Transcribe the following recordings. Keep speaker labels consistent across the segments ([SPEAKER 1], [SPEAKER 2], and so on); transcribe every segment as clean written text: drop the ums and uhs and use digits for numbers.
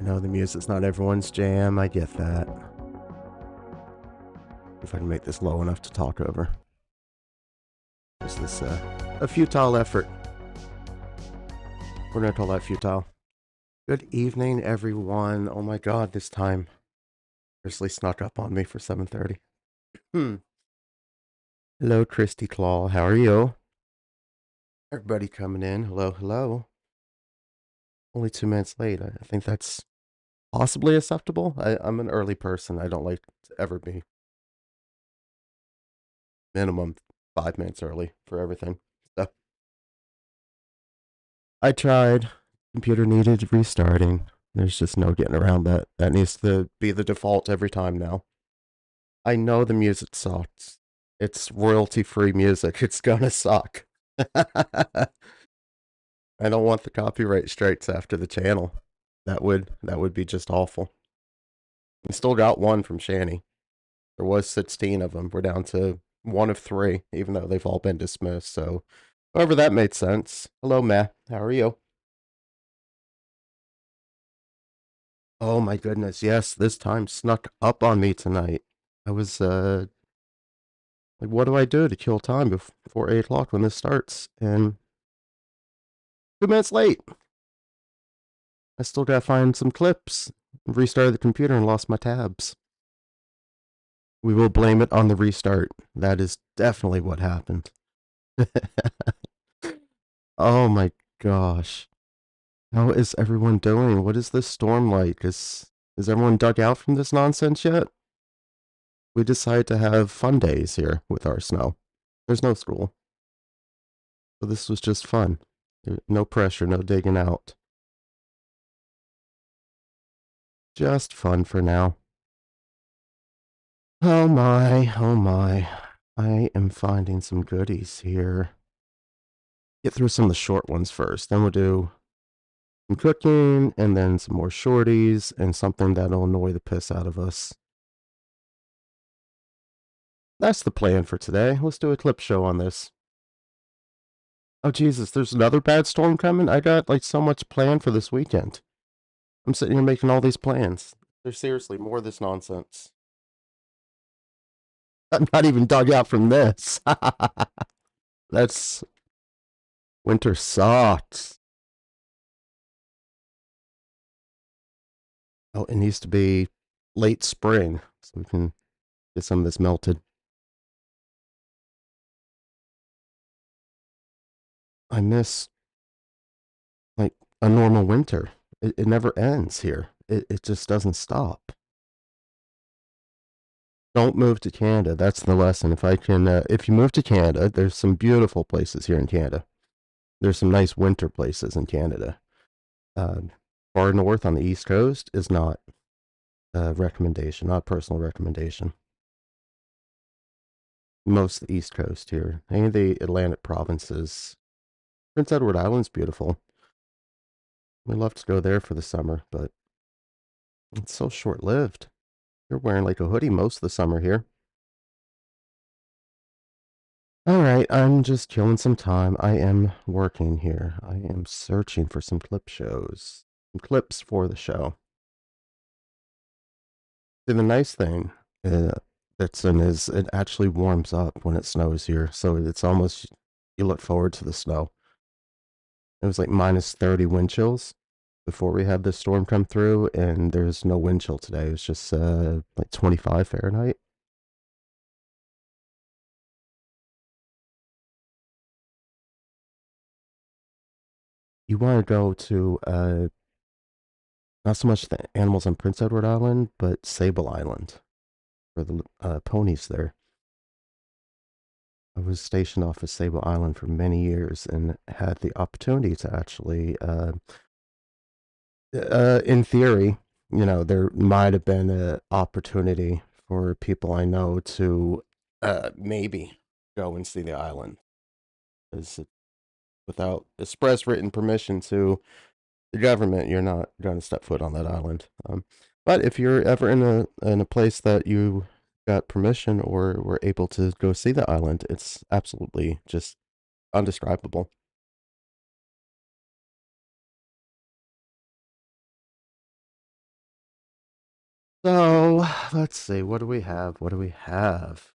[SPEAKER 1] know the music's not everyone's jam. I get that. If I can make this low enough to talk over. Is this a futile effort? We're gonna call that futile. Good evening, everyone. Oh my god, this time seriously snuck up on me for 7:30. Hello, Christy Claw. How are you? Everybody coming in. Hello, hello. Only 2 minutes late. I think that's possibly acceptable. I'm an early person. I don't like to ever be minimum 5 minutes early for everything. So I tried. Computer needed restarting. There's just no getting around that. That needs to be the default every time now. I know the music sucks. It's royalty free music. It's gonna suck. I don't want the copyright strikes after the channel. That would be just awful. We still got one from Shanny. There was 16 of them. We're down to one of 3, even though they've all been dismissed. So, however, that made sense. Hello, Matt. How are you? Oh my goodness, yes, this time snuck up on me tonight. I was like, what do I do to kill time before 8 o'clock when this starts? And 2 minutes late. I still gotta find some clips. Restarted the computer and lost my tabs. We will blame it on the restart. That is definitely what happened. Oh my gosh. How is everyone doing? What is this storm like? Is everyone dug out from this nonsense yet? We decided to have fun days here with our snow. There's no school. So this was just fun. No pressure, no digging out. Just fun for now. Oh my, oh my. I am finding some goodies here. Get through some of the short ones first. Then we'll do some cooking and then some more shorties and something that'll annoy the piss out of us. That's the plan for today. Let's do a clip show on this. Oh Jesus, there's another bad storm coming? I got like so much planned for this weekend. I'm sitting here making all these plans. There's seriously more of this nonsense. I'm not even dug out from this. That's winter sucks. Oh, it needs to be late spring so we can get some of this melted. I miss like a normal winter. It never ends here. It just doesn't stop. Don't move to Canada. That's the lesson. If you move to Canada, there's some beautiful places here in Canada. There's some nice winter places in Canada. Uh, Far north on the East Coast is not a recommendation, not a personal recommendation. Most of the East Coast here, any of the Atlantic provinces. Prince Edward Island's beautiful. We love to go there for the summer, but it's so short lived. You're wearing like a hoodie most of the summer here. All right, I'm just killing some time. I am working here. I am searching for some clip shows, some clips for the show. See, the nice thing that's in is it actually warms up when it snows here, so it's almost you look forward to the snow. It was like minus 30 wind chills before we had this storm come through, and there's no wind chill today. It was just like 25 Fahrenheit. You want to go to not so much the animals on Prince Edward Island, but Sable Island for the ponies there. I was stationed off of Sable Island for many years and had the opportunity to actually, in theory, there might have been an opportunity for people I know to maybe go and see the island. Without express written permission to the government, you're not going to step foot on that island. But if you're ever in a place that you got permission or were able to go see the island, it's absolutely just undescribable. So let's see. What do we have? What do we have?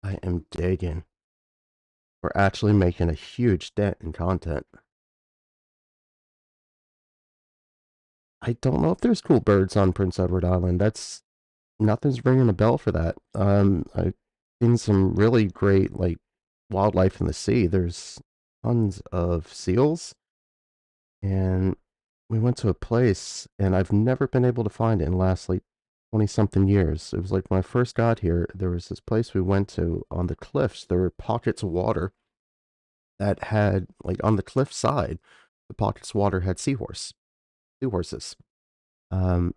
[SPEAKER 1] I am digging. We're actually making a huge dent in content. I don't know if there's cool birds on Prince Edward Island. That's nothing's ringing a bell for that. I've seen some really great like wildlife in the sea. There's tons of seals, and we went to a place, and I've never been able to find it in the last like 20 something years. It was like when I first got here, there was this place we went to on the cliffs. There were pockets of water that had like on the cliff side, the pockets of water had seahorses. Um,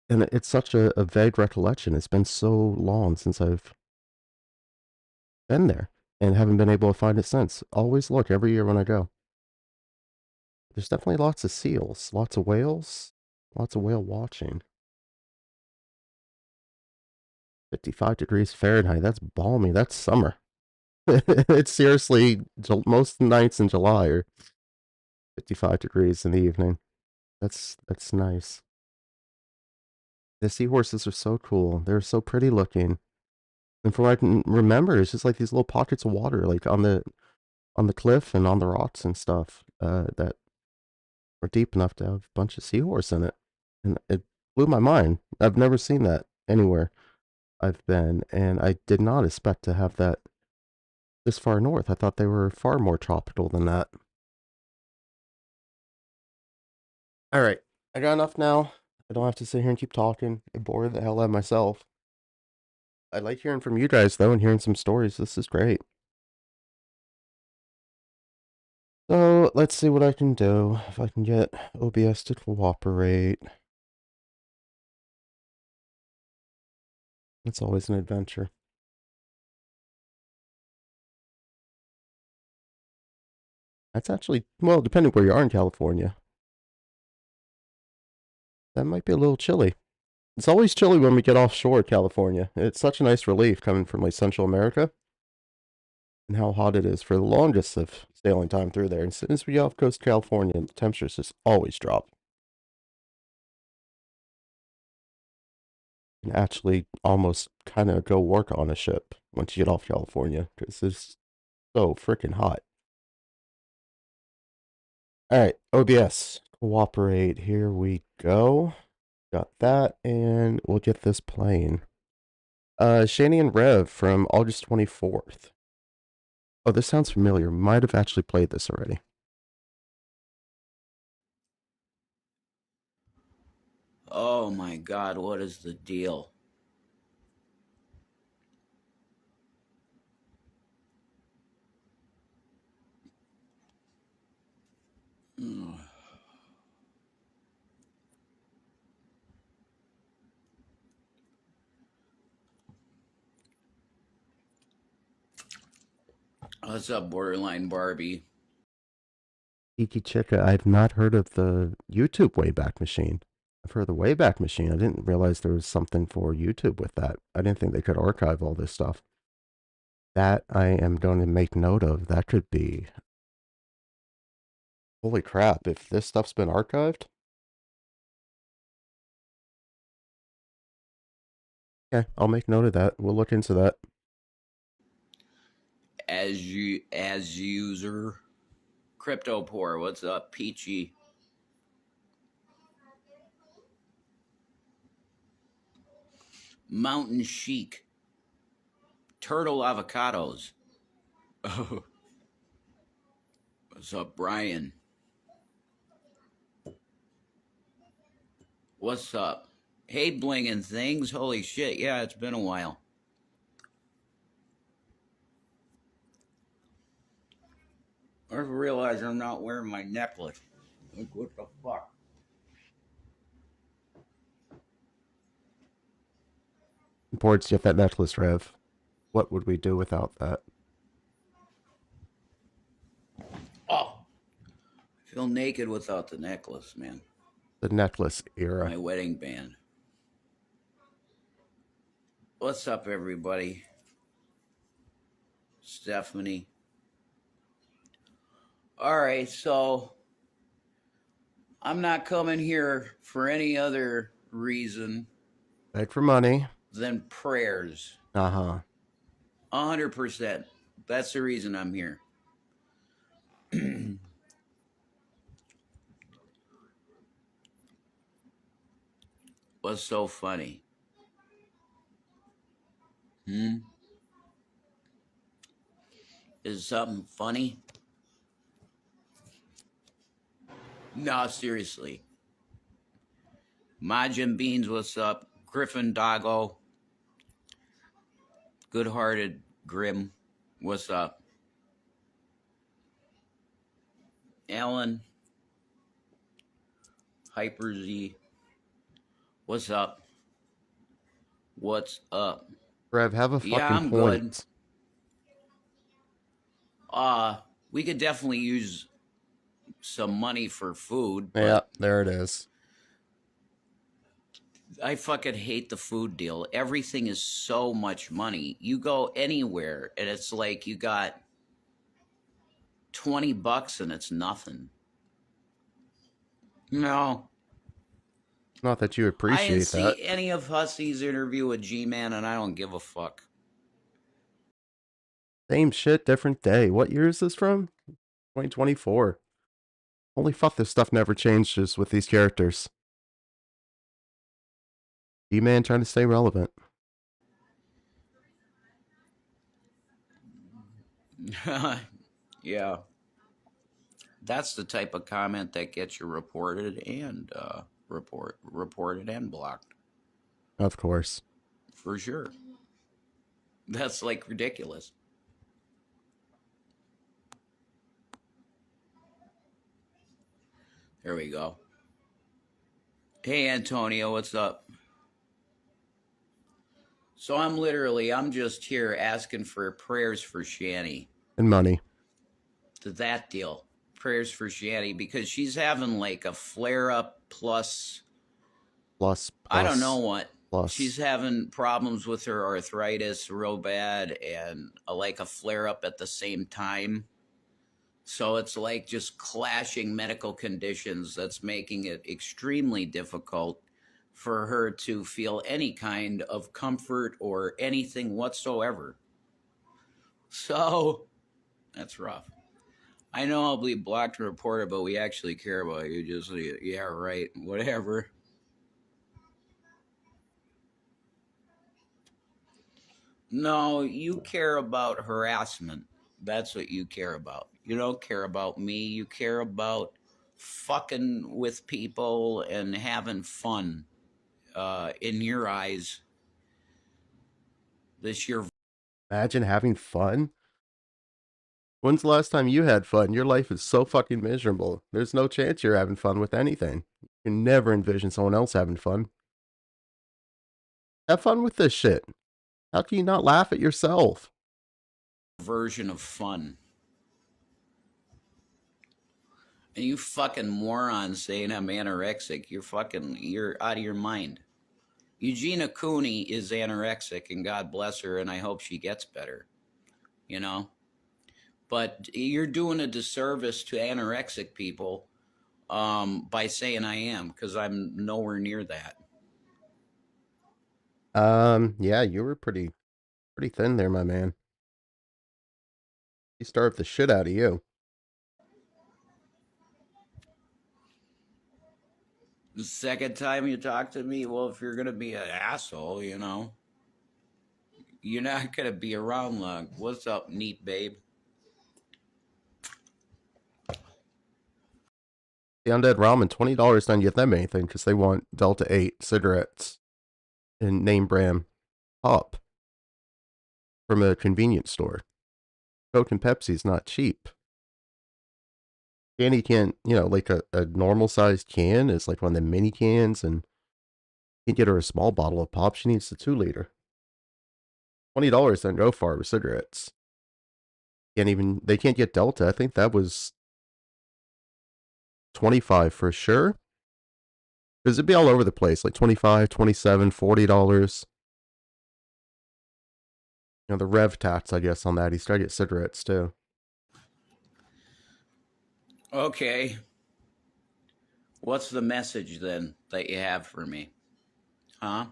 [SPEAKER 1] and it's such a vague recollection. It's been so long since I've been there and haven't been able to find it since. Always look every year when I go. There's definitely lots of seals, lots of whales, lots of whale watching. 55 degrees Fahrenheit. That's balmy. That's summer. It's seriously most nights in July are 55 degrees in the evening. That's nice. The seahorses are so cool. They're so pretty looking. And from what I can remember, it's just like these little pockets of water, like on the cliff and on the rocks and stuff, that were deep enough to have a bunch of seahorse in it. And it blew my mind. I've never seen that anywhere I've been, and I did not expect to have that this far north. I thought they were far more tropical than that. All right, I got enough now. I don't have to sit here and keep talking. I bore the hell out of myself. I like hearing from you guys though, and hearing some stories. This is great. So let's see what I can do. If I can get OBS to cooperate. It's always an adventure. That's actually, well, depending where you are in California, that might be a little chilly. It's always chilly when we get offshore California. It's such a nice relief coming from like Central America and how hot it is for the longest of sailing time through there. And as soon as we get off coast California, the temperatures just always drop. And actually almost kind of go work on a ship once you get off California because it's so freaking hot. All right, OBS, cooperate. Here we go. Got that, and we'll get this playing. Shanny and Rev from August 24th. Oh, this sounds familiar. Might have actually played this already.
[SPEAKER 2] Oh my God, what is the deal? What's up, Borderline Barbie?
[SPEAKER 1] Iki Chika, I've not heard of the YouTube Wayback Machine. I've heard of the Wayback Machine. I didn't realize there was something for YouTube with that. I didn't think they could archive all this stuff. That I am going to make note of. That could be. Holy crap, if this stuff's been archived? Okay, I'll make note of that. We'll look into that.
[SPEAKER 2] As user. Crypto Poor, what's up, Peachy? Mountain Chic. Turtle Avocados. Oh, what's up, Brian? What's up? Hey, blingin' things. Holy shit, yeah, it's been a while. I realize I'm not wearing my necklace. Like, what the fuck?
[SPEAKER 1] Boards, get that necklace, Rev. What would we do without that?
[SPEAKER 2] Oh, I feel naked without the necklace, man.
[SPEAKER 1] The necklace era.
[SPEAKER 2] My wedding band. What's up, everybody? Stephanie. All right, so I'm not coming here for any other reason
[SPEAKER 1] Beg for money.
[SPEAKER 2] than prayers.
[SPEAKER 1] Uh huh.
[SPEAKER 2] 100%. That's the reason I'm here. What's so funny? Hmm? Is something funny? No, seriously. Majin Beans, what's up? Griffin Doggo, Good Hearted Grim, what's up? Alan, Hyper Z, what's up? What's up?
[SPEAKER 1] Rev, have a
[SPEAKER 2] Yeah,
[SPEAKER 1] fucking
[SPEAKER 2] I'm good.
[SPEAKER 1] point.
[SPEAKER 2] Uh, we could definitely use some money for food,
[SPEAKER 1] Yeah,
[SPEAKER 2] but
[SPEAKER 1] there it is.
[SPEAKER 2] I fucking hate the food deal. Everything is so much money. You go anywhere and it's like you got $20 and it's nothing. No.
[SPEAKER 1] Not that you
[SPEAKER 2] I didn't
[SPEAKER 1] appreciate that.
[SPEAKER 2] see any of Hussy's interview with G-Man and I don't give a fuck.
[SPEAKER 1] Same shit, different day. What year is this from? 2024. Holy fuck, this stuff never changes with these characters. E-Man trying to stay relevant.
[SPEAKER 2] Yeah. That's the type of comment that gets you reported and reported and blocked.
[SPEAKER 1] Of course.
[SPEAKER 2] For sure. That's like ridiculous. There we go. Hey Antonio, what's up? So I'm just here asking for prayers for Shanny.
[SPEAKER 1] And money.
[SPEAKER 2] To that deal. Prayers for Shanny because she's having like a flare up plus
[SPEAKER 1] Plus,
[SPEAKER 2] I don't know
[SPEAKER 1] plus,
[SPEAKER 2] what. She's
[SPEAKER 1] plus.
[SPEAKER 2] having problems with her arthritis real bad and like a flare up at the same time. So it's like just clashing medical conditions that's making it extremely difficult for her to feel any kind of comfort or anything whatsoever. So that's rough. I know I'll be blocked and reported, but we actually care about you. Just, yeah, right, whatever. No, you care about harassment. That's what you care about. You don't care about me. You care about fucking with people and having fun. In your eyes, this year.
[SPEAKER 1] Imagine having fun. When's the last time you had fun? Your life is so fucking miserable. There's no chance you're having fun with anything. You can never envision someone else having fun. Have fun with this shit. How can you not laugh at yourself?
[SPEAKER 2] Version of fun. And you fucking moron saying I'm anorexic. You're out of your mind. Eugenia Cooney is anorexic, and God bless her, and I hope she gets better. You know? But you're doing a disservice to anorexic people by saying I am, because I'm nowhere near that.
[SPEAKER 1] Yeah, you were pretty thin there, my man. He starved the shit out of you.
[SPEAKER 2] The second time you talk to me, well, if you're going to be an asshole, you're not going to be around long. What's up, neat babe?
[SPEAKER 1] The Undead Ramen, $20 don't get them anything because they want Delta 8 cigarettes and name brand pop from a convenience store. Coke and Pepsi's not cheap. Candy can't, like a normal sized can is like one of the mini cans, and you can get her a small bottle of pop. She needs the 2 liter. $20 doesn't go far with cigarettes. They can't get Delta. I think that was 25 for sure. Because it'd be all over the place, like 25, 27, $40. The rev tax, I guess, on that. He's trying to get cigarettes too.
[SPEAKER 2] Okay. What's the message then that you have for me? Huh?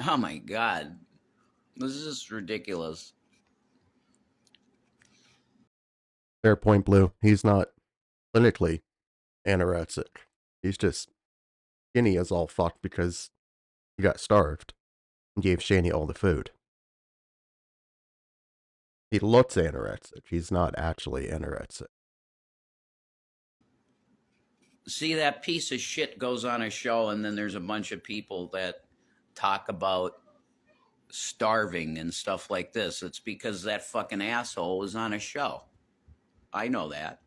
[SPEAKER 2] Oh my God. This is just ridiculous.
[SPEAKER 1] Fair point, Blue. He's not clinically anorexic. He's just skinny as all fuck because he got starved and gave Shanny all the food. He looks anorexic. He's not actually anorexic.
[SPEAKER 2] See, that piece of shit goes on a show, and then there's a bunch of people that talk about starving and stuff like this. It's because that fucking asshole was on a show. I know that.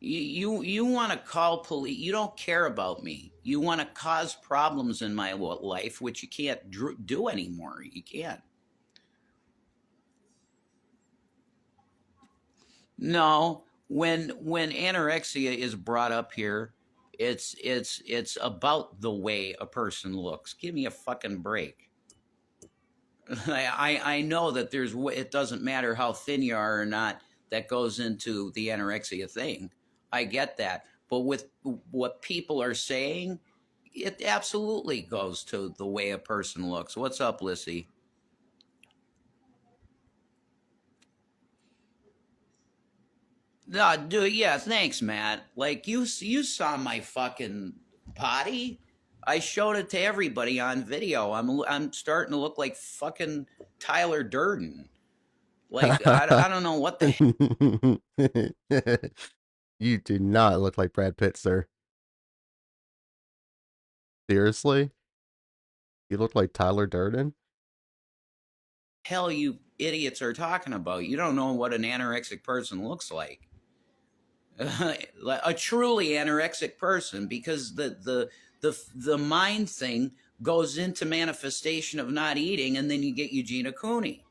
[SPEAKER 2] You want to call police? You don't care about me. You want to cause problems in my life, which you can't do anymore. You can't. No, when anorexia is brought up here, it's about the way a person looks. Give me a fucking break. I know that it doesn't matter how thin you are or not. That goes into the anorexia thing. I get that, but with what people are saying, it absolutely goes to the way a person looks. What's up, Lissy? No, dude, yeah, thanks, Matt. Like you saw my fucking body. I showed it to everybody on video. I'm starting to look like fucking Tyler Durden. Like I don't know what the
[SPEAKER 1] You do not look like Brad Pitt, sir. Seriously? You look like Tyler Durden?
[SPEAKER 2] hell you idiots are talking about. You don't know what an anorexic person looks like. A truly anorexic person, because the mind thing goes into manifestation of not eating, and then you get Eugenia Cooney.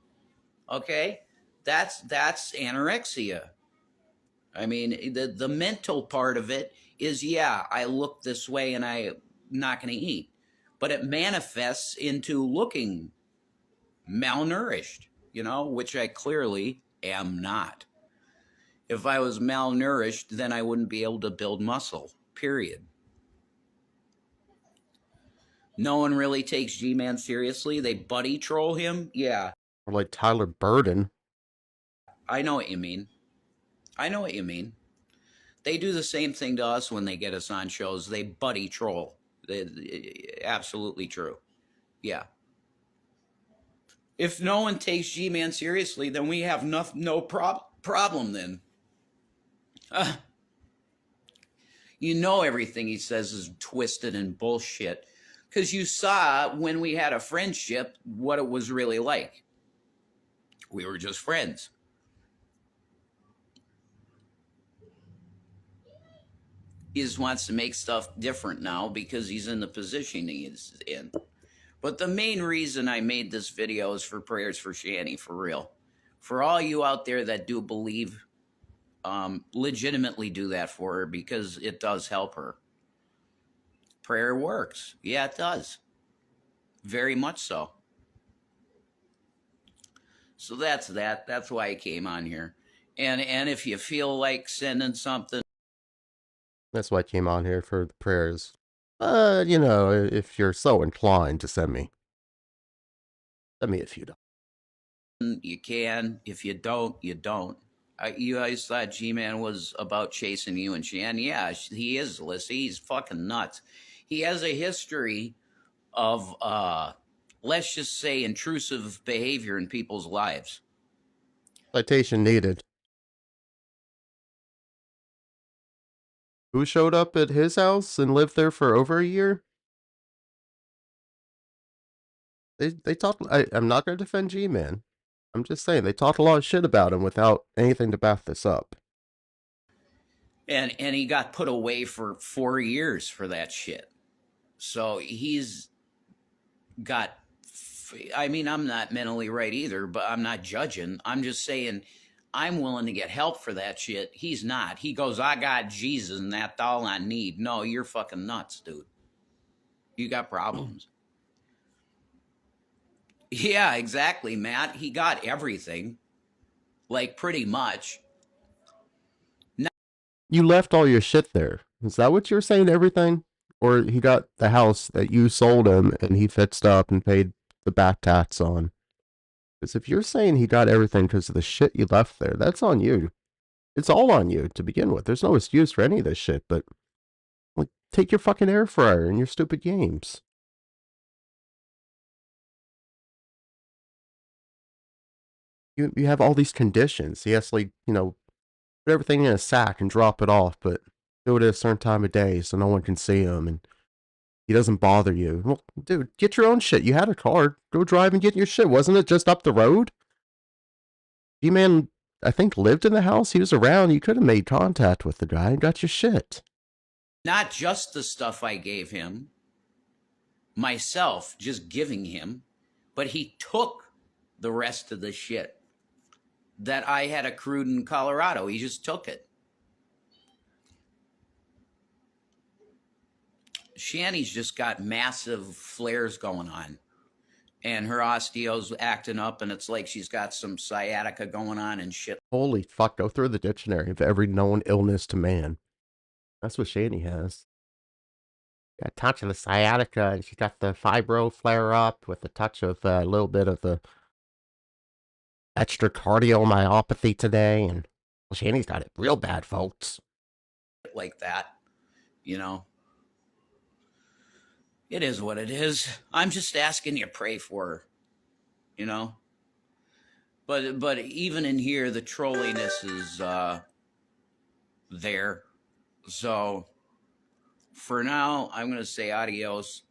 [SPEAKER 2] Okay, that's anorexia. I mean, the mental part of it is, yeah, I look this way and I'm not going to eat, but it manifests into looking malnourished, which I clearly am not. If I was malnourished, then I wouldn't be able to build muscle, period. No one really takes G-Man seriously. They buddy troll him. Yeah,
[SPEAKER 1] Or like Tyler Burden?
[SPEAKER 2] I know what you mean. I know what you mean. They do the same thing to us when they get us on shows. They buddy troll. Absolutely true. Yeah. If no one takes G-Man seriously, then we have no problem then. Uh, everything he says is twisted and bullshit. Because you saw when we had a friendship what it was really like. We were just friends. He just wants to make stuff different now because he's in the position he is in. But the main reason I made this video is for prayers for Shanny, for real. For all you out there that do believe, legitimately do that for her, because it does help her. Prayer works. Yeah, it does. Very much so. So that's that. That's why I came on here. And if you feel like sending something,
[SPEAKER 1] That's why I came on here for the prayers. If you're so inclined to send me a few dollars.
[SPEAKER 2] you can. If you don't, you don't. You guys thought G-Man was about chasing you and Shan. Yeah, he is, Lissy. He's fucking nuts. He has a history of, let's just say, intrusive behavior in people's lives.
[SPEAKER 1] Citation needed. Who showed up at his house and lived there for over a year? They talked. I'm not going to defend G-Man. I'm just saying they talked a lot of shit about him without anything to back this up.
[SPEAKER 2] And he got put away for 4 years for that shit. So he's got, I mean, I'm not mentally right either, but I'm not judging. I'm just saying I'm willing to get help for that shit. He's not. He goes, I got Jesus and that's all I need. No, you're fucking nuts, dude. You got problems. Yeah, exactly, Matt. He got everything, like pretty much.
[SPEAKER 1] You left all your shit there. Is that what you're saying? Everything, or he got the house that you sold him and he fixed up and paid the back tax on? Because if you're saying he got everything because of the shit you left there, that's on you. It's all on you to begin with. There's no excuse for any of this shit. But like, take your fucking air fryer and your stupid games. You have all these conditions. He has to, like, put everything in a sack and drop it off, but do it at a certain time of day so no one can see him and he doesn't bother you. Well, dude, get your own shit. You had a car. Go drive and get your shit. Wasn't it just up the road? D-Man, I think, lived in the house. He was around. You could have made contact with the guy and got your shit.
[SPEAKER 2] Not just the stuff I gave him, myself, just giving him, but he took the rest of the shit that I had accrued in Colorado. He just took it. Shanny's just got massive flares going on, and her osteo's acting up, and it's like she's got some sciatica going on and shit.
[SPEAKER 1] Holy fuck, go through the dictionary of every known illness to man. That's what Shanny has. Got a touch of the sciatica, and she's got the fibro flare up with a touch of a little bit of the extra cardiomyopathy today. And well, Shanny's got it real bad, folks.
[SPEAKER 2] Like that, you know. It is what it is. I'm just asking you to pray for her, you know. But even in here, the trolliness is there. So for now, I'm going to say adios.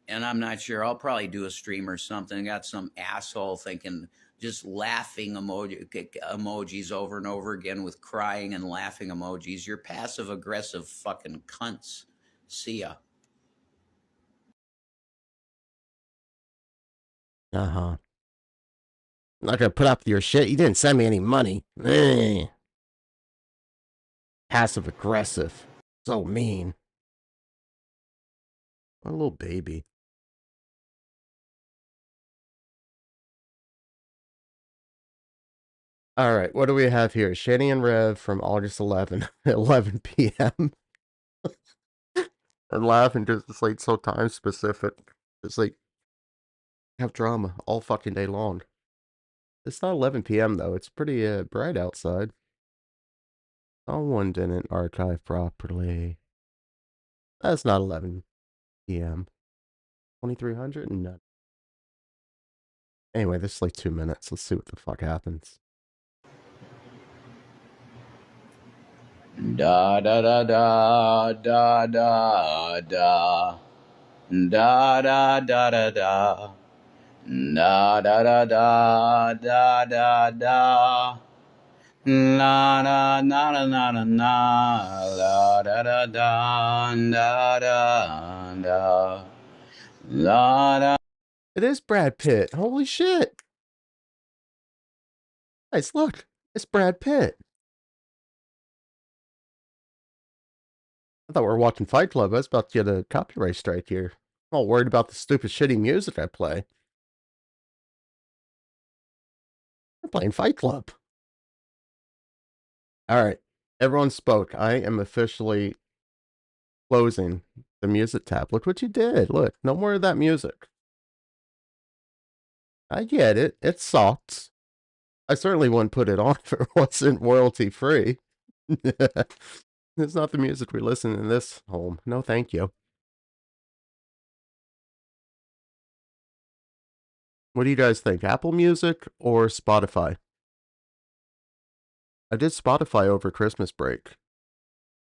[SPEAKER 2] And I'm not sure. I'll probably do a stream or something. Got some asshole thinking, just laughing emojis over and over again with crying and laughing emojis. You're passive aggressive fucking cunts. See ya.
[SPEAKER 1] Uh-huh. I'm not gonna put up your shit. You didn't send me any money. Passive aggressive. So mean. What a little baby. All right, what do we have here? Shanny and Rev from August 11, 11 p.m. And laughing because it's like so time specific. It's like have drama all fucking day long. It's not 11 p.m. though. It's pretty bright outside. Someone didn't archive properly. That's not 11 p.m. 2300? No. Anyway, this is like 2 minutes. Let's see what the fuck happens.
[SPEAKER 2] Da da da da da da da da da da da da. Da da da da da da da. La da na na na na na. La da da da da da da. La da.
[SPEAKER 1] It is Brad Pitt. Holy shit. Guys, look. It's Brad Pitt. I thought we were watching Fight Club. I was about to get a copyright strike here. I'm all worried about the stupid shitty music I play. We're playing Fight Club. Alright. Everyone spoke. I am officially closing the music tab. Look what you did. Look, no more of that music. I get it. It sucks. I certainly wouldn't put it on if it wasn't royalty free. It's not the music we listen in this home. No, thank you. What do you guys think? Apple Music or Spotify? I did Spotify over Christmas break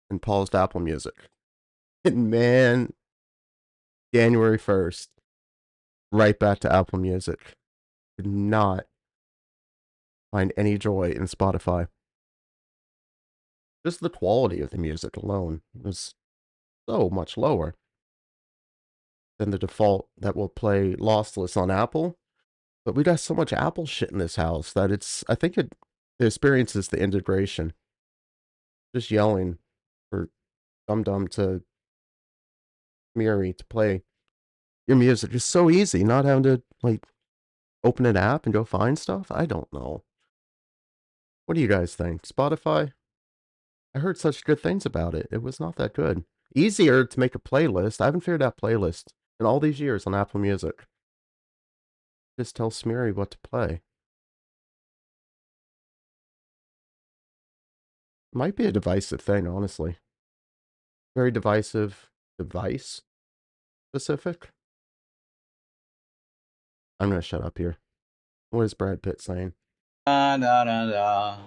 [SPEAKER 1] and paused Apple Music. And man, January 1st, right back to Apple Music. Did not find any joy in Spotify. Just the quality of the music alone was so much lower than the default that will play lossless on Apple. But we got so much Apple shit in this house that I think it experiences the integration. Just yelling for Dum Dum to Miri to play your music is so easy, not having to like open an app and go find stuff. I don't know. What do you guys think? Spotify? I heard such good things about it. It was not that good. Easier to make a playlist. I haven't figured out playlists in all these years on Apple Music. Just tell Smeary what to play. Might be a divisive thing, honestly. Very divisive. Device specific. I'm gonna shut up here. What is Brad Pitt saying?
[SPEAKER 2] Da da da da.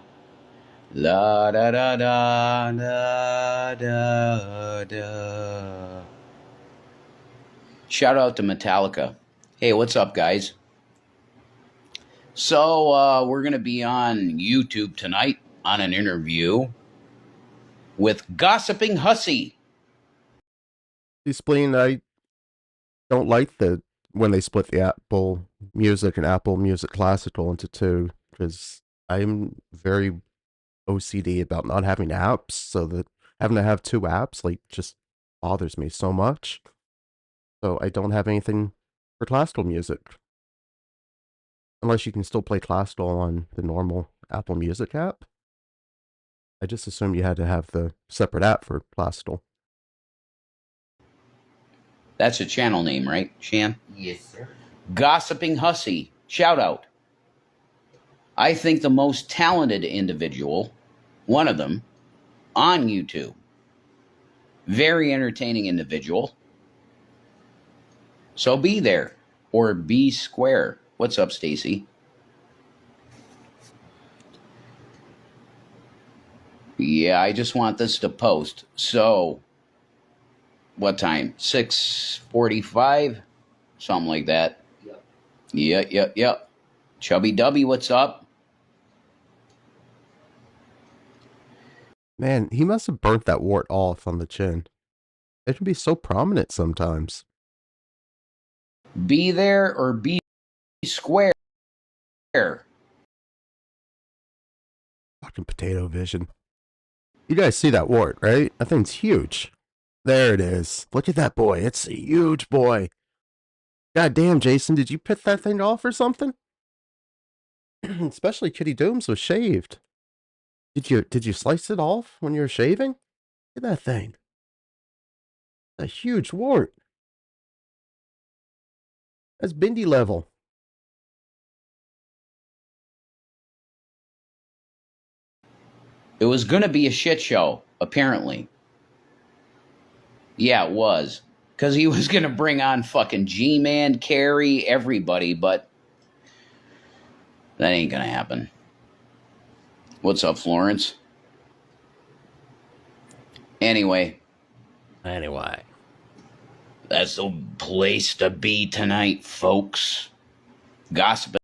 [SPEAKER 2] La da da da da da da. Shout out to Metallica. Hey, what's up, guys? So we're gonna be on YouTube tonight on an interview with Gossiping Hussy.
[SPEAKER 1] Explain. I don't like the when they split the Apple Music and Apple Music Classical into two because I'm very OCD about not having apps, so that having to have two apps like just bothers me so much. So I don't have anything for classical music unless you can still play classical on the normal Apple Music app. I just assumed you had to have the separate app for classical.
[SPEAKER 2] That's a channel name, right, Shan?
[SPEAKER 3] Yes, sir.
[SPEAKER 2] Gossiping Hussy. Shout out. I think the most talented individual, one of them, on YouTube. Very entertaining individual. So be there or be square. What's up, Stacy? Yeah, I just want this to post. So, what time? 6:45, something like that.
[SPEAKER 3] Yep.
[SPEAKER 2] Yep. Chubby Dubby, what's up?
[SPEAKER 1] Man, he must have burnt that wart off on the chin. It can be so prominent sometimes.
[SPEAKER 2] Be there or be square.
[SPEAKER 1] Fucking potato vision. You guys see that wart, right? That thing's huge. There it is. Look at that boy. It's a huge boy. God damn, Jason, did you pit that thing off or something? Especially Kitty Dooms was shaved. Did you slice it off when you were shaving? Look at that thing. A huge wart. That's Bindi level.
[SPEAKER 2] It was going to be a shit show, apparently. Yeah, it was. Because he was going to bring on fucking G-Man, Carrie, everybody, but that ain't going to happen. What's up, Florence? Anyway, that's the place to be tonight, folks. Gossip.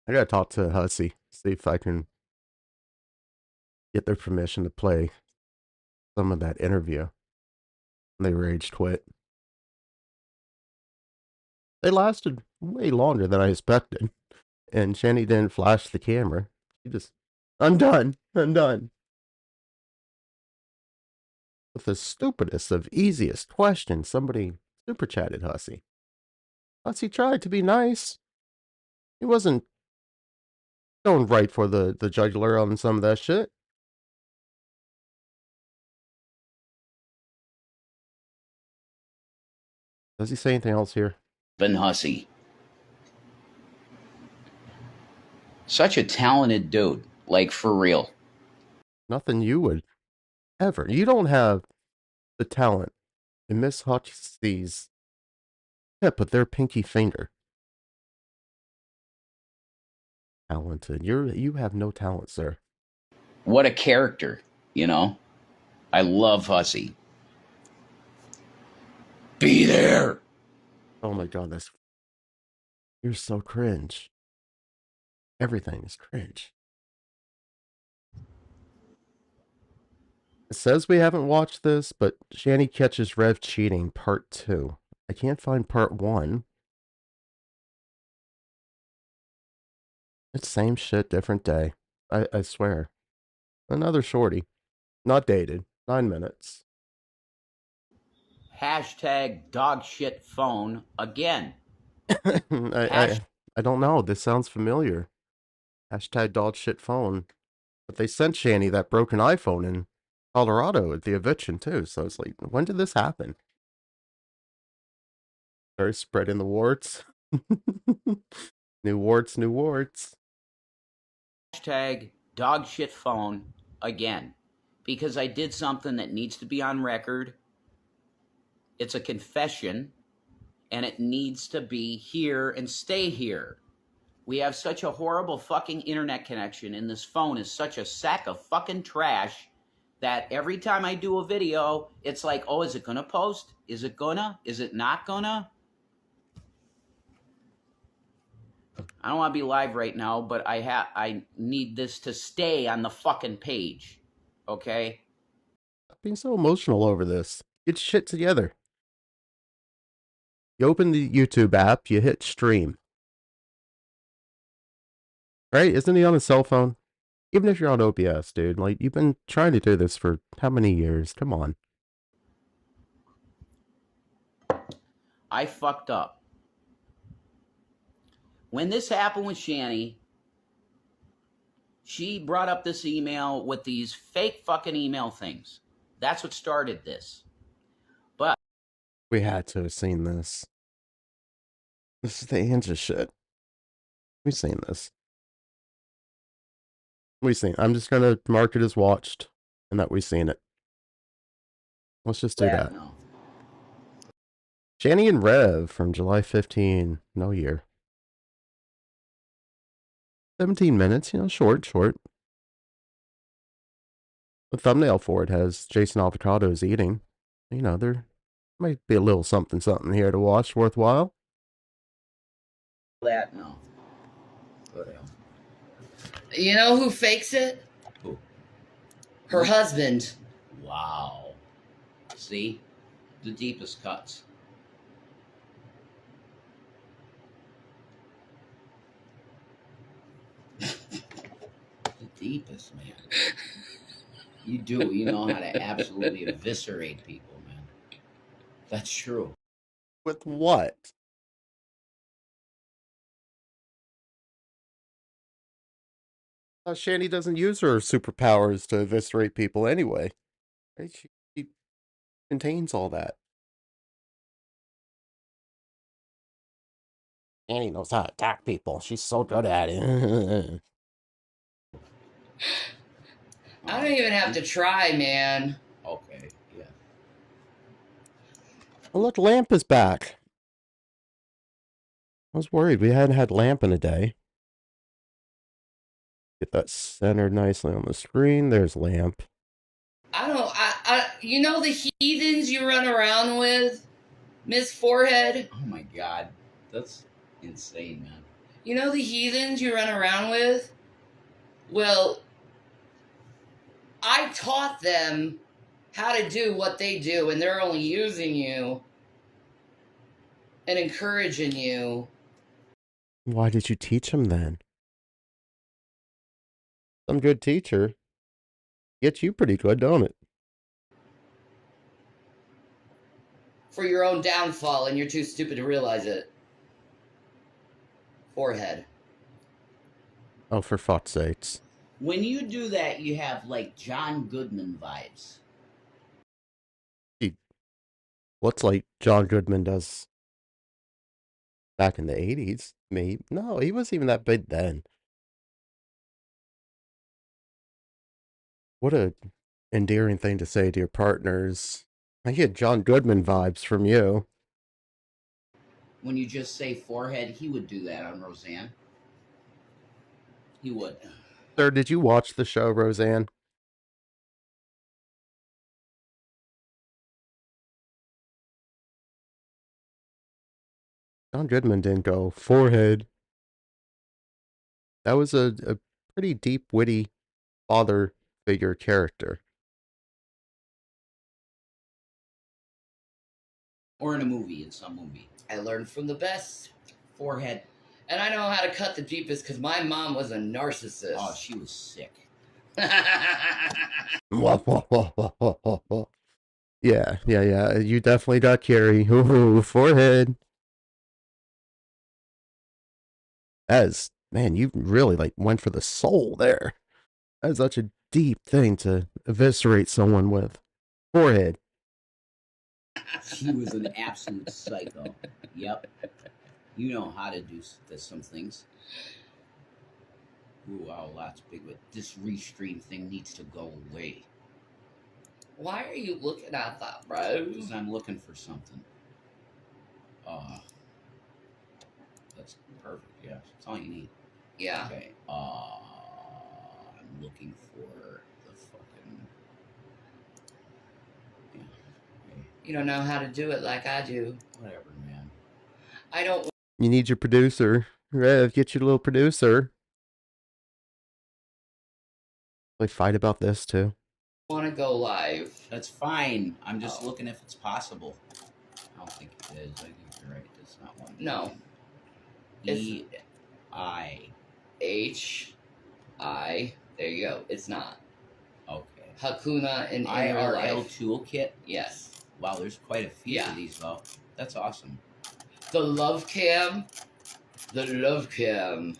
[SPEAKER 1] I gotta talk to Hussey, see if I can get their permission to play some of that interview. They rage quit. They lasted way longer than I expected. And Shanny didn't flash the camera. She just, I'm done. I'm done. With the stupidest of easiest questions, somebody super chatted Hussey. Hussey tried to be nice. He wasn't going right for the jugular on some of that shit. Does he say anything else here?
[SPEAKER 2] Ben Hussey. Such a talented dude. Like, for real.
[SPEAKER 1] Nothing you would ever. You don't have the talent in Miss Hussey's tip of their pinky finger. Talented. You have no talent, sir.
[SPEAKER 2] What a character, you know? I love Hussey. Be there.
[SPEAKER 1] Oh my god, you're so cringe. Everything is cringe. It says we haven't watched this, but Shanny catches Rev cheating, part 2. I can't find part 1. It's same shit, different day. I swear. Another shorty. Not dated. 9 minutes.
[SPEAKER 2] Hashtag dog shit phone again.
[SPEAKER 1] I don't know. This sounds familiar. Hashtag dog shit phone. But they sent Shanny that broken iPhone and Colorado at the eviction too. So it's like, when did this happen? Started spreading the warts. New warts, new warts.
[SPEAKER 2] Hashtag dog shit phone again. Because I did something that needs to be on record. It's a confession. And it needs to be here and stay here. We have such a horrible fucking internet connection, and this phone is such a sack of fucking trash that every time I do a video, it's like, oh, is it gonna post? Is it gonna? Is it not gonna? I don't want to be live right now, but I need this to stay on the fucking page. Okay?
[SPEAKER 1] Stop being so emotional over this. Get shit together. You open the YouTube app, you hit stream. Right? Isn't he on a cell phone? Even if you're on OBS, dude, like, you've been trying to do this for how many years? Come on.
[SPEAKER 2] I fucked up. When this happened with Shanny, she brought up this email with these fake fucking email things. That's what started this. But
[SPEAKER 1] we had to have seen this. This is the Anja shit. We've seen this. We've seen it. I'm just gonna mark it as watched and that we've seen it. Let's just do that.
[SPEAKER 2] No.
[SPEAKER 1] Shanny and Rev from July 15. No year. 17 minutes, short. The thumbnail for it has Jason Avocados eating. There might be a little something here to watch worthwhile.
[SPEAKER 2] That no. Whatever.
[SPEAKER 4] You know who fakes it?
[SPEAKER 2] Who?
[SPEAKER 4] Her husband.
[SPEAKER 2] Wow. See? The deepest cuts. The deepest, man. You do. You know how to absolutely eviscerate people, man. That's true.
[SPEAKER 1] With what? Shanny doesn't use her superpowers to eviscerate people anyway. Right? She contains all that. Shanny knows how to attack people. She's so good at it.
[SPEAKER 4] I don't even have to try, man.
[SPEAKER 2] Okay, yeah.
[SPEAKER 1] Oh, look, Lamp is back. I was worried we hadn't had Lamp in a day. Get that centered nicely on the screen. There's Lamp.
[SPEAKER 4] You know the heathens you run around with, Miss Forehead?
[SPEAKER 2] Oh my God. That's insane, man.
[SPEAKER 4] You know the heathens you run around with? Well, I taught them how to do what they do, and they're only using you and encouraging you.
[SPEAKER 1] Why did you teach him then? Some good teacher gets you pretty good, don't it?
[SPEAKER 4] For your own downfall, and you're too stupid to realize it. Forehead.
[SPEAKER 1] Oh, for fuck's sakes.
[SPEAKER 2] When you do that, you have like John Goodman vibes.
[SPEAKER 1] What's like John Goodman does back in the 80s? Maybe. No, he wasn't even that big then. What a endearing thing to say to your partners. I get John Goodman vibes from you.
[SPEAKER 2] When you just say forehead, he would do that on Roseanne. He would.
[SPEAKER 1] Sir, did you watch the show, Roseanne? John Goodman didn't go, forehead. That was a pretty deep, witty father figure character.
[SPEAKER 2] Or in a movie, in some movie.
[SPEAKER 4] I learned from the best.
[SPEAKER 2] Forehead.
[SPEAKER 4] And I know how to cut the deepest because my mom was a narcissist.
[SPEAKER 2] Oh, she was sick.
[SPEAKER 1] Yeah. You definitely got Carrie. Ooh, forehead. Man, you really went for the soul there. That's such a deep thing to eviscerate someone with. Forehead.
[SPEAKER 2] She was an absolute psycho. Yep. You know how to do some things. Ooh, wow, that's big. But this restream thing needs to go away.
[SPEAKER 4] Why are you looking at that, bro?
[SPEAKER 2] Because I'm looking for something. That's perfect. Yeah, that's all you need.
[SPEAKER 4] Yeah.
[SPEAKER 2] Okay. I'm looking for the fucking. Yeah. Okay.
[SPEAKER 4] You don't know how to do it like I do.
[SPEAKER 2] Whatever, man.
[SPEAKER 4] I don't
[SPEAKER 1] You need your producer. Rev, get your little producer. They fight about this too.
[SPEAKER 4] want to go live.
[SPEAKER 2] That's fine. I'm just looking if it's possible. I don't think it is. I think you're right. It's not one.
[SPEAKER 4] No. E-I-H-I. There you go. It's not.
[SPEAKER 2] Okay.
[SPEAKER 4] Hakuna in real
[SPEAKER 2] IRL
[SPEAKER 4] life.
[SPEAKER 2] toolkit.
[SPEAKER 4] Yes.
[SPEAKER 2] Wow, there's quite a few of these though. That's awesome.
[SPEAKER 4] The love cam. The love cam.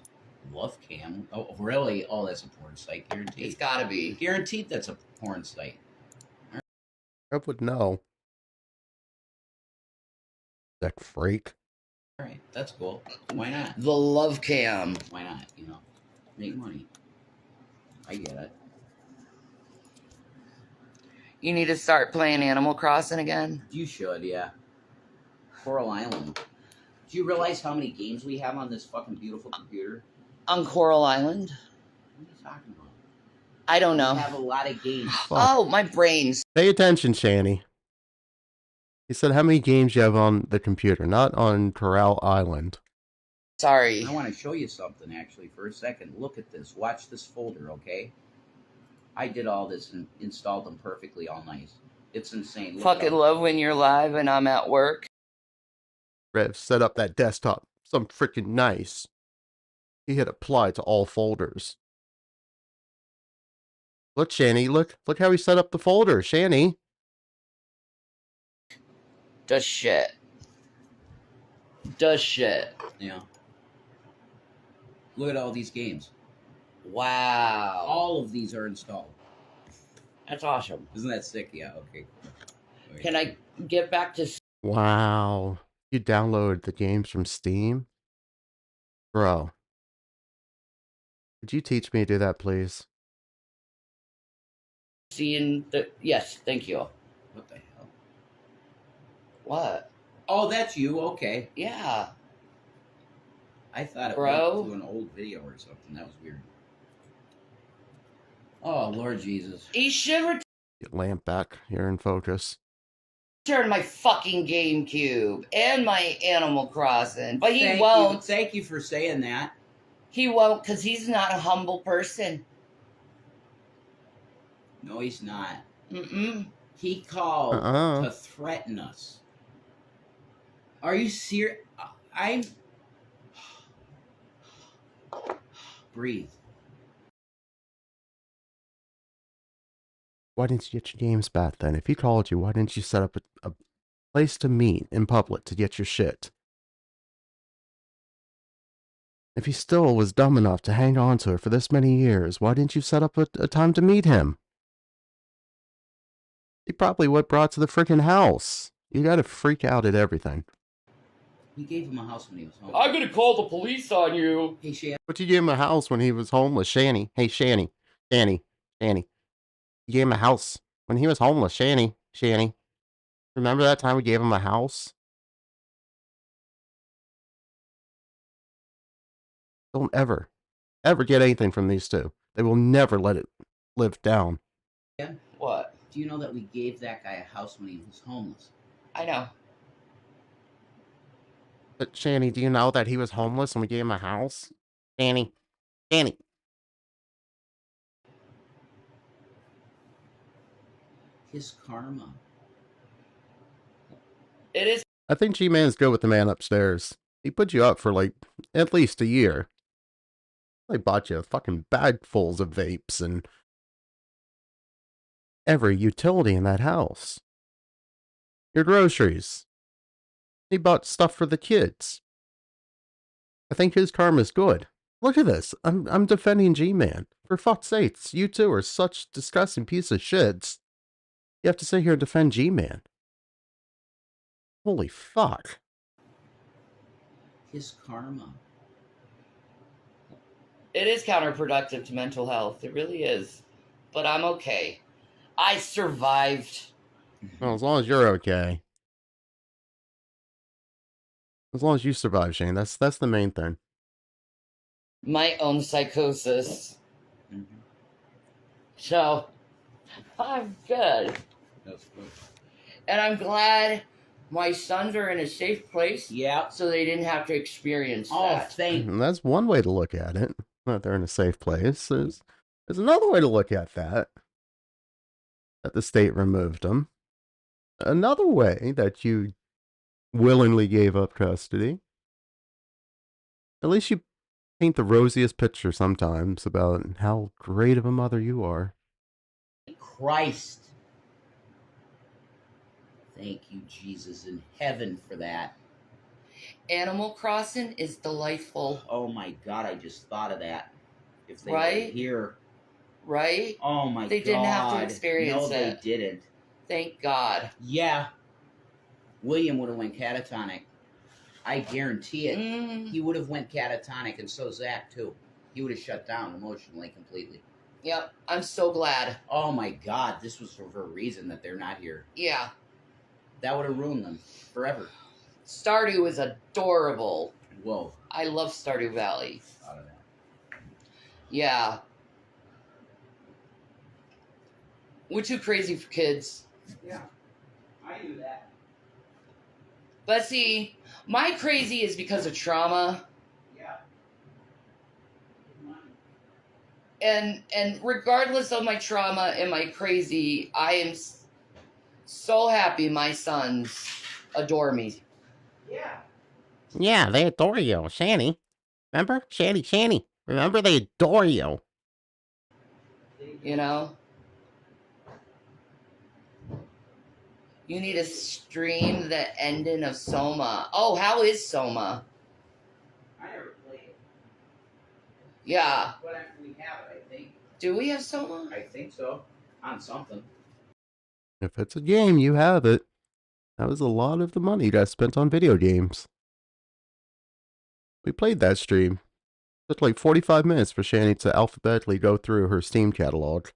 [SPEAKER 2] Love cam. Oh, really? Oh, that's a porn site. Guaranteed.
[SPEAKER 4] It's gotta be.
[SPEAKER 2] Guaranteed that's a porn site.
[SPEAKER 1] I would know. That freak.
[SPEAKER 2] All right, that's cool. Why not?
[SPEAKER 4] The love cam.
[SPEAKER 2] Why not? You know, make money. I get it.
[SPEAKER 4] You need to start playing Animal Crossing again.
[SPEAKER 2] You should, yeah. Coral Island. Do you realize how many games we have on this fucking beautiful computer?
[SPEAKER 4] On Coral Island?
[SPEAKER 2] What are you talking about?
[SPEAKER 4] I don't know.
[SPEAKER 2] We have a lot of games.
[SPEAKER 4] Oh, my brain's.
[SPEAKER 1] Pay attention, Shanny. He said how many games you have on the computer, not on Coral Island.
[SPEAKER 4] Sorry.
[SPEAKER 2] I want to show you something, actually, for a second. Look at this. Watch this folder, okay? I did all this and installed them perfectly all nice. It's insane. Look
[SPEAKER 4] Fucking love when you're live and I'm at work.
[SPEAKER 1] Rev set up that desktop some freaking nice. He hit apply to all folders. Look, Shanny, look how he set up the folder, Shanny.
[SPEAKER 4] Does shit.
[SPEAKER 2] Yeah. Look at all these games.
[SPEAKER 4] Wow.
[SPEAKER 2] All of these are installed.
[SPEAKER 4] That's awesome.
[SPEAKER 2] Isn't that sick? Yeah, okay. Wait.
[SPEAKER 4] Can I get back to...
[SPEAKER 1] Wow. You downloaded the games from Steam? Bro. Could you teach me to do that, please?
[SPEAKER 4] seeing the... Yes, thank you.
[SPEAKER 2] What the hell?
[SPEAKER 4] What?
[SPEAKER 2] Oh, that's you. Okay.
[SPEAKER 4] Yeah.
[SPEAKER 2] I thought it
[SPEAKER 4] Bro.
[SPEAKER 2] went to an old video or something. That was weird. Oh, Lord Jesus.
[SPEAKER 4] He should
[SPEAKER 1] Get lamp back here in focus.
[SPEAKER 4] return my fucking GameCube and my Animal Crossing. But he
[SPEAKER 2] Thank
[SPEAKER 4] won't.
[SPEAKER 2] You. Thank you for saying that.
[SPEAKER 4] He won't because he's not a humble person.
[SPEAKER 2] No, he's not.
[SPEAKER 4] Mm-mm.
[SPEAKER 2] He called to threaten us. Are you serious? I'm... Breathe.
[SPEAKER 1] Why didn't you get your games back then? If he called you, why didn't you set up a place to meet in public to get your shit? If he still was dumb enough to hang on to it for this many years, why didn't you set up a time to meet him? He probably what brought to the freaking house. You gotta freak out at everything.
[SPEAKER 2] We gave him a house when he was home.
[SPEAKER 4] I'm gonna call the police on you.
[SPEAKER 2] Hey, Shanny.
[SPEAKER 1] But you gave him a house when he was homeless, Shanny. Hey, Shanny. Shanny. You gave him a house when he was homeless, Shanny. Remember that time we gave him a house? Don't ever get anything from these two. They will never let it live down.
[SPEAKER 2] Yeah.
[SPEAKER 4] What?
[SPEAKER 2] Do you know that we gave that guy a house when he was homeless?
[SPEAKER 4] I know.
[SPEAKER 1] But Shanny, do you know that he was homeless and we gave him a house? Shanny.
[SPEAKER 2] His karma.
[SPEAKER 4] It is.
[SPEAKER 1] I think G-Man's good with the man upstairs. He put you up for like at least a year. They bought you fucking bagfuls of vapes and every utility in that house. Your groceries. He bought stuff for the kids. I think his karma's good. Look at this. I'm defending G-Man. For fuck's sakes, you two are such disgusting piece of shits. You have to sit here and defend G-Man. Holy fuck.
[SPEAKER 2] His karma.
[SPEAKER 4] It is counterproductive to mental health. It really is. But I'm okay. I survived.
[SPEAKER 1] Well, as long as you're okay. As long as you survive, Shane, that's the main thing.
[SPEAKER 4] My own psychosis.
[SPEAKER 2] Mm-hmm.
[SPEAKER 4] So, I'm good.
[SPEAKER 2] That's good.
[SPEAKER 4] And I'm glad my sons are in a safe place.
[SPEAKER 2] Yeah.
[SPEAKER 4] So they didn't have to experience
[SPEAKER 2] Oh,
[SPEAKER 4] that.
[SPEAKER 1] And that's one way to look at it. That they're in a safe place. There's another way to look at that. That the state removed them. Another way that you willingly gave up custody. At least you paint the rosiest picture sometimes about how great of a mother you are.
[SPEAKER 2] Christ. Thank you, Jesus in heaven, for that.
[SPEAKER 4] Animal Crossing is delightful.
[SPEAKER 2] Oh my God, I just thought of that. If they
[SPEAKER 4] Right?
[SPEAKER 2] were here.
[SPEAKER 4] Right?
[SPEAKER 2] Oh my God.
[SPEAKER 4] They didn't have to experience
[SPEAKER 2] it. No, they didn't.
[SPEAKER 4] Thank God.
[SPEAKER 2] Yeah. William would have went catatonic. I guarantee it. He would have went catatonic, and so Zach too. He would have shut down emotionally completely.
[SPEAKER 4] Yep, I'm so glad.
[SPEAKER 2] Oh my God, this was for a reason that they're not here.
[SPEAKER 4] Yeah.
[SPEAKER 2] That would have ruined them forever.
[SPEAKER 4] Stardew is adorable.
[SPEAKER 2] Whoa.
[SPEAKER 4] I love Stardew Valley.
[SPEAKER 2] I don't know.
[SPEAKER 4] Yeah. We're too crazy for kids.
[SPEAKER 2] Yeah, I knew that.
[SPEAKER 4] But see, my crazy is because of trauma.
[SPEAKER 2] Yeah.
[SPEAKER 4] And regardless of my trauma and my crazy, I am so happy my sons adore me.
[SPEAKER 2] Yeah.
[SPEAKER 1] Yeah, they adore you, Shanny. Remember? Shanny. Remember, they adore you.
[SPEAKER 4] You know? You need to stream the ending of Soma. Oh, how is Soma?
[SPEAKER 2] I never played it.
[SPEAKER 4] Yeah.
[SPEAKER 2] But we have it, I think.
[SPEAKER 4] Do we have Soma?
[SPEAKER 2] I think so. On something.
[SPEAKER 1] If it's a game, you have it. That was a lot of the money you guys spent on video games. We played that stream. It took like 45 minutes for Shanny to alphabetically go through her Steam catalog.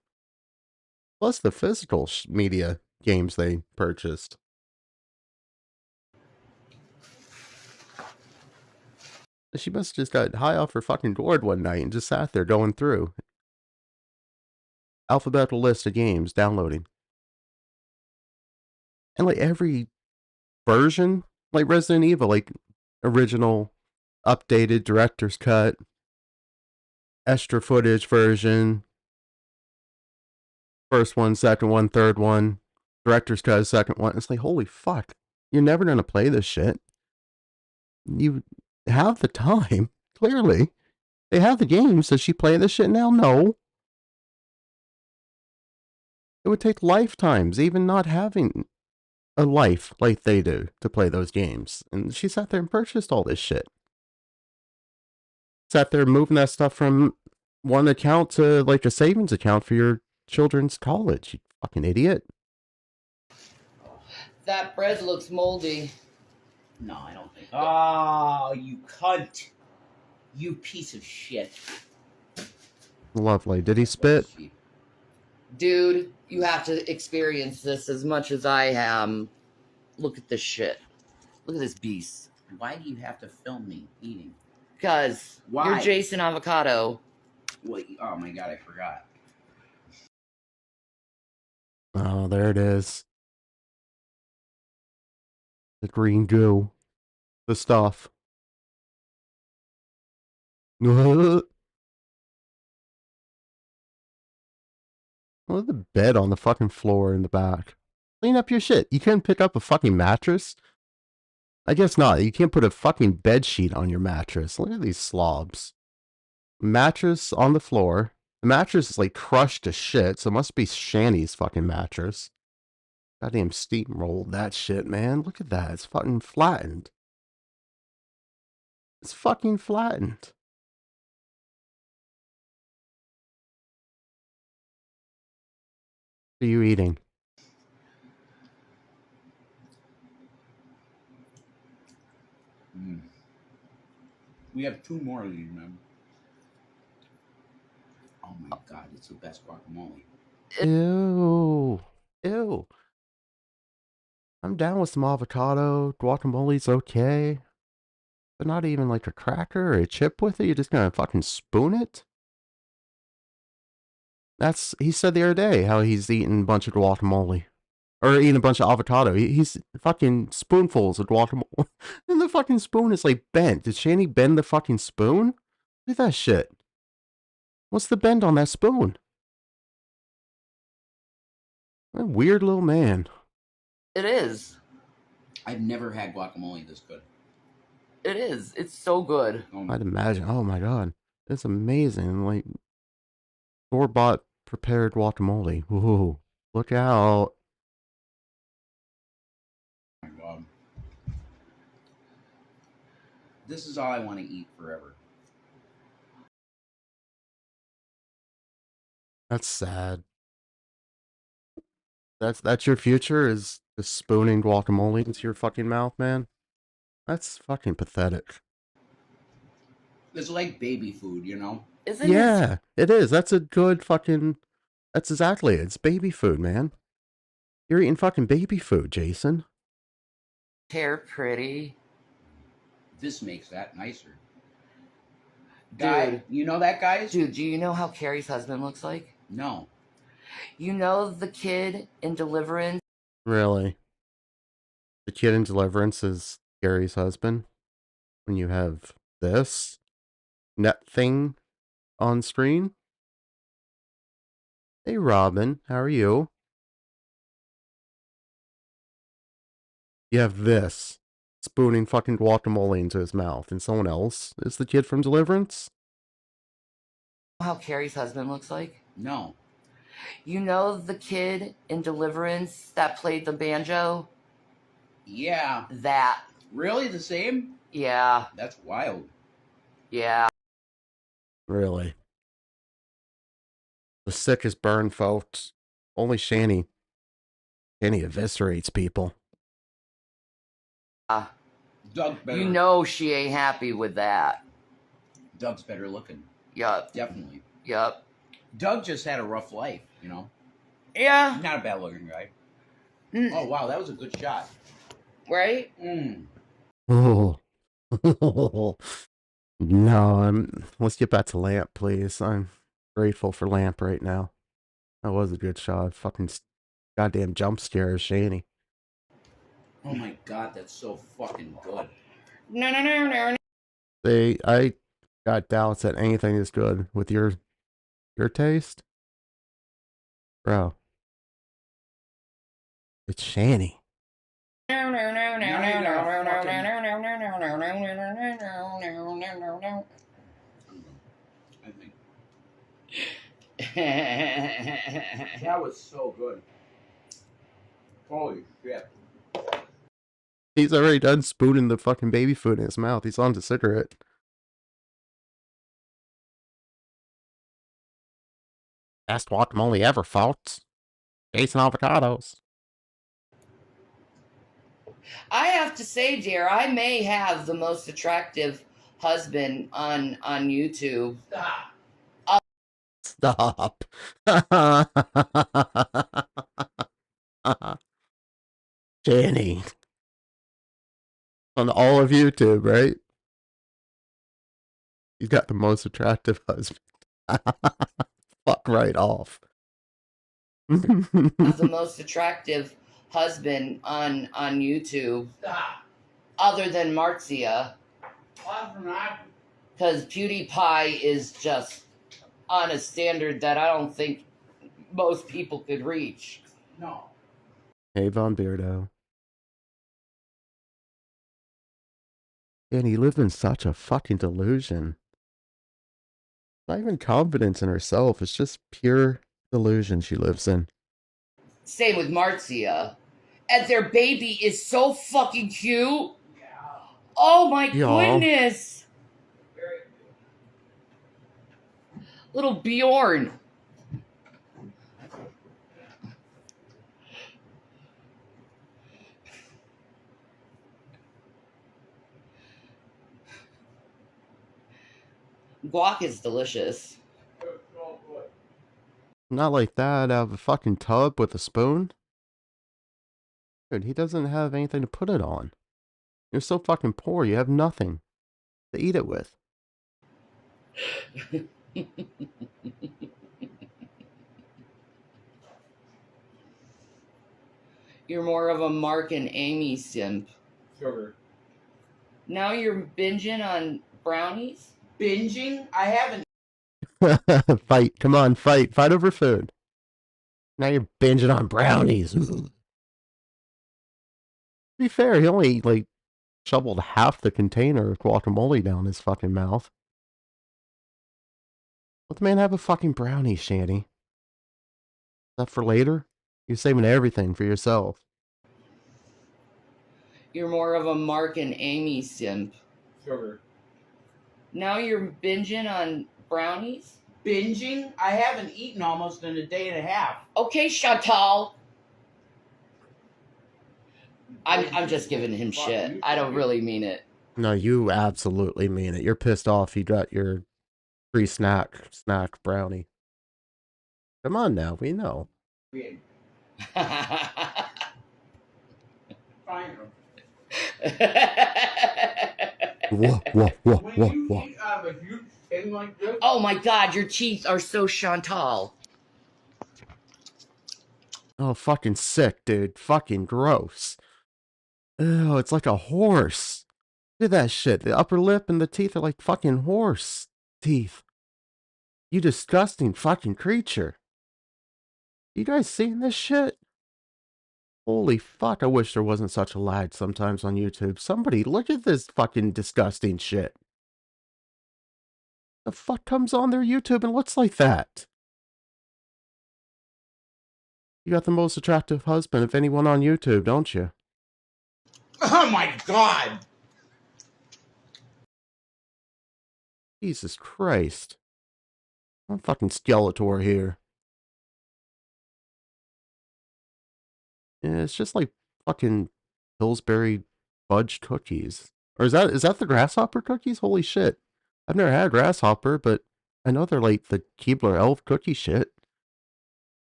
[SPEAKER 1] Plus the physical media games they purchased. She must have just got high off her fucking gourd one night and just sat there going through. Alphabetical list of games, downloading. And like every version, like Resident Evil, like original, updated, director's cut, extra footage version, first one, second one, third one, director's cut, second one. It's like, holy fuck, you're never gonna play this shit. You have the time, clearly. They have the games. Does she play this shit now? No. It would take lifetimes, even not having a life like they do, to play those games. And she sat there and purchased all this shit. Sat there moving that stuff from one account to like a savings account for your children's college. You fucking idiot.
[SPEAKER 4] That bread looks moldy.
[SPEAKER 2] No, I don't think. Oh, you cunt. You piece of shit.
[SPEAKER 1] Lovely. Did he spit?
[SPEAKER 4] Dude, you have to experience this as much as I am. Look at this shit. Look at this beast.
[SPEAKER 2] Why do you have to film me eating?
[SPEAKER 4] Because
[SPEAKER 2] Why?
[SPEAKER 4] you're Jason Avocado.
[SPEAKER 2] Wait, oh my God, I forgot.
[SPEAKER 1] Oh, there it is. The green goo. The stuff. Look at the bed on the fucking floor in the back. Clean up your shit. You can't pick up a fucking mattress? I guess not. You can't put a fucking bed sheet on your mattress. Look at these slobs. Mattress on the floor. The mattress is like crushed to shit, so it must be Shanny's fucking mattress. Goddamn steamrolled that shit, man. Look at that. It's fucking flattened. It's fucking flattened. are you eating?
[SPEAKER 2] We have 2 more of these, man. Oh my god, it's the best guacamole.
[SPEAKER 1] Ew. Ew. I'm down with some avocado. Guacamole's okay. But not even like a cracker or a chip with it. You're just gonna fucking spoon it? He said the other day how he's eating a bunch of guacamole. Or eating a bunch of avocado. He's fucking spoonfuls of guacamole. And the fucking spoon is like bent. Did Shanny bend the fucking spoon? Look at that shit. What's the bend on that spoon? That weird little man.
[SPEAKER 4] It is.
[SPEAKER 2] I've never had guacamole this good.
[SPEAKER 4] It is. It's so good.
[SPEAKER 1] I'd imagine. Oh my god. It's amazing. Like, store-bought prepared guacamole. Ooh. Look out.
[SPEAKER 2] Oh my god. This is all I want to eat forever.
[SPEAKER 1] That's sad. That's your future, is just spooning guacamole into your fucking mouth, man? That's fucking pathetic.
[SPEAKER 2] It's like baby food, you know?
[SPEAKER 4] Isn't
[SPEAKER 1] Yeah, it is. That's a good fucking... That's exactly it. It's baby food, man. You're eating fucking baby food, Jason.
[SPEAKER 4] his hair pretty?
[SPEAKER 2] This makes that nicer. Guy, you know that, guys?
[SPEAKER 4] Dude, do you know how Carrie's husband looks like?
[SPEAKER 2] No.
[SPEAKER 4] You know the kid in Deliverance?
[SPEAKER 1] Really? The kid in Deliverance is Gary's husband? When you have this net thing on screen? Hey, Robin, how are you? You have this spooning fucking guacamole into his mouth, and someone else is the kid from Deliverance?
[SPEAKER 4] How Carrie's husband looks like?
[SPEAKER 2] No.
[SPEAKER 4] You know the kid in Deliverance that played the banjo?
[SPEAKER 2] Yeah.
[SPEAKER 4] That.
[SPEAKER 2] Really? The same?
[SPEAKER 4] Yeah.
[SPEAKER 2] That's wild.
[SPEAKER 4] Yeah.
[SPEAKER 1] Really? The sickest burn, folks. Only Shanny eviscerates people.
[SPEAKER 2] Doug better.
[SPEAKER 4] You know she ain't happy with that.
[SPEAKER 2] Doug's better looking.
[SPEAKER 4] Yup.
[SPEAKER 2] Definitely.
[SPEAKER 4] Yup.
[SPEAKER 2] Doug just had a rough life, you know?
[SPEAKER 4] Yeah.
[SPEAKER 2] Not a bad looking guy.
[SPEAKER 4] Mm.
[SPEAKER 2] Oh, wow, that was a good shot.
[SPEAKER 4] Right?
[SPEAKER 1] Oh. No, let's get back to Lamp, please. I'm grateful for Lamp right now. That was a good shot. Fucking goddamn jump scare of Shanny.
[SPEAKER 2] Oh my god, that's so fucking good.
[SPEAKER 4] No.
[SPEAKER 1] I got doubts that anything is good with your taste. Bro. It's Shanny.
[SPEAKER 2] I think. That was so good. Holy shit.
[SPEAKER 1] He's already done spooning the fucking baby food in his mouth. He's on to cigarette. Best guacamole ever, folks. Jason Avocados.
[SPEAKER 4] I have to say, dear, I may have the most attractive husband on YouTube.
[SPEAKER 1] Stop. Shanny. On all of YouTube, right? He's got the most attractive husband. Fuck right off.
[SPEAKER 4] The most attractive husband on YouTube. Other than Marzia. Because PewDiePie is just on a standard that I don't think most people could reach.
[SPEAKER 2] No.
[SPEAKER 1] Hey, Von Beardo. And he lived in such a fucking delusion. Not even confidence in herself. It's just pure delusion she lives in.
[SPEAKER 4] Same with Marzia. And their baby is so fucking cute. Oh my goodness. Little Bjorn. Guac is delicious.
[SPEAKER 1] Not like that, out of a fucking tub with a spoon. Dude, he doesn't have anything to put it on. You're so fucking poor, you have nothing to eat it with.
[SPEAKER 4] You're more of a Mark and Amy simp.
[SPEAKER 2] Sugar.
[SPEAKER 4] Now you're binging on brownies?
[SPEAKER 2] Binging? I haven't.
[SPEAKER 1] Fight, come on, fight over food. Now you're binging on brownies. To be fair, he only, like, shoveled half the container of guacamole down his fucking mouth. Let the man have a fucking brownie, Shanny. Is that for later? You're saving everything for yourself.
[SPEAKER 4] You're more of a Mark and Amy simp.
[SPEAKER 2] Sugar.
[SPEAKER 4] Now you're binging on brownies?
[SPEAKER 2] Binging? I haven't eaten almost in a day and a half.
[SPEAKER 4] Okay, Chantal. I'm just giving him shit. I don't really mean it.
[SPEAKER 1] No, you absolutely mean it. You're pissed off you got your free snack brownie. Come on now, we know.
[SPEAKER 2] Fine.
[SPEAKER 1] Whoa.
[SPEAKER 2] Eat out of a huge thing like this?
[SPEAKER 4] Oh my god, your teeth are so Chantal.
[SPEAKER 1] Oh, fucking sick, dude. Fucking gross. Ew, it's like a horse. Look at that shit. The upper lip and the teeth are like fucking horse teeth. You disgusting fucking creature. You guys seeing this shit? Holy fuck, I wish there wasn't such a lag sometimes on YouTube. Somebody look at this fucking disgusting shit. The fuck comes on their YouTube and looks like that? You got the most attractive husband of anyone on YouTube, don't you?
[SPEAKER 2] Oh my god!
[SPEAKER 1] Jesus Christ. I'm fucking Skeletor here. Yeah, it's just like fucking Pillsbury fudge cookies. Or is that the grasshopper cookies? Holy shit. I've never had grasshopper, but I know they're like the Keebler elf cookie shit.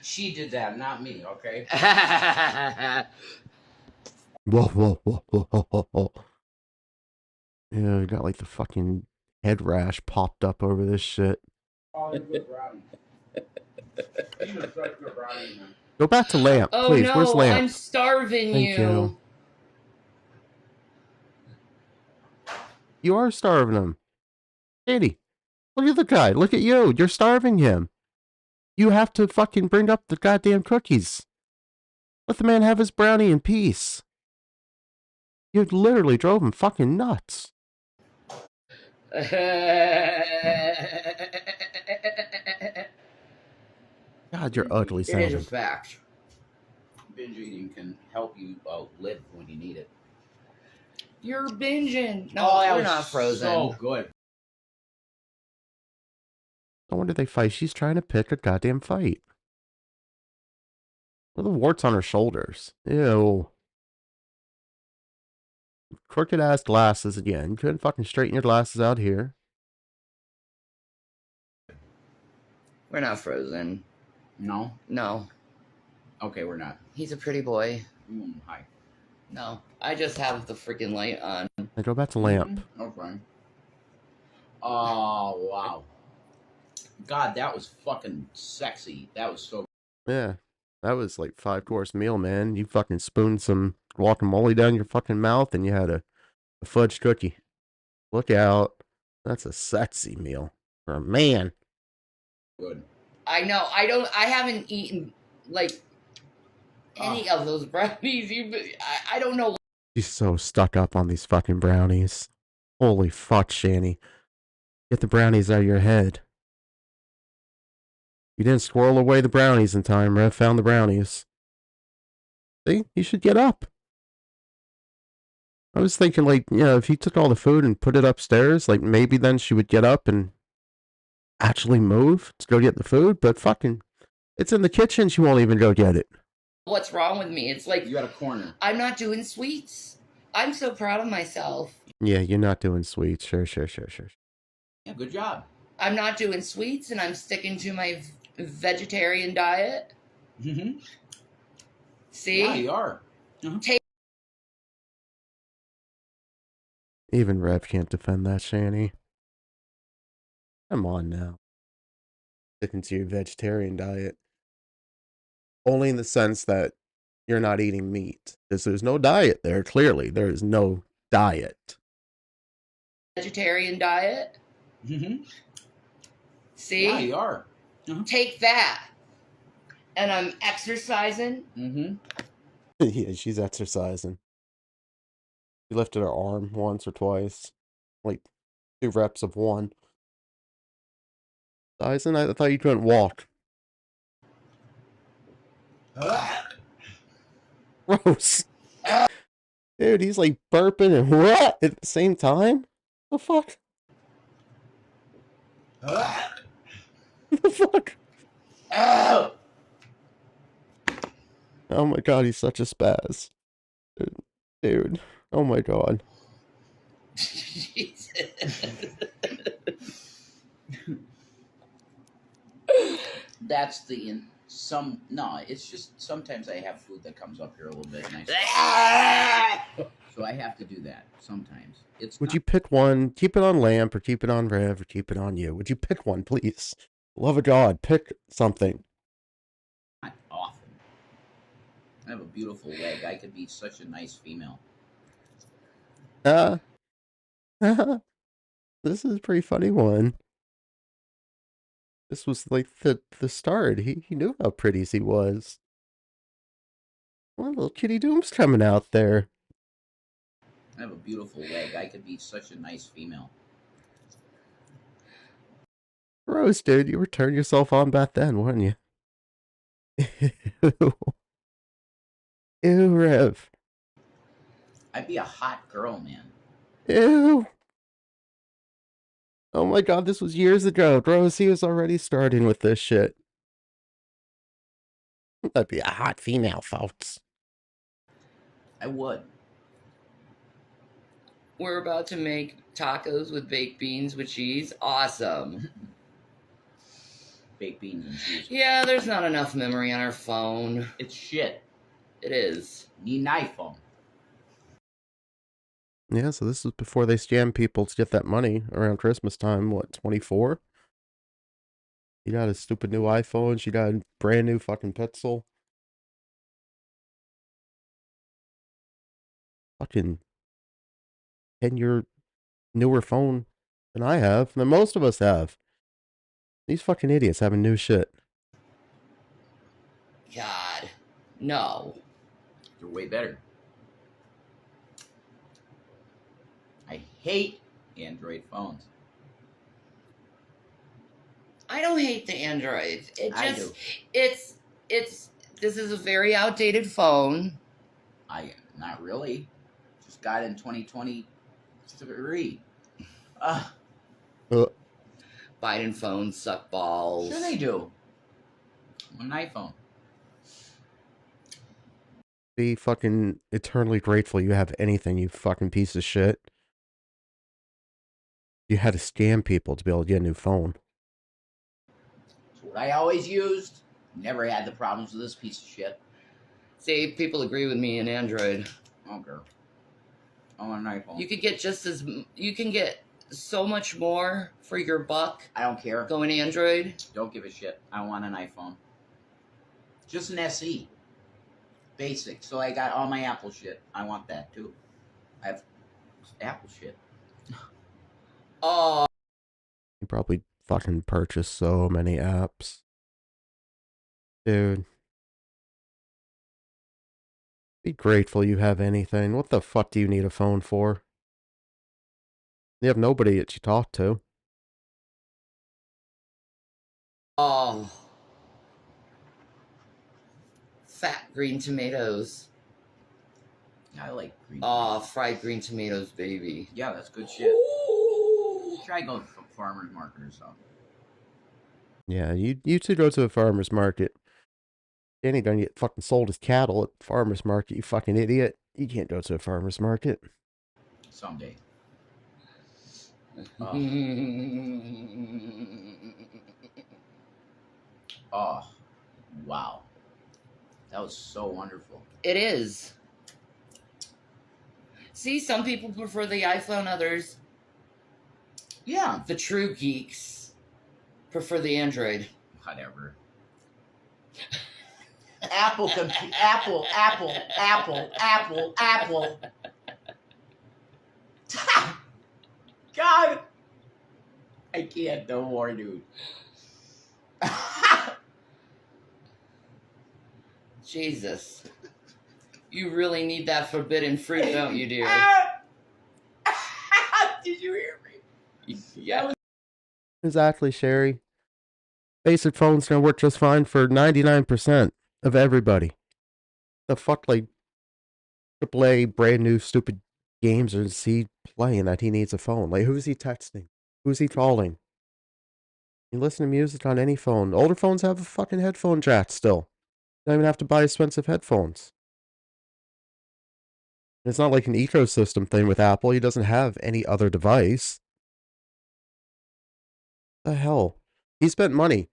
[SPEAKER 2] She did that, not me, okay?
[SPEAKER 1] Whoa. Yeah, we got like the fucking head rash popped up over this shit.
[SPEAKER 2] Oh, they're good brownies. These are such good brownies, man.
[SPEAKER 1] Go back to Lamp,
[SPEAKER 4] Oh
[SPEAKER 1] please.
[SPEAKER 4] no,
[SPEAKER 1] Where's Lamp?
[SPEAKER 4] I'm starving
[SPEAKER 1] Thank you. You are starving him. Katie, look at the guy. Look at you. You're starving him. You have to fucking bring up the goddamn cookies. Let the man have his brownie in peace. You literally drove him fucking nuts. God, you're ugly
[SPEAKER 4] It is a
[SPEAKER 1] sounding.
[SPEAKER 4] fact.
[SPEAKER 2] Binge eating can help you live when you need it.
[SPEAKER 4] You're binging. No,
[SPEAKER 2] that
[SPEAKER 4] we're
[SPEAKER 2] was
[SPEAKER 4] not frozen.
[SPEAKER 2] so good.
[SPEAKER 1] No wonder they fight. She's trying to pick a goddamn fight. Look at the warts on her shoulders. Ew. Crooked ass glasses again. You couldn't fucking straighten your glasses out here.
[SPEAKER 4] We're not frozen.
[SPEAKER 2] No?
[SPEAKER 4] No.
[SPEAKER 2] Okay, we're not.
[SPEAKER 4] He's a pretty boy.
[SPEAKER 2] Hi.
[SPEAKER 4] No. I just have the freaking light on.
[SPEAKER 1] I go back to Lamp.
[SPEAKER 2] Okay. Oh, wow. God, that was fucking sexy. That was so...
[SPEAKER 1] Yeah. That was like 5-course meal, man. You fucking spooned some guacamole down your fucking mouth and you had a fudge cookie. Look out. That's a sexy meal for a man.
[SPEAKER 2] Good.
[SPEAKER 4] I know. I haven't eaten like any of those brownies. I don't know.
[SPEAKER 1] She's so stuck up on these fucking brownies. Holy fuck, Shanny. Get the brownies out of your head. You didn't squirrel away the brownies in time. Rev found the brownies. See? You should get up. I was thinking, like, you know, if he took all the food and put it upstairs, like, maybe then she would get up and actually move to go get the food, but fucking, it's in the kitchen, she won't even go get it.
[SPEAKER 4] What's wrong with me? It's like
[SPEAKER 2] you got a corner.
[SPEAKER 4] I'm not doing sweets. I'm so proud of myself.
[SPEAKER 1] Yeah, you're not doing sweets. Sure.
[SPEAKER 2] Yeah, good job.
[SPEAKER 4] I'm not doing sweets, and I'm sticking to my vegetarian diet.
[SPEAKER 2] Mm-hmm.
[SPEAKER 4] See?
[SPEAKER 2] Yeah, you are.
[SPEAKER 1] Even Rev can't defend that, Shanny. Come on now. Sticking to your vegetarian diet. Only in the sense that you're not eating meat. Because there's no diet there, clearly. There is no diet.
[SPEAKER 4] Vegetarian diet.
[SPEAKER 2] Mm-hmm.
[SPEAKER 4] See?
[SPEAKER 2] Yeah, you are.
[SPEAKER 4] Take that. And I'm exercising.
[SPEAKER 2] Mm-hmm.
[SPEAKER 1] Yeah, she's exercising. She lifted her arm once or twice. Like 2 reps of 1. Dyson, I thought you couldn't walk. Gross. Dude, he's like burping and what at the same time? The fuck? The fuck?
[SPEAKER 2] Oh!
[SPEAKER 1] Oh my god, he's such a spaz. Dude. Oh my god.
[SPEAKER 4] Jesus.
[SPEAKER 2] That's the no, it's just sometimes I have food that comes up here a little bit and so I have to do that sometimes.
[SPEAKER 1] Would you pick one? Keep it on Lamp or keep it on Rev or keep it on you. Would you pick one, please? Love of God, pick something.
[SPEAKER 2] not often. I have a beautiful leg. I could be such a nice female.
[SPEAKER 1] This is a pretty funny one. This was like the start. He knew how pretty he was. Well, little Kitty Doom's coming out there.
[SPEAKER 2] I have a beautiful leg. I could be such a nice female.
[SPEAKER 1] Rose, dude, you were turning yourself on back then, weren't you? Ew. Ew, Rev.
[SPEAKER 2] I'd be a hot girl, man.
[SPEAKER 1] Ew. Oh my god, this was years ago. Rose, he was already starting with this shit. That'd be a hot female, folks.
[SPEAKER 2] I would.
[SPEAKER 4] We're about to make tacos with baked beans with cheese. Awesome.
[SPEAKER 2] Baked beans and cheese.
[SPEAKER 4] Yeah, there's not enough memory on our phone.
[SPEAKER 2] It's shit.
[SPEAKER 4] It is.
[SPEAKER 2] Need an iPhone.
[SPEAKER 1] Yeah, so this was before they scammed people to get that money around Christmas time. What, 24? You got a stupid new iPhone. She got a brand new fucking Pixel. Fucking 10-year newer phone than I have, than most of us have. These fucking idiots having new shit.
[SPEAKER 4] God. No.
[SPEAKER 2] They're way better. I hate Android phones.
[SPEAKER 4] I don't hate the Android.
[SPEAKER 2] I do.
[SPEAKER 4] It's this is a very outdated phone.
[SPEAKER 2] Not really. Just got in 2023.
[SPEAKER 4] Biden phones suck balls.
[SPEAKER 2] Sure they do. An iPhone.
[SPEAKER 1] Be fucking eternally grateful you have anything, you fucking piece of shit. You had to scam people to be able to get a new phone.
[SPEAKER 2] It's what I always used. Never had the problems with this piece of shit.
[SPEAKER 4] See, people agree with me in Android.
[SPEAKER 2] Okay. I want an iPhone.
[SPEAKER 4] You could get you can get so much more for your buck
[SPEAKER 2] I don't care.
[SPEAKER 4] going Android.
[SPEAKER 2] Don't give a shit. I want an iPhone. Just an SE. Basic. So I got all my Apple shit. I want that too. I have Apple shit.
[SPEAKER 4] Oh,
[SPEAKER 1] You probably fucking purchased so many apps. Dude. Be grateful you have anything. What the fuck do you need a phone for? You have nobody that you talk to.
[SPEAKER 4] oh. Fat green tomatoes.
[SPEAKER 2] I like green.
[SPEAKER 4] Oh, fried green tomatoes, baby.
[SPEAKER 2] Yeah, that's good shit. Try going to farmer's market or something.
[SPEAKER 1] Yeah, you two go to a farmer's market. Danny done get fucking sold his cattle at the farmer's market, you fucking idiot. You can't go to a farmer's market.
[SPEAKER 2] Someday. Oh, wow. That was so wonderful.
[SPEAKER 4] It is. See, some people prefer the iPhone, others,
[SPEAKER 2] Yeah.
[SPEAKER 4] the true geeks, prefer the Android.
[SPEAKER 2] Whatever.
[SPEAKER 3] Apple.
[SPEAKER 2] God. I can't no more, dude.
[SPEAKER 4] Jesus. You really need that forbidden fruit, don't you, dear?
[SPEAKER 2] Did you hear me? Yeah.
[SPEAKER 1] Exactly, Sherry. Basic phones gonna work just fine for 99% of everybody. The fuck, like, AAA brand new stupid games is he playing that he needs a phone? Like, who's he texting? Who's he calling? You listen to music on any phone. Older phones have a fucking headphone jack still. You don't even have to buy expensive headphones. It's not like an ecosystem thing with Apple. He doesn't have any other device. The hell? He spent money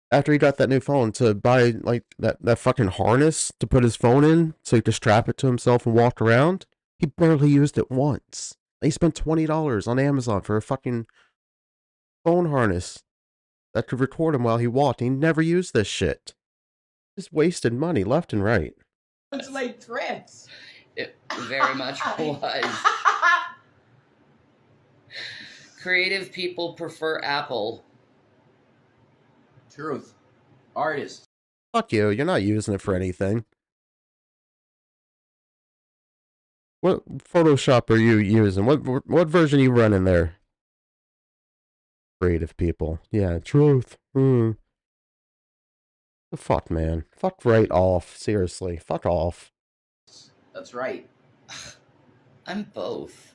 [SPEAKER 1] after he got that new phone to buy like that fucking harness to put his phone in so he could strap it to himself and walk around. He barely used it once. He spent $20 on Amazon for a fucking phone harness that could record him while he walked. He never used this shit. Just wasted money left and right.
[SPEAKER 2] It's like threats.
[SPEAKER 4] It very much was. Creative people prefer Apple.
[SPEAKER 2] Truth. Artists.
[SPEAKER 1] Fuck you. You're not using it for anything. What Photoshop are you using? What version are you running there? Creative people. Yeah, truth. The fuck, man. Fuck right off. Seriously. Fuck off.
[SPEAKER 2] That's right.
[SPEAKER 4] I'm both.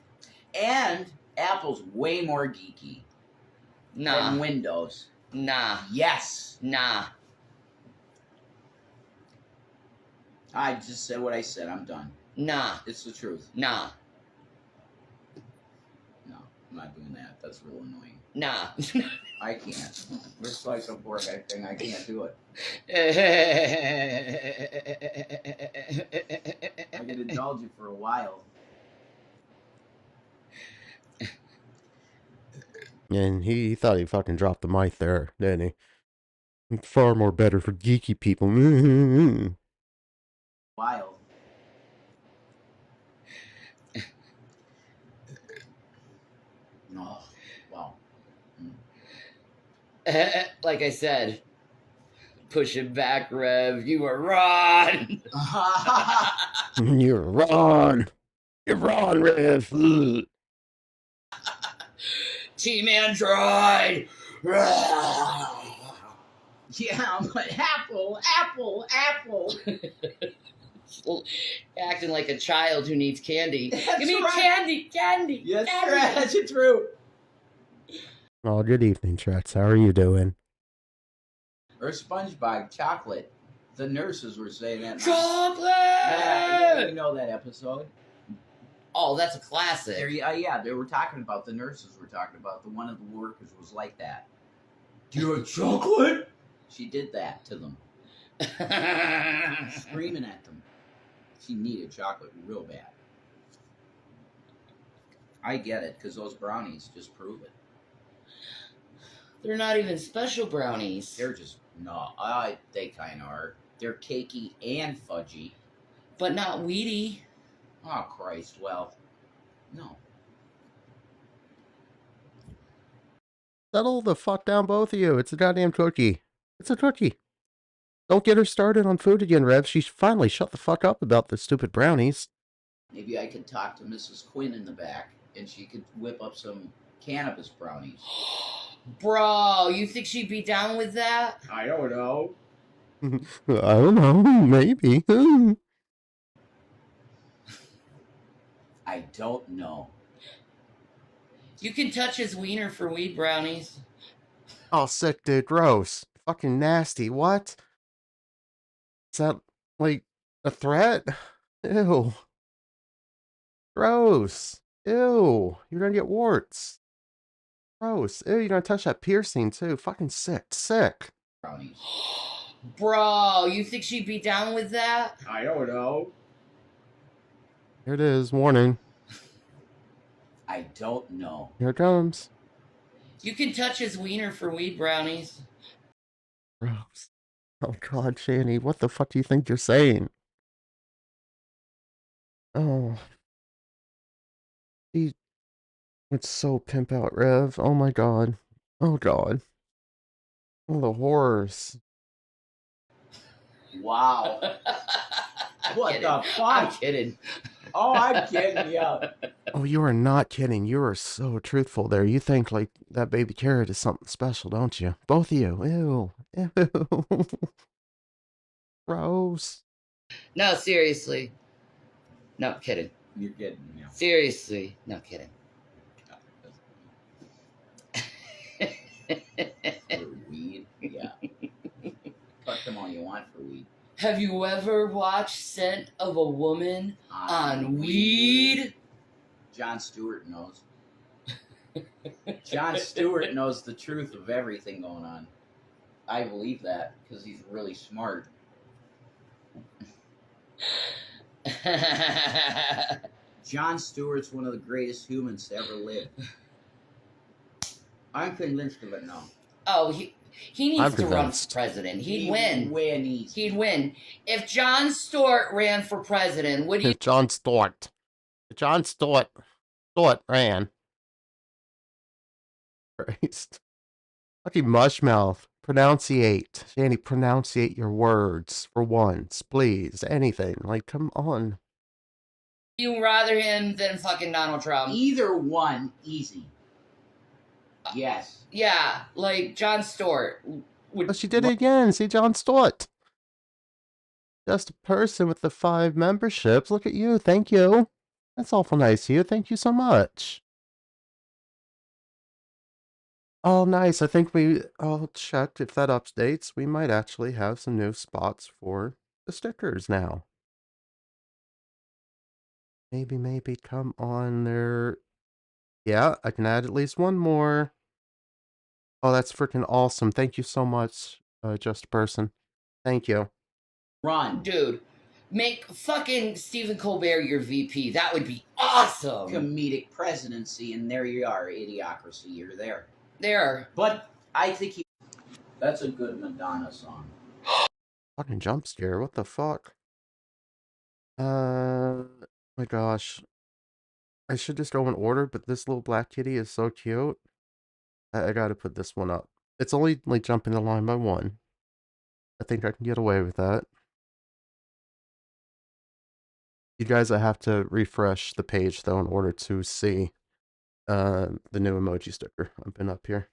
[SPEAKER 2] And Apple's way more geeky
[SPEAKER 4] Nah.
[SPEAKER 2] than Windows.
[SPEAKER 4] Nah.
[SPEAKER 2] Yes.
[SPEAKER 4] Nah.
[SPEAKER 2] I just said what I said. I'm done.
[SPEAKER 4] Nah.
[SPEAKER 2] It's the truth.
[SPEAKER 4] Nah.
[SPEAKER 2] No, I'm not doing that. That's real annoying.
[SPEAKER 4] Nah.
[SPEAKER 2] I can't. We're slice of pork. I think I can't do it. I could indulge you for a while.
[SPEAKER 1] And he thought he fucking dropped the mic there, didn't he? Far more better for geeky people.
[SPEAKER 2] Wild. Oh, wow.
[SPEAKER 4] Like I said, push it back, Rev. You were wrong.
[SPEAKER 1] You're wrong. You're wrong, Riff.
[SPEAKER 4] Team Android.
[SPEAKER 2] Yeah, but Apple.
[SPEAKER 4] Acting like a child who needs candy.
[SPEAKER 2] That's
[SPEAKER 4] Give me
[SPEAKER 2] right.
[SPEAKER 4] candy.
[SPEAKER 2] Yes,
[SPEAKER 4] candy.
[SPEAKER 2] that's true.
[SPEAKER 1] Oh, good evening, Trets. How are you doing?
[SPEAKER 2] Or SpongeBob chocolate. The nurses were saying that.
[SPEAKER 4] Chocolate.
[SPEAKER 2] Yeah, you know that episode.
[SPEAKER 4] Oh, that's a classic.
[SPEAKER 2] Yeah, they were talking about, the nurses were talking about, the one of the workers was like that. Do you have chocolate? She did that to them. Screaming at them. She needed chocolate real bad. I get it, because those brownies just prove it.
[SPEAKER 4] They're not even special brownies.
[SPEAKER 2] They're just, no, they kind of are. They're cakey and fudgy.
[SPEAKER 4] But not weedy.
[SPEAKER 2] Oh, Christ, well, no.
[SPEAKER 1] Settle the fuck down, both of you. It's a goddamn cookie. It's a cookie. Don't get her started on food again, Rev. She finally shut the fuck up about the stupid brownies.
[SPEAKER 2] Maybe I could talk to Mrs. Quinn in the back, and she could whip up some cannabis brownies.
[SPEAKER 4] Bro, you think she'd be down with that?
[SPEAKER 2] I don't know.
[SPEAKER 1] I don't know. Maybe.
[SPEAKER 2] I don't know.
[SPEAKER 4] You can touch his wiener for weed brownies.
[SPEAKER 1] Oh, sick, dude. Gross. Fucking nasty. What? Is that, like, a threat? Ew. Gross. Ew. You're gonna get warts. Gross. Ew, you're gonna touch that piercing too. Fucking sick. Sick.
[SPEAKER 2] Brownies.
[SPEAKER 4] Bro, you think she'd be down with that?
[SPEAKER 2] I don't know.
[SPEAKER 1] Here it is. Warning.
[SPEAKER 2] I don't know.
[SPEAKER 1] Here it comes.
[SPEAKER 4] You can touch his wiener for weed brownies.
[SPEAKER 1] Gross. Oh god, Shanny, what the fuck do you think you're saying? Oh. He it's so pimp out Rev. Oh my god. Oh god. Oh the horrors.
[SPEAKER 2] Wow. What the
[SPEAKER 4] I'm
[SPEAKER 2] fuck?
[SPEAKER 4] kidding.
[SPEAKER 2] Oh, I'm kidding. Yeah.
[SPEAKER 1] Oh, you are not kidding. You are so truthful there. You think like that baby carrot is something special, don't you? Both of you. Ew. Ew. Gross.
[SPEAKER 4] No, seriously. No, kidding.
[SPEAKER 2] You're kidding. Yeah.
[SPEAKER 4] Seriously. No, kidding.
[SPEAKER 2] For weed? Yeah. Fuck them all you want for weed.
[SPEAKER 4] Have you ever watched Scent of a Woman on weed?
[SPEAKER 2] Jon Stewart knows. Jon Stewart knows the truth of everything going on. I believe that because he's really smart. Jon Stewart's one of the greatest humans to ever live. I'm convinced of it now.
[SPEAKER 4] Oh, he
[SPEAKER 1] I'm
[SPEAKER 4] needs to run for
[SPEAKER 1] convinced.
[SPEAKER 4] president. He'd
[SPEAKER 2] He
[SPEAKER 4] win.
[SPEAKER 2] wins.
[SPEAKER 4] He'd win. If Jon Stewart ran for president, would you?
[SPEAKER 1] Jon Stewart. Jon Stewart. Stewart ran. Christ. Fucking mushmouth. Pronunciate. Shanny, pronunciate your words for once, please. Anything. Like, come on.
[SPEAKER 4] You rather him than fucking Donald Trump?
[SPEAKER 2] Either one, easy. Yes.
[SPEAKER 4] Yeah, like Jon Stewart would.
[SPEAKER 1] Oh, she did it again. See, Jon Stewart. Just a person with the 5 memberships. Look at you. Thank you. That's awful nice of you. Thank you so much. Oh, nice. I think I'll check if that updates. We might actually have some new spots for the stickers now. Maybe. Come on there. Yeah, I can add at least one more. Oh, that's freaking awesome. Thank you so much, Just a Person. Thank you.
[SPEAKER 2] Run.
[SPEAKER 4] Dude, make fucking Stephen Colbert your VP. That would be awesome.
[SPEAKER 2] Comedic presidency, and there you are, idiocracy. You're there.
[SPEAKER 4] There.
[SPEAKER 2] But I think that's a good Madonna song.
[SPEAKER 1] Fucking jump scare. What the fuck? My gosh. I should just go in order, but this little black kitty is so cute. I gotta put this one up. It's only like jumping the line by 1. I think I can get away with that. You guys, I have to refresh the page though in order to see the new emoji sticker I've been up here.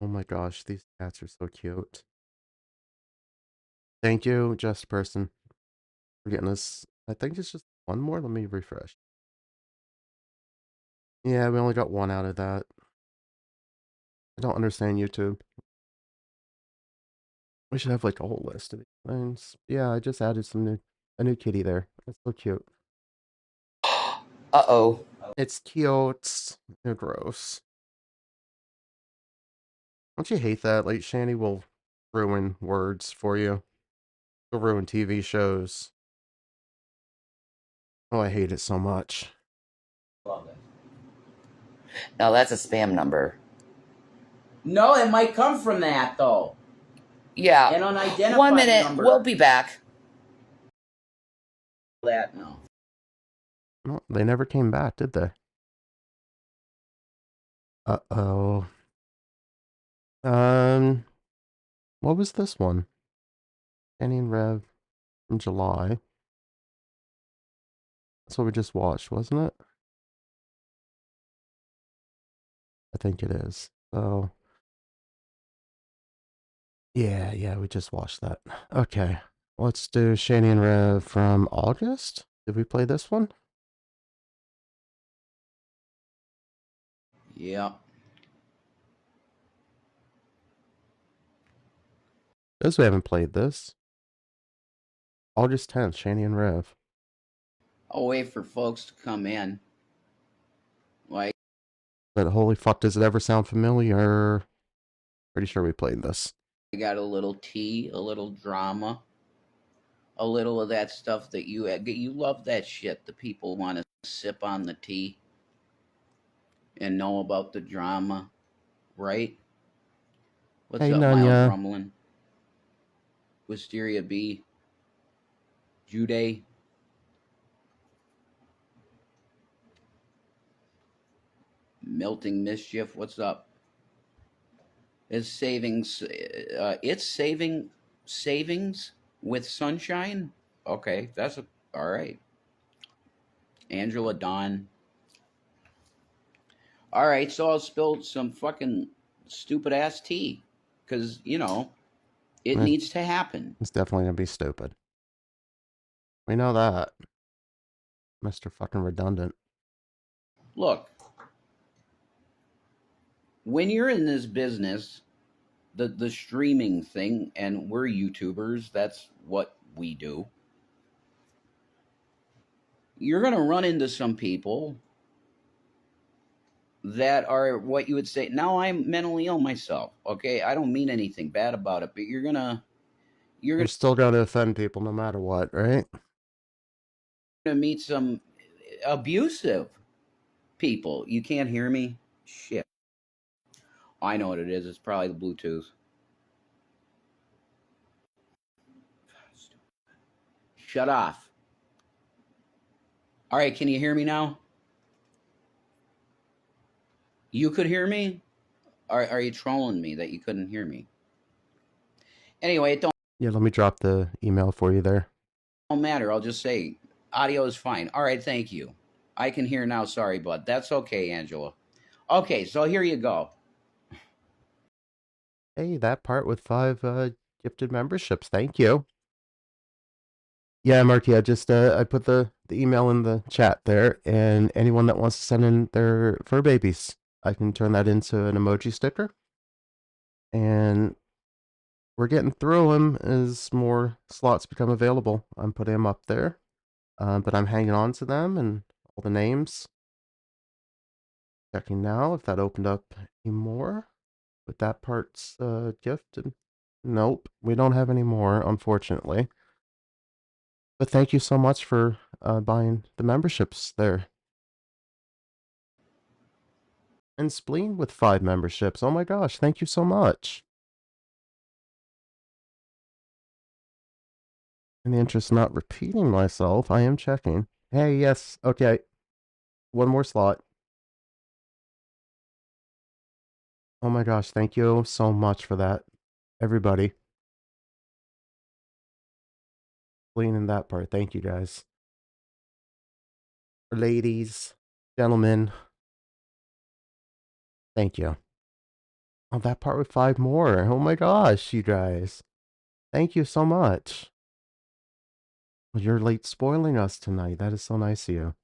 [SPEAKER 1] Oh my gosh, these cats are so cute. Thank you, Just Person, for getting this. I think it's just one more. Let me refresh. Yeah, we only got 1 out of that. I don't understand YouTube. We should have like a whole list of these things. Yeah, I just added a new kitty there. That's so cute.
[SPEAKER 4] Uh-oh.
[SPEAKER 1] It's cute. They're gross. Don't you hate that? Like, Shanny will ruin words for you. She'll ruin TV shows. Oh, I hate it so much.
[SPEAKER 2] Love it.
[SPEAKER 4] No, that's a spam number.
[SPEAKER 2] No, it might come from that though.
[SPEAKER 4] Yeah.
[SPEAKER 2] An unidentified
[SPEAKER 4] 1 minute.
[SPEAKER 2] number.
[SPEAKER 4] We'll be back.
[SPEAKER 2] That no.
[SPEAKER 1] No, they never came back, did they? Uh-oh. What was this one? Shanny and Rev from July. That's what we just watched, wasn't it? I think it is. So, yeah, we just watched that. Okay, let's do Shanny and Rev from August. Did we play this one?
[SPEAKER 2] Yeah.
[SPEAKER 1] Because we haven't played this. August 10th, Shanny and Rev.
[SPEAKER 2] I'll wait for folks to come in. Like,
[SPEAKER 1] But holy fuck, does it ever sound familiar? Pretty sure we played this.
[SPEAKER 2] I got a little tea, a little drama, a little of that stuff that you love that shit. The people want to sip on the tea and know about the drama, right? What's
[SPEAKER 1] Hey,
[SPEAKER 2] up, Mild
[SPEAKER 1] Nunya.
[SPEAKER 2] Rumblin'? Wisteria B. Jude. Melting Mischief. What's up? Is savings? It's savings with sunshine. Okay, all right. Angela Dawn. All right, so I'll spill some fucking stupid ass tea because it needs to happen.
[SPEAKER 1] It's definitely gonna be stupid. We know that. Mr. fucking redundant.
[SPEAKER 2] Look, when you're in this business, the streaming thing, and we're YouTubers, that's what we do. You're gonna run into some people that are what you would say. Now I'm mentally ill myself. Okay, I don't mean anything bad about it, but
[SPEAKER 1] You're still gonna offend people no matter what, right?
[SPEAKER 2] gonna meet some abusive people. You can't hear me? Shit. I know what it is. It's probably the Bluetooth. Shut off. All right, can you hear me now? You could hear me? Are you trolling me that you couldn't hear me? Anyway, it don't
[SPEAKER 1] Yeah, let me drop the email for you there.
[SPEAKER 2] matter. I'll just say audio is fine. All right, thank you. I can hear now. Sorry, bud. That's okay, Angela. Okay, so here you go.
[SPEAKER 1] Hey, that part with 5 gifted memberships. Thank you. Yeah, Marky, I put the email in the chat there, and anyone that wants to send in their fur babies, I can turn that into an emoji sticker. And we're getting through them as more slots become available. I'm putting them up there, but I'm hanging on to them and all the names. Checking now if that opened up any more. But that part's gifted. Nope, we don't have any more, unfortunately. But thank you so much for buying the memberships there. And Spleen with 5 memberships. Oh my gosh, thank you so much. In the interest of not repeating myself, I am checking. Hey, yes, okay. One more slot. Oh my gosh, thank you so much for that, everybody. Spleen in that part. Thank you guys. Ladies, gentlemen, thank you. Oh, that part with 5 more. Oh my gosh, you guys. Thank you so much. You're late spoiling us tonight. That is so nice of you.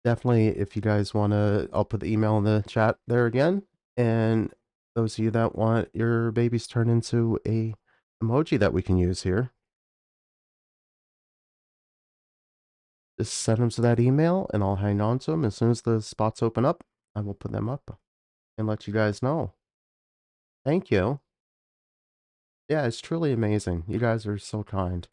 [SPEAKER 1] Definitely, if you guys want to, I'll put the email in the chat there again. And those of you that want your babies turned into a emoji that we can use here, just send them to that email and I'll hang on to them. As soon as the spots open up, I will put them up and let you guys know. Thank you. Yeah, it's truly amazing. You guys are so kind.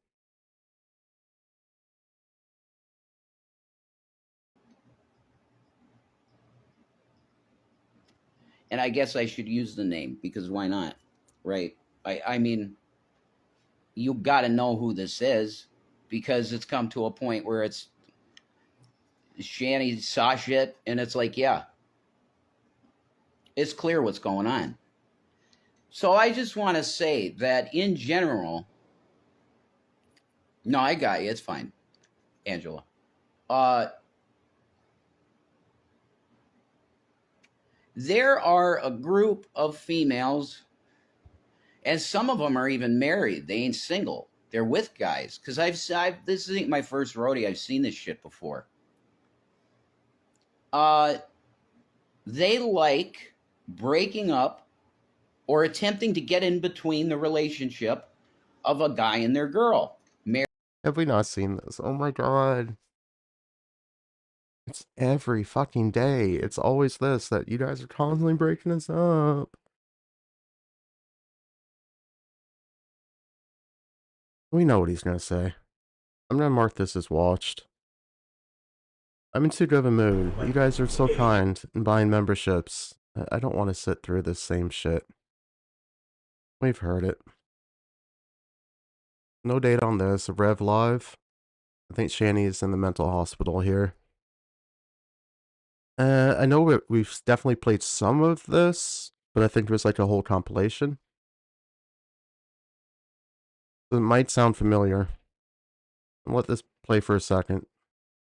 [SPEAKER 2] And I guess I should use the name because why not? Right? I mean, you got to know who this is because it's come to a point where it's Shanny saw shit and it's like, yeah, it's clear what's going on. So I just want to say that in general, no, I got you. It's fine, Angela. There are a group of females, and some of them are even married. They ain't single. They're with guys. Because this isn't my first rodeo. I've seen this shit before. They like breaking up or attempting to get in between the relationship of a guy and their girl.
[SPEAKER 1] Have we not seen this? Oh my god. It's every fucking day. It's always this, that you guys are constantly breaking us up. We know what he's gonna say. I'm gonna mark this as watched. I'm in too good of a mood. You guys are so kind in buying memberships. I don't want to sit through this same shit. We've heard it. No date on this. Rev Live. I think Shanny is in the mental hospital here. I know we've definitely played some of this, but I think it was like a whole compilation. It might sound familiar. I'll let this play for a second.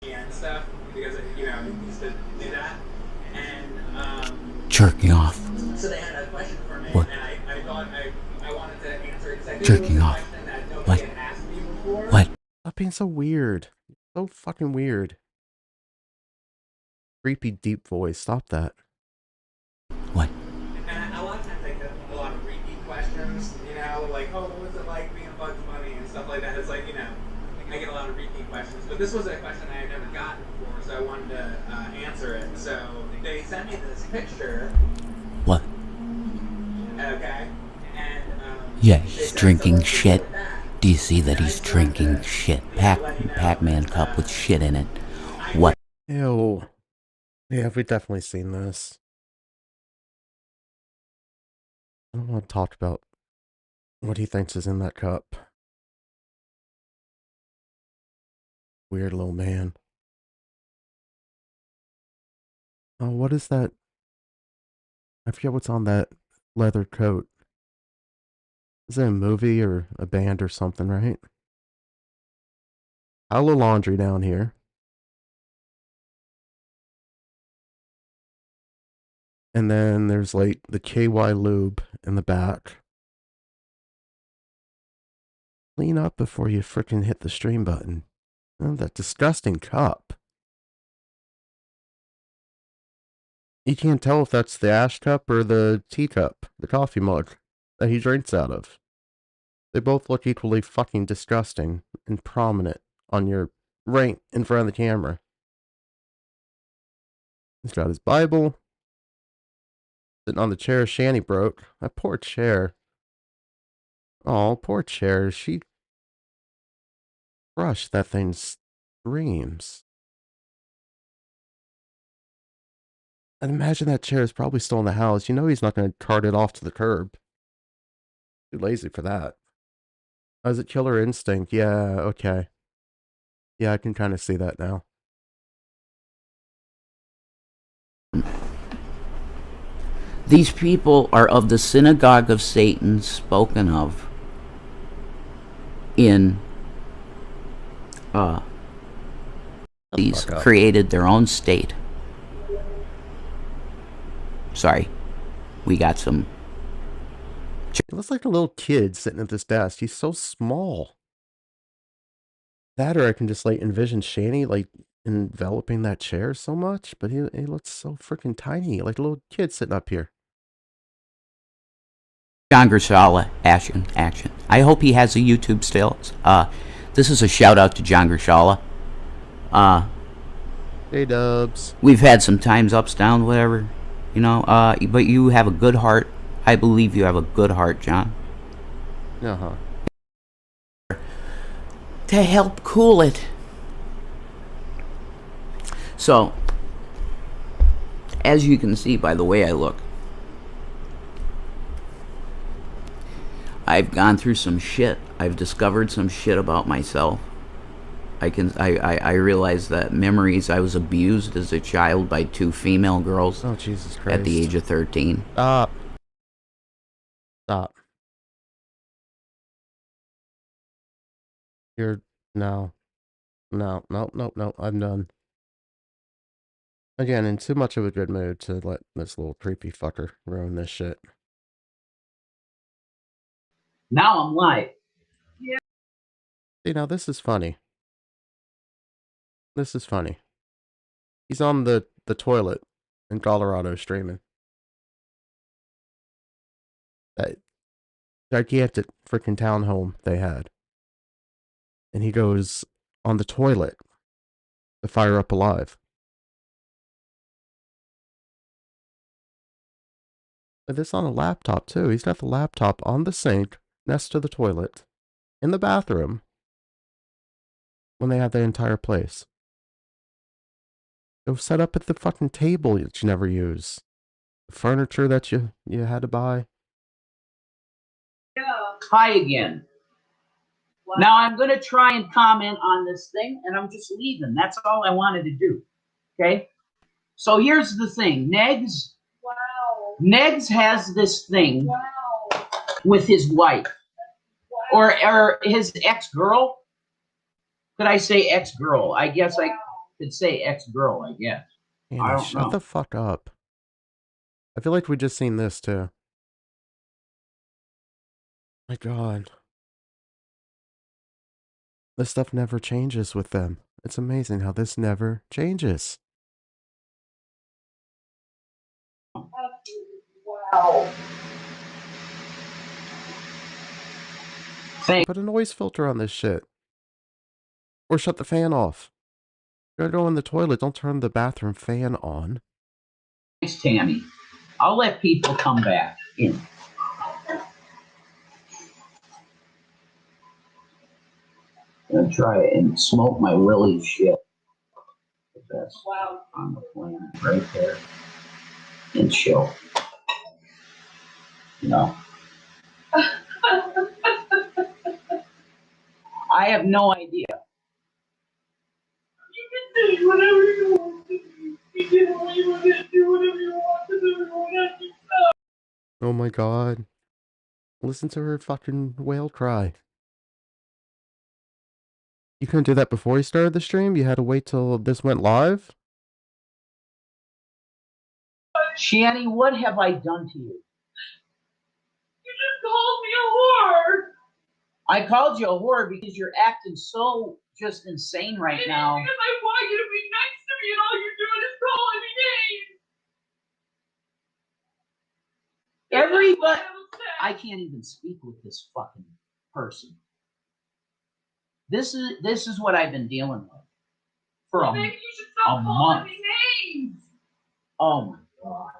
[SPEAKER 5] And stuff because used to do that, and
[SPEAKER 3] Jerking off.
[SPEAKER 5] so they had a question for me,
[SPEAKER 3] What?
[SPEAKER 5] and I thought I wanted to answer it because I knew
[SPEAKER 3] Jerking
[SPEAKER 5] it was a
[SPEAKER 3] off.
[SPEAKER 5] question that nobody
[SPEAKER 3] What?
[SPEAKER 5] had asked me before.
[SPEAKER 3] What?
[SPEAKER 1] Stop being so weird. So fucking weird. Creepy deep voice. Stop that.
[SPEAKER 3] What?
[SPEAKER 5] And a lot of times I get a lot of repeat questions, like, oh, what was it like being Bugs Bunny and stuff like that. It's like, I get a lot of repeat questions, but this was a question I had never gotten before, so I wanted to answer it. So they sent me this picture.
[SPEAKER 3] What?
[SPEAKER 5] Okay, and
[SPEAKER 3] Yeah,
[SPEAKER 5] they
[SPEAKER 3] he's
[SPEAKER 5] said,
[SPEAKER 3] drinking
[SPEAKER 5] so let's just
[SPEAKER 3] shit.
[SPEAKER 5] go back.
[SPEAKER 3] Do you see that he's drinking shit? Pac-Man cup with shit in it. What?
[SPEAKER 1] Ew. Yeah, we've definitely seen this. I don't want to talk about what he thinks is in that cup. Weird little man. Oh, what is that? I forget what's on that leather coat. Is it a movie or a band or something, right? Pile of laundry down here. And then there's like the KY lube in the back. Clean up before you frickin' hit the stream button. Oh, that disgusting cup. You can't tell if that's the ash cup or the teacup, the coffee mug that he drinks out of. They both look equally fucking disgusting and prominent on your right in front of the camera. He's got his Bible. Sitting on the chair Shanny broke. That poor chair. Oh, poor chair. She crushed that thing's dreams. And imagine that chair is probably still in the house. You know he's not going to cart it off to the curb. Too lazy for that. Oh, is it Killer Instinct? Yeah, okay. Yeah, I can kind of see that now.
[SPEAKER 2] These people are of the synagogue of Satan spoken of in these created their own state. Sorry, we got some.
[SPEAKER 1] He looks like a little kid sitting at this desk. He's so small. That, or I can just like envision Shanny like enveloping that chair so much, but he looks so freaking tiny, like a little kid sitting up here.
[SPEAKER 2] John Gersala, action. I hope he has a YouTube still. This is a shout out to John Gersala.
[SPEAKER 1] Hey, Dubs.
[SPEAKER 2] We've had some times ups, down, whatever, but you have a good heart. I believe you have a good heart, John.
[SPEAKER 1] Uh-huh.
[SPEAKER 2] To help cool it. So, as you can see by the way I look, I've gone through some shit. I've discovered some shit about myself. I realize that memories, I was abused as a child by 2 female girls.
[SPEAKER 1] Oh, Jesus Christ.
[SPEAKER 2] At the age of 13.
[SPEAKER 1] Stop. You're... No. I'm done. Again, in too much of a good mood to let this little creepy fucker ruin this shit.
[SPEAKER 2] Now I'm live.
[SPEAKER 1] See, now this is funny. He's on the toilet in Colorado streaming. gigantic freaking townhome they had. And he goes on the toilet to fire up alive. But this on a laptop too. He's got the laptop on the sink next to the toilet in the bathroom when they had the entire place. It was set up at the fucking table that you never use. The furniture that you had to buy.
[SPEAKER 6] Yeah. Hi again. Wow. Now I'm going to try and comment on this thing, and I'm just leaving. That's all I wanted to do. Okay? So here's the thing. Negs. Wow. Negs has this thing with his wife. Wow. Or his ex-girl. Could I say ex-girl? I guess I could say ex-girl, I guess.
[SPEAKER 1] Andy,
[SPEAKER 6] I don't
[SPEAKER 1] shut
[SPEAKER 6] know.
[SPEAKER 1] the fuck up. I feel like we just seen this too. My God. This stuff never changes with them. It's amazing how this never changes.
[SPEAKER 6] Wow.
[SPEAKER 1] Put a noise filter on this shit. Or shut the fan off. You're gonna go in the toilet, don't turn the bathroom fan on.
[SPEAKER 6] Thanks, Tammy. I'll let people come back in. I'm gonna try and smoke my Willie shit. The best on the planet, right there. And chill. You know. I have no idea. You can do whatever you want to do. You can leave it and do whatever you want to do. You don't have to stop.
[SPEAKER 1] Oh my God. Listen to her fucking wail cry. You couldn't do that before you started the stream? You had to wait till this went live?
[SPEAKER 6] Shanny, what have I done to you? You just called me a whore. I called you a whore because you're acting so just insane right now. Because I want you to be nice to me and all you're doing is calling me names. Everybody, I can't even speak with this fucking person. This is what I've been dealing with for a month. Maybe you should stop calling me names. Oh my God.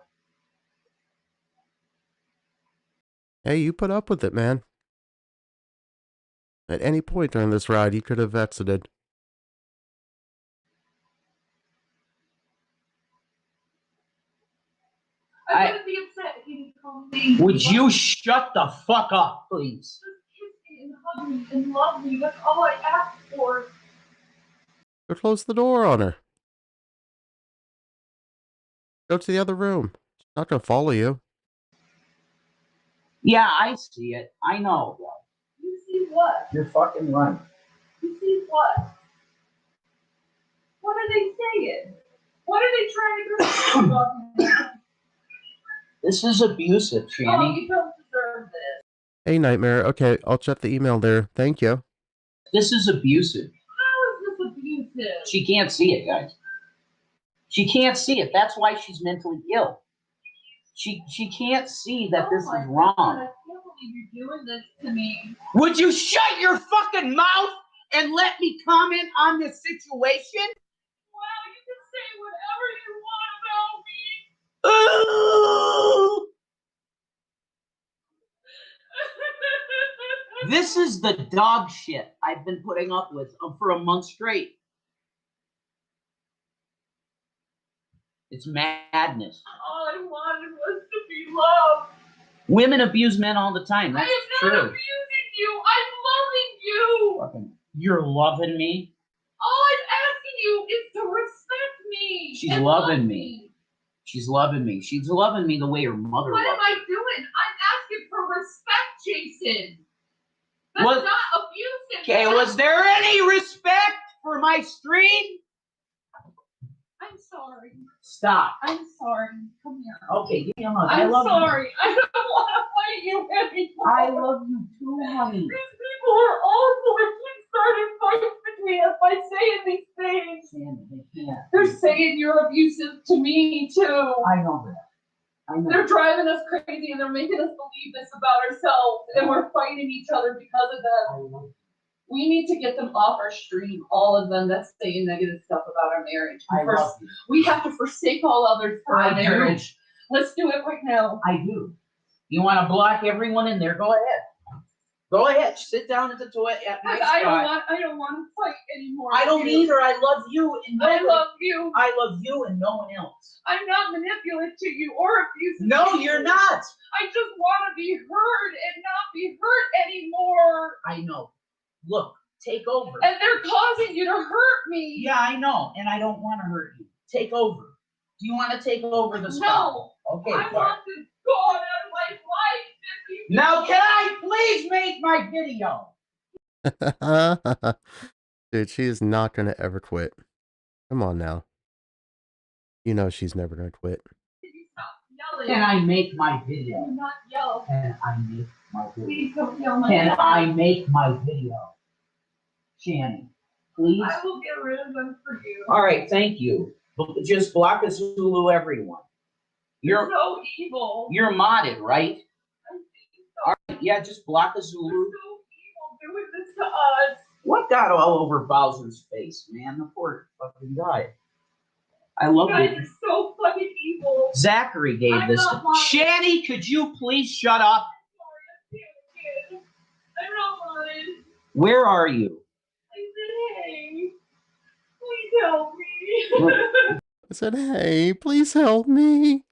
[SPEAKER 1] Hey, you put up with it, man. At any point during this ride, you could have exited.
[SPEAKER 6] I wouldn't be upset if you didn't call me. Would you shut the fuck up, please? Just kiss me and hug me and love me. That's all I ask for.
[SPEAKER 1] Go close the door on her. Go to the other room. She's not gonna follow you.
[SPEAKER 6] Yeah, I see it. I know. You see what? You're fucking right. You see what? What are they saying? What are they trying to do? This is abusive, Shanny. Oh, you don't deserve this.
[SPEAKER 1] Hey, Nightmare. Okay, I'll check the email there. Thank you.
[SPEAKER 6] This is abusive. How is this abusive? She can't see it, guys. She can't see it. That's why she's mentally ill. She can't see that this is wrong. God, I can't believe you're doing this to me. Would you shut your fucking mouth and let me comment on this situation? Wow, you can say whatever you want about me. Ooh. This is the dog shit I've been putting up with for a month straight. It's madness. All I wanted was to be loved. Women abuse men all the time. That's true. I am not abusing you. I'm loving you. Fucking, you're loving me? All I'm asking you is to respect me. She's loving me. She's loving me. She's loving me the way her mother loved me. What am I doing? I'm asking for respect, Jason. That's not abusive. Okay, was there any respect for my stream? I'm sorry. Stop. I'm sorry. Come here. Okay, give me a hug. I'm sorry. You. I don't want to fight you anymore. I love you too, honey. These people are awful. They keep starting fights between us by saying these things. Sandy, they can't. They're saying you're abusive to me, too. I know that. I know.
[SPEAKER 7] They're driving us crazy and they're making us believe this about ourselves, and we're fighting each other because of them. We need to get them off our stream, all of them that's saying negative stuff about our marriage. We have to forsake all others for our marriage. Let's do it right now.
[SPEAKER 6] I do. You want to block everyone in there? Go ahead. Go ahead. Sit down at the toilet at my spot.
[SPEAKER 7] I don't want to fight anymore.
[SPEAKER 6] I don't either. I love you and
[SPEAKER 7] I love you.
[SPEAKER 6] I love you and no one else.
[SPEAKER 7] I'm not manipulative to you or abusive.
[SPEAKER 6] No, you're not.
[SPEAKER 7] I just want to be heard and not be hurt anymore.
[SPEAKER 6] I know. Look, take over.
[SPEAKER 7] And they're causing you to hurt me.
[SPEAKER 6] Yeah, I know, and I don't want to hurt you. Take over. Do you want to take over the spot?
[SPEAKER 7] No.
[SPEAKER 6] Okay.
[SPEAKER 7] I want to go out of my life.
[SPEAKER 6] Now, can I please make my video?
[SPEAKER 1] Dude, she is not gonna ever quit. Come on now. You know she's never gonna quit.
[SPEAKER 7] Stop yelling.
[SPEAKER 6] Can I make my video?
[SPEAKER 7] Do not yell.
[SPEAKER 6] Can I make my video?
[SPEAKER 7] Please don't yell.
[SPEAKER 6] Can I make my video? Shanny, please?
[SPEAKER 7] I will get rid of them for you.
[SPEAKER 6] All right, thank you. Just block a Zulu, everyone.
[SPEAKER 7] You're so evil.
[SPEAKER 6] You're modded, right? All right, yeah, just block a Zulu.
[SPEAKER 7] You're so evil doing this to us.
[SPEAKER 6] What got all over Bowser's face, man? The poor fucking guy. I love it.
[SPEAKER 7] You guys are so fucking evil.
[SPEAKER 6] Zachary gave this to Shanny, could you please shut up?
[SPEAKER 7] I'm not wanted.
[SPEAKER 6] Where are you?
[SPEAKER 7] I said, hey, please help me.
[SPEAKER 1] I said, hey, please help me.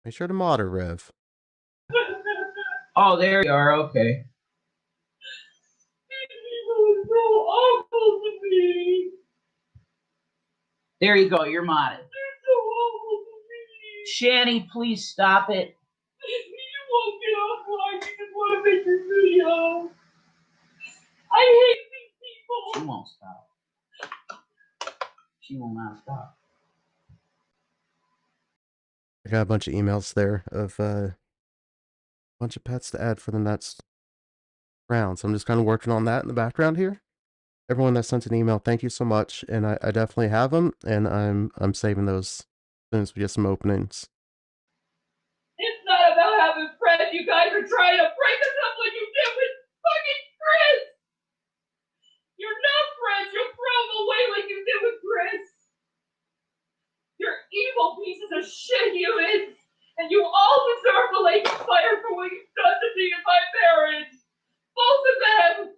[SPEAKER 1] Make sure to mod her, Rev.
[SPEAKER 6] Oh, there you are, okay.
[SPEAKER 7] These people are so awful to me.
[SPEAKER 6] There you go, you're modded.
[SPEAKER 7] They're so awful to me.
[SPEAKER 6] Shanny, please stop it.
[SPEAKER 7] You won't get offline. You just want to make your video. I hate these
[SPEAKER 6] She
[SPEAKER 7] people.
[SPEAKER 6] won't stop. She will not stop.
[SPEAKER 1] I got a bunch of emails there of a bunch of pets to add for the next round. So I'm just kind of working on that in the background here. Everyone that sent an email, thank you so much. And I definitely have them, and I'm saving those as soon as we get some openings.
[SPEAKER 7] It's not about having friends. You guys are trying to break us up like you did with fucking Chris. You're not friends. You'll throw them away like you did with Chris. You're evil pieces of shit humans, and you all deserve the lake of fire for what you've done to me in my marriage. Both of them.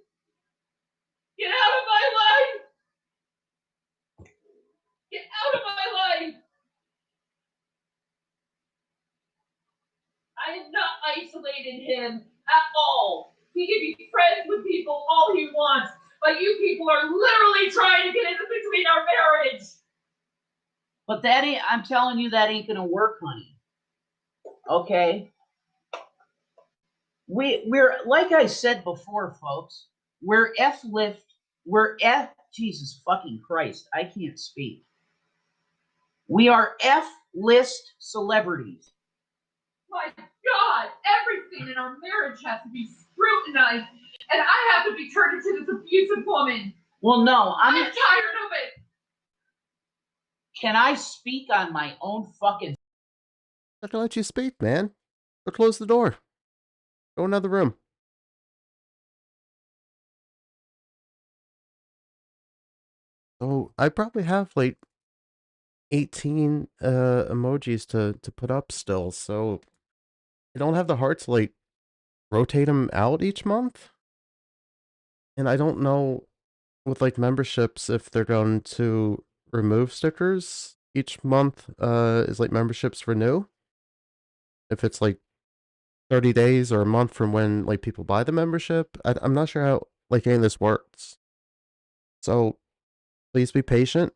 [SPEAKER 7] Get out of my life. Get out of my life. I have not isolated him at all. He can be friends with people all he wants, but you people are literally trying to get in between our marriage.
[SPEAKER 6] But that ain't, I'm telling you, that ain't gonna work, honey. Okay? We're, like I said before, folks, we're Jesus fucking Christ, I can't speak. We are F-list celebrities.
[SPEAKER 7] My God, everything in our marriage has to be scrutinized, and I have to be turned into this abusive woman.
[SPEAKER 6] Well, no,
[SPEAKER 7] I'm tired of it.
[SPEAKER 6] Can I speak on my own fucking...
[SPEAKER 1] I can let you speak, man. Go close the door. Go in another room. So I probably have like 18 emojis to put up still, so I don't have the heart to like rotate them out each month. And I don't know with like memberships if they're going to remove stickers each month is like memberships renew. If it's like 30 days or a month from when like people buy the membership. I'm not sure how like any of this works. So please be patient.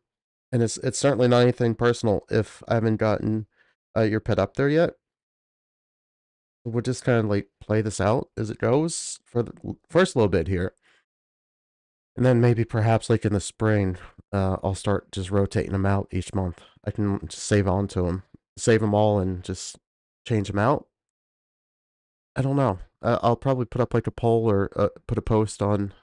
[SPEAKER 1] And it's certainly not anything personal if I haven't gotten your pet up there yet. We'll just kind of like play this out as it goes for the first little bit here. And then maybe perhaps like in the spring, I'll start just rotating them out each month. I can just save on to them, save them all and just change them out. I don't know. I'll probably put up like a poll or put a post on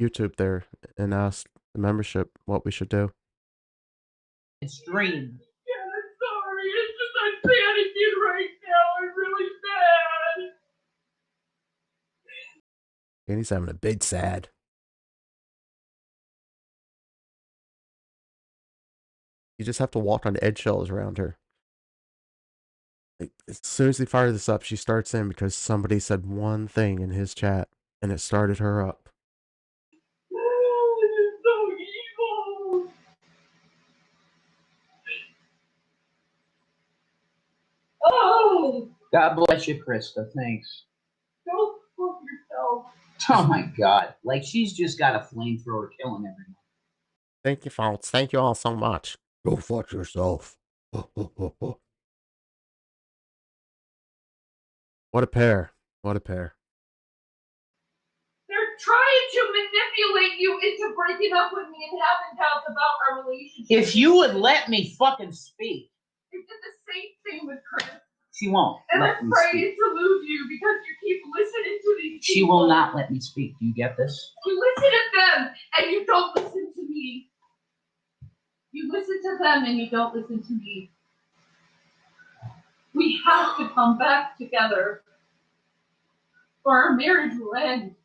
[SPEAKER 1] YouTube there and ask the membership what we should do.
[SPEAKER 6] Stream.
[SPEAKER 7] Yeah, that's
[SPEAKER 1] Danny's having a big sad. You just have to walk on eggshells around her. Like, as soon as he fires this up, she starts in because somebody said one thing in his chat, and it started her up.
[SPEAKER 7] Oh, you're so evil. Oh,
[SPEAKER 6] God bless you, Krista. Thanks.
[SPEAKER 7] go fuck yourself.
[SPEAKER 6] Oh my God. Like she's just got a flamethrower killing everyone.
[SPEAKER 1] Thank you, folks. Thank you all so much. Go fuck yourself. What a pair. What a pair.
[SPEAKER 7] They're trying to manipulate you into breaking up with me and having doubts about our relationship.
[SPEAKER 6] If you would let me fucking speak.
[SPEAKER 7] They did the same thing with Chris.
[SPEAKER 6] She won't.
[SPEAKER 7] And
[SPEAKER 6] let
[SPEAKER 7] I'm
[SPEAKER 6] me
[SPEAKER 7] afraid
[SPEAKER 6] speak.
[SPEAKER 7] to lose you because you keep listening to these
[SPEAKER 6] She
[SPEAKER 7] people.
[SPEAKER 6] will not let me speak. Do you get this?
[SPEAKER 7] You listen to them and you don't listen to me. You listen to them and you don't listen to me. We have to come back together or our marriage will end.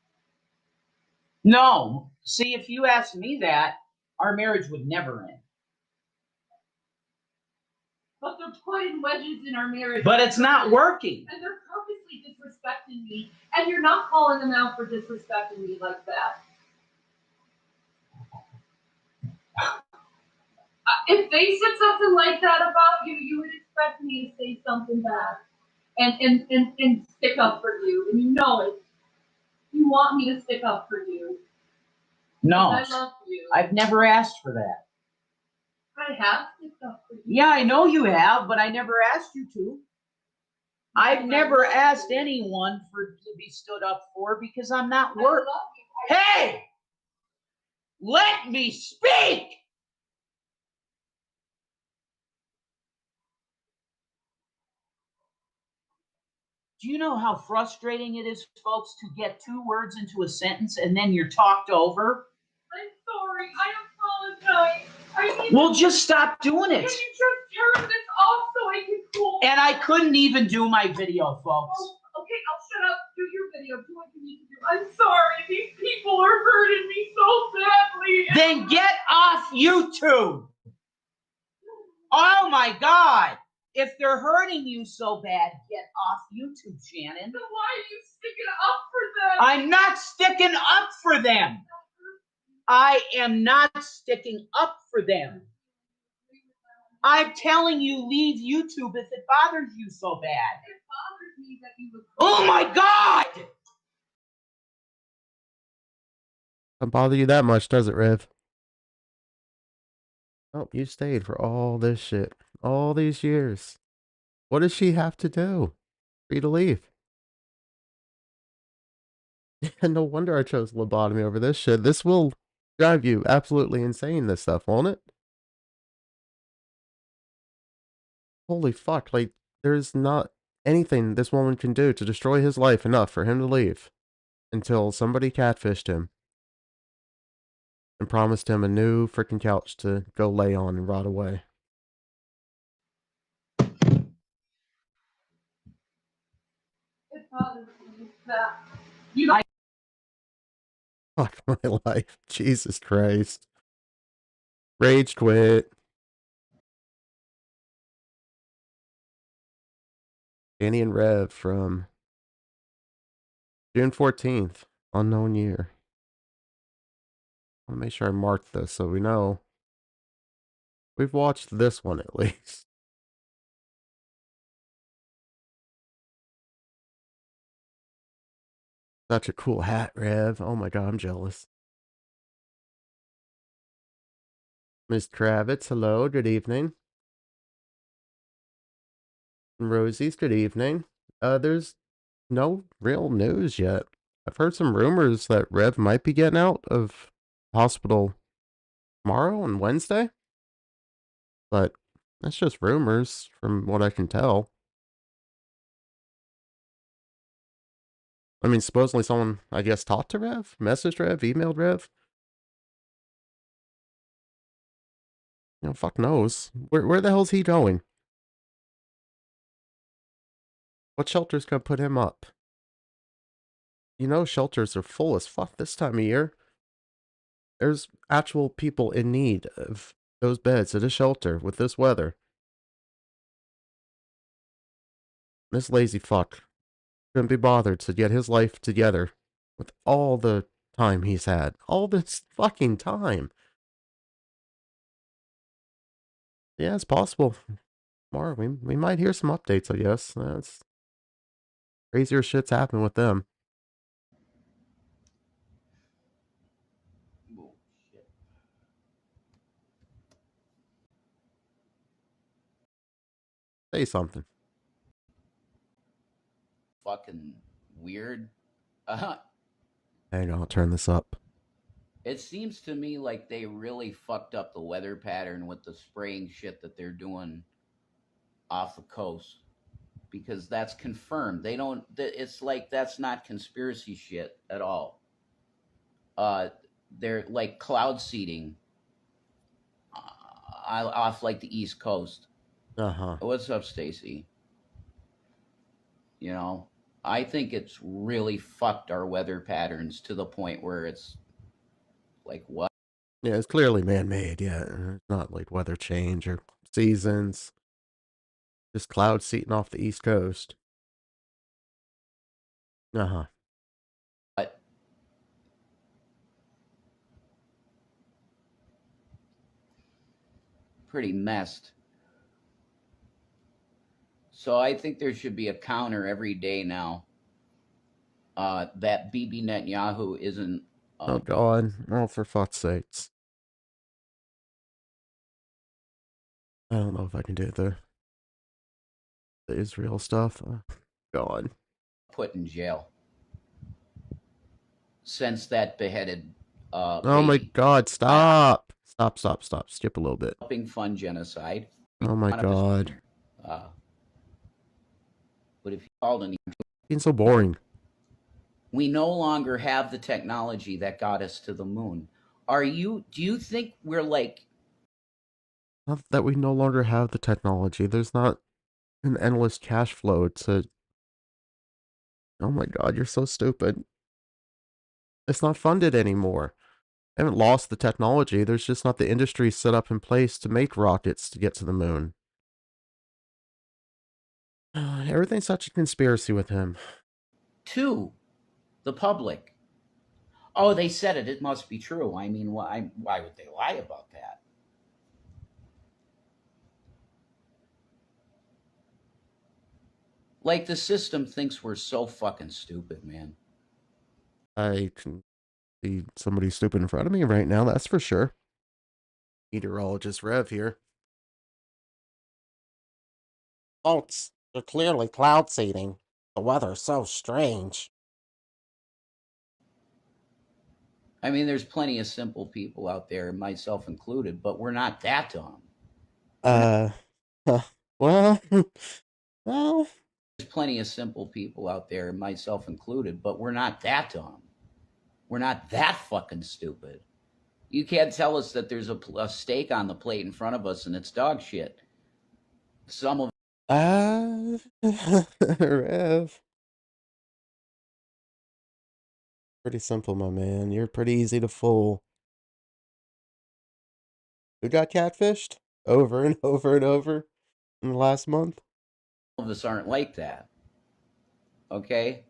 [SPEAKER 6] No. See, if you asked me that, our marriage would never end.
[SPEAKER 7] But they're putting wedges in our marriage.
[SPEAKER 6] But it's not working.
[SPEAKER 7] And they're purposely disrespecting me. And you're not calling them out for disrespecting me like that. If they said something like that about you, you would expect me to say something back and stick up for you. And you know it. You want me to stick up for you.
[SPEAKER 6] No.
[SPEAKER 7] I love you.
[SPEAKER 6] I've never asked for that.
[SPEAKER 7] I have sticked up for you.
[SPEAKER 6] Yeah, I know you have, but I never asked you to. I've never asked anyone to be stood up for because I'm not worth. Hey! Let me speak! Do you know how frustrating it is, folks, to get 2 words into a sentence and then you're talked over?
[SPEAKER 7] I'm sorry. I apologize.
[SPEAKER 6] Well, just stop doing it.
[SPEAKER 7] Can you just turn this off so I can cool?
[SPEAKER 6] And I couldn't even do my video, folks.
[SPEAKER 7] Oh, okay, I'll shut up. Do your video. Do what you need to do. I'm sorry. These people are hurting me so badly.
[SPEAKER 6] Then get off YouTube. Oh my God. If they're hurting you so bad, get off YouTube, Shannon.
[SPEAKER 7] Then why are you sticking up for them?
[SPEAKER 6] I'm not sticking up for them. I am not sticking up for them. I'm telling you, leave YouTube if it bothers you so bad.
[SPEAKER 7] It bothers me that you would.
[SPEAKER 6] Oh my God!
[SPEAKER 1] Doesn't bother you that much, does it, Rev? Oh, you stayed for all this shit. All these years. What does she have to do for you to leave? No wonder I chose lobotomy over this shit. This will drive you absolutely insane, this stuff, won't it? Holy fuck, like, there's not anything this woman can do to destroy his life enough for him to leave until somebody catfished him and promised him a new freaking couch to go lay on and rot away.
[SPEAKER 7] It bothers me that you don't.
[SPEAKER 1] Fuck my life. Jesus Christ. Rage quit. Danny and Rev from June 14th. Unknown year. I want to make sure I marked this so we know. We've watched this one at least. Such a cool hat, Rev. Oh my god, I'm jealous. Ms. Kravitz, hello, good evening. And Rosie's, good evening. There's no real news yet. I've heard some rumors that Rev might be getting out of hospital tomorrow and Wednesday. But that's just rumors from what I can tell. I mean, supposedly someone, I guess, talked to Rev, messaged Rev, emailed Rev. You know, fuck knows. Where the hell's he going? What shelter's gonna put him up? You know, shelters are full as fuck this time of year. There's actual people in need of those beds at a shelter with this weather. This lazy fuck couldn't be bothered to get his life together with all the time he's had. All this fucking time. Yeah, it's possible. Tomorrow we might hear some updates, I guess. That's crazier shit's happening with them.
[SPEAKER 6] Bullshit.
[SPEAKER 1] Say something.
[SPEAKER 2] Fucking weird.
[SPEAKER 1] Hang on, I'll turn this up.
[SPEAKER 2] It seems to me like they really fucked up the weather pattern with the spraying shit that they're doing off the coast, because that's confirmed. They don't. It's like that's not conspiracy shit at all. They're like cloud seeding off like the East Coast.
[SPEAKER 1] Uh-huh.
[SPEAKER 2] What's up, Stacy? You know, I think it's really fucked our weather patterns to the point where it's like, what?
[SPEAKER 1] Yeah, it's clearly man-made. Yeah, it's not like weather change or seasons. Just clouds seating off the East Coast. Uh-huh.
[SPEAKER 2] But pretty messed. So I think there should be a counter every day now. That Bibi Netanyahu isn't.
[SPEAKER 1] Oh, God. Oh, for fuck's sakes. I don't know if I can do the Israel stuff. God.
[SPEAKER 2] Put in jail since that beheaded
[SPEAKER 1] Oh my
[SPEAKER 2] baby.
[SPEAKER 1] God, stop. Stop. Skip a little bit.
[SPEAKER 2] Helping fund genocide.
[SPEAKER 1] Oh my God.
[SPEAKER 2] But if you called an,
[SPEAKER 1] Being so boring.
[SPEAKER 2] we no longer have the technology that got us to the moon. Do you think we're like,
[SPEAKER 1] Not that we no longer have the technology. There's not an endless cash flow to... Oh my God, you're so stupid. It's not funded anymore. I haven't lost the technology. There's just not the industry set up in place to make rockets to get to the moon. Everything's such a conspiracy with him.
[SPEAKER 2] to the public? Oh, they said it. It must be true. I mean, why would they lie about that? Like the system thinks we're so fucking stupid, man.
[SPEAKER 1] I can see somebody stupid in front of me right now, that's for sure. Meteorologist Rev here. Folks, they're clearly cloud seeding. The weather's so strange.
[SPEAKER 2] I mean, there's plenty of simple people out there, myself included, but we're not that dumb.
[SPEAKER 1] Well, well,
[SPEAKER 2] There's plenty of simple people out there, myself included, but we're not that dumb. We're not that fucking stupid. You can't tell us that there's a steak on the plate in front of us and it's dog shit. Some of
[SPEAKER 1] Rev. Pretty simple, my man. You're pretty easy to fool. Who got catfished? Over and over and over in the last month?
[SPEAKER 2] us aren't like that. Okay?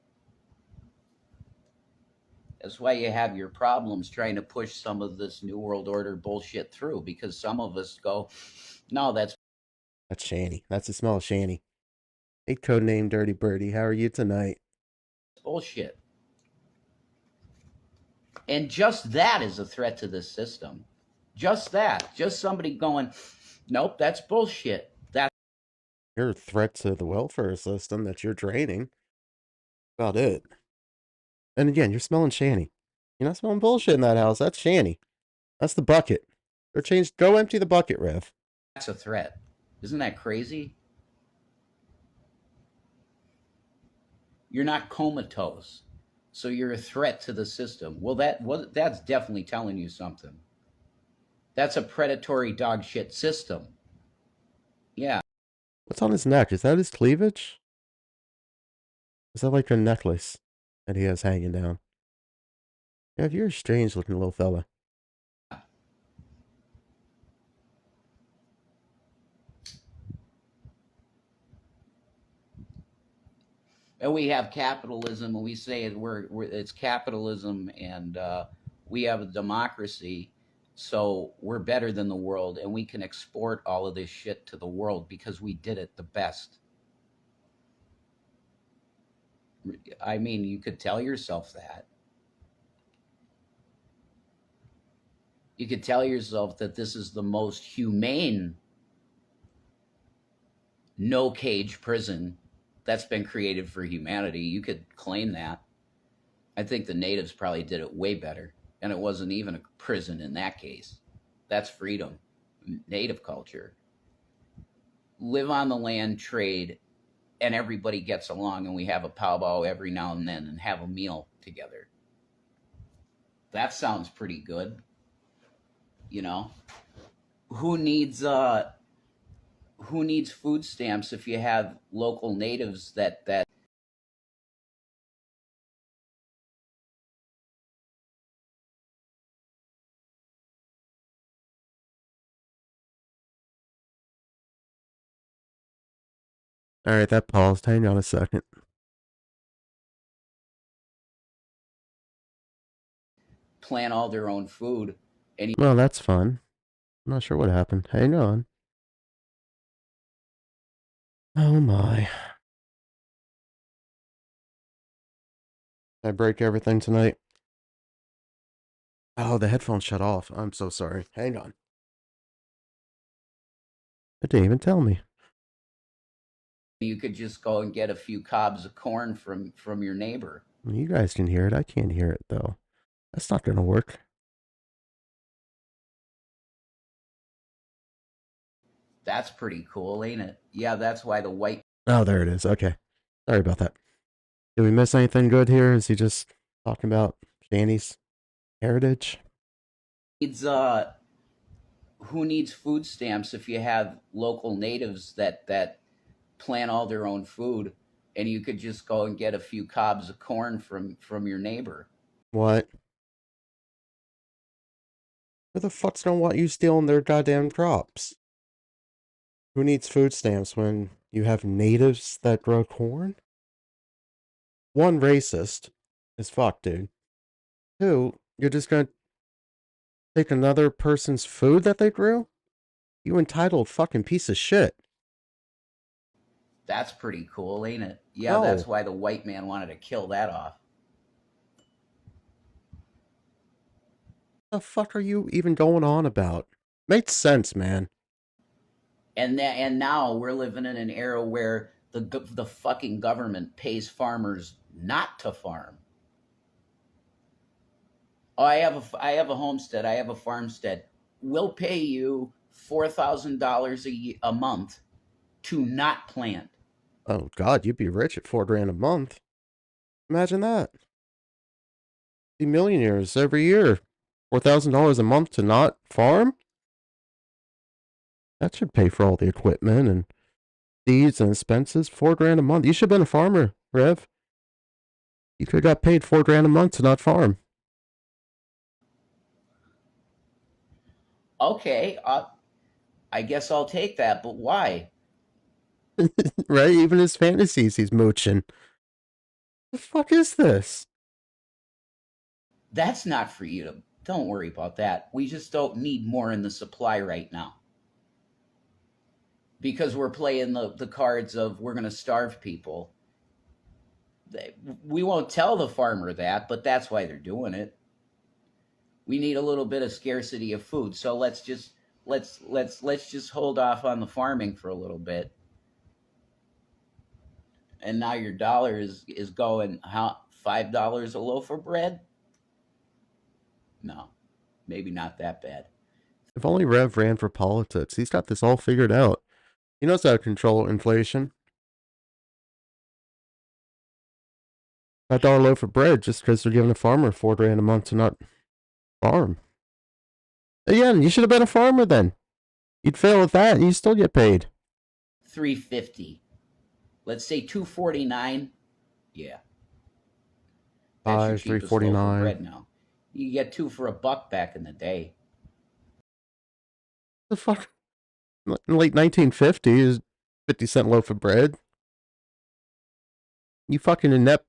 [SPEAKER 2] That's why you have your problems trying to push some of this New World Order bullshit through, because some of us go, no, that's
[SPEAKER 1] Shanny. That's the smell of Shanny. Hey, codename Dirty Birdie. How are you tonight?
[SPEAKER 2] bullshit. And just that is a threat to this system. Just that. Just somebody going, nope, that's bullshit. That's
[SPEAKER 1] You're a threat to the welfare system that you're draining. About it. And again, you're smelling Shanny. You're not smelling bullshit in that house. That's Shanny. That's the bucket. Go empty the bucket, Rev.
[SPEAKER 2] a threat. Isn't that crazy? You're not comatose, so you're a threat to the system. Well, that's definitely telling you something. That's a predatory dog shit system. Yeah.
[SPEAKER 1] What's on his neck? Is that his cleavage? Is that like a necklace? that he has hanging down. Yeah, you're a strange looking little fella.
[SPEAKER 2] And we have capitalism, and we say it's capitalism, and we have a democracy, so we're better than the world, and we can export all of this shit to the world because we did it the best. I mean, you could tell yourself that. You could tell yourself that this is the most humane no cage prison that's been created for humanity. You could claim that. I think the natives probably did it way better, and it wasn't even a prison in that case. That's freedom, native culture. Live on the land, trade, and everybody gets along, and we have a powwow every now and then and have a meal together. That sounds pretty good. You know, who needs food stamps if you have local natives that
[SPEAKER 1] Alright, that paused. Hang on a second.
[SPEAKER 2] plant all their own food? And
[SPEAKER 1] Well, that's fun. I'm not sure what happened. Hang on. Oh my. I break everything tonight. Oh, the headphones shut off. I'm so sorry. Hang on. It didn't even tell me.
[SPEAKER 2] you could just go and get a few cobs of corn from your neighbor.
[SPEAKER 1] You guys can hear it. I can't hear it, though. That's not gonna work.
[SPEAKER 2] That's pretty cool, ain't it? Yeah, that's why the white.
[SPEAKER 1] Oh, there it is. Okay. Sorry about that. Did we miss anything good here? Is he just talking about Shanny's heritage?
[SPEAKER 2] Needs who needs food stamps if you have local natives that plant all their own food, and you could just go and get a few cobs of corn from your neighbor.
[SPEAKER 1] What? Who the fucks don't want you stealing their goddamn crops? Who needs food stamps when you have natives that grow corn? One, racist as fuck, dude. Two, you're just gonna take another person's food that they grew? You entitled fucking piece of shit.
[SPEAKER 2] That's pretty cool, ain't it? Yeah,
[SPEAKER 1] No.
[SPEAKER 2] that's why the white man wanted to kill that off.
[SPEAKER 1] What the fuck are you even going on about? Makes sense, man.
[SPEAKER 2] And now we're living in an era where the fucking government pays farmers not to farm. Oh, I have a homestead. I have a farmstead. We'll pay you $4,000 a month to not plant.
[SPEAKER 1] Oh God, you'd be rich at $4,000 a month. Imagine that. Be millionaires every year. $4,000 a month to not farm? That should pay for all the equipment and seeds and expenses. $4,000 a month. You should have been a farmer, Rev. You could have got paid $4,000 a month to not farm.
[SPEAKER 2] Okay, I guess I'll take that, but why?
[SPEAKER 1] Right? Even his fantasies, he's mooching. The fuck is this?
[SPEAKER 2] That's not for you to. Don't worry about that. We just don't need more in the supply right now. Because we're playing the cards of we're going to starve people. We won't tell the farmer that, but that's why they're doing it. We need a little bit of scarcity of food, so let's just hold off on the farming for a little bit. And now your dollar is going $5 a loaf of bread? No, maybe not that bad.
[SPEAKER 1] If only Rev ran for politics. He's got this all figured out. He knows how to control inflation. $5 loaf of bread just because they're giving a farmer $4,000 a month to not farm. Again, you should have been a farmer then. You'd fail at that and you still get paid.
[SPEAKER 2] $3.50. Let's say $2.49. Yeah. That's your
[SPEAKER 1] Five,
[SPEAKER 2] cheapest loaf of
[SPEAKER 1] 3.49.
[SPEAKER 2] bread now. You could get 2 for $1 back in the day.
[SPEAKER 1] The fuck? In the late 1950s, 50-cent loaf of bread. You fucking inept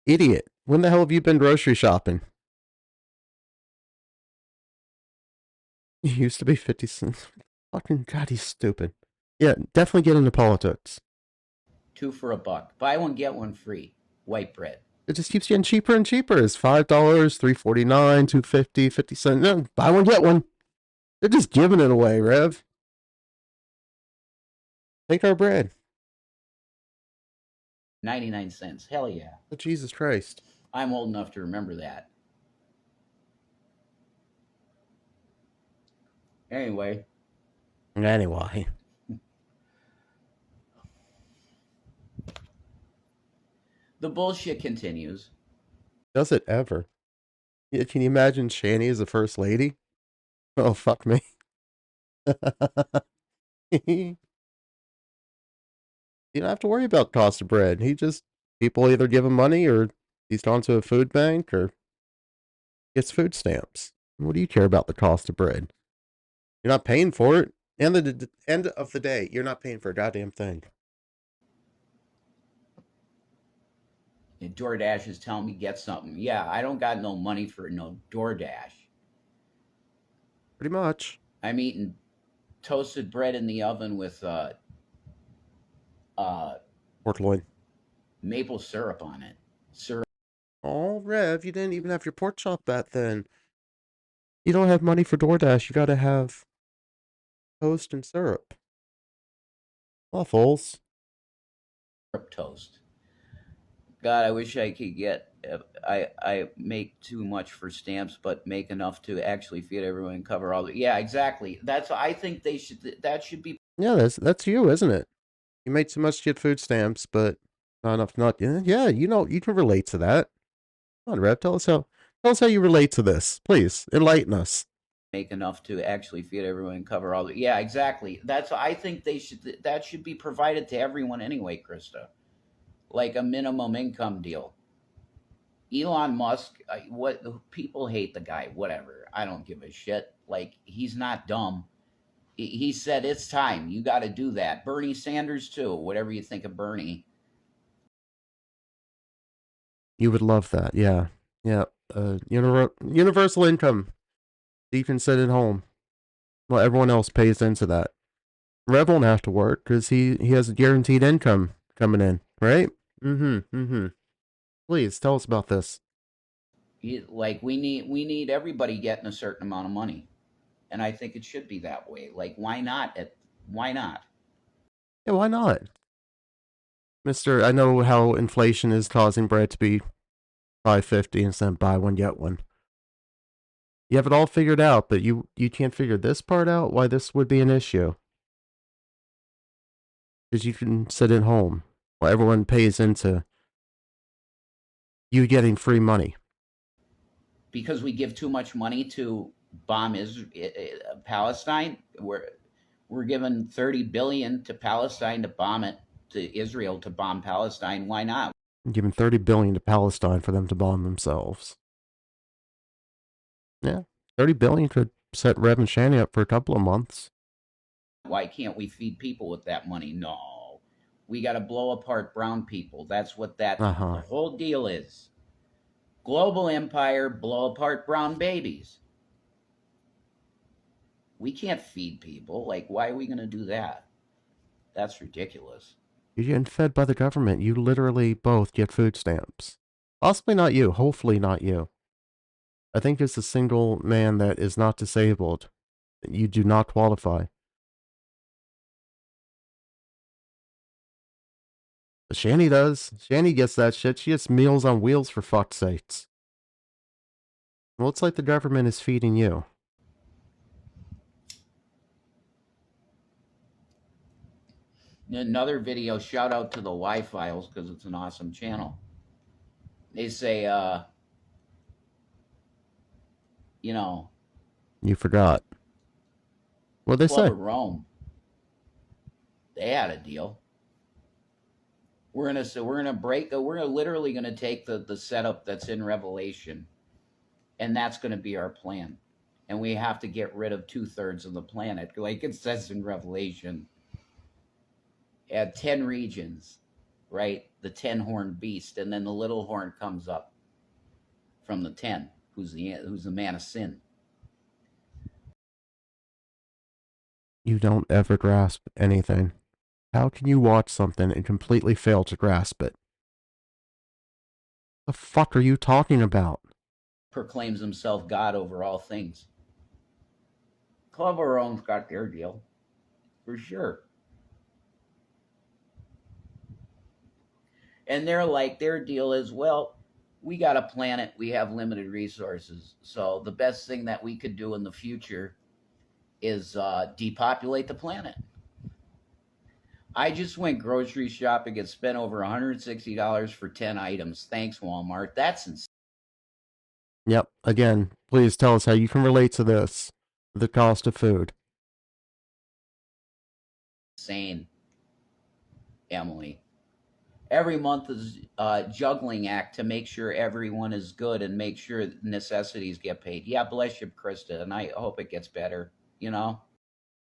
[SPEAKER 1] idiot. When the hell have you been grocery shopping? It used to be 50 cents. Fucking God, he's stupid. Yeah, definitely get into politics.
[SPEAKER 2] 2 for $1. Buy one, get one free. White bread.
[SPEAKER 1] It just keeps getting cheaper and cheaper. It's $5, $3.49, $2.50, 50 cents. No, buy one, get one. They're just giving it away, Rev. Take our bread.
[SPEAKER 2] 99 cents. Hell yeah.
[SPEAKER 1] Oh, Jesus Christ.
[SPEAKER 2] I'm old enough to remember that. Anyway. The bullshit continues.
[SPEAKER 1] Does it ever? Yeah, can you imagine Shanny as the first lady? Oh, fuck me. You don't have to worry about cost of bread. People either give him money or he's gone to a food bank or gets food stamps. What do you care about the cost of bread? You're not paying for it. And the end of the day, you're not paying for a goddamn thing.
[SPEAKER 2] And DoorDash is telling me get something. Yeah, I don't got no money for no DoorDash.
[SPEAKER 1] Pretty much.
[SPEAKER 2] I'm eating toasted bread in the oven with
[SPEAKER 1] Pork loin.
[SPEAKER 2] Maple syrup on it. Syrup.
[SPEAKER 1] Oh, Rev, you didn't even have your pork chop back then. You don't have money for DoorDash. You gotta have toast and syrup. Waffles.
[SPEAKER 2] Syrup toast. God, I wish I could get. I make too much for stamps, but make enough to actually feed everyone and cover all the. Yeah, exactly. I think they should. That should be.
[SPEAKER 1] Yeah, that's you, isn't it? You made too much to get food stamps, but not enough. Yeah, you can relate to that. Come on, Rev, tell us how you relate to this. Please enlighten us.
[SPEAKER 2] Make enough to actually feed everyone and cover all the. Yeah, exactly. I think they should. That should be provided to everyone anyway, Krista. Like a minimum income deal. Elon Musk, what people hate the guy, whatever. I don't give a shit. Like, he's not dumb. He said it's time. You got to do that. Bernie Sanders too. Whatever you think of Bernie.
[SPEAKER 1] You would love that, yeah. Yeah. Universal income. You can sit at home. Well, everyone else pays into that. Rev won't have to work because he has a guaranteed income coming in, right? Please tell us about this.
[SPEAKER 2] Like, we need everybody getting a certain amount of money, and I think it should be that way. Like, why not? Why not?
[SPEAKER 1] Yeah, why not, Mister? I know how inflation is causing bread to be $5.50 instead of buy one get one. You have it all figured out, but you can't figure this part out. Why this would be an issue? Because you can sit at home while everyone pays into you getting free money.
[SPEAKER 2] Because we give too much money to bomb Palestine. We're giving $30 billion to Palestine to bomb it, to Israel to bomb Palestine. Why not?
[SPEAKER 1] Giving $30 billion to Palestine for them to bomb themselves. Yeah, $30 billion could set Rev and Shanny up for a couple of months.
[SPEAKER 2] Why can't we feed people with that money? No, we got to blow apart brown people. That's what the whole deal is. Global empire, blow apart brown babies. We can't feed people. Like, why are we going to do that? That's ridiculous.
[SPEAKER 1] You're getting fed by the government. You literally both get food stamps. Possibly not you. Hopefully not you. I think it's a single man that is not disabled. You do not qualify. But Shanny does. Shanny gets that shit. She gets Meals on Wheels, for fuck's sakes. Well, it's like the government is feeding you.
[SPEAKER 2] Another video, shout out to the Y-Files because it's an awesome channel. They say,
[SPEAKER 1] You forgot. What'd they say?
[SPEAKER 2] Club of Rome. They had a deal. We're literally gonna take the setup that's in Revelation, and that's gonna be our plan. And we have to get rid of 2/3 of the planet, like it says in Revelation. At 10 regions, right? The 10-horned beast, and then the little horn comes up from the 10, who's the man of sin.
[SPEAKER 1] You don't ever grasp anything. How can you watch something and completely fail to grasp it? The fuck are you talking about?
[SPEAKER 2] Proclaims himself God over all things. Club of Rome's got their deal, for sure. And their deal is, well, we got a planet, we have limited resources. So the best thing that we could do in the future is depopulate the planet. I just went grocery shopping and spent over $160 for 10 items. Thanks, Walmart. That's insane.
[SPEAKER 1] Yep, again, please tell us how you can relate to this. The cost of food.
[SPEAKER 2] Insane, Emily. Every month is a juggling act to make sure everyone is good and make sure necessities get paid. Yeah, bless you, Krista, and I hope it gets better, you know?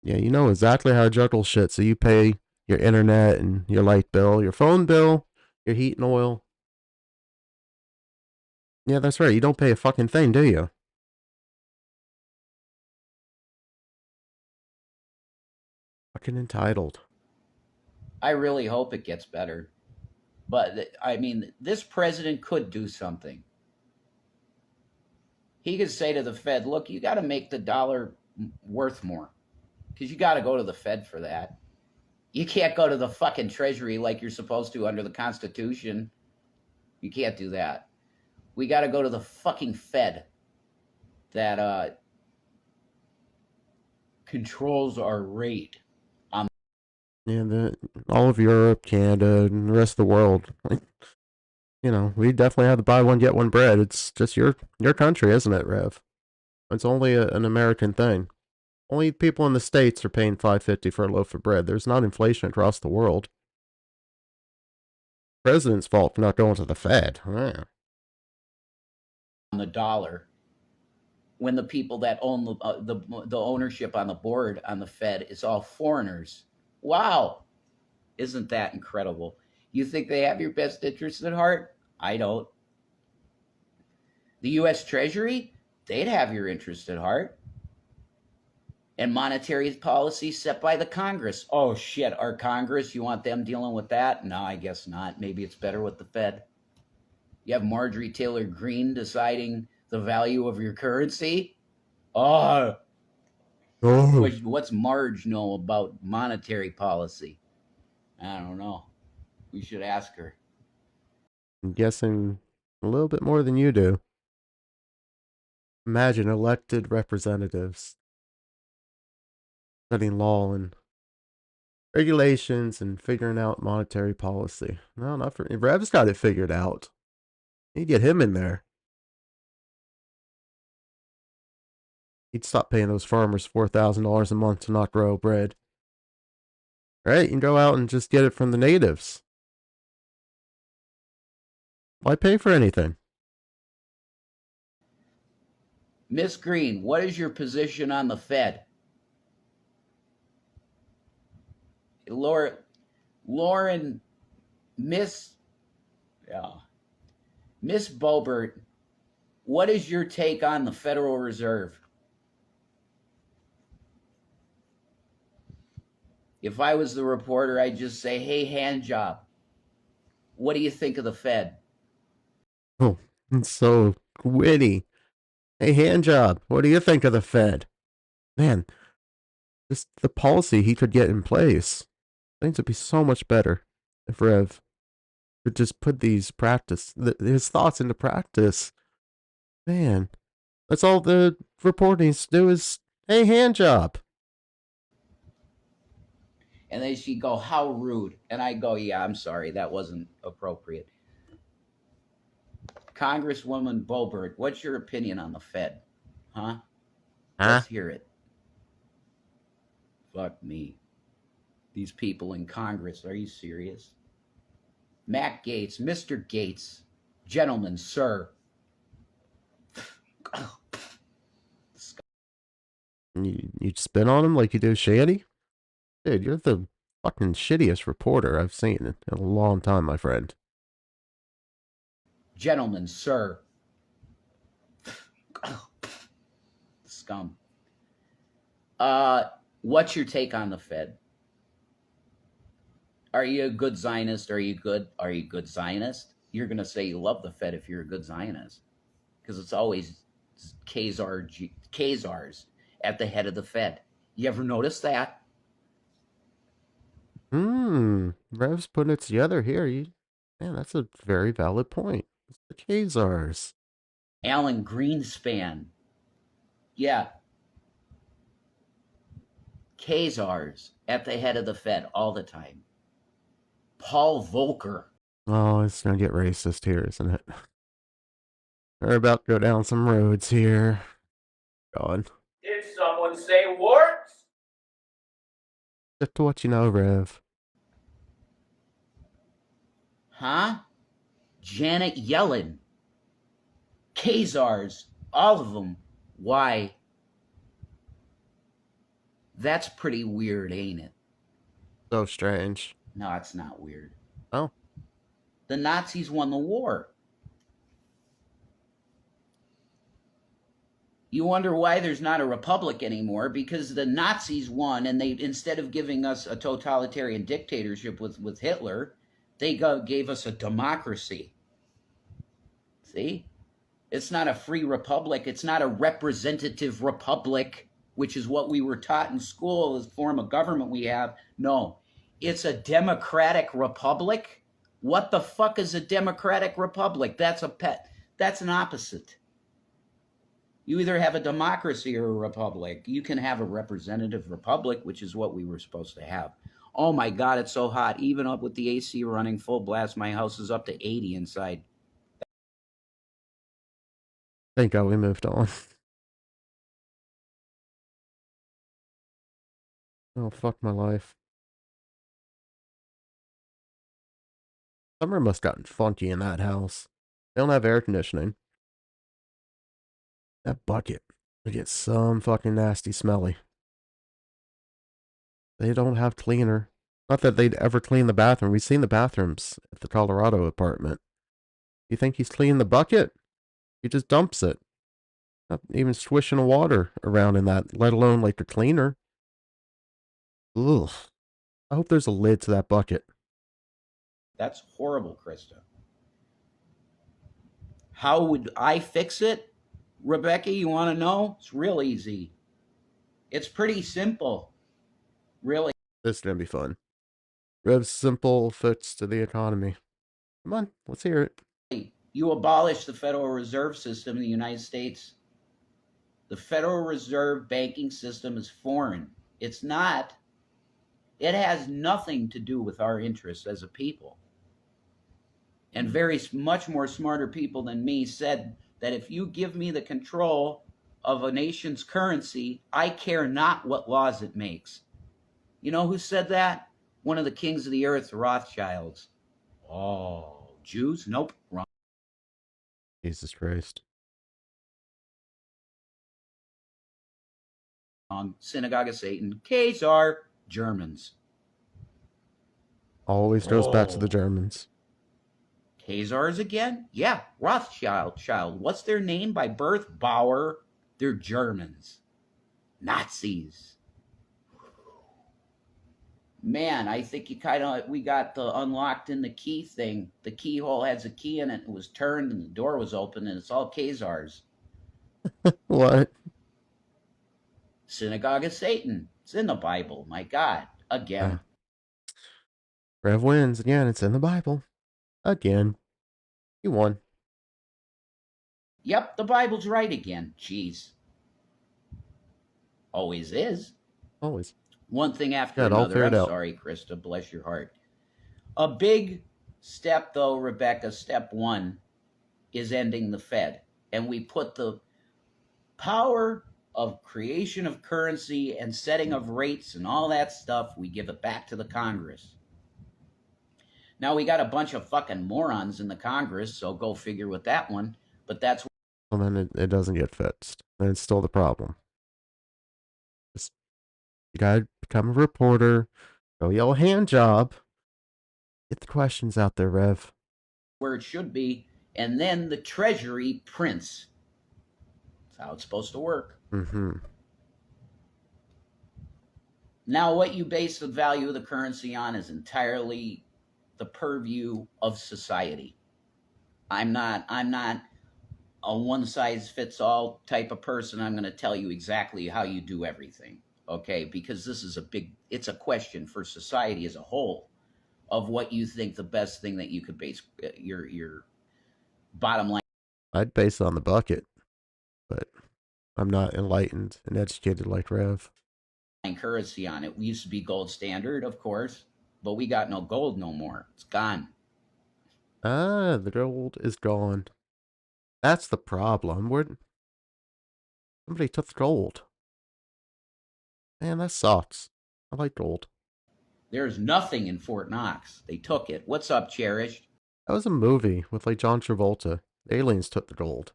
[SPEAKER 1] Yeah, you know exactly how to juggle shit, so you pay your internet and your light bill, your phone bill, your heat and oil. Yeah, that's right, you don't pay a fucking thing, do you? Fucking entitled.
[SPEAKER 2] I really hope it gets better. But, I mean, this president could do something. He could say to the Fed, look, you got to make the dollar worth more. Because you got to go to the Fed for that. You can't go to the fucking Treasury like you're supposed to under the Constitution. You can't do that. We got to go to the fucking Fed that controls our rate.
[SPEAKER 1] Yeah, all of Europe, Canada, and the rest of the world. You know, we definitely have the buy one, get one bread. It's just your country, isn't it, Rev? It's only an American thing. Only people in the States are paying $5.50 for a loaf of bread. There's not inflation across the world. President's fault for not going to the Fed. Yeah.
[SPEAKER 2] On the dollar, when the people that own the ownership on the board on the Fed is all foreigners. Wow, isn't that incredible? You think they have your best interests at heart? I don't. The U.S. Treasury, they'd have your interest at heart. And monetary policy set by the Congress. Oh shit, our Congress, you want them dealing with that? No, I guess not. Maybe it's better with the Fed. You have Marjorie Taylor Greene deciding the value of your currency? Oh. What's Marge know about monetary policy? I don't know. We should ask her.
[SPEAKER 1] I'm guessing a little bit more than you do. Imagine elected representatives studying law and regulations and figuring out monetary policy. No, not for Rev's got it figured out. You get him in there. He'd stop paying those farmers $4,000 a month to not grow bread. Right? You can go out and just get it from the natives. Why pay for anything?
[SPEAKER 2] Miss Green, what is your position on the Fed? Lauren, Miss Bobert, what is your take on the Federal Reserve? If I was the reporter, I'd just say, hey, hand job, what do you think of the Fed?
[SPEAKER 1] Oh, it's so witty. Hey, hand job, what do you think of the Fed? Man, just the policy he could get in place. Things would be so much better if Rev could just put his thoughts into practice. Man, that's all the reportings do is, hey, hand job.
[SPEAKER 2] And then she'd go, how rude. And I go, yeah, I'm sorry, that wasn't appropriate. Congresswoman Boebert, what's your opinion on the Fed? Huh? Let's hear it. Fuck me. These people in Congress, are you serious? Mac Gates, Mr. Gates, gentlemen, sir.
[SPEAKER 1] You spin on him like you do Shanny? Dude, you're the fucking shittiest reporter I've seen in a long time, my friend.
[SPEAKER 2] Gentlemen, sir. Scum. What's your take on the Fed? Are you a good Zionist? Are you good Zionist? You're going to say you love the Fed if you're a good Zionist. Because it's always Khazars at the head of the Fed. You ever notice that?
[SPEAKER 1] Rev's putting it together here. Man, that's a very valid point. It's the Khazars.
[SPEAKER 2] Alan Greenspan. Yeah. Khazars at the head of the Fed all the time. Paul Volcker.
[SPEAKER 1] Oh, it's gonna get racist here, isn't it? We're about to go down some roads here. God.
[SPEAKER 6] Did someone say warts?
[SPEAKER 1] Just to what you know, Rev.
[SPEAKER 2] Huh? Janet Yellen. Khazars. All of them. Why? That's pretty weird, ain't it?
[SPEAKER 1] So strange.
[SPEAKER 2] No, it's not weird.
[SPEAKER 1] Oh.
[SPEAKER 2] The Nazis won the war. You wonder why there's not a republic anymore, because the Nazis won, and they, instead of giving us a totalitarian dictatorship with Hitler, they gave us a democracy. See? It's not a free republic. It's not a representative republic, which is what we were taught in school as form of government we have. No, it's a democratic republic. What the fuck is a democratic republic? That's an opposite. You either have a democracy or a republic. You can have a representative republic, which is what we were supposed to have. Oh my God, it's so hot. Even up with the AC running full blast, my house is up to 80 inside.
[SPEAKER 1] Thank God we moved on. Oh, fuck my life. Summer must have gotten funky in that house. They don't have air conditioning. That bucket would get some fucking nasty smelly. They don't have cleaner. Not that they'd ever clean the bathroom. We've seen the bathrooms at the Colorado apartment. You think he's cleaning the bucket? He just dumps it. Not even swishing the water around in that, let alone like the cleaner. Ugh. I hope there's a lid to that bucket.
[SPEAKER 2] That's horrible, Krista. How would I fix it? Rebecca, you want to know? It's real easy. It's pretty simple. Really.
[SPEAKER 1] This is going to be fun. Rev's simple fix to the economy. Come on, let's hear it.
[SPEAKER 2] You abolish the Federal Reserve System in the United States. The Federal Reserve banking system is foreign. It's not. It has nothing to do with our interests as a people. And very much more smarter people than me said that if you give me the control of a nation's currency, I care not what laws it makes. You know who said that? One of the kings of the earth, the Rothschilds. Oh, Jews? Nope, wrong.
[SPEAKER 1] Jesus Christ.
[SPEAKER 2] Synagogue of Satan. Khazar, Germans.
[SPEAKER 1] Always goes back to the Germans.
[SPEAKER 2] Khazars again? Yeah, Rothschild child. What's their name by birth? Bauer. They're Germans. Nazis. Man, I think we got the unlocked in the key thing. The keyhole has a key in it. It was turned and the door was open, and it's all Khazars.
[SPEAKER 1] What?
[SPEAKER 2] Synagogue of Satan. It's in the Bible. My God. Again.
[SPEAKER 1] Rev wins again. It's in the Bible. Again. He won.
[SPEAKER 2] Yep, the Bible's right again. Jeez. Always is.
[SPEAKER 1] Always.
[SPEAKER 2] One thing after another. I'm sorry, Krista. Bless your heart. A big step, though, Rebecca, step one, is ending the Fed. And we put the power of creation of currency and setting of rates and all that stuff, we give it back to the Congress. Now we got a bunch of fucking morons in the Congress, so go figure with that one. But that's
[SPEAKER 1] Well, then it doesn't get fixed. Then it's still the problem. You gotta become a reporter, go yell hand job. Get the questions out there, Rev.
[SPEAKER 2] where it should be. And then the Treasury prints. That's how it's supposed to work.
[SPEAKER 1] Mm-hmm.
[SPEAKER 2] Now, what you base the value of the currency on is entirely the purview of society. I'm not a one-size-fits-all type of person. I'm going to tell you exactly how you do everything, okay? Because this is it's a question for society as a whole of what you think the best thing that you could base your bottom line.
[SPEAKER 1] I'd base it on the bucket, but I'm not enlightened and educated like Rev.
[SPEAKER 2] Currency on it. We used to be gold standard, of course, but we got no gold no more. It's gone.
[SPEAKER 1] Ah, the gold is gone. That's the problem. Somebody took the gold. Man, that sucks. I like gold.
[SPEAKER 2] There's nothing in Fort Knox. They took it. What's up, Cherished?
[SPEAKER 1] That was a movie with like John Travolta. The aliens took the gold.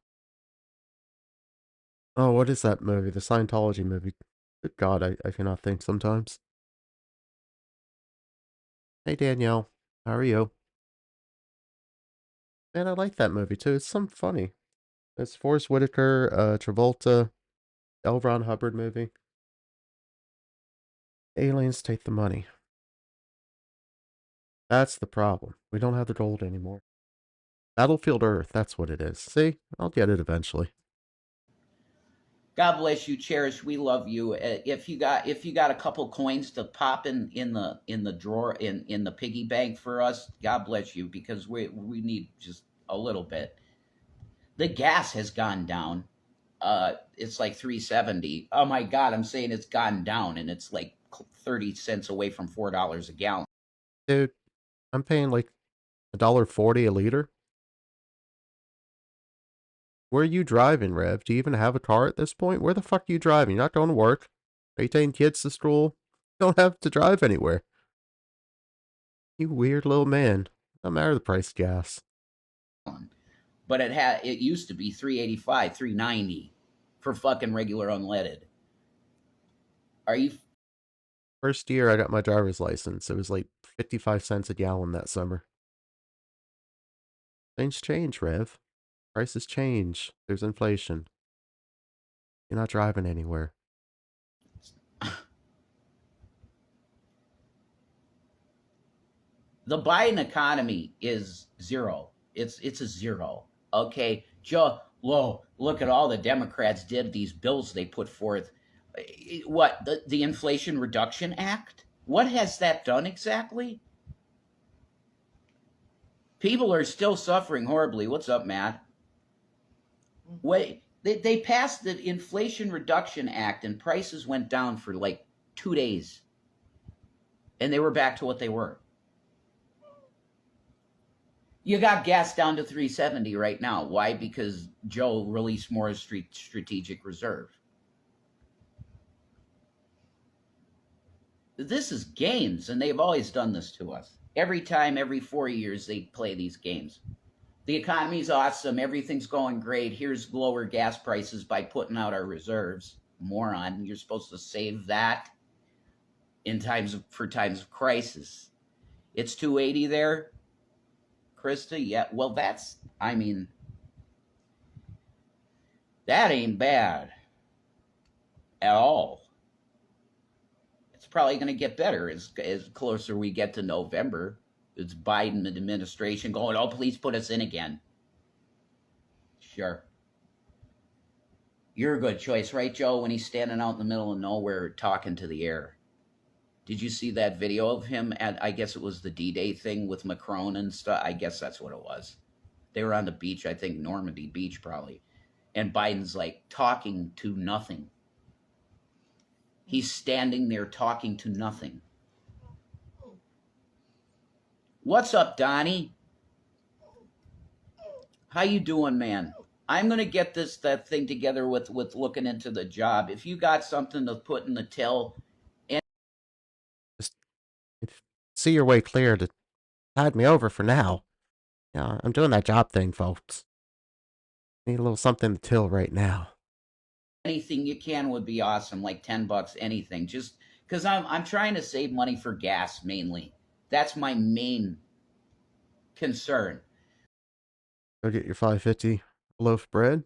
[SPEAKER 1] Oh, what is that movie? The Scientology movie. Good God, I cannot think sometimes. Hey Danielle, how are you? Man, I like that movie too. It's some funny. It's Forrest Whitaker, Travolta, L. Ron Hubbard movie. Aliens take the money. That's the problem. We don't have the gold anymore. Battlefield Earth, that's what it is. See? I'll get it eventually.
[SPEAKER 2] God bless you, Cherish. We love you. If you got a couple coins to pop in the drawer in the piggy bank for us, God bless you, because we need just a little bit. The gas has gone down. It's like $3.70. Oh my God, I'm saying it's gone down, and it's like 30 cents away from $4 a gallon.
[SPEAKER 1] Dude, I'm paying like $1.40 a liter. Where are you driving, Rev? Do you even have a car at this point? Where the fuck are you driving? You're not going to work? Are you taking kids to school? You don't have to drive anywhere. You weird little man. No matter the price of gas.
[SPEAKER 2] But it used to be $3.85, $3.90 for fucking regular unleaded. Are you?
[SPEAKER 1] First year I got my driver's license, it was like 55 cents a gallon that summer. Things change, Rev. Prices change. There's inflation. You're not driving anywhere.
[SPEAKER 2] The Biden economy is zero. It's a zero. Okay, Joe. Whoa! Look at all the Democrats did. These bills they put forth. What the Inflation Reduction Act? What has that done exactly? People are still suffering horribly. What's up, Matt? Wait, they passed the Inflation Reduction Act and prices went down for like 2 days. And they were back to what they were. You got gas down to $3.70 right now. Why? Because Joe released more strategic reserve. This is games, and they've always done this to us. Every time, every 4 years, they play these games. The economy's awesome. Everything's going great. Here's lower gas prices by putting out our reserves. Moron, you're supposed to save that for times of crisis. It's $2.80 there, Krista. Yeah, well, that ain't bad at all. It's probably going to get better as closer we get to November. It's Biden administration going, oh, please put us in again. Sure. You're a good choice, right, Joe, when he's standing out in the middle of nowhere talking to the air. Did you see that video of him at, I guess it was the D-Day thing with Macron and stuff? I guess that's what it was. They were on the beach, I think Normandy Beach probably. And Biden's like talking to nothing. He's standing there talking to nothing. What's up, Donnie? How you doing, man? I'm going to get that thing together with looking into the job. If you got something to put in the till,
[SPEAKER 1] Just see your way clear to tide me over for now. Yeah, I'm doing that job thing, folks. Need a little something to till right now.
[SPEAKER 2] Anything you can would be awesome, like $10, anything. Just because I'm trying to save money for gas mainly. That's my main concern.
[SPEAKER 1] Go get your $5.50 loaf of bread.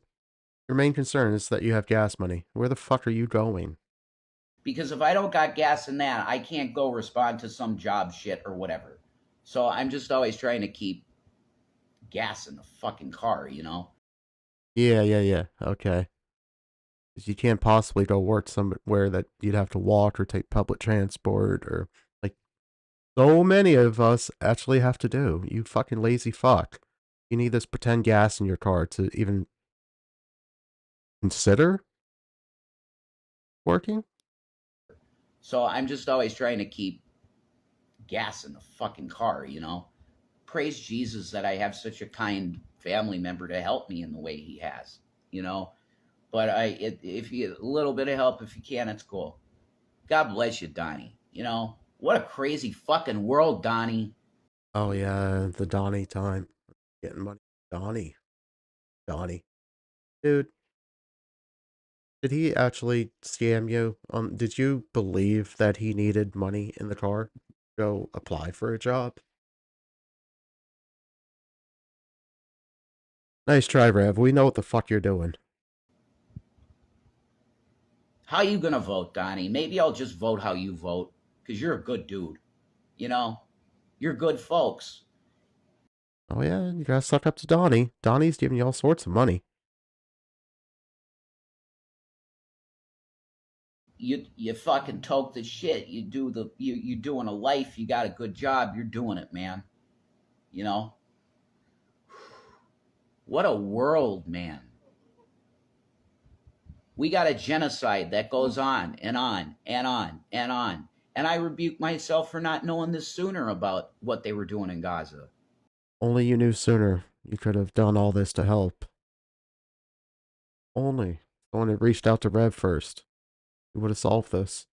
[SPEAKER 1] Your main concern is that you have gas money. Where the fuck are you going?
[SPEAKER 2] Because if I don't got gas in that, I can't go respond to some job shit or whatever. So I'm just always trying to keep gas in the fucking car, you know?
[SPEAKER 1] Yeah. Okay. 'Cause you can't possibly go work somewhere that you'd have to walk or take public transport or like so many of us actually have to do. You fucking lazy fuck. You need this pretend gas in your car to even consider working?
[SPEAKER 2] So I'm just always trying to keep gas in the fucking car, you know? Praise Jesus that I have such a kind family member to help me in the way he has, you know? But if you get a little bit of help, if you can, it's cool. God bless you, Donnie. You know, what a crazy fucking world, Donnie.
[SPEAKER 1] Oh yeah, the Donnie time. Getting money. Donnie. Dude, did he actually scam you? Did you believe that he needed money in the car to go apply for a job? Nice try, Rev. We know what the fuck you're doing.
[SPEAKER 2] How you gonna vote, Donnie? Maybe I'll just vote how you vote, because you're a good dude. You know, you're good folks.
[SPEAKER 1] Oh yeah, you gotta suck up to Donnie. Donnie's giving you all sorts of money.
[SPEAKER 2] You fucking toke the shit. You doing a life. You got a good job. You're doing it, man. You know, what a world, man. We got a genocide that goes on and on and on and on. And I rebuke myself for not knowing this sooner about what they were doing in Gaza.
[SPEAKER 1] Only you knew sooner. You could have done all this to help. Only. Someone had reached out to Rev first. You would have solved this.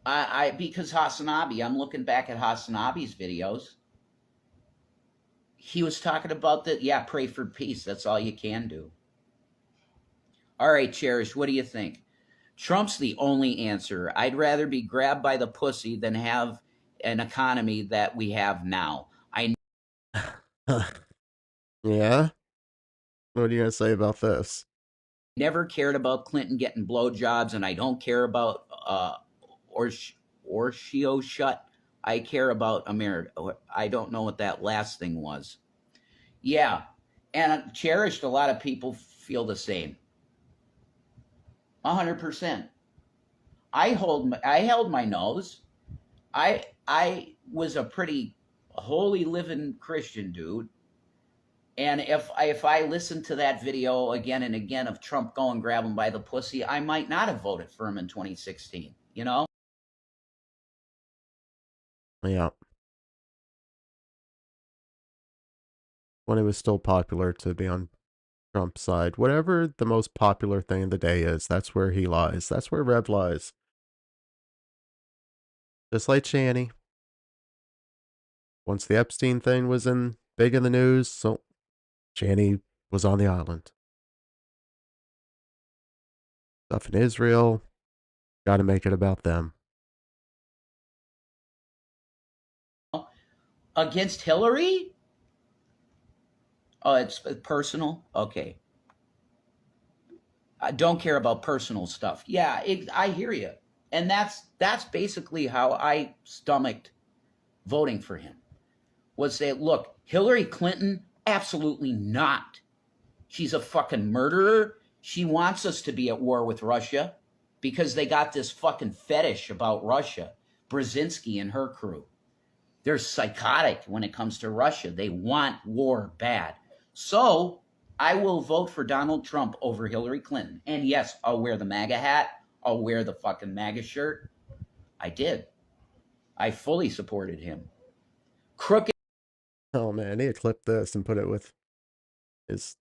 [SPEAKER 2] Because Hasanabi, I'm looking back at Hasanabi's videos. He was talking about that. Yeah, pray for peace. That's all you can do. All right, Cherish, what do you think? Trump's the only answer. I'd rather be grabbed by the pussy than have an economy that we have now. I
[SPEAKER 1] Yeah? What are you gonna say about this?
[SPEAKER 2] never cared about Clinton getting blowjobs, and I don't care about Orshio Shut. I care about America. I don't know what that last thing was. Yeah, and cherished. A lot of people feel the same. 100%. I held my nose. I was a pretty holy living Christian dude. And if I listened to that video again and again of Trump going grab him by the pussy, I might not have voted for him in 2016, you know?
[SPEAKER 1] Yeah. When it was still popular to be on Trump's side. Whatever the most popular thing of the day is, that's where he lies. That's where Rev lies. Just like Shanny. Once the Epstein thing was big in the news, so Shanny was on the island. Stuff in Israel, gotta make it about them.
[SPEAKER 2] Against Hillary? Oh, it's personal? Okay. I don't care about personal stuff. Yeah, I hear you. And that's basically how I stomached voting for him. Was say, look, Hillary Clinton, absolutely not. She's a fucking murderer. She wants us to be at war with Russia because they got this fucking fetish about Russia. Brzezinski and her crew. They're psychotic when it comes to Russia. They want war bad. So I will vote for Donald Trump over Hillary Clinton. And yes, I'll wear the MAGA hat. I'll wear the fucking MAGA shirt. I did. I fully supported him. Crooked.
[SPEAKER 1] Oh man, I need to clip this and put it with his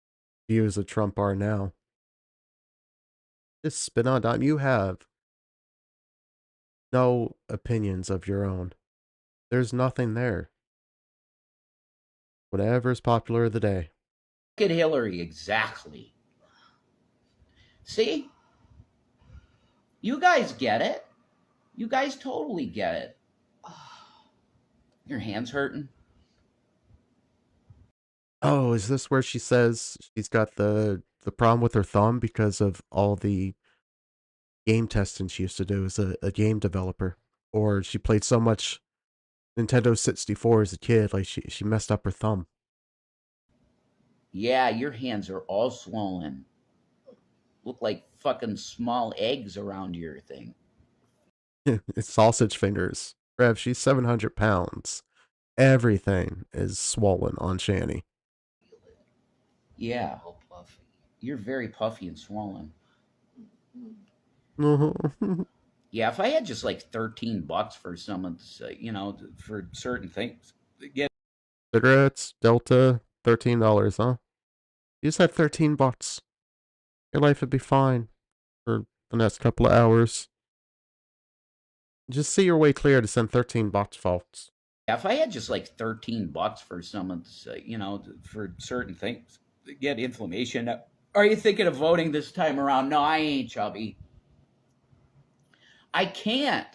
[SPEAKER 1] views of Trump are now. Just spin on dime. You have no opinions of your own. There's nothing there. Whatever's popular of the day.
[SPEAKER 2] Look at Hillary, exactly. See? You guys get it. You guys totally get it. Your hand's hurting?
[SPEAKER 1] Oh, is this where she says she's got the problem with her thumb because of all the game testing she used to do as a game developer? Or she played so much Nintendo 64 as a kid, like she messed up her thumb.
[SPEAKER 2] Yeah, your hands are all swollen. Look like fucking small eggs around your thing.
[SPEAKER 1] It's sausage fingers. Rev, she's 700 pounds. Everything is swollen on Shanny.
[SPEAKER 2] Yeah. You're very puffy and swollen. Yeah, if I had just like $13 for someone's, for certain things, get
[SPEAKER 1] Cigarettes, Delta, $13, huh? You just had $13. Your life would be fine for the next couple of hours. Just see your way clear to send $13, folks.
[SPEAKER 2] if I had just like $13 for someone's, for certain things, get inflammation. Are you thinking of voting this time around? No, I ain't, chubby. I can't.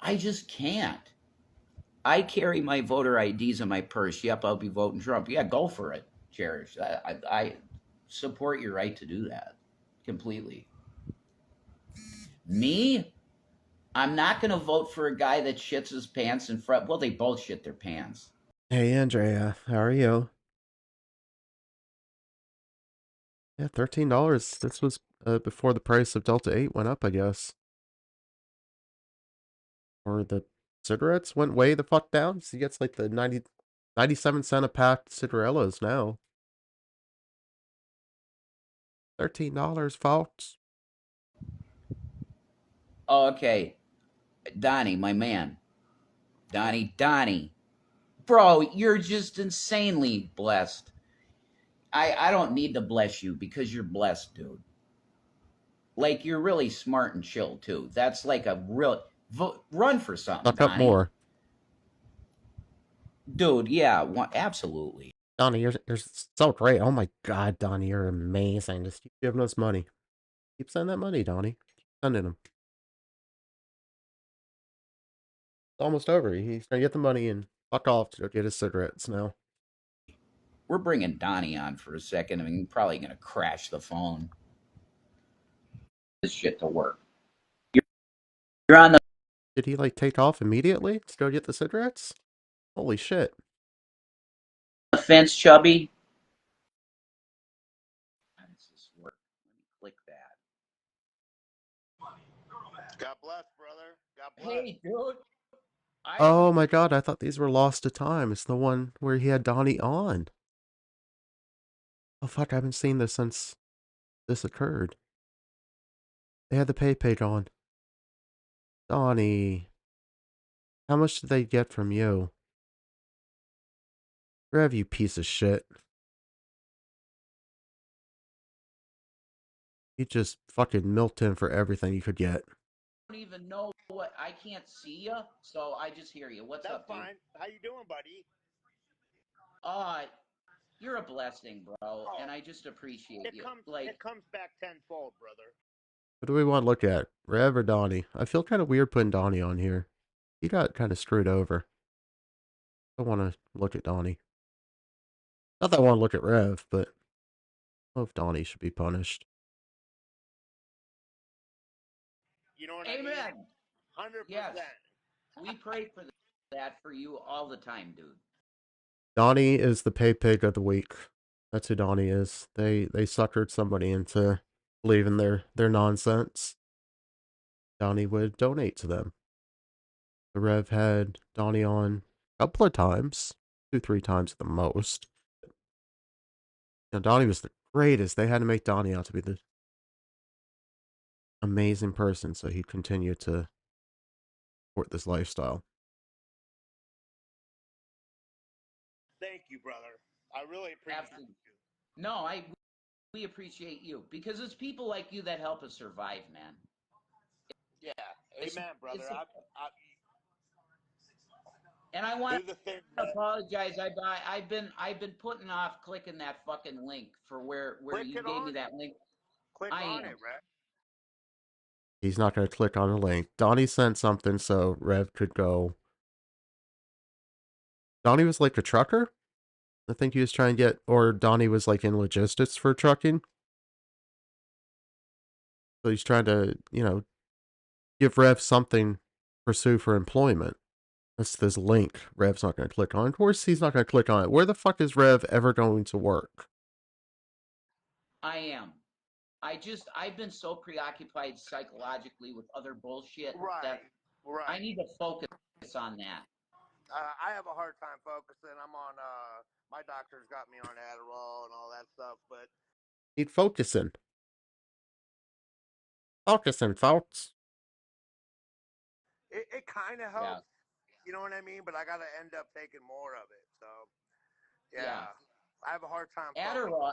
[SPEAKER 2] I just can't. I carry my voter IDs in my purse. Yep, I'll be voting Trump. Yeah, go for it, Cherish. I support your right to do that completely. Me? I'm not going to vote for a guy that shits his pants in front. Well, they both shit their pants.
[SPEAKER 1] Hey, Andrea, how are you? Yeah, $13. This was before the price of Delta 8 went up, I guess. Or the cigarettes went way the fuck down. So he gets like the 97 cent a pack cigarellas now. $13, folks.
[SPEAKER 2] Oh, okay. Donnie, my man. Donnie. Bro, you're just insanely blessed. I don't need to bless you because you're blessed, dude. Like, you're really smart and chill, too. That's like a real... run for something,
[SPEAKER 1] Suck up
[SPEAKER 2] Donnie.
[SPEAKER 1] more.
[SPEAKER 2] Dude, yeah, absolutely.
[SPEAKER 1] Donnie, you're so great. Oh my god, Donnie, you're amazing. Just keep giving us money. Keep sending that money, Donnie. Keep sending them. It's almost over. He's gonna get the money and fuck off to go get his cigarettes now.
[SPEAKER 2] We're bringing Donnie on for a second. I mean, probably going to crash the phone. This shit to work. You're on the...
[SPEAKER 1] Did he like take off immediately to go get the cigarettes? Holy shit.
[SPEAKER 2] fence, chubby. How does this work? Let me click that.
[SPEAKER 8] God bless, brother. God bless.
[SPEAKER 2] Hey, dude.
[SPEAKER 1] Oh my god, I thought these were lost to time. It's the one where he had Donnie on. Oh fuck, I haven't seen this since this occurred. They had the pay page on. Donnie. How much did they get from you? Rev, you piece of shit. You just fucking milked him for everything you could get.
[SPEAKER 2] I don't even know what... I can't see you, so I just hear you. What's up, dude?
[SPEAKER 8] That's fine. How you doing, buddy?
[SPEAKER 2] You're a blessing, bro, and I just appreciate you.
[SPEAKER 8] It comes back tenfold, brother.
[SPEAKER 1] What do we want to look at? Rev or Donnie? I feel kind of weird putting Donnie on here. He got kind of screwed over. I want to look at Donnie. Not that I want to look at Rev, but I don't know if Donnie should be punished.
[SPEAKER 8] You know what
[SPEAKER 2] Amen.
[SPEAKER 8] I mean? 100%.
[SPEAKER 2] Yes. We pray for that for you all the time, dude.
[SPEAKER 1] Donnie is the pay pig of the week. That's who Donnie is. They suckered somebody into believing their nonsense. Donnie would donate to them. The Rev had Donnie on a couple of times, 2-3 times at the most. Now Donnie was the greatest. They had to make Donnie out to be the amazing person, so he'd continue to support this lifestyle.
[SPEAKER 8] Thank you, brother. I really appreciate
[SPEAKER 2] Absolutely. No, we appreciate you because it's people like you that help us survive, man.
[SPEAKER 8] Yeah. Amen, brother.
[SPEAKER 6] And I want
[SPEAKER 8] do the thing,
[SPEAKER 6] to
[SPEAKER 8] man.
[SPEAKER 6] apologize. I've been putting off clicking that fucking link for where
[SPEAKER 8] Click
[SPEAKER 6] you
[SPEAKER 8] it
[SPEAKER 6] gave
[SPEAKER 8] on
[SPEAKER 6] me
[SPEAKER 8] it.
[SPEAKER 6] that link.
[SPEAKER 8] Click
[SPEAKER 6] I
[SPEAKER 8] on
[SPEAKER 6] am.
[SPEAKER 8] it, Rev.
[SPEAKER 1] He's not going to click on a link. Donnie sent something so Rev could go. Donnie was like a trucker? I think he was trying to get, or Donnie was like in logistics for trucking. So he's trying to, give Rev something to pursue for employment. That's this link Rev's not going to click on. Of course, he's not going to click on it. Where the fuck is Rev ever going to work?
[SPEAKER 6] I am. I've been so preoccupied psychologically with other bullshit that
[SPEAKER 8] Right.
[SPEAKER 6] I need to focus on that.
[SPEAKER 8] I have a hard time focusing. I'm on. My doctor's got me on Adderall and all that stuff, but
[SPEAKER 1] Need focusing. Focusing, folks.
[SPEAKER 8] it kind of helps. You know what I mean? But I got to end up taking more of it. So yeah. I have a hard time.
[SPEAKER 6] Adderall.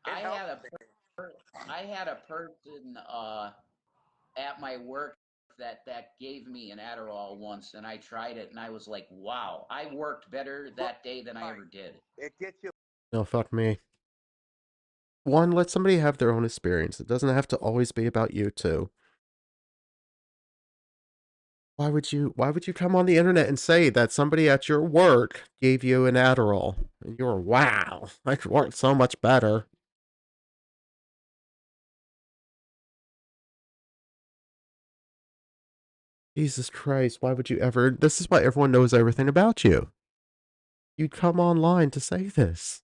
[SPEAKER 6] I had a person at my work that gave me an Adderall once, and I tried it, and I was like, wow, I worked better that day than I ever did.
[SPEAKER 8] It gets you.
[SPEAKER 1] No, fuck me. One, let somebody have their own experience. It doesn't have to always be about you, too. Why would you come on the internet and say that somebody at your work gave you an Adderall? And you're, wow, I could work so much better. Jesus Christ, why would you ever? This is why everyone knows everything about you. You'd come online to say this.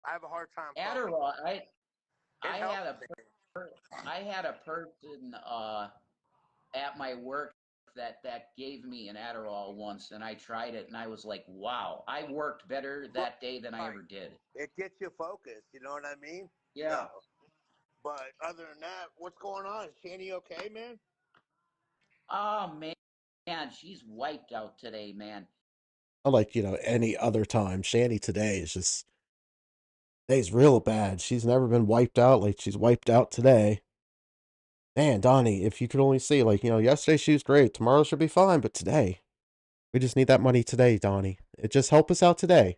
[SPEAKER 8] I have a hard time.
[SPEAKER 6] Adderall. I had a person at my work that gave me an Adderall once, and I tried it, and I was like, wow, I worked better that day than I ever did.
[SPEAKER 8] It gets you focused. You know what I mean?
[SPEAKER 6] Yeah.
[SPEAKER 8] So, but other than that, what's going on? Is Shanny okay, man?
[SPEAKER 6] Oh man, she's wiped out today, man.
[SPEAKER 1] Unlike, any other time. Shanny today is just. Today's real bad. She's never been wiped out like she's wiped out today. Man, Donnie, if you could only see, yesterday she was great. Tomorrow she'll be fine, but today. We just need that money today, Donnie. It just help us out today.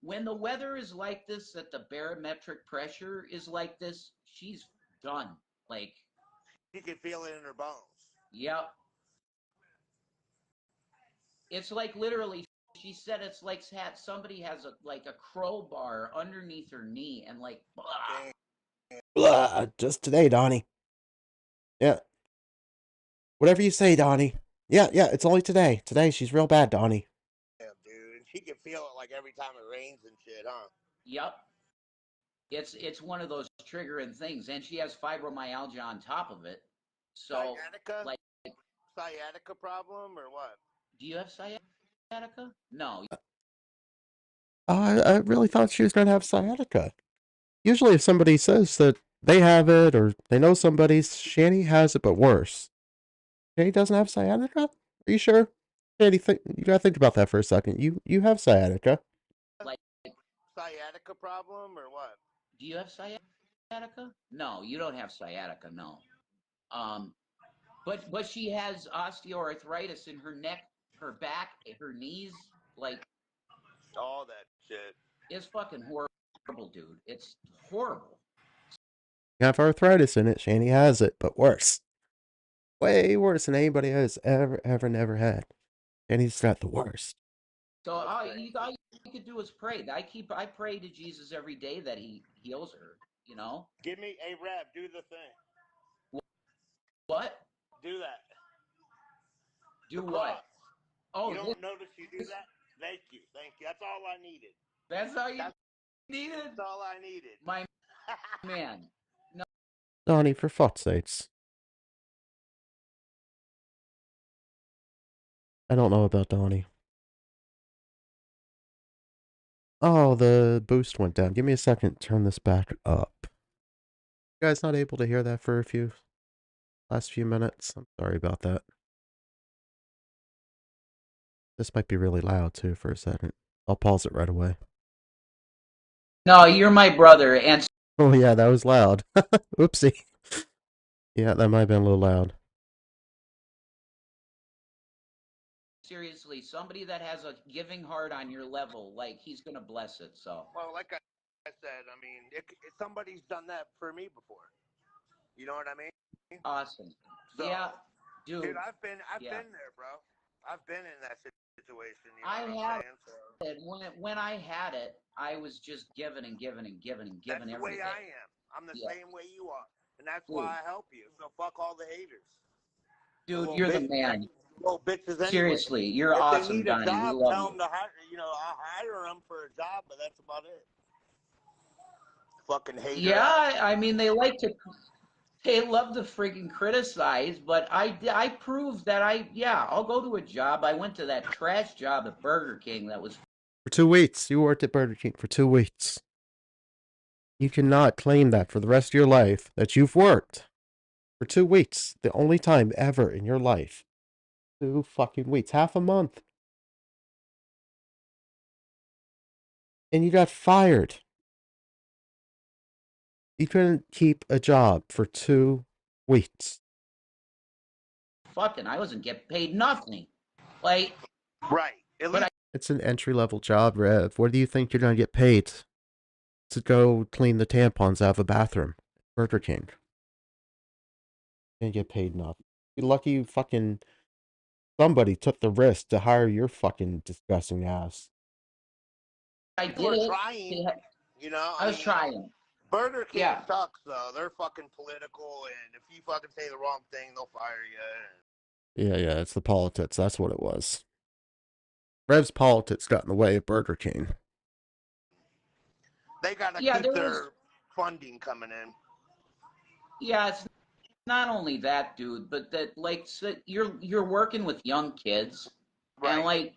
[SPEAKER 6] When the weather is like this, that the barometric pressure is like this, she's done. Like,
[SPEAKER 8] you can feel it in her bones.
[SPEAKER 6] Yep. It's like literally, she said it's like somebody has a crowbar underneath her knee and like, blah.
[SPEAKER 1] Blah, just today, Donnie. Yeah. Whatever you say, Donnie. Yeah, it's only today. Today, she's real bad, Donnie.
[SPEAKER 8] Yeah, dude. And she can feel it like every time it rains and shit, huh?
[SPEAKER 6] Yep. It's one of those triggering things, and she has fibromyalgia on top of it. So,
[SPEAKER 8] sciatica problem or what?
[SPEAKER 6] Do you have sciatica? No.
[SPEAKER 1] I really thought she was going to have sciatica. Usually if somebody says that they have it or they know somebody, Shanny has it, but worse. Shanny doesn't have sciatica? Are you sure? Shanny, you gotta think about that for a second. You have sciatica.
[SPEAKER 6] Like
[SPEAKER 8] sciatica problem or what?
[SPEAKER 6] Do you have sciatica? No, you don't have sciatica, no. But she has osteoarthritis in her neck, her back, her knees, like
[SPEAKER 8] all that shit.
[SPEAKER 6] It's fucking horrible, dude. It's horrible.
[SPEAKER 1] You have arthritis in it. Shanny has it, but worse. Way worse than anybody has ever, never had. Shanny's got the worst.
[SPEAKER 6] So all you could do is pray. I pray to Jesus every day that he heals her, you know?
[SPEAKER 8] Give me a Rev, do the thing.
[SPEAKER 6] What?
[SPEAKER 8] Do that.
[SPEAKER 6] Do what?
[SPEAKER 8] Oh, you don't notice you do that? Thank you. That's all I needed.
[SPEAKER 6] That's all you needed?
[SPEAKER 8] That's all I needed.
[SPEAKER 6] My man. No.
[SPEAKER 1] Donnie, for fuck's sakes. I don't know about Donnie. Oh, the boost went down. Give me a second. Turn this back up. You guys not able to hear that for last few minutes? I'm sorry about that. This might be really loud too for a second. I'll pause it right away.
[SPEAKER 6] No, you're my brother, and
[SPEAKER 1] oh yeah, that was loud. Oopsie. Yeah, that might have been a little loud.
[SPEAKER 2] Seriously, somebody that has a giving heart on your level, like, he's gonna bless it. So.
[SPEAKER 8] Well, like I said, I mean, somebody's done that for me before. You know what I mean?
[SPEAKER 2] Awesome.
[SPEAKER 8] So,
[SPEAKER 2] yeah, dude.
[SPEAKER 8] I've been there, bro. I've been in that situation. You know what I'm saying? So,
[SPEAKER 2] When I had it, I was just giving and giving and giving and giving
[SPEAKER 8] that's the
[SPEAKER 2] every
[SPEAKER 8] way
[SPEAKER 2] day.
[SPEAKER 8] I am. I'm the same way you are, and that's why I help you. So fuck all the haters.
[SPEAKER 2] Dude, you're the man.
[SPEAKER 8] Little bitches anyway.
[SPEAKER 2] Seriously, you're
[SPEAKER 8] if
[SPEAKER 2] awesome,
[SPEAKER 8] they need
[SPEAKER 2] Donnie.
[SPEAKER 8] a job,
[SPEAKER 2] We love
[SPEAKER 8] tell
[SPEAKER 2] you.
[SPEAKER 8] them to hire. You know, I'll hire them for a job, but that's about it. Fucking hater.
[SPEAKER 2] Yeah, I mean, they love to freaking criticize, but I proved that I'll go to a job. I went to that trash job at Burger King that was.
[SPEAKER 1] For 2 weeks. You worked at Burger King for 2 weeks. You cannot claim that for the rest of your life that you've worked for 2 weeks. The only time ever in your life. 2 fucking weeks. Half a month. And you got fired. You couldn't keep a job for 2 weeks.
[SPEAKER 2] Fucking, I wasn't getting paid nothing. Like,
[SPEAKER 8] right.
[SPEAKER 1] It's an entry-level job, Rev. What do you think you're going to get paid? To go clean the tampons out of a bathroom. Burger King. Can't get paid nothing. You're lucky you fucking... Somebody took the risk to hire your fucking disgusting ass.
[SPEAKER 2] I did it.
[SPEAKER 8] Trying, you know?
[SPEAKER 2] I was trying.
[SPEAKER 8] Burger King sucks, though. They're fucking political, and if you fucking say the wrong thing, they'll fire you.
[SPEAKER 1] Yeah, it's the politics. That's what it was. Rev's politics got in the way of Burger King.
[SPEAKER 8] They gotta keep their funding coming in.
[SPEAKER 2] Yeah, it's not only that, dude, but that, like, so you're working with young kids, and like,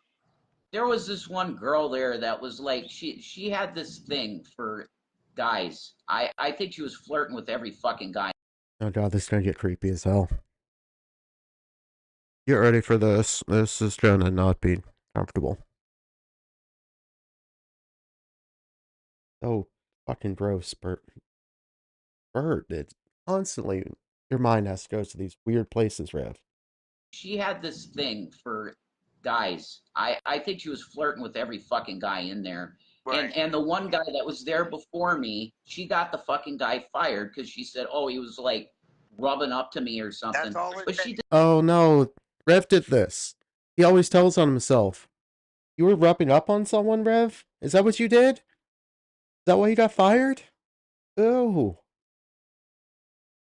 [SPEAKER 2] there was this one girl there that was like, she had this thing for guys. I think she was flirting with every fucking guy.
[SPEAKER 1] Oh god, this is gonna get creepy as hell. Get ready for this. This is gonna not be comfortable. Oh, fucking gross, Bert. It's constantly, your mind has to go to these weird places, Rev.
[SPEAKER 2] She had this thing for guys. I think she was flirting with every fucking guy in there. And the one guy that was there before me, she got the fucking guy fired because she said, oh, he was like rubbing up to me or something.
[SPEAKER 8] That's all
[SPEAKER 2] but she did.
[SPEAKER 1] Oh no, Rev did this. He always tells on himself. You were rubbing up on someone, Rev? Is that what you did? Is that why you got fired? Ew.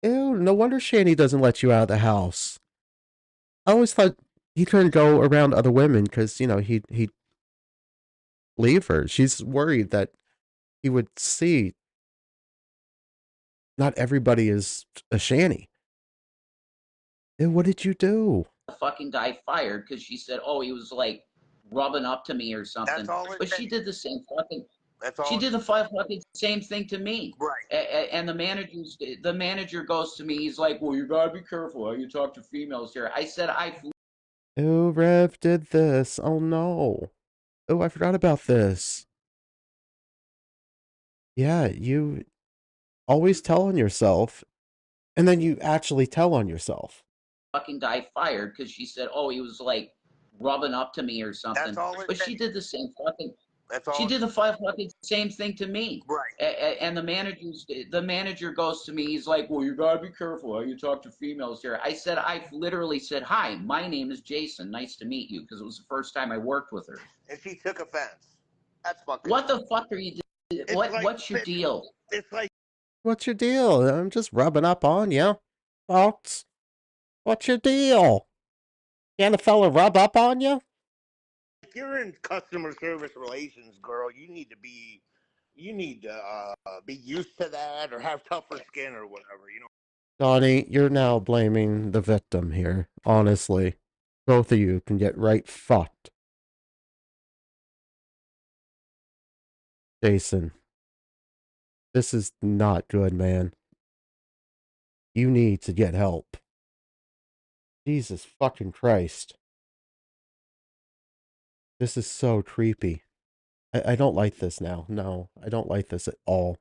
[SPEAKER 1] Ew, no wonder Shanny doesn't let you out of the house. I always thought he couldn't go around other women because, you know, he'd leave her. She's worried that he would see not everybody is a Shanny. Ew, what did you do?
[SPEAKER 2] The fucking guy fired because she said, oh, he was like rubbing up to me or something. But she did the same fucking. She did the fucking same thing to me.
[SPEAKER 8] Right.
[SPEAKER 2] And the manager goes to me. He's like, well, you gotta be careful how you talk to females here. I said,
[SPEAKER 1] Oh, Rev did this. Oh no. Oh, I forgot about this. Yeah, you always tell on yourself, and then you actually tell on yourself.
[SPEAKER 2] Fucking guy fired because she said, oh, he was like rubbing up to me or something. But she did the same fucking. She did the fucking same thing to me.
[SPEAKER 8] Right.
[SPEAKER 2] And the manager goes to me. He's like, well, you gotta be careful how you talk to females here. I said, I literally said, hi, my name is Jason. Nice to meet you, because it was the first time I worked with her.
[SPEAKER 8] And she took offense. That's fucking.
[SPEAKER 2] What the fuck are you doing? What's your deal?
[SPEAKER 8] It's like.
[SPEAKER 1] What's your deal? I'm just rubbing up on you. Folks. What's your deal? Can a fella rub up on you?
[SPEAKER 8] If you're in customer service relations, girl, you need to be used to that or have tougher skin or whatever, you know.
[SPEAKER 1] Donnie, you're now blaming the victim here. Honestly. Both of you can get right fucked. Jason. This is not good, man. You need to get help. Jesus fucking Christ. This is so creepy. I don't like this now. No, I don't like this at all.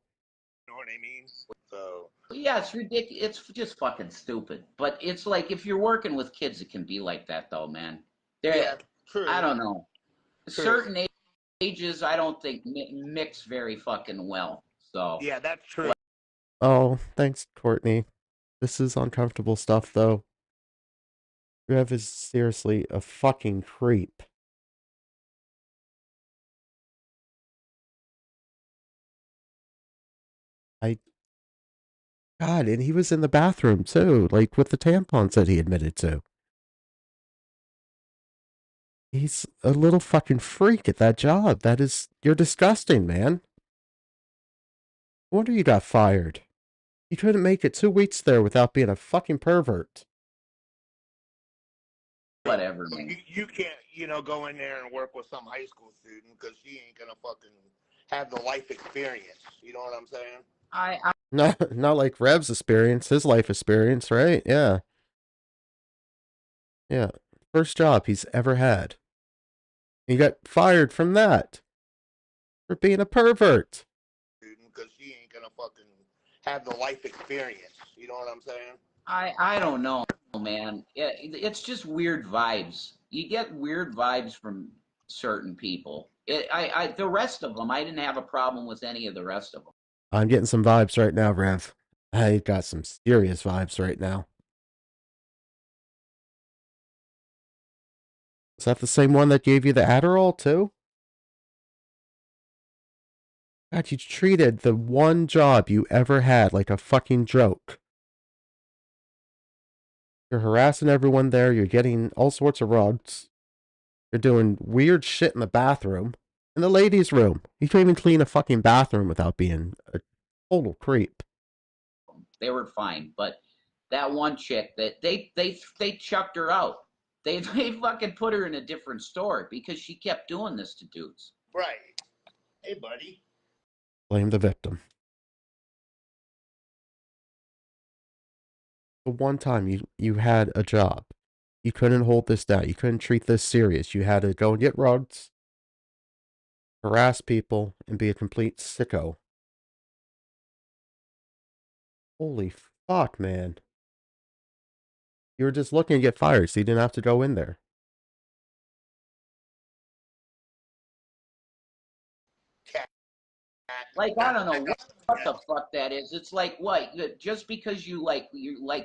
[SPEAKER 8] You know what I mean? So
[SPEAKER 6] Yeah, it's ridiculous. It's just fucking stupid. But it's like if you're working with kids, it can be like that, though, man.
[SPEAKER 8] Yeah, true.
[SPEAKER 6] I don't know.
[SPEAKER 8] True.
[SPEAKER 6] Certain ages, I don't think mix very fucking well. So
[SPEAKER 8] yeah, that's true.
[SPEAKER 1] Oh, thanks, Courtney. This is uncomfortable stuff, though. Rev is seriously a fucking creep. God, and he was in the bathroom too, like with the tampons that he admitted to. He's a little fucking freak at that job. You're disgusting, man. No wonder you got fired. You couldn't make it 2 weeks there without being a fucking pervert.
[SPEAKER 6] whatever, man.
[SPEAKER 8] You can't, go in there and work with some high school student because she ain't gonna fucking have the life experience. You know what I'm saying?
[SPEAKER 1] Not like Rev's experience, his life experience, right? Yeah. Yeah. First job he's ever had. He got fired from that for being a pervert.
[SPEAKER 8] Because she ain't gonna fucking have the life experience. You know what I'm saying?
[SPEAKER 6] I don't know, man. It's just weird vibes. You get weird vibes from certain people. The rest of them, I didn't have a problem with any of the rest of them.
[SPEAKER 1] I'm getting some vibes right now, Rev. I got some serious vibes right now. Is that the same one that gave you the Adderall, too? God, you treated the one job you ever had like a fucking joke. You're harassing everyone there. You're getting all sorts of rugs. You're doing weird shit in the bathroom. In the ladies' room. You can't even clean a fucking bathroom without being a total creep.
[SPEAKER 6] They were fine, but that one chick that they chucked her out. They fucking put her in a different store because she kept doing this to dudes.
[SPEAKER 8] Right. Hey, buddy.
[SPEAKER 1] Blame the victim. The one time you had a job, you couldn't hold this down. You couldn't treat this serious. You had to go and get rugs, harass people, and be a complete sicko. Holy fuck, man. You were just looking to get fired, so you didn't have to go in there.
[SPEAKER 6] Like, I don't know what the fuck that is. It's like, what? Just because you're like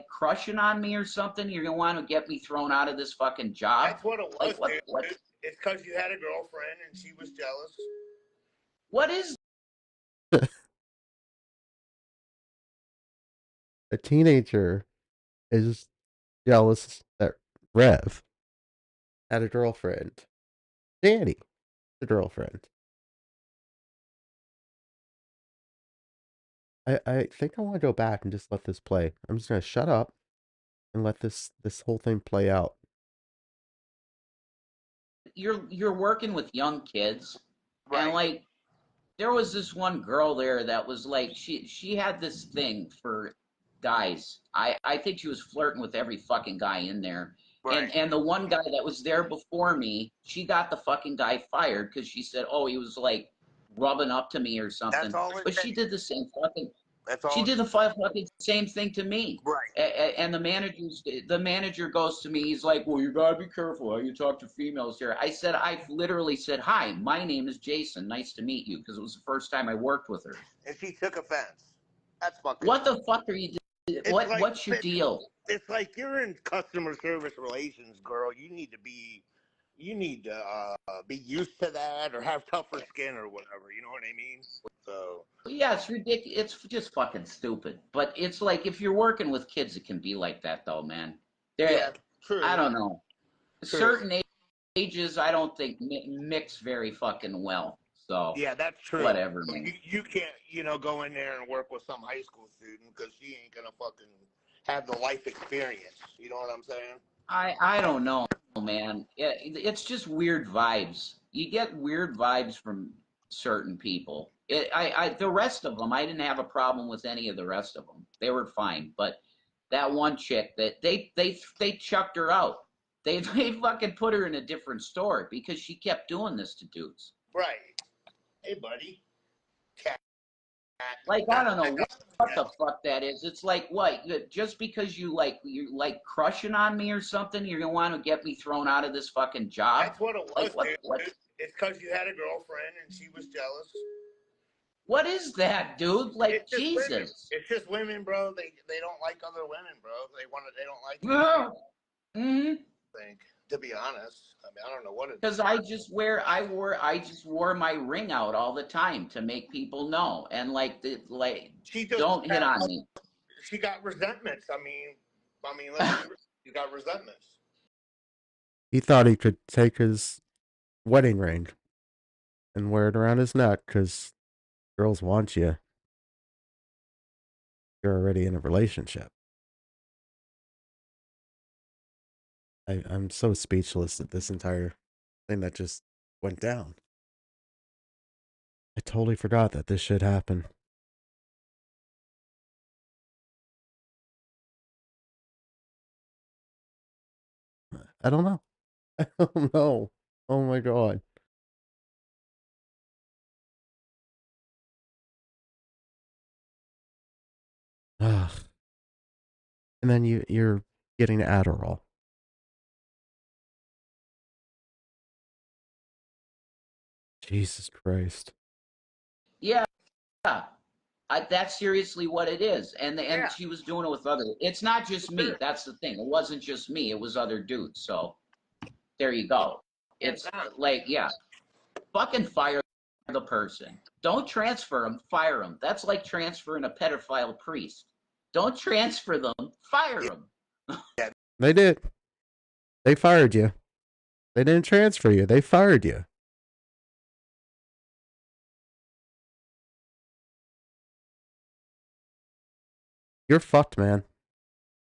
[SPEAKER 6] crushing on me or something, you're gonna want to get me thrown out of this fucking job?
[SPEAKER 8] That's what it was,
[SPEAKER 6] like,
[SPEAKER 8] what? It's because you had a girlfriend and she was jealous.
[SPEAKER 6] What is?
[SPEAKER 1] A teenager is jealous that Rev had a girlfriend. Danny, the girlfriend. I think I want to go back and just let this play. I'm just gonna shut up and let this whole thing play out.
[SPEAKER 6] You're working with young kids,
[SPEAKER 8] Right.
[SPEAKER 6] and like, there was this one girl there that was like, she had this thing for guys. I think she was flirting with every fucking guy in there.
[SPEAKER 8] Right.
[SPEAKER 6] And the one guy that was there before me, she got the fucking guy fired because she said, oh, he was like rubbing up to me or something.
[SPEAKER 8] That's all
[SPEAKER 6] But she did the same fucking.
[SPEAKER 8] That's all.
[SPEAKER 6] She did the fucking same thing to me.
[SPEAKER 8] Right.
[SPEAKER 6] And the manager goes to me. He's like, "Well, you gotta be careful how you talk to females here." I said, "I've literally said, hi, my name is Jason. Nice to meet you," because it was the first time I worked with her.
[SPEAKER 8] And she took offense. That's fucking.
[SPEAKER 6] What the fuck are you doing? What's your deal?
[SPEAKER 8] It's like you're in customer service relations, girl. You need to be used to that or have tougher skin or whatever. You know what I mean? So.
[SPEAKER 6] Yeah, it's ridiculous. It's just fucking stupid. But it's like if you're working with kids, it can be like that, though, man.
[SPEAKER 8] Yeah, true.
[SPEAKER 6] I don't know.
[SPEAKER 8] True.
[SPEAKER 6] Certain ages, I don't think mix very fucking well. So
[SPEAKER 8] yeah, that's true.
[SPEAKER 6] Whatever, man.
[SPEAKER 8] You can't, go in there and work with some high school student because she ain't gonna fucking have the life experience. You know what I'm saying?
[SPEAKER 6] I don't know, man. It's just weird vibes. You get weird vibes from certain people. The rest of them, I didn't have a problem with any of the rest of them. They were fine. But that one chick that they chucked her out. They fucking put her in a different store because she kept doing this to dudes.
[SPEAKER 8] Right. Hey, buddy.
[SPEAKER 6] Like, I don't know what the fuck that is. It's like, what? Just because you're like crushing on me or something, you're gonna want to get me thrown out of this fucking job?
[SPEAKER 8] That's what it was,
[SPEAKER 6] like, what,
[SPEAKER 8] dude.
[SPEAKER 6] what?
[SPEAKER 8] It's because you had a girlfriend and she was jealous.
[SPEAKER 6] What is that, dude? Like,
[SPEAKER 8] It's just
[SPEAKER 6] Jesus.
[SPEAKER 8] women. It's just women, bro. They don't like other women, bro. They don't like you.
[SPEAKER 6] Mm-hmm.
[SPEAKER 8] To be honest, I mean, I don't know what it is.
[SPEAKER 6] Because I just wore my ring out all the time to make people know, and don't hit on me.
[SPEAKER 8] She got resentments. I mean, you got resentments.
[SPEAKER 1] He thought he could take his wedding ring and wear it around his neck because girls want you. You're already in a relationship. I'm so speechless at this entire thing that just went down. I totally forgot that this shit happened. I don't know. I don't know. Oh my god. Ugh. And then you're getting Adderall. Jesus Christ.
[SPEAKER 6] Yeah, that's seriously what it is. And she was doing it with other. It's not just me. That's the thing. It wasn't just me. It was other dudes. So there you go. It's like, yeah, fucking fire the person. Don't transfer them. Fire them. That's like transferring a pedophile priest. Don't transfer them. Fire them.
[SPEAKER 1] They did. They fired you. They didn't transfer you. They fired you. You're fucked, man.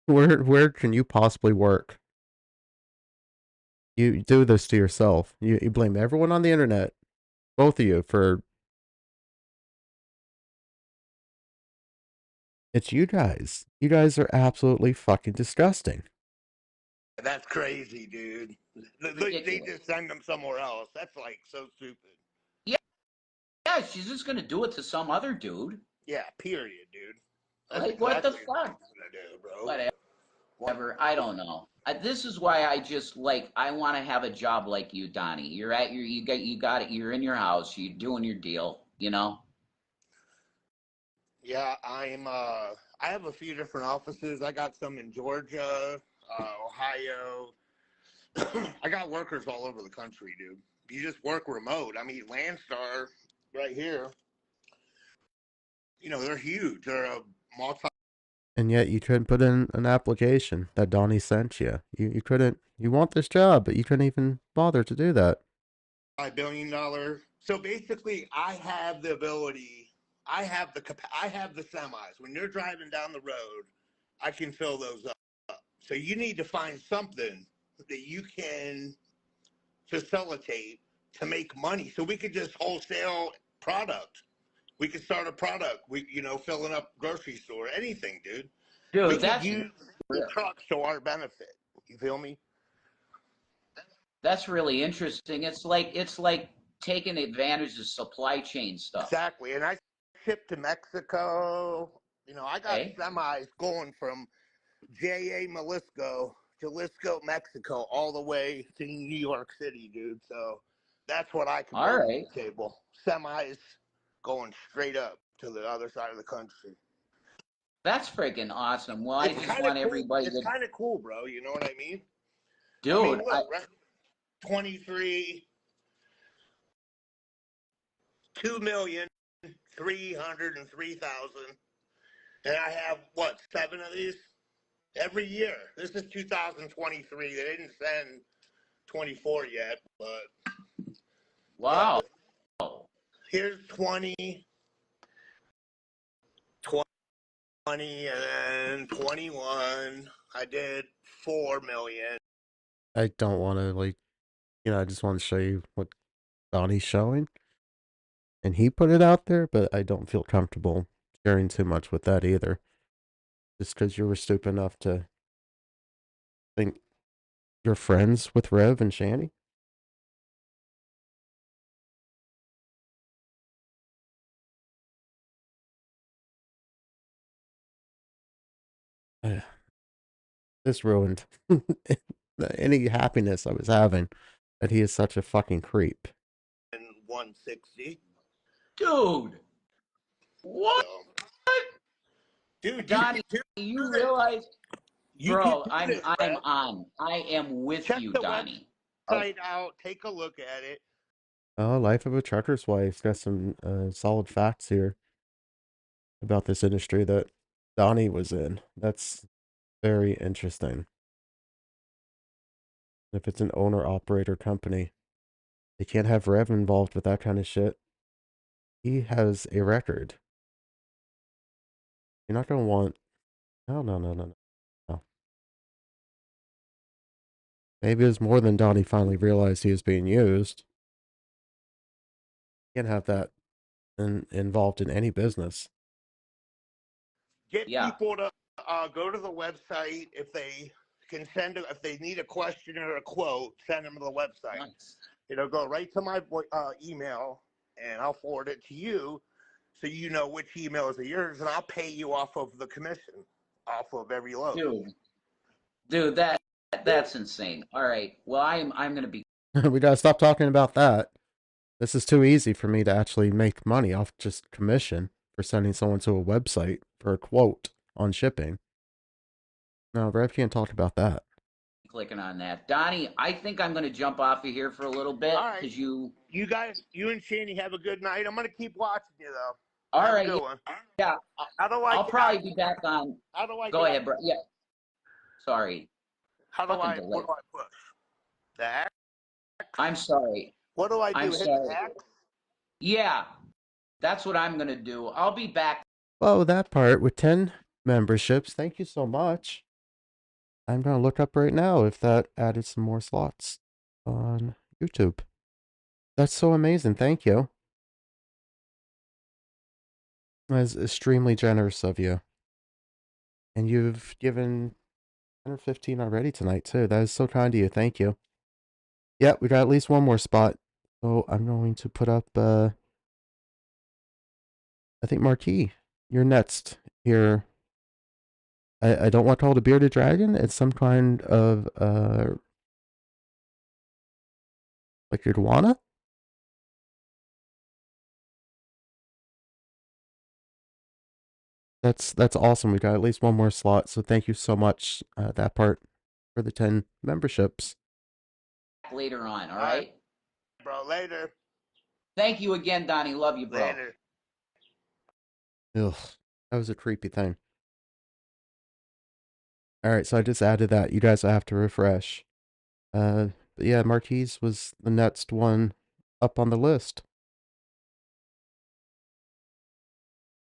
[SPEAKER 1] Where can you possibly work? You do this to yourself. You blame everyone on the internet, both of you, for... It's you guys. You guys are absolutely fucking disgusting.
[SPEAKER 8] That's crazy, dude. They just send them somewhere else. That's like so stupid.
[SPEAKER 6] Yeah, she's just gonna do it to some other dude.
[SPEAKER 8] Yeah, period, dude.
[SPEAKER 6] That's like, what the fuck? What do, bro. Whatever. I don't know. This is why I just I want to have a job like you, Donnie. You're at you got it. You're in your house. You're doing your deal. You know.
[SPEAKER 8] Yeah, I have a few different offices. I got some in Georgia, Ohio. I got workers all over the country, dude. You just work remote. I mean, Landstar, right here. You know, they're huge. They're a multi.
[SPEAKER 1] And yet you couldn't put in an application that Donnie sent you. You couldn't. You want this job, but you couldn't even bother to do that.
[SPEAKER 8] $5 billion. So basically, I have the ability. I have the semis. When you're driving down the road, I can fill those up. So you need to find something that you can facilitate to make money. So we could just wholesale product. We could start a product. Filling up grocery store, anything, dude. We could use the trucks to our benefit. You feel me?
[SPEAKER 6] That's really interesting. It's like taking advantage of supply chain stuff.
[SPEAKER 8] Exactly. And I ship to Mexico. I got semis going from J.A. Jalisco, Mexico, all the way to New York City, dude. So that's what I can bring to the table. Semis going straight up to the other side of the country.
[SPEAKER 6] That's freaking awesome. Well, I just want everybody
[SPEAKER 8] It's kind of cool, bro. You know what I mean?
[SPEAKER 6] Dude,
[SPEAKER 8] I mean, look, 23, 2,303,000, and I have what, 7 of these every year. This is 2023. They didn't send 24 yet, but
[SPEAKER 6] wow.
[SPEAKER 8] Yeah, here's 20, and 21. I did 4 million.
[SPEAKER 1] I don't want to I just want to show you what Donnie's showing. And he put it out there, but I don't feel comfortable sharing too much with that either. Just because you were stupid enough to think you're friends with Rev and Shanny. This ruined any happiness I was having. That he is such a fucking creep.
[SPEAKER 8] And 160.
[SPEAKER 6] Dude. What?
[SPEAKER 8] Dude,
[SPEAKER 6] Donnie, you realize,
[SPEAKER 8] you
[SPEAKER 6] bro,
[SPEAKER 8] can do
[SPEAKER 6] I'm
[SPEAKER 8] this,
[SPEAKER 6] on. I am with
[SPEAKER 8] check
[SPEAKER 6] you,
[SPEAKER 8] the
[SPEAKER 6] Donnie.
[SPEAKER 8] website out. Take a look at it.
[SPEAKER 1] Oh, Life of a Trucker's Wife. Got some solid facts here about this industry that Donnie was in. That's very interesting. If it's an owner-operator company, they can't have Rev involved with that kind of shit. He has a record. You're not gonna want... No. Maybe it was more than Donnie finally realized he was being used. Can't have that involved in any business.
[SPEAKER 8] Get people to go to the website. If they can if they need a question or a quote, send them to the website.
[SPEAKER 6] Nice.
[SPEAKER 8] It'll go right to my email, and I'll forward it to you, so you know which emails are yours, and I'll pay you off of the commission, off of every load.
[SPEAKER 6] Dude, that's insane. All right, well, I'm gonna be.
[SPEAKER 1] We gotta stop talking about that. This is too easy for me to actually make money off just commission for sending someone to a website for a quote on shipping. No, Rev can't talk about that.
[SPEAKER 6] Clicking on that, Donnie. I think I'm gonna jump off of here for a little bit because you
[SPEAKER 8] guys, you and Shanny have a good night. I'm gonna keep watching you though.
[SPEAKER 6] All
[SPEAKER 8] have
[SPEAKER 6] right,
[SPEAKER 8] a good one.
[SPEAKER 6] Yeah.
[SPEAKER 8] How do I
[SPEAKER 6] I'll probably be back on.
[SPEAKER 8] How do I
[SPEAKER 6] go ahead, bro? Yeah. Sorry.
[SPEAKER 8] What do I push? The X?
[SPEAKER 6] I'm sorry.
[SPEAKER 8] What do I do?
[SPEAKER 6] I'm
[SPEAKER 8] Hit
[SPEAKER 6] sorry.
[SPEAKER 8] the X?
[SPEAKER 6] Yeah, that's what I'm gonna do. I'll be back.
[SPEAKER 1] Well, that part with 10 memberships. Thank you so much. I'm gonna look up right now if that added some more slots on YouTube. That's so amazing. Thank you. That's extremely generous of you. And you've given 10 or 15 already tonight, too. That is so kind of you. Thank you. Yeah, we got at least one more spot. So I'm going to put up, I think, Marquis. You're next here. I don't want to call it a bearded dragon. It's some kind of, like iguana? That's awesome. We got at least one more slot, so thank you so much, that part, for the 10 memberships.
[SPEAKER 6] Later on, all right?
[SPEAKER 8] Bro, later.
[SPEAKER 6] Thank you again, Donnie. Love you, bro.
[SPEAKER 8] Later.
[SPEAKER 1] Ugh, that was a creepy thing. Alright, so I just added that. You guys have to refresh. But yeah, Marquise was the next one up on the list.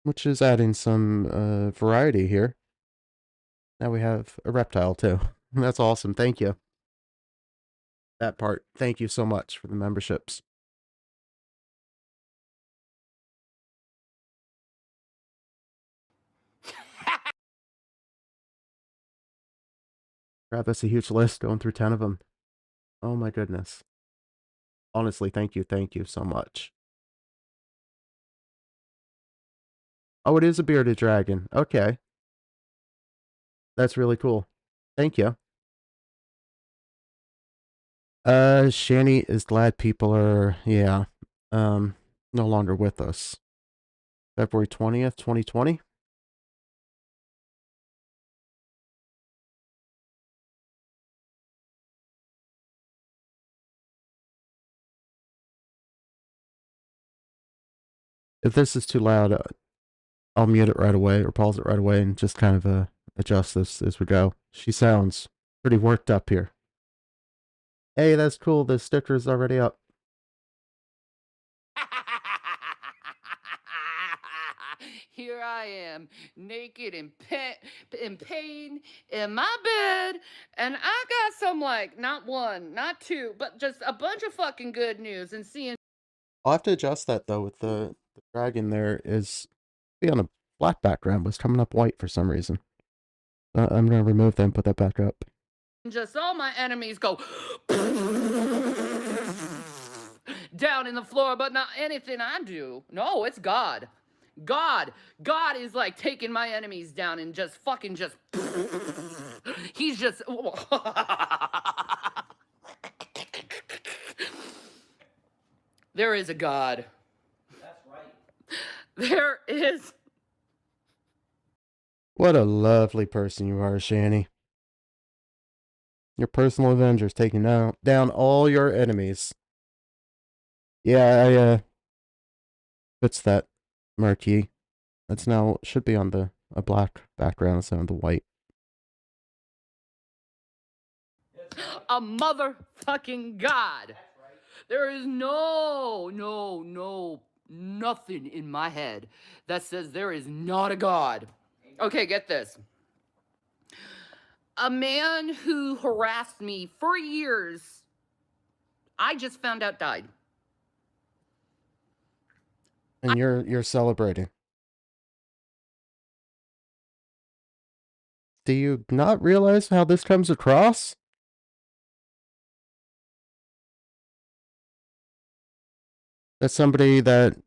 [SPEAKER 1] Which is adding some variety here. Now we have a reptile too. That's awesome. Thank you. That part. Thank you so much for the memberships. God, that's a huge list, going through 10 of them. Oh my goodness. Honestly, thank you so much. Oh, it is a bearded dragon. Okay. That's really cool. Thank you. Shanny is glad people are, no longer with us. February 20th, 2020? If this is too loud, I'll mute it right away or pause it right away and just kind of adjust this as we go. She sounds pretty worked up here. Hey, that's cool. The sticker's already up.
[SPEAKER 4] Here I am, naked and in pain in my bed, and I got some, like, not one, not two, but just a bunch of fucking good news. And seeing
[SPEAKER 1] I'll have to adjust that though. With the dragon there is be on a black background, was coming up white for some reason. I'm gonna remove that and put that back up.
[SPEAKER 4] just all my enemies go down in the floor, but not anything I do. No, it's God. God is like taking my enemies down and just fucking just. He's just. There is a God.
[SPEAKER 6] That's right.
[SPEAKER 4] There is.
[SPEAKER 1] What a lovely person you are, Shanny. Your personal Avengers taking down all your enemies. Yeah, what's that marquee? That's now should be on a black background instead of the white.
[SPEAKER 4] A motherfucking God.
[SPEAKER 6] That's right.
[SPEAKER 4] There is nothing in my head that says there is not a God. Okay, get this. A man who harassed me for years, I just found out died.
[SPEAKER 1] And you're celebrating. Do you not realize how this comes across? That's somebody that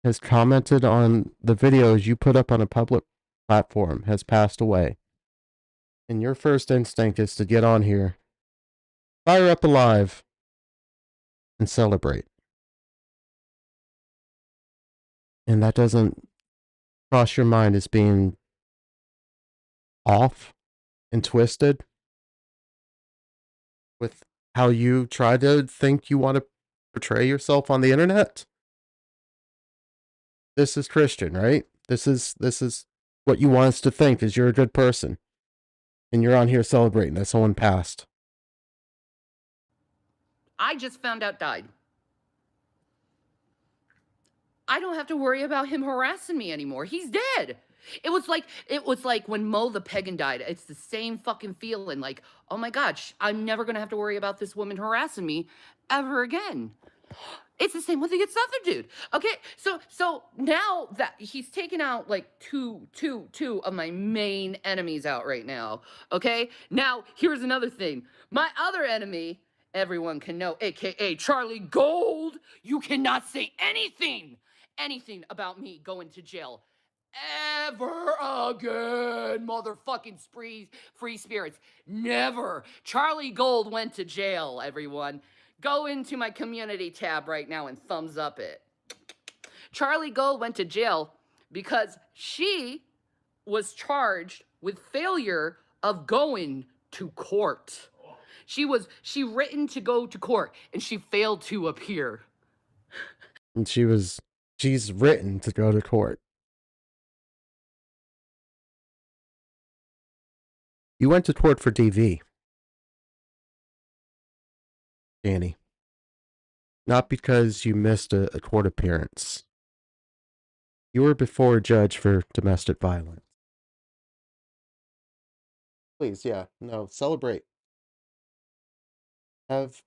[SPEAKER 1] has commented on the videos you put up on a public platform has passed away. And your first instinct is to get on here, fire up alive, and celebrate. And that doesn't cross your mind as being off and twisted with how you try to think you want to portray yourself on the internet? This is Christian, right? This is what you want us to think is you're a good person. And you're on here celebrating that someone passed.
[SPEAKER 4] I just found out died. I don't have to worry about him harassing me anymore. He's dead. It was like when Mo the Pagan died. It's the same fucking feeling. Like, oh my God, I'm never gonna have to worry about this woman harassing me ever again. It's the same with the other dude. Okay, so now that he's taken out like two of my main enemies out right now. Okay, now here's another thing. My other enemy, everyone can know, aka Charlie Gold. You cannot say anything about me going to jail ever again, motherfucking free spirits. Never. Charlie Gold went to jail, everyone. Go into my community tab right now and thumbs up it. Charlie Gold went to jail because she was charged with failure of going to court. She written to go to court and she failed to appear.
[SPEAKER 1] And she's written to go to court. You went to court for DV. Danny. Not because you missed a court appearance. You were before a judge for domestic violence. Please, yeah, no, celebrate. Have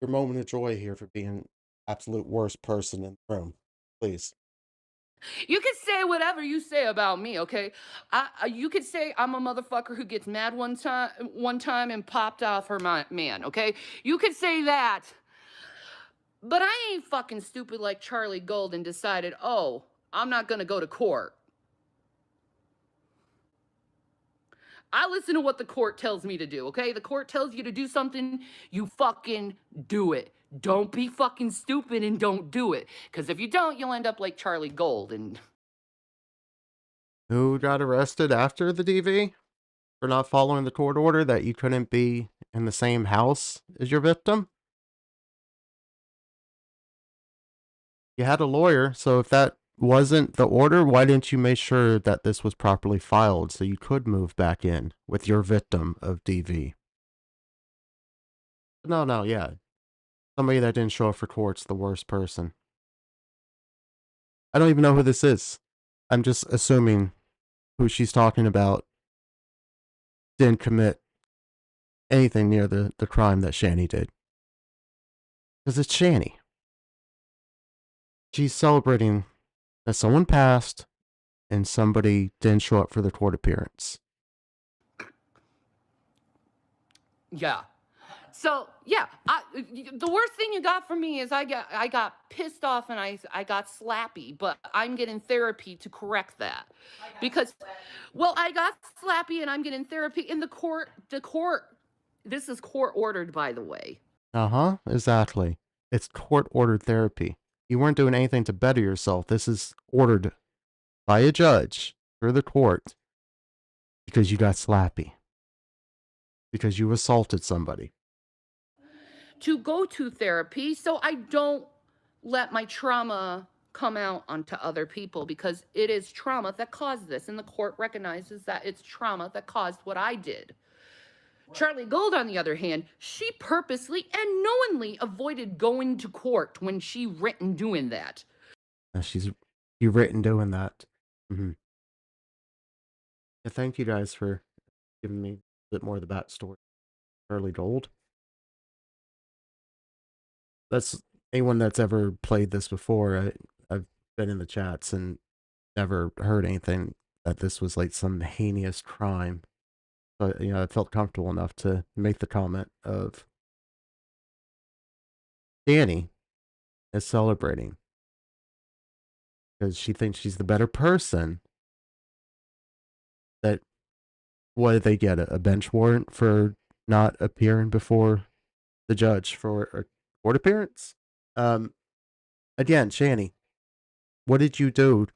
[SPEAKER 1] your moment of joy here for being absolute worst person in the room. Please.
[SPEAKER 4] You can say whatever you say about me, okay? You could say I'm a motherfucker who gets mad one time and popped off her man, okay? You could say that. But I ain't fucking stupid like Charlie Gold and decided, oh, I'm not gonna go to court. I listen to what the court tells me to do, okay? The court tells you to do something, you fucking do it. Don't be fucking stupid and don't do it. Because if you don't, you'll end up like Charlie Gold and...
[SPEAKER 1] Who got arrested after the DV? For not following the court order that you couldn't be in the same house as your victim? You had a lawyer, so if that wasn't the order, why didn't you make sure that this was properly filed so you could move back in with your victim of DV? No, yeah. Somebody that didn't show up for court's the worst person. I don't even know who this is. I'm just assuming who she's talking about didn't commit anything near the crime that Shanny did. Because it's Shanny. She's celebrating that someone passed and somebody didn't show up for the court appearance.
[SPEAKER 4] Yeah. So yeah, the worst thing you got from me is I got pissed off and I got slappy, but I'm getting therapy to correct that because, well, I got slappy and I'm getting therapy in the court. The court. This is court ordered, by the way.
[SPEAKER 1] Exactly. It's court ordered therapy. You weren't doing anything to better yourself. This is ordered by a judge through the court because you got slappy. Because you assaulted somebody.
[SPEAKER 4] To go to therapy so I don't let my trauma come out onto other people, because it is trauma that caused this, and the court recognizes that it's trauma that caused what I did. Charlie Gold, on the other hand, she purposely and knowingly avoided going to court when she written doing that.
[SPEAKER 1] You written doing that. Mm-hmm. Yeah, thank you guys for giving me a bit more of the backstory. Charlie Gold. That's anyone that's ever played this before. I've been in the chats and never heard anything that this was like some heinous crime. But I felt comfortable enough to make the comment of Danny is celebrating because she thinks she's the better person. That what did they get? A bench warrant for not appearing before the judge for a court appearance? Again, Shanny, what did you do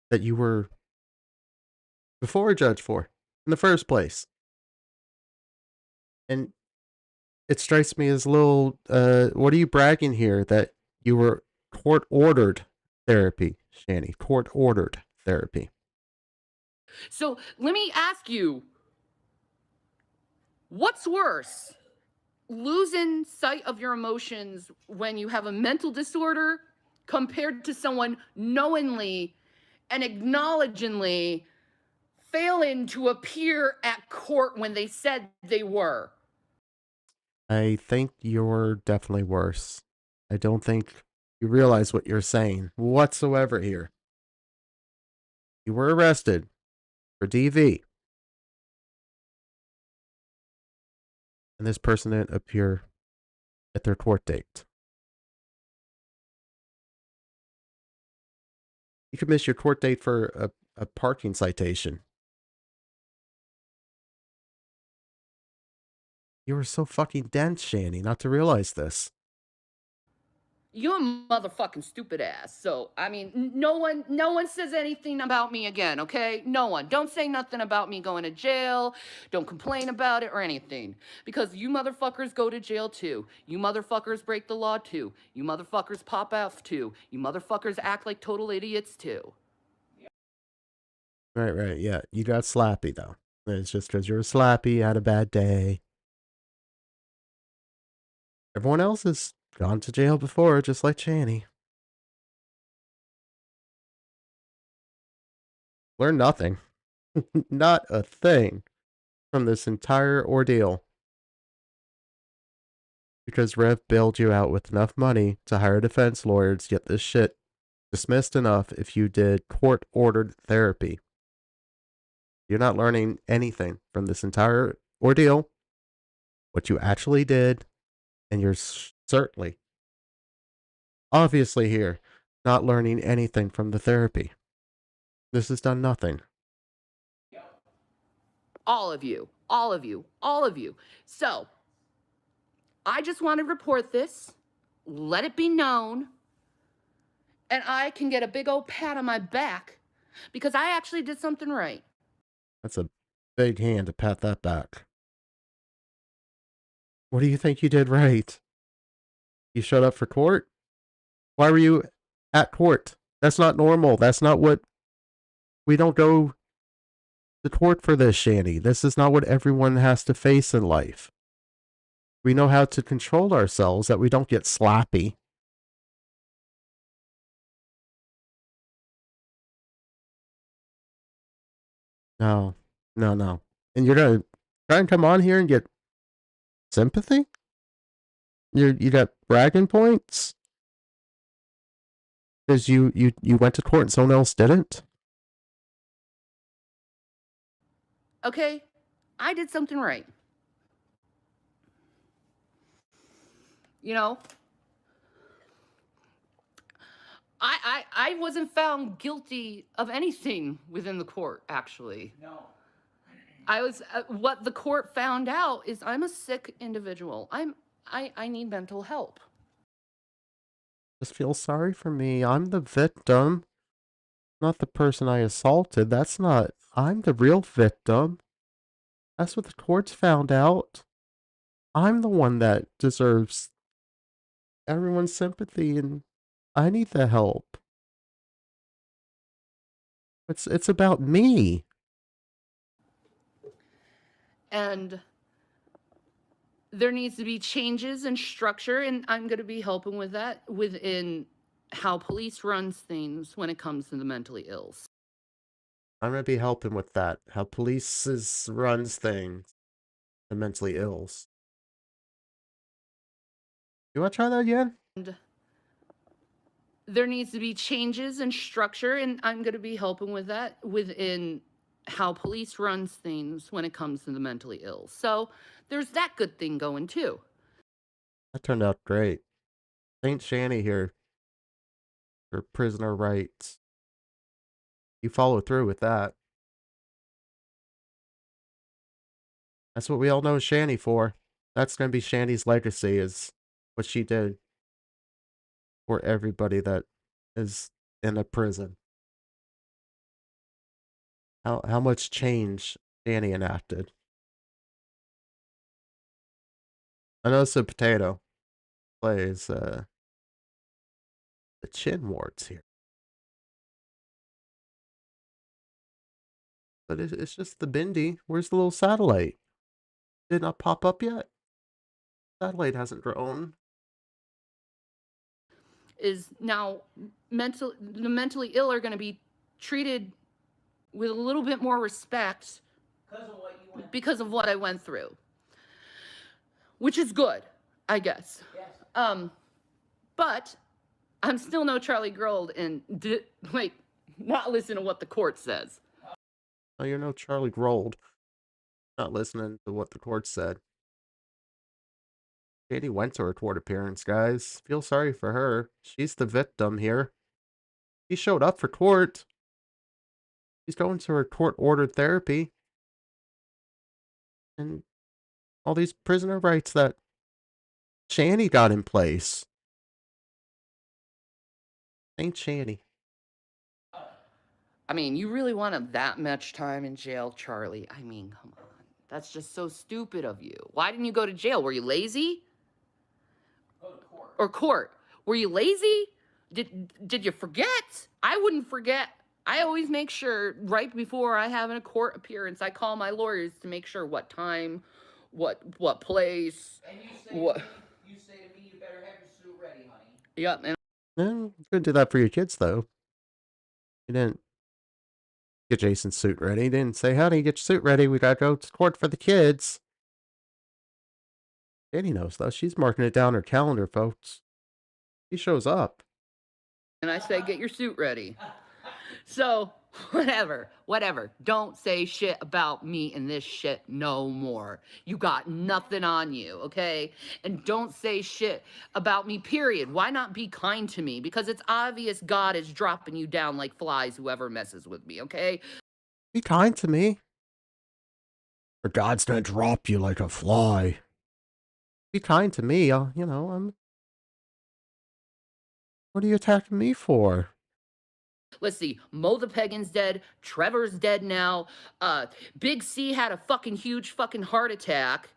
[SPEAKER 1] that you were before a judge for in the first place? And it strikes me as a little, what are you bragging here that you were court ordered therapy, Shanny? Court ordered therapy.
[SPEAKER 4] So let me ask you, what's worse? Losing sight of your emotions when you have a mental disorder compared to someone knowingly and acknowledgingly failing to appear at court when they said they were?
[SPEAKER 1] I think you're definitely worse. I don't think you realize what you're saying whatsoever here. You were arrested for DV. And this person didn't appear at their court date. You could miss your court date for a parking citation. You were so fucking dense, Shanny, not to realize this.
[SPEAKER 4] You're a motherfucking stupid ass. So, I mean, no one says anything about me again, okay? No one. Don't say nothing about me going to jail. Don't complain about it or anything. Because you motherfuckers go to jail too. You motherfuckers break the law too. You motherfuckers pop off too. You motherfuckers act like total idiots too.
[SPEAKER 1] Right, yeah. You got slappy, though. It's just because you're slappy, had a bad day. Everyone else has gone to jail before, just like Shanny. Learn nothing. Not a thing from this entire ordeal. Because Rev bailed you out with enough money to hire defense lawyers to get this shit dismissed enough if you did court-ordered therapy. You're not learning anything from this entire ordeal, what you actually did, and you're certainly, obviously here, not learning anything from the therapy. This has done nothing.
[SPEAKER 4] All of you. All of you. All of you. So, I just want to report this, let it be known, and I can get a big old pat on my back because I actually did something right.
[SPEAKER 1] That's a big hand to pat that back. What do you think you did right? You showed up for court? Why were you at court? That's not normal. That's not what... We don't go to court for this, Shanny. This is not what everyone has to face in life. We know how to control ourselves, that we don't get sloppy. No. And you're gonna try and come on here and get sympathy? You got bragging points? Because you went to court and someone else didn't?
[SPEAKER 4] Okay, I did something right. You know, I wasn't found guilty of anything within the court, actually.
[SPEAKER 2] No.
[SPEAKER 4] I was, what the court found out is I'm a sick individual. I need mental help.
[SPEAKER 1] Just feel sorry for me. I'm the victim, not the person I assaulted. That's not. I'm the real victim. That's what the courts found out. I'm the one that deserves everyone's sympathy, and I need the help. It's about me.
[SPEAKER 4] And there needs to be changes in structure, and I'm going to be helping with that within how police runs things when it comes to the mentally ill.
[SPEAKER 1] I'm gonna be helping with that. How police runs things. The mentally ills. You wanna try that again?
[SPEAKER 4] And there needs to be changes in structure, and I'm going to be helping with that within how police runs things when it comes to the mentally ill. So there's that good thing going too.
[SPEAKER 1] That turned out great. Saint Shanny here for prisoner rights. You follow through with that. That's what we all know Shanny for. That's gonna be Shanny's legacy, is what she did for everybody that is in a prison. How much change Shanny enacted. I know it's a potato plays the chin warts here. But it's just the Bindi. Where's the little satellite? Did not pop up yet? Satellite hasn't grown.
[SPEAKER 4] Is now the mentally ill are going to be treated with a little bit more respect because of what I went through, which is good, I guess.
[SPEAKER 2] Yes.
[SPEAKER 4] But I'm still no Charlie Grold, and not listen to what the court says.
[SPEAKER 1] Oh, you're no Charlie Grold. Not listening to what the court said. Katie went to her court appearance, guys. Feel sorry for her. She's the victim here. She showed up for court. She's going to her court-ordered therapy. And all these prisoner rights that Shanny got in place. Ain't Shanny.
[SPEAKER 4] I mean, you really want that much time in jail, Charlie? I mean, come on. That's just so stupid of you. Why didn't you go to jail? Were you lazy?
[SPEAKER 2] Go to court.
[SPEAKER 4] Or court? Were you lazy? Did you forget? I wouldn't forget. I always make sure right before I have a court appearance, I call my lawyers to make sure what time, what place.
[SPEAKER 2] And you say to me, you better have your suit ready, honey.
[SPEAKER 4] Yep. And
[SPEAKER 1] You couldn't do that for your kids, though. You didn't get Jason's suit ready. You didn't say, honey, get your suit ready. We gotta go to court for the kids. Katie knows, though. She's marking it down her calendar, folks. She shows up.
[SPEAKER 4] and I say, get your suit ready. So, whatever. Don't say shit about me and this shit no more. You got nothing on you, okay? And don't say shit about me, period. Why not be kind to me? Because it's obvious God is dropping you down like flies, whoever messes with me, okay?
[SPEAKER 1] Be kind to me. Or God's gonna drop you like a fly. Be kind to me. I'm. What are you attacking me for?
[SPEAKER 4] Let's see, Mo the Pagan's dead, Trevor's dead now, Big C had a fucking huge fucking heart attack.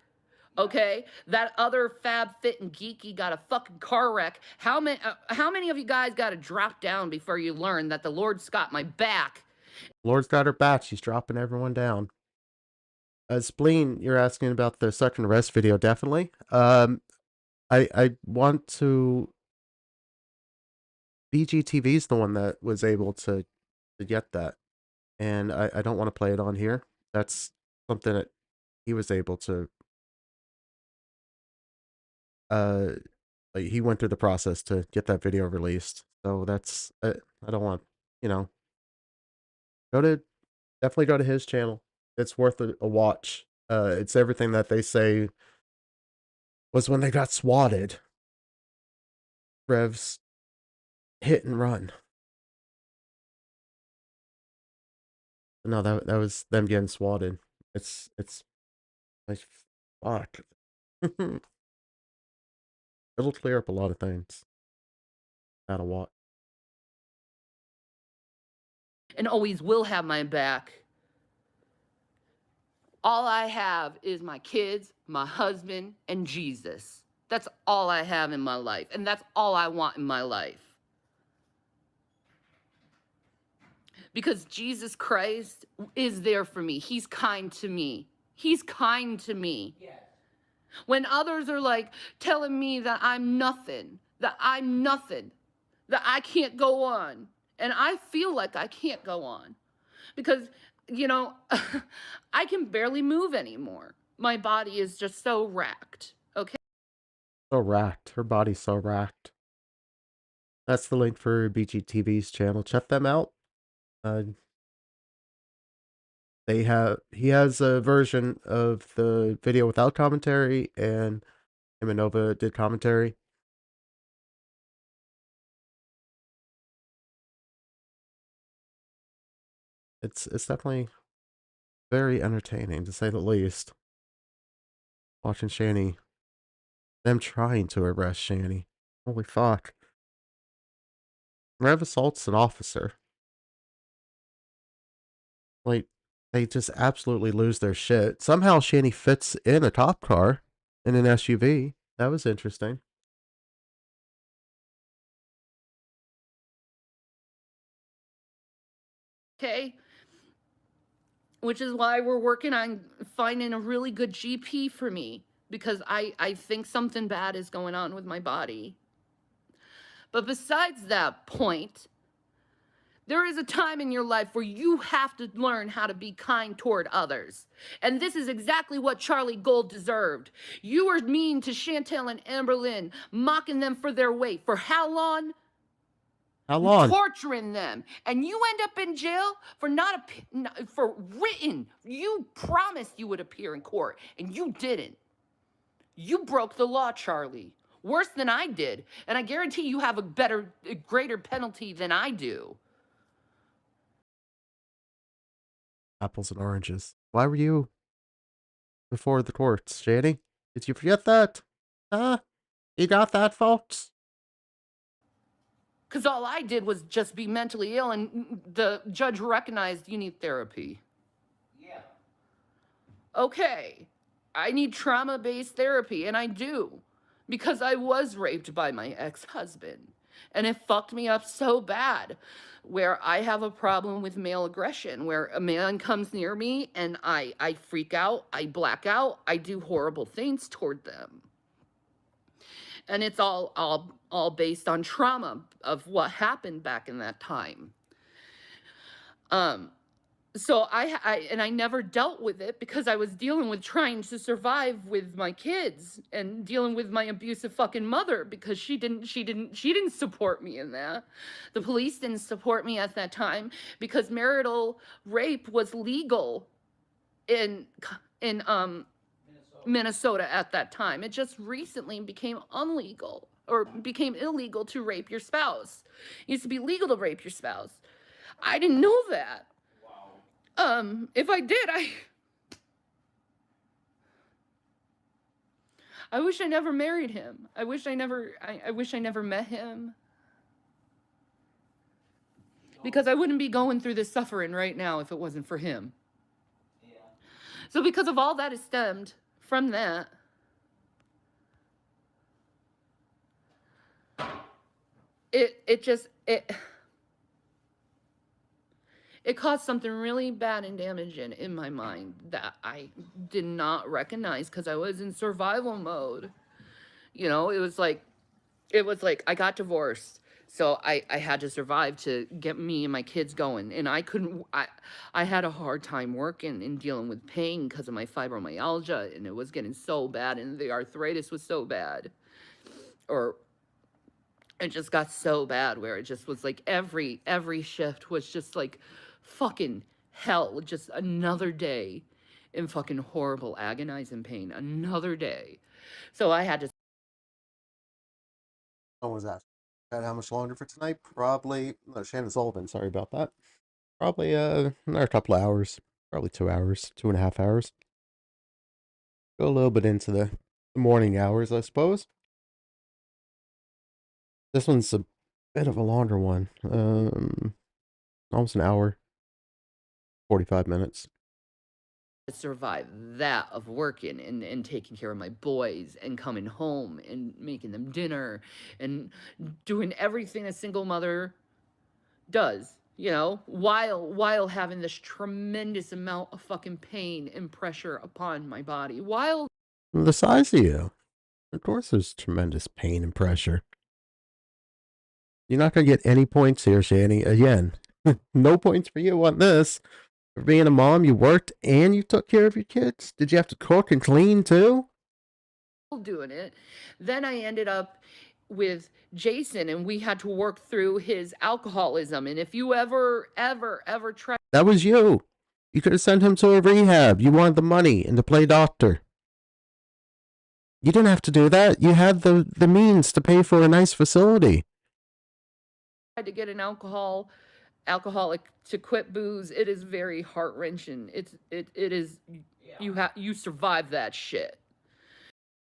[SPEAKER 4] Okay, that other Fab Fit and Geeky got a fucking car wreck. How many of you guys got to drop down before you learn that the Lord's got my back?
[SPEAKER 1] Lord's got her back. She's dropping everyone down. Spleen, you're asking about the second arrest video, definitely. I want to. BGTV's the one that was able to get that, and I don't want to play it on here. That's something that he was able to. Like, he went through the process to get that video released, so that's I don't want, you know. Definitely go to his channel. It's worth a watch. It's everything that they say was when they got swatted. Rev's hit and run. No, that was them getting swatted. It's like fuck. It'll clear up a lot of things. Out of what?
[SPEAKER 4] And always will have my back. All I have is my kids, my husband, and Jesus. That's all I have in my life, and that's all I want in my life. Because Jesus Christ is there for me. He's kind to me. He's kind to me. Yes. When others are like telling me that I'm nothing, that I can't go on. And I feel like I can't go on because, you know, I can barely move anymore. My body is just so racked. Okay.
[SPEAKER 1] So racked. Her body's so racked. That's the link for BGTV's channel. Check them out. He has a version of the video without commentary, and him and Nova did commentary. It's definitely very entertaining, to say the least. Watching Shanny, them trying to arrest Shanny. Holy fuck. Rev assaults an officer. Like, they just absolutely lose their shit. Somehow Shanny fits in a cop car in an SUV. That was interesting.
[SPEAKER 4] Okay. Which is why we're working on finding a really good GP for me, because I think something bad is going on with my body. But besides that point, there is a time in your life where you have to learn how to be kind toward others. And this is exactly what Charlie Gold deserved. You were mean to Chantel and Amberlynn, mocking them for their weight. For how long?
[SPEAKER 1] How long?
[SPEAKER 4] Torturing them. And you end up in jail for for written. You promised you would appear in court, and you didn't. You broke the law, Charlie. Worse than I did. And I guarantee you have a greater penalty than I do.
[SPEAKER 1] Apples and oranges. Why were you before the courts, Shanny? Did you forget that? Huh? You got that, folks?
[SPEAKER 4] Because all I did was just be mentally ill, and the judge recognized you need therapy. Yeah. Okay. I need trauma-based therapy, and I do. Because I was raped by my ex-husband. And it fucked me up so bad, where I have a problem with male aggression, where a man comes near me and I freak out, I black out, I do horrible things toward them. And it's all based on trauma of what happened back in that time. So I never dealt with it because I was dealing with trying to survive with my kids and dealing with my abusive fucking mother, because she didn't support me in that. The police didn't support me at that time because marital rape was legal in Minnesota at that time. It just recently became illegal to rape your spouse. It used to be legal to rape your spouse. I didn't know that. If I did, I wish I never married him. I wish I never met him. Because I wouldn't be going through this suffering right now if it wasn't for him. Yeah. So because of all that is stemmed from that, it caused something really bad and damaging in my mind that I did not recognize because I was in survival mode. You know, it was like I got divorced, so I had to survive to get me and my kids going. And I had a hard time working and dealing with pain because of my fibromyalgia, and it was getting so bad, and the arthritis was so bad. It just got so bad where it just was like every shift was just like fucking hell. Just another day in fucking horrible, agonizing pain. Another day. So I had to.
[SPEAKER 1] What was that? How much longer for tonight? Probably. No, Shannon Sullivan. Sorry about that. Probably another couple of hours. Probably 2 hours, 2.5 hours. Go a little bit into the morning hours, I suppose. This one's a bit of a longer one. Almost an hour, 45 minutes.
[SPEAKER 4] To survive that of working and taking care of my boys and coming home and making them dinner and doing everything a single mother does, you know, while having this tremendous amount of fucking pain and pressure upon my body, while
[SPEAKER 1] The size of you. Of course, there's tremendous pain and pressure. You're not going to get any points here, Shanny. Again, no points for you on this. For being a mom, you worked and you took care of your kids. Did you have to cook and clean too?
[SPEAKER 4] doing it. Then I ended up with Jason and we had to work through his alcoholism. And if you ever try.
[SPEAKER 1] That was you. You could have sent him to a rehab. You wanted the money and to play doctor. You didn't have to do that. You had the means to pay for a nice facility.
[SPEAKER 4] To get an alcoholic to quit booze, it is very heart-wrenching. It is, you survive that shit.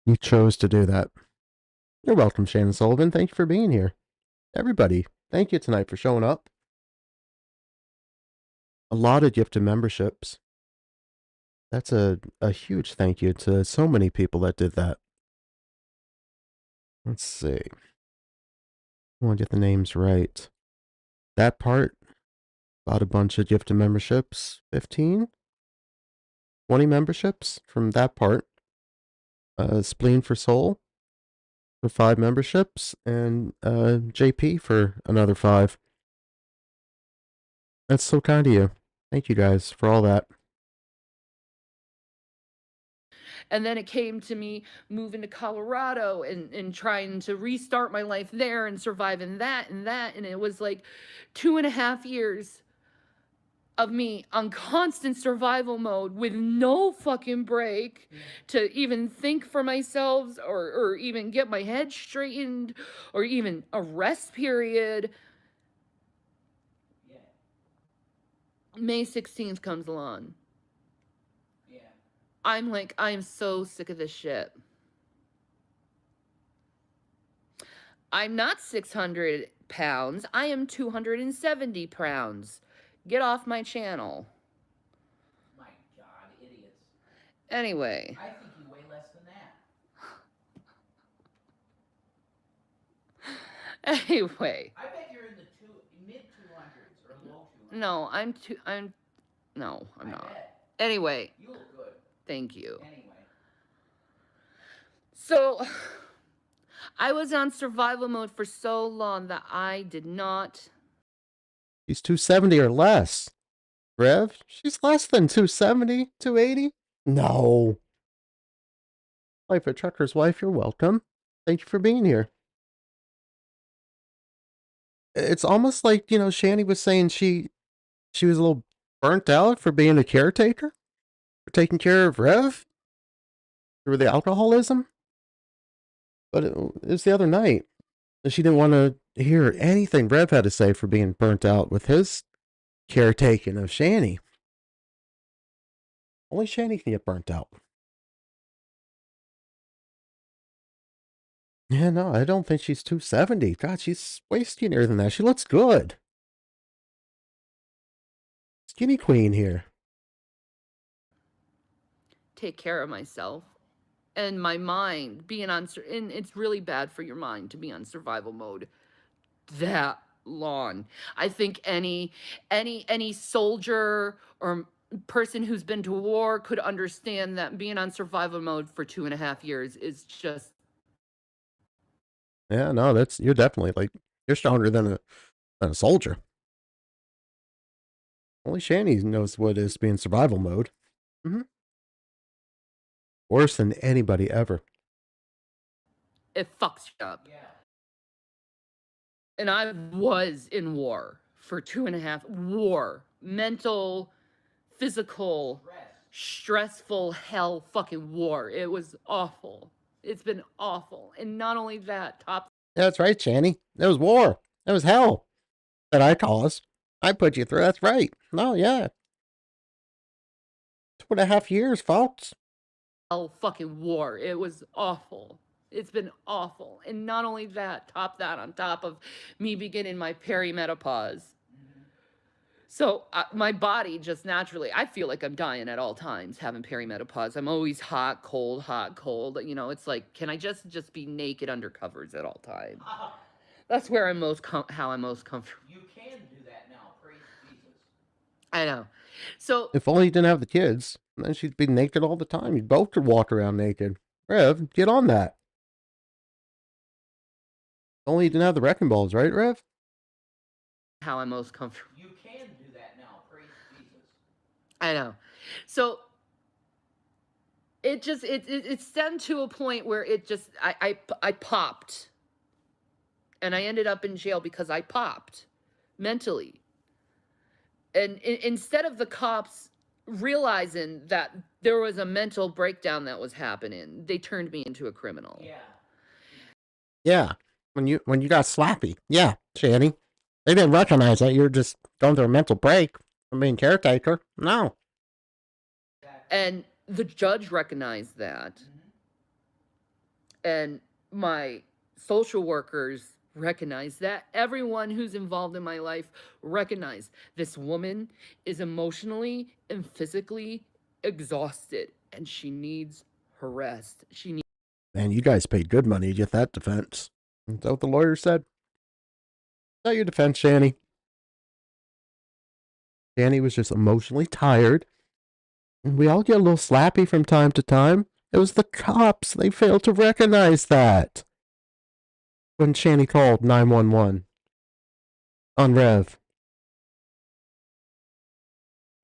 [SPEAKER 1] You chose to do that. You're welcome, Shannon Sullivan. Thank you for being here. Everybody, thank you tonight for showing up. A lot of gifted memberships. That's a huge thank you to so many people that did that. Let's see. I want to get the names right. That part, bought a bunch of gifted memberships. 15? 20 memberships from that part. Spleen for Soul for 5 memberships. And JP for another 5. That's so kind of you. Thank you guys for all that.
[SPEAKER 4] And then it came to me moving to Colorado and trying to restart my life there and surviving that. And it was like 2.5 years of me on constant survival mode with no fucking break to even think for myself or even get my head straightened or even a rest period. May 16th comes along. I'm like, I am so sick of this shit. I'm not 600 pounds. I am 270 pounds. Get off my channel.
[SPEAKER 6] My God, idiots.
[SPEAKER 4] Anyway.
[SPEAKER 6] I think you weigh less than that.
[SPEAKER 4] Anyway.
[SPEAKER 6] I bet you're in the mid-200s or low 200s.
[SPEAKER 4] No, I'm not.
[SPEAKER 6] Bet.
[SPEAKER 4] Anyway.
[SPEAKER 6] You look good.
[SPEAKER 4] Thank you.
[SPEAKER 6] Anyway.
[SPEAKER 4] So, I was on survival mode for so long that I did not.
[SPEAKER 1] She's 270 or less. Rev, she's less than 270, 280? No. Life a Trucker's Wife, you're welcome. Thank you for being here. It's almost like, you know, Shanny was saying she was a little burnt out for being a caretaker, for taking care of Rev through the alcoholism. But it was the other night. She didn't want to hear anything Rev had to say for being burnt out with his caretaking of Shanny. Only Shanny can get burnt out. Yeah, no, I don't think she's 270. God, she's way skinnier than that. She looks good. Skinny queen here.
[SPEAKER 4] Take care of myself. And my mind being on, and it's really bad for your mind to be on survival mode that long. I think any soldier or person who's been to war could understand that being on survival mode for 2.5 years is just.
[SPEAKER 1] Yeah, no, you're definitely like, you're stronger than a soldier. Only Shanny knows what it is to be in survival mode. Worse than anybody ever.
[SPEAKER 4] It fucks you up.
[SPEAKER 6] Yeah.
[SPEAKER 4] And I was in war for 2.5 mental, physical, stressful hell fucking war. It was awful. It's been awful. And not only that,
[SPEAKER 1] That's right, Shanny. It was war. It was hell that I caused. I put you through. That's right. Oh, yeah. 2.5 years, folks.
[SPEAKER 4] Oh, fucking war. It was awful. It's been awful. And not only that, top that on top of me beginning my perimenopause. So my body just naturally, I feel like I'm dying at all times having perimenopause. I'm always hot, cold. You know, it's like, can I just be naked under covers at all times? That's where I'm how I'm most comfortable.
[SPEAKER 6] You can do that now. Praise Jesus.
[SPEAKER 4] I know. So
[SPEAKER 1] If only you didn't have the kids, then she'd be naked all the time. You both could walk around naked. Rev, get on that. If only you didn't have the wrecking balls, right, Rev?
[SPEAKER 4] how I'm most comfortable.
[SPEAKER 6] You can do that now. Praise Jesus.
[SPEAKER 4] I know. So it stemmed to a point where it just I popped. And I ended up in jail because I popped mentally. And instead of the cops realizing that there was a mental breakdown that was happening, they turned me into a criminal.
[SPEAKER 6] Yeah.
[SPEAKER 1] Yeah. When you got slappy. Yeah, Shanny. They didn't recognize that you're just going through a mental break from being caretaker. No.
[SPEAKER 4] And the judge recognized that. And my social workers recognized that. Everyone who's involved in my life recognized this woman is emotionally and physically exhausted and she needs her rest. She needs.
[SPEAKER 1] Man, you guys paid good money to get that defense. Is that what the lawyer said? Is that your defense, Shanny? Shanny was just emotionally tired. And we all get a little slappy from time to time. It was the cops. They failed to recognize that. When Shanny called 911 on Rev.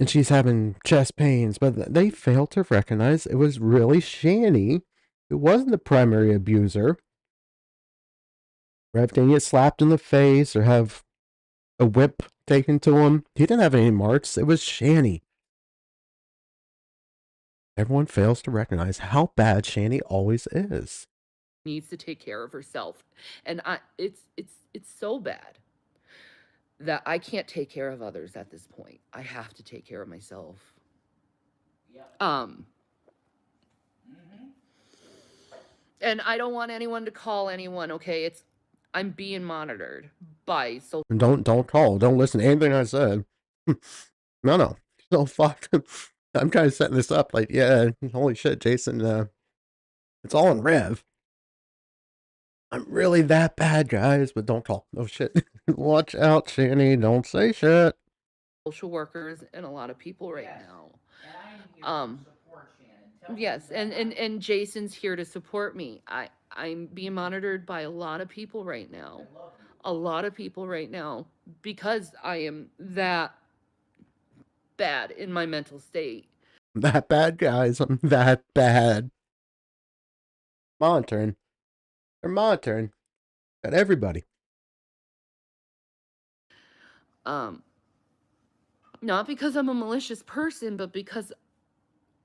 [SPEAKER 1] And she's having chest pains, but they failed to recognize it was really Shanny who wasn't the primary abuser. Rev didn't get slapped in the face or have a whip taken to him. He didn't have any marks. It was Shanny. Everyone fails to recognize how bad Shanny always is.
[SPEAKER 4] Needs to take care of herself. And it's so bad that I can't take care of others at this point. I have to take care of myself.
[SPEAKER 6] Yep.
[SPEAKER 4] And I don't want anyone to call anyone, okay? I'm being monitored by social.
[SPEAKER 1] And don't call. Don't listen to anything I said. No. No, fuck. I'm kind of setting this up like, yeah, holy shit, Jason. It's all in Rev. I'm really that bad, guys, but don't call. No shit. Watch out, Shanny. Don't say shit.
[SPEAKER 4] Social workers and a lot of people right
[SPEAKER 6] Yes.
[SPEAKER 4] now.
[SPEAKER 6] And I'm here to support Shannon. Tell
[SPEAKER 4] Yes,
[SPEAKER 6] me
[SPEAKER 4] and Jason's here to support me. I'm being monitored by a lot of people right now.
[SPEAKER 6] I love you.
[SPEAKER 4] A lot of people right now because I am that bad in my mental state.
[SPEAKER 1] That bad, guys. I'm that bad. Monitoring. They're monitoring. Got everybody.
[SPEAKER 4] Not because I'm a malicious person, but because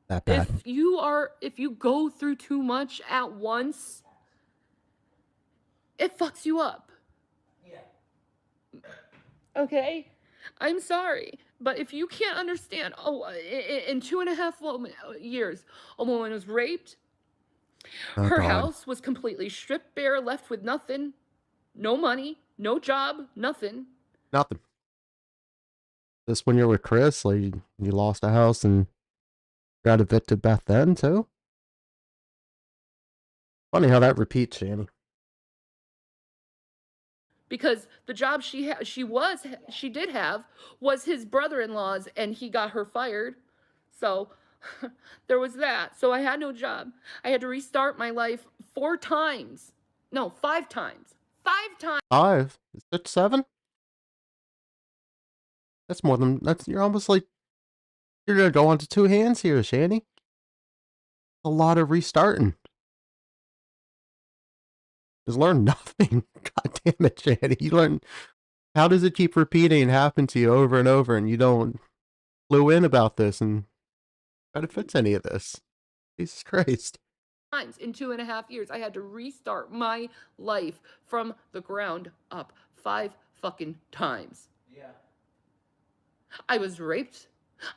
[SPEAKER 1] That bad.
[SPEAKER 4] if you go through too much at once, it fucks you up.
[SPEAKER 6] Yeah.
[SPEAKER 4] Okay? I'm sorry, but if you can't understand, in 2.5 years, a woman was raped.
[SPEAKER 1] Oh,
[SPEAKER 4] Her
[SPEAKER 1] God.
[SPEAKER 4] house was completely stripped bare, left with nothing. No money, no job, nothing.
[SPEAKER 1] Nothing. This when you're with Chris, like you lost a house and got evicted back then too. Funny how that repeats, Shanny.
[SPEAKER 4] Because the job she did have was his brother-in-law's, and he got her fired. So there was that. So I had no job. I had to restart my life 4 times. No, 5 times. 5 times.
[SPEAKER 1] 5, 6, 7. That's more than that's. You're almost like you're gonna go onto 2 hands here, Shanny. A lot of restarting. Just learn nothing. God damn it, Shanny. You learn. How does it keep repeating and happen to you over and over, and you don't clue in about this and try to fix any of this? Jesus Christ.
[SPEAKER 4] times in 2.5 years. I had to restart my life from the ground up 5 fucking times.
[SPEAKER 2] Yeah.
[SPEAKER 4] I was raped.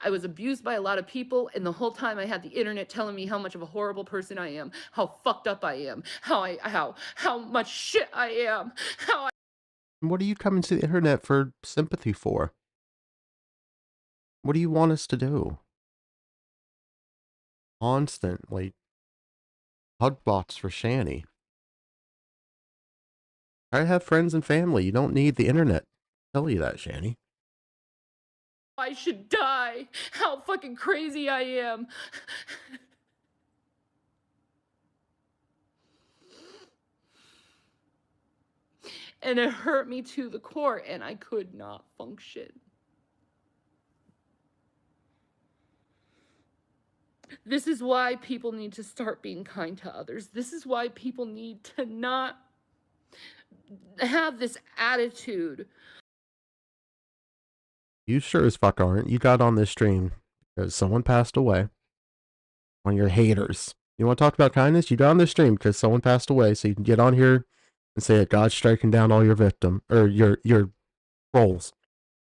[SPEAKER 4] I was abused by a lot of people, and the whole time I had the internet telling me how much of a horrible person I am, how fucked up I am, how much shit I am, how I
[SPEAKER 1] What are you coming to the internet for sympathy for? What do you want us to do? Constantly. Hug bots for Shanny. Try to have friends and family. You don't need the internet. I'll tell you that, Shanny.
[SPEAKER 4] should die, how fucking crazy I am. And it hurt me to the core, and I could not function. This is why people need to start being kind to others. This is why people need to not have this attitude.
[SPEAKER 1] You sure as fuck aren't. You got on this stream because someone passed away. On your haters. You want to talk about kindness? You got on this stream because someone passed away, so you can get on here and say that God's striking down all your victim or your trolls.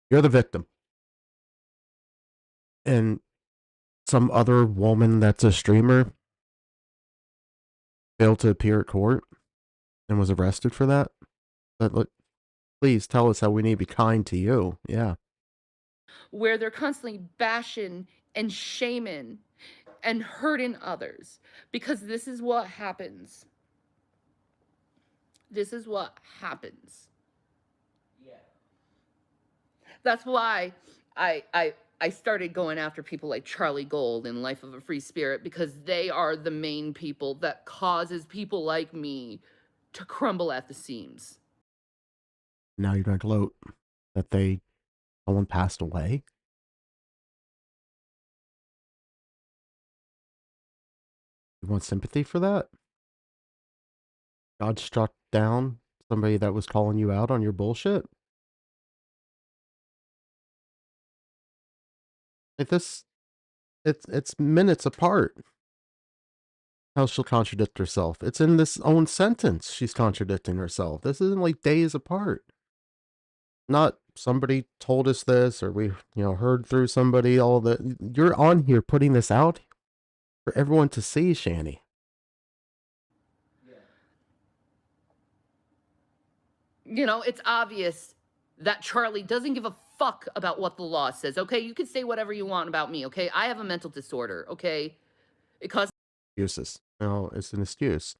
[SPEAKER 1] You're the victim. And some other woman that's a streamer failed to appear at court and was arrested for that. But look, please tell us how we need to be kind to you. Yeah.
[SPEAKER 4] Where they're constantly bashing and shaming and hurting others, because this is what happens. This is what happens.
[SPEAKER 2] Yeah.
[SPEAKER 4] That's why I started going after people like Charlie Gold in Life of a Free Spirit, because they are the main people that causes people like me to crumble at the seams.
[SPEAKER 1] Now you're gonna gloat that someone passed away. You want sympathy for that? God struck down somebody that was calling you out on your bullshit? Like this, it's minutes apart. How she'll contradict herself. It's in this own sentence she's contradicting herself. This isn't like days apart. Not somebody told us this or we, heard through somebody all that. You're on here putting this out for everyone to see, Shanny.
[SPEAKER 4] You know, it's obvious that Charlie doesn't give a fuck about what the law says, okay? You can say whatever you want about me, okay? I have a mental disorder, okay? It causes
[SPEAKER 1] Excuses. No, it's an excuse.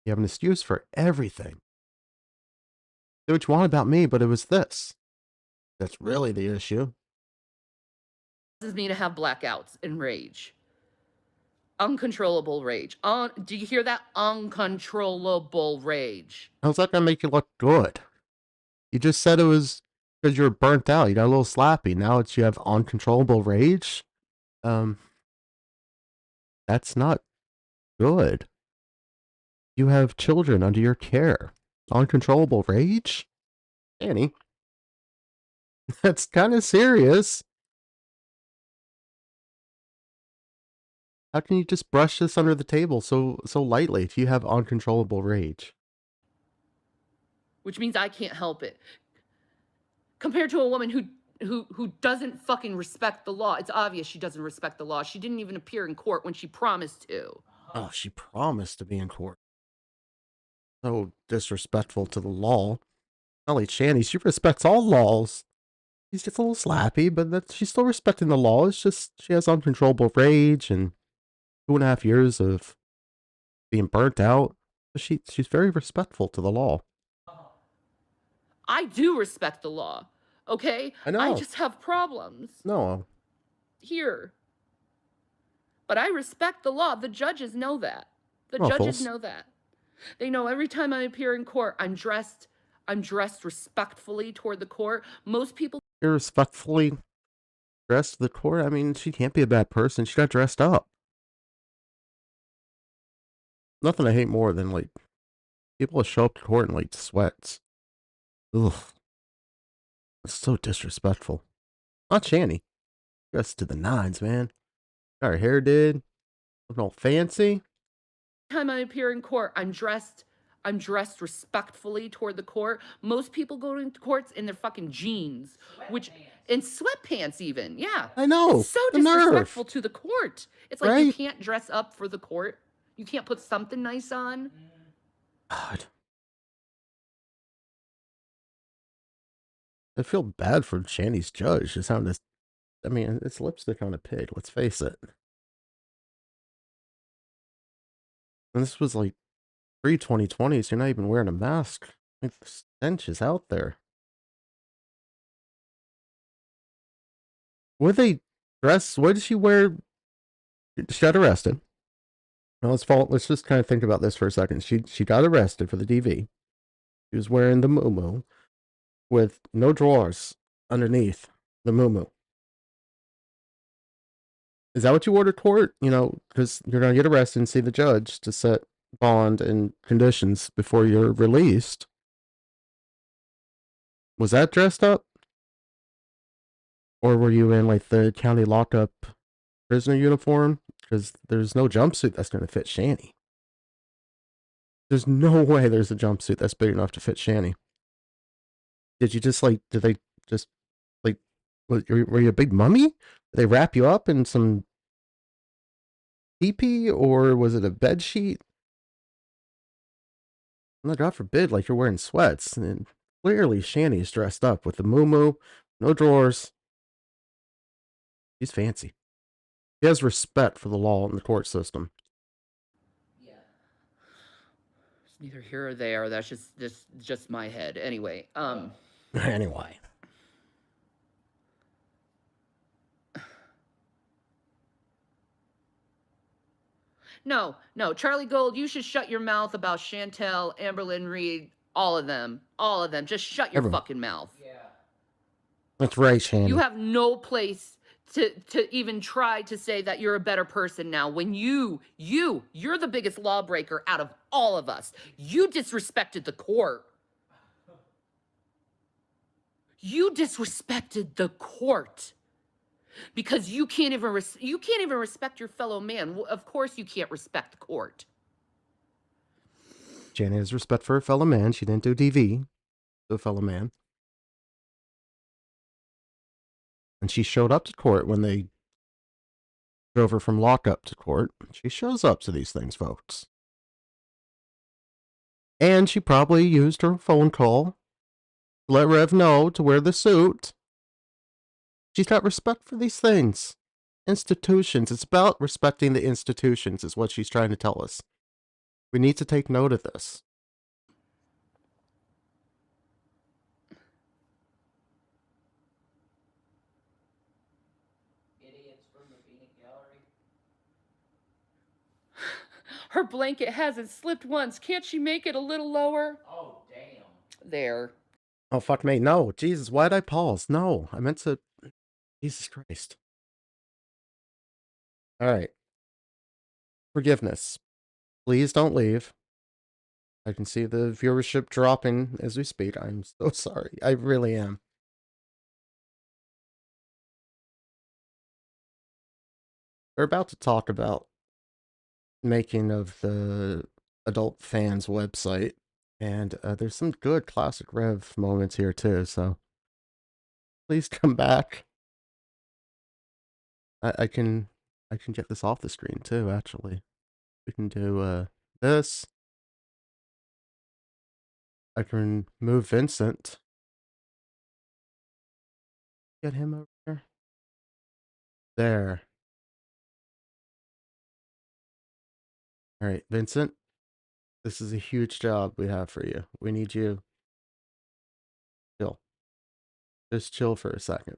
[SPEAKER 1] You have an excuse for everything. Do what you want about me, but it was this. That's really the issue.
[SPEAKER 4] me to have blackouts and rage. Uncontrollable rage. Do you hear that? Uncontrollable rage.
[SPEAKER 1] How's that gonna make you look good? You just said it was because you were burnt out. You got a little slappy. Now it's you have uncontrollable rage. That's not good. You have children under your care. Uncontrollable rage? Annie. That's kind of serious. How can you just brush this under the table so lightly if you have uncontrollable rage?
[SPEAKER 4] Which means I can't help it. Compared to a woman who doesn't fucking respect the law. It's obvious she doesn't respect the law. She didn't even appear in court when she promised to.
[SPEAKER 1] Oh, she promised to be in court. So disrespectful to the law. Not like Shanny, she respects all laws. She's just a little slappy, but she's still respecting the law. It's just she has uncontrollable rage and 2.5 years of being burnt out. She's very respectful to the law.
[SPEAKER 4] I do respect the law, okay?
[SPEAKER 1] I know.
[SPEAKER 4] I just have problems.
[SPEAKER 1] No.
[SPEAKER 4] Here. But I respect the law. The judges know that. The
[SPEAKER 1] Waffles.
[SPEAKER 4] judges know that. They know every time I appear in court, I'm dressed respectfully toward the court. Most people...
[SPEAKER 1] You're respectfully dressed to the court? I mean, she can't be a bad person. She got dressed up. Nothing I hate more than, like, people that show up to court in, like, sweats. Ugh. It's so disrespectful. Not Shanny. Dressed to the nines, man. Got her hair did. Looking all fancy.
[SPEAKER 4] Time I appear in court, I'm dressed respectfully toward the court. Most people go into courts in their fucking jeans, which in sweatpants even. Yeah.
[SPEAKER 1] I know.
[SPEAKER 4] It's so
[SPEAKER 1] The nerve.
[SPEAKER 4] disrespectful to the court. It's like you
[SPEAKER 1] Right?
[SPEAKER 4] can't dress up for the court. You can't put something nice on.
[SPEAKER 1] God. I feel bad for Shanny's judge. Just how this. I mean, it's lipstick on a pig. Let's face it. And this was like pre-2020, so you're not even wearing a mask. Like, the stench is out there. What did they dress? What did she wear? She got arrested. Now let's just kind of think about this for a second. She got arrested for the DV. She was wearing the muumuu with no drawers underneath the muumuu. Is that what you ordered court? You know, because you're gonna get arrested and see the judge to set bond and conditions before you're released. Was that dressed up? Or were you in like the county lockup prisoner uniform? Because there's no jumpsuit that's gonna fit Shanny. There's no way there's a jumpsuit that's big enough to fit Shanny. Did you just like, did they just like, were you a big mummy? Did they wrap you up in some pee or was it a bed sheet? No, God forbid, like you're wearing sweats. And clearly Shanny's dressed up with the muumuu, no drawers. He's fancy. He has respect for the law and the court system.
[SPEAKER 4] It's neither here or there. That's just my head. Anyway,
[SPEAKER 1] Anyway.
[SPEAKER 4] No, Charlie Gold, you should shut your mouth about Chantel, Amberlynn Reed, all of them. Just shut your
[SPEAKER 1] Everyone.
[SPEAKER 4] fucking mouth.
[SPEAKER 6] Yeah.
[SPEAKER 1] That's right, Shanny.
[SPEAKER 4] You have no place to even try to say that you're a better person now when you're the biggest lawbreaker out of all of us. You disrespected the court. You disrespected the court. Because you can't even respect your fellow man. Of course you can't respect the court.
[SPEAKER 1] Shanny has respect for her fellow man. She didn't do DV to a fellow man. And she showed up to court when they drove her from lockup to court. She shows up to these things, folks. And she probably used her phone call to let Rev know to wear the suit. She's got respect for these things. Institutions. It's about respecting the institutions, is what she's trying to tell us. We need to take note of this.
[SPEAKER 6] Idiots from the Phoenix Gallery.
[SPEAKER 4] Her blanket hasn't slipped once. Can't she make it a little lower?
[SPEAKER 6] Oh, damn.
[SPEAKER 4] There.
[SPEAKER 1] Oh, fuck me. No. Jesus, why'd I pause? No. I meant to... Jesus Christ. Alright. Forgiveness. Please don't leave. I can see the viewership dropping as we speak. I'm so sorry. I really am. We're about to talk about making of the Adult Fans website. And there's some good classic Rev moments here too, so please come back. I can get this off the screen too, actually. We can do this. I can move Vincent. Get him over here. There. Alright, Vincent. This is a huge job we have for you. We need you. Chill. Just chill for a second.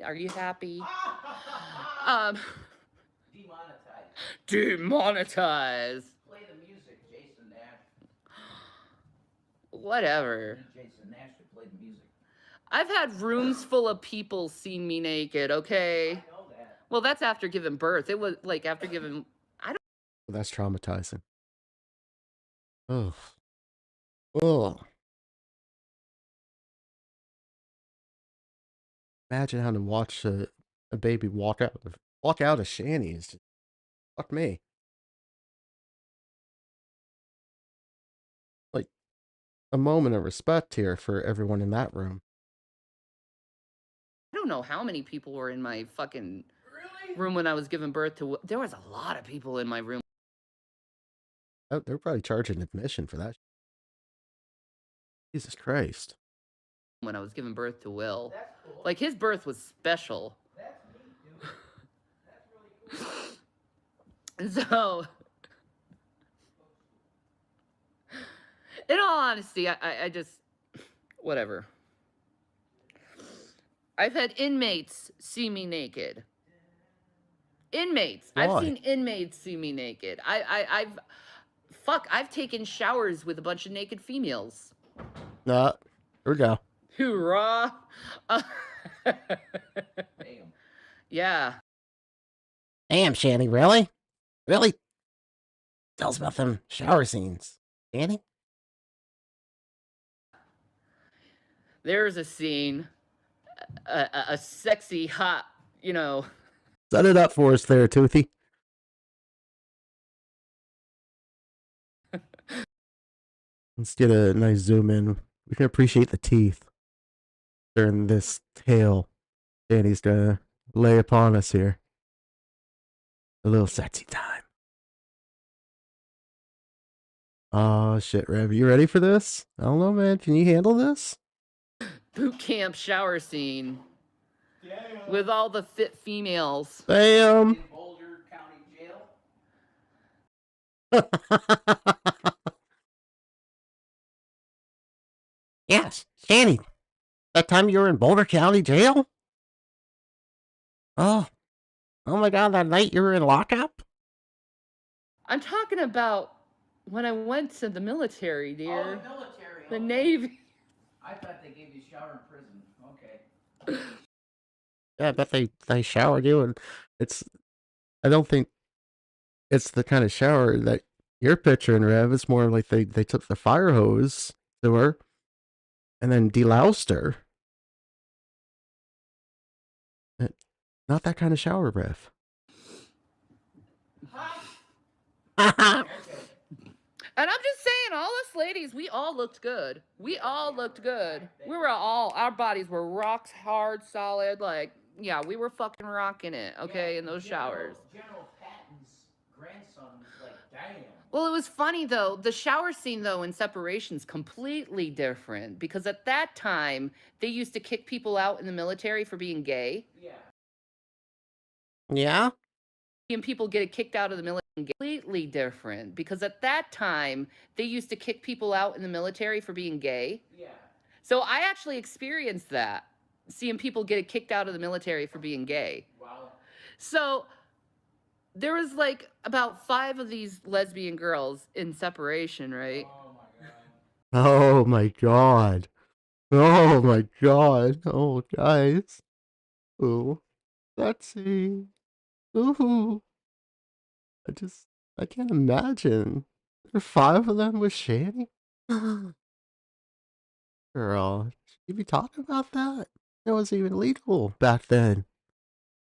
[SPEAKER 4] Are you happy?
[SPEAKER 6] Demonetized.
[SPEAKER 4] Demonetize.
[SPEAKER 6] Play the music, Jason Nash.
[SPEAKER 4] Whatever.
[SPEAKER 6] Jason Nash to play the music.
[SPEAKER 4] I've had rooms full of people see me naked, okay?
[SPEAKER 6] I know that.
[SPEAKER 4] Well, that's after giving birth. It was like after giving...
[SPEAKER 1] That's traumatizing. Ugh. Ugh. Imagine having to watch a baby walk out of Shanny's. Fuck me. Like, a moment of respect here for everyone in that room.
[SPEAKER 4] I don't know how many people were in my fucking room when I was giving birth to. There was a lot of people in my room.
[SPEAKER 1] Oh, they're probably charging admission for that. Jesus Christ.
[SPEAKER 4] When I was giving birth to Will. Cool. Like, his birth was special. That's neat, dude. That's really cool. So, in all honesty, I just, whatever. I've had inmates see me naked. Inmates.
[SPEAKER 1] Why?
[SPEAKER 4] I've seen inmates see me naked. I've taken showers with a bunch of naked females.
[SPEAKER 1] Here we go.
[SPEAKER 4] Hoorah.
[SPEAKER 6] Damn.
[SPEAKER 4] Yeah.
[SPEAKER 1] Damn, Shanny, really? Really? Tell us about them shower scenes. Shanny?
[SPEAKER 4] There's a scene, a sexy, hot, you know.
[SPEAKER 1] Set it up for us there, Toothy. Let's get a nice zoom in. We can appreciate the teeth during this tale Shanny's gonna lay upon us here. A little sexy time. Oh shit, Rev, you ready for this? I don't know, man. Can you handle this?
[SPEAKER 4] Boot camp shower scene. With all the fit females.
[SPEAKER 1] Bam!
[SPEAKER 6] In Boulder County Jail.
[SPEAKER 1] Yes, Shanny. That time you were in Boulder County Jail? Oh my god, that night you were in lockup?
[SPEAKER 4] I'm talking about when I went to the military, dear.
[SPEAKER 6] Oh, the military.
[SPEAKER 4] The
[SPEAKER 6] okay.
[SPEAKER 4] Navy.
[SPEAKER 6] I thought they gave you a shower in prison. Okay.
[SPEAKER 1] Yeah, I bet they showered you, and I don't think it's the kind of shower that you're picturing, Rev. It's more like they took the fire hose to her and then deloused her. Not that kind of shower, Rev.
[SPEAKER 4] And I'm just saying, all us ladies, we all looked good. We all looked good. Our bodies were rock hard, solid. Like, yeah, we were fucking rocking it, okay, in those showers.
[SPEAKER 6] General Patton's grandson was like, damn.
[SPEAKER 4] Well, it was funny, though. The shower scene, though, in Separation's completely different. Because at that time, they used to kick people out in the military for being gay.
[SPEAKER 6] Yeah.
[SPEAKER 1] Yeah?
[SPEAKER 4] And people get kicked out of the military. Completely different. Because at that time, they used to kick people out in the military for being gay.
[SPEAKER 6] Yeah.
[SPEAKER 4] So I actually experienced that. Seeing people get kicked out of the military for being gay.
[SPEAKER 6] Wow.
[SPEAKER 4] So there was like about 5 of these lesbian girls in Separation, right?
[SPEAKER 1] Oh my god. Oh my god. Oh, guys. Ooh. Let's see. Ooh. I can't imagine. There are 5 of them with Shanny? Girl, should you be talking about that? It wasn't even legal back then.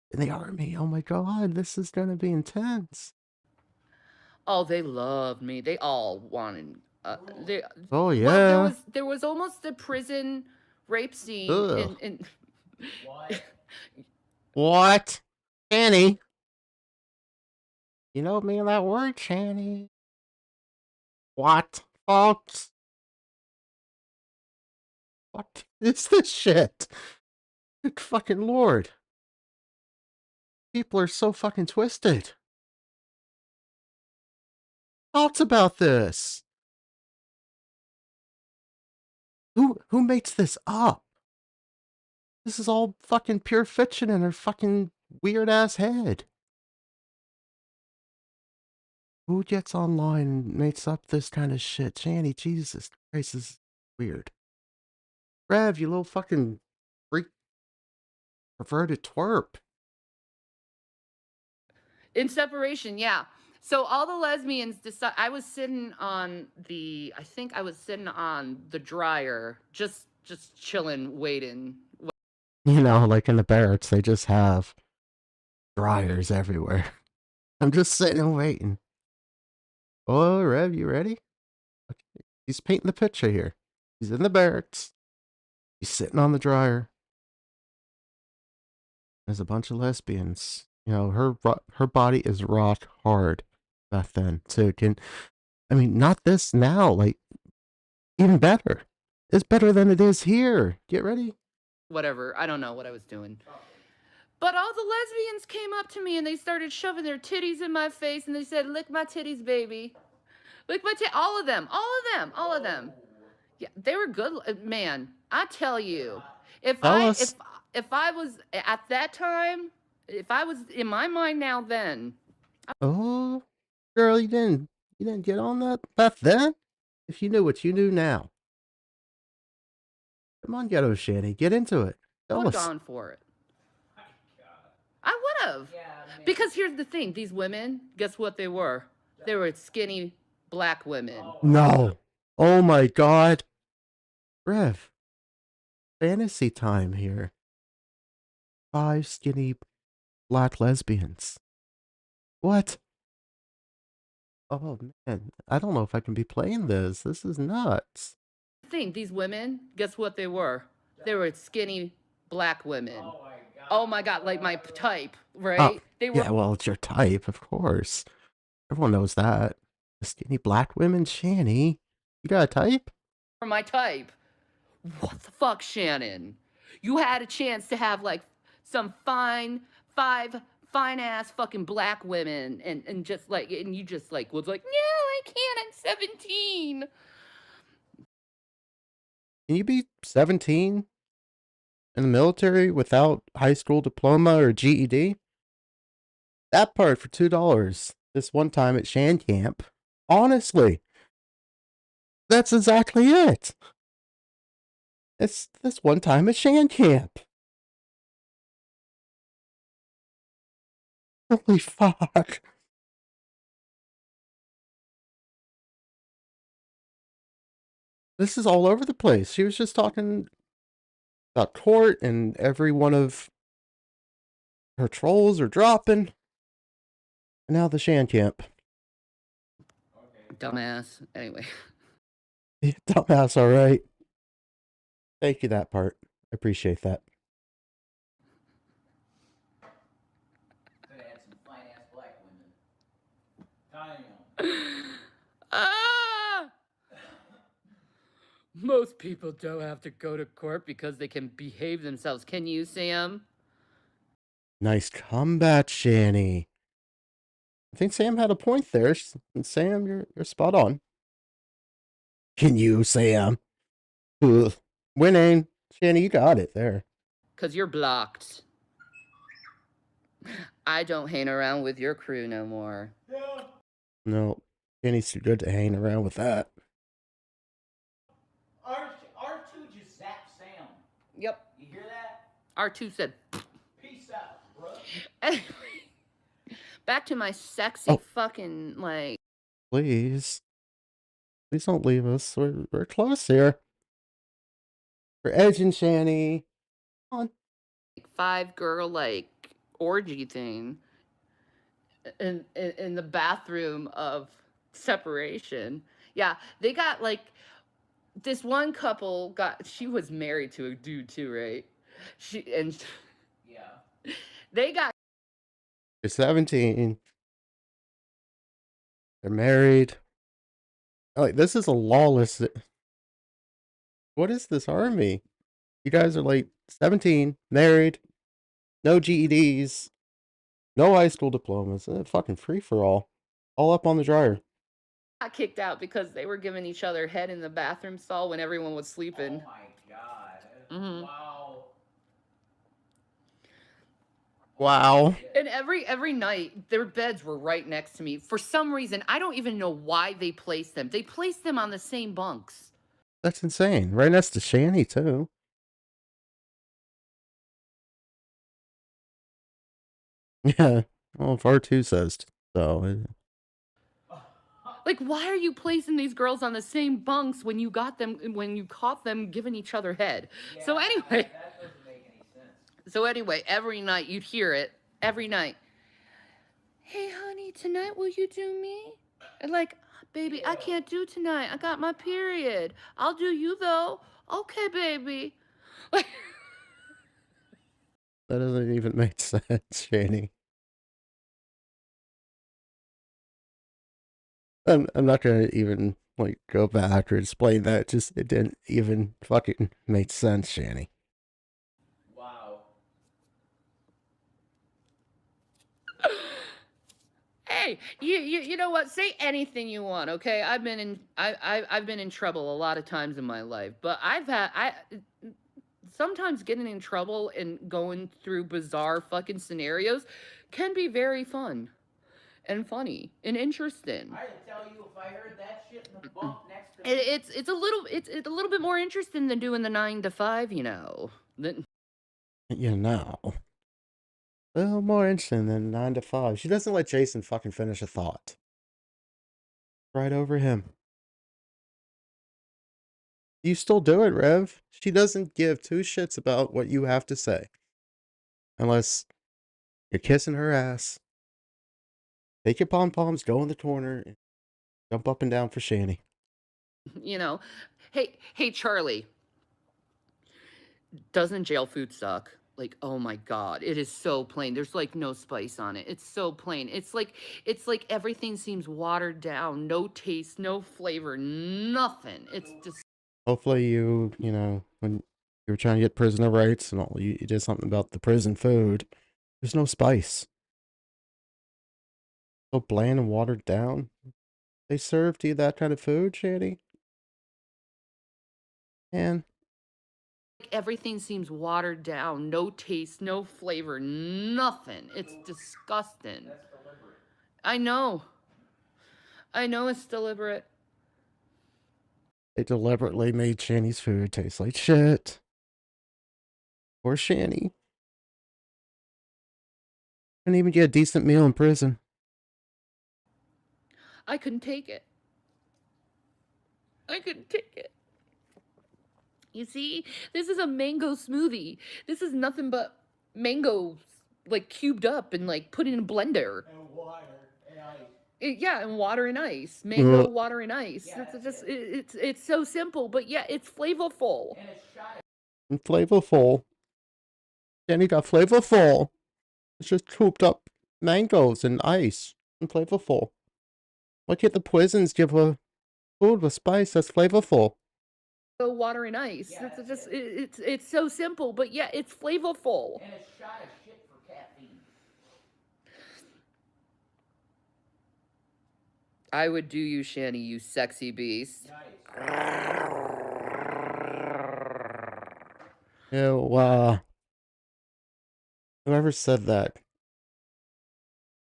[SPEAKER 1] In the army, oh my god, this is gonna be intense.
[SPEAKER 4] Oh, they loved me. They all wanted.
[SPEAKER 1] Oh yeah.
[SPEAKER 4] Well, there was almost a prison rape scene in
[SPEAKER 6] What?
[SPEAKER 1] What? Shanny? You know me and that word, Shanny. What, folks? What is this shit? Good fucking lord. People are so fucking twisted. Thoughts about this? Who makes this up? This is all fucking pure fiction in her fucking weird ass head. Who gets online and makes up this kind of shit? Shanny, Jesus Christ, this is weird. Rev, you little fucking freak. Perverted twerp.
[SPEAKER 4] In Separation, yeah. So all the lesbians decide. I was sitting on the. I think I was sitting on the dryer, just chilling, waiting.
[SPEAKER 1] You know, like in the barracks, they just have Dryers everywhere. I'm just sitting and waiting. Oh, Rev, you ready? Okay. He's painting the picture here. He's in the barracks. He's sitting on the dryer. There's a bunch of lesbians. You know, her body is rock hard back then. So it can, I mean, not this now, like, even better. It's better than it is here. Get ready.
[SPEAKER 4] Whatever. I don't know what I was doing. But all the lesbians came up to me and they started shoving their titties in my face and they said, "Lick my titties, baby. Lick my titties." All of them. All of them. All of them. Yeah, they were good. Man, I tell you, if
[SPEAKER 1] Tell
[SPEAKER 4] I
[SPEAKER 1] us.
[SPEAKER 4] if I was at that time, if I was in my mind now then,
[SPEAKER 1] Oh, girl, you didn't get on that back then? If you knew what you knew now. Come on, Ghetto Shanny, get into it.
[SPEAKER 4] I would
[SPEAKER 1] Tell
[SPEAKER 4] have
[SPEAKER 1] us.
[SPEAKER 4] gone for it. I would have. Because here's the thing, these women, guess what they were? They were skinny black women.
[SPEAKER 1] No. Oh my god. Rev. Fantasy time here. 5 skinny black lesbians. What? Oh man, I don't know if I can be playing this. This is nuts.
[SPEAKER 4] Thing, these women, guess what they were? They were skinny black women. Oh my god, like my type, right? They were
[SPEAKER 1] Yeah, well, it's your type, of course. Everyone knows that. The skinny black women, Shanny. You got a type?
[SPEAKER 4] my type. What the fuck, Shannon? You had a chance to have like some fine ass fucking black women and just like, and you just like was like, no, I can't, I'm 17.
[SPEAKER 1] Can you be 17 in the military without high school diploma or GED? That part for $2 this one time at Shan Camp. Honestly, that's exactly it. It's this one time at Shan Camp. Holy fuck. This is all over the place. She was just talking about court and every one of her trolls are dropping. And now the Shan Camp.
[SPEAKER 4] Dumbass. Anyway.
[SPEAKER 1] Dumbass, alright. Thank you, that part. I appreciate that.
[SPEAKER 6] Could have had some fine ass black women.
[SPEAKER 4] Ah! Most people don't have to go to court because they can behave themselves. Can you, Sam?
[SPEAKER 1] Nice comeback, Shanny. I think Sam had a point there. And Sam, you're spot on. Can you, Sam? Ugh. Winning. Shanny, you got it there.
[SPEAKER 4] Because you're blocked. I don't hang around with your crew no more.
[SPEAKER 1] No, Shanny's too good to hang around with that.
[SPEAKER 6] R2 just zapped Sam.
[SPEAKER 4] Yep.
[SPEAKER 6] You hear that?
[SPEAKER 4] R2 said,
[SPEAKER 6] Peace out, bro.
[SPEAKER 4] anyway, back to my sexy fucking, like...
[SPEAKER 1] Please. Please don't leave us. We're close here. We're edging, Shanny. Come on.
[SPEAKER 4] 5-girl, like, orgy thing in the bathroom of separation. Yeah, they got, like, this one couple she was married to a dude too, right?
[SPEAKER 6] Yeah.
[SPEAKER 4] They got...
[SPEAKER 1] You're 17. They're married. Like, this is a lawless... What is this army? You guys are like 17, married, no GEDs, no high school diplomas. Fucking free for all up on the dryer.
[SPEAKER 4] got kicked out because they were giving each other head in the bathroom stall when everyone was sleeping.
[SPEAKER 6] Oh my god.
[SPEAKER 4] Mhm.
[SPEAKER 6] Wow.
[SPEAKER 1] Wow.
[SPEAKER 4] And every night, their beds were right next to me. For some reason, I don't even know why they placed them. They placed them on the same bunks.
[SPEAKER 1] That's insane. Right next to Shanny, too. Yeah. Well, if R2 says so.
[SPEAKER 4] Like, why are you placing these girls on the same bunks when you caught them giving each other head? Yeah, so anyway.
[SPEAKER 6] That doesn't make any sense.
[SPEAKER 4] So anyway, every night you'd hear it. Every night. Hey, honey, tonight will you do me? And like, baby, I can't do tonight. I got my period. I'll do you though. Okay, baby. Like,
[SPEAKER 1] That doesn't even make sense, Shanny. I'm not gonna even like go back or explain that. Just it didn't even fucking make sense, Shanny.
[SPEAKER 2] Wow.
[SPEAKER 4] hey, you know what? Say anything you want, okay? I've been in trouble a lot of times in my life, but I sometimes getting in trouble and going through bizarre fucking scenarios can be very fun and funny and interesting.
[SPEAKER 2] I tell you, if I heard that shit in the bunk next to me,
[SPEAKER 4] It's a little bit more interesting than doing the 9 to 5, you know.
[SPEAKER 1] You know, a little more interesting than 9 to 5. She doesn't let Jason fucking finish a thought. Right over him. You still do it, Rev. She doesn't give two shits about what you have to say. Unless you're kissing her ass. Take your pom-poms, go in the corner, and jump up and down for Shanny.
[SPEAKER 4] You know, hey Charlie, doesn't jail food suck? Like, oh my god, it is so plain. There's like no spice on it. It's so plain. It's like everything seems watered down, no taste, no flavor, nothing. It's just
[SPEAKER 1] Hopefully you know, when you were trying to get prisoner rights and all, you did something about the prison food. There's no spice. So bland and watered down. They served you that kind of food, Shanny? Man,
[SPEAKER 4] everything seems watered down, no taste, no flavor, nothing. It's disgusting.
[SPEAKER 2] that's deliberate.
[SPEAKER 4] I know it's deliberate.
[SPEAKER 1] they deliberately made Shanny's food taste like shit. Poor Shanny. Couldn't even get a decent meal in prison.
[SPEAKER 4] I couldn't take it. I couldn't take it. You see, this is a mango smoothie. This is nothing but mangoes, like cubed up and like put in a blender.
[SPEAKER 2] And water and ice.
[SPEAKER 4] Yeah, and water and ice. Mango,
[SPEAKER 1] Ugh.
[SPEAKER 4] water, and ice.
[SPEAKER 2] Yeah,
[SPEAKER 4] It's just it's so simple, but yeah, it's flavorful.
[SPEAKER 2] And it's shot.
[SPEAKER 1] And flavorful. Shanny got flavorful. It's just cooped up mangoes and ice. And flavorful. Why can't the poisons give a food with spice that's flavorful?
[SPEAKER 4] Water and ice.
[SPEAKER 2] Yeah,
[SPEAKER 4] It's just it's so simple, but yeah, it's flavorful.
[SPEAKER 2] And it's shot of shit for caffeine.
[SPEAKER 4] I would do you, Shanny, you sexy beast.
[SPEAKER 2] Nice.
[SPEAKER 1] Ew, whoever said that,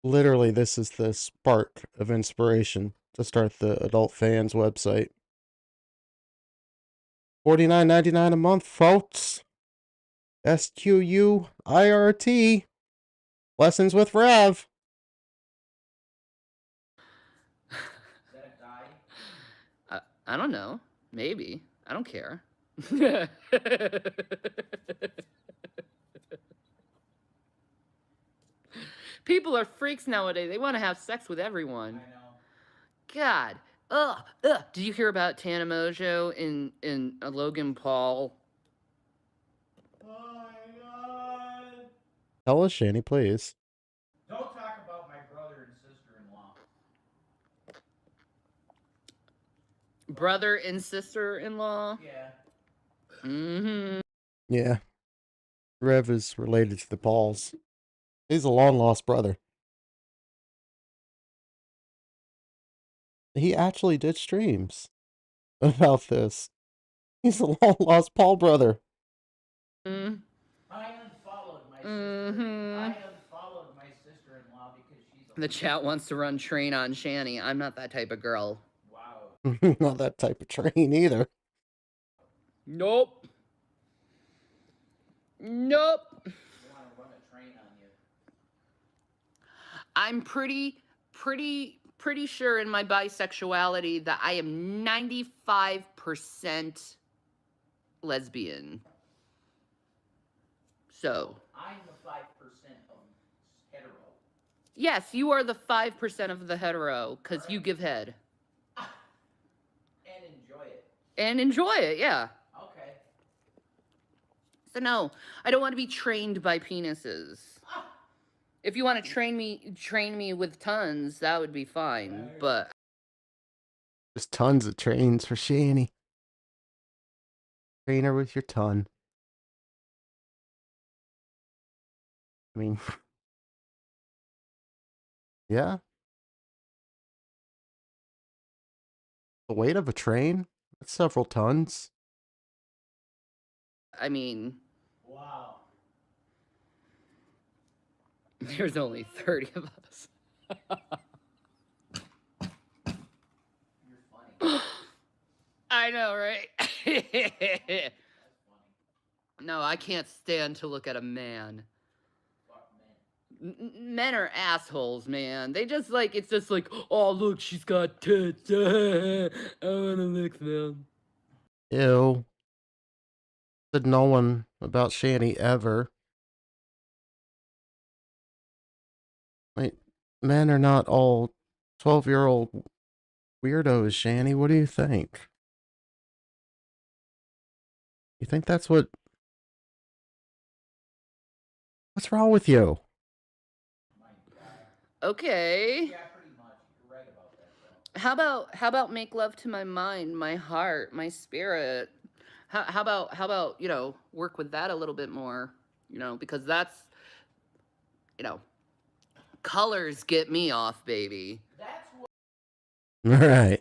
[SPEAKER 1] literally this is the spark of inspiration to start the Adult Fans website. $49.99 a month, folks. SQUIRT. Lessons with Rev.
[SPEAKER 2] Is that a guy?
[SPEAKER 4] I don't know. Maybe. I don't care. People are freaks nowadays. They want to have sex with everyone.
[SPEAKER 2] I know.
[SPEAKER 4] God. Ugh. Did you hear about Tana Mojo in Logan Paul?
[SPEAKER 2] Oh my god.
[SPEAKER 1] Tell us, Shanny, please.
[SPEAKER 2] Don't talk about my brother and sister-in-law.
[SPEAKER 4] Brother and sister-in-law?
[SPEAKER 2] Yeah.
[SPEAKER 4] Mm-hmm.
[SPEAKER 1] Yeah. Rev is related to the Pauls. He's a long-lost brother. He actually did streams about this. He's a long-lost Paul brother.
[SPEAKER 4] Mm.
[SPEAKER 2] I unfollowed my sister.
[SPEAKER 4] Mm-hmm.
[SPEAKER 2] I unfollowed my sister-in-law because she's a...
[SPEAKER 4] The chat wants to run train on Shanny. I'm not that type of girl.
[SPEAKER 2] Wow.
[SPEAKER 1] Not that type of train either.
[SPEAKER 4] Nope. Nope.
[SPEAKER 2] I want to run a train on you.
[SPEAKER 4] I'm pretty sure in my bisexuality that I am 95% lesbian. So,
[SPEAKER 2] I'm the 5% of hetero.
[SPEAKER 4] Yes, you are the 5% of the hetero, because you give head.
[SPEAKER 6] And enjoy it.
[SPEAKER 4] And enjoy it, yeah.
[SPEAKER 6] Okay.
[SPEAKER 4] So no, I don't want to be trained by penises. If you want to train me with tons, that would be fine. But
[SPEAKER 1] There's tons of trains for Shanny. Train her with your ton. I mean, yeah. The weight of a train? That's several tons.
[SPEAKER 4] I mean,
[SPEAKER 6] Wow.
[SPEAKER 4] there's only 30 of us.
[SPEAKER 6] You're funny.
[SPEAKER 4] I know, right?
[SPEAKER 6] That's funny.
[SPEAKER 4] No, I can't stand to look at a man.
[SPEAKER 6] Fuck men.
[SPEAKER 4] Men are assholes, man. They just like, it's just like, oh, look, she's got tits. I want to lick them.
[SPEAKER 1] Ew. Said no one about Shanny ever. Like, men are not all 12-year-old weirdos, Shanny. What do you think? You think that's what... What's wrong with you?
[SPEAKER 4] Okay.
[SPEAKER 6] Yeah, pretty much. You're right about that, though.
[SPEAKER 4] How about make love to my mind, my heart, my spirit? How about, you know, work with that a little bit more, you know, because that's, you know, colors get me off, baby.
[SPEAKER 6] That's what.
[SPEAKER 1] All right.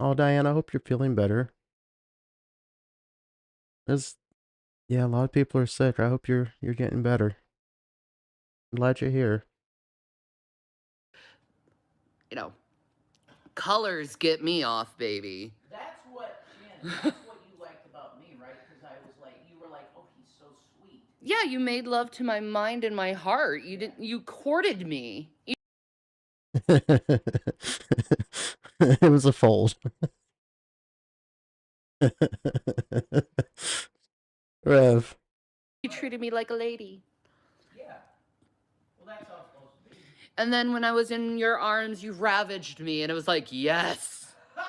[SPEAKER 1] Oh, Diane, I hope you're feeling better. There's, yeah, a lot of people are sick. I hope you're getting better. I'm glad you're here.
[SPEAKER 4] You know, colors get me off, baby.
[SPEAKER 6] That's what, Shannon, that's what you liked about me, right? Because I was like, you were like, oh, he's so sweet.
[SPEAKER 4] Yeah, you made love to my mind and my heart. You courted me.
[SPEAKER 1] It was a fold. Rev.
[SPEAKER 4] You treated me like a lady.
[SPEAKER 6] Yeah. Well, that's how it's supposed to be.
[SPEAKER 4] And then when I was in your arms, you ravaged me, and it was like, yes.
[SPEAKER 6] I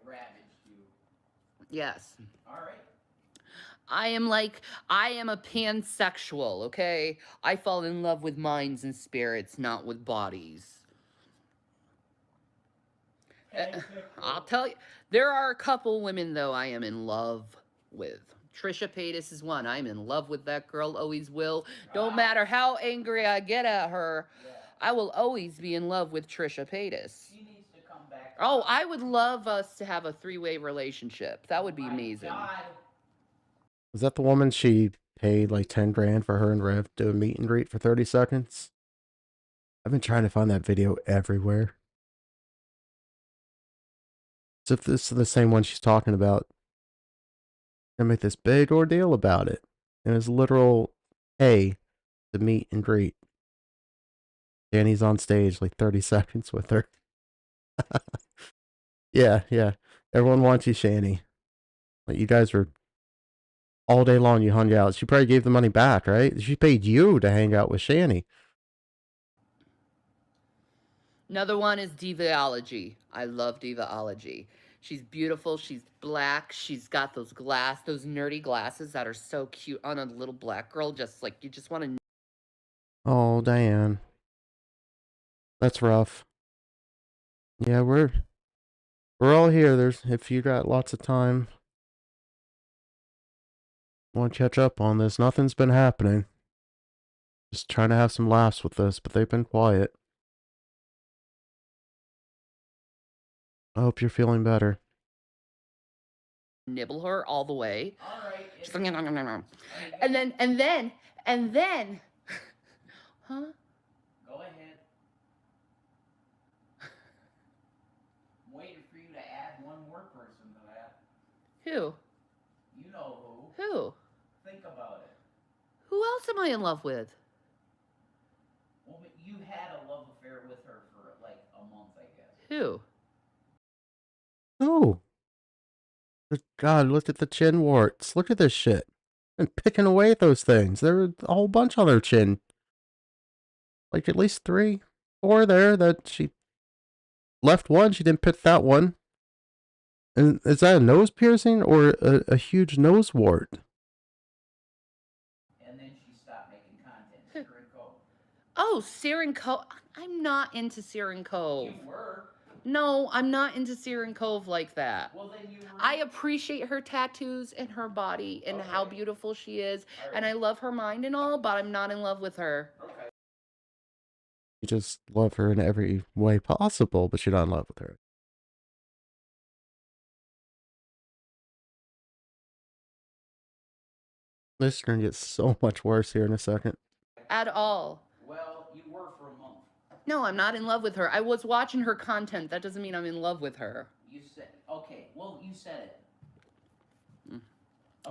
[SPEAKER 6] ravaged you.
[SPEAKER 4] Yes.
[SPEAKER 6] All right.
[SPEAKER 4] I am a pansexual, okay? I fall in love with minds and spirits, not with bodies. I'll tell you, there are a couple women, though, I am in love with. Trisha Paytas is one. I'm in love with that girl, always will. Don't matter how angry I get at her, I will always be in love with Trisha Paytas.
[SPEAKER 6] She needs to come back.
[SPEAKER 4] Oh, I would love us to have a 3-way relationship. That would be
[SPEAKER 6] My
[SPEAKER 4] amazing.
[SPEAKER 6] God.
[SPEAKER 1] Was that the woman she paid like 10 grand for her and Rev to do a meet and greet for 30 seconds? I've been trying to find that video everywhere. So if this is the same one she's talking about, they make this big ordeal about it. And it's literal pay to meet and greet. Danny's on stage like 30 seconds with her. Yeah. Everyone wants you, Shanny. Like, you guys were all day long, you hung out. She probably gave the money back, right? She paid you to hang out with Shanny.
[SPEAKER 4] Another one is Divaology. I love Divaology. She's beautiful. She's black. She's got those nerdy glasses that are so cute on a little black girl. Just like, you just want to.
[SPEAKER 1] Oh, Diane. That's rough. Yeah, we're all here. If you got lots of time, want to catch up on this. Nothing's been happening. Just trying to have some laughs with this, but they've been quiet. I hope you're feeling better.
[SPEAKER 4] Nibble her all the way.
[SPEAKER 6] All right.
[SPEAKER 4] Just like, and then, huh?
[SPEAKER 6] Go ahead. I'm waiting for you to add one more person to that.
[SPEAKER 4] Who?
[SPEAKER 6] You know who.
[SPEAKER 4] Who?
[SPEAKER 6] Think about it.
[SPEAKER 4] Who else am I in love with?
[SPEAKER 6] Well, but you had a love affair with her for like a month, I guess.
[SPEAKER 4] Who?
[SPEAKER 1] Oh. Good God, look at the chin warts. Look at this shit. and picking away at those things. There were a whole bunch on her chin. Like at least 3, 4 there that she left one. She didn't pick that one. And is that a nose piercing or a huge nose wart?
[SPEAKER 6] And then she stopped making content. Siren Cove.
[SPEAKER 4] Oh, Siren Cove. I'm not into Siren Cove.
[SPEAKER 6] You were.
[SPEAKER 4] No, I'm not into Siren Cove like that.
[SPEAKER 6] Well, then you were.
[SPEAKER 4] I appreciate her tattoos and her body and how beautiful she is.
[SPEAKER 6] Right.
[SPEAKER 4] And I love her mind and all, but I'm not in love with her.
[SPEAKER 6] Okay.
[SPEAKER 1] You just love her in every way possible, but you're not in love with her. This is going to get so much worse here in a second.
[SPEAKER 4] At all.
[SPEAKER 6] Well, you were for a month.
[SPEAKER 4] No, I'm not in love with her. I was watching her content. That doesn't mean I'm in love with her.
[SPEAKER 6] You said, okay, well, you said it.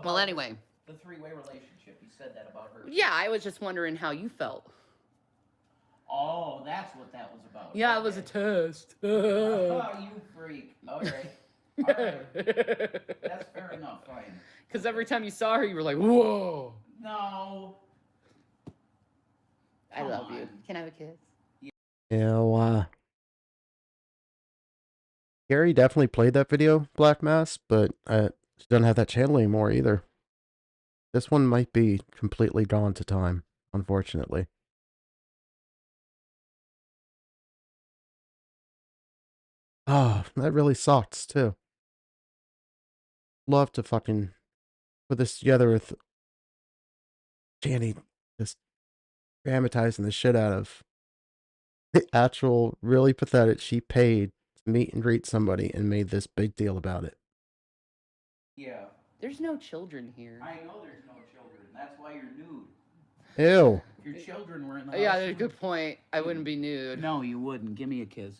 [SPEAKER 4] Well, anyway.
[SPEAKER 6] The 3-way relationship, you said that about her.
[SPEAKER 4] Yeah, I was just wondering how you felt.
[SPEAKER 6] Oh, that's what that was about.
[SPEAKER 4] Yeah,
[SPEAKER 6] okay.
[SPEAKER 4] It was a test.
[SPEAKER 6] Oh, you freak. Okay. All right. That's fair enough, fine.
[SPEAKER 4] Because every time you saw her, you were like, whoa.
[SPEAKER 6] No.
[SPEAKER 4] I love you. Can I have a kiss?
[SPEAKER 1] Yeah, Gary definitely played that video, Black Mass, but she doesn't have that channel anymore either. This one might be completely gone to time, unfortunately. Oh, that really sucks, too. Love to fucking put this together with Shanny just dramatizing the shit out of the actual, really pathetic. She paid to meet and greet somebody and made this big deal about it.
[SPEAKER 6] Yeah.
[SPEAKER 4] There's no children here.
[SPEAKER 6] I know there's no children. That's why you're nude.
[SPEAKER 1] Ew.
[SPEAKER 6] If your children were in the house.
[SPEAKER 4] Yeah, that's a good point. I wouldn't be nude.
[SPEAKER 6] No, you wouldn't. Give me a kiss.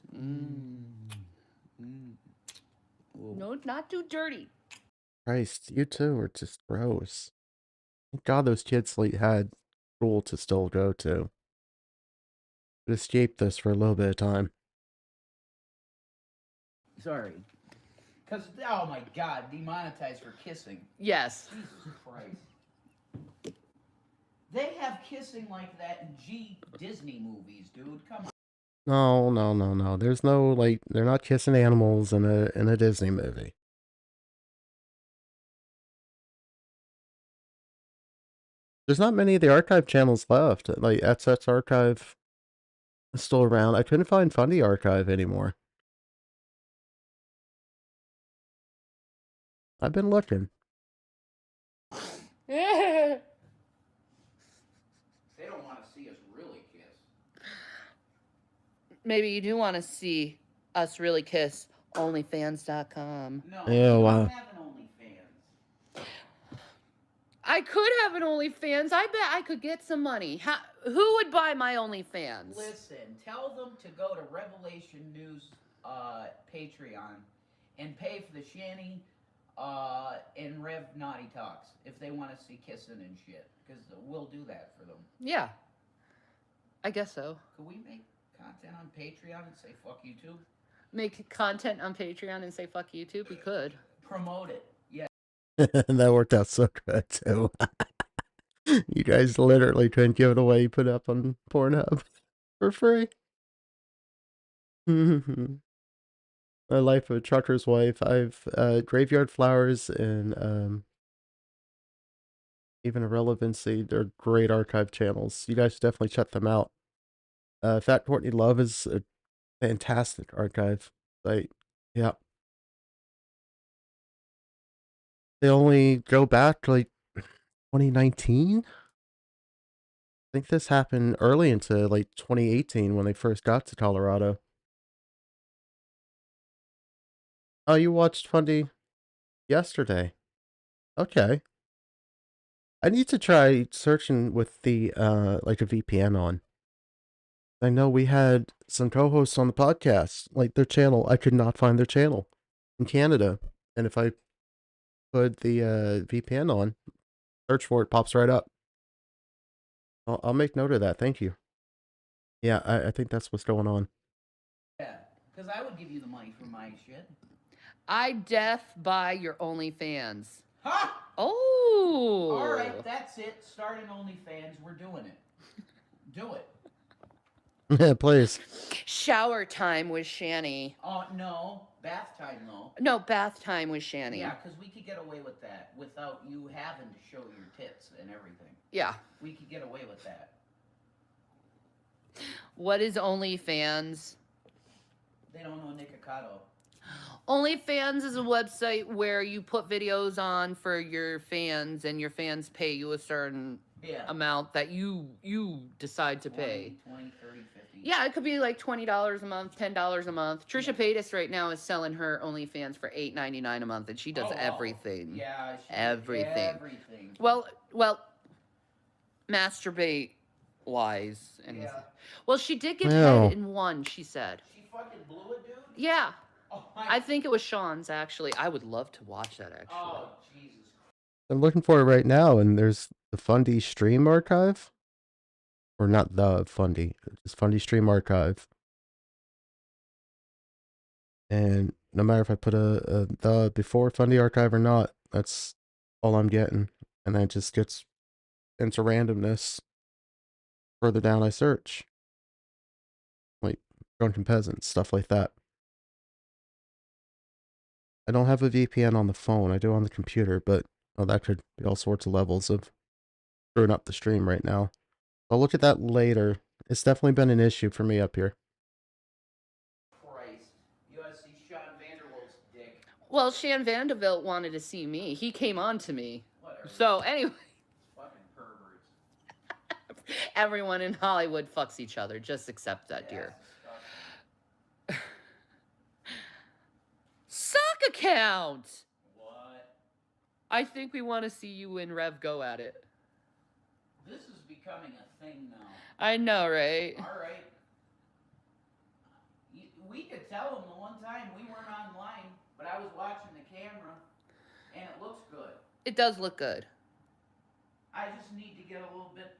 [SPEAKER 4] No, not too dirty.
[SPEAKER 1] Christ, you two are just gross. Thank God those kids had school to still go to. But escaped this for a little bit of time.
[SPEAKER 6] Sorry. Because, oh my God, demonetized for kissing.
[SPEAKER 4] Yes.
[SPEAKER 6] Jesus Christ. They have kissing like that in Disney movies, dude. Come on.
[SPEAKER 1] No. There's no, like, they're not kissing animals in a Disney movie. There's not many of the archive channels left. Like, XX Archive is still around. I couldn't find Fundy Archive anymore. I've been looking.
[SPEAKER 6] They don't want to see us really kiss.
[SPEAKER 4] Maybe you do want to see us really kiss. Onlyfans.com.
[SPEAKER 6] No,
[SPEAKER 1] Ew,
[SPEAKER 6] we don't
[SPEAKER 1] wow.
[SPEAKER 6] have an OnlyFans.
[SPEAKER 4] I could have an OnlyFans. I bet I could get some money. Who would buy my OnlyFans?
[SPEAKER 6] Listen, tell them to go to Revelation News Patreon and pay for the Shanny and Rev Naughty Talks if they want to see kissing and shit. Because we'll do that for them.
[SPEAKER 4] Yeah. I guess so.
[SPEAKER 6] Could we make content on Patreon and say fuck YouTube?
[SPEAKER 4] Make content on Patreon and say fuck YouTube? We could.
[SPEAKER 6] Promote it. Yeah.
[SPEAKER 1] That worked out so good, too. You guys literally couldn't give it away. You put it up on Pornhub for free. The Life of a Trucker's Wife. I've Graveyard Flowers and even Irrelevancy. They're great archive channels. You guys should definitely check them out. Fat Courtney Love is a fantastic archive site. Yeah. They only go back to like 2019. I think this happened early into like 2018 when they first got to Colorado. Oh, you watched Fundy yesterday. Okay. I need to try searching with the like a VPN on. I know we had some co-hosts on the podcast, like their channel. I could not find their channel in Canada. And if I put the VPN on, search for it, pops right up. I'll make note of that. Thank you. Yeah, I think that's what's going on.
[SPEAKER 6] Yeah, because I would give you the money for my shit.
[SPEAKER 4] I buy your OnlyFans.
[SPEAKER 6] Ha!
[SPEAKER 4] Oh.
[SPEAKER 6] All right, that's it. Start an OnlyFans. We're doing it. Do it.
[SPEAKER 1] Yeah, please.
[SPEAKER 4] Shower time with Shanny.
[SPEAKER 6] Oh, no. Bath time, though.
[SPEAKER 4] No, bath time with Shanny.
[SPEAKER 6] Yeah, because we could get away with that without you having to show your tits and everything.
[SPEAKER 4] Yeah.
[SPEAKER 6] We could get away with that.
[SPEAKER 4] What is OnlyFans?
[SPEAKER 6] They don't know Nikocado.
[SPEAKER 4] OnlyFans is a website where you put videos on for your fans, and your fans pay you a certain amount that you decide to pay.
[SPEAKER 6] 20, 30, 50.
[SPEAKER 4] Yeah, it could be like $20 a month, $10 a month. Trisha Paytas right now is selling her OnlyFans for $8.99 a month, and she does everything.
[SPEAKER 6] Yeah,
[SPEAKER 4] everything.
[SPEAKER 6] Everything.
[SPEAKER 4] Well, masturbate wise. And well, she did give head in one. She said.
[SPEAKER 6] She fucking blew a dude.
[SPEAKER 4] Yeah.
[SPEAKER 6] Oh my.
[SPEAKER 4] I think it was Sean's, actually. I would love to watch that, actually.
[SPEAKER 6] Oh, Jesus.
[SPEAKER 1] I'm looking for it right now, and there's the Fundy Stream Archive. Or not the Fundy, just Fundy Stream Archive. And no matter if I put a the before Fundy Archive or not, that's all I'm getting. And then it just gets into randomness. Further down I search. Like drunken peasants, stuff like that. I don't have a VPN on the phone. I do on the computer, but that could be all sorts of levels of screwing up the stream right now. I'll look at that later. It's definitely been an issue for me up here.
[SPEAKER 6] Christ. You gotta see Sean Vanderwolf's dick.
[SPEAKER 4] Well, Shan Vanderbilt wanted to see me. He came on to me.
[SPEAKER 6] Whatever.
[SPEAKER 4] So, anyway.
[SPEAKER 6] Fucking perverts.
[SPEAKER 4] Everyone in Hollywood fucks each other. Just accept that, dear. Sock account!
[SPEAKER 6] What?
[SPEAKER 4] I think we want to see you and Rev go at it.
[SPEAKER 6] This is becoming a thing now.
[SPEAKER 4] I know, right?
[SPEAKER 6] All right. We could tell them the one time we weren't online, but I was watching the camera, and it looks good.
[SPEAKER 4] It does look good.
[SPEAKER 6] I just need to get a little bit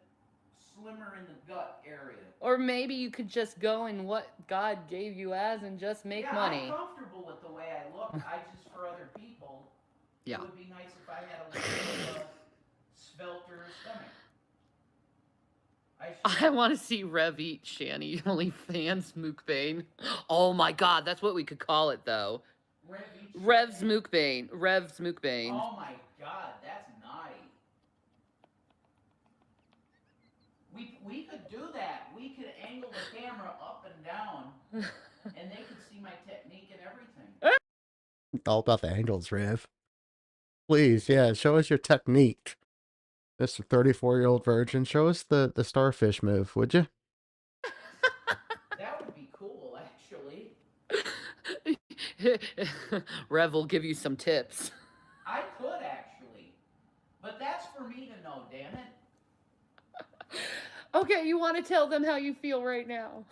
[SPEAKER 6] slimmer in the gut area.
[SPEAKER 4] Or maybe you could just go in what God gave you as and just make money.
[SPEAKER 6] I'm comfortable with the way I look. I just, for other people, it would be nice if I had a little bit of a svelter stomach.
[SPEAKER 4] I want to see Rev eat Shanny OnlyFans mukbang. Oh my God, that's what we could call it though. Rev's mukbang. Rev's mukbang.
[SPEAKER 6] Oh my God, that's naughty. We could do that. We could angle the camera up and down, and they could see my technique and everything.
[SPEAKER 1] All about the angles, Rev. Please, yeah, show us your technique. Mr. 34-year-old virgin, show us the starfish move, would you?
[SPEAKER 6] That would be cool, actually.
[SPEAKER 4] Rev will give you some tips.
[SPEAKER 6] I could, actually. But that's for me to know, damn it.
[SPEAKER 4] Okay, you want to tell them how you feel right now?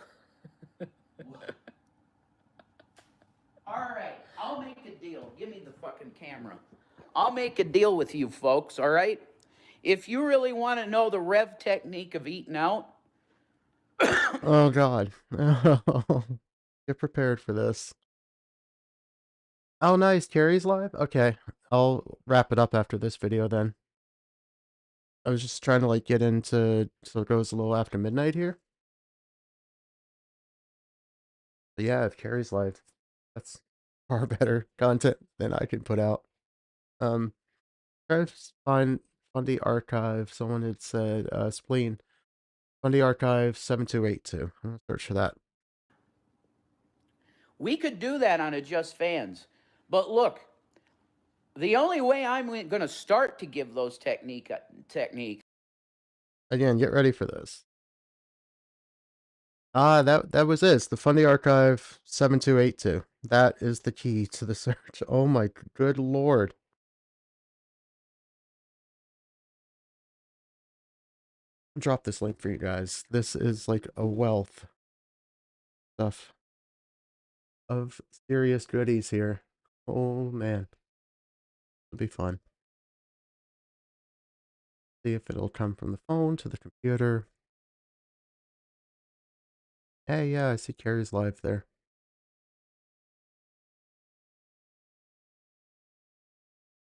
[SPEAKER 6] All right, I'll make a deal. Give me the fucking camera. I'll make a deal with you folks, all right? If you really want to know the Rev technique of eating out.
[SPEAKER 1] Oh, God. Get prepared for this. Oh, nice. Carrie's live? Okay. I'll wrap it up after this video then. I was just trying to, like, get into... So it goes a little after midnight here. But yeah, if Carrie's live, that's far better content than I can put out. Trying to find Fundy Archive. Someone had said, Spleen. Fundy Archive 7282. I'm going to search for that.
[SPEAKER 6] We could do that on a Just Fans. But look, the only way I'm going to start to give those techniques.
[SPEAKER 1] Again, get ready for this. That was it. It's the Fundy Archive 7282. That is the key to the search. Oh my good lord. Drop this link for you guys. This is like a wealth stuff of serious goodies here. Oh man. It'll be fun. See if it'll come from the phone to the computer. Hey, yeah, I see Carrie's live there.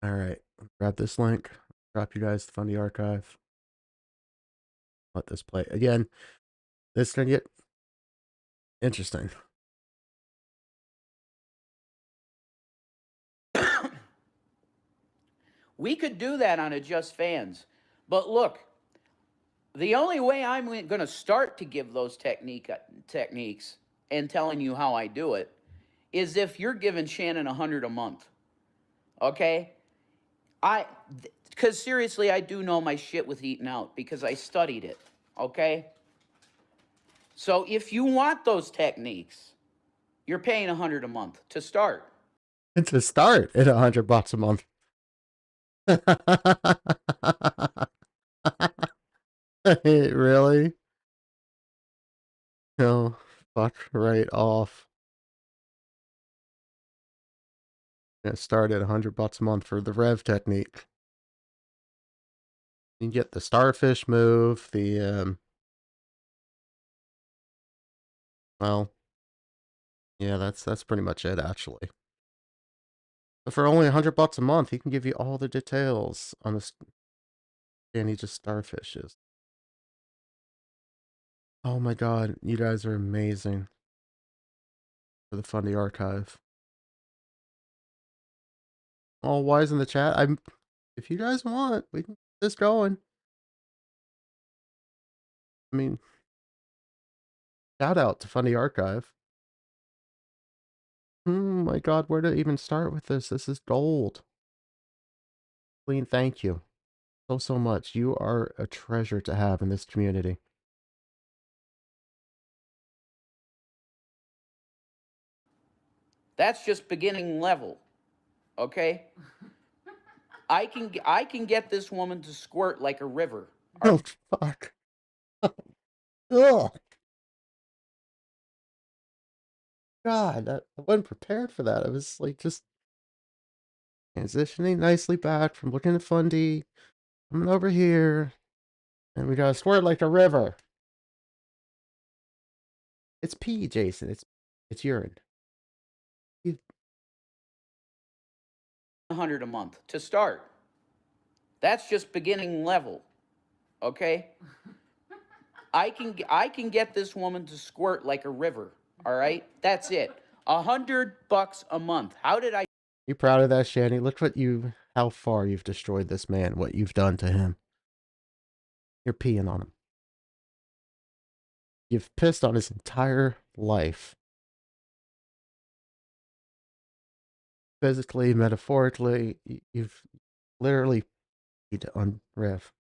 [SPEAKER 1] All right. grab this link, drop you guys the Funny Archive. Let this play again. This is gonna get interesting.
[SPEAKER 2] We could do that on a Just Fans. But look, the only way I'm going to start to give those techniques and telling you how I do it is if you're giving Shannon 100 a month. Okay? Because seriously, I do know my shit with eating out because I studied it. Okay? So if you want those techniques, you're paying 100 a month to start.
[SPEAKER 1] And to start at $100 a month. Really? No, fuck right off. Gonna start at $100 a month for the Rev technique. You can get the starfish move, the well, yeah, that's pretty much it actually. But for only $100 a month, he can give you all the details on this, and he just starfishes. Oh my god, you guys are amazing for the Funny Archive. All wise in the chat. If you guys want, we can get this going. I mean, shout out to Funny Archive. Oh my god, where to even start with this? This is gold. Queen, thank you so much. You are a treasure to have in this community.
[SPEAKER 2] That's just beginning level. Okay? I can get this woman to squirt like a river.
[SPEAKER 1] Oh fuck. Ugh. God, I wasn't prepared for that. I was like just transitioning nicely back from looking at Fundy, coming over here, and we gotta squirt like a river. It's pee, Jason. It's urine.
[SPEAKER 2] 100 a month to start. That's just beginning level. Okay? I can get this woman to squirt like a river. All right? That's it. $100 a month. How did I
[SPEAKER 1] You proud of that, Shanny? Look how far you've destroyed this man, what you've done to him. You're peeing on him. You've pissed on his entire life. Physically, metaphorically, you've literally peed on Rev.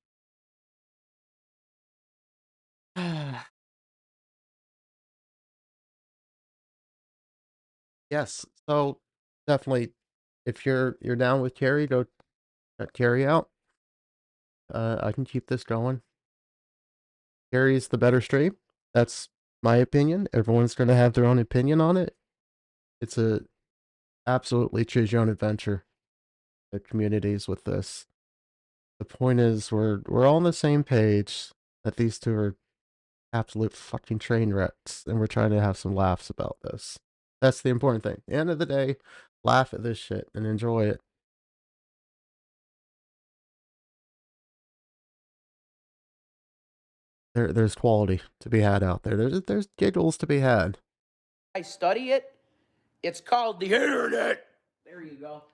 [SPEAKER 1] Yes, so definitely, if you're down with Carrie, go check Carrie out. I can keep this going. Carrie's the better stream. That's my opinion. Everyone's going to have their own opinion on it. It's a absolutely choose your own adventure. The communities with this. The point is, we're all on the same page that these two are absolute fucking train wrecks, and we're trying to have some laughs about this. That's the important thing. At the end of the day, laugh at this shit and enjoy it. There's quality to be had out there. There's giggles to be had.
[SPEAKER 2] I study it? It's called the internet. There you go.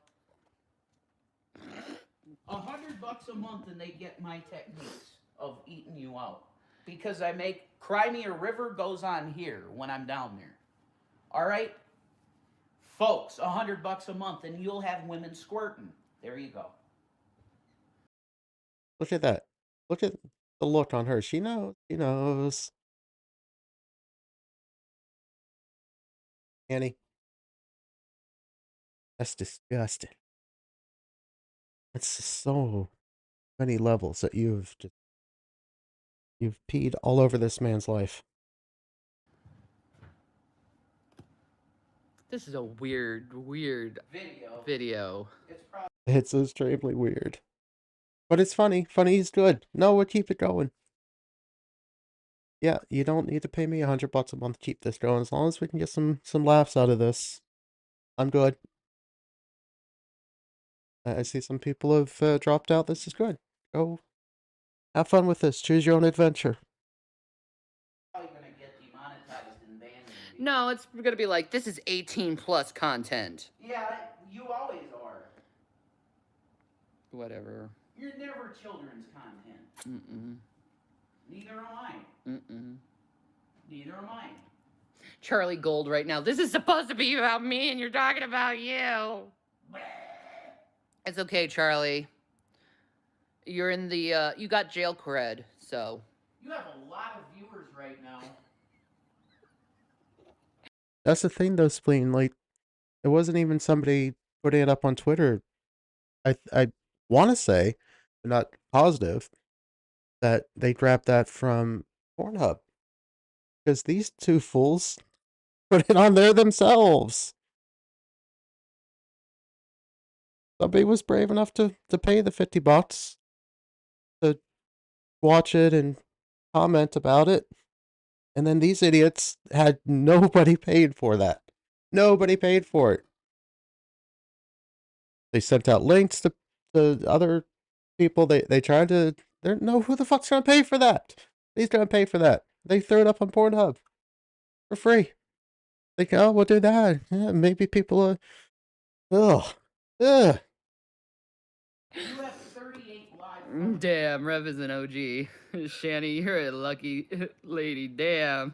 [SPEAKER 2] $100 a month and they get my techniques of eating you out. Because I make Cry Me a River goes on here when I'm down there. All right? Folks, $100 a month and you'll have women squirting. There you go.
[SPEAKER 1] Look at that. Look at the look on her. She knows. She knows. Annie. That's disgusting. It's just so many levels that you've peed all over this man's life.
[SPEAKER 4] This is a weird video.
[SPEAKER 1] It's extremely weird. But it's funny. Funny is good. No, we'll keep it going. Yeah, you don't need to pay me $100 a month to keep this going. As long as we can get some laughs out of this, I'm good. I see some people have dropped out. This is good. Go have fun with this. Choose your own adventure.
[SPEAKER 6] Probably gonna get demonetized and banned. Maybe.
[SPEAKER 4] No, it's gonna be like, this is 18 plus content.
[SPEAKER 6] Yeah, you always are.
[SPEAKER 4] Whatever.
[SPEAKER 6] You're never children's content.
[SPEAKER 4] Mm-mm.
[SPEAKER 6] Neither am I.
[SPEAKER 4] Mm-mm.
[SPEAKER 6] Neither am I.
[SPEAKER 4] Charlie Gold right now. This is supposed to be about me and you're talking about you. It's okay, Charlie. You're in the, you got jail cred, so.
[SPEAKER 6] You have a lot of viewers right now.
[SPEAKER 1] That's the thing, though, Spleen. Like, it wasn't even somebody putting it up on Twitter. I want to say, but not positive, that they grabbed that from Pornhub. Because these two fools put it on there themselves. Somebody was brave enough to pay the $50 to watch it and comment about it. And then these idiots had nobody paid for that. Nobody paid for it. They sent out links to other people. They tried to. No, who the fuck's gonna pay for that? Who's gonna pay for that? They threw it up on Pornhub for free. Like, oh, we'll do that. Yeah, maybe people. Ugh.
[SPEAKER 6] You have 38 live.
[SPEAKER 4] Damn, Rev is an OG. Shanny, you're a lucky lady. Damn.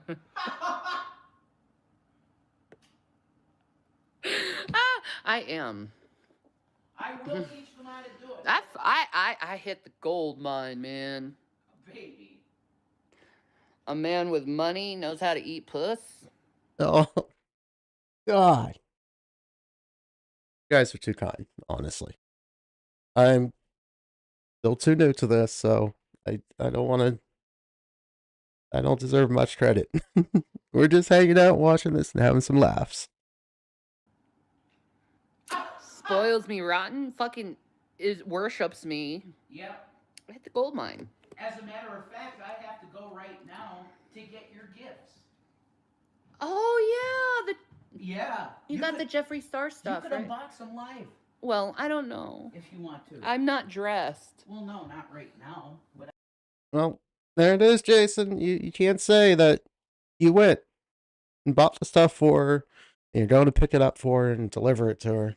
[SPEAKER 4] I am.
[SPEAKER 6] I will teach them how to do it.
[SPEAKER 4] I hit the gold mine, man.
[SPEAKER 6] Baby.
[SPEAKER 4] A man with money knows how to eat puss.
[SPEAKER 1] Oh, God. You guys are too kind, honestly. I'm still too new to this, so I don't want to. I don't deserve much credit. We're just hanging out, watching this, and having some laughs.
[SPEAKER 4] Spoils me rotten. Fucking worships me.
[SPEAKER 6] Yep.
[SPEAKER 4] I hit the gold mine.
[SPEAKER 6] As a matter of fact, I have to go right now to get your gifts.
[SPEAKER 4] Oh yeah,
[SPEAKER 6] Yeah.
[SPEAKER 4] you got the Jeffree Star stuff,
[SPEAKER 6] You could
[SPEAKER 4] right?
[SPEAKER 6] unbox them live
[SPEAKER 4] Well, I don't know.
[SPEAKER 6] if you want to.
[SPEAKER 4] I'm not dressed.
[SPEAKER 6] Well, no, not right now. But
[SPEAKER 1] Well, there it is, Jason. You can't say that you went and bought the stuff for her, and you're going to pick it up for her and deliver it to her.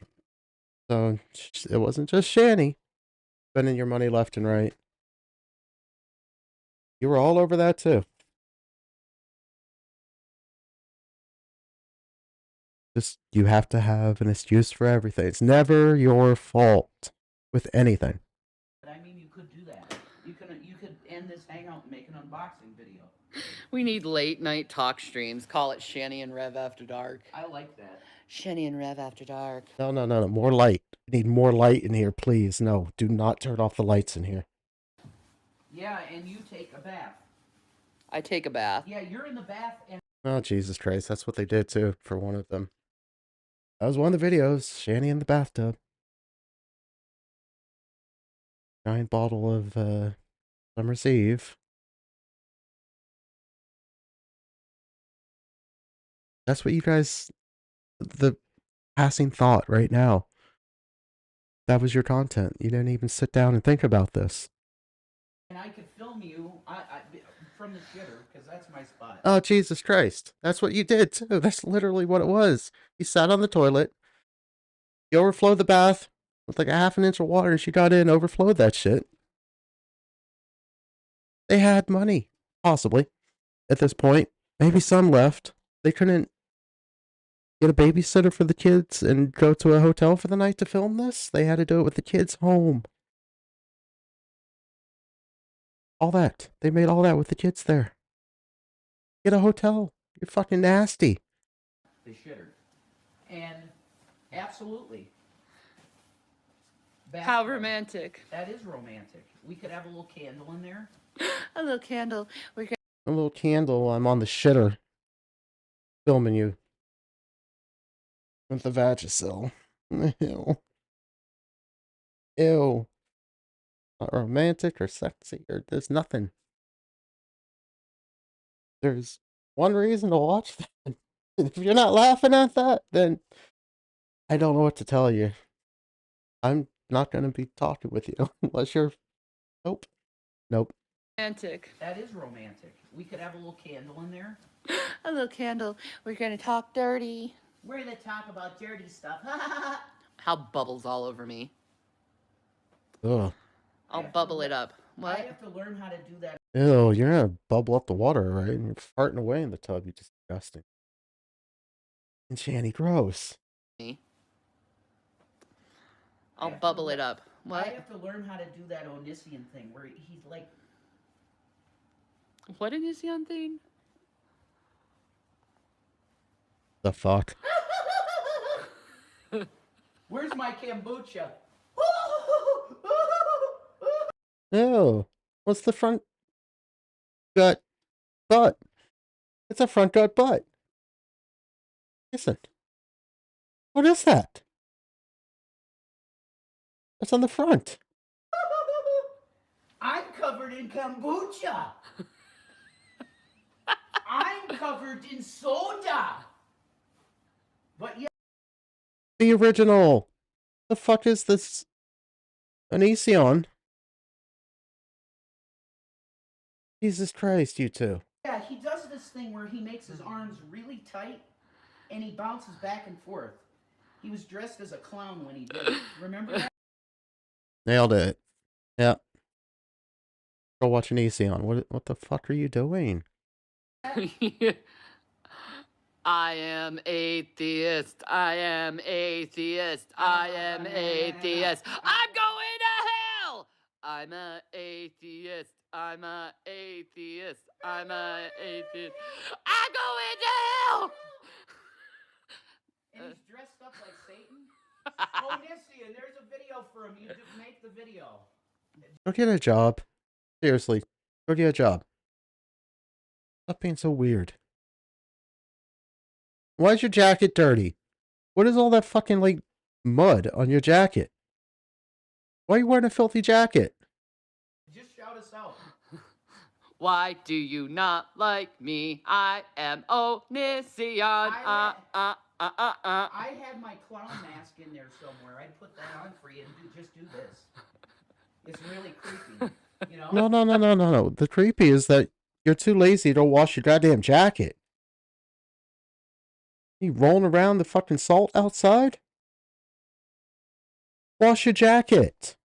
[SPEAKER 1] So it wasn't just Shanny spending your money left and right. You were all over that too. Just, you have to have an excuse for everything. It's never your fault with anything.
[SPEAKER 6] I mean, you could do that. You could end this hangout and make an unboxing video.
[SPEAKER 4] We need late night talk streams. Call it Shanny and Rev After Dark.
[SPEAKER 6] I like that.
[SPEAKER 4] Shanny and Rev After Dark.
[SPEAKER 1] No. More light. We need more light in here, please. No, do not turn off the lights in here.
[SPEAKER 6] Yeah, and you take a bath.
[SPEAKER 4] I take a bath.
[SPEAKER 6] Yeah, you're in the bath and...
[SPEAKER 1] Oh, Jesus Christ. That's what they did, too, for one of them. That was one of the videos. Shanny in the bathtub. Giant bottle of, Summer's Eve. That's what you guys... The passing thought right now. That was your content. You didn't even sit down and think about this.
[SPEAKER 6] And I could film you from the shitter, because that's my spot.
[SPEAKER 1] Oh, Jesus Christ. That's what you did, too. That's literally what it was. You sat on the toilet. You overflowed the bath with like a half an inch of water, and she got in, overflowed that shit. They had money, possibly, at this point. Maybe some left. They couldn't get a babysitter for the kids and go to a hotel for the night to film this. They had to do it with the kids home. All that. They made all that with the kids there. Get a hotel. You're fucking nasty.
[SPEAKER 6] The shitter. And absolutely.
[SPEAKER 4] How romantic.
[SPEAKER 6] That is romantic. We could have a little candle in there.
[SPEAKER 4] A little candle. We could...
[SPEAKER 1] A little candle. I'm on the shitter. Filming you. With the Vagisil. Ew. Ew. Not romantic or sexy or there's nothing. There's one reason to watch that. If you're not laughing at that, then I don't know what to tell you. I'm not gonna be talking with you unless you're. Nope. Nope.
[SPEAKER 4] Romantic.
[SPEAKER 6] That is romantic. We could have a little candle in there.
[SPEAKER 4] A little candle. We're gonna talk dirty.
[SPEAKER 6] We're gonna talk about dirty stuff.
[SPEAKER 4] How bubbles all over me.
[SPEAKER 1] Ugh.
[SPEAKER 4] I'll bubble it up.
[SPEAKER 6] I
[SPEAKER 4] What?
[SPEAKER 6] have to learn how to do that.
[SPEAKER 1] Ew, you're gonna bubble up the water, right? And you're farting away in the tub. You're disgusting. And Shanny, gross.
[SPEAKER 4] Me. I'll bubble it up.
[SPEAKER 6] I
[SPEAKER 4] What?
[SPEAKER 6] have to learn how to do that Onision thing where he's like,
[SPEAKER 4] What an Onision thing?
[SPEAKER 1] The fuck?
[SPEAKER 6] where's my kombucha?
[SPEAKER 1] Ew. What's the front gut butt? It's a front gut butt. Listen. What is that? That's on the front.
[SPEAKER 6] I'm covered in kombucha. I'm covered in soda. But yeah.
[SPEAKER 1] The original. The fuck is this? Onision? Jesus Christ, you two.
[SPEAKER 6] Yeah, he does this thing where he makes his arms really tight and he bounces back and forth. He was dressed as a clown when he did it. Remember that?
[SPEAKER 1] Nailed it. Yeah. Go watch Onision. What the fuck are you doing?
[SPEAKER 4] I am atheist. I am atheist. I am atheist. I'm going to hell. I'm a atheist. I'm a atheist. I'm a atheist. I'm going to hell.
[SPEAKER 6] And he's dressed up like Satan. Oh, Nissi, and there's a video for him. You make the video.
[SPEAKER 1] Go get a job. Seriously. Go get a job. Stop being so weird. Why is your jacket dirty? What is all that fucking, like, mud on your jacket? Why are you wearing a filthy jacket?
[SPEAKER 6] Just shout us out.
[SPEAKER 4] Why do you not like me? I am Onision.
[SPEAKER 6] I had my clown mask in there somewhere. I'd put that on for you and just do this. It's really creepy, you know?
[SPEAKER 1] No. The creepy is that you're too lazy to wash your goddamn jacket. You rolling around the fucking salt outside? Wash your jacket.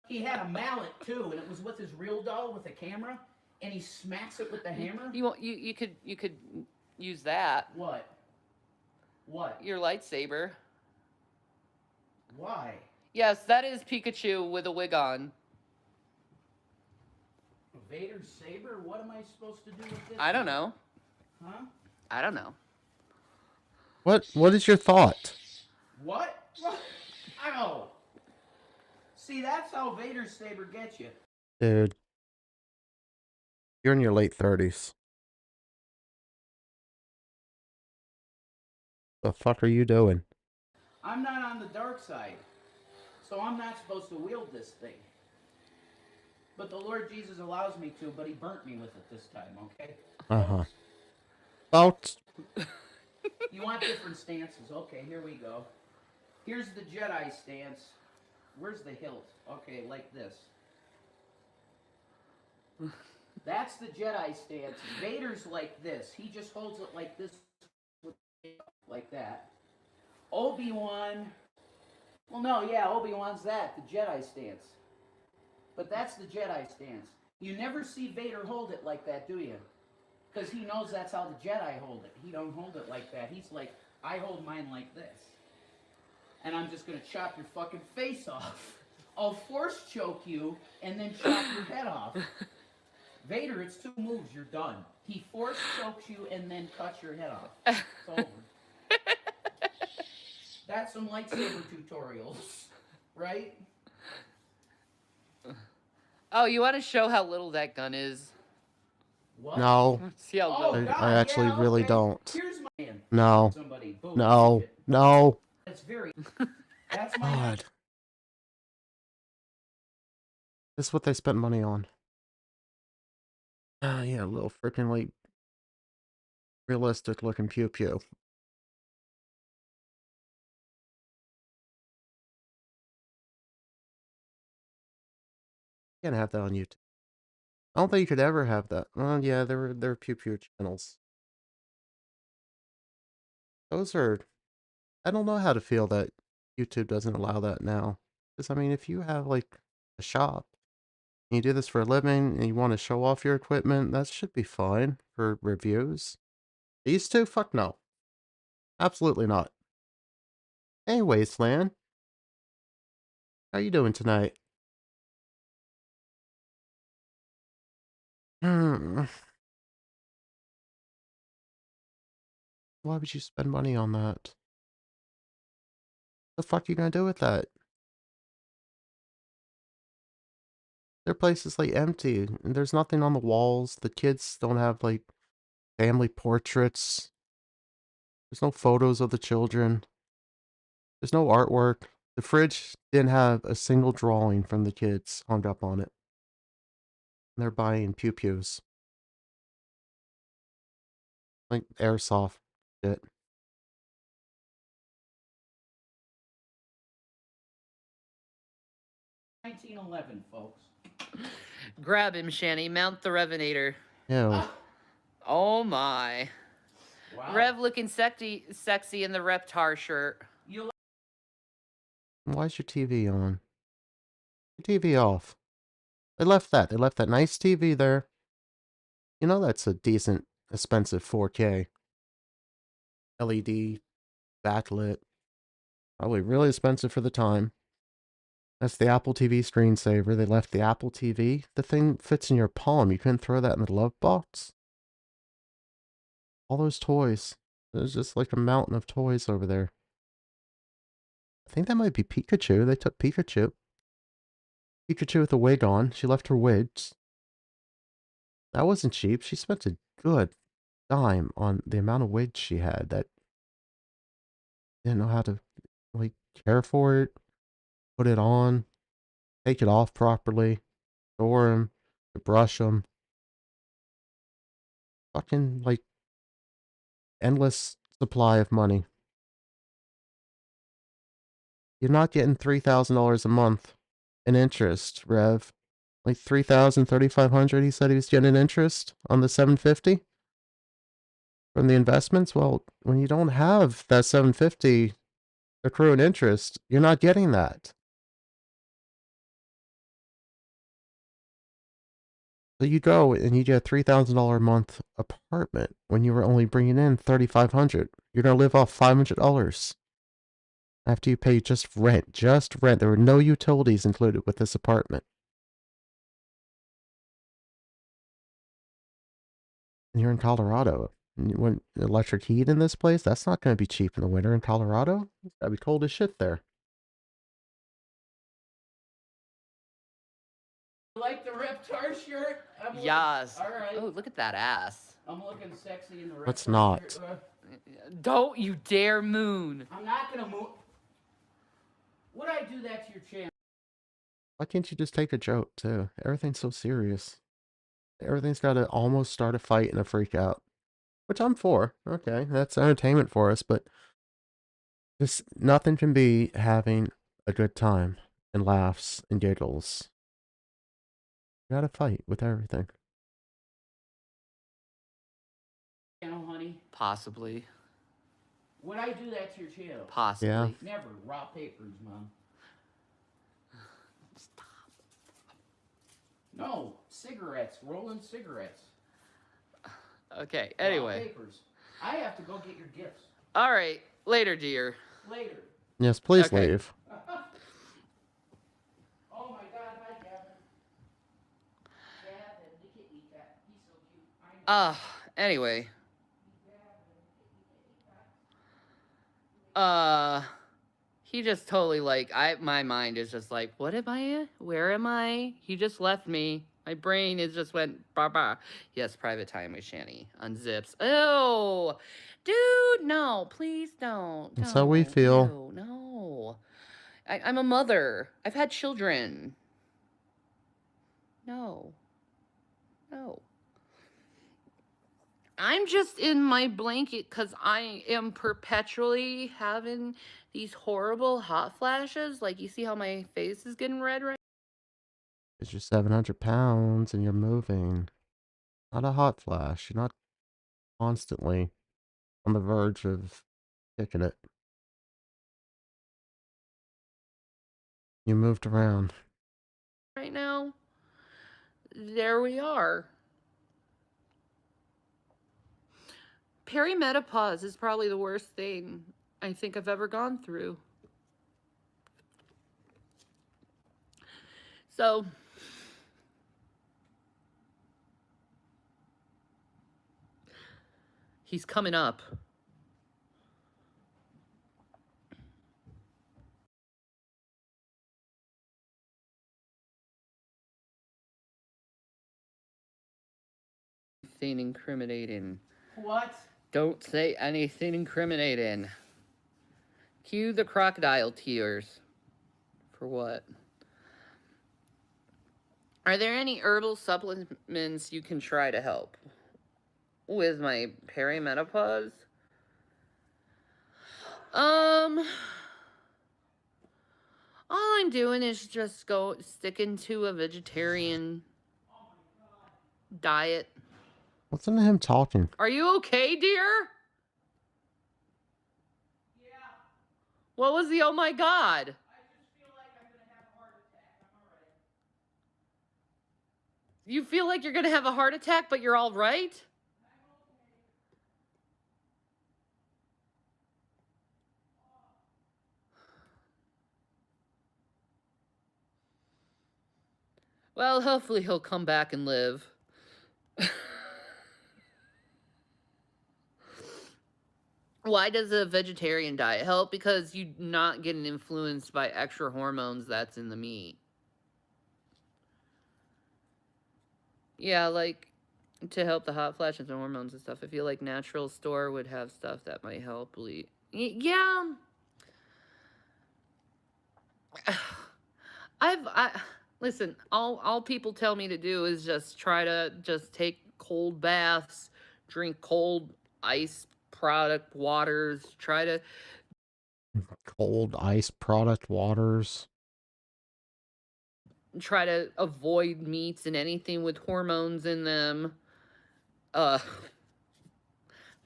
[SPEAKER 6] He had a mallet too, and it was with his real doll with a camera, and he smacks it with the hammer.
[SPEAKER 4] You could use that.
[SPEAKER 6] What? What?
[SPEAKER 4] Your lightsaber.
[SPEAKER 6] Why?
[SPEAKER 4] Yes, that is Pikachu with a wig on.
[SPEAKER 6] Vader's saber? What am I supposed to do with this?
[SPEAKER 4] I don't know.
[SPEAKER 6] Huh?
[SPEAKER 4] I don't know.
[SPEAKER 1] What is your thought?
[SPEAKER 6] What? Ow! See, that's how Vader's saber gets you.
[SPEAKER 1] Dude. You're in your late 30s. The fuck are you doing?
[SPEAKER 6] I'm not on the dark side, so I'm not supposed to wield this thing. But the Lord Jesus allows me to, but he burnt me with it this time, okay?
[SPEAKER 1] Uh-huh. About...
[SPEAKER 6] You want different stances. Okay, here we go. Here's the Jedi stance. Where's the hilt? Okay, like this. That's the Jedi stance. Vader's like this. He just holds it like this, like that. Obi-Wan... Well, no, yeah, Obi-Wan's that, the Jedi stance. But that's the Jedi stance. You never see Vader hold it like that, do you? Because he knows that's how the Jedi hold it. He don't hold it like that. He's like, I hold mine like this. And I'm just going to chop your fucking face off. I'll force choke you and then chop your head off. Vader, it's 2 moves. You're done. He force chokes you and then cuts your head off. It's over. That's some lightsaber tutorials, right?
[SPEAKER 4] Oh, you want to show how little that gun is?
[SPEAKER 6] What?
[SPEAKER 1] No.
[SPEAKER 4] See how little.
[SPEAKER 6] Oh, God,
[SPEAKER 1] I actually
[SPEAKER 6] yeah,
[SPEAKER 1] really
[SPEAKER 6] okay.
[SPEAKER 1] don't.
[SPEAKER 6] Here's my hand.
[SPEAKER 1] No.
[SPEAKER 6] Somebody, boom,
[SPEAKER 1] No.
[SPEAKER 6] take it.
[SPEAKER 1] No.
[SPEAKER 6] That's very... That's my...
[SPEAKER 1] God. This is what they spent money on. Yeah, a little freaking, like, realistic looking pew pew. Can't have that on YouTube. I don't think you could ever have that. Well, yeah, there are pew pew channels. Those are. I don't know how to feel that YouTube doesn't allow that now. Because I mean, if you have like a shop, and you do this for a living, and you want to show off your equipment, that should be fine for reviews. These two, fuck no, absolutely not. Anyways, Lan, how you doing tonight? Hmm. Why would you spend money on that? The fuck you gonna do with that? Their place is like empty, and there's nothing on the walls. The kids don't have like family portraits. There's no photos of the children. There's no artwork. The fridge didn't have a single drawing from the kids hung up on it. And they're buying pew pews. Like airsoft shit.
[SPEAKER 6] $19.11, folks.
[SPEAKER 4] Grab him, Shanny. Mount the Revenator.
[SPEAKER 1] Ew.
[SPEAKER 4] Oh my.
[SPEAKER 6] Wow.
[SPEAKER 4] Rev looking sexy in the Reptar shirt.
[SPEAKER 1] Why's your TV on? Your TV off. They left that. They left that nice TV there. You know that's a decent, expensive 4K. LED, backlit. Probably really expensive for the time. That's the Apple TV screensaver. They left the Apple TV. The thing fits in your palm. You couldn't throw that in the glove box. All those toys. There's just like a mountain of toys over there. I think that might be Pikachu. They took Pikachu. Pikachu with a wig on. She left her wigs. That wasn't cheap. She spent a good dime on the amount of wigs she had that didn't know how to like care for it, put it on, take it off properly, store them, brush them. Fucking like endless supply of money. You're not getting $3,000 a month in interest, Rev. Like 3,000, 3,500. He said he was getting interest on the 750 from the investments. Well, when you don't have that 750 accruing interest, you're not getting that. So you go and you get a $3,000 a month apartment when you were only bringing in 3,500. You're gonna live off $500 after you pay just rent. Just rent. There were no utilities included with this apartment. And you're in Colorado. And you want electric heat in this place? That's not going to be cheap in the winter in Colorado. It's got to be cold as shit there.
[SPEAKER 6] Like the Reptar shirt?
[SPEAKER 4] Yes.
[SPEAKER 6] All right.
[SPEAKER 4] Oh, look at that ass.
[SPEAKER 6] I'm looking sexy in the Reptar
[SPEAKER 1] Let's not.
[SPEAKER 6] shirt.
[SPEAKER 4] Don't you dare moon.
[SPEAKER 6] I'm not gonna move. Would I do that to your channel?
[SPEAKER 1] Why can't you just take a joke, too? Everything's so serious. Everything's got to almost start a fight and a freak out. Which I'm for. Okay, that's entertainment for us, but just nothing can be having a good time and laughs and giggles. You gotta fight with everything.
[SPEAKER 6] Channel, honey?
[SPEAKER 4] Possibly.
[SPEAKER 6] Would I do that to your channel?
[SPEAKER 4] Possibly.
[SPEAKER 1] Yeah.
[SPEAKER 6] Never. Raw papers, Mom.
[SPEAKER 4] Stop.
[SPEAKER 6] No. Cigarettes. Rolling cigarettes.
[SPEAKER 4] Okay,
[SPEAKER 6] Raw
[SPEAKER 4] anyway.
[SPEAKER 6] papers. I have to go get your gifts.
[SPEAKER 4] All right. Later, dear.
[SPEAKER 6] Later.
[SPEAKER 1] Yes, please
[SPEAKER 4] Okay.
[SPEAKER 1] leave.
[SPEAKER 6] Oh my God, hi, Gavin. Gavin, the kitty cat. He's so cute. I know.
[SPEAKER 4] Anyway. He just totally like my mind is just like, what am I? Where am I? He just left me. My brain is just went bah. Yes, private time with Shanny. Unzips. Oh, dude, no, please don't.
[SPEAKER 1] That's how we feel.
[SPEAKER 4] Ew, no. I'm a mother. I've had children. No. I'm just in my blanket because I am perpetually having these horrible hot flashes. Like, you see how my face is getting red right
[SPEAKER 1] Because you're 700 pounds and you're moving. Not a hot flash. You're not constantly on the verge of kicking it. You moved around.
[SPEAKER 4] Right now, there we are. Perimenopause is probably the worst thing I think I've ever gone through. So, he's coming up. Anything incriminating.
[SPEAKER 7] What?
[SPEAKER 4] Don't say anything incriminating. Cue the crocodile tears. For what? Are there any herbal supplements you can try to help with my perimenopause? All I'm doing is just sticking to a vegetarian diet.
[SPEAKER 1] Listen to him talking.
[SPEAKER 4] Are you okay, dear?
[SPEAKER 7] Yeah.
[SPEAKER 4] What was the oh my god?
[SPEAKER 7] I just feel like I'm gonna have a heart attack. I'm alright.
[SPEAKER 4] You feel like you're gonna have a heart attack, but you're all right? Well, hopefully he'll come back and live. Why does a vegetarian diet help? Because you're not getting influenced by extra hormones that's in the meat. Yeah, like to help the hot flashes and hormones and stuff. I feel like natural store would have stuff that might help. Yeah. Listen, all people tell me to do is just try to just take cold baths, drink cold ice product waters,
[SPEAKER 1] Cold ice product waters.
[SPEAKER 4] try to avoid meats and anything with hormones in them.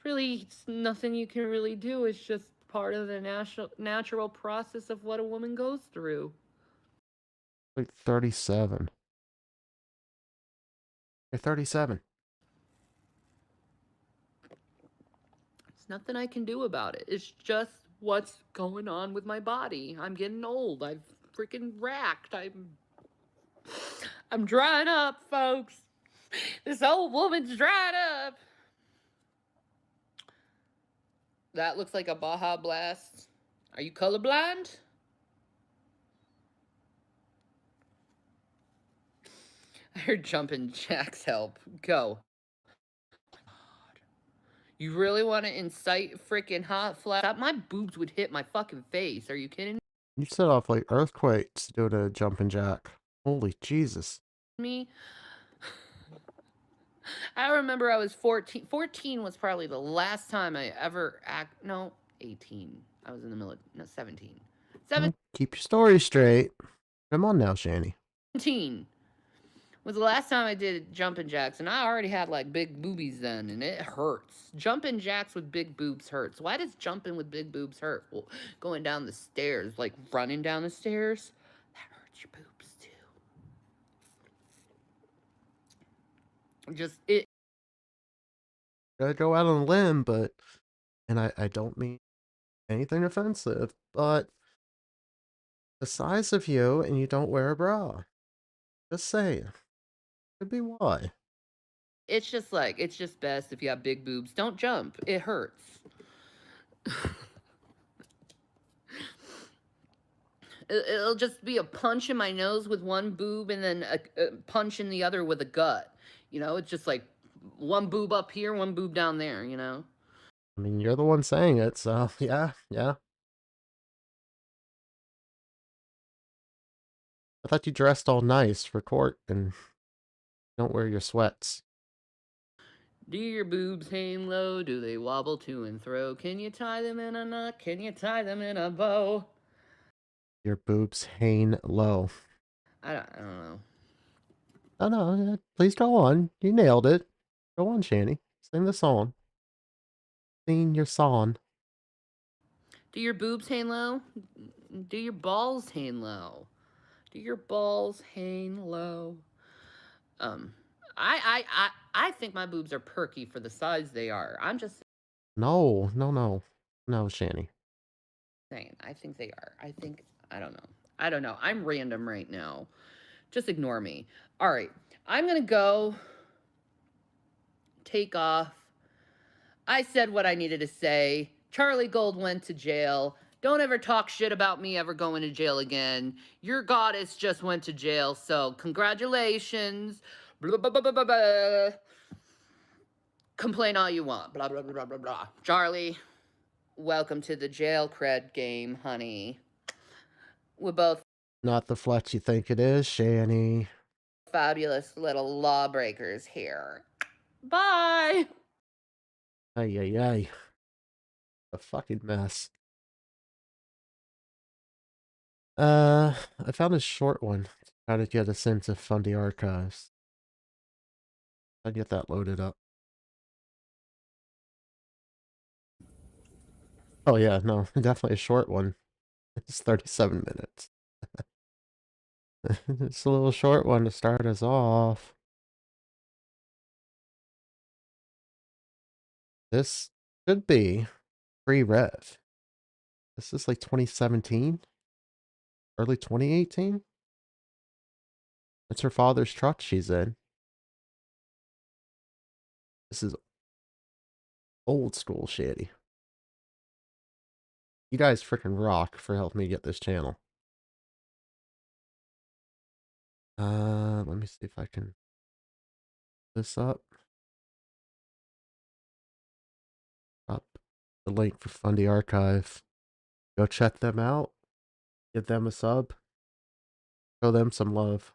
[SPEAKER 4] Really, it's nothing you can really do. It's just part of the natural process of what a woman goes through.
[SPEAKER 1] Like 37. You're 37.
[SPEAKER 4] It's nothing I can do about it. It's just what's going on with my body. I'm getting old. I've freaking racked. I'm drying up, folks. This old woman's dried up. That looks like a Baja Blast. Are you colorblind? I heard jumping jacks help. Go. You really want to incite freaking hot flash? My boobs would hit my fucking face. Are you kidding
[SPEAKER 1] You set off like earthquakes doing a jumping jack. Holy Jesus.
[SPEAKER 4] me? I remember I was 14. 14 was probably the last time I ever no, 18. I was in the military. No, 17.
[SPEAKER 1] Keep your story straight. Come on now, Shanny.
[SPEAKER 4] 17 was the last time I did jumping jacks, and I already had like big boobies then, and it hurts. Jumping jacks with big boobs hurts. Why does jumping with big boobs hurt? Well, going down the stairs, like running down the stairs, that hurts your boobs too. Just it.
[SPEAKER 1] Gotta go out on a limb, but, and I don't mean anything offensive, but the size of you and you don't wear a bra. Just saying. Could be why.
[SPEAKER 4] It's just best if you have big boobs. Don't jump. It hurts. It'll just be a punch in my nose with one boob and then a punch in the other with a gut. You know, it's just like one boob up here, one boob down there, you know?
[SPEAKER 1] I mean, you're the one saying it, so yeah. I thought you dressed all nice for court and don't wear your sweats.
[SPEAKER 4] Do your boobs hang low? Do they wobble to and fro? Can you tie them in a knot? Can you tie them in a bow?
[SPEAKER 1] Your boobs hang low.
[SPEAKER 4] I don't know.
[SPEAKER 1] Oh no, please go on. You nailed it. Go on, Shanny. Sing the song. Sing your song.
[SPEAKER 4] Do your boobs hang low? Do your balls hang low? Do your balls hang low? Um, I think my boobs are perky for the size they are. I'm just
[SPEAKER 1] No, no, no. No, Shanny.
[SPEAKER 4] saying. I think they are. I don't know. I don't know. I'm random right now. Just ignore me. All right. I'm going to go take off. I said what I needed to say. Charlie Gold went to jail. Don't ever talk shit about me ever going to jail again. Your goddess just went to jail, so congratulations. Blah, blah, blah, blah, blah, blah. Complain all you want. Blah, blah, blah, blah, blah, blah. Charlie, welcome to the jail cred game, honey. We're both
[SPEAKER 1] Not the flex you think it is, Shanny.
[SPEAKER 4] fabulous little lawbreakers here. Bye.
[SPEAKER 1] Ay, ay, ay. A fucking mess. I found a short one to try to get a sense of Fundy Archives. I get that loaded up. Oh yeah, no, definitely a short one. It's 37 minutes. It's a little short one to start us off. This should be pre-rev. This is like 2017? Early 2018? It's her father's truck she's in. This is old school shitty. You guys freaking rock for helping me get this channel. Let me see if I can this up. Up the link for Fundy Archive. Go check them out. Give them a sub. Show them some love.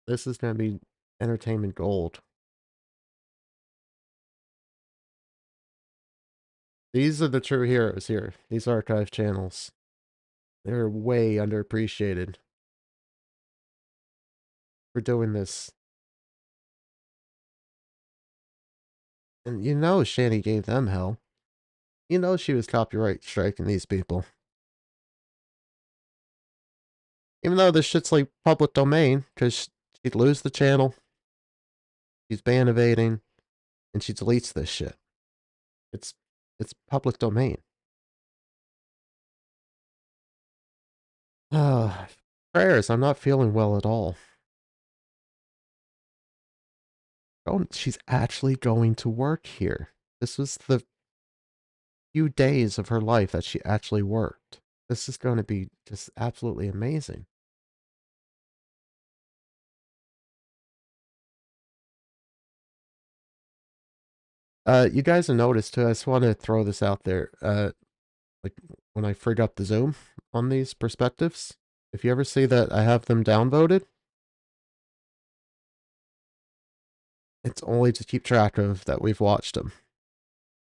[SPEAKER 1] This is gonna be entertainment gold. These are the true heroes here. These archive channels. They're way underappreciated for doing this. And you know Shanny gave them hell. You know she was copyright striking these people. Even though this shit's like public domain, because she'd lose the channel. She's ban evading, and she deletes this shit. It's public domain. Prayers, I'm not feeling well at all. Oh, she's actually going to work here. This was the few days of her life that she actually worked. This is going to be just absolutely amazing. You guys have noticed too, I just want to throw this out there. Like when I frig up the zoom on these perspectives, if you ever see that I have them downvoted, it's only to keep track of that we've watched them.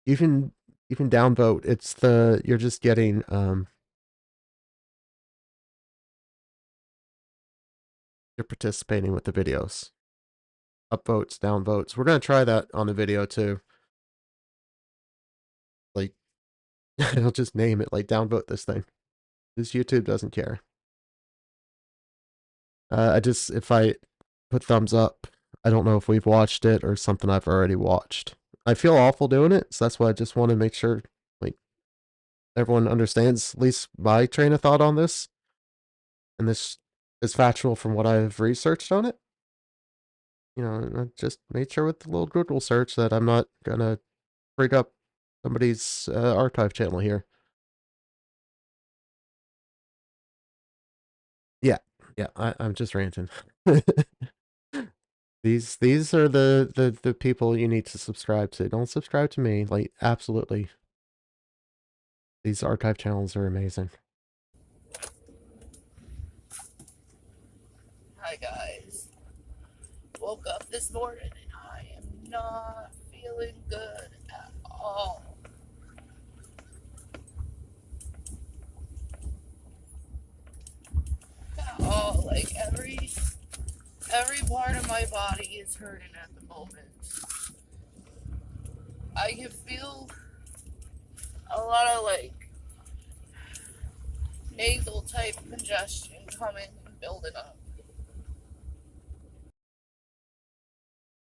[SPEAKER 1] You can downvote. It's the you're just getting you're participating with the videos. Upvotes, downvotes. We're gonna try that on the video too. Like I'll just name it like downvote this thing. Because YouTube doesn't care. If I put thumbs up, I don't know if we've watched it or something I've already watched. I feel awful doing it, so that's why I just want to make sure like everyone understands at least my train of thought on this. And this is factual from what I've researched on it. You know, I just made sure with the little Google search that I'm not gonna break up somebody's archive channel here. Yeah, I'm just ranting. These are the people you need to subscribe to. Don't subscribe to me. Like, absolutely. These archive channels are amazing.
[SPEAKER 4] Hi guys. Woke up this morning and I am not feeling good at all. Got all Like every part of my body is hurting at the moment. I can feel a lot of like nasal type congestion coming and building up.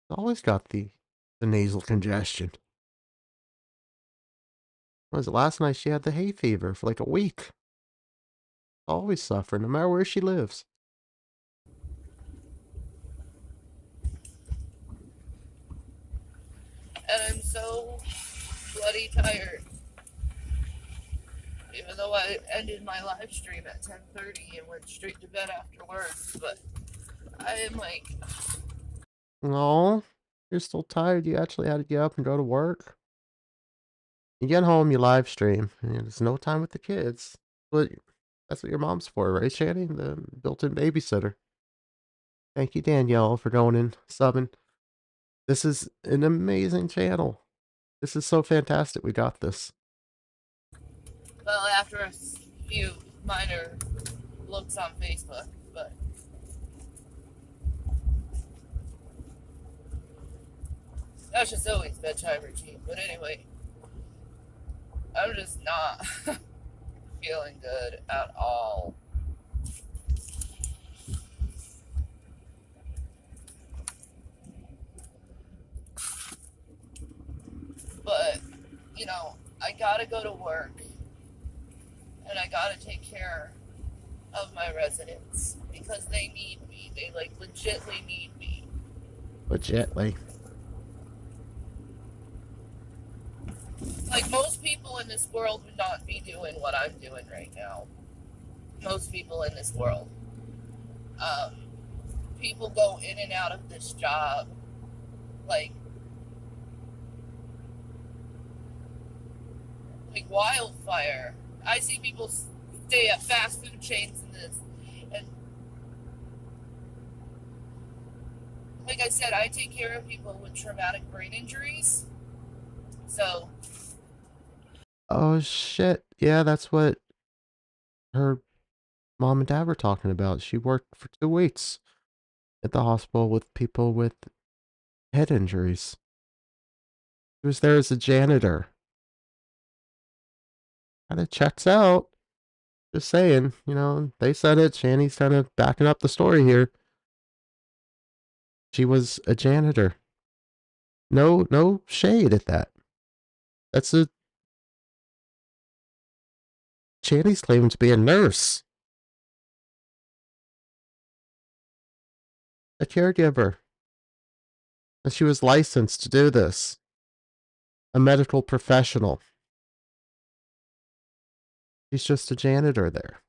[SPEAKER 1] Always got the nasal congestion. What was it last night? She had the hay fever for like a week. Always suffering, no matter where she lives.
[SPEAKER 4] And I'm so bloody tired. Even though I ended my live stream at 10:30 and went straight to bed afterwards, but I am like,
[SPEAKER 1] No, you're still tired. You actually had to get up and go to work. You get home, you live stream, and there's no time with the kids. But that's what your mom's for, right, Shanny? The built-in babysitter. Thank you, Danielle, for going and subbing. This is an amazing channel. This is so fantastic. We got this.
[SPEAKER 4] well, after a few minor looks on Facebook, but that's just always bedtime routine. But anyway, I'm just not feeling good at all. But, you know, I gotta go to work and I gotta take care of my residents because they need me. They like legitly need me.
[SPEAKER 1] Legitly.
[SPEAKER 4] Like most people in this world would not be doing what I'm doing right now. Most people in this world. People go in and out of this job like wildfire. I see people stay at fast food chains and this, and like I said, I take care of people with traumatic brain injuries. So,
[SPEAKER 1] Oh, shit. Yeah, that's what her mom and dad were talking about. She worked for 2 weeks at the hospital with people with head injuries. She was there as a janitor. Kind of checks out. Just saying, they said it. Shanny's kind of backing up the story here. She was a janitor. No shade at that. That's a Shanny's claiming to be a nurse. A caregiver. And she was licensed to do this. A medical professional. She's just a janitor there.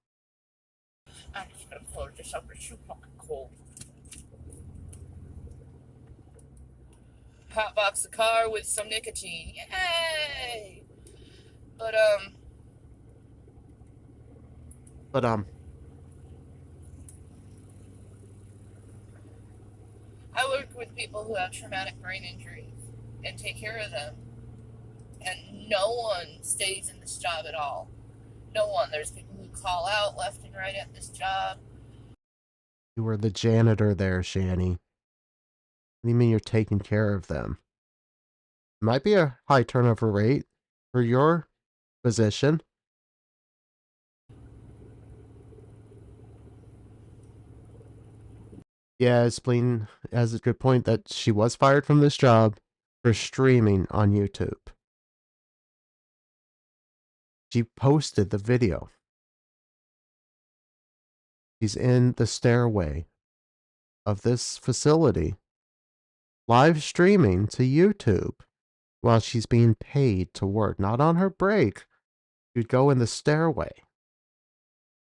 [SPEAKER 4] I'm just gonna close this up. It's too fucking cold. Hotbox the car with some nicotine. Yay! But I work with people who have traumatic brain injuries and take care of them. And no one stays in this job at all. No one. There's people who call out left and right at this job.
[SPEAKER 1] You were the janitor there, Shanny. What do you mean you're taking care of them? Might be a high turnover rate for your position. Yeah, Spleen has a good point that she was fired from this job for streaming on YouTube. She posted the video. She's in the stairway of this facility, live streaming to YouTube while she's being paid to work. Not on her break. You'd go in the stairway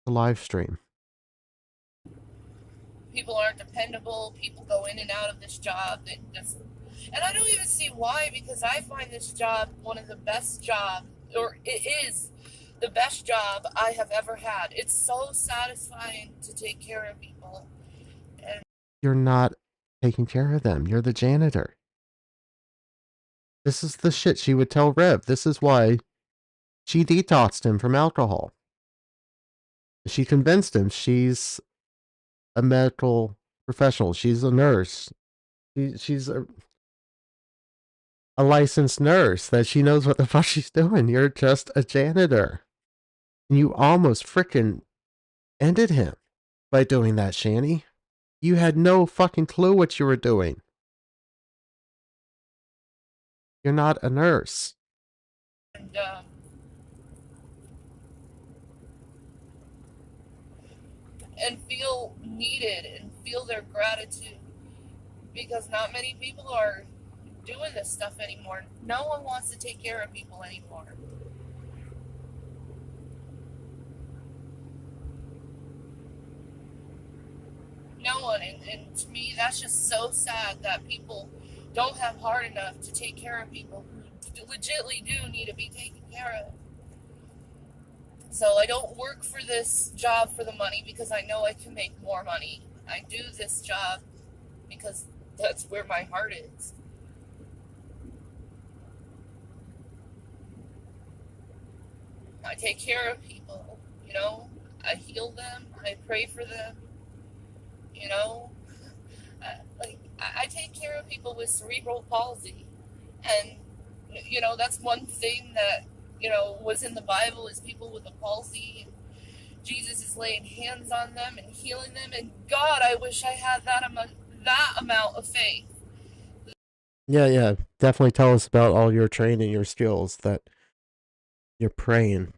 [SPEAKER 1] to live stream.
[SPEAKER 4] People aren't dependable. People go in and out of this job. And I don't even see why, because I find this job one of the best jobs, or it is the best job I have ever had. It's so satisfying to take care of people. And
[SPEAKER 1] you're not taking care of them. You're the janitor. This is the shit she would tell Rev. This is why she detoxed him from alcohol. She convinced him she's a medical professional. She's a nurse. She's a licensed nurse that she knows what the fuck she's doing. You're just a janitor. And you almost freaking ended him by doing that, Shanny. You had no fucking clue what you were doing. You're not a nurse.
[SPEAKER 4] And feel needed and feel their gratitude, because not many people are doing this stuff anymore. No one wants to take care of people anymore. No one, and to me that's just so sad that people don't have heart enough to take care of people who legitimately do need to be taken care of. So I don't work for this job for the money because I know I can make more money. I do this job because that's where my heart is. I take care of people, you know. I heal them. I pray for them, you know. I take care of people with cerebral palsy, and you know that's one thing that was in the Bible is people with a palsy. Jesus is laying hands on them and healing them, and God, I wish I had that amount of faith.
[SPEAKER 1] Yeah. Definitely tell us about all your training, your skills that you're praying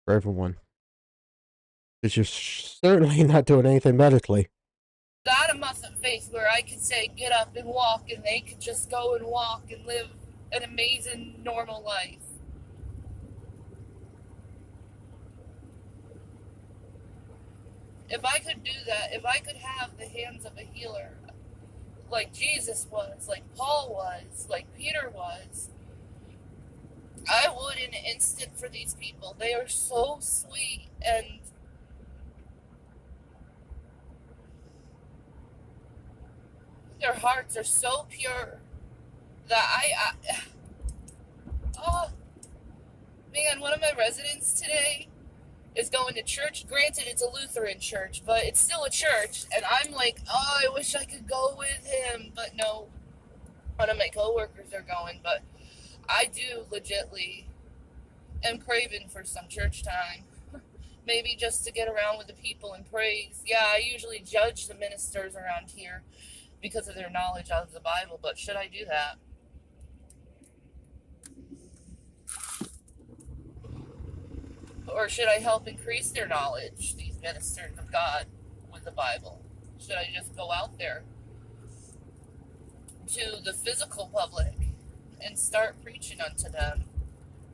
[SPEAKER 1] for everyone. Because you're certainly not doing anything medically.
[SPEAKER 4] That amount of faith where I could say, get up and walk, and they could just go and walk and live an amazing, normal life. If I could do that, if I could have the hands of a healer, like Jesus was, like Paul was, like Peter was, I would in an instant for these people. They are so sweet, and their hearts are so pure that oh man, one of my residents today is going to church. Granted, it's a Lutheran church, but it's still a church, and I'm like, oh, I wish I could go with him, but no. One of my coworkers are going, but I do legitly am craving for some church time. Maybe just to get around with the people and praise. Yeah, I usually judge the ministers around here because of their knowledge of the Bible, but should I do that? Or should I help increase their knowledge, these ministers of God, with the Bible? Should I just go out there to the physical public and start preaching unto them?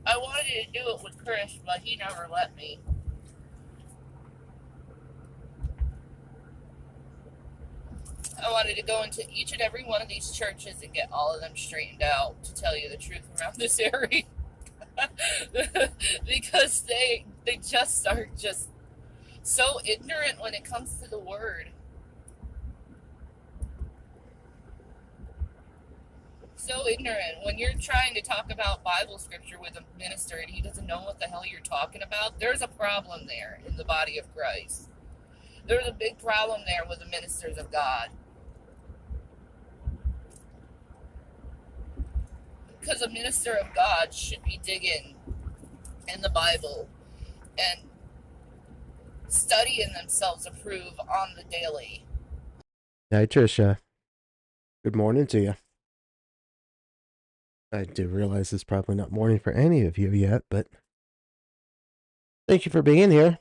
[SPEAKER 4] I wanted to do it with Chris, but he never let me. I wanted to go into each and every one of these churches and get all of them straightened out, to tell you the truth, around this area. Because they just are just so ignorant when it comes to the word. So ignorant. When you're trying to talk about Bible scripture with a minister and he doesn't know what the hell you're talking about, there's a problem there in the body of Christ. There's a big problem there with the ministers of God. Because a minister of God should be digging in the Bible and studying themselves approved on the daily.
[SPEAKER 1] Hi, Trisha. Good morning to you. I do realize it's probably not morning for any of you yet, but thank you for being here.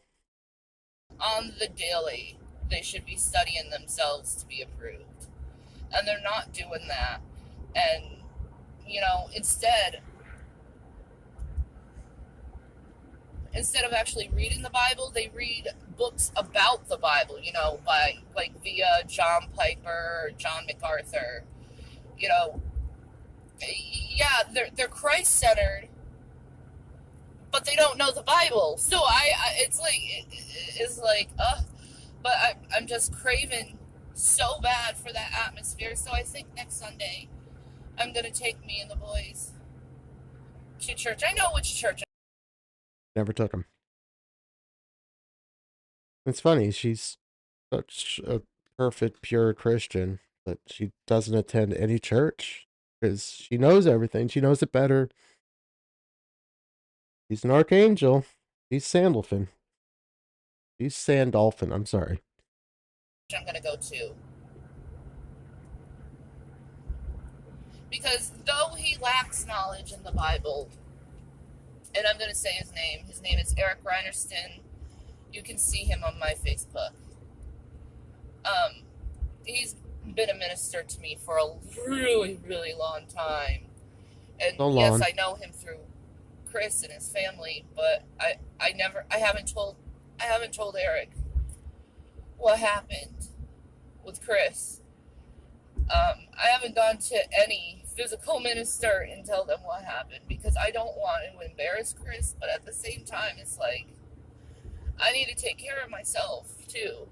[SPEAKER 4] On the daily, they should be studying themselves to be approved. And they're not doing that. And, instead of actually reading the Bible, they read books about the Bible, by via John Piper or John MacArthur. Yeah, they're Christ-centered, but they don't know the Bible. So but I'm just craving so bad for that atmosphere. So I think next Sunday I'm gonna take me and the boys to church. I know which church.
[SPEAKER 1] Never took him. It's funny, she's such a perfect, pure Christian, but she doesn't attend any church because she knows everything. She knows it better. She's an archangel. She's Sandalphon. She's Sandolphin. I'm sorry.
[SPEAKER 4] I'm gonna go to. Because though he lacks knowledge in the Bible, and I'm gonna say his name is Eric Reinerston. You can see him on my Facebook. He's been a minister to me for a really, really long time. And
[SPEAKER 1] So
[SPEAKER 4] yes,
[SPEAKER 1] long.
[SPEAKER 4] I know him through Chris and his family, but I haven't told Eric what happened with Chris. I haven't gone to any physical minister and tell them what happened because I don't want to embarrass Chris, but at the same time, it's like I need to take care of myself too.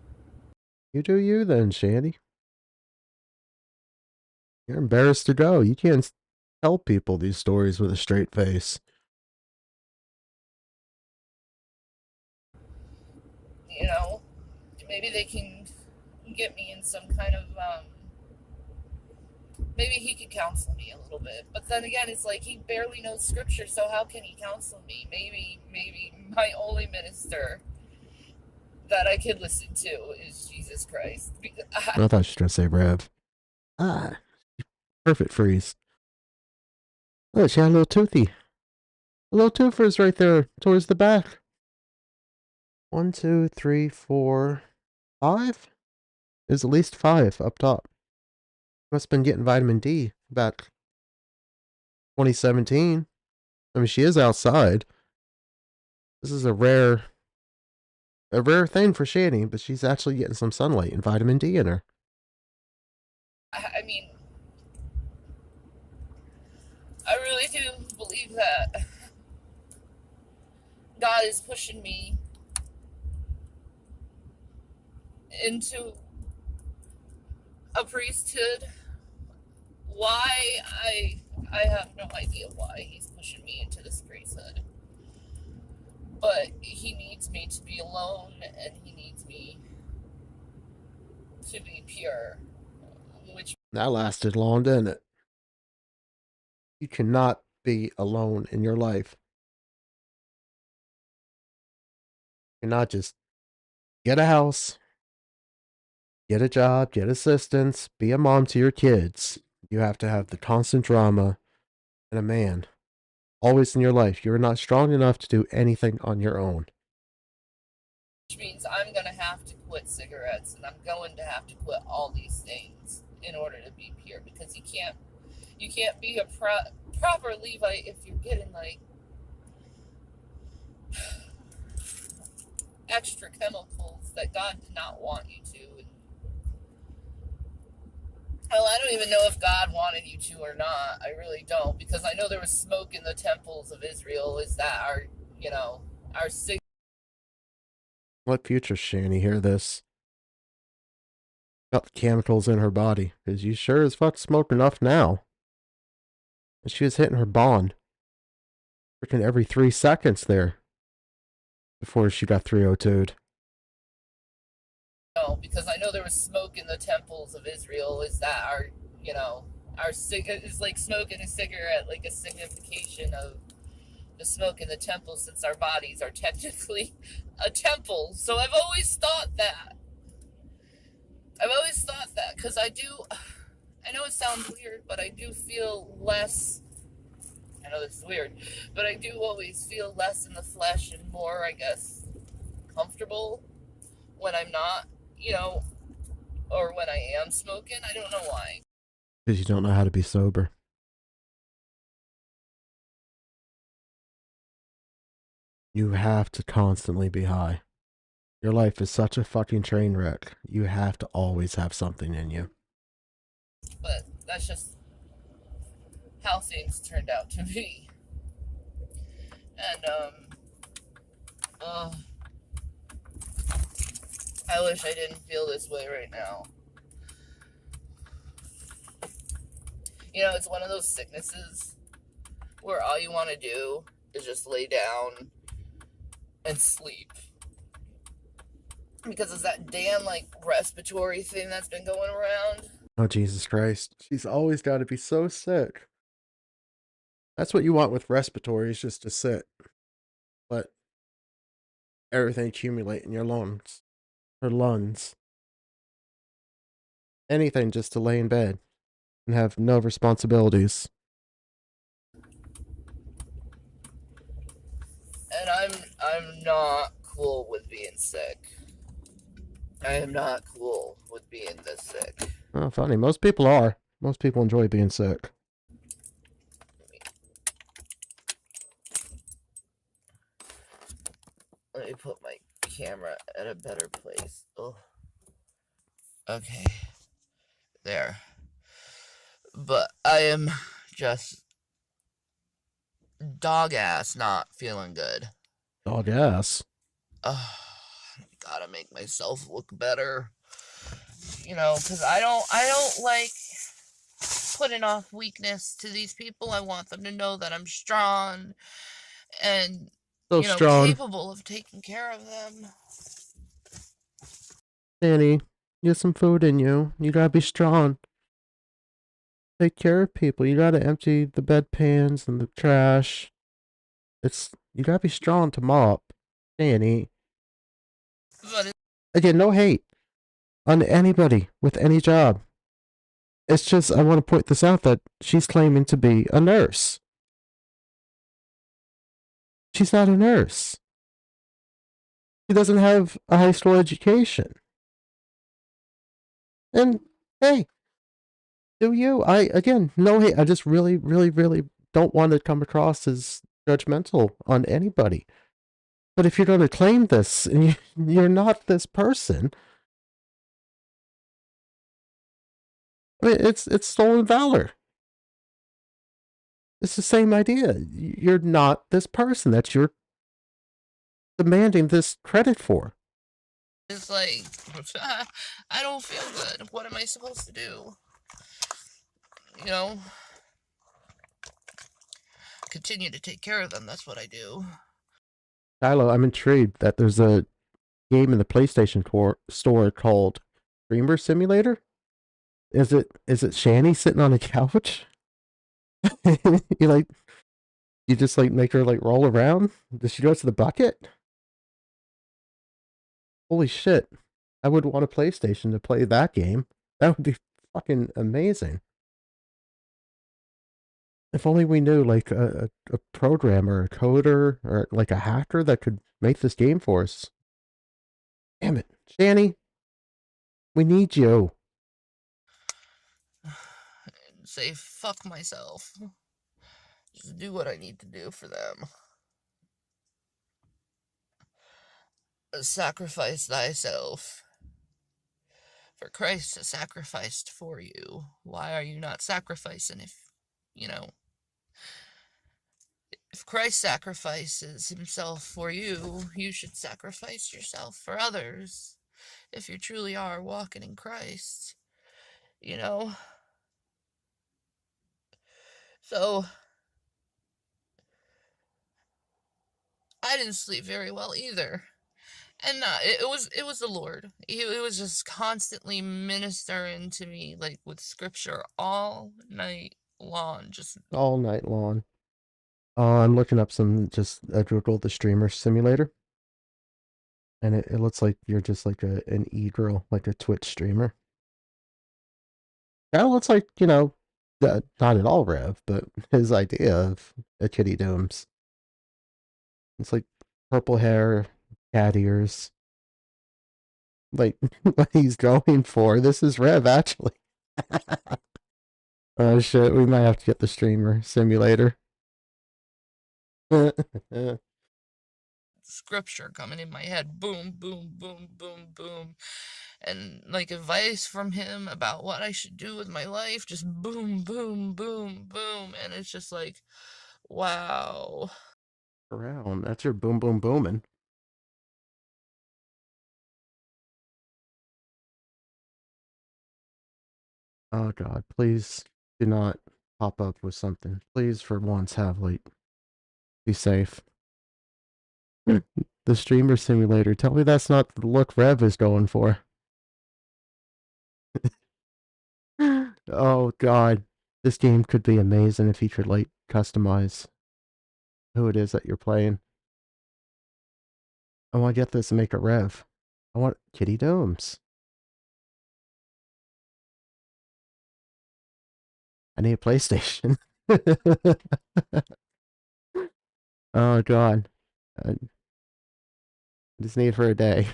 [SPEAKER 1] You do you then, Shanny. You're embarrassed to go. You can't tell people these stories with a straight face.
[SPEAKER 4] You know, maybe they can get me in some kind of maybe he could counsel me a little bit. But then again, it's like he barely knows scripture, so how can he counsel me? Maybe my only minister that I could listen to is Jesus Christ.
[SPEAKER 1] I thought you were going to say Rev. Ah, perfect freeze. Look, she had a little toothy. A little toothers right there towards the back. 1, 2, 3, 4, 5? There's at least 5 up top. Must have been getting vitamin D back 2017. I mean, she is outside. This is a rare thing for Shanny, but she's actually getting some sunlight and vitamin D in her.
[SPEAKER 4] I mean, I really do believe that God is pushing me into a priesthood. Why? I have no idea why he's pushing me into this priesthood. But he needs me to be alone, and he needs me to be pure. Which
[SPEAKER 1] That lasted long, didn't it? You cannot be alone in your life. You cannot just get a house, get a job, get assistance, be a mom to your kids. You have to have the constant drama and a man always in your life. You're not strong enough to do anything on your own.
[SPEAKER 4] which means I'm going to have to quit cigarettes, and I'm going to have to quit all these things in order to be pure, because you can't be a proper Levite if you're getting like extra chemicals that God did not want you to. Well, I don't even know if God wanted you to or not. I really don't, because I know there was smoke in the temples of Israel. Is that our
[SPEAKER 1] Let future Shanny hear this. Got the chemicals in her body, because you sure as fuck smoke enough now. And she was hitting her bond freaking every 3 seconds there before she got 302'd.
[SPEAKER 4] No, because I know there was smoke in the temples of Israel. Is that our is like smoking a cigarette like a signification of the smoke in the temple, since our bodies are technically a temple. So I've always thought that. Because I know it sounds weird, but I do feel less. I know this is weird, but I do always feel less in the flesh and more, I guess, comfortable when I'm not, or when I am smoking. I don't know why.
[SPEAKER 1] Because you don't know how to be sober. You have to constantly be high. Your life is such a fucking train wreck. You have to always have something in you.
[SPEAKER 4] But that's just how things turned out to be. And, I wish I didn't feel this way right now. It's one of those sicknesses where all you want to do is just lay down and sleep. because of that damn like respiratory thing that's been going around.
[SPEAKER 1] Oh, Jesus Christ. She's always got to be so sick. That's what you want with respiratory, is just to sit. Let everything accumulate in your lungs. Her lungs. Anything just to lay in bed and have no responsibilities.
[SPEAKER 4] And I'm not cool with being sick. I am not cool with being this sick.
[SPEAKER 1] Oh, funny. Most people are. Most people enjoy being sick.
[SPEAKER 4] Let me put my camera at a better place. Oh. Okay. There. But I am just dog ass not feeling good.
[SPEAKER 1] Dog ass.
[SPEAKER 4] Gotta make myself look better. You know, because I don't like putting off weakness to these people. I want them to know that I'm strong and,
[SPEAKER 1] So
[SPEAKER 4] you know,
[SPEAKER 1] strong.
[SPEAKER 4] capable of taking care of them.
[SPEAKER 1] Shanny, get some food in you. You gotta be strong. Take care of people. You gotta empty the bedpans and the trash. You gotta be strong to mop. Shanny.
[SPEAKER 4] But
[SPEAKER 1] Again, no hate on anybody with any job. It's just, I want to point this out, that she's claiming to be a nurse. She's not a nurse. She doesn't have a high school education. And hey, do you? No hate. I just really, really, really don't want to come across as judgmental on anybody. But if you're going to claim this and you're not this person, I mean, it's stolen valor. It's the same idea. You're not this person that you're demanding this credit for.
[SPEAKER 4] it's like, I don't feel good. What am I supposed to do? You know? Continue to take care of them. That's what I do.
[SPEAKER 1] Shiloh, I'm intrigued that there's a game in the PlayStation store called Dreamer Simulator. Is it Shanny sitting on a couch? you like you just like make her like roll around? Does she go to the bucket? Holy shit. I would want a PlayStation to play that game. That would be fucking amazing. If only we knew like a programmer, a coder, or like a hacker that could make this game for us. Damn it. Shanny, we need you.
[SPEAKER 4] Say fuck myself. Just do what I need to do for them. Sacrifice thyself. For Christ has sacrificed for you. Why are you not sacrificing if, you know, if Christ sacrifices himself for you, you should sacrifice yourself for others. If you truly are walking in Christ, you know? So, I didn't sleep very well either. And it was the Lord. He was just constantly ministering to me, like with scripture all night long. Just
[SPEAKER 1] All night long. I'm looking up I googled the streamer simulator. And it looks like you're just like an e-girl, like a Twitch streamer. That looks like, not at all Rev, but his idea of a kitty domes. It's like purple hair, cat ears. Like what he's going for. This is Rev, actually. Oh shit, we might have to get the streamer simulator.
[SPEAKER 4] scripture coming in my head. Boom, boom, boom, boom, boom. And like advice from him about what I should do with my life. Just boom, boom, boom, boom. And it's just like, wow.
[SPEAKER 1] Around. That's your boom boom booming. Oh god, please do not pop up with something. Please for once have like be safe. the streamer simulator. Tell me that's not the look Rev is going for. Oh god. This game could be amazing if you could like customize who it is that you're playing. I want to get this and make a Rev. I want Kitty Domes. I need a PlayStation. Oh god. I just need it for a day.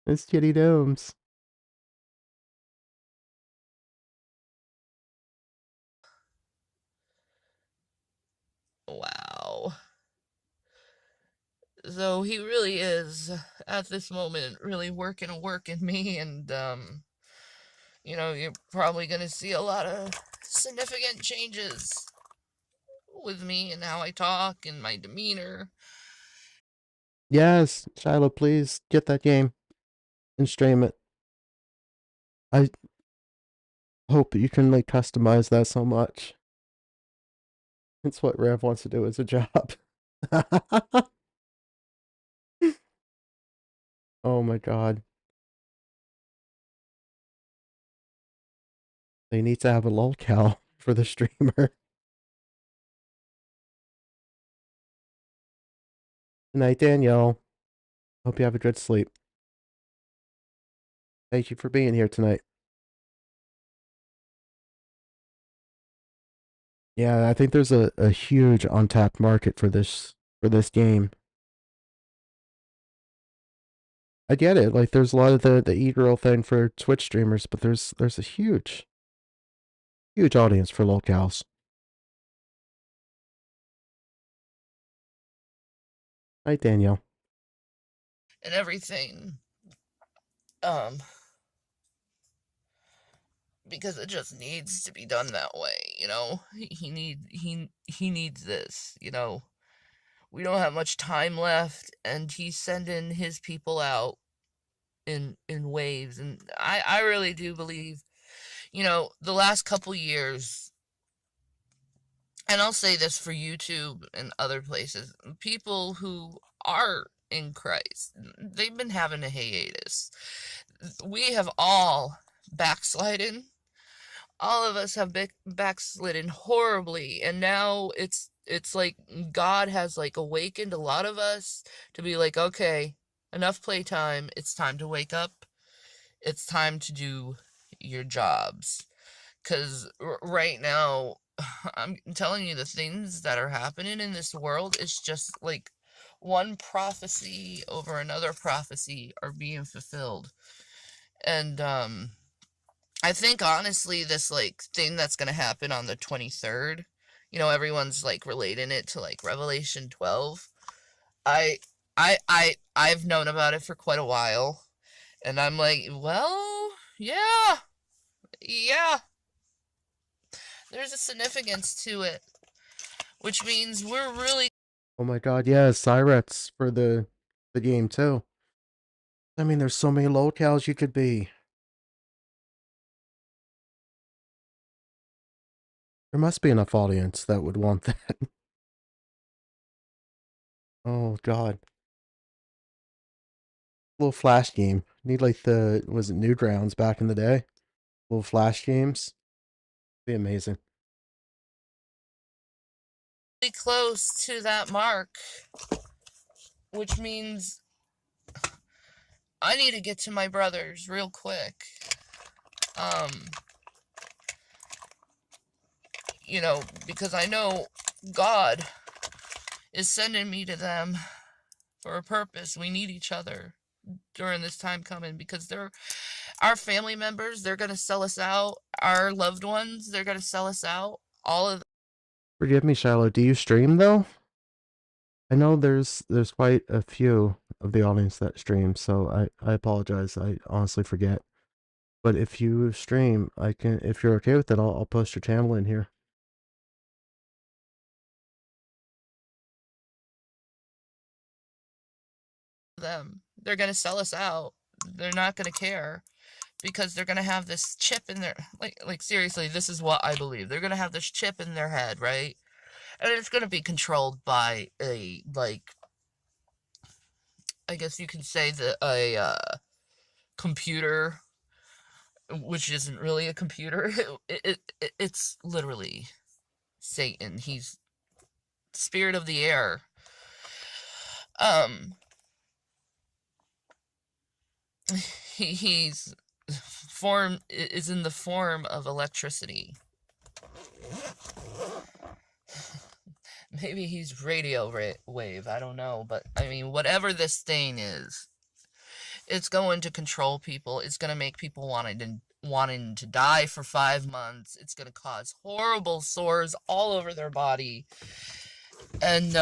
[SPEAKER 1] It's Kitty Domes.
[SPEAKER 4] Wow. So he really is, at this moment, really working me, and, you know, you're probably gonna see a lot of significant changes with me and how I talk and my demeanor.
[SPEAKER 1] Yes, Shiloh, please get that game and stream it. I hope you can like customize that so much. It's what Rev wants to do as a job. Oh my god. They need to have a lolcow for the streamer. Good night, Danielle. Hope you have a good sleep. Thank you for being here tonight. Yeah, I think there's a huge untapped market for this game. I get it. Like there's a lot of the e-girl thing for Twitch streamers, but there's a huge audience for lolcows. Hi, Danielle.
[SPEAKER 4] And everything. Because it just needs to be done that way, you know? He needs this, you know? We don't have much time left, and he's sending his people out in waves, and I really do believe, you know, the last couple years, and I'll say this for YouTube and other places, people who are in Christ, they've been having a hiatus. We have all backslidden. All of us have backslidden horribly, and now it's like God has like awakened a lot of us to be like, okay, enough playtime, it's time to wake up, it's time to do your jobs. Because right now, I'm telling you, the things that are happening in this world is just like one prophecy over another prophecy are being fulfilled. And I think honestly this like thing that's gonna happen on the 23rd, you know, everyone's like relating it to like Revelation 12. I I've known about it for quite a while, and I'm like, well, yeah. There's a significance to it, which means we're really.
[SPEAKER 1] Oh my god, yeah, Cyrets for the game too. I mean, there's so many lolcows you could be. There must be enough audience that would want that. Oh god. Little flash game. Need like was it Newgrounds back in the day? Little flash games. Be amazing.
[SPEAKER 4] Close to that mark, which means I need to get to my brothers real quick. You know, because I know God is sending me to them for a purpose. We need each other during this time coming, because they're our family members. They're gonna sell us out. Our loved ones, they're gonna sell us out. All of.
[SPEAKER 1] Forgive me, Shiloh. Do you stream though? I know there's quite a few of the audience that stream, so I apologize. I honestly forget. But if you stream, I can. If you're okay with it, I'll post your channel in here.
[SPEAKER 4] Them, they're gonna sell us out. They're not gonna care, because they're gonna have this chip in their like seriously. This is what I believe. They're gonna have this chip in their head, right? And it's going to be controlled by a, like, I guess you can say that a computer, which isn't really a computer. It's literally Satan. He's spirit of the air. Um, he's form is in the form of electricity. Maybe he's radio wave, I don't know, but I mean, whatever this thing is, it's going to control people. It's going to make people wanting to die for 5 months. It's going to cause horrible sores all over their body. And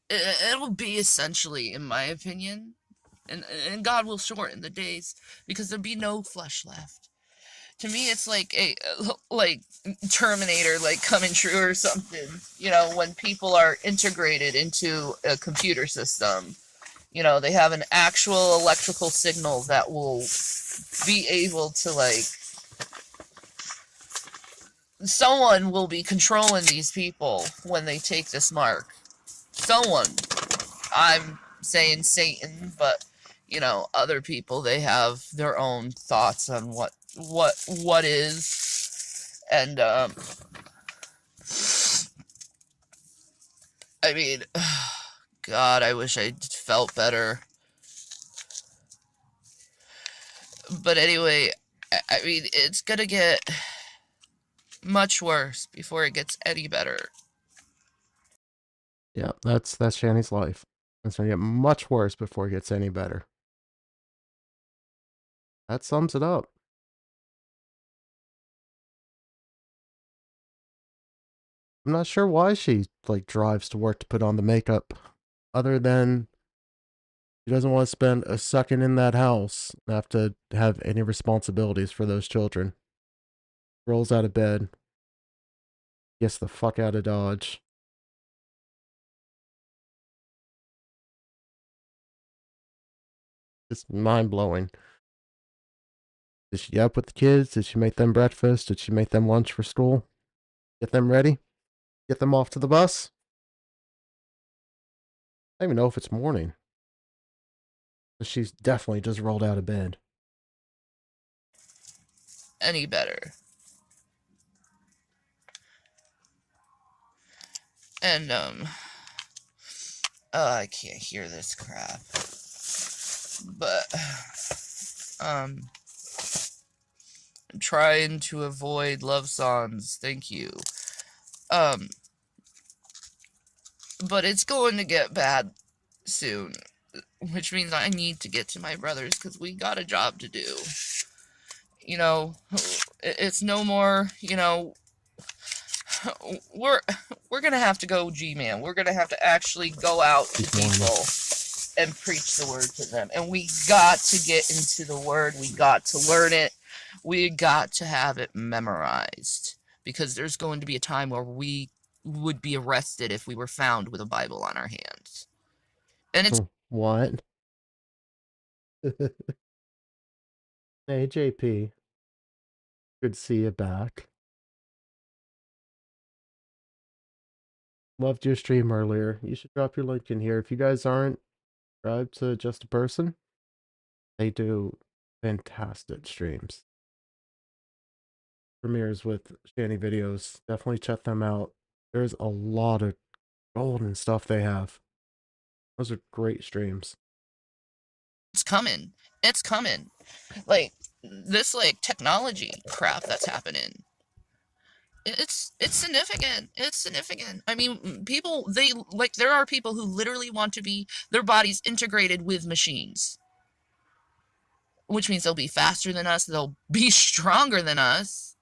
[SPEAKER 4] it'll be essentially, in my opinion, and God will shorten the days because there'll be no flesh left. To me, it's like like Terminator, like coming true or something. You know, when people are integrated into a computer system, you know, they have an actual electrical signal that will be able to, like, someone will be controlling these people when they take this mark. Someone. I'm saying Satan, but, you know, other people, they have their own thoughts on what is, and, I mean, God, I wish I felt better. But anyway, I mean, it's gonna get much worse before it gets any better.
[SPEAKER 1] Yeah, that's Shanny's life. It's gonna get much worse before it gets any better. That sums it up. I'm not sure why she, like, drives to work to put on the makeup, other than she doesn't want to spend a second in that house and have to have any responsibilities for those children. Rolls out of bed, gets the fuck out of Dodge. It's mind-blowing. Did she get up with the kids? Did she make them breakfast? Did she make them lunch for school? Get them ready? Get them off to the bus? I don't even know if it's morning. She's definitely just rolled out of bed.
[SPEAKER 4] Any better. And, oh, I can't hear this crap. But, I'm trying to avoid love songs, thank you. But it's going to get bad soon, which means I need to get to my brother's, because we got a job to do. You know, it's no more, you know, we're gonna have to go G-Man. We're gonna have to actually go out to people and preach the word to them. And we got to get into the word. We got to learn it. We got to have it memorized. Because there's going to be a time where we would be arrested if we were found with a Bible on our hands. And it's...
[SPEAKER 1] What? Hey, JP. Good to see you back. Loved your stream earlier. You should drop your link in here. If you guys aren't subscribed to Just a Person, they do fantastic streams. Premieres with Shanny videos. Definitely check them out. There's a lot of gold and stuff they have. Those are great streams.
[SPEAKER 4] It's coming. It's coming. Like, this, like, technology crap that's happening. It's significant. It's significant. I mean, people, they, like, there are people who literally want to be, their bodies integrated with machines. Which means they'll be faster than us, they'll be stronger than us.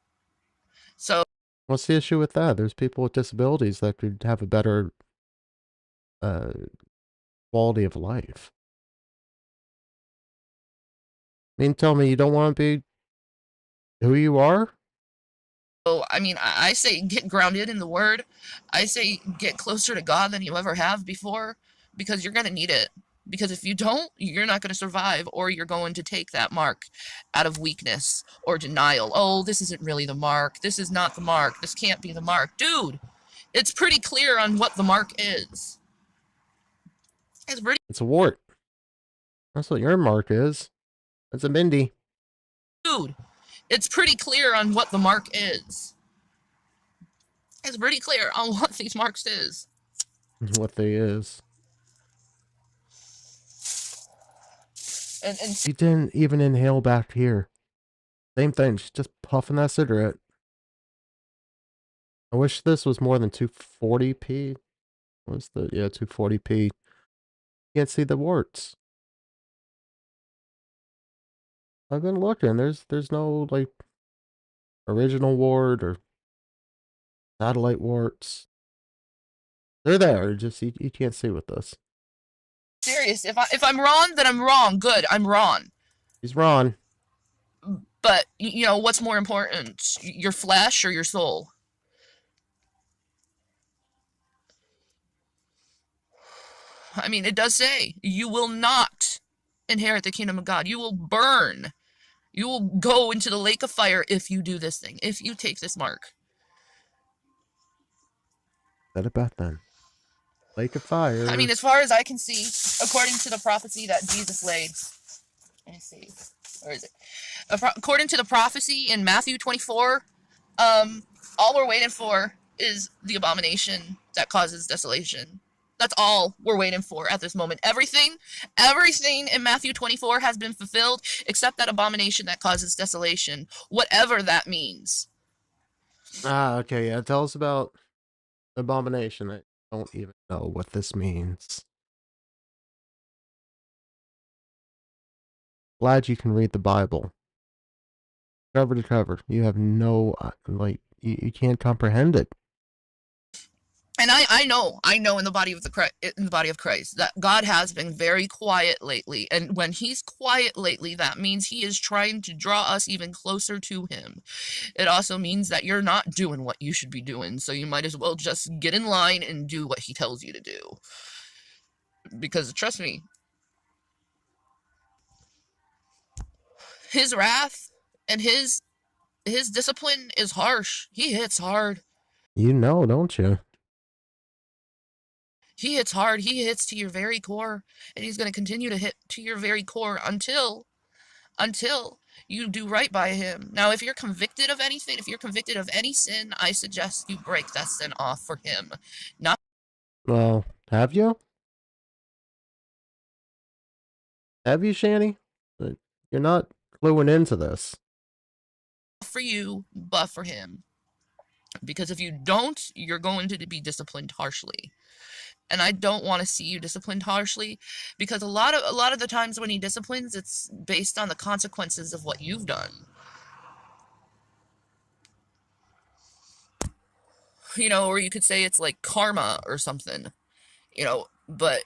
[SPEAKER 4] So...
[SPEAKER 1] What's the issue with that? There's people with disabilities that could have a better quality of life. I mean, tell me you don't want to be who you are?
[SPEAKER 4] So, I mean, I say get grounded in the Word. I say get closer to God than you ever have before, because you're going to need it. Because if you don't, you're not going to survive, or you're going to take that mark out of weakness or denial. Oh, this isn't really the mark. This is not the mark. This can't be the mark. Dude, it's pretty clear on what the mark is.
[SPEAKER 1] It's a wart. That's what your mark is. It's a Mindy.
[SPEAKER 4] Dude, it's pretty clear on what the mark is. It's pretty clear on what these marks is.
[SPEAKER 1] What they is.
[SPEAKER 4] And
[SPEAKER 1] She didn't even inhale back here. Same thing. She's just puffing that cigarette. I wish this was more than 240p. What's the 240p? You can't see the warts. I've been looking. There's no like original wart or satellite warts. They're there. Just you can't see with this.
[SPEAKER 4] serious. If I'm wrong, then I'm wrong. Good, I'm wrong.
[SPEAKER 1] He's wrong.
[SPEAKER 4] But you know what's more important, your flesh or your soul? I mean, it does say you will not inherit the kingdom of God. You will burn. You will go into the lake of fire if you do this thing. If you take this mark.
[SPEAKER 1] Said it back then. Lake of fire.
[SPEAKER 4] I mean, as far as I can see, according to the prophecy that Jesus laid. Let me see. Where is it? According to the prophecy in Matthew 24, all we're waiting for is the abomination that causes desolation. That's all we're waiting for at this moment. Everything in Matthew 24 has been fulfilled except that abomination that causes desolation, whatever that means.
[SPEAKER 1] Okay, yeah. Tell us about abomination. I don't even know what this means. Glad you can read the Bible. Cover to cover. You have no, you can't comprehend it.
[SPEAKER 4] And I know in the body of Christ that God has been very quiet lately, and when he's quiet lately, that means he is trying to draw us even closer to him. It also means that you're not doing what you should be doing, so you might as well just get in line and do what he tells you to do. Because trust me, his wrath and his discipline is harsh. He hits hard.
[SPEAKER 1] You know, don't you?
[SPEAKER 4] He hits hard. He hits to your very core, and he's going to continue to hit to your very core until you do right by him. Now, if you're convicted of anything, if you're convicted of any sin, I suggest you break that sin off for him. Not
[SPEAKER 1] Well, have you? Have you, Shanny? You're not cluing into this.
[SPEAKER 4] for you, but for him. Because if you don't, you're going to be disciplined harshly. And I don't want to see you disciplined harshly, because a lot of the times when he disciplines, it's based on the consequences of what you've done. You know, or you could say it's like karma or something. You know, but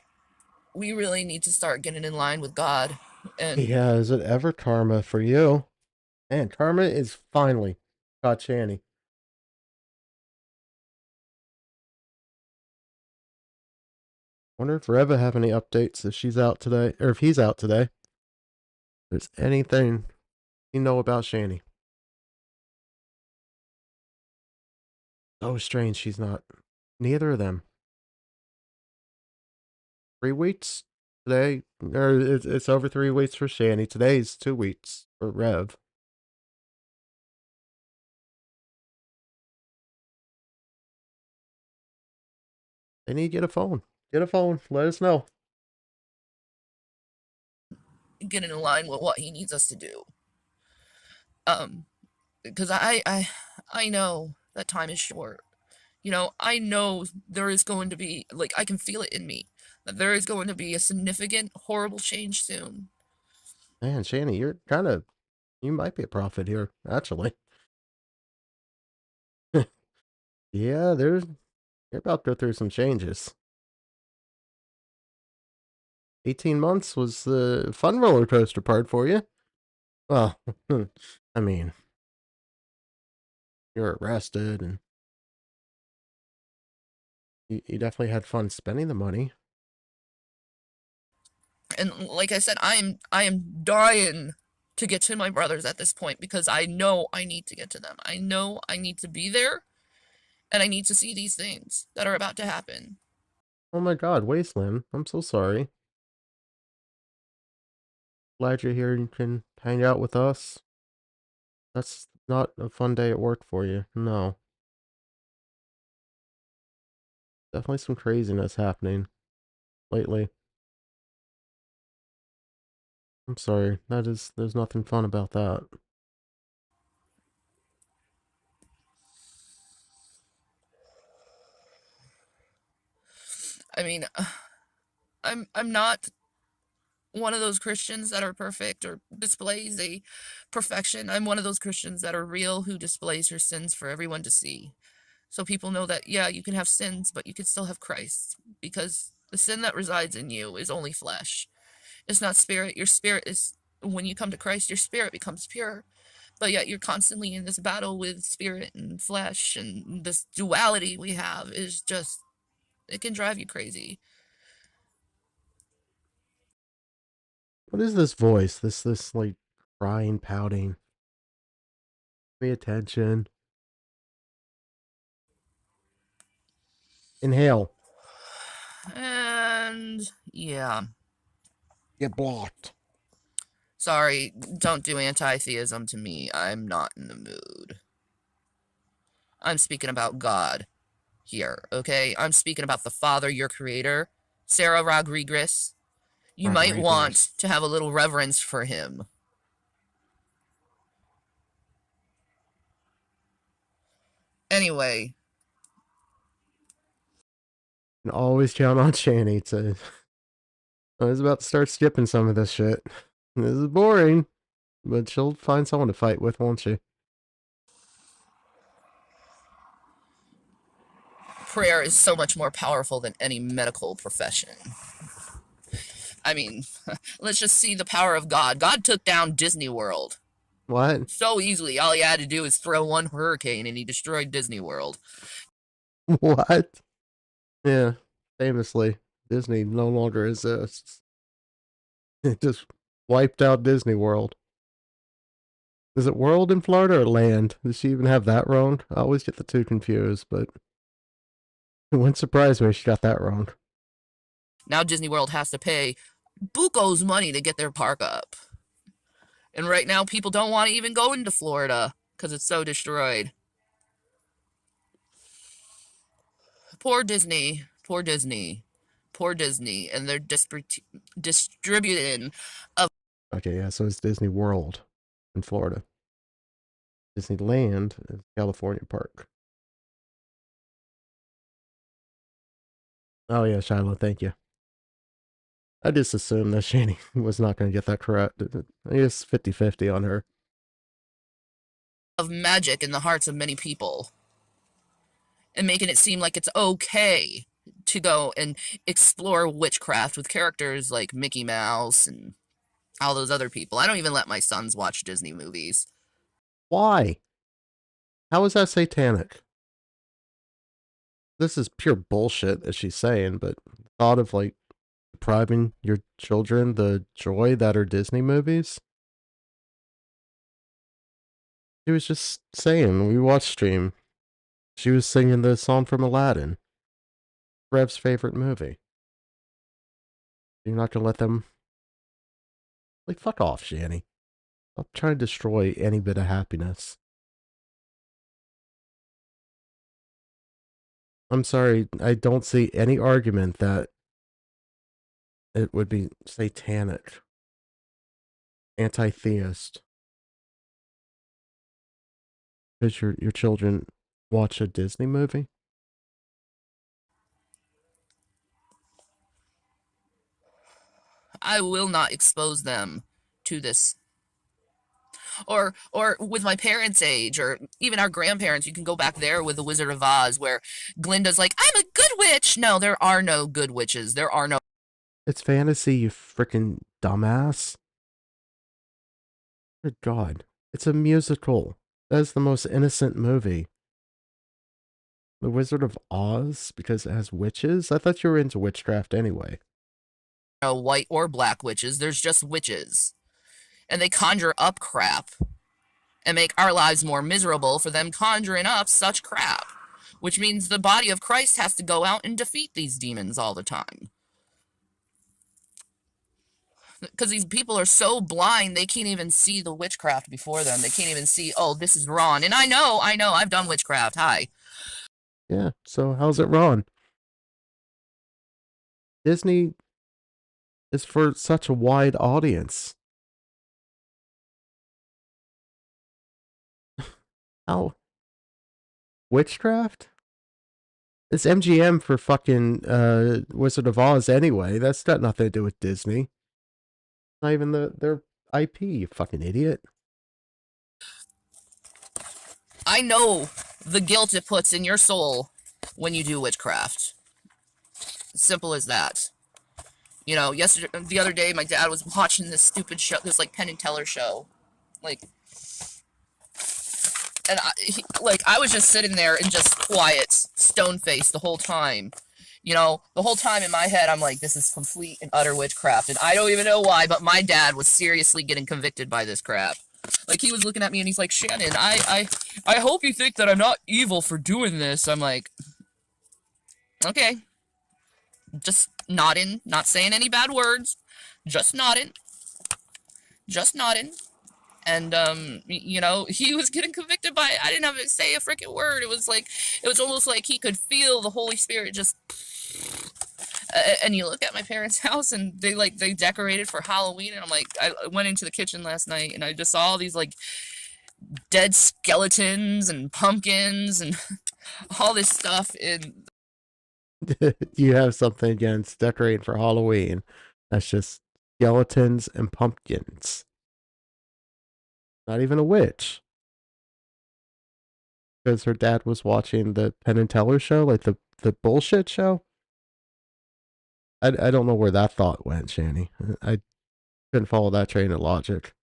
[SPEAKER 4] we really need to start getting in line with God. And
[SPEAKER 1] Yeah, is it ever karma for you? Man, karma is finally caught Shanny. Wonder if Reva have any updates if she's out today, or if he's out today. If there's anything you know about Shanny. So strange she's not. Neither of them. 3 weeks today, or it's over 3 weeks for Shanny. Today's 2 weeks for Rev. They need to get a phone. Get a phone. Let us know.
[SPEAKER 4] get in line with what he needs us to do. Because I know that time is short. You know, I know there is going to be, like, I can feel it in me, that there is going to be a significant, horrible change soon.
[SPEAKER 1] Man, Shanny, you might be a prophet here, actually. Yeah, you're about to go through some changes. 18 months was the fun roller coaster part for you. Well, I mean, you're arrested and you definitely had fun spending the money.
[SPEAKER 4] And like I said, I am dying to get to my brothers at this point because I know I need to get to them. I know I need to be there and I need to see these things that are about to happen.
[SPEAKER 1] Oh my god, Wasteland. I'm so sorry. Glad you're here and can hang out with us. That's not a fun day at work for you. No. Definitely some craziness happening lately. I'm sorry. There's nothing fun about that.
[SPEAKER 4] I mean, I'm not one of those Christians that are perfect or displays a perfection. I'm one of those Christians that are real who displays her sins for everyone to see. So people know that, yeah, you can have sins, but you can still have Christ because the sin that resides in you is only flesh. It's not spirit. Your spirit is, when you come to Christ, your spirit becomes pure. But yet you're constantly in this battle with spirit and flesh, and this duality we have is just, it can drive you crazy.
[SPEAKER 1] What is this voice? This like crying, pouting. Pay attention. Inhale.
[SPEAKER 4] And yeah.
[SPEAKER 1] Get blocked.
[SPEAKER 4] Sorry, don't do anti-theism to me. I'm not in the mood. I'm speaking about God here, okay? I'm speaking about the Father, your creator, Sarah Rodriguez. You might want to have a little reverence for him. Anyway.
[SPEAKER 1] You can always count on Shanny to... I was about to start skipping some of this shit. This is boring, but she'll find someone to fight with, won't she?
[SPEAKER 4] Prayer is so much more powerful than any medical profession. I mean, let's just see the power of God. God took down Disney World.
[SPEAKER 1] What?
[SPEAKER 4] So easily. All he had to do is throw one hurricane and he destroyed Disney World.
[SPEAKER 1] What? Yeah, famously, Disney no longer exists. It just wiped out Disney World. Is it World in Florida or Land? Does she even have that wrong? I always get the two confused, but it wouldn't surprise me if she got that wrong.
[SPEAKER 4] Now Disney World has to pay buco's money to get their park up. And right now people don't want to even go into Florida because it's so destroyed. Poor Disney. Poor Disney. Poor Disney. And they're distributing of...
[SPEAKER 1] Okay, yeah, so it's Disney World in Florida. Disneyland is California Park. Oh yeah, Shiloh, thank you. I just assumed that Shanny was not going to get that correct. I guess 50-50 on her.
[SPEAKER 4] Of magic in the hearts of many people. And making it seem like it's okay to go and explore witchcraft with characters like Mickey Mouse and all those other people. I don't even let my sons watch Disney movies.
[SPEAKER 1] Why? How is that satanic? This is pure bullshit, as she's saying, but thought of like depriving your children the joy that are Disney movies? She was just saying, we watched stream. She was singing the song from Aladdin. Rev's favorite movie. You're not gonna let them... Like, fuck off, Shanny. Stop trying to destroy any bit of happiness. I'm sorry, I don't see any argument that it would be satanic. Anti-theist. Because your children watch a Disney movie?
[SPEAKER 4] I will not expose them to this. Or with my parents' age, or even our grandparents, you can go back there with The Wizard of Oz, where Glinda's like, I'm a good witch! No, there are no good witches. There are no...
[SPEAKER 1] It's fantasy, you freaking dumbass. Good God. It's a musical. That is the most innocent movie. The Wizard of Oz, because it has witches? I thought you were into witchcraft anyway.
[SPEAKER 4] white or black witches. There's just witches. And they conjure up crap and make our lives more miserable for them conjuring up such crap. Which means the body of Christ has to go out and defeat these demons all the time. Because these people are so blind, they can't even see the witchcraft before them. They can't even see, oh, this is wrong. And I know, I've done witchcraft. Hi.
[SPEAKER 1] Yeah, so how's it wrong? Disney is for such a wide audience. How? Witchcraft? It's MGM for fucking Wizard of Oz anyway. That's got nothing to do with Disney. Not even their IP, you fucking idiot.
[SPEAKER 4] I know the guilt it puts in your soul when you do witchcraft. Simple as that. You know, the other day, my dad was watching this stupid show, this like Penn and Teller show, like, and I was just sitting there and just quiet, stone faced the whole time. You know, the whole time in my head, I'm like, this is complete and utter witchcraft, and I don't even know why, but my dad was seriously getting convicted by this crap. Like, he was looking at me and he's like, Shannon, I hope you think that I'm not evil for doing this. I'm like, okay. Just nodding, not saying any bad words, just nodding. And, you know, he was getting convicted by it. I didn't have to say a freaking word. It was almost like he could feel the Holy Spirit just... and you look at my parents' house, and they decorated for Halloween, and I'm like, I went into the kitchen last night, and I just saw all these, like, dead skeletons and pumpkins and all this stuff, and...
[SPEAKER 1] You have something against decorating for Halloween. That's just skeletons and pumpkins. Not even a witch. Because her dad was watching the Penn and Teller show, like the bullshit show. I don't know where that thought went, Shanny. I couldn't follow that train of logic.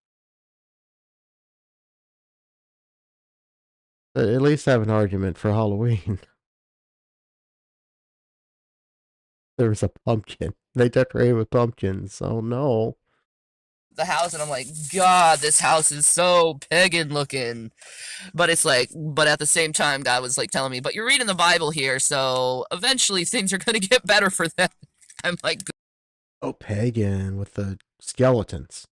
[SPEAKER 1] But at least have an argument for Halloween. There was a pumpkin. They decorated with pumpkins. Oh no.
[SPEAKER 4] The house, and I'm like, God, this house is so pagan looking. But it's like, but at the same time, God was like telling me, but you're reading the Bible here, so eventually things are going to get better for them. I'm like,
[SPEAKER 1] oh, pagan with the skeletons.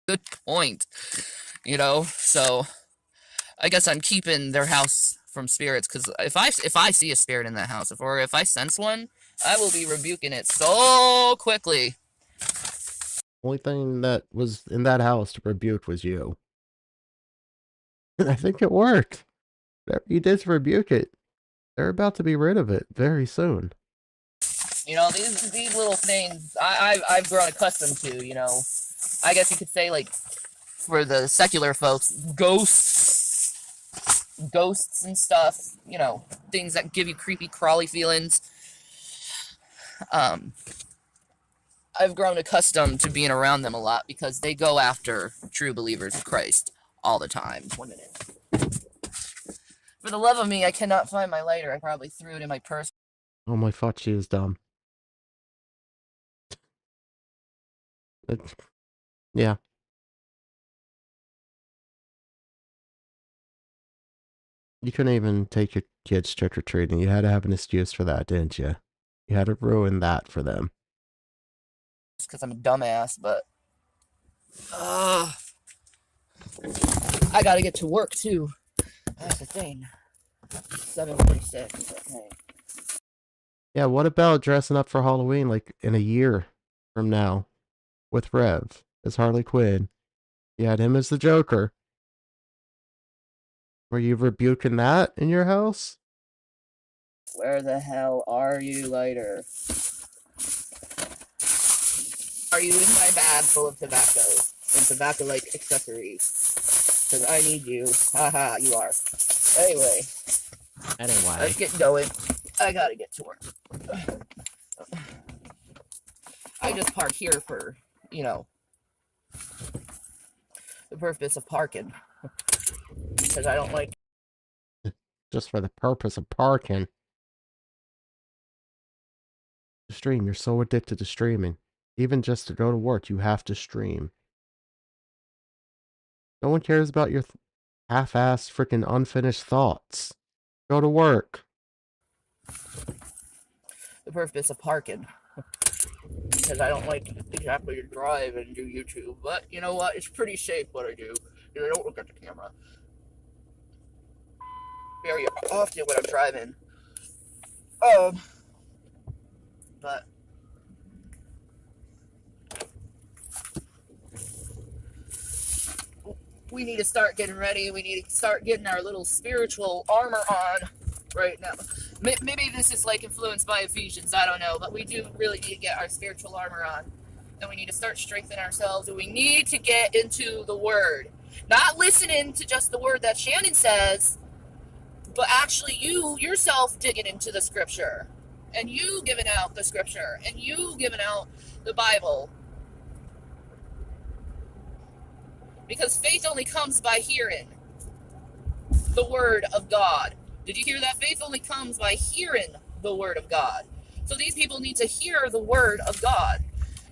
[SPEAKER 4] Good point. You know, so I guess I'm keeping their house from spirits, because if I see a spirit in that house, or if I sense one, I will be rebuking it so quickly.
[SPEAKER 1] Only thing that was in that house to rebuke was you. I think it worked. You did rebuke it. They're about to be rid of it very soon.
[SPEAKER 4] You know, these little things I've grown accustomed to, you know. I guess you could say, like, for the secular folks, ghosts and stuff, you know, things that give you creepy, crawly feelings. I've grown accustomed to being around them a lot because they go after true believers of Christ all the time. 1 minute. For the love of me, I cannot find my lighter. I probably threw it in my purse.
[SPEAKER 1] Oh, my fuck, she is dumb. Yeah. You couldn't even take your kids trick-or-treating. You had to have an excuse for that, didn't you? You had to ruin that for them.
[SPEAKER 4] Because I'm a dumbass, but... I gotta get to work, too. That's the thing. 7:46. Okay.
[SPEAKER 1] Yeah, what about dressing up for Halloween, like, in a year from now? With Rev as Harley Quinn. You had him as the Joker. Were you rebuking that in your house?
[SPEAKER 4] Where the hell are you, lighter? Are you in my bag full of tobacco and tobacco-like accessories? Because I need you. Haha, you are. Anyway, let's get going. I gotta get to work. I just park here for, you know, the purpose of parking. Because I don't like...
[SPEAKER 1] Just for the purpose of parking. Stream, you're so addicted to streaming. Even just to go to work, you have to stream. No one cares about your half-assed freaking unfinished thoughts. Go to work.
[SPEAKER 4] The purpose of parking. Because I don't like exactly to drive and do YouTube. But you know what? It's pretty safe what I do. I don't look at the camera very often when I'm driving. But we need to start getting ready. We need to start getting our little spiritual armor on right now. Maybe this is like influenced by Ephesians, I don't know, but we do really need to get our spiritual armor on. And we need to start strengthening ourselves, and we need to get into the Word. Not listening to just the Word that Shannon says, but actually you yourself digging into the Scripture, and you giving out the Scripture, and you giving out the Bible. Because faith only comes by hearing the Word of God. Did you hear that? Faith only comes by hearing the Word of God. So these people need to hear the Word of God.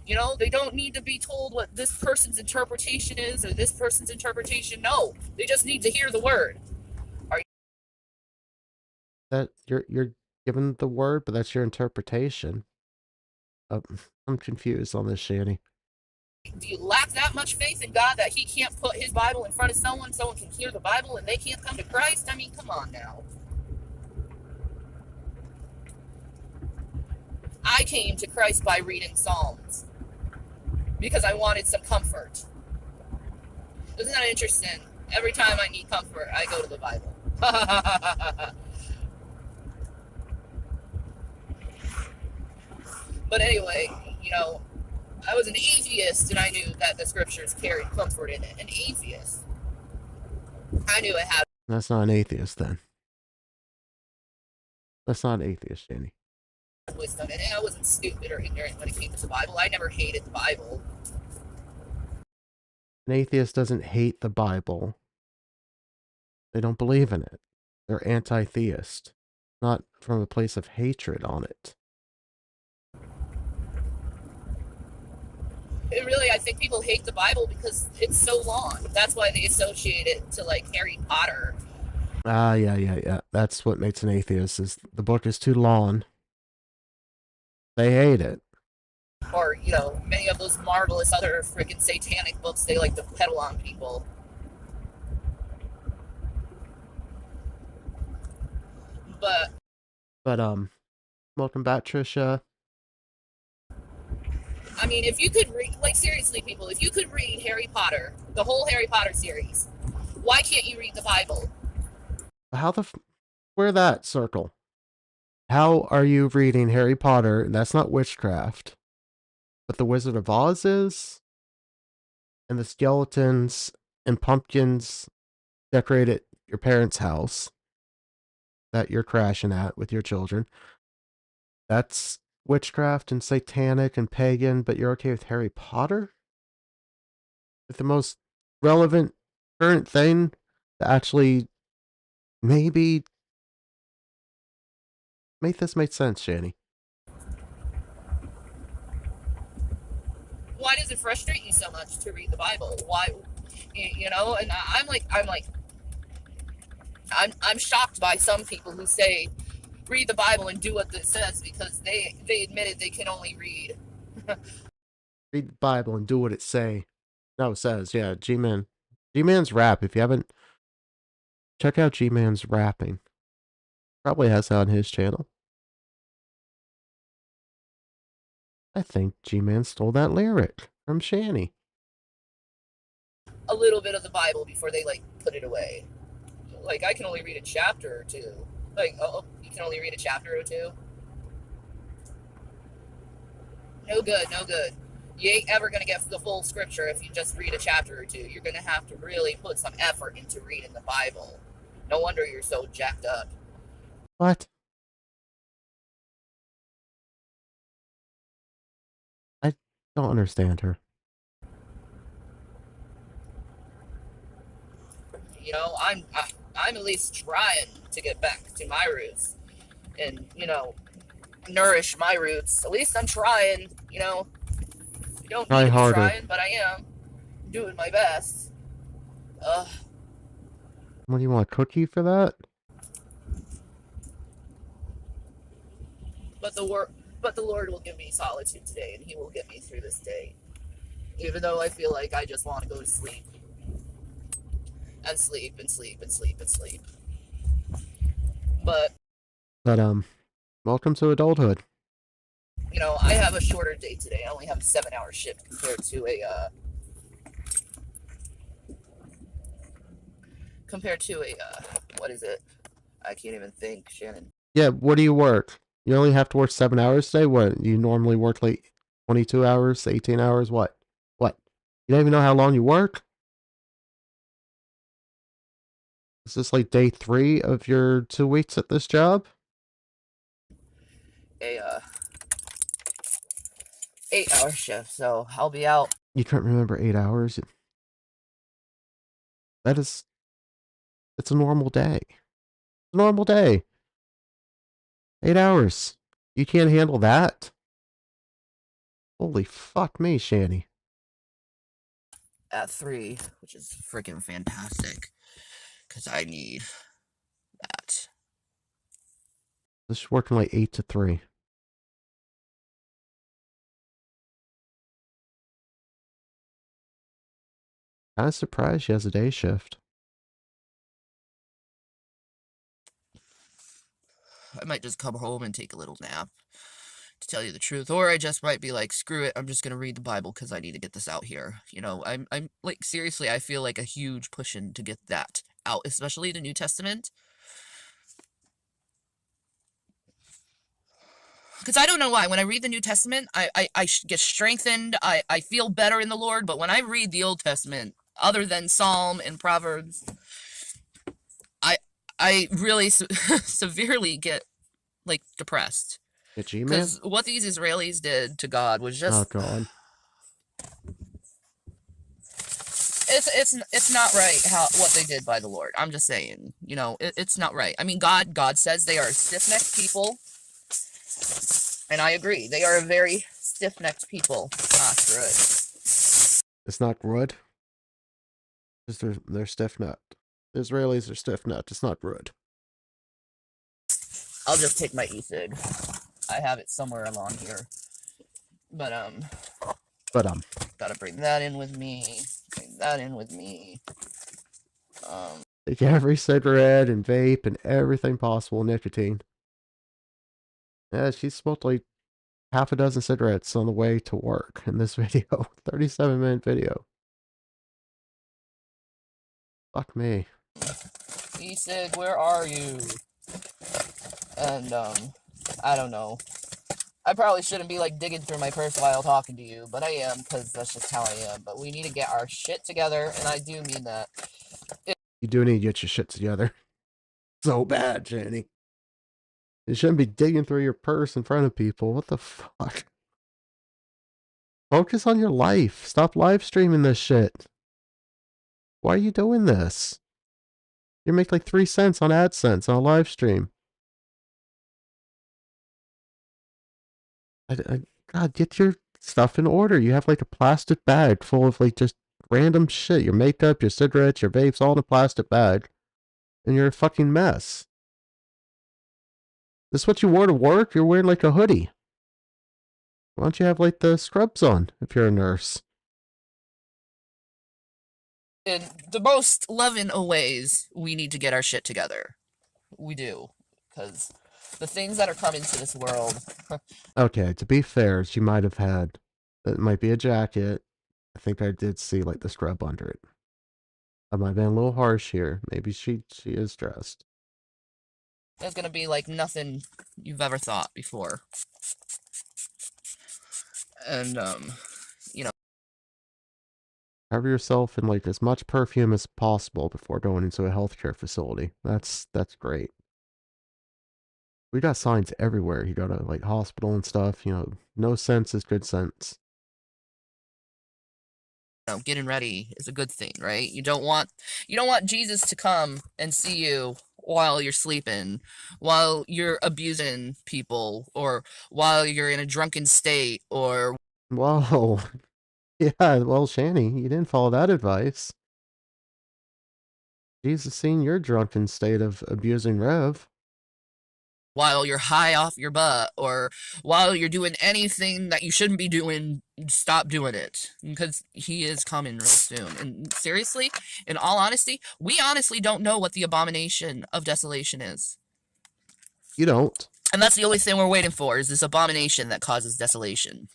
[SPEAKER 4] You know, they don't need to be told what this person's interpretation is or this person's interpretation. No, they just need to hear the Word.
[SPEAKER 1] That you're given the word, but that's your interpretation. I'm confused on this, Shanny.
[SPEAKER 4] Do you lack that much faith in God that He can't put His Bible in front of someone can hear the Bible and they can't come to Christ? I mean, come on now. I came to Christ by reading Psalms because I wanted some comfort. Isn't that interesting? Every time I need comfort, I go to the Bible. But anyway, you know, I was an atheist and I knew that the scriptures carried comfort in it. An atheist. I knew it had.
[SPEAKER 1] That's not an atheist then. That's not an atheist, Shanny.
[SPEAKER 4] Wisdom in it. I wasn't stupid or ignorant when it came to the Bible. I never hated the Bible.
[SPEAKER 1] An atheist doesn't hate the Bible. They don't believe in it. They're anti-theist. Not from a place of hatred on it.
[SPEAKER 4] Really, I think people hate the Bible because it's so long. That's why they associate it to, like, Harry Potter.
[SPEAKER 1] Yeah. That's what makes an atheist, is the book is too long. They hate it.
[SPEAKER 4] Or, you know, many of those marvelous other freaking satanic books they like to peddle on people. But,
[SPEAKER 1] welcome back, Trisha.
[SPEAKER 4] I mean, if you could read, like, seriously, people, if you could read Harry Potter, the whole Harry Potter series, why can't you read the Bible?
[SPEAKER 1] Where that circle? How are you reading Harry Potter, and that's not witchcraft, but the Wizard of Oz is? And the skeletons and pumpkins decorated your parents' house that you're crashing at with your children. That's witchcraft and satanic and pagan, but you're okay with Harry Potter? With the most relevant current thing to actually maybe make this make sense, Shanny.
[SPEAKER 4] Why does it frustrate you so much to read the Bible? Why, you know? And I'm shocked by some people who say read the Bible and do what it says because they admitted they can only read.
[SPEAKER 1] Read the Bible and do what it say. No, it says, yeah, G-Man. G-Man's rap. If you haven't, check out G-Man's rapping. Probably has that on his channel. I think G-Man stole that lyric from Shanny.
[SPEAKER 4] A little bit of the Bible before they, like, put it away. Like, I can only read a chapter or two. Like, oh, you can only read a chapter or two? No good, no good. You ain't ever going to get the full scripture if you just read a chapter or two. You're going to have to really put some effort into reading the Bible. No wonder you're so jacked up.
[SPEAKER 1] What? I don't understand her.
[SPEAKER 4] You know, I'm at least trying to get back to my roots and, you know, nourish my roots. At least I'm trying, you know. You don't need
[SPEAKER 1] Try
[SPEAKER 4] to be
[SPEAKER 1] harder.
[SPEAKER 4] trying, but I am doing my best.
[SPEAKER 1] What do you want, a cookie for that?
[SPEAKER 4] But the Lord will give me solitude today, and He will get me through this day. Even though I feel like I just want to go to sleep. And sleep, and sleep, and sleep, and sleep. But,
[SPEAKER 1] Welcome to adulthood.
[SPEAKER 4] you know, I have a shorter day today. I only have a 7-hour shift compared to a, what is it? I can't even think, Shannon.
[SPEAKER 1] Yeah, what do you work? You only have to work 7 hours today? What, you normally work like 22 hours, 18 hours? What? What? You don't even know how long you work? Is this like day 3 of your 2 weeks at this job?
[SPEAKER 4] A, 8-hour shift, so I'll be out.
[SPEAKER 1] You can't remember 8 hours? It's a normal day. It's a normal day. 8 hours. You can't handle that? Holy fuck me, Shanny.
[SPEAKER 4] At 3, which is freaking fantastic. Because I need that.
[SPEAKER 1] This is working like 8 to 3. Kind of surprised she has a day shift.
[SPEAKER 4] I might just come home and take a little nap, to tell you the truth. Or I just might be like, screw it, I'm just gonna read the Bible because I need to get this out here. You know, I'm like, seriously, I feel like a huge pushing to get that out, especially the New Testament. Because I don't know why. When I read the New Testament, I get strengthened. I feel better in the Lord. But when I read the Old Testament, other than Psalm and Proverbs, I really severely get, like, depressed. Because what these Israelis did to God was just...
[SPEAKER 1] Oh, God.
[SPEAKER 4] It's not right what they did by the Lord. I'm just saying, you know, it's not right. I mean, God says they are stiff-necked people, and I agree. They are a very stiff-necked people. Not good.
[SPEAKER 1] It's not good. They're stiff-necked. The Israelis are stiff-necked. It's not good.
[SPEAKER 4] I'll just take my e-cig. I have it somewhere along here. But gotta bring that in with me. Bring that in with me.
[SPEAKER 1] Take every cigarette and vape and everything possible nicotine. Yeah, she smoked like half a dozen cigarettes on the way to work in this video. 37-minute video. Fuck me.
[SPEAKER 4] E-cig, where are you? And, I don't know. I probably shouldn't be, like, digging through my purse while talking to you, but I am, because that's just how I am. But we need to get our shit together, and I do mean that.
[SPEAKER 1] You do need to get your shit together. So bad, Shanny. You shouldn't be digging through your purse in front of people. What the fuck? Focus on your life. Stop live streaming this shit. Why are you doing this? You make like 3 cents on AdSense on a live stream. God, get your stuff in order. You have like a plastic bag full of like just random shit. Your makeup, your cigarettes, your vapes, all in a plastic bag. And you're a fucking mess. This is what you wore to work? You're wearing like a hoodie. Why don't you have like the scrubs on if you're a nurse?
[SPEAKER 4] In the most loving of ways, we need to get our shit together. We do. Because the things that are coming to this world...
[SPEAKER 1] Okay, to be fair, she might have had... It might be a jacket. I think I did see like the scrub under it. I might have been a little harsh here. Maybe she is dressed.
[SPEAKER 4] It's gonna be like nothing you've ever thought before. And, you know...
[SPEAKER 1] Cover yourself in like as much perfume as possible before going into a healthcare facility. That's great. We got signs everywhere. You go to like hospital and stuff, you know, no sense is good sense.
[SPEAKER 4] You know, getting ready is a good thing, right? You don't want Jesus to come and see you while you're sleeping, while you're abusing people, or while you're in a drunken state, or...
[SPEAKER 1] Whoa. Yeah, well, Shanny, you didn't follow that advice. Jesus seen your drunken state of abusing Rev.
[SPEAKER 4] While you're high off your butt or while you're doing anything that you shouldn't be doing, stop doing it because he is coming real soon. And seriously, in all honesty, we honestly don't know what the abomination of desolation is.
[SPEAKER 1] You don't.
[SPEAKER 4] And that's the only thing we're waiting for is this abomination that causes desolation.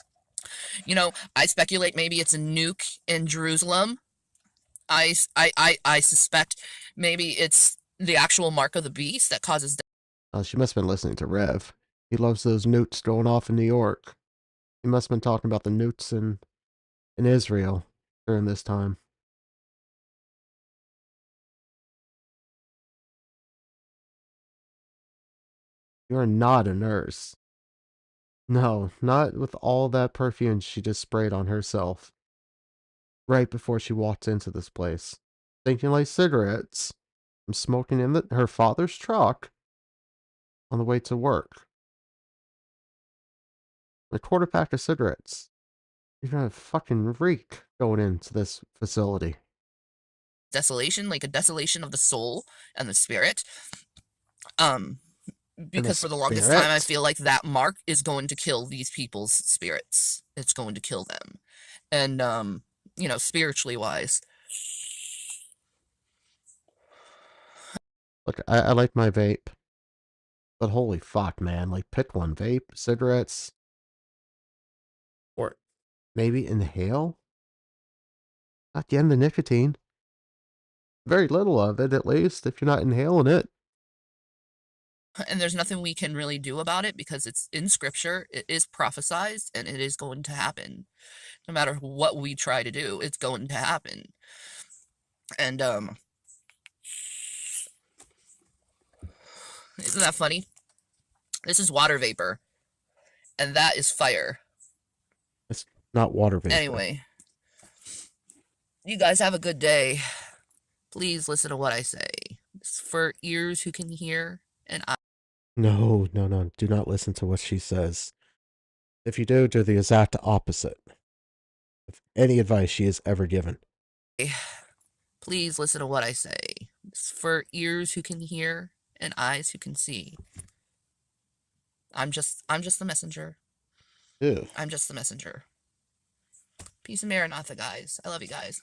[SPEAKER 4] You know, I speculate maybe it's a nuke in Jerusalem. I suspect maybe it's the actual mark of the beast that causes.
[SPEAKER 1] She must have been listening to Rev. He loves those newts going off in New York. He must have been talking about the newts in Israel during this time. You're not a nurse. No, not with all that perfume she just sprayed on herself. Right before she walked into this place. Thinking like cigarettes. I'm smoking in her father's truck on the way to work. A quarter pack of cigarettes. You're gonna fucking reek going into this facility.
[SPEAKER 4] Desolation, like a desolation of the soul and the spirit. Because for the longest time, I feel like that mark is going to kill these people's spirits. It's going to kill them. And, you know, spiritually wise.
[SPEAKER 1] Look, I like my vape. But holy fuck, man. Like, pick one. Vape, cigarettes. Or maybe inhale? Not getting the nicotine. Very little of it, at least, if you're not inhaling it.
[SPEAKER 4] And there's nothing we can really do about it because it's in scripture, it is prophesized, and it is going to happen. No matter what we try to do, it's going to happen. And, isn't that funny? This is water vapor. And that is fire.
[SPEAKER 1] It's not water vapor.
[SPEAKER 4] Anyway. You guys have a good day. Please listen to what I say. It's for ears who can hear and eyes.
[SPEAKER 1] No. Do not listen to what she says. If you do the exact opposite of any advice she has ever given.
[SPEAKER 4] Please listen to what I say. It's for ears who can hear and eyes who can see. I'm just the messenger.
[SPEAKER 1] Ew.
[SPEAKER 4] I'm just the messenger. Peace and Maranatha, guys. I love you guys.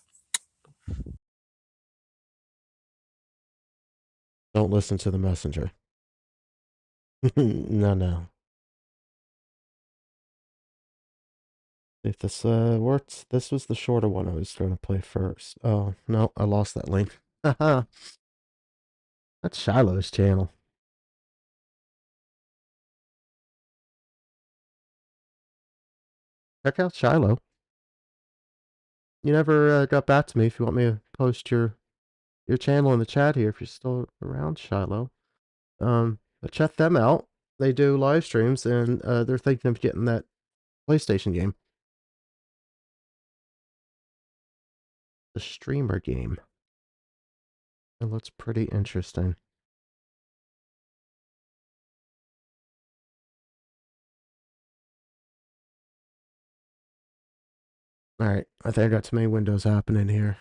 [SPEAKER 1] Don't listen to the messenger. No. If this works, this was the shorter one I was going to play first. Oh, no, I lost that link. Haha. That's Shiloh's channel. Check out Shiloh. You never got back to me if you want me to post your channel in the chat here if you're still around, Shiloh. But check them out. They do live streams and they're thinking of getting that PlayStation game. The streamer game. It looks pretty interesting. Alright, I think I got too many windows happening here.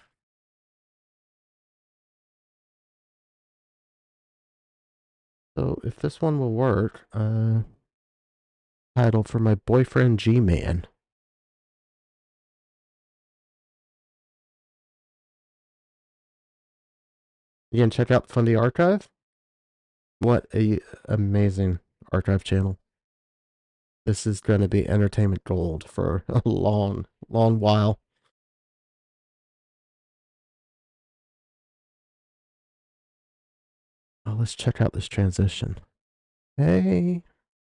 [SPEAKER 1] So if this one will work, title for my boyfriend G-Man. You can check out Fundy Archive. What a amazing archive channel. This is going to be entertainment gold for a long while. Oh, let's check out this transition. Hey,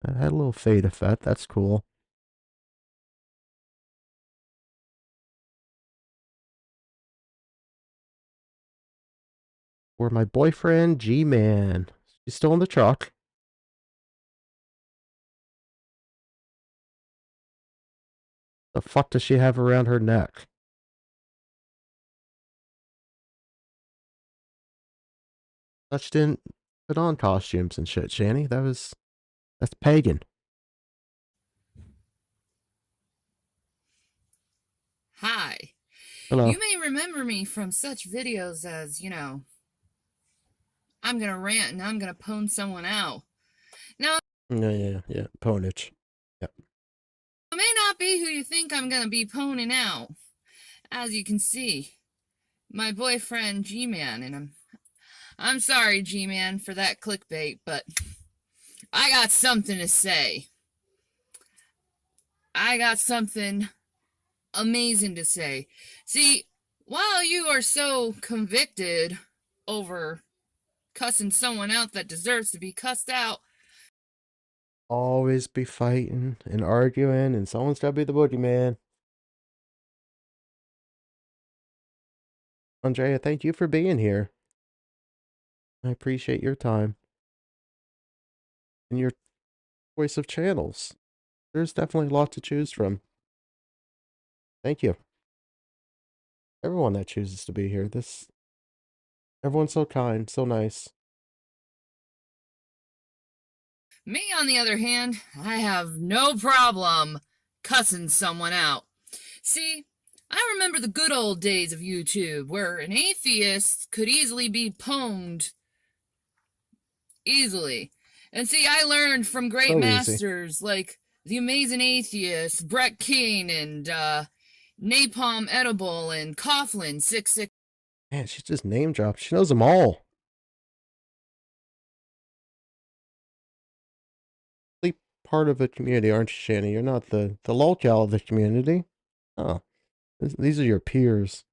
[SPEAKER 1] I had a little fade effect. That's cool. For my boyfriend G-Man. She's still in the truck. The fuck does she have around her neck? She didn't put on costumes and shit, Shanny. That's pagan.
[SPEAKER 4] Hi.
[SPEAKER 1] Hello.
[SPEAKER 4] You may remember me from such videos as, I'm gonna rant and I'm gonna pwn someone out. Now,
[SPEAKER 1] Yeah. Ponage. Yep.
[SPEAKER 4] it may not be who you think I'm gonna be pwning out. As you can see, my boyfriend G-Man, and I'm sorry, G-Man, for that clickbait, but I got something to say. I got something amazing to say. See, while you are so convicted over cussing someone out that deserves to be cussed out,
[SPEAKER 1] Always be fighting and arguing, and someone's gotta be the boogeyman. Andrea, thank you for being here. I appreciate your time and your choice of channels. There's definitely a lot to choose from. Thank you. Everyone that chooses to be here. Everyone's so kind, so nice.
[SPEAKER 4] me, on the other hand, I have no problem cussing someone out. See, I remember the good old days of YouTube where an atheist could easily be pwned easily. And see, I learned from great
[SPEAKER 1] So easy.
[SPEAKER 4] masters like the amazing atheist Brett King and Napalm Edible and Coughlin 66.
[SPEAKER 1] Man, she just name dropped. She knows them all. Part of the community, aren't you, Shanny? You're not the lolcow of the community. Oh, these are your peers.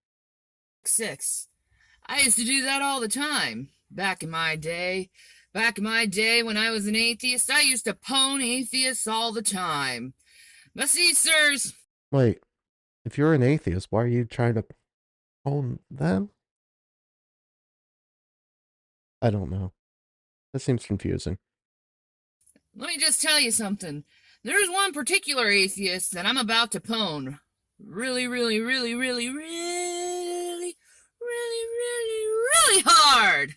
[SPEAKER 4] I used to do that all the time back in my day. Back in my day when I was an atheist, I used to pwn atheists all the time. But see, sirs.
[SPEAKER 1] Wait, if you're an atheist, why are you trying to own them? I don't know. That seems confusing.
[SPEAKER 4] Let me just tell you something. There's one particular atheist that I'm about to pwn. Really hard.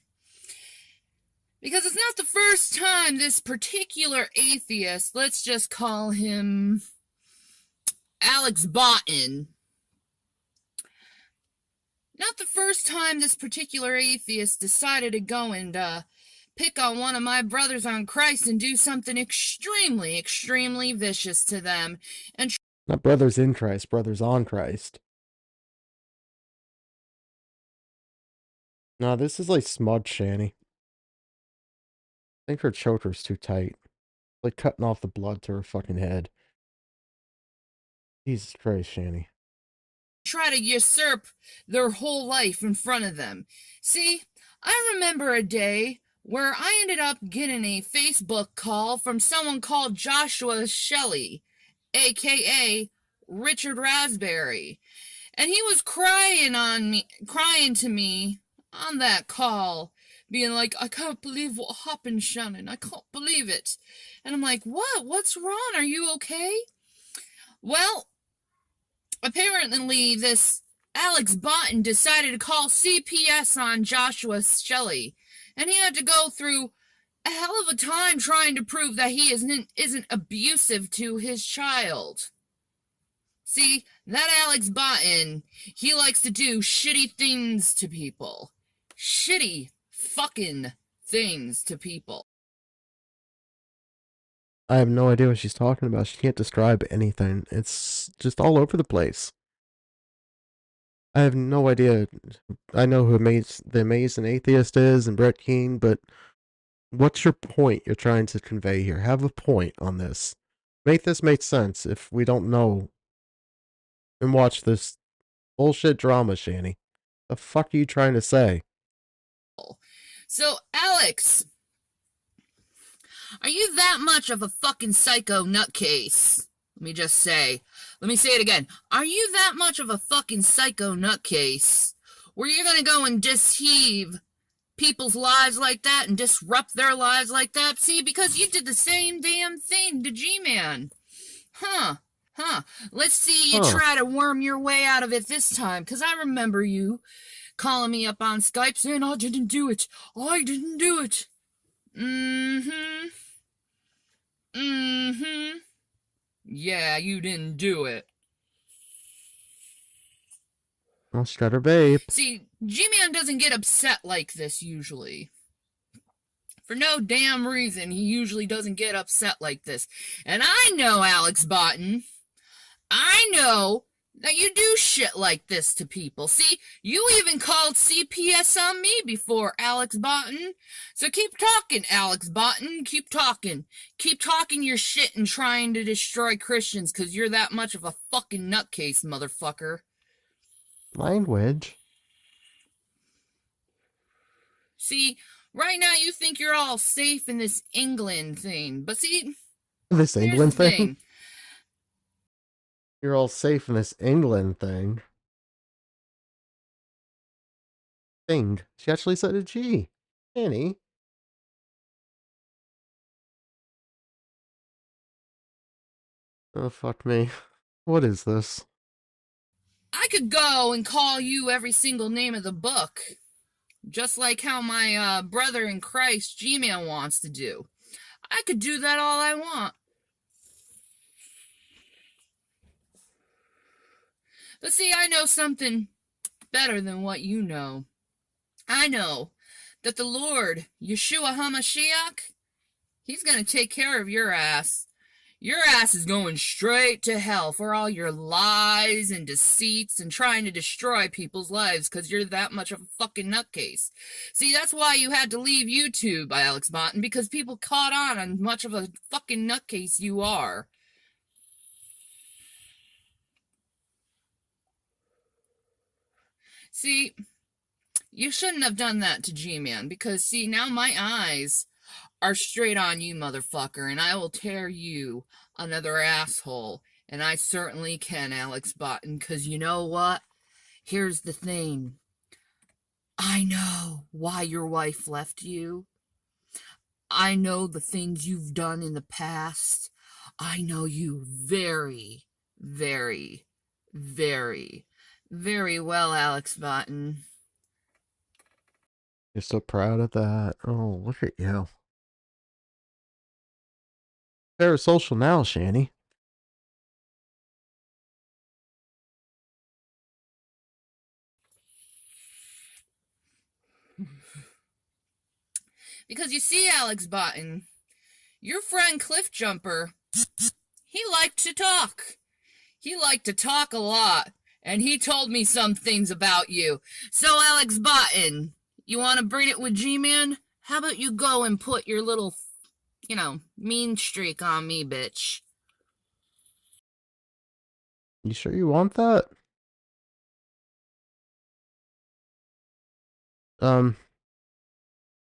[SPEAKER 4] Because it's not the first time this particular atheist, let's just call him Alex Botten. Not the first time this particular atheist decided to go and pick on one of my brothers on Christ and do something extremely vicious to them. And
[SPEAKER 1] not brothers in Christ, brothers on Christ. No, this is like smudge, Shanny. I think her choker's too tight. Like cutting off the blood to her fucking head. Jesus Christ, Shanny.
[SPEAKER 4] Try to usurp their whole life in front of them. See, I remember a day where I ended up getting a Facebook call from someone called Joshua Shelley, aka Richard Raspberry. And he was crying to me on that call, being like, I can't believe what happened, Shannon. I can't believe it. And I'm like, what? What's wrong? Are you okay? Well, apparently this Alex Botten decided to call CPS on Joshua Shelley, and he had to go through a hell of a time trying to prove that he isn't abusive to his child. See, that Alex Botten, he likes to do shitty things to people. Shitty fucking things to people.
[SPEAKER 1] I have no idea what she's talking about. She can't describe anything. It's just all over the place. I have no idea. I know who the Amazing Atheist is and Brett King, but what's your point you're trying to convey here? Have a point on this. Make this make sense if we don't know and watch this bullshit drama, Shanny. The fuck are you trying to say?
[SPEAKER 4] So, Alex, are you that much of a fucking psycho nutcase? Let me say it again. Are you that much of a fucking psycho nutcase where you're gonna go and disheave people's lives like that and disrupt their lives like that? See, because you did the same damn thing to G-Man. Huh. Let's see you try to worm your way out of it this time, because I remember you calling me up on Skype saying, I didn't do it. Yeah, you didn't do it.
[SPEAKER 1] I'll shred her babe.
[SPEAKER 4] See, G-Man doesn't get upset like this usually. For no damn reason, he usually doesn't get upset like this. And I know, Alex Botten, I know that you do shit like this to people. See, you even called CPS on me before, Alex Botten. So keep talking, Alex Botten. Keep talking. Keep talking your shit and trying to destroy Christians because you're that much of a fucking nutcase, motherfucker.
[SPEAKER 1] Language.
[SPEAKER 4] See, right now you think you're all safe in this England thing. But see,
[SPEAKER 1] This
[SPEAKER 4] here's
[SPEAKER 1] England
[SPEAKER 4] the
[SPEAKER 1] thing? You're all safe in this England thing. Thing. She actually said a G. Annie. Oh, fuck me. What is this?
[SPEAKER 4] I could go and call you every single name of the book. Just like how my brother in Christ, G-Man, wants to do. I could do that all I want. But see, I know something better than what you know. I know that the Lord, Yeshua HaMashiach, he's going to take care of your ass. Your ass is going straight to hell for all your lies and deceits and trying to destroy people's lives because you're that much of a fucking nutcase. See, that's why you had to leave YouTube, Alex Botten, because people caught on much of a fucking nutcase you are. See, you shouldn't have done that to G-Man because, see, now my eyes are straight on you, motherfucker, and I will tear you another asshole. And I certainly can, Alex Botten, because you know what? Here's the thing. I know why your wife left you. I know the things you've done in the past. I know you very, very, very, very well, Alex Botten.
[SPEAKER 1] You're so proud of that. Oh, look at you. Parasocial now, Shanny.
[SPEAKER 4] Because you see, Alex Botten, your friend Cliff Jumper, he liked to talk. He liked to talk a lot, and he told me some things about you. So, Alex Botten, you want to bring it with G-Man? How about you go and put your little, mean streak on me, bitch?
[SPEAKER 1] You sure you want that? Kind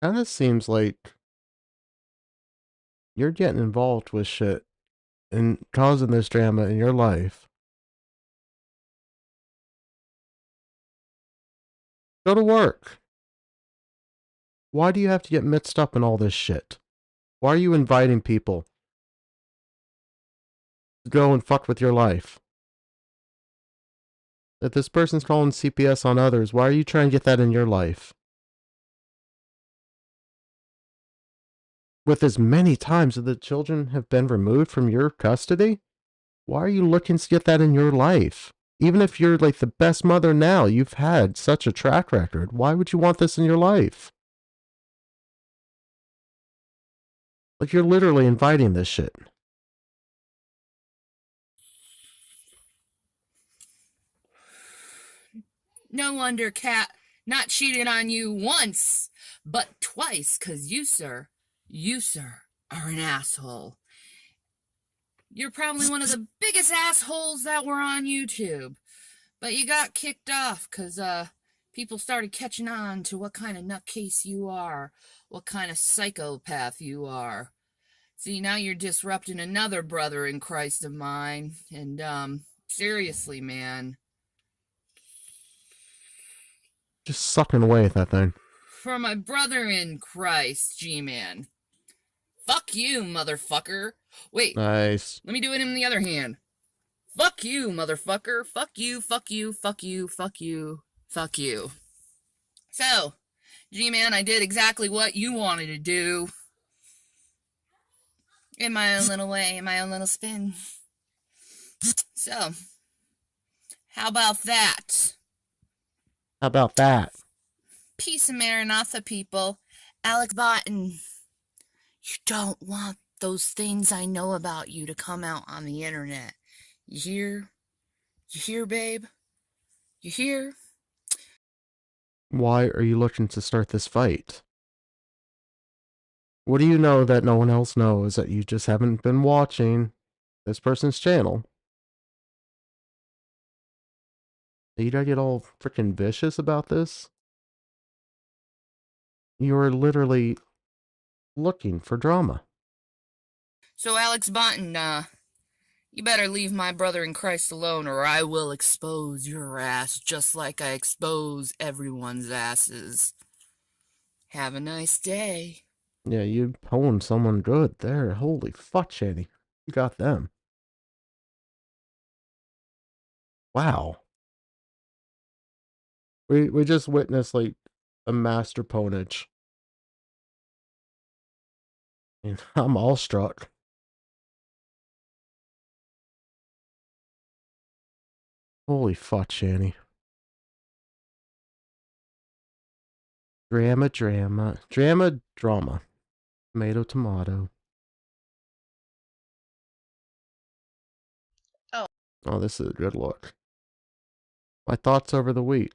[SPEAKER 1] of seems like you're getting involved with shit and causing this drama in your life. Go to work. Why do you have to get mixed up in all this shit? Why are you inviting people to go and fuck with your life? If this person's calling CPS on others, why are you trying to get that in your life? With as many times that the children have been removed from your custody, why are you looking to get that in your life? Even if you're like the best mother now, you've had such a track record. Why would you want this in your life? Like, you're literally inviting this shit.
[SPEAKER 4] No wonder Cat not cheated on you once, but twice, 'cause you, sir, are an asshole. You're probably one of the biggest assholes that were on YouTube. But you got kicked off because people started catching on to what kind of nutcase you are, what kind of psychopath you are. See, now you're disrupting another brother in Christ of mine. And, seriously, man.
[SPEAKER 1] Just sucking away at that thing.
[SPEAKER 4] For my brother in Christ, G-Man. Fuck you, motherfucker. Wait.
[SPEAKER 1] Nice.
[SPEAKER 4] Let me do it in the other hand. Fuck you, motherfucker. Fuck you, fuck you, fuck you, fuck you, fuck you. So, G-Man, I did exactly what you wanted to do. In my own little way, in my own little spin. So, how about that?
[SPEAKER 1] How about that?
[SPEAKER 4] Peace and Maranatha, people. Alex Botten, you don't want those things I know about you to come out on the internet. You hear? You hear, babe? You hear?
[SPEAKER 1] Why are you looking to start this fight? What do you know that no one else knows that you just haven't been watching this person's channel? You gotta get all freaking vicious about this? You are literally looking for drama.
[SPEAKER 4] So, Alex Botten, you better leave my brother in Christ alone, or I will expose your ass just like I expose everyone's asses. Have a nice day.
[SPEAKER 1] Yeah, you pwned someone good there. Holy fuck, Shanny. You got them. Wow. We just witnessed like a master ponage. And I'm all struck. Holy fuck, Shanny. Drama, drama. Drama, drama. Tomato, tomato.
[SPEAKER 4] Oh.
[SPEAKER 1] Oh, this is a good look. My thoughts over the week.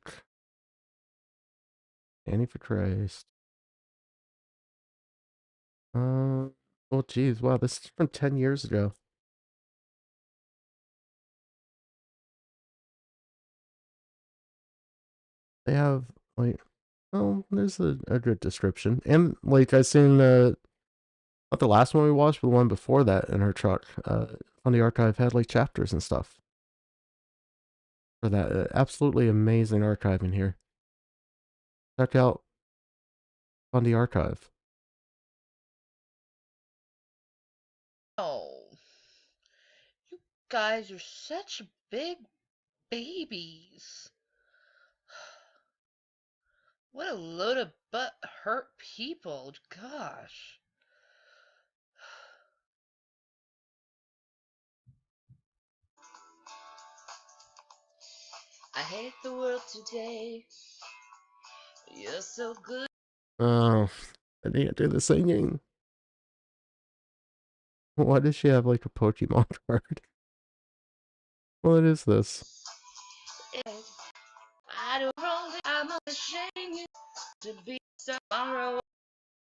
[SPEAKER 1] Annie for Christ. Oh, geez. Wow, this is from 10 years ago. They have, like, oh, there's a good description. And, like, I seen, not the last one we watched, but the one before that in her truck. On the archive had, like, chapters and stuff. For that absolutely amazing archive in here. Check out on the archive.
[SPEAKER 4] Oh. You guys are such big babies. What a load of butt hurt people. Gosh. I hate the world today. You're so good.
[SPEAKER 1] Oh, I didn't do the singing. Why does she have like a Pokemon card? What is this?
[SPEAKER 4] I don't wrong. I'm ashamed to be sorrow.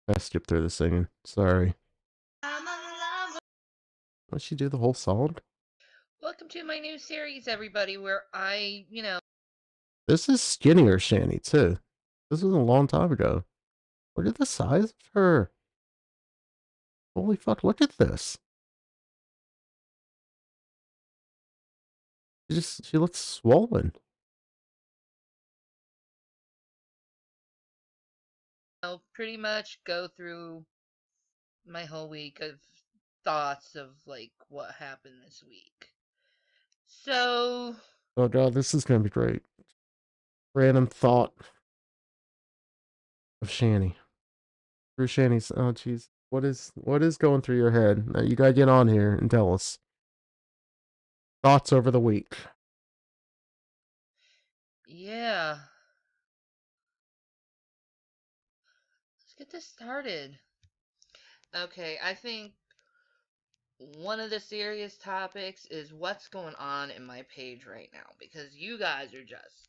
[SPEAKER 1] I skipped through the singing. Sorry.
[SPEAKER 4] I'm a lover.
[SPEAKER 1] Let she do the whole song?
[SPEAKER 4] Welcome to my new series, everybody, where I,
[SPEAKER 1] This is skinnier Shanny too. This was a long time ago. Look at the size of her. Holy fuck, look at this. She looks swollen.
[SPEAKER 4] pretty much go through my whole week of thoughts of like what happened this week. So,
[SPEAKER 1] Oh god, this is gonna be great. Random thought of Shanny. Through Shanny's, oh jeez. What is going through your head? Now you gotta get on here and tell us. Thoughts over the week.
[SPEAKER 4] yeah. Let's get this started. Okay, I think one of the serious topics is what's going on in my page right now because you guys are just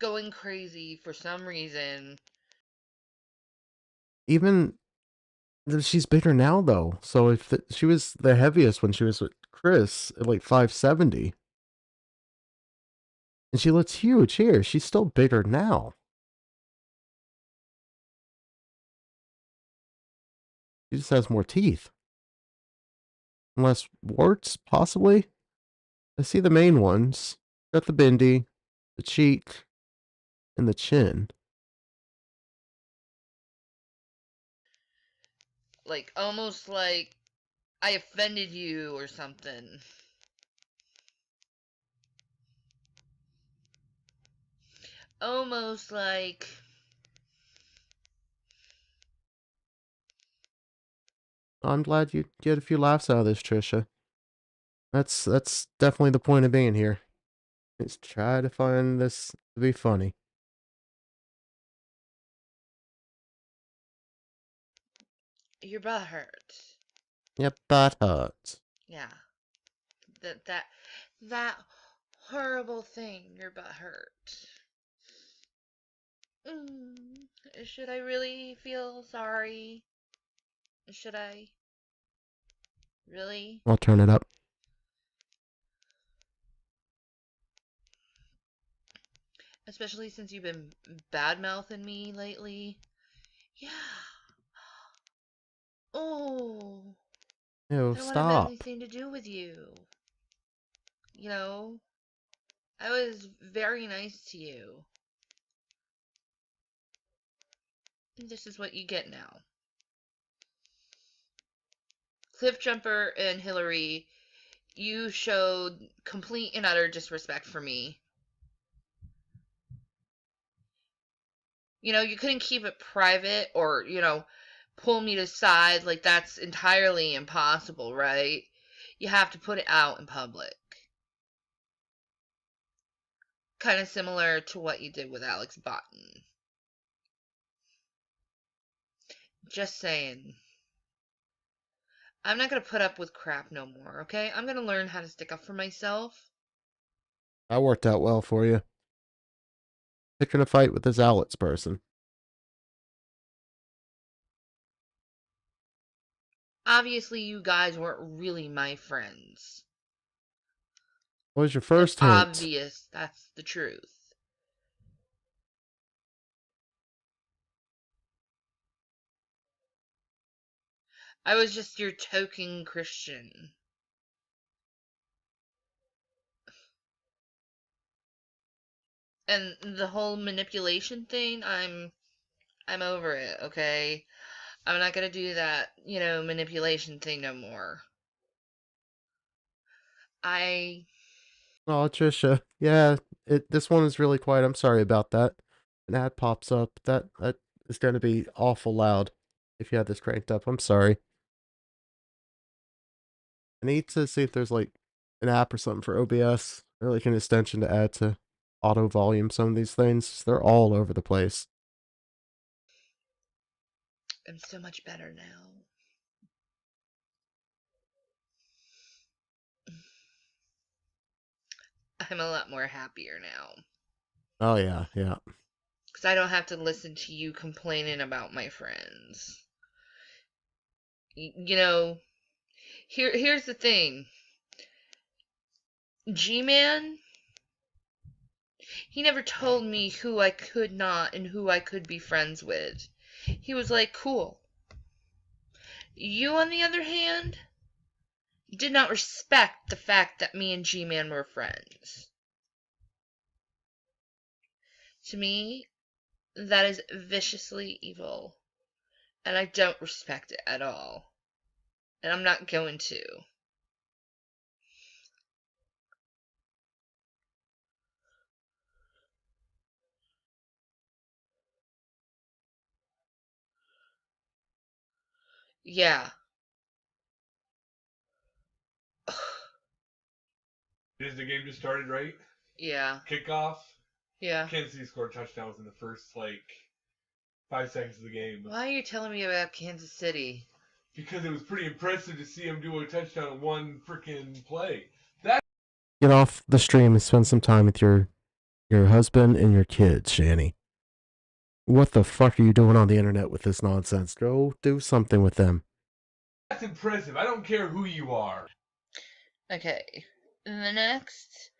[SPEAKER 4] going crazy for some reason.
[SPEAKER 1] Even she's bigger now though. So if she was the heaviest when she was with Chris at like 570. And she looks huge here. She's still bigger now. She just has more teeth. Less warts, possibly? I see the main ones. Got the bindi, the cheek, and the chin.
[SPEAKER 4] Like, almost like I offended you or something. Almost like...
[SPEAKER 1] I'm glad you get a few laughs out of this, Trisha. That's definitely the point of being here. Let's try to find this to be funny.
[SPEAKER 4] Your butt hurts.
[SPEAKER 1] Yep, that hurts.
[SPEAKER 4] Yeah. That horrible thing. Your butt hurt. Should I really feel sorry? Should I? Really?
[SPEAKER 1] I'll turn it up.
[SPEAKER 4] Especially since you've been bad-mouthing me lately. Yeah. Oh.
[SPEAKER 1] Ew,
[SPEAKER 4] I don't want to have
[SPEAKER 1] stop.
[SPEAKER 4] anything to do with you. You know? I was very nice to you. This is what you get now. Cliffjumper and Hillary, you showed complete and utter disrespect for me. You know, you couldn't keep it private or, pull me to the side. Like, that's entirely impossible, right? You have to put it out in public. Kind of similar to what you did with Alex Botten. Just saying. I'm not going to put up with crap no more, okay? I'm going to learn how to stick up for myself.
[SPEAKER 1] That worked out well for you. Picking a fight with this Alex person.
[SPEAKER 4] Obviously, you guys weren't really my friends.
[SPEAKER 1] What was your
[SPEAKER 4] It's
[SPEAKER 1] first hint?
[SPEAKER 4] obvious that's the truth. I was just your token Christian. And the whole manipulation thing, I'm over it, okay? I'm not gonna do that, manipulation thing no more. I
[SPEAKER 1] Oh, Trisha. Yeah, this one is really quiet. I'm sorry about that. An ad pops up. That is going to be awful loud if you had this cranked up. I'm sorry. I need to see if there's like an app or something for OBS or like an extension to add to auto volume some of these things. They're all over the place.
[SPEAKER 4] am so much better now. I'm a lot more happier now.
[SPEAKER 1] Oh yeah, yeah.
[SPEAKER 4] Because I don't have to listen to you complaining about my friends. Here's the thing. G-Man, he never told me who I could not and who I could be friends with. He was like, cool. You, on the other hand, did not respect the fact that me and G-Man were friends. To me, that is viciously evil. And I don't respect it at all. And I'm not going to. Yeah.
[SPEAKER 9] Is the game just started, right?
[SPEAKER 4] Yeah.
[SPEAKER 9] Kickoff.
[SPEAKER 4] Yeah.
[SPEAKER 9] Kansas City scored touchdowns in the first 5 seconds of the game.
[SPEAKER 4] Why are you telling me about Kansas City?
[SPEAKER 9] Because it was pretty impressive to see him do a touchdown in one freaking play.
[SPEAKER 1] Get off the stream and spend some time with your husband and your kids, Shanny. What the fuck are you doing on the internet with this nonsense? Go do something with them.
[SPEAKER 9] That's impressive. I don't care who you are.
[SPEAKER 4] Okay. The next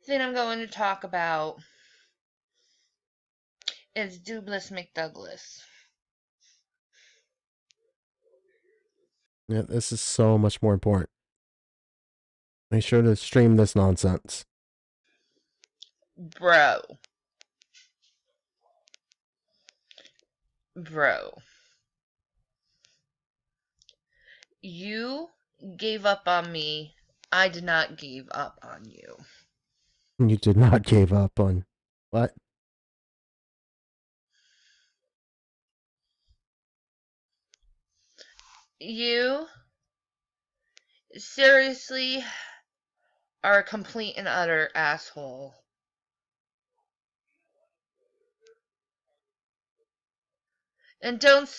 [SPEAKER 4] thing I'm going to talk about is Douglas McDouglas.
[SPEAKER 1] Yeah, this is so much more important. Make sure to stream this nonsense.
[SPEAKER 4] Bro. You gave up on me. I did not give up on you.
[SPEAKER 1] You did not give up on... What?
[SPEAKER 4] You seriously are a complete and utter asshole. And don't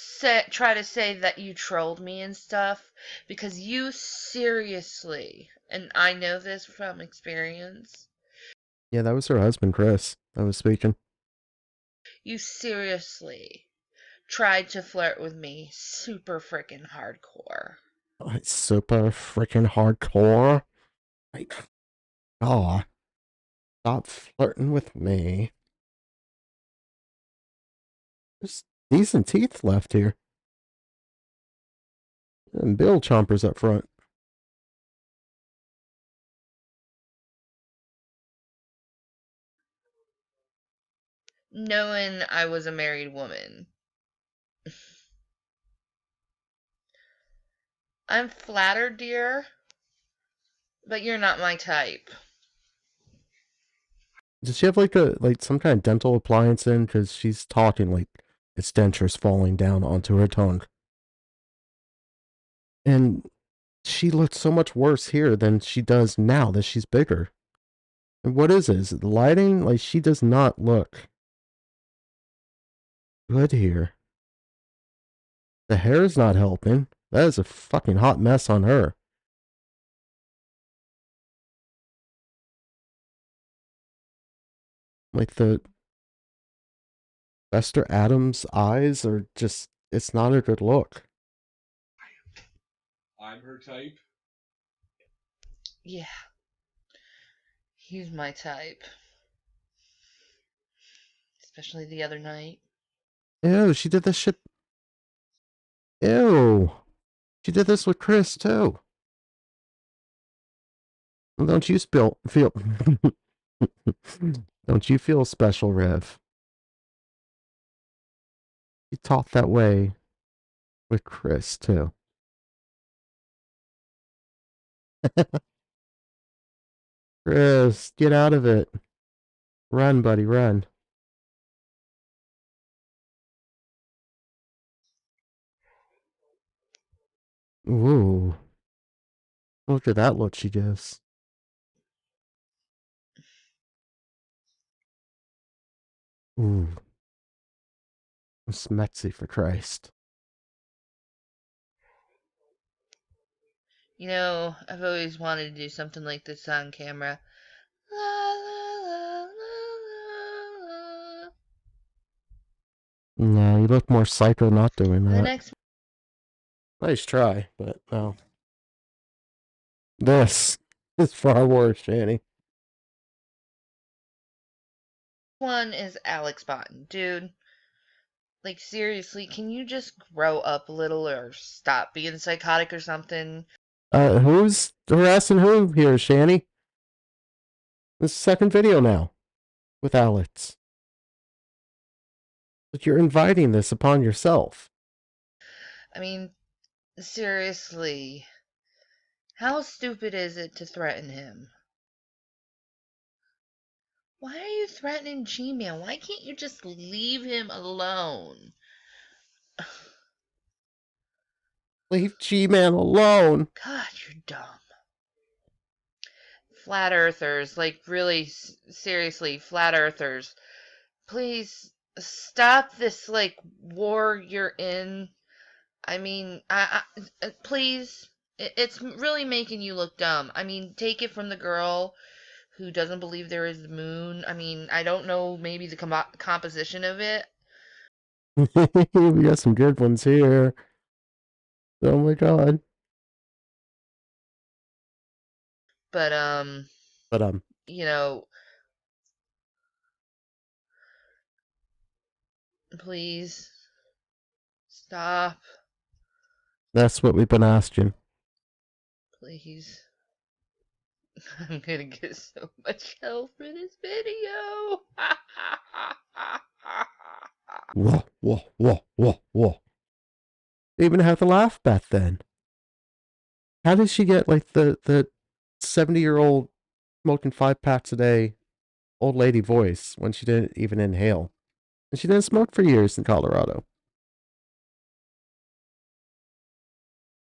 [SPEAKER 4] try to say that you trolled me and stuff, because you seriously, and I know this from experience,
[SPEAKER 1] Yeah, that was her husband, Chris, that was speaking.
[SPEAKER 4] you seriously tried to flirt with me super freaking hardcore.
[SPEAKER 1] It's super freaking hardcore. Like, oh, stop flirting with me. There's decent teeth left here. And Bill Chompers up front.
[SPEAKER 4] Knowing I was a married woman. I'm flattered, dear, but you're not my type.
[SPEAKER 1] Does she have like some kind of dental appliance in? Because she's talking like its dentures falling down onto her tongue. And she looks so much worse here than she does now that she's bigger. And what is it? Is it the lighting? Like, she does not look good here. The hair is not helping. That is a fucking hot mess on her. Like, the Esther Adams eyes are just, it's not a good look.
[SPEAKER 9] I'm her type.
[SPEAKER 4] Yeah. He's my type. Especially the other night.
[SPEAKER 1] Ew, she did this shit. Ew. She did this with Chris, too. Well, don't you feel don't you feel special, Rev? You talk that way with Chris, too. Chris, get out of it. Run, buddy, run. Ooh. Look at that look she gives. Ooh. Smetsy, for Christ.
[SPEAKER 4] You know, I've always wanted to do something like this on camera. La, la, la, la, la.
[SPEAKER 1] No, you look more psycho not doing
[SPEAKER 4] The
[SPEAKER 1] that.
[SPEAKER 4] next
[SPEAKER 1] Nice try, but no. This is far worse, Shanny.
[SPEAKER 4] one is Alex Botton. Dude, like, seriously, can you just grow up a little or stop being psychotic or something?
[SPEAKER 1] Who's harassing who here, Shanny? This is the second video now with Alex. But you're inviting this upon yourself.
[SPEAKER 4] I mean, seriously, how stupid is it to threaten him? Why are you threatening G-Man? Why can't you just leave him alone?
[SPEAKER 1] Leave G-Man alone.
[SPEAKER 4] God, you're dumb. Flat earthers, like, really, seriously, flat earthers, please stop this, like, war you're in. I mean, please, it's really making you look dumb. I mean, take it from the girl who doesn't believe there is the moon. I mean, I don't know maybe the composition of it.
[SPEAKER 1] We got some good ones here. Oh my god.
[SPEAKER 4] But,
[SPEAKER 1] But,
[SPEAKER 4] you know, please stop.
[SPEAKER 1] that's what we've been asking.
[SPEAKER 4] Please. I'm gonna get so much hell for this video.
[SPEAKER 1] Whoa, whoa, whoa, whoa, whoa. They even have the laugh back then. How did she get like the 70-year-old smoking 5 packs a day old lady voice when she didn't even inhale? And she didn't smoke for years in Colorado.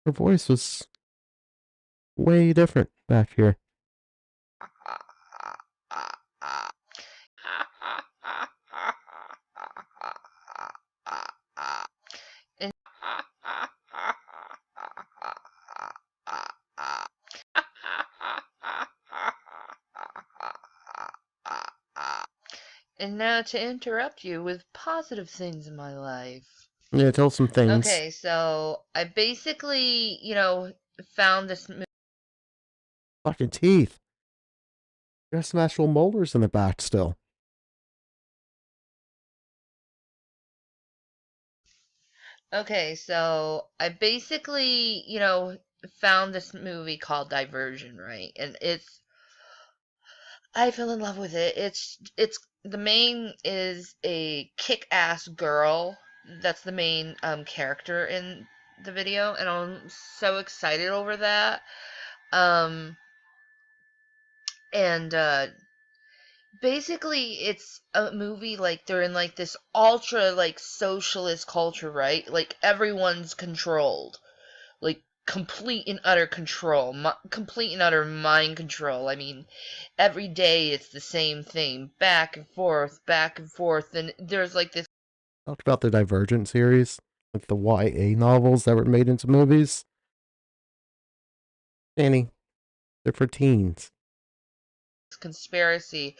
[SPEAKER 1] Her voice was way different back here.
[SPEAKER 4] And now to interrupt you with positive things in my life.
[SPEAKER 1] Yeah, tell some things.
[SPEAKER 4] Okay, so I basically, found this.
[SPEAKER 1] Fucking teeth. You got some actual molars in the back still.
[SPEAKER 4] Okay, so I basically, found this movie called Diversion, right? And I fell in love with it. It's the main is a kick-ass girl. That's the main character in the video, and I'm so excited over that. Um, and basically it's a movie like they're in like this ultra like socialist culture, right? Like everyone's controlled, like complete and utter control, complete and utter mind control. I mean, every day it's the same thing, back and forth, and there's like this.
[SPEAKER 1] Talked about the Divergent series, like the YA novels that were made into movies. Shanny, they're for teens.
[SPEAKER 4] Conspiracy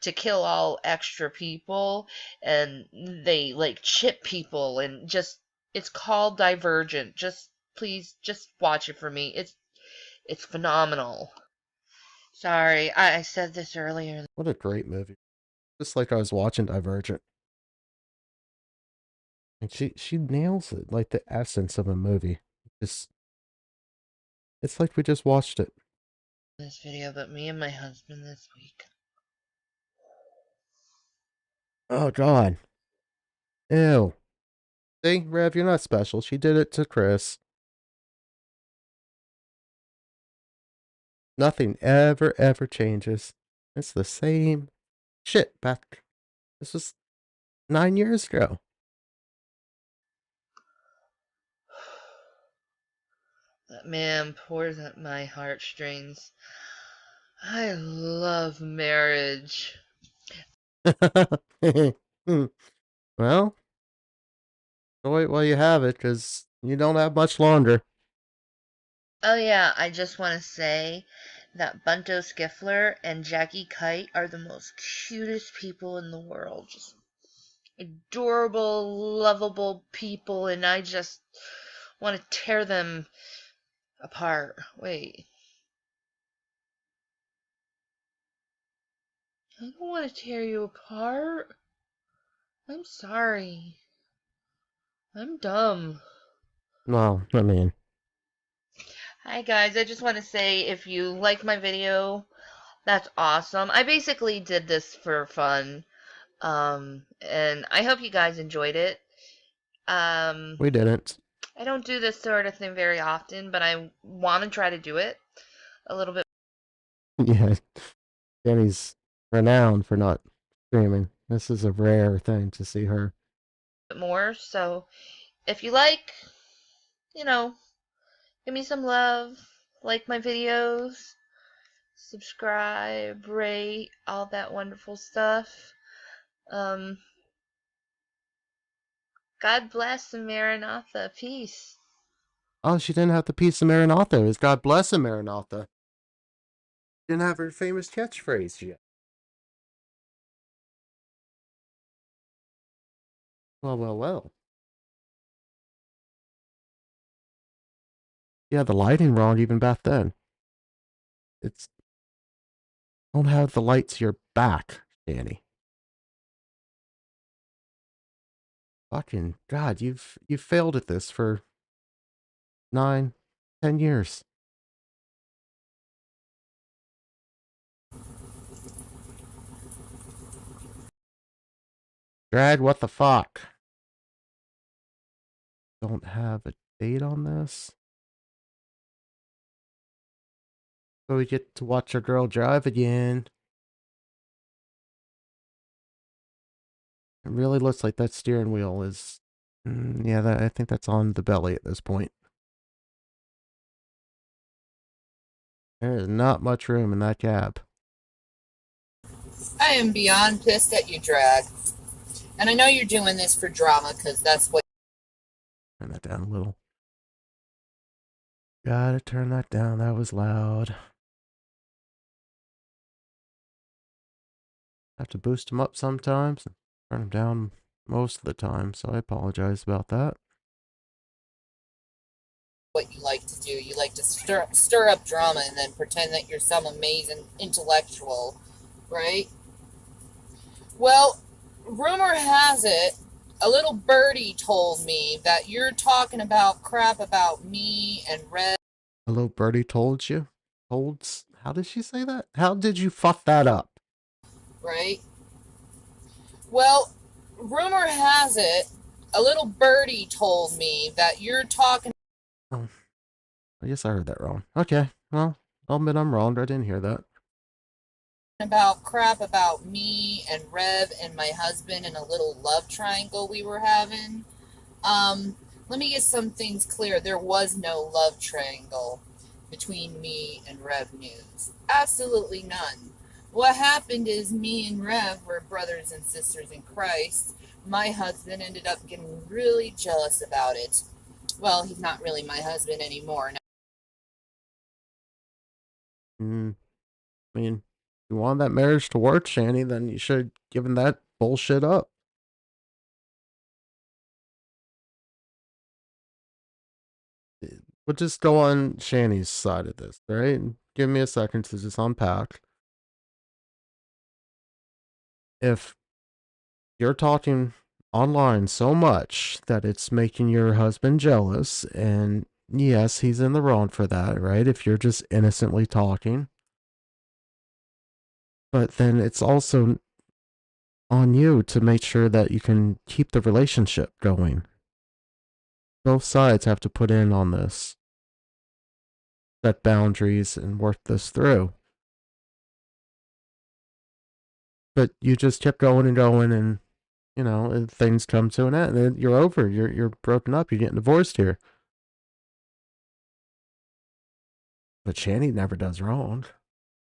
[SPEAKER 4] to kill all extra people, and they like chip people, and just it's called Divergent. Just please just watch it for me. It's phenomenal. Sorry, I said this earlier.
[SPEAKER 1] What a great movie. Just like I was watching Divergent. And she nails it, like the essence of a movie. Just it's like we just watched it.
[SPEAKER 4] This video about me and my husband this week.
[SPEAKER 1] Oh god. Ew. See, Rev, you're not special. She did it to Chris. Nothing ever changes. It's the same shit back. This was 9 years ago.
[SPEAKER 4] That man pours at my heartstrings. I love marriage.
[SPEAKER 1] Well, wait while you have it, because you don't have much longer.
[SPEAKER 4] Oh yeah, I just want to say that Bunto Skiffler and Jackie Kite are the most cutest people in the world. Just adorable, lovable people, and I just want to tear them apart. Wait. I don't want to tear you apart. I'm sorry. I'm dumb.
[SPEAKER 1] Well, I mean,
[SPEAKER 4] Hi guys, I just want to say if you like my video, that's awesome. I basically did this for fun. And I hope you guys enjoyed it.
[SPEAKER 1] we didn't.
[SPEAKER 4] I don't do this sort of thing very often, but I want to try to do it a little bit
[SPEAKER 1] Yeah, Danny's renowned for not screaming. This is a rare thing to see her.
[SPEAKER 4] more. So if you like, you know, give me some love, like my videos, subscribe, rate, all that wonderful stuff. Um, God bless Maranatha. Peace.
[SPEAKER 1] Oh, she didn't have the piece of Maranatha. It was God bless him, Maranatha. Didn't have her famous catchphrase yet. Well. Yeah, the lighting wrong even back then. It's don't have the light to your back, Danny. Fucking God, you've failed at this for 9, 10 years. Drag, what the fuck? Don't have a date on this. So we get to watch our girl drive again. It really looks like that steering wheel is... yeah, I think that's on the belly at this point. There is not much room in that cab.
[SPEAKER 10] I am beyond pissed at you, Drag. And I know you're doing this for drama, because that's what...
[SPEAKER 1] Turn that down a little. Gotta turn that down, that was loud. have to boost him up sometimes and turn him down most of the time, so I apologize about that.
[SPEAKER 10] What you like to do. You like to stir up drama and then pretend that you're some amazing intellectual, right? Well, rumor has it, a little birdie told me that you're talking about crap about me and Red.
[SPEAKER 1] Hello, Birdie told you? How did she say that? How did you fuck that up?
[SPEAKER 10] Right? Well, rumor has it, a little birdie told me that you're talking.
[SPEAKER 1] Oh, I guess I heard that wrong. Okay, well, I'll admit I'm wrong. I didn't hear that.
[SPEAKER 10] About crap about me and Rev and my husband and a little love triangle we were having. Let me get some things clear. There was no love triangle between me and Rev News. Absolutely none. What happened is me and Rev were brothers and sisters in Christ. My husband ended up getting really jealous about it. Well, he's not really my husband anymore.
[SPEAKER 1] I mean, if you want that marriage to work, Shanny, then you should have given that bullshit up. We'll just go on Shanny's side of this, right? Give me a second to just unpack. If you're talking online so much that it's making your husband jealous, and yes, he's in the wrong for that, right? If you're just innocently talking. But then it's also on you to make sure that you can keep the relationship going. Both sides have to put in on this, set boundaries, and work this through. But you just kept going and going, and you know, and things come to an end. And you're over. You're broken up. You're getting divorced here. But Shanny never does wrong,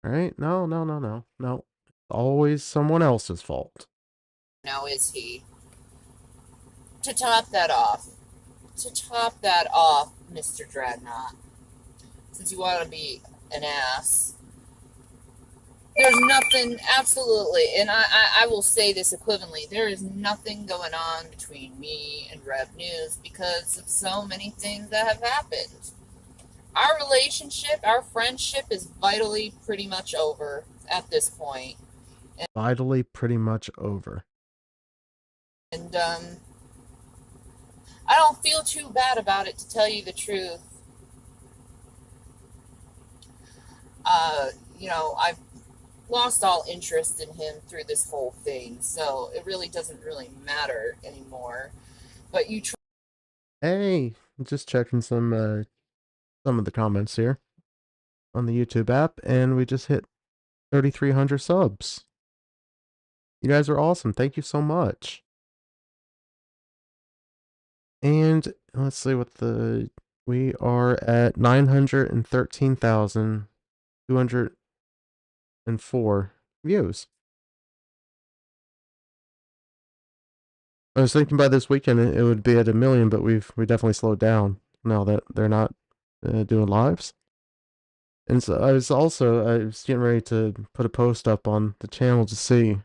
[SPEAKER 1] right? No, no, no, no, no. It's always someone else's fault.
[SPEAKER 10] Now is he? To top that off, Mr. Dreadnought, since you want to be an ass, there's nothing, absolutely, and I will say this equivalently, there is nothing going on between me and Rev News because of so many things that have happened. Our relationship, our friendship is vitally pretty much over at this point.
[SPEAKER 1] Vitally pretty much over.
[SPEAKER 10] And, I don't feel too bad about it, to tell you the truth. I've lost all interest in him through this whole thing, so it really doesn't really matter anymore. But you
[SPEAKER 1] Hey, just checking some of the comments here on the YouTube app, and we just hit 3,300 subs. You guys are awesome. Thank you so much. And let's see what we are at 913,204 views. I was thinking by this weekend it would be at 1 million, but we definitely slowed down now that they're not doing lives. And so I was getting ready to put a post up on the channel to see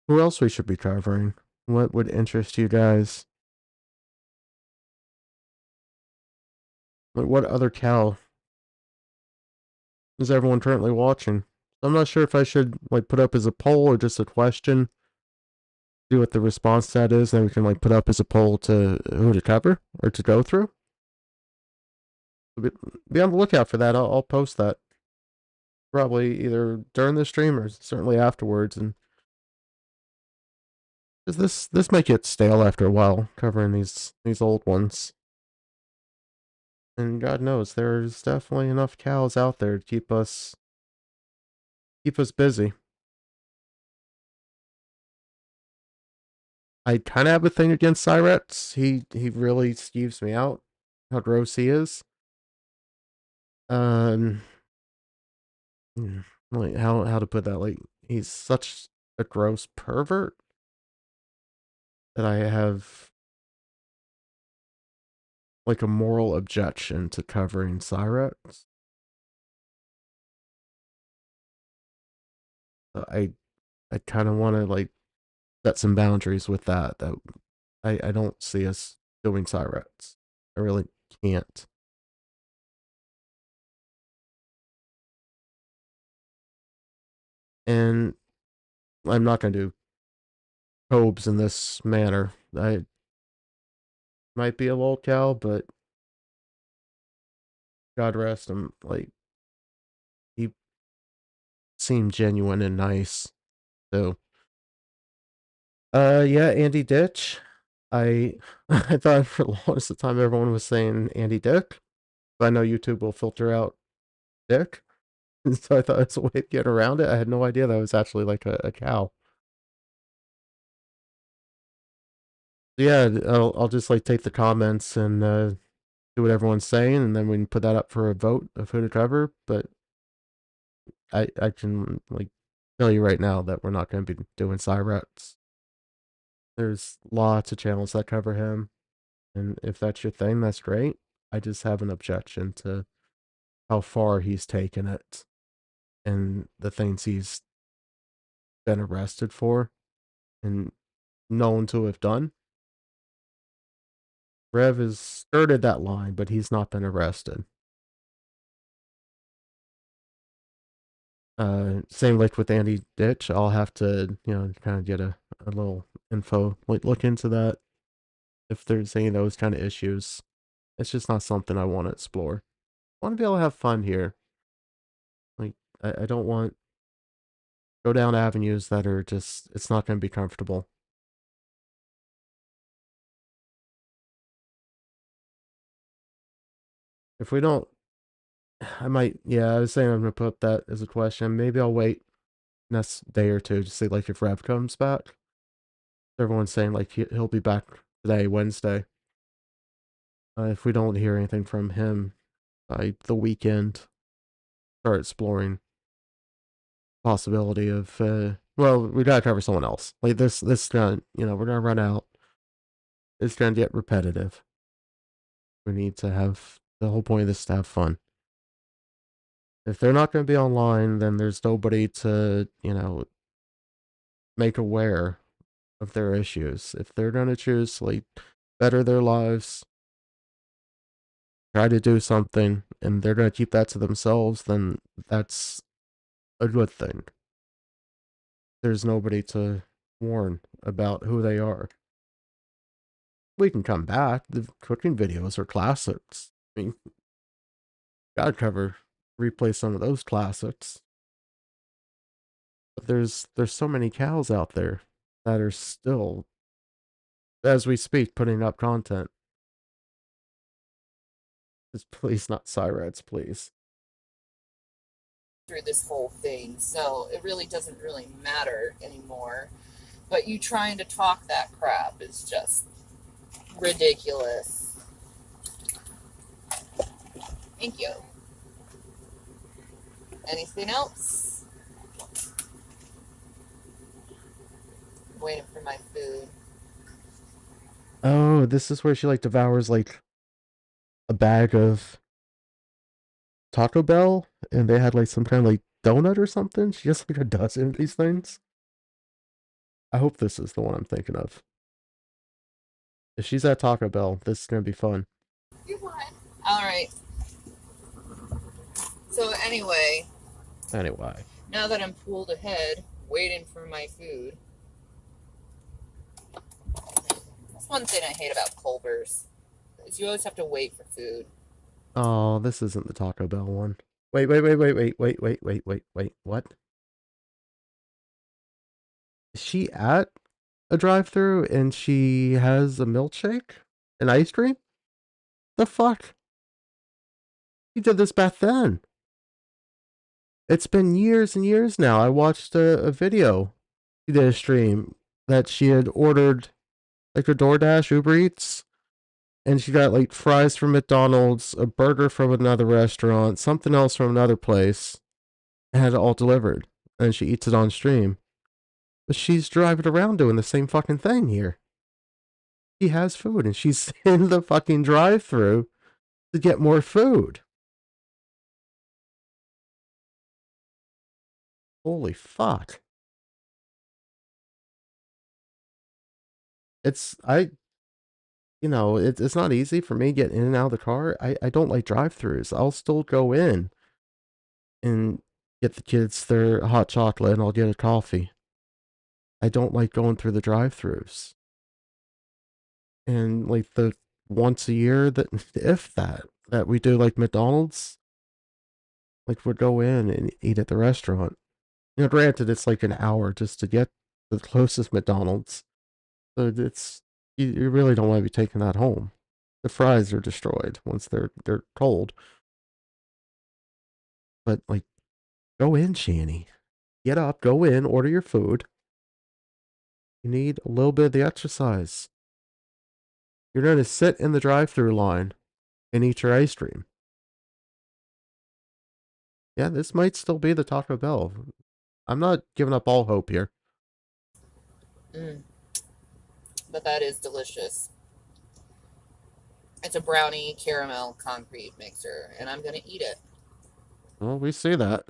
[SPEAKER 1] who else we should be covering. What would interest you guys? Like, what other cow is everyone currently watching? I'm not sure if I should like put up as a poll or just a question. See what the response to that is, then we can like put up as a poll to who to cover or to go through. Be on the lookout for that. I'll post that probably either during the stream or certainly afterwards. And this might get stale after a while covering these old ones. And God knows there's definitely enough cows out there to keep us busy. I kind of have a thing against Cyrex. He really skeeves me out. How gross he is. Like how to put that? Like he's such a gross pervert that I have like a moral objection to covering Cyrex. I I kind of want to like set some boundaries with that. That I don't see us doing Cyrettes. I really can't. And I'm not going to do Cobes in this manner. I might be a lol cow, but God rest him. Like, he seemed genuine and nice. So, yeah, Andy Ditch. I I thought for the longest time everyone was saying Andy Dick, but I know YouTube will filter out Dick, so I thought it's a way to get around it. I had no idea that was actually like a cow. Yeah, I'll just like take the comments and do what everyone's saying, and then we can put that up for a vote of who to cover. But I can like tell you right now that we're not going to be doing Cyrettes. There's lots of channels that cover him, and if that's your thing, that's great. I just have an objection to how far he's taken it and the things he's been arrested for and known to have done. Rev has skirted that line, but he's not been arrested. Same like with Andy Ditch. I'll have to, kind of get a little info, like look into that if there's any of those kind of issues. It's just not something I want to explore. I want to be able to have fun here. Like, I don't want go down avenues that are just, it's not going to be comfortable. If we don't, I might, yeah, I was saying I'm going to put that as a question. Maybe I'll wait next day or two to see, like, if Rev comes back. Everyone's saying, like, he'll be back today, Wednesday. If we don't hear anything from him by the weekend, start exploring possibility of, well, we gotta cover someone else. Like, this gonna, we're gonna run out. It's gonna get repetitive. We need to have, the whole point of this is to have fun. If they're not going to be online, then there's nobody to, make aware of their issues. If they're going to choose to, like, better their lives, try to do something, and they're going to keep that to themselves, then that's a good thing. There's nobody to warn about who they are. We can come back. The cooking videos are classics. I mean, gotta replay some of those classics. But there's so many cows out there that are still, as we speak, putting up content. Just please not Cyrettes, please.
[SPEAKER 10] Through this whole thing, so it really doesn't really matter anymore. But you trying to talk that crap is just ridiculous. Thank you. Anything else? I'm waiting for my food.
[SPEAKER 1] Oh, this is where she like devours like a bag of Taco Bell, and they had like some kind of like donut or something. She has like a dozen of these things. I hope this is the one I'm thinking of. If she's at Taco Bell, this is gonna be fun.
[SPEAKER 10] All right. So anyway, now that I'm pulled ahead, waiting for my food. That's one thing I hate about Culver's, is you always have to wait for food.
[SPEAKER 1] Oh, this isn't the Taco Bell one. Wait. What? Is she at a drive-thru and she has a milkshake? An ice cream? The fuck? He did this back then. It's been years and years now. I watched a video. She did a stream that she had ordered like a DoorDash, Uber Eats, and she got like fries from McDonald's, a burger from another restaurant, something else from another place, and had it all delivered. And she eats it on stream. But she's driving around doing the same fucking thing here. She has food and she's in the fucking drive-thru to get more food. Holy fuck. it's I you know, it's not easy for me getting in and out of the car. I don't like drive-throughs. I'll still go in and get the kids their hot chocolate and I'll get a coffee. I don't like going through the drive-throughs. And like the once a year that if that we do like McDonald's, like we'll go in and eat at the restaurant. You know, granted it's like an hour just to get the closest McDonald's. So it's you really don't want to be taking that home. The fries are destroyed once they're cold. But like go in, Shanny. Get up, go in, order your food. You need a little bit of the exercise. You're going to sit in the drive-through line and eat your ice cream. Yeah, this might still be the Taco Bell. I'm not giving up all hope here.
[SPEAKER 10] Mm, but that is delicious. It's a brownie caramel concrete mixer, and I'm gonna eat it.
[SPEAKER 1] Well, we see that.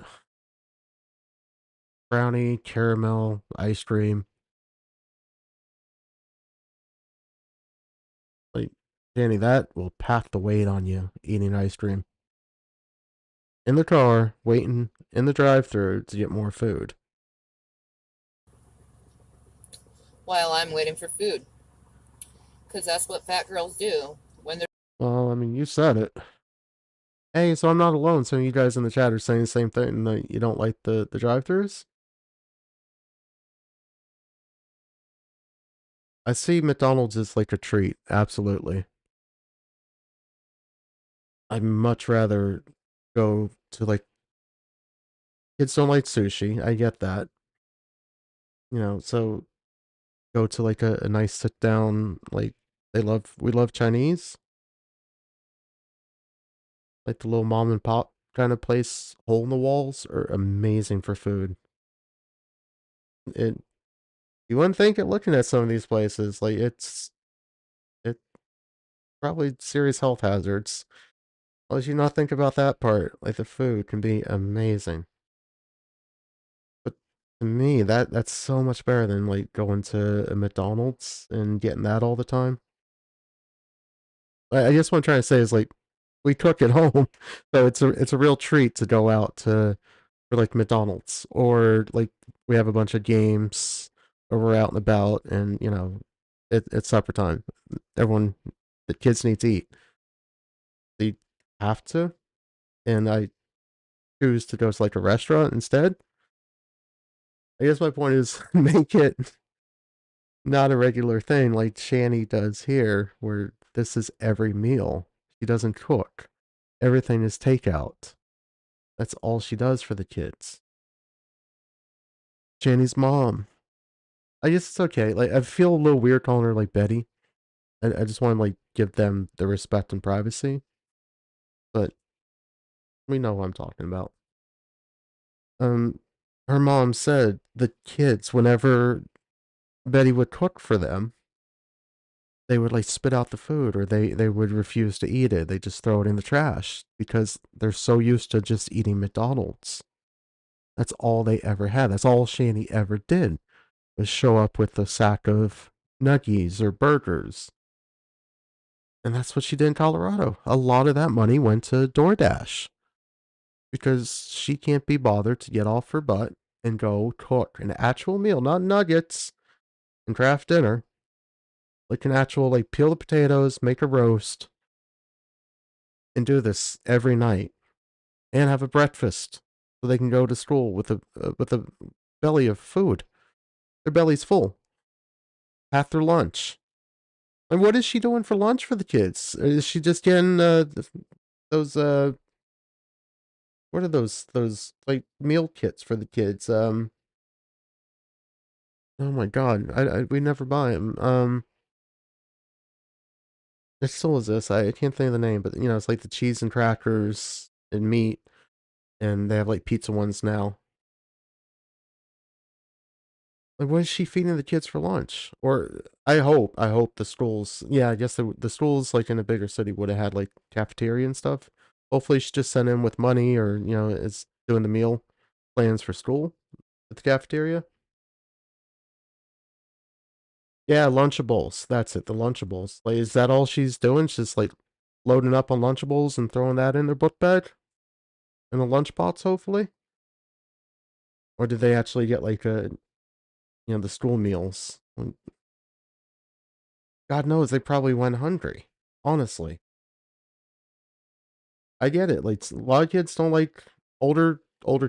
[SPEAKER 1] Brownie, caramel, ice cream. Like, Danny, that will pack the weight on you eating ice cream. In the car, waiting in the drive-through to get more food.
[SPEAKER 10] While I'm waiting for food, because that's what fat girls do when they're.
[SPEAKER 1] Well, I mean, you said it. Hey, so I'm not alone. Some of you guys in the chat are saying the same thing. That you don't like the drive-throughs. I see McDonald's as like a treat. Absolutely. I'd much rather go to like kids don't like sushi. I get that. You know, so go to like a nice sit down, like we love Chinese. Like the little mom and pop kind of place, hole in the walls are amazing for food. It you wouldn't think it looking at some of these places, like it probably serious health hazards. Unless you not think about that part, like the food can be amazing. But to me, that's so much better than like going to a McDonald's and getting that all the time. I guess what I'm trying to say is like we cook at home, so it's a real treat to go out to for like McDonald's or like we have a bunch of games or we're out and about and you know it's supper time. Everyone, the kids need to eat. They have to, and I choose to go to like a restaurant instead. I guess my point is make it not a regular thing like Shanny does here, where this is every meal. She doesn't cook. Everything is takeout. That's all she does for the kids. Shanny's mom. I guess it's okay. Like I feel a little weird calling her like Betty. I just want to like give them the respect and privacy. But we know what I'm talking about. Um, her mom said the kids, whenever Betty would cook for them, they would like spit out the food or they would refuse to eat it. They just throw it in the trash because they're so used to just eating McDonald's. That's all they ever had. That's all Shanny ever did was show up with a sack of nuggies or burgers. And that's what she did in Colorado. A lot of that money went to DoorDash because she can't be bothered to get off her butt and go cook an actual meal, not nuggets and craft dinner, like an actual, like peel the potatoes, make a roast, and do this every night and have a breakfast so they can go to school with a belly of food. Their belly's full. Half their lunch. And what is she doing for lunch for the kids? Is she just getting those what are those like meal kits for the kids? Oh my god, I we never buy them. It still exists. I can't think of the name, but you know, it's like the cheese and crackers and meat, and they have like pizza ones now. Like, what is she feeding the kids for lunch? Or I hope the schools. Yeah, I guess the schools like in a bigger city would have had like cafeteria and stuff. Hopefully, she just sent in with money, or you know, is doing the meal plans for school at the cafeteria. Yeah, Lunchables. That's it, the Lunchables. Like, is that all she's doing? She's just, like, loading up on Lunchables and throwing that in their book bag? In the lunchbox, hopefully? Or did they actually get, like, the school meals? God knows, they probably went hungry. Honestly. I get it. Like, a lot of kids don't like, older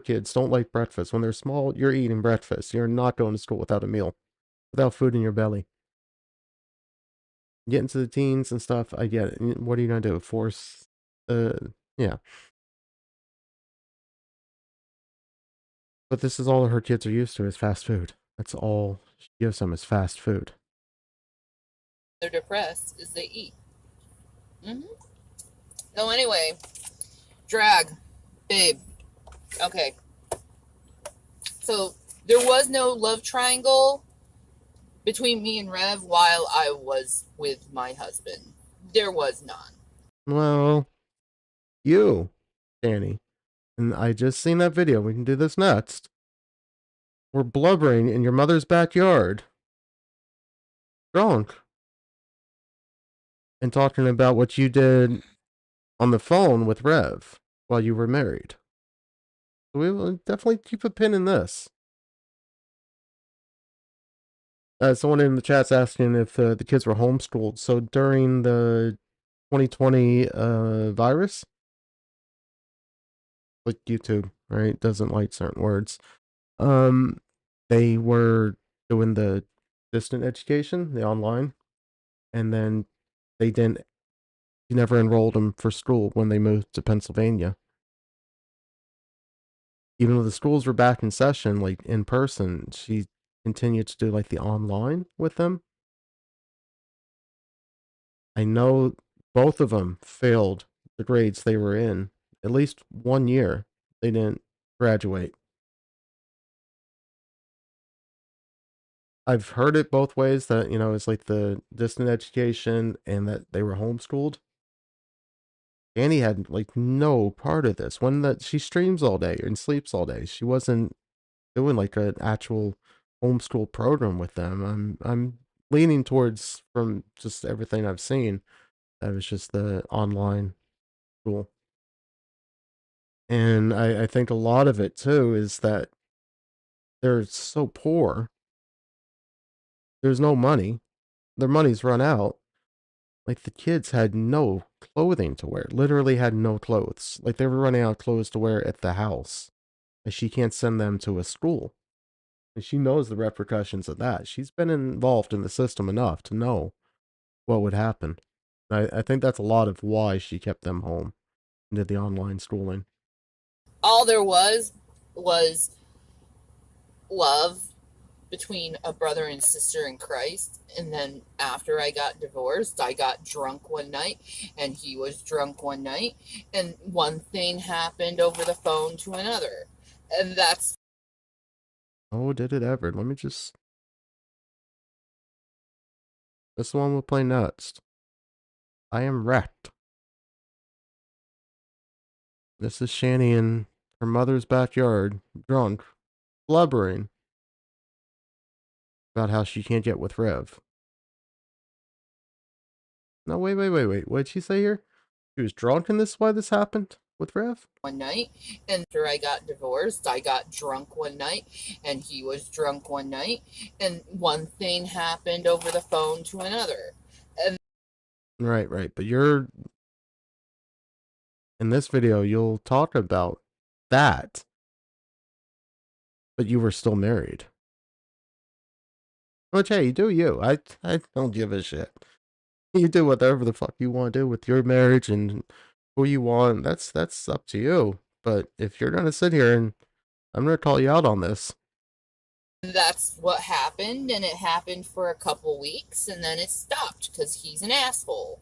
[SPEAKER 1] kids don't like breakfast. When they're small, you're eating breakfast. You're not going to school without a meal. Without food in your belly. Get into the teens and stuff, I get it. What are you gonna do? Force, yeah. But this is all her kids are used to is fast food. That's all she gives them is fast food.
[SPEAKER 10] They're depressed is they eat. So anyway, drag, babe. Okay. So there was no love triangle between me and Rev while I was with my husband. There was none.
[SPEAKER 1] Well, you, Danny, and I just seen that video. We can do this next. We're blubbering in your mother's backyard. Drunk. And talking about what you did on the phone with Rev while you were married. We will definitely keep a pin in this. Someone in the chat's asking if the kids were homeschooled. So during the 2020 virus, like YouTube, right, doesn't like certain words. They were doing the distant education, the online, and then they didn't. You never enrolled them for school when they moved to Pennsylvania. Even though the schools were back in session, like in person, she continued to do like the online with them. I know both of them failed the grades they were in. At least 1 year, they didn't graduate. I've heard it both ways that, it's like the distant education and that they were homeschooled. Annie had like no part of this. When that she streams all day and sleeps all day. She wasn't doing like an actual homeschool program with them. I'm leaning towards, from just everything I've seen, that was just the online school. And I think a lot of it too is that they're so poor. There's no money. Their money's run out. Like the kids had no clothing to wear. Literally had no clothes. Like they were running out of clothes to wear at the house. And she can't send them to a school. And she knows the repercussions of that. She's been involved in the system enough to know what would happen. I think that's a lot of why she kept them home and did the online schooling.
[SPEAKER 10] All there was love between a brother and sister in Christ. And then after I got divorced, I got drunk one night and he was drunk one night. And one thing happened over the phone to another. And that's.
[SPEAKER 1] Oh, did it ever? Let me just. This one we'll play next. I am wrecked. This is Shanny in her mother's backyard, drunk, blubbering about how she can't get with Rev. No, wait. What did she say here? She was drunk and this is why this happened with Rev?
[SPEAKER 10] One night, and after I got divorced, I got drunk one night, and he was drunk one night, and one thing happened over the phone to another. And
[SPEAKER 1] Right. But you're. In this video, you'll talk about that. But you were still married. Which, hey, do you. I don't give a shit. You do whatever the fuck you want to do with your marriage and who you want. That's up to you. But if you're gonna sit here and I'm gonna call you out on this.
[SPEAKER 10] that's what happened, and it happened for a couple weeks, and then it stopped because he's an asshole.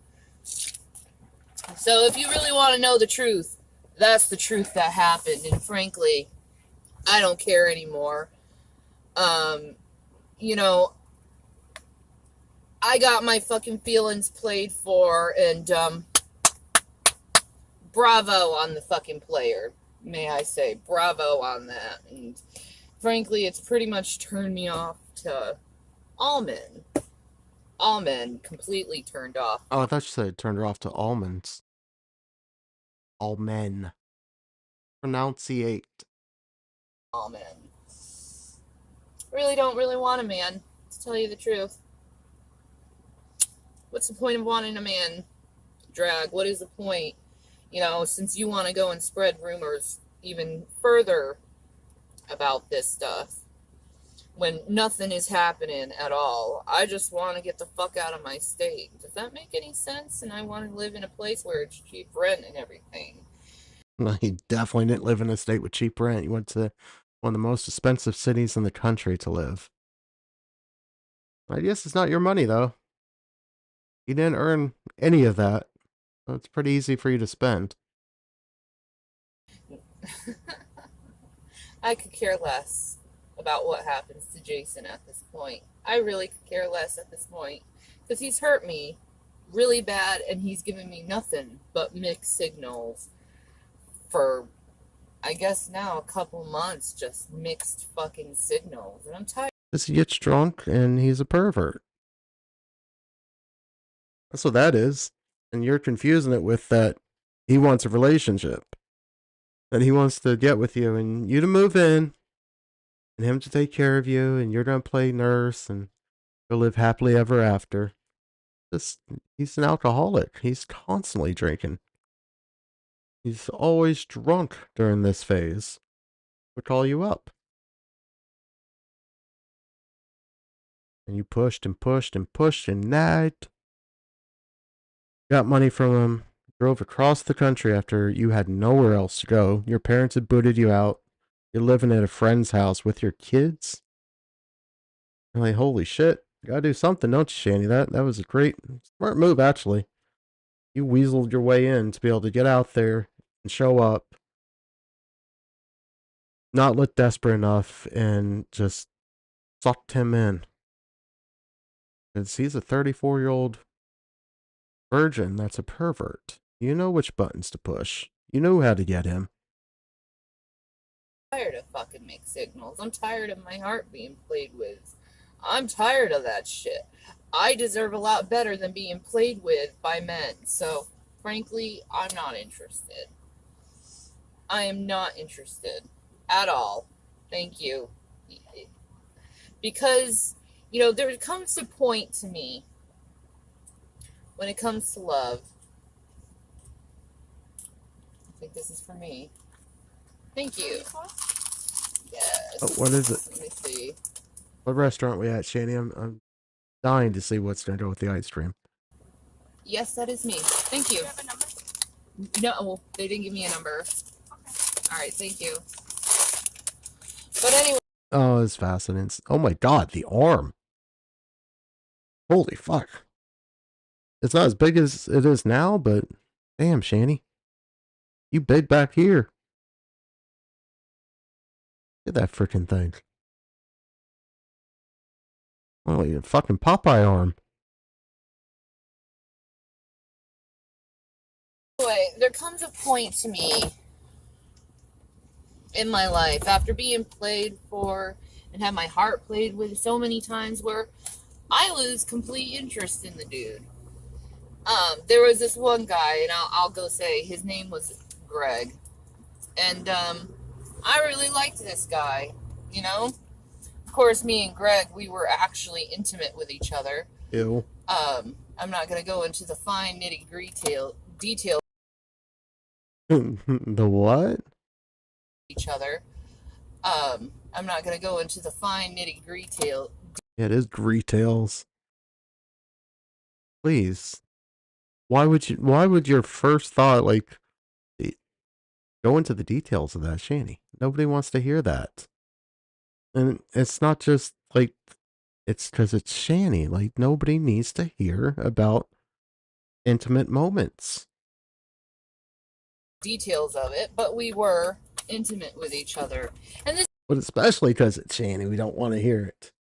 [SPEAKER 10] So if you really want to know the truth, that's the truth that happened, and frankly, I don't care anymore. You know, I got my fucking feelings played for, and bravo on the fucking player, may I say. Bravo on that. And frankly, it's pretty much turned me off to all men. All men completely turned off.
[SPEAKER 1] Oh, I thought you said it turned her off to almonds. All men. Pronunciate.
[SPEAKER 10] All men. Really don't really want a man, to tell you the truth. What's the point of wanting a man? Drag, what is the point? You know, since you want to go and spread rumors even further about this stuff, when nothing is happening at all, I just want to get the fuck out of my state. Does that make any sense? And I want to live in a place where it's cheap rent and everything.
[SPEAKER 1] No, he definitely didn't live in a state with cheap rent. He went to one of the most expensive cities in the country to live. I guess it's not your money, though. You didn't earn any of that. So it's pretty easy for you to spend.
[SPEAKER 10] I could care less about what happens to Jason at this point. I really could care less at this point. Because he's hurt me really bad and he's given me nothing but mixed signals for, I guess now, a couple months. Just mixed fucking signals. And I'm tired.
[SPEAKER 1] Because he gets drunk and he's a pervert. That's what that is. And you're confusing it with that he wants a relationship. That he wants to get with you and you to move in. And him to take care of you. And you're going to play nurse and go live happily ever after. He's an alcoholic. He's constantly drinking. He's always drunk during this phase. Would call you up. And you pushed and pushed and pushed and nagged. Got money from him. Drove across the country after you had nowhere else to go. Your parents had booted you out. You're living at a friend's house with your kids. You're like, holy shit. You gotta do something, don't you, Shanny? That was a great, smart move, actually. You weaseled your way in to be able to get out there and show up. Not look desperate enough and just sucked him in. Because he's a 34-year-old virgin that's a pervert. You know which buttons to push. You know how to get him.
[SPEAKER 10] I'm tired of fucking mixed signals. I'm tired of my heart being played with. I'm tired of that shit. I deserve a lot better than being played with by men. So, frankly, I'm not interested. I am not interested at all. Thank you. Because, you know, there comes a point to me when it comes to love. I think this is for me. Thank you. Yes.
[SPEAKER 1] Oh, what is it?
[SPEAKER 10] Let me see.
[SPEAKER 1] What restaurant we at, Shanny? I'm dying to see what's going to go with the ice cream.
[SPEAKER 10] Yes, that is me. Thank you. Do you have a number? No, they didn't give me a number. Okay. All right, thank you. But anyway.
[SPEAKER 1] Oh, it's fascinating. Oh my god, the arm. Holy fuck. It's not as big as it is now, but damn, Shanny. You big back here. Look at that freaking thing. Oh, you fucking Popeye arm.
[SPEAKER 10] Anyway, there comes a point to me in my life after being played for and have my heart played with so many times where I lose complete interest in the dude. There was this one guy, and I'll go say his name was Greg, and I really liked this guy, you know. Of course, me and Greg, we were actually intimate with each other.
[SPEAKER 1] Ew.
[SPEAKER 10] I'm not gonna go into the fine nitty-gritty detail.
[SPEAKER 1] The what?
[SPEAKER 10] Each other. I'm not gonna go into the fine nitty-gritty.
[SPEAKER 1] Yeah, it is retails. Please. Why would your first thought, like, go into the details of that, Shanny? Nobody wants to hear that. And it's not just, like, it's because it's Shanny. Like, nobody needs to hear about intimate moments.
[SPEAKER 10] Details of it, but we were intimate with each other. And this
[SPEAKER 1] But especially because it's Shanny, we don't want to hear it.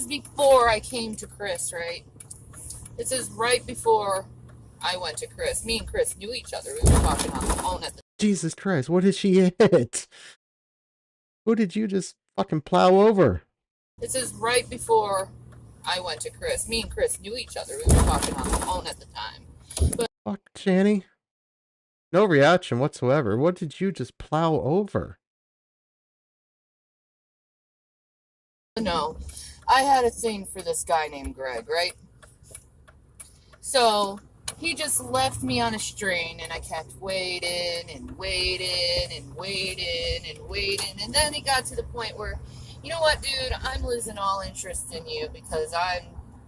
[SPEAKER 10] is before I came to Chris, right? This is right before I went to Chris. Me and Chris knew each other. We were talking on the phone at the...
[SPEAKER 1] Jesus Christ, what did she hit? Who did you just fucking plow over?
[SPEAKER 10] This is right before I went to Chris. Me and Chris knew each other. We were talking on the phone at the time. But
[SPEAKER 1] Fuck, Shanny. No reaction whatsoever. What did you just plow over?
[SPEAKER 10] no, I had a thing for this guy named Greg, right? So he just left me on a string, and I kept waiting and waiting and waiting and waiting. And then it got to the point where, you know what, dude, I'm losing all interest in you because I'm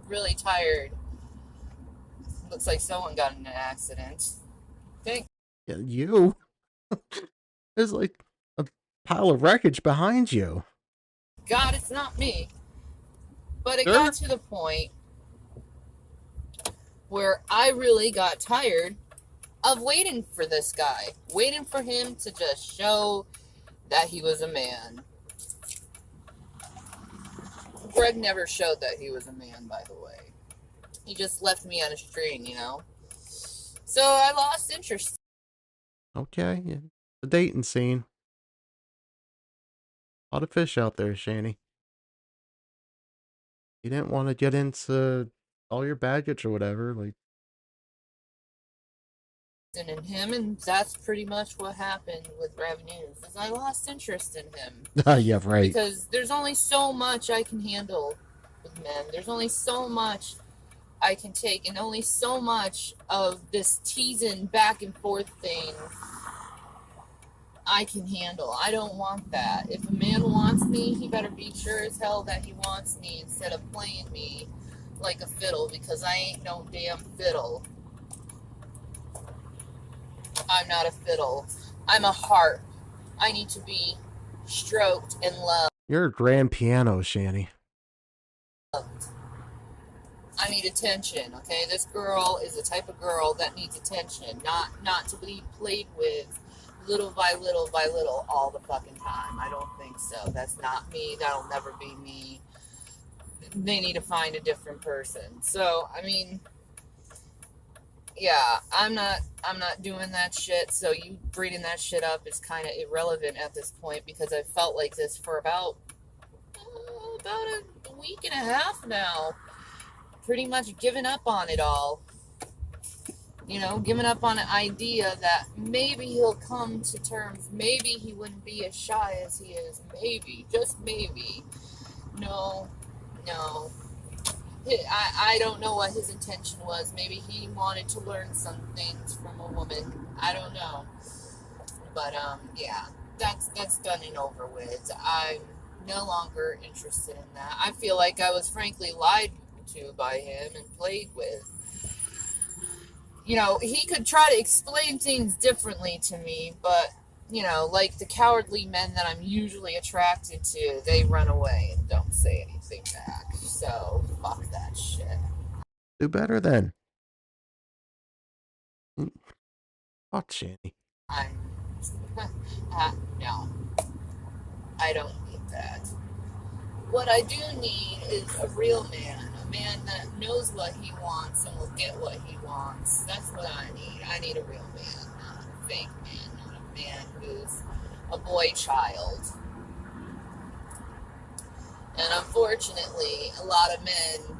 [SPEAKER 10] really tired. Looks like someone got in an accident. Thank
[SPEAKER 1] Yeah, you? There's like a pile of wreckage behind you.
[SPEAKER 10] God it's not me. But it
[SPEAKER 1] Sure.
[SPEAKER 10] got to the point where I really got tired of waiting for this guy, waiting for him to just show that he was a man. Greg never showed that he was a man, by the way. He just left me on a string, you know? So I lost interest.
[SPEAKER 1] Okay, yeah. The dating scene. A lot of fish out there, Shanny. You didn't want to get into all your baggage or whatever, like.
[SPEAKER 10] In him, and that's pretty much what happened with revenues, is I lost interest in him.
[SPEAKER 1] Yeah, right.
[SPEAKER 10] Because there's only so much I can handle with men. There's only so much I can take, and only so much of this teasing back and forth thing I can handle. I don't want that. If a man wants me, he better be sure as hell that he wants me instead of playing me like a fiddle, because I ain't no damn fiddle. I'm not a fiddle. I'm a harp. I need to be stroked and loved.
[SPEAKER 1] You're a grand piano, Shanny.
[SPEAKER 10] I need attention, okay? This girl is the type of girl that needs attention, not to be played with little by little by little all the fucking time. I don't think so. That's not me. That'll never be me. They need to find a different person. So, I mean, yeah, I'm not doing that shit. So you bringing that shit up is kind of irrelevant at this point, because I felt like this for about a week and a half now. Pretty much given up on it all. You know, giving up on an idea that maybe he'll come to terms. Maybe he wouldn't be as shy as he is. Maybe, just maybe. No. I don't know what his intention was. Maybe he wanted to learn some things from a woman. I don't know. But, yeah, that's done and over with. I'm no longer interested in that. I feel like I was frankly lied to by him and played with. You know, he could try to explain things differently to me, but, you know, like the cowardly men that I'm usually attracted to, they run away and don't say anything back. So, fuck that shit.
[SPEAKER 1] Do better then. Fuck Shanny.
[SPEAKER 10] No. I don't need that. What I do need is a real man. A man that knows what he wants and will get what he wants. That's what I need. I need a real man, not a fake man, not a man who's a boy child. And unfortunately, a lot of men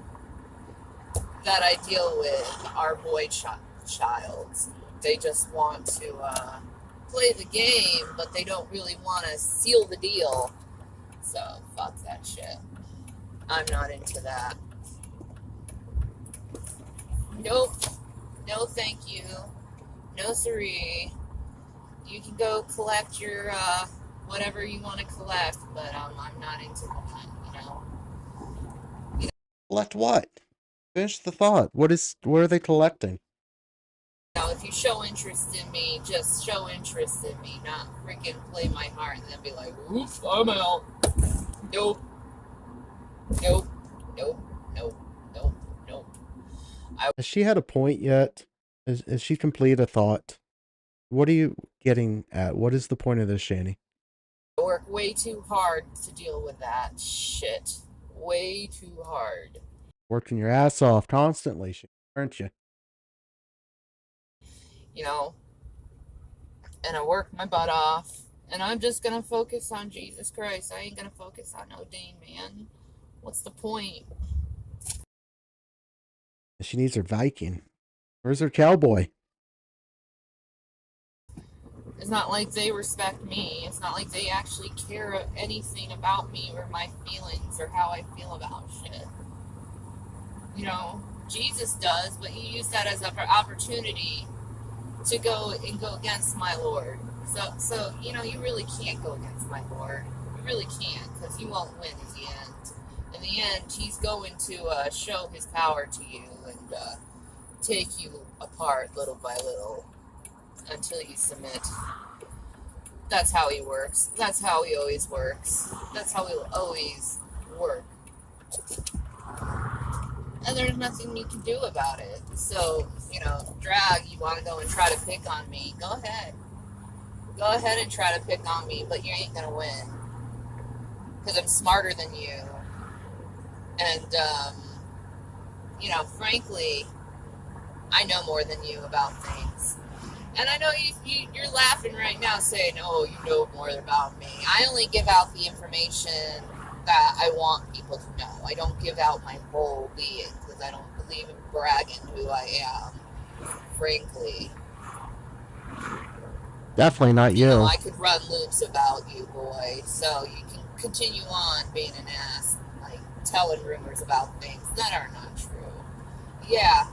[SPEAKER 10] that I deal with are boy childs. They just want to play the game, but they don't really want to seal the deal. So, fuck that shit. I'm not into that. Nope. No thank you. No siree. You can go collect your, whatever you want to collect, but I'm not into that, you know?
[SPEAKER 1] Collect what? Finish the thought. What are they collecting?
[SPEAKER 10] Now, if you show interest in me, just show interest in me, not freaking play my heart and then be like, oops, I'm out. Nope.
[SPEAKER 1] Has she had a point yet? Has she completed a thought? What are you getting at? What is the point of this, Shanny?
[SPEAKER 10] I work way too hard to deal with that shit. Way too hard.
[SPEAKER 1] Working your ass off constantly, aren't you?
[SPEAKER 10] You know, and I work my butt off, and I'm just gonna focus on Jesus Christ. I ain't gonna focus on no Dane man. What's the point?
[SPEAKER 1] She needs her Viking. Where's her cowboy?
[SPEAKER 10] It's not like they respect me. It's not like they actually care anything about me or my feelings or how I feel about shit. You know, Jesus does, but he used that as an opportunity to go against my Lord. So you know, you really can't go against my Lord. You really can't, because you won't win in the end. In the end, he's going to show his power to you and take you apart little by little until you submit. That's how he works. That's how he always works. That's how he'll always work. And there's nothing you can do about it. So, you know, drag, you want to go and try to pick on me, go ahead. Go ahead and try to pick on me, but you ain't going to win. Because I'm smarter than you. And, you know, frankly, I know more than you about things. And I know you're laughing right now saying, oh, you know more about me. I only give out the information that I want people to know. I don't give out my whole being because I don't believe in bragging who I am, frankly.
[SPEAKER 1] Definitely not you.
[SPEAKER 10] You know, I could run loops about you, boy, so you can continue on being an ass, like telling rumors about things that are not true. Yeah,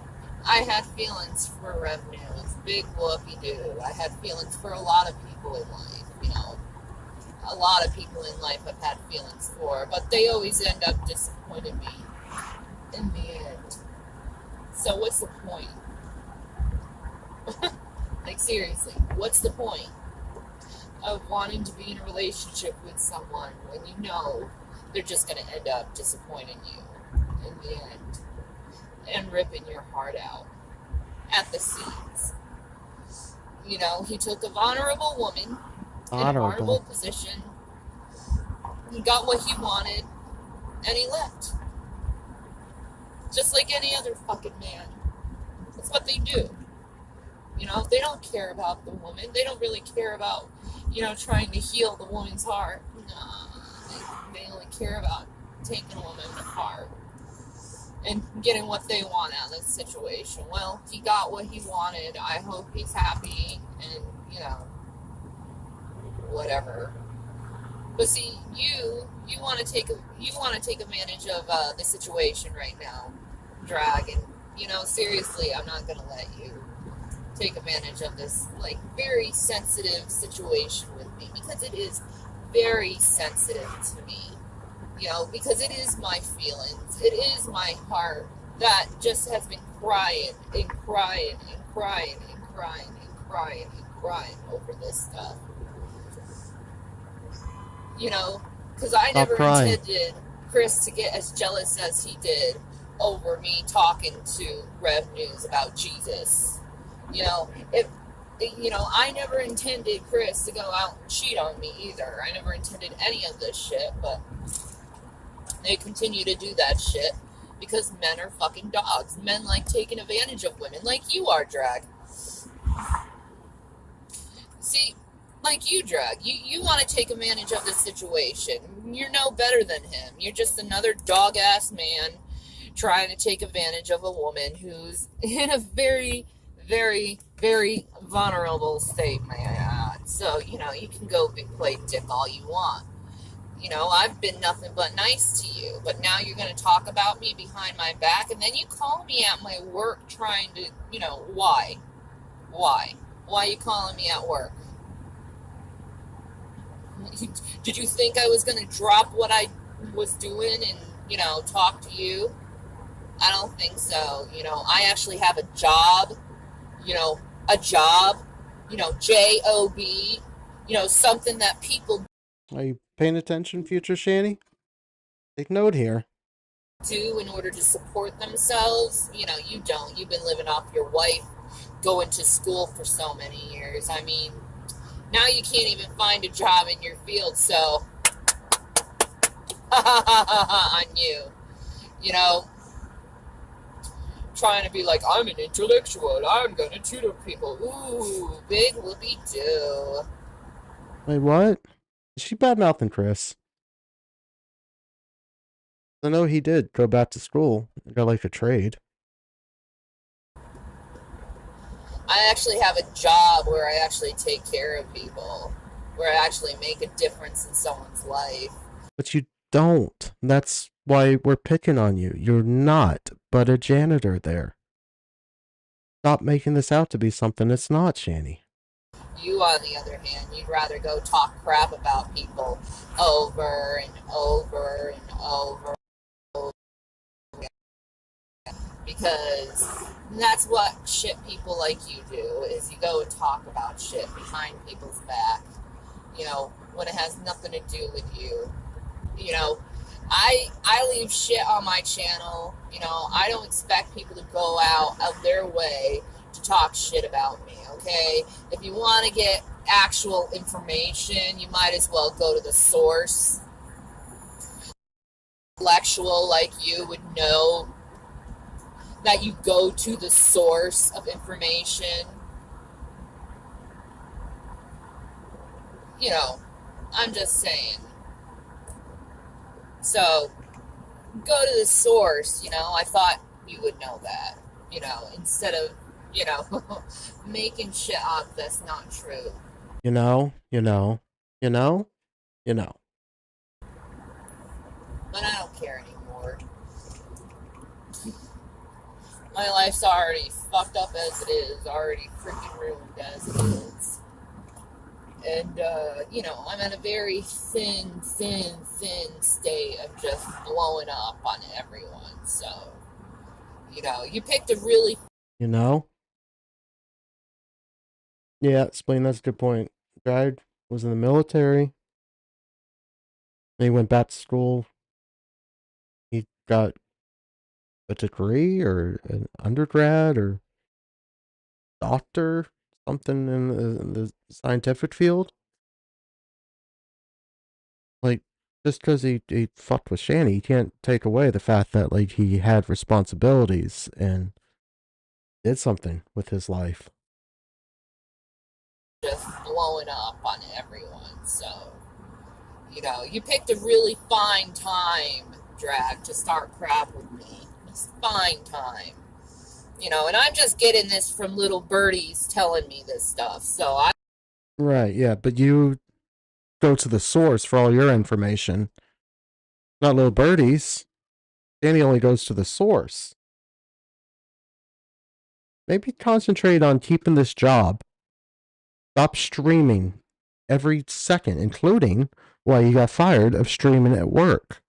[SPEAKER 10] I had feelings for revenues, big whoopie-doo. I had feelings for a lot of people in life, you know. A lot of people in life I've had feelings for, but they always end up disappointing me in the end. So what's the point? Like, seriously, what's the point of wanting to be in a relationship with someone when you know they're just going to end up disappointing you in the end and ripping your heart out at the seams? You know, he took a vulnerable woman in a vulnerable position. He got what he wanted, and he left. Just like any other fucking man. That's what they do. You know, they don't care about the woman. They don't really care about, you know, trying to heal the woman's heart. No, they only care about taking a woman apart and getting what they want out of the situation. Well, he got what he wanted. I hope he's happy and, you know, whatever. But see, you want to take advantage of the situation right now, Dragon. You know, seriously, I'm not gonna let you take advantage of this like very sensitive situation with me, because it is very sensitive to me. You know, because it is my feelings, it is my heart that just has been crying and crying and crying and crying and crying and crying over this stuff. You know, because I never intended Chris to get as jealous as he did over me talking to Rev News about Jesus. You know, I never intended Chris to go out and cheat on me either. I never intended any of this shit, but they continue to do that shit because men are fucking dogs. Men like taking advantage of women like you are, Drag. See, like you, Drag, you want to take advantage of this situation. You're no better than him. You're just another dog-ass man trying to take advantage of a woman who's in a very, very, very vulnerable state, may I add. So, you know, you can go play dick all you want. You know, I've been nothing but nice to you, but now you're going to talk about me behind my back, and then you call me at my work trying to, you know, why? Why? Why are you calling me at work? Did you think I was going to drop what I was doing and, you know, talk to you? I don't think so. You know, I actually have a job, you know, job, you know, something that people
[SPEAKER 1] Are you paying attention, future Shanny? Take note here.
[SPEAKER 10] do in order to support themselves. You know, you don't. You've been living off your wife, going to school for so many years. I mean, now you can't even find a job in your field, so on you. You know, trying to be like, I'm an intellectual, I'm gonna tutor people. Ooh, big whoopee-doo.
[SPEAKER 1] Wait, what? Is she bad-mouthing Chris? I know he did go back to school. Got like a trade.
[SPEAKER 10] I actually have a job where I actually take care of people, where I actually make a difference in someone's life.
[SPEAKER 1] But you don't. That's why we're picking on you. You're not but a janitor there. Stop making this out to be something it's not, Shanny.
[SPEAKER 10] You, on the other hand, you'd rather go talk crap about people over and over and over because that's what shit people like you do, is you go and talk about shit behind people's back, you know, when it has nothing to do with you. You know, I leave shit on my channel. You know, I don't expect people to go out of their way to talk shit about me, okay? If you want to get actual information, you might as well go to the source. Intellectual like you would know that you go to the source of information. You know, I'm just saying. So, go to the source, you know. I thought you would know that, you know, instead of, you know, making shit up that's not true.
[SPEAKER 1] You know.
[SPEAKER 10] But I don't care anymore. My life's already fucked up as it is, already freaking ruined as it is. And, you know, I'm in a very thin state of just blowing up on everyone. So, you know, you picked a really...
[SPEAKER 1] You know? Yeah, explain, that's a good point. Guy was in the military. Then he went back to school. He got a degree or an undergrad or doctor, something in the scientific field. Like, just because he fucked with Shanny, you can't take away the fact that, like, he had responsibilities and did something with his life.
[SPEAKER 10] Just blowing up on everyone. So, you know, you picked a really fine time, Drag, to start crap with me. It's fine time. You know, and I'm just getting this from little birdies telling me this stuff. So I...
[SPEAKER 1] Right, yeah, but you go to the source for all your information. Not little birdies. Danny only goes to the source. Maybe concentrate on keeping this job. Stop streaming every second, including while you got fired of streaming at work.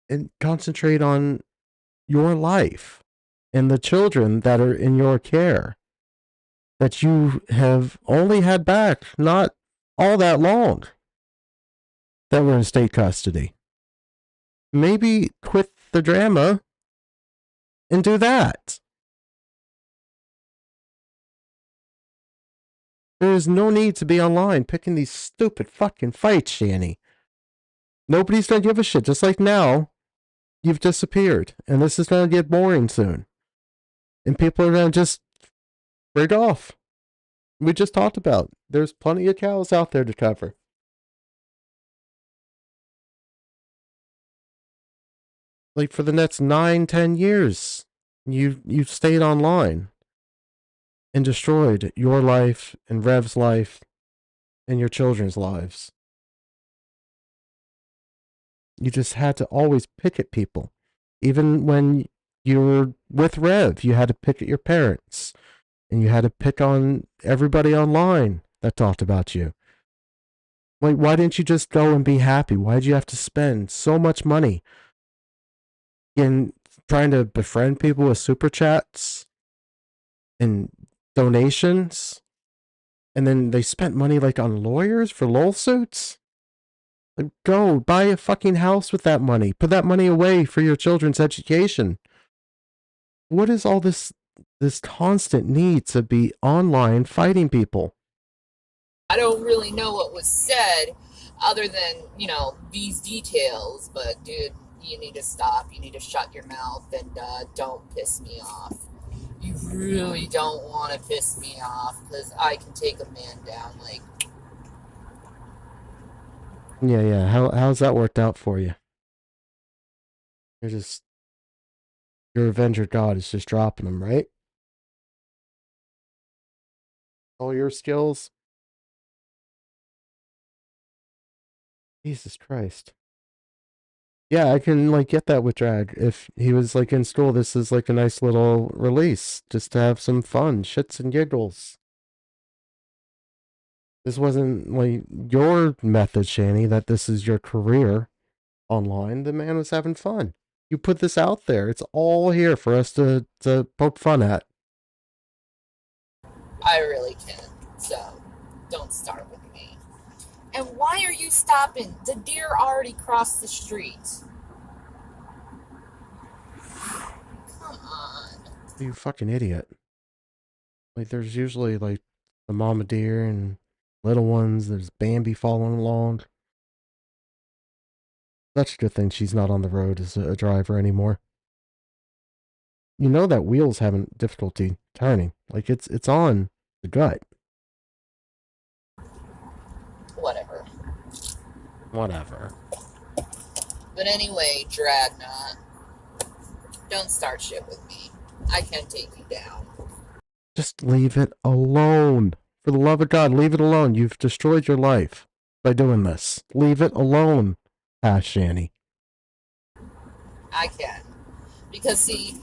[SPEAKER 1] And concentrate on your life and the children that are in your care that you have only had back not all that long that were in state custody. Maybe quit the drama and do that. There is no need to be online picking these stupid fucking fights, Shanny. Nobody's gonna give a shit. Just like now, you've disappeared, and this is gonna get boring soon. And people are gonna just break off. We just talked about there's plenty of cows out there to cover. Like for the next 9-10 years, you stayed online and destroyed your life and Rev's life and your children's lives. You just had to always pick at people. Even when you were with Rev, you had to pick at your parents. And you had to pick on everybody online that talked about you. Like, why didn't you just go and be happy? Why did you have to spend so much money in trying to befriend people with super chats and donations? And then they spent money like on lawyers for lol suits? Like, go buy a fucking house with that money. Put that money away for your children's education. What is all this constant need to be online fighting people?
[SPEAKER 10] I don't really know what was said other than, you know, these details, but dude, you need to stop. You need to shut your mouth and don't piss me off. You really don't want to piss me off because I can take a man down. Like,
[SPEAKER 1] Yeah. How's that worked out for you? Your Avenger God is just dropping them, right? All your skills? Jesus Christ. Yeah, I can like get that with drag. If he was like in school, this is like a nice little release just to have some fun, shits and giggles. This wasn't like your method, Shanny, that this is your career online. The man was having fun. You put this out there. It's all here for us to poke fun at.
[SPEAKER 10] I really can. So, don't start with me. And why are you stopping? The deer already crossed the street. Come on.
[SPEAKER 1] You fucking idiot. Like, there's usually like the mama deer and little ones. There's Bambi following along. Such a good thing she's not on the road as a driver anymore. You know that wheel's having difficulty turning. Like it's on the gut.
[SPEAKER 10] Whatever.
[SPEAKER 1] Whatever.
[SPEAKER 10] But anyway, Dragnot, don't start shit with me. I can take you down.
[SPEAKER 1] Just leave it alone. For the love of God, leave it alone. You've destroyed your life by doing this. Leave it alone, Shanny.
[SPEAKER 10] I can. Because, see,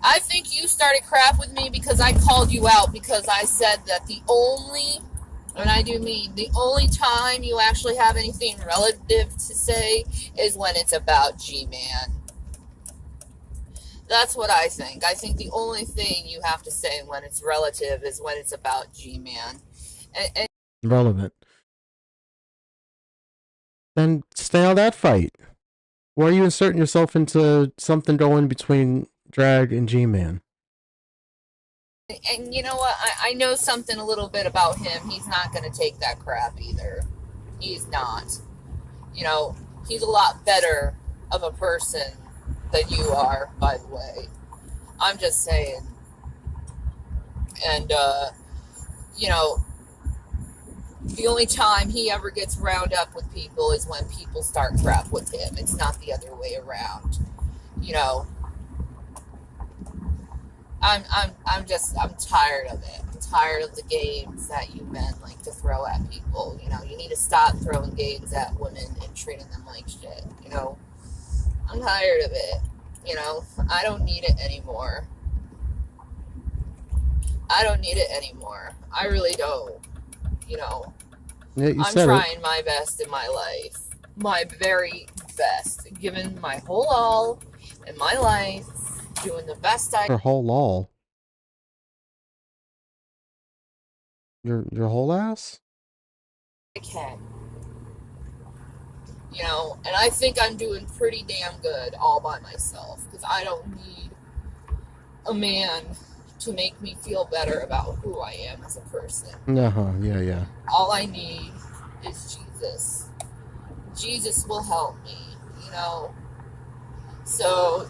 [SPEAKER 10] I think you started crap with me because I called you out because I said that the only, and I do mean, the only time you actually have anything relative to say is when it's about G-Man. That's what I think. I think the only thing you have to say when it's relative is when it's about G-Man. And
[SPEAKER 1] Relevant. Then stay out of that fight. Why are you inserting yourself into something going between Drag and G-Man?
[SPEAKER 10] And you know what? I know something a little bit about him. He's not going to take that crap either. He's not. You know, he's a lot better of a person than you are, by the way. I'm just saying. And, you know, the only time he ever gets round up with people is when people start crap with him. It's not the other way around. You know, I'm tired of it. I'm tired of the games that you men like to throw at people. You know, you need to stop throwing games at women and treating them like shit. You know, I'm tired of it. You know, I don't need it anymore. I don't need it anymore. I really don't. You know,
[SPEAKER 1] yeah,
[SPEAKER 10] I'm trying my best in my life. My very best. Giving my whole all in my life. Doing the best I can.
[SPEAKER 1] Your whole all? Your whole ass?
[SPEAKER 10] I can. You know, and I think I'm doing pretty damn good all by myself. Because I don't need a man to make me feel better about who I am as a person.
[SPEAKER 1] Yeah.
[SPEAKER 10] All I need is Jesus. Jesus will help me, you know. So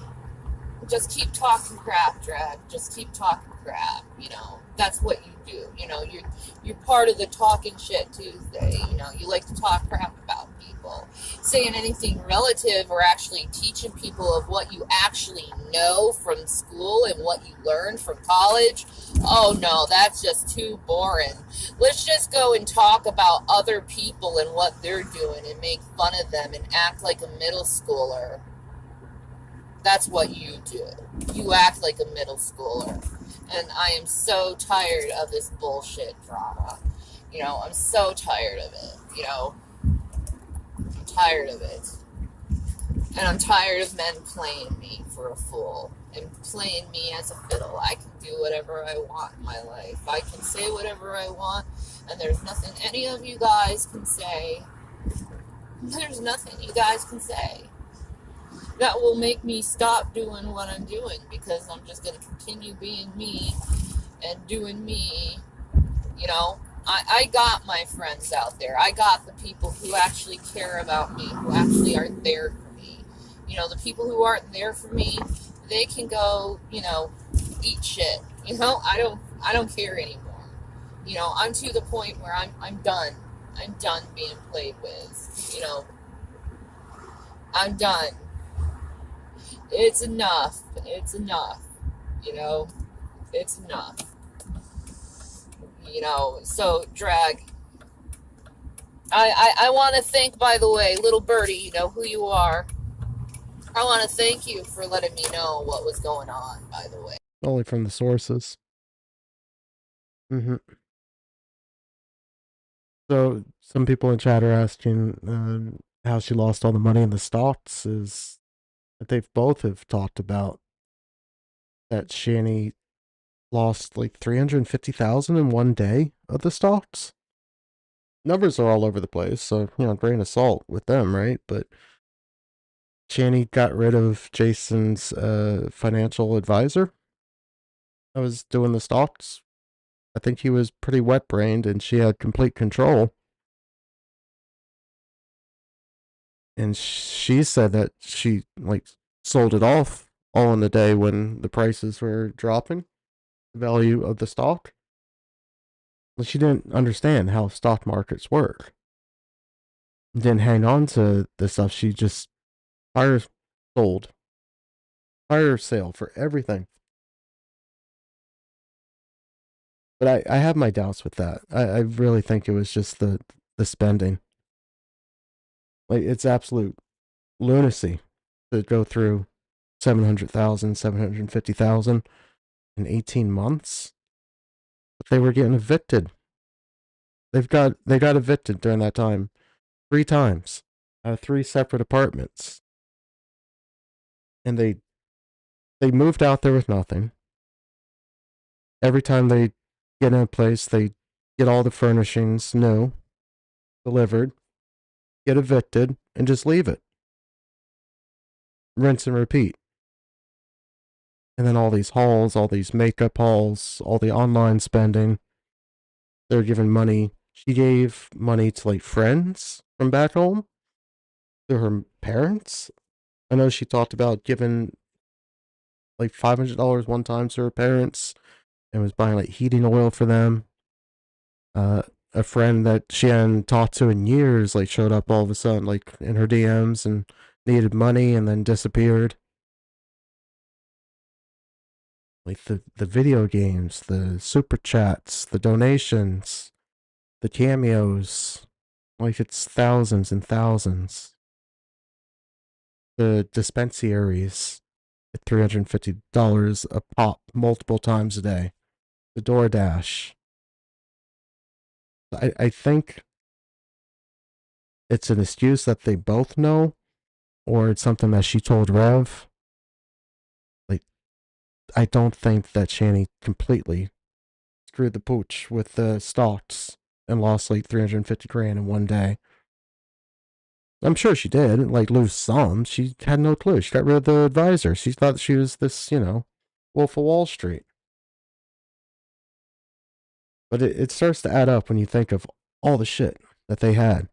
[SPEAKER 10] just keep talking crap, Drag. Just keep talking crap, you know. That's what you do. You know, you're part of the Talking Shit Tuesday. You know, you like to talk crap about people. Saying anything relative or actually teaching people of what you actually know from school and what you learned from college. Oh no, that's just too boring. Let's just go and talk about other people and what they're doing and make fun of them and act like a middle schooler. That's what you do. You act like a middle schooler. And I am so tired of this bullshit drama. You know, I'm so tired of it. You know, I'm tired of it. And I'm tired of men playing me for a fool and playing me as a fiddle. I can do whatever I want in my life. I can say whatever I want, and there's nothing any of you guys can say. There's nothing you guys can say that will make me stop doing what I'm doing, because I'm just going to continue being me and doing me. You know, I got my friends out there. I got the people who actually care about me, who actually are there for me. You know, the people who aren't there for me, they can go, you know, eat shit. You know, I don't care anymore. You know, I'm to the point where I'm done. I'm done being played with. You know, I'm done. It's enough. It's enough. You know, it's enough. You know, so drag. I want to thank, by the way, little birdie, you know who you are. I want to thank you for letting me know what was going on, by the way.
[SPEAKER 1] Only from the sources. Mm-hmm. So some people in chat are asking how she lost all the money in the stocks. Is that they've both have talked about that Shanny lost like 350,000 in one day of the stocks. Numbers are all over the place, so grain of salt with them, right? But Shanny got rid of Jason's financial advisor. I was doing the stocks. I think he was pretty wet brained, and she had complete control. And she said that she sold it off all in the day when the prices were dropping, the value of the stock. But she didn't understand how stock markets work. Didn't hang on to the stuff. She just fire sold, fire sale for everything. But I have my doubts with that. I really think it was just the spending. Like, it's absolute lunacy to go through 700,000, 750,000 in 18 months. But they were getting evicted. They got evicted during that time 3 times out of 3 separate apartments. And they moved out there with nothing. Every time they get in a place, they get all the furnishings new, delivered, get evicted, and just leave it. Rinse and repeat. And then all these hauls, all these makeup hauls, all the online spending. They're giving money. She gave money to like friends from back home, to her parents. I know she talked about giving like $500 one time to her parents and was buying like heating oil for them. A friend that she hadn't talked to in years like showed up all of a sudden like in her DMs and needed money and then disappeared. Like the video games, the super chats, the donations, the cameos, like it's thousands and thousands. The dispensaries at $350 a pop multiple times a day. The DoorDash. I think it's an excuse that they both know, or it's something that she told Rev. Like, I don't think that Shanny completely screwed the pooch with the stocks and lost like 350 grand in one day. I'm sure she did, like, lose some. She had no clue. She got rid of the advisor. She thought she was this, Wolf of Wall Street. But it starts to add up when you think of all the shit that they had.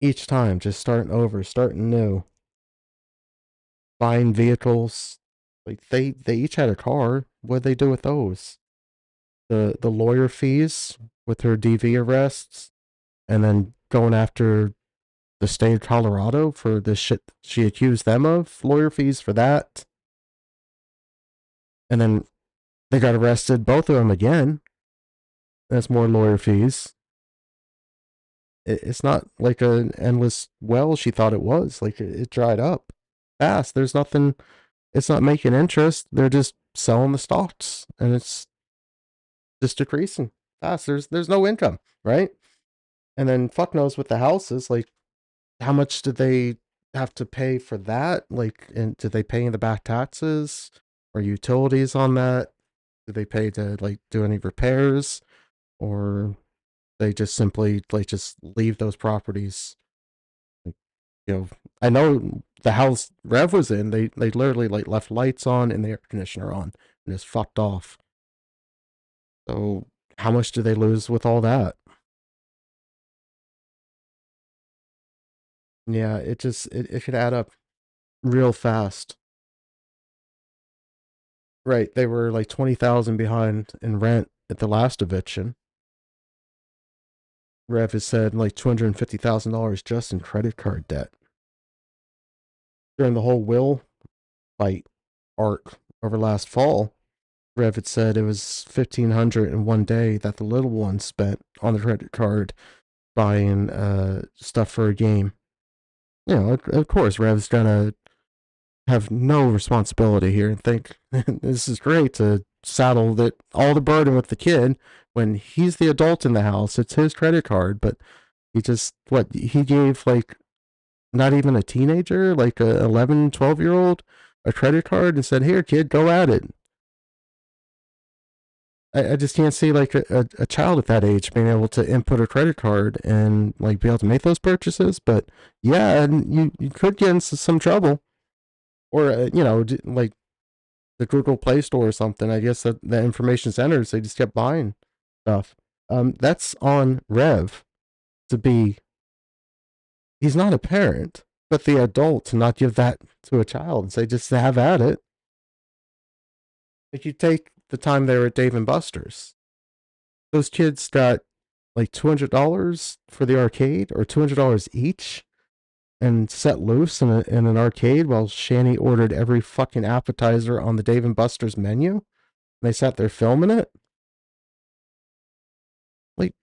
[SPEAKER 1] Each time, just starting over, starting new. Buying vehicles. Like, they each had a car. What'd they do with those? The lawyer fees with her DV arrests, and then going after the state of Colorado for the shit she accused them of, lawyer fees for that. And then they got arrested, both of them again. That's more lawyer fees. It's not like an endless well she thought it was. Like, it dried up fast. There's nothing, it's not making interest. They're just selling the stocks, and it's just decreasing fast. There's no income, right? And then fuck knows with the houses, like, how much did they have to pay for that? Like, and did they pay in the back taxes or utilities on that? Did they pay to like do any repairs, or they just simply like just leave those properties? Like, I know the house Rev was in, they literally like left lights on and the air conditioner on and just fucked off. So how much did they lose with all that? Yeah, it could add up real fast. Right, they were like 20,000 behind in rent at the last eviction. Rev has said like $250,000 just in credit card debt. During the whole will fight arc over last fall, Rev had said it was 1,500 in one day that the little one spent on the credit card buying stuff for a game. You know, of course, Rev's gonna have no responsibility here and think this is great to saddle that all the burden with the kid when he's the adult in the house. It's his credit card, but he just he gave like not even a teenager, like a 11, 12-year old, a credit card and said, "Here, kid, go at it." I just can't see like a child at that age being able to input a credit card and like be able to make those purchases. But yeah, and you could get into some trouble, or you know, like the Google Play Store or something. I guess that the information centers they just kept buying stuff. That's on Rev to be. He's not a parent, but the adult to not give that to a child and say just have at it. Like you take the time they were at Dave and Buster's, those kids got like $200 for the arcade or $200 each and set loose in an arcade while Shanny ordered every fucking appetizer on the Dave and Buster's menu. And they sat there filming it. Like,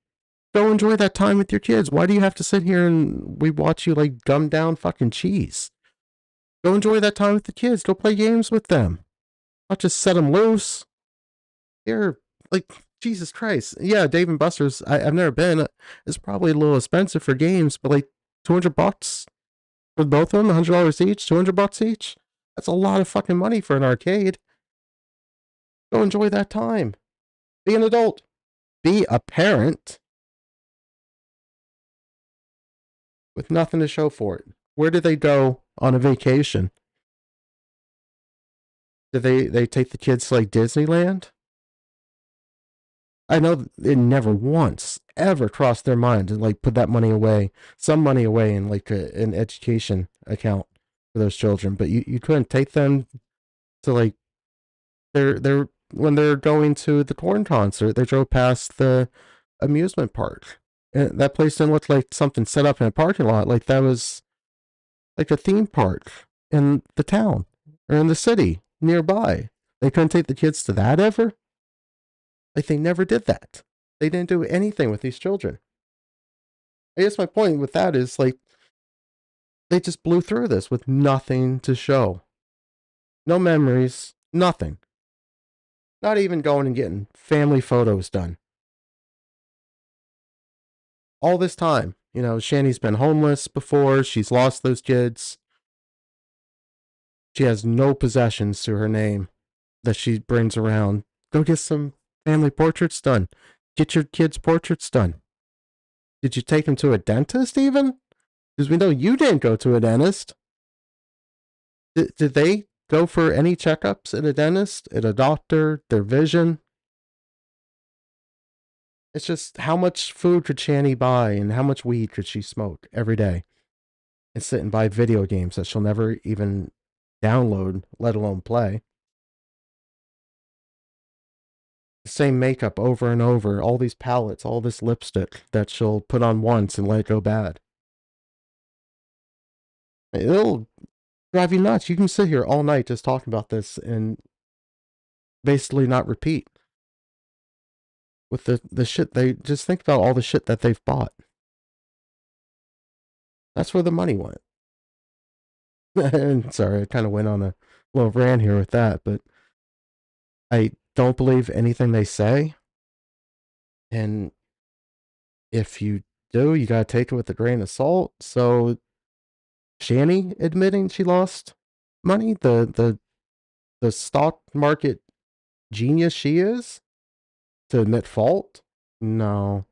[SPEAKER 1] go enjoy that time with your kids. Why do you have to sit here and we watch you like gum down fucking cheese? Go enjoy that time with the kids. Go play games with them. Not just set them loose. Here, like, Jesus Christ. Yeah, Dave and Buster's, I've never been. It's probably a little expensive for games, but like $200 for both of them, $100 each, $200 each. That's a lot of fucking money for an arcade. Go enjoy that time. Be an adult. Be a parent with nothing to show for it. Where do they go on a vacation? Do they take the kids to like Disneyland? I know it never once ever crossed their mind to like put that money away, some money away in like an education account for those children. But you couldn't take them to like they're when they're going to the corn concert, they drove past the amusement park. And that place didn't look like something set up in a parking lot. Like that was like a theme park in the town or in the city nearby. They couldn't take the kids to that ever? Like they never did that. They didn't do anything with these children. I guess my point with that is like they just blew through this with nothing to show. No memories, nothing. Not even going and getting family photos done. All this time, you know, Shanny's been homeless before. She's lost those kids. She has no possessions to her name that she brings around. Go get some family portraits done. Get your kids' portraits done. Did you take them to a dentist even? Because we know you didn't go to a dentist. Did they go for any checkups at a dentist, at a doctor, their vision? It's just how much food could Shanny buy and how much weed could she smoke every day and sit and buy video games that she'll never even download, let alone play. The same makeup over and over, all these palettes, all this lipstick that she'll put on once and let it go bad. It'll drive you nuts. You can sit here all night just talking about this and basically not repeat. With the shit, they just think about all the shit that they've bought. That's where the money went. And sorry, I kind of went on a little rant here with that, but I don't believe anything they say. And if you do, you gotta take it with a grain of salt. So Shanny admitting she lost money, the stock market genius she is, to admit fault? No.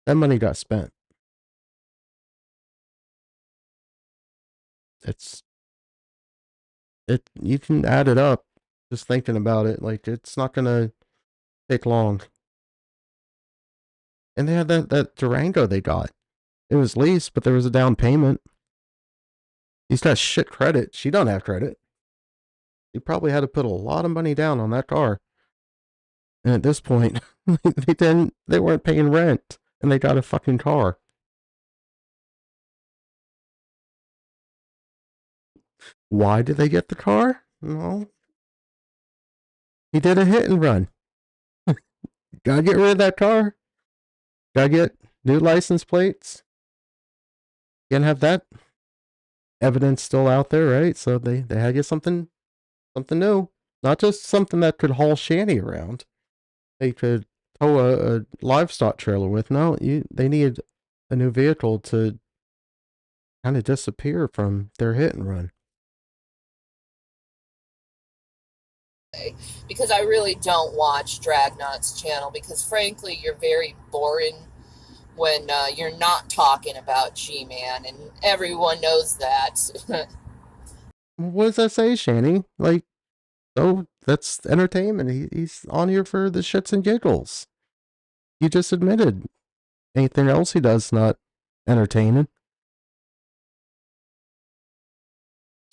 [SPEAKER 1] That money got spent. You can add it up just thinking about it. Like it's not gonna take long. And they had that Durango they got. It was leased, but there was a down payment. He's got shit credit. She don't have credit. He probably had to put a lot of money down on that car. And at this point, they weren't paying rent and they got a fucking car. Why did they get the car? No. He did a hit and run. Gotta get rid of that car. Gotta get new license plates. Can't have that evidence still out there, right? So they had to get something new. Not just something that could haul Shanny around. They could tow a livestock trailer with. No, they needed a new vehicle to kind of disappear from their hit and run.
[SPEAKER 10] Because I really don't watch Dragnot's channel because frankly you're very boring when you're not talking about G-Man and everyone knows that.
[SPEAKER 1] What does that say, Shanny? Like, oh, that's entertainment. He's on here for the shits and giggles. You just admitted anything else he does not entertaining.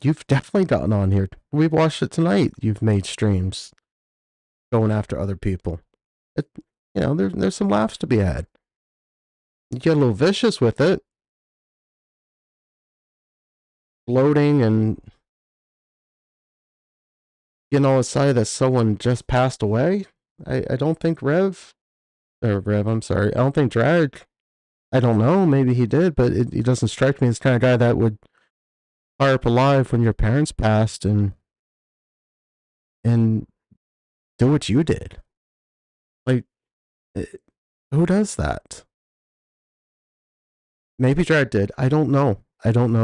[SPEAKER 1] You've definitely gotten on here. We've watched it tonight. You've made streams going after other people. It, there's some laughs to be had. You get a little vicious with it. Bloating and getting all excited that someone just passed away. I don't think I'm sorry. I don't think Drag, I don't know, maybe he did, but he doesn't strike me as the kind of guy that would fire up alive when your parents passed and do what you did. Like, who does that? Maybe Drag did. I don't know.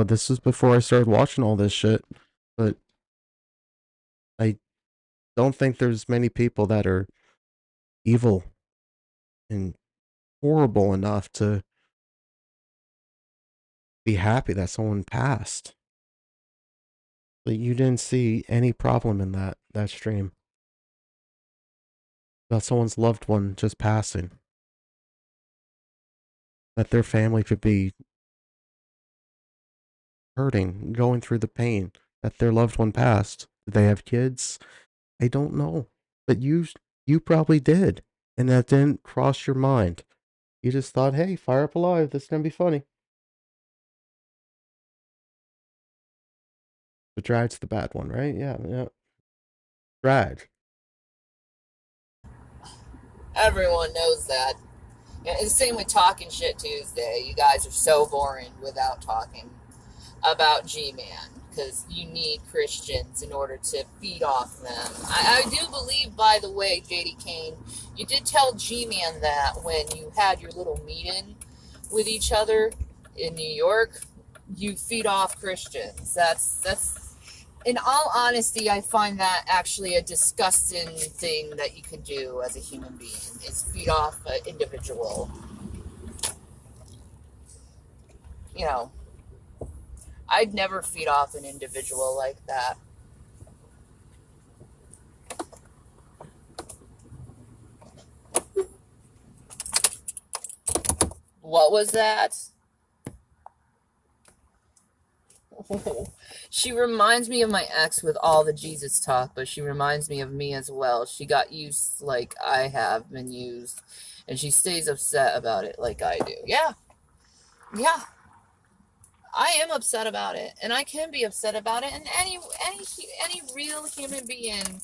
[SPEAKER 1] This was before I started watching all this shit, but I don't think there's many people that are evil and horrible enough to be happy that someone passed. But you didn't see any problem in that stream about someone's loved one just passing. That their family could be hurting, going through the pain that their loved one passed. Did they have kids? I don't know. But you probably did. And that didn't cross your mind. You just thought, hey, fire up alive, this is gonna be funny. The Drag's the bad one, right? Yeah. Drag.
[SPEAKER 10] Everyone knows that. Yeah, it's the same with Talking Shit Tuesday. You guys are so boring without talking about G-Man because you need Christians in order to feed off them. I do believe, by the way, JD Kane, you did tell G-Man that when you had your little meeting with each other in New York, you feed off Christians. That's in all honesty, I find that actually a disgusting thing that you can do as a human being is feed off an individual. You know, I'd never feed off an individual like that. What was that? She reminds me of my ex with all the Jesus talk, but she reminds me of me as well. She got used like I have been used, and she stays upset about it like I do. Yeah. I am upset about it, and I can be upset about it, and any real human being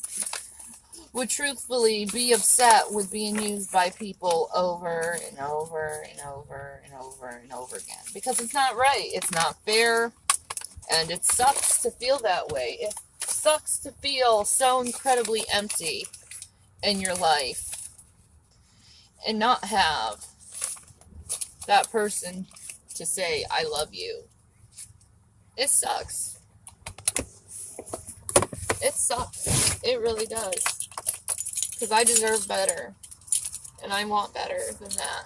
[SPEAKER 10] would truthfully be upset with being used by people over and over and over and over and over again because it's not right, it's not fair, and it sucks to feel that way. It sucks to feel so incredibly empty in your life and not have that person to say I love you. It sucks. It sucks. It really does. Because I deserve better. And I want better than that.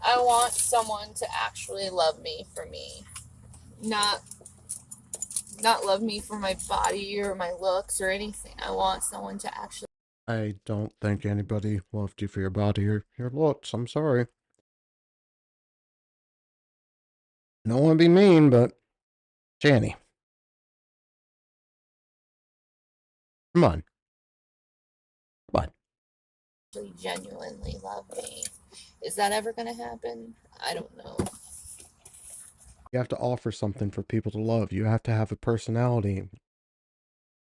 [SPEAKER 10] I want someone to actually love me for me. Not love me for my body or my looks or anything. I want someone to actually...
[SPEAKER 1] I don't think anybody loved you for your body or your looks. I'm sorry. I don't want to be mean, but Shanny. Come on.
[SPEAKER 10] genuinely love me. Is that ever going to happen? I don't know.
[SPEAKER 1] You have to offer something for people to love. You have to have a personality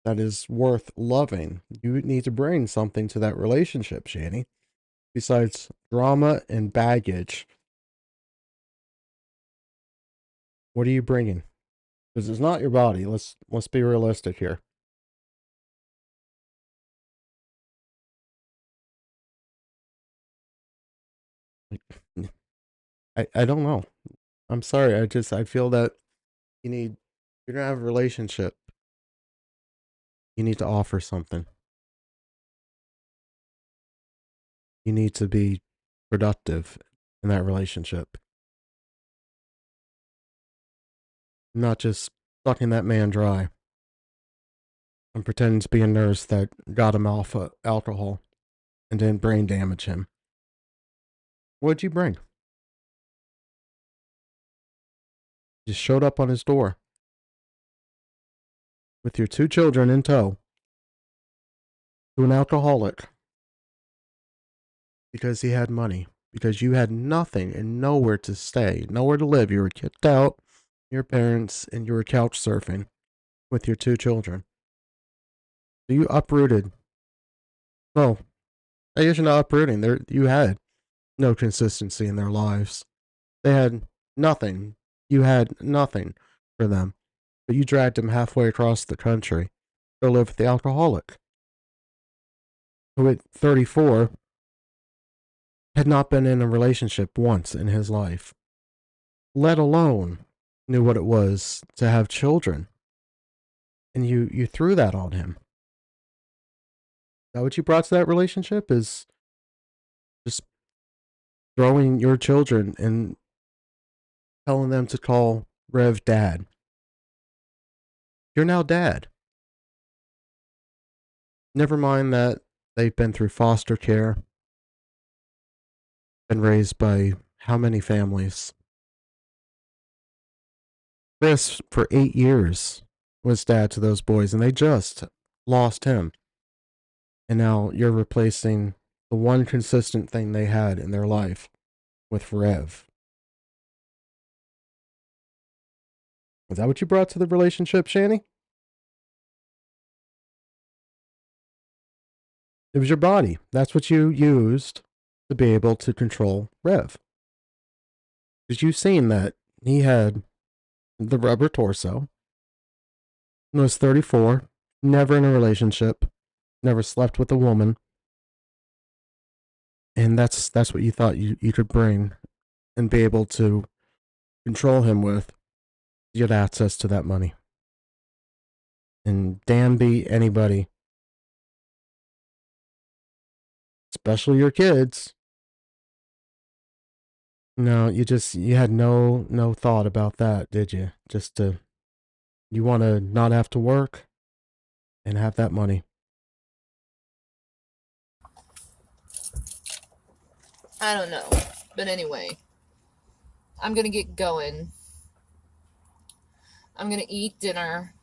[SPEAKER 1] that is worth loving. You need to bring something to that relationship, Shanny, besides drama and baggage. What are you bringing? Because it's not your body. Let's be realistic here. I don't know. I'm sorry. I feel that you're gonna have a relationship. You need to offer something. You need to be productive in that relationship. Not just sucking that man dry and pretending to be a nurse that got him off of alcohol and didn't brain damage him. What'd you bring? Just showed up on his door with your 2 children in tow to an alcoholic because he had money, because you had nothing and nowhere to stay, nowhere to live. You were kicked out, your parents, and you were couch surfing with your 2 children. So you uprooted. No, I guess you're not uprooting. You had no consistency in their lives. They had nothing. You had nothing for them. But you dragged them halfway across the country to live with the alcoholic, who at 34 had not been in a relationship once in his life, let alone knew what it was to have children. And you threw that on him. Is that what you brought to that relationship? Is just throwing your children and telling them to call Rev dad. You're now dad. Never mind that they've been through foster care, been raised by how many families? Chris, for 8 years, was dad to those boys, and they just lost him. And now you're replacing the one consistent thing they had in their life with Rev. Is that what you brought to the relationship, Shanny? It was your body. That's what you used to be able to control Rev. Because you've seen that he had the rubber torso, was 34, never in a relationship, never slept with a woman. And that's what you thought you could bring and be able to control him with. You had access to that money. And damn be anybody, especially your kids. No, you had no thought about that, did you? You want to not have to work and have that money.
[SPEAKER 10] I don't know. But anyway, I'm going to get going. I'm going to eat dinner.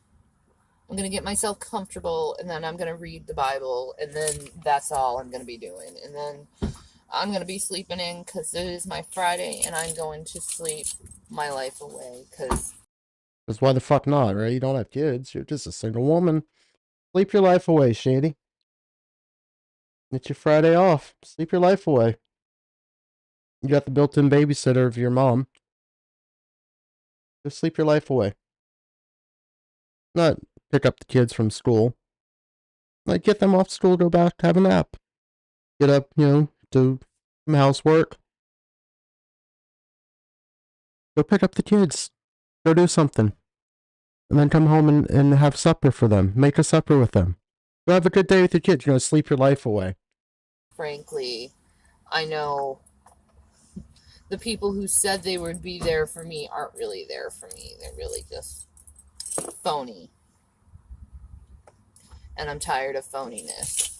[SPEAKER 10] I'm going to get myself comfortable, and then I'm going to read the Bible, and then that's all I'm going to be doing. And then I'm going to be sleeping in because it is my Friday, and I'm going to sleep my life away because...
[SPEAKER 1] That's why the fuck not, right? You don't have kids. You're just a single woman. Sleep your life away, Shady. It's your Friday off. Sleep your life away. You got the built-in babysitter of your mom. Just sleep your life away. Not pick up the kids from school. Like, get them off school, go back, have a nap. Get up, do some housework. Go pick up the kids. Go do something. And then come home and have supper for them. Make a supper with them. Go have a good day with your kids. You're going to sleep your life away.
[SPEAKER 10] Frankly, I know the people who said they would be there for me aren't really there for me. They're really just phony. And I'm tired of phoniness.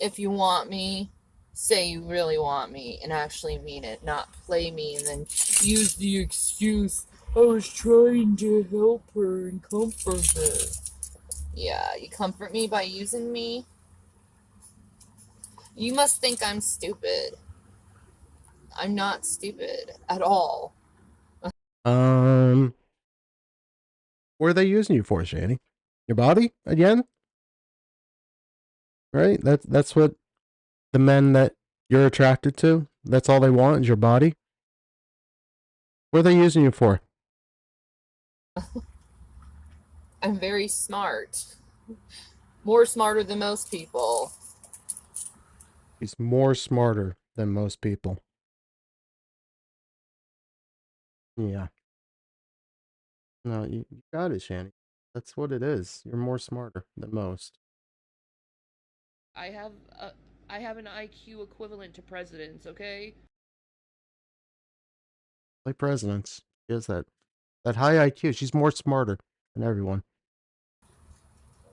[SPEAKER 10] If you want me, say you really want me and actually mean it, not play me and then use the excuse, I was trying to help her and comfort her. Yeah, you comfort me by using me? You must think I'm stupid. I'm not stupid at all.
[SPEAKER 1] What are they using you for, Shanny? Your body again? Right? That's what the men that you're attracted to. That's all they want is your body. What are they using you for?
[SPEAKER 10] I'm very smart. More smarter than most people.
[SPEAKER 1] He's more smarter than most people. Yeah. No, you got it, Shanny. That's what it is. You're more smarter than most.
[SPEAKER 4] I have a, I have an IQ equivalent to presidents, okay?
[SPEAKER 1] Like presidents. She has that high IQ. She's more smarter than everyone.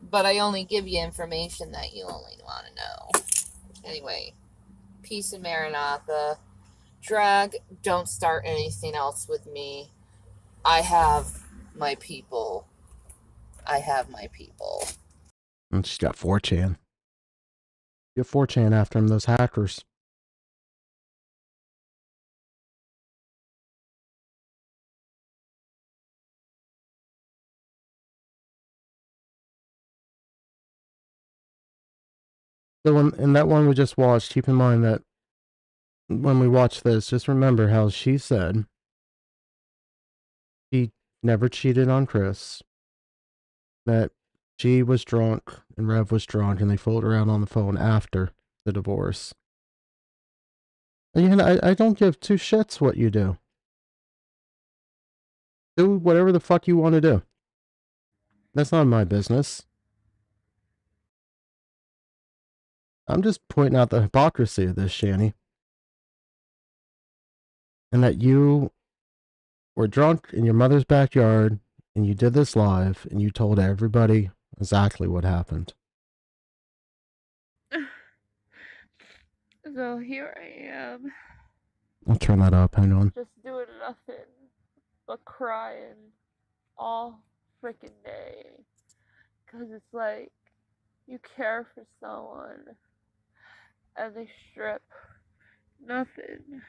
[SPEAKER 10] But I only give you information that you only want to know. Anyway, peace and Maranatha. Drag, don't start anything else with me. I have my people. I have my people.
[SPEAKER 1] And she's got 4chan. You have 4chan after him, those hackers. The one in that one we just watched, keep in mind that when we watch this, just remember how she said she never cheated on Chris, that she was drunk and Rev was drunk and they fooled around on the phone after the divorce. And I don't give two shits what you do. Do whatever the fuck you want to do. That's not my business. I'm just pointing out the hypocrisy of this, Shanny. And that you were drunk in your mother's backyard and you did this live and you told everybody exactly what happened.
[SPEAKER 4] So here I am,
[SPEAKER 1] I'll turn that up, hang on.
[SPEAKER 4] just doing nothing but crying all freaking day. Cause it's like, you care for someone, and they strip nothing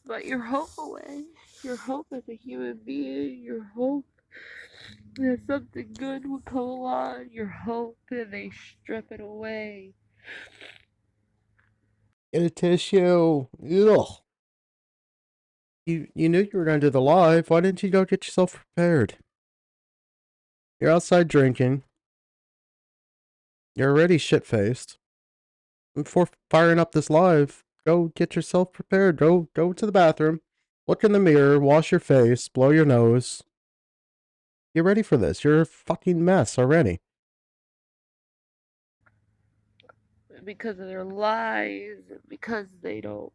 [SPEAKER 4] but your hope away. Your hope as a human being, your hope that something good will come along, your hope, and they strip it away.
[SPEAKER 1] Get a tissue. Ugh. You knew you were going to do the live. Why didn't you go get yourself prepared? You're outside drinking. You're already shit-faced. Before firing up this live, go get yourself prepared. Go to the bathroom. Look in the mirror. Wash your face. Blow your nose. Get ready for this. You're a fucking mess already.
[SPEAKER 4] Because of their lies, because they don't.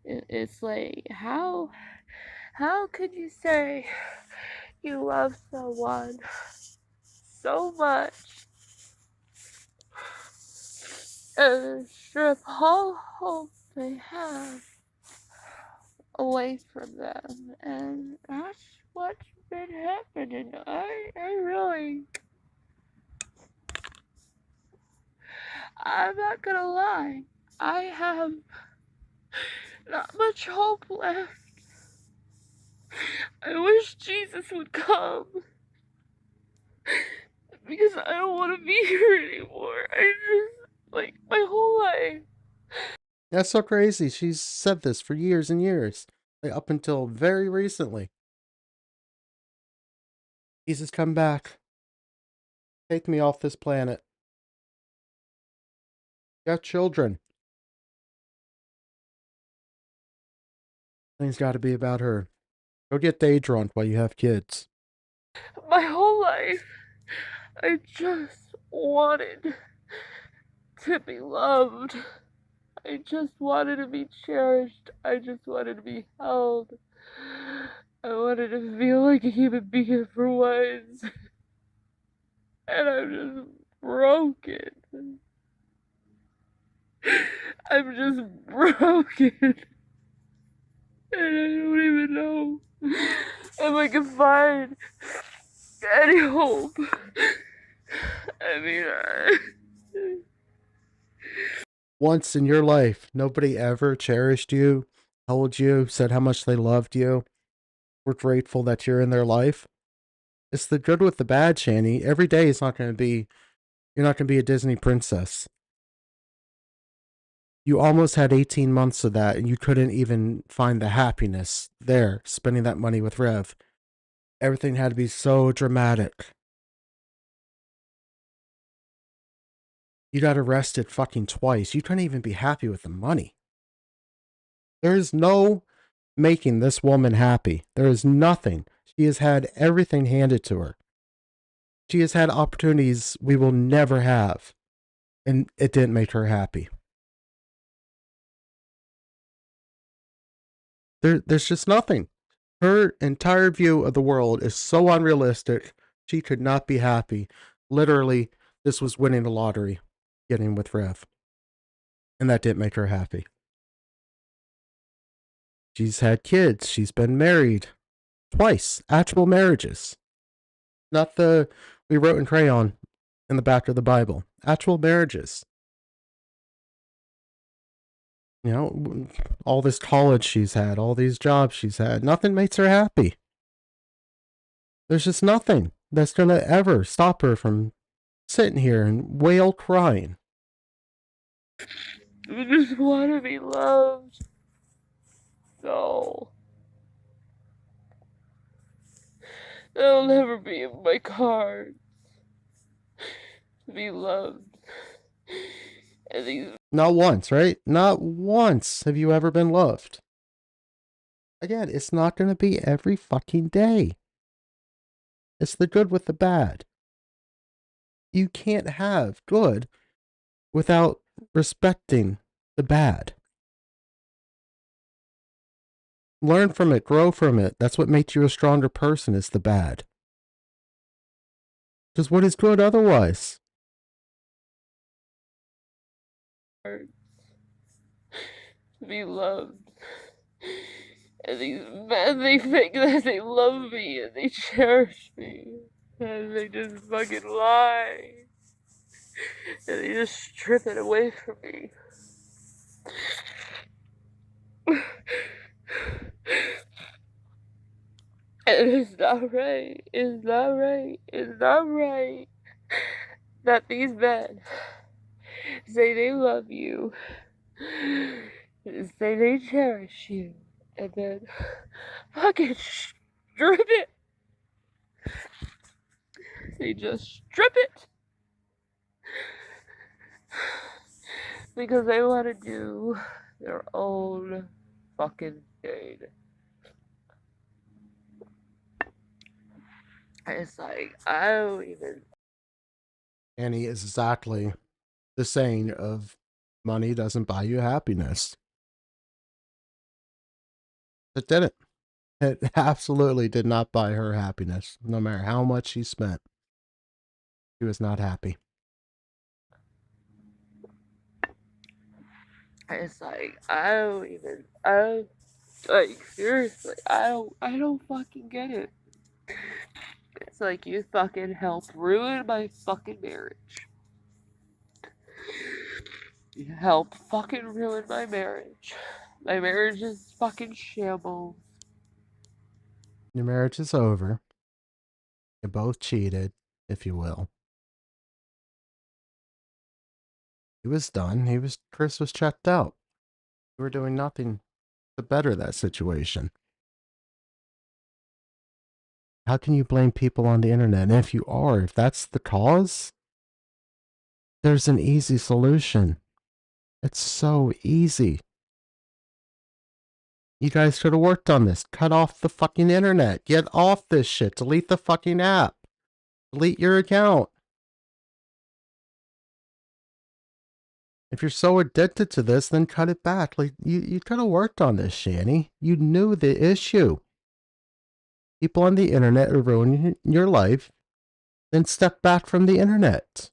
[SPEAKER 4] It's like, how could you say you love someone so much and strip all hope they have away from them? And that's what's been happening. I'm not gonna lie, I have not much hope left. I wish Jesus would come, because I don't want to be here anymore. I just, like, my whole life.
[SPEAKER 1] That's so crazy. She's said this for years and years. Like, up until very recently. Jesus, come back. Take me off this planet. You got children. Things got to be about her. Go get day drunk while you have kids.
[SPEAKER 4] My whole life, I just wanted to be loved. I just wanted to be cherished. I just wanted to be held. I wanted to feel like a human being for once. And I'm just broken. I'm just broken. And I don't even know if I can find any hope. I mean,
[SPEAKER 1] Once in your life, nobody ever cherished you, told you, said how much they loved you. We're grateful that you're in their life. It's the good with the bad, Shanny. Every day is not going to be, you're not going to be a Disney princess. You almost had 18 months of that and you couldn't even find the happiness there, spending that money with Rev. Everything had to be so dramatic. You got arrested fucking twice. You couldn't even be happy with the money. There is no making this woman happy. There is nothing. She has had everything handed to her. She has had opportunities we will never have. And it didn't make her happy. There's just nothing. Her entire view of the world is so unrealistic. She could not be happy. Literally, this was winning the lottery, getting with Rev. And that didn't make her happy. She's had kids. She's been married twice. Actual marriages. Not the we wrote in crayon in the back of the Bible. Actual marriages. You know, all this college she's had, all these jobs she's had, nothing makes her happy. There's just nothing that's going to ever stop her from sitting here and wail crying.
[SPEAKER 4] I just want to be loved. So. It'll never be in my cards to be loved. And these
[SPEAKER 1] Not once, right? Not once have you ever been loved. Again, it's not going to be every fucking day. It's the good with the bad. You can't have good without respecting the bad. Learn from it, grow from it. That's what makes you a stronger person, is the bad. Because what is good otherwise?
[SPEAKER 4] to be loved. And these men, they think that they love me and they cherish me. And they just fucking lie. And they just strip it away from me. And it's not right. It's not right. It's not right that these men say they love you, say they cherish you, and then fucking strip it. They just strip it because they want to do their own fucking thing. It's like, I don't even.
[SPEAKER 1] Annie is exactly the saying of money doesn't buy you happiness. It didn't. It absolutely did not buy her happiness, no matter how much she spent. She was not happy.
[SPEAKER 4] It's like, like, seriously, I don't fucking get it. It's like, you fucking helped ruin my fucking marriage. You helped fucking ruin my marriage. My marriage is fucking shambles.
[SPEAKER 1] Your marriage is over. You both cheated, if you will. He was done. Chris was checked out. You were doing nothing to better that situation. How can you blame people on the internet? And if you are, if that's the cause, there's an easy solution. It's so easy. You guys should have worked on this. Cut off the fucking internet. Get off this shit. Delete the fucking app. Delete your account. If you're so addicted to this, then cut it back. Like you could have worked on this, Shanny. You knew the issue. People on the internet are ruining your life. Then step back from the internet.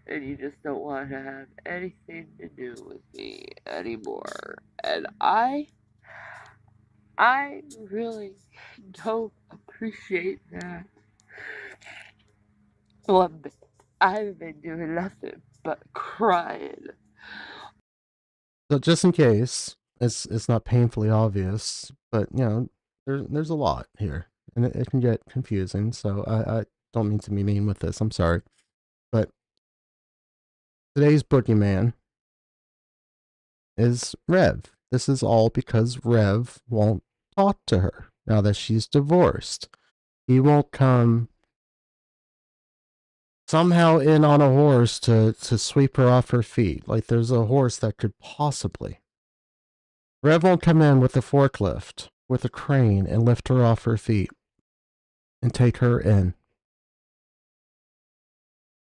[SPEAKER 4] And you just don't want to have anything to do with me anymore. And I really don't appreciate that. Well, I haven't been doing nothing but crying
[SPEAKER 1] So just in case, it's not painfully obvious, but you know, there's a lot here, and it can get confusing. So I don't mean to be mean with this. I'm sorry, but today's boogeyman is Rev. This is all because Rev won't talk to her now that she's divorced. He won't come somehow in on a horse to sweep her off her feet. Like there's a horse that could possibly. Rev won't come in with a forklift, with a crane, and lift her off her feet and take her in.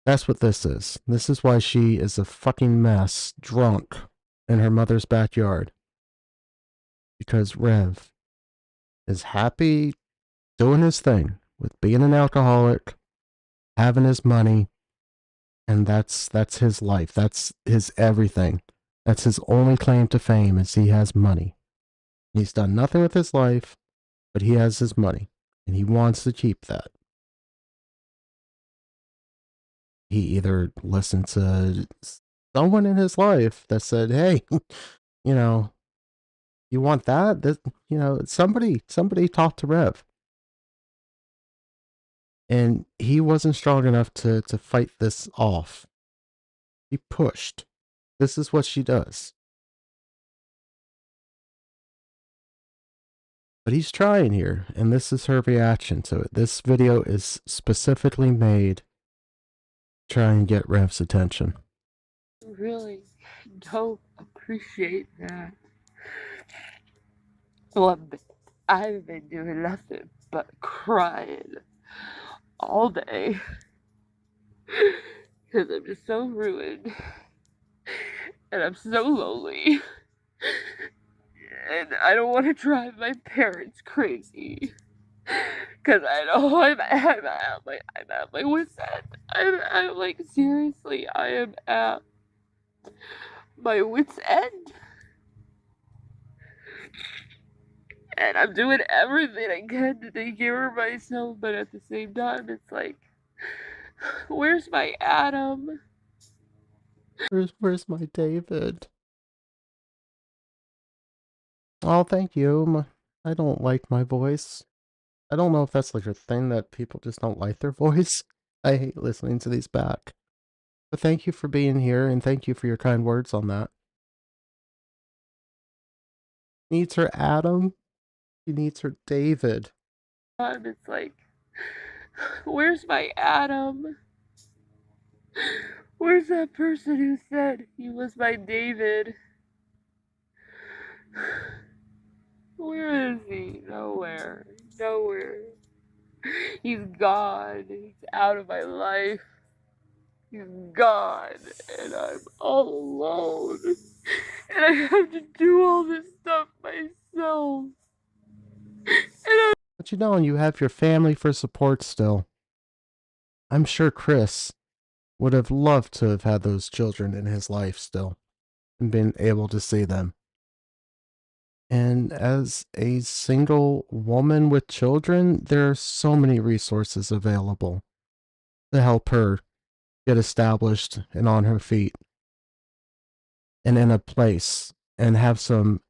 [SPEAKER 1] That's what this is. This is why she is a fucking mess, drunk, in her mother's backyard. Because Rev is happy doing his thing with being an alcoholic, having his money, and that's his life. That's his everything. That's his only claim to fame is he has money. He's done nothing with his life, but he has his money, and he wants to keep that. He either listened to someone in his life that said, "Hey, you know, you want that? That you know, somebody talk to Rev." And he wasn't strong enough to fight this off. He pushed. This is what she does. But he's trying here, and this is her reaction to it. This video is specifically made to try and get Rev's attention.
[SPEAKER 4] Really don't appreciate that. Well, I've been doing nothing but crying all day because I'm just so ruined and I'm so lonely and I don't want to drive my parents crazy because I know I'm at my wit's end. I'm like, seriously, I am at my wit's end. And I'm doing everything I can to take care of myself, but at the same time, it's like, where's my Adam?
[SPEAKER 1] Where's my David? Oh, thank you. I don't like my voice. I don't know if that's like a thing that people just don't like their voice. I hate listening to these back. But thank you for being here, and thank you for your kind words on that. Needs her Adam. She needs her David.
[SPEAKER 4] It's like, where's my Adam? Where's that person who said he was my David? Where is he? Nowhere. Nowhere. He's gone. He's out of my life. He's gone. And I'm all alone. And I have to do all this stuff myself.
[SPEAKER 1] But you know, you have your family for support still. I'm sure Chris would have loved to have had those children in his life still and been able to see them. And as a single woman with children, there are so many resources available to help her get established and on her feet and in a place and have some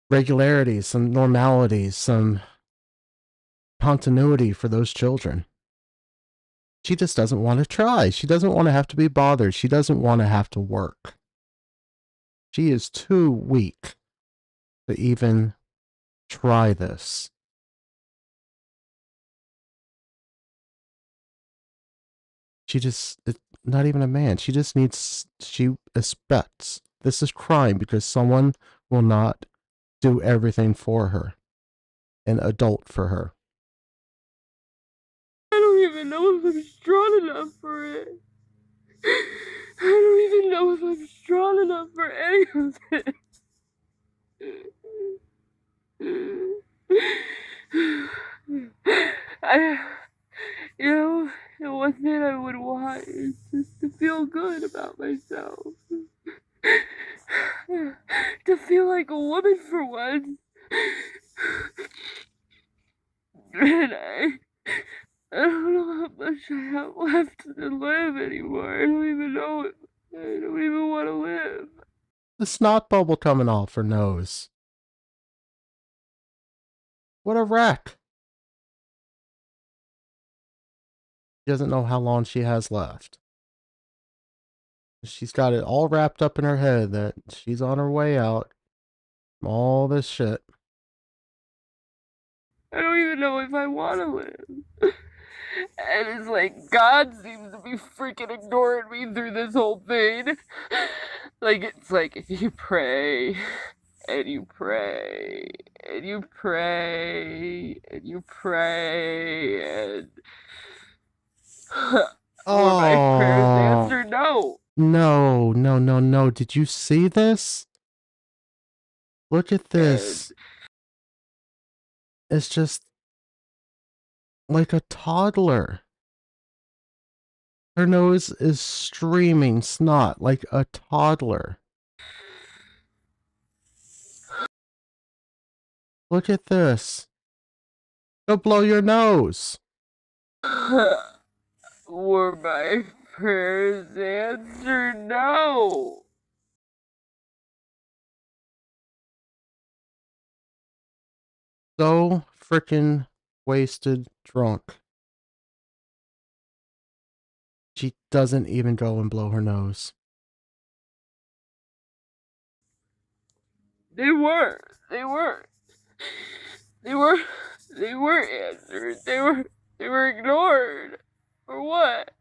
[SPEAKER 1] regularity, some normality, some continuity for those children. She just doesn't want to try. She doesn't want to have to be bothered. She doesn't want to have to work. She is too weak to even try this. She just, not even a man. She just needs, she expects. This is crime because someone will not do everything for her. An adult for her.
[SPEAKER 4] I don't even know if I'm strong enough for it. I don't even know if I'm strong enough for any of it. You know, the one thing I would want is just to feel good about myself. To feel like a woman for once. And I don't know how much I have left to live anymore. I don't even know I don't even want to live.
[SPEAKER 1] The snot bubble coming off her nose. What a wreck. She doesn't know how long she has left. She's got it all wrapped up in her head that she's on her way out from all this shit.
[SPEAKER 4] I don't even know if I want to live. And it's like God seems to be freaking ignoring me through this whole thing. Like, it's like you pray and you pray and you pray and you pray and were my prayers answered? No.
[SPEAKER 1] No, no, no, no. Did you see this? Look at this. It's just like a toddler. Her nose is streaming snot like a toddler. Look at this. Go blow your nose.
[SPEAKER 4] Were my prayers answered? No.
[SPEAKER 1] So frickin' wasted drunk. She doesn't even go and blow her nose.
[SPEAKER 4] They were. They were. They were. They were answered. They were ignored. For what?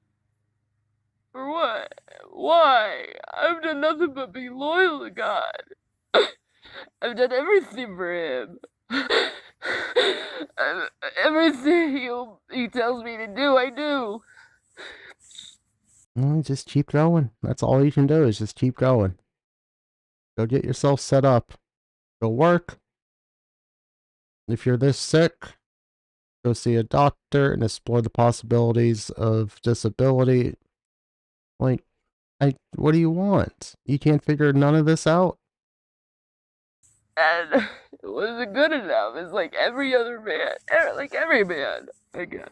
[SPEAKER 4] For what? Why? I've done nothing but be loyal to God. I've done everything for Him. Everything He tells me to do, I do.
[SPEAKER 1] Just keep going. That's all you can do is just keep going. Go get yourself set up. Go work. If you're this sick, go see a doctor and explore the possibilities of disability. Like, what do you want? You can't figure none of this out?
[SPEAKER 4] And it wasn't good enough. It's like every other man. Like every man, I guess.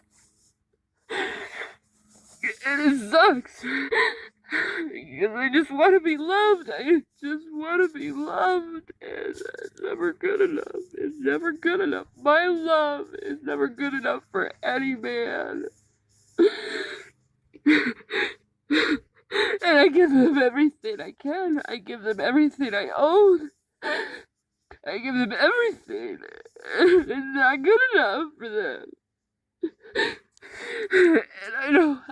[SPEAKER 4] And it sucks. Because I just want to be loved. I just want to be loved. And it's never good enough. It's never good enough. My love is never good enough for any man. And I give them everything I can. I give them everything I own. I give them everything. It's not good enough for them. And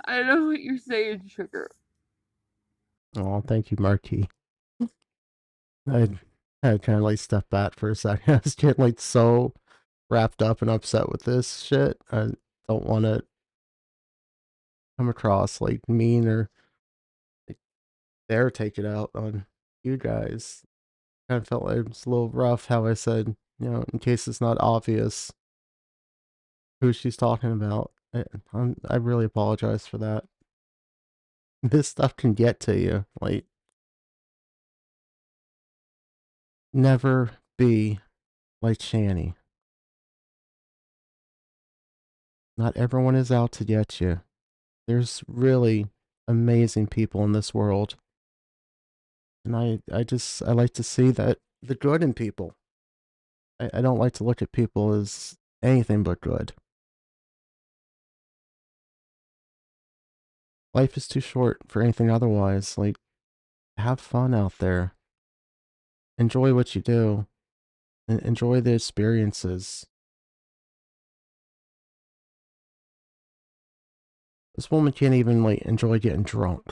[SPEAKER 4] I know what you're saying, sugar.
[SPEAKER 1] Oh, thank you, Marquis. I had kind of like step back for a second. I was getting like so wrapped up and upset with this shit. I don't want to come across like mean or like, dare take it out on you guys. Kind of felt like it was a little rough how I said, in case it's not obvious who she's talking about. I really apologize for that. This stuff can get to you. Like, never be like Shanny. Not everyone is out to get you. There's really amazing people in this world. And I like to see that the good in people. I don't like to look at people as anything but good. Life is too short for anything otherwise. Like, have fun out there. Enjoy what you do. And enjoy the experiences. This woman can't even, like, enjoy getting drunk.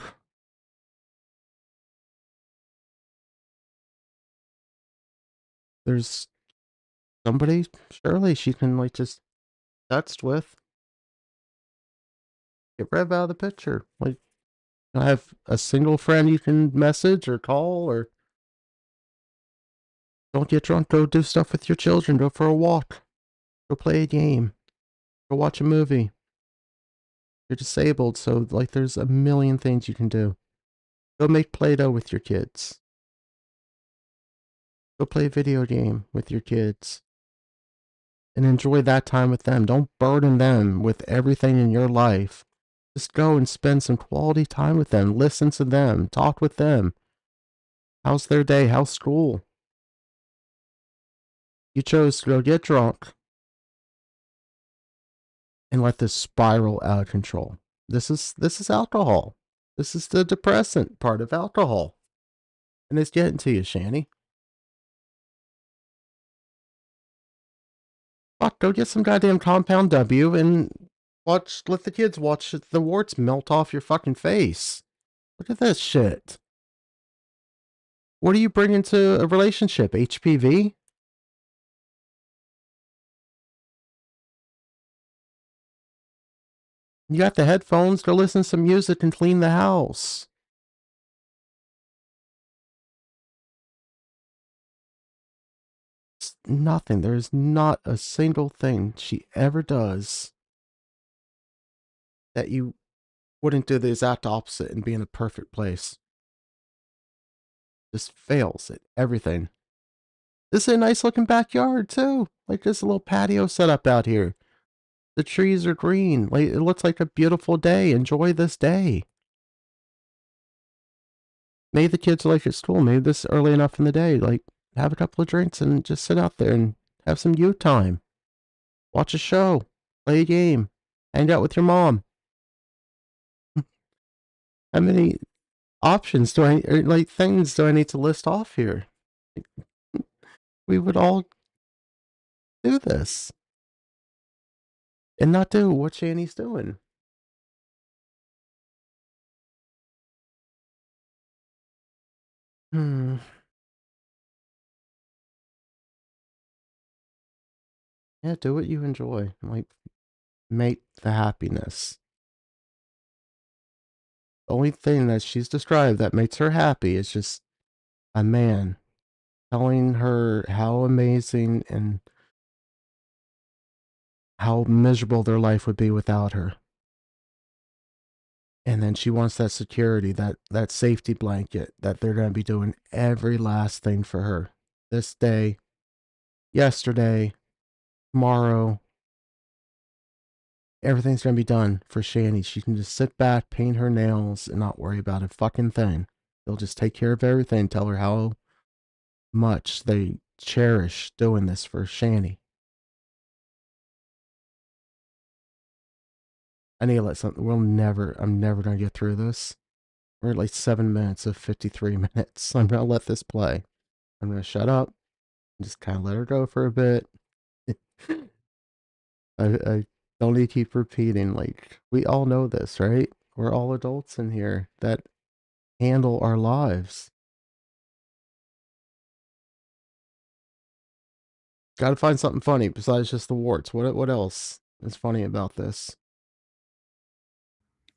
[SPEAKER 1] There's somebody, surely she can, like, just text with. Get Rev out of the picture. Like, I have a single friend you can message or call, or don't get drunk. Go do stuff with your children. Go for a walk. Go play a game. Go watch a movie. You're disabled, so like there's a million things you can do. Go make Play-Doh with your kids. Go play a video game with your kids. And enjoy that time with them. Don't burden them with everything in your life Just go and spend some quality time with them. Listen to them. Talk with them. How's their day? How's school? You chose to go get drunk and let this spiral out of control. This is alcohol. This is the depressant part of alcohol. And it's getting to you, Shanny. Fuck, go get some goddamn Compound W and let the kids watch the warts melt off your fucking face. Look at this shit. What are you bringing to a relationship? HPV? You got the headphones, go listen to some music and clean the house. It's nothing. There's not a single thing she ever does that you wouldn't do the exact opposite and be in a perfect place. Just fails at everything. This is a nice looking backyard too. Like there's a little patio set up out here. The trees are green. Like it looks like a beautiful day. Enjoy this day. Maybe the kids are like at school. Maybe this is early enough in the day. Like have a couple of drinks and just sit out there and have some you time. Watch a show. Play a game. Hang out with your mom. How many options do things do I need to list off here? We would all do this. And not do what Shanny's doing. Hmm. Yeah, do what you enjoy. Like, make the happiness. The only thing that she's described that makes her happy is just a man telling her how amazing and how miserable their life would be without her. And then she wants that security, that safety blanket, that they're going to be doing every last thing for her. This day, yesterday, tomorrow, everything's going to be done for Shanny. She can just sit back, paint her nails, and not worry about a fucking thing. They'll just take care of everything, tell her how much they cherish doing this for Shanny. I need to let something. I'm never going to get through this. We're at like 7 minutes of 53 minutes. I'm going to let this play. I'm going to shut up and just kind of let her go for a bit. I don't need to keep repeating. Like, we all know this, right? We're all adults in here that handle our lives. Got to find something funny besides just the warts. What else is funny about this?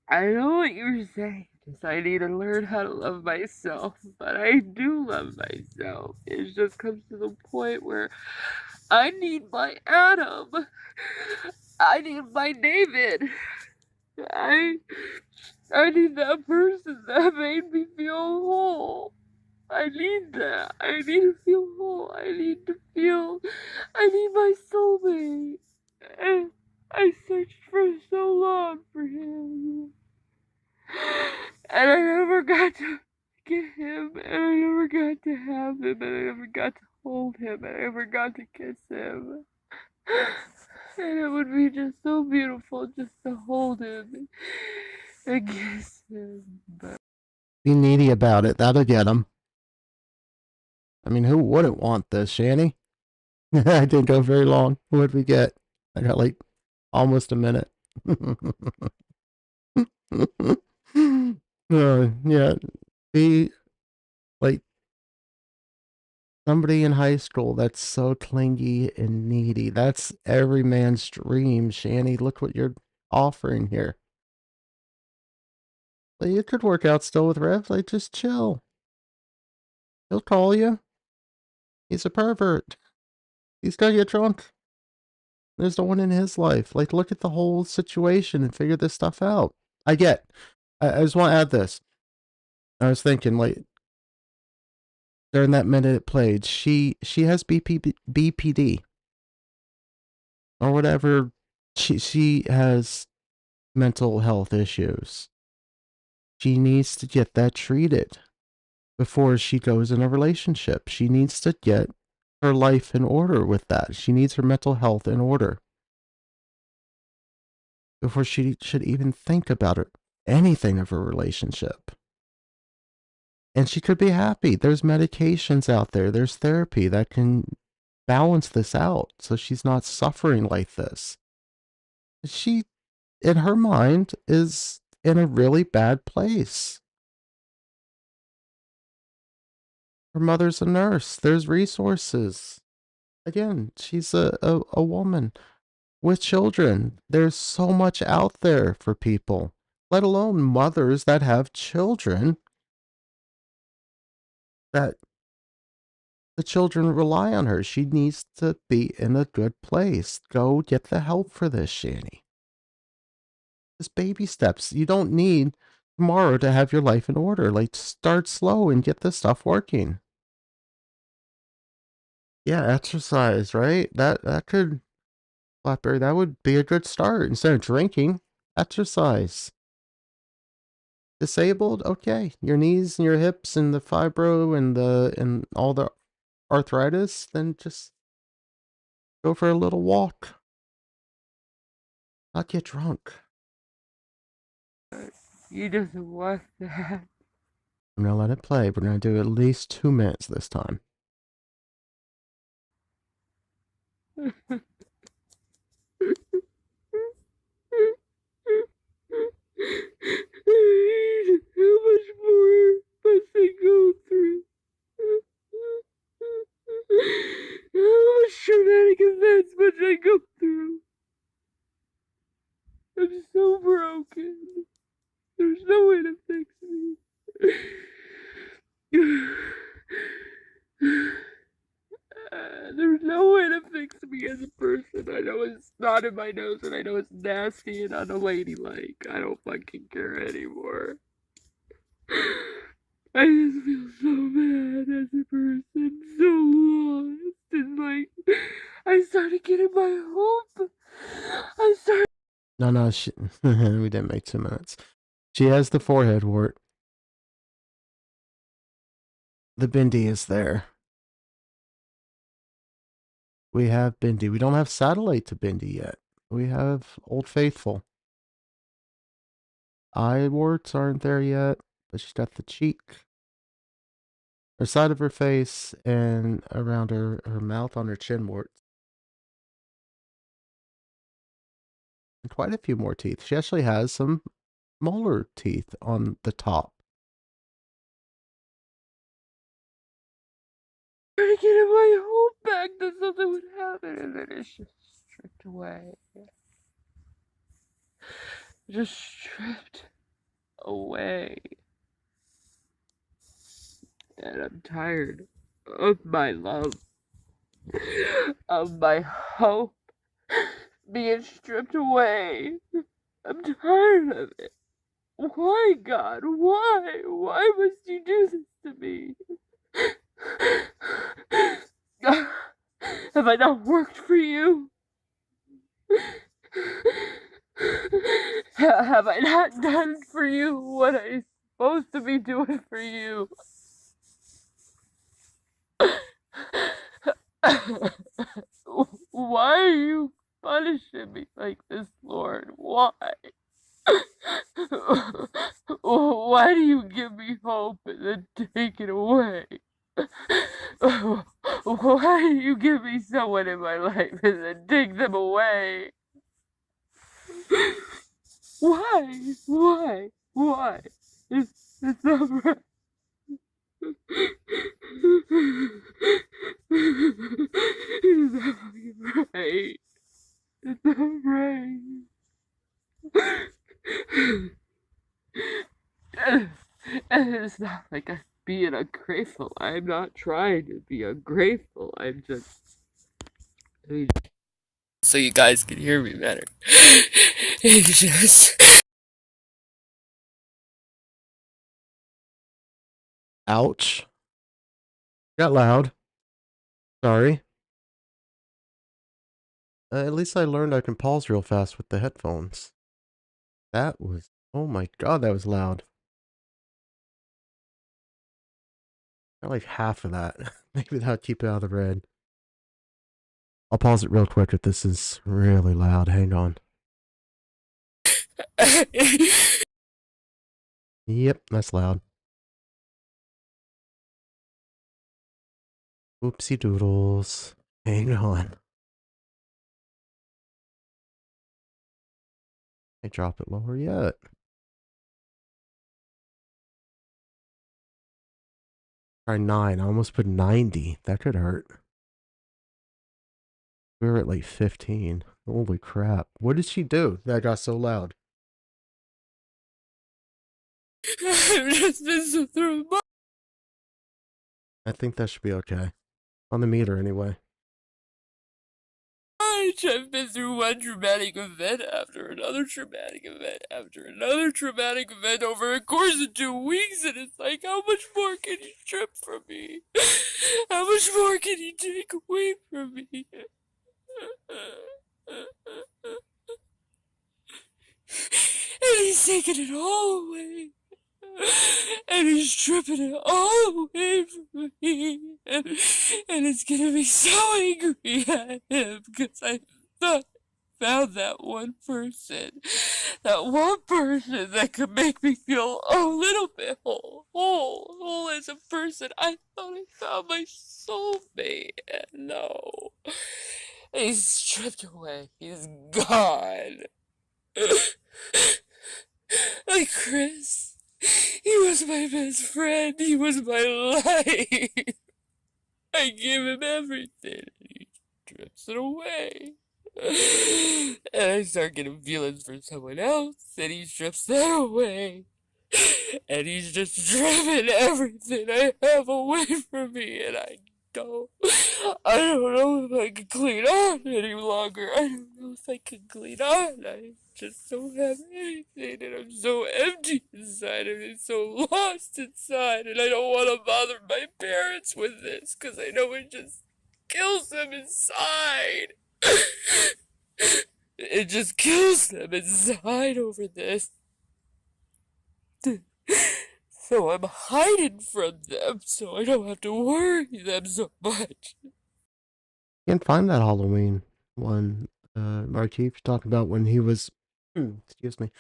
[SPEAKER 4] I know what you're saying. Just I need to learn how to love myself, but I do love myself. It just comes to the point where I need my Adam. I need my David. I need that person that made me feel whole. I need that. I need to feel whole. I need my soulmate. And I searched for so long for him. And I never got to get him, and I never got to have him, and I never got to hold him, and I never got to kiss him. And it would be just so beautiful just to hold him and kiss him. But
[SPEAKER 1] Be needy about it. That'll get him. I mean, who wouldn't want this, Shanny? I didn't go very long. What did we get? I got like almost a minute. Yeah, be like somebody in high school that's so clingy and needy. That's every man's dream, Shanny. Look what you're offering here. Like, you could work out still with Rev. Like, just chill. He'll call you. He's a pervert. He's gonna get drunk. There's no one in his life. Like, look at the whole situation and figure this stuff out. I just want to add this. I was thinking, like, during that minute it played, she has BPD or whatever. She has mental health issues. She needs to get that treated before she goes in a relationship. She needs to get her life in order with that. She needs her mental health in order before she should even think about it, anything of a relationship. And she could be happy. There's medications out there, there's therapy that can balance this out so she's not suffering like this. She, in her mind, is in a really bad place. Her mother's a nurse. There's resources. Again, she's a woman with children. There's so much out there for people, let alone mothers that have children that the children rely on her. She needs to be in a good place. Go get the help for this, Shanny. Just baby steps. You don't need tomorrow to have your life in order. Like, start slow and get this stuff working. Yeah, exercise, right? That could, Blackberry, that would be a good start. Instead of drinking, exercise. Disabled, okay. Your knees and your hips and the fibro and all the arthritis, then just go for a little walk. Not get drunk.
[SPEAKER 4] You just want that.
[SPEAKER 1] I'm gonna let it play. We're gonna do at least 2 minutes this time.
[SPEAKER 4] How much more must I go through? How much traumatic events must I go through? I'm so broken. There's no way to fix me. There's no way to fix me as a person. I know it's not in my nose and I know it's nasty and unladylike. I don't fucking care anymore. I just feel so bad as a person, so lost, and like, I started getting my hope. I started.
[SPEAKER 1] No, we didn't make 2 minutes. She has the forehead wart. The bindi is there. We have bindi. We don't have satellite to bindi yet. We have Old Faithful. Eye warts aren't there yet, but she's got the cheek, her side of her face, and around her mouth on her chin warts. And quite a few more teeth. She actually has some molar teeth on the top.
[SPEAKER 4] Started getting my hope back that something would happen, and then it's just stripped away. Just stripped away. And I'm tired of my love, of my hope being stripped away. I'm tired of it. Why, God? Why? Why must you do this to me? Have I not worked for you? Have I not done for you what I'm supposed to be doing for you? Why are you punishing me like this, Lord? Why? Why do you give me hope and then take it away? Why do you give me someone in my life and then take them away? Why? Why? Why? It's not right. It's not right. It's not right. And it's not like I'm being ungrateful. I'm not trying to be ungrateful. I'm just. So you guys can hear me better. It's just.
[SPEAKER 1] Ouch. Got loud. Sorry. At least I learned I can pause real fast with the headphones. That was, oh my god, that was loud. I like half of that. Maybe that'll keep it out of the red. I'll pause it real quick if this is really loud. Hang on. Yep, that's loud. Oopsie doodles. Hang on. I drop it lower yet. Try 9. I almost put 90. That could hurt. We were at like 15. Holy crap. What did she do that got so loud?
[SPEAKER 11] I've just been so through my
[SPEAKER 1] I think that should be okay. On the meter, anyway.
[SPEAKER 11] I've been through one traumatic event after another traumatic event after another traumatic event over a course of 2 weeks, and it's like, how much more can you strip from me? How much more can you take away from me? And he's taking it all away. And he's stripping it all away from me. And it's getting me so angry at him because I thought I found that one person that could make me feel a little bit whole as a person. I thought I found my soulmate, and no, he's stripped away. He's gone. Like Chris, he was my best friend. He was my life. I gave him everything. He strips it away. And I start getting feelings for someone else, and he strips that away. And he's just stripping everything I have away from me, and I don't know if I can clean on any longer. I don't know if I can clean on. I just don't have anything, and I'm so empty inside, and I'm so lost inside, and I don't want to bother my parents with this, because I know it just kills them inside. It just kills them inside over this. So I'm hiding from them so I don't have to worry them so much.
[SPEAKER 1] Can't find that Halloween one. Markeith talking about when he was, excuse me,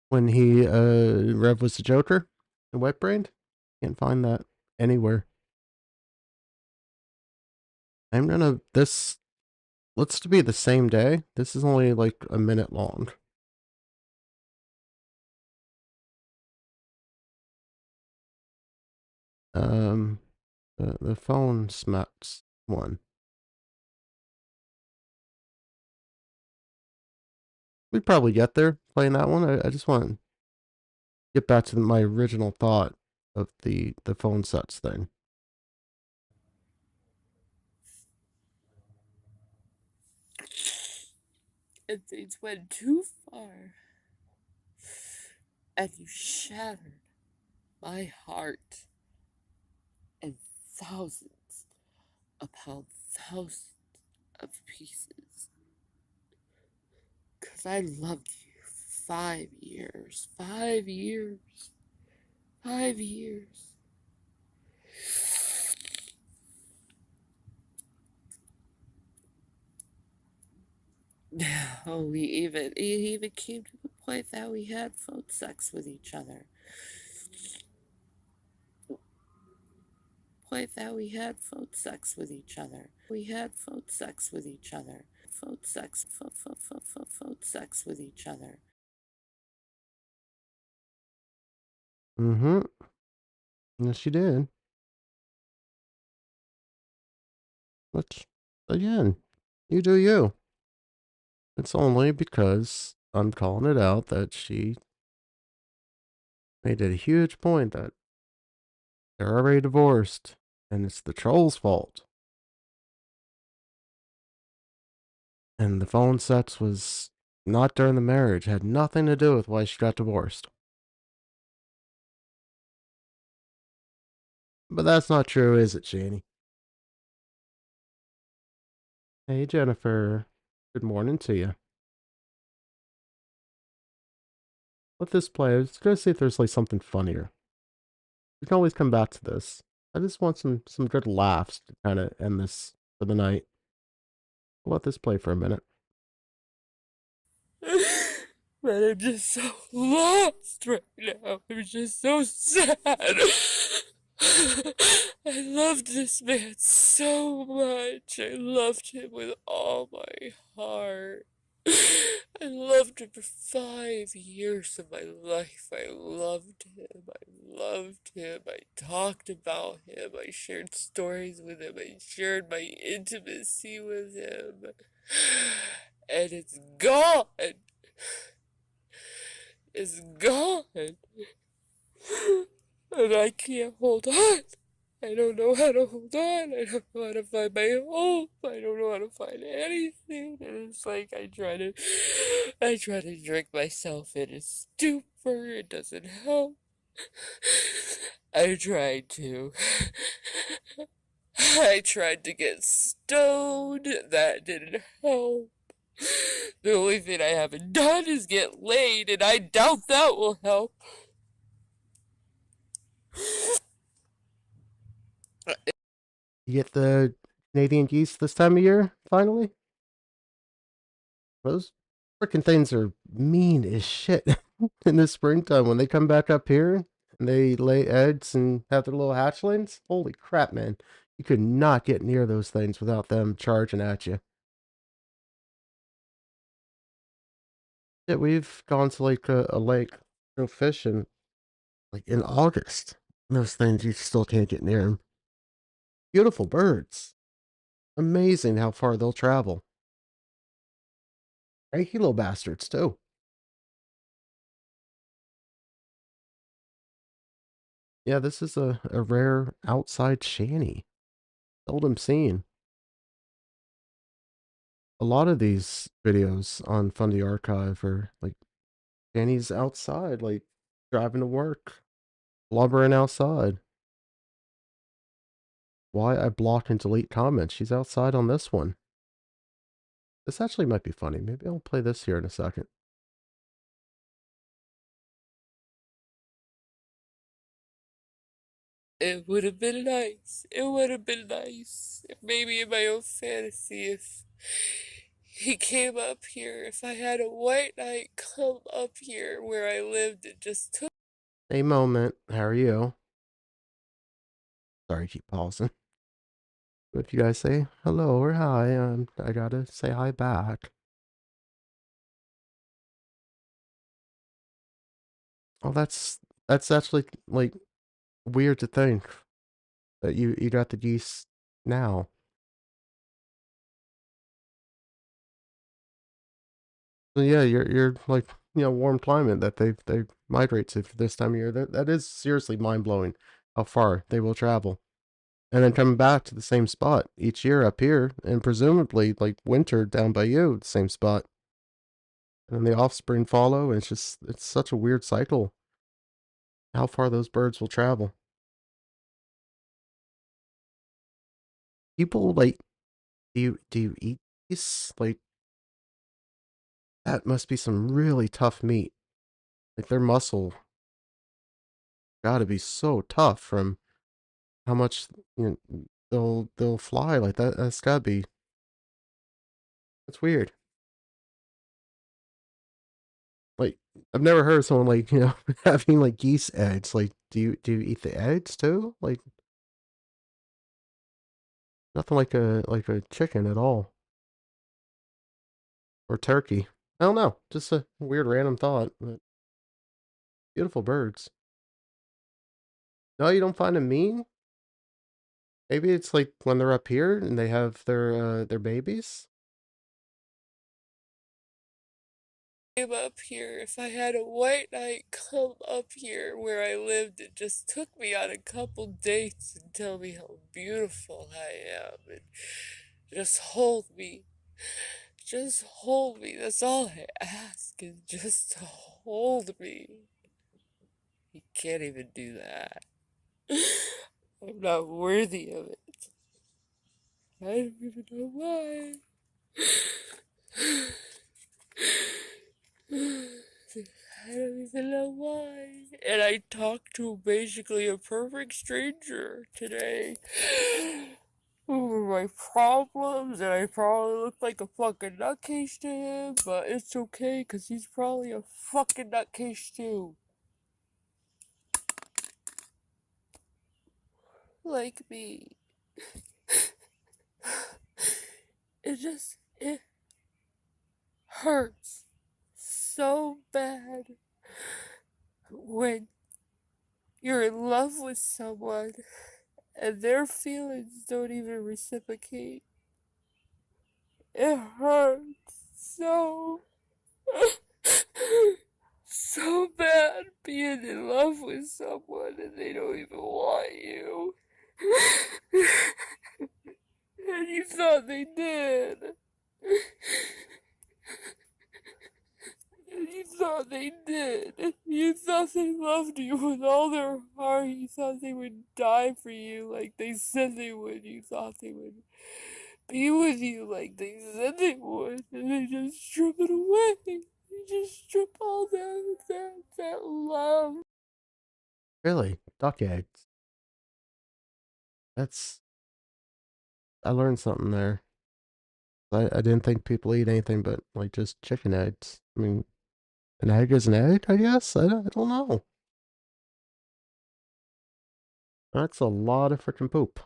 [SPEAKER 1] when he, Rev was the Joker and Wet Brained. Can't find that anywhere. I'm gonna, this looks to be the same day. This is only like a minute long. The phone smacks one. We'd probably get there playing that one. I just want to get back to my original thought of the phone sets thing.
[SPEAKER 11] And things went too far. And you shattered my heart in thousands upon thousands of pieces. 'Cause I loved you 5 years. 5 years. 5 years. Oh, we even came to the point that we had phone sex with each other. We had phone sex with each other. Phone sex with each other. Phone sex with each other.
[SPEAKER 1] Mm-hmm. Yes, she did. But again, you do you. It's only because I'm calling it out that she made it a huge point that they're already divorced and it's the troll's fault. And the phone sex was not during the marriage, had nothing to do with why she got divorced. But that's not true, is it, Shanny? Hey, Jennifer. Good morning to you. Let this play. I was gonna see if there's like something funnier. We can always come back to this. I just want some good laughs to kind of end this for the night. I'll let this play for a minute.
[SPEAKER 11] But I'm just so lost right now. I'm just so sad. I loved this man so much. I loved him with all my heart. I loved him for 5 years of my life. I loved him. I loved him. I talked about him. I shared stories with him. I shared my intimacy with him. And it's gone. It's gone. And I can't hold on. I don't know how to hold on. I don't know how to find my hope. I don't know how to find anything. And it's like I try to drink myself in a stupor. It doesn't help. I tried to. I tried to get stoned. That didn't help. The only thing I haven't done is get laid, and I doubt that will help.
[SPEAKER 1] You get the Canadian geese this time of year, finally? Those freaking things are mean as shit in the springtime when they come back up here and they lay eggs and have their little hatchlings. Holy crap, man. You could not get near those things without them charging at you. Yeah, we've gone to like a lake, go fishing, like in August. And those things, you still can't get near them. Beautiful birds. Amazing how far they'll travel. Cranky little bastards, too. Yeah, this is a rare outside Shanny. Seldom seen. A lot of these videos on Fundy Archive are like Shanny's outside, like driving to work, blubbering outside. Why I block and delete comments? She's outside on this one. This actually might be funny. Maybe I'll play this here in a second.
[SPEAKER 11] It would have been nice. It would have been nice. Maybe in my own fantasy, if he came up here, if I had a white knight come up here where I lived and just took.
[SPEAKER 1] A moment. How are you? Sorry, keep pausing. If you guys say hello or hi, I gotta say hi back. Oh, that's actually like weird to think that you got the geese now. So yeah, you're like warm climate that they migrate to for this time of year. That is seriously mind blowing how far they will travel, and then coming back to the same spot each year up here, and presumably like winter down by you, the same spot, and then the offspring follow. And it's such a weird cycle. How far those birds will travel. People like do you eat these? Like that must be some really tough meat. Like their muscle got to be so tough from how much they'll fly like that. That's gotta be. That's weird. Like I've never heard of someone like having like geese eggs. Like do you eat the eggs too? Like nothing like a chicken at all or turkey. I don't know. Just a weird random thought. But beautiful birds. No, you don't find them mean? Maybe it's like when they're up here and they have their babies.
[SPEAKER 11] Came up here, if I had a white knight come up here where I lived and just took me on a couple dates and tell me how beautiful I am and just hold me. Just hold me. That's all I ask is just to hold me. He can't even do that. I'm not worthy of it. I don't even know why. I don't even know why. And I talked to basically a perfect stranger today over my problems, and I probably look like a fucking nutcase to him, but it's okay, cause he's probably a fucking nutcase too. Like me. It hurts so bad when you're in love with someone and their feelings don't even reciprocate. It hurts so bad being in love with someone and they don't even want you. And you thought they did. You thought they did. You thought they loved you with all their heart. You thought they would die for you like they said they would. You thought they would be with you like they said they would. And they just strip it away. They just strip all that love.
[SPEAKER 1] Really? Duck eggs. That's. I learned something there. I didn't think people eat anything but, like, just chicken eggs. I mean, an egg is an egg, I guess? I don't know. That's a lot of freaking poop.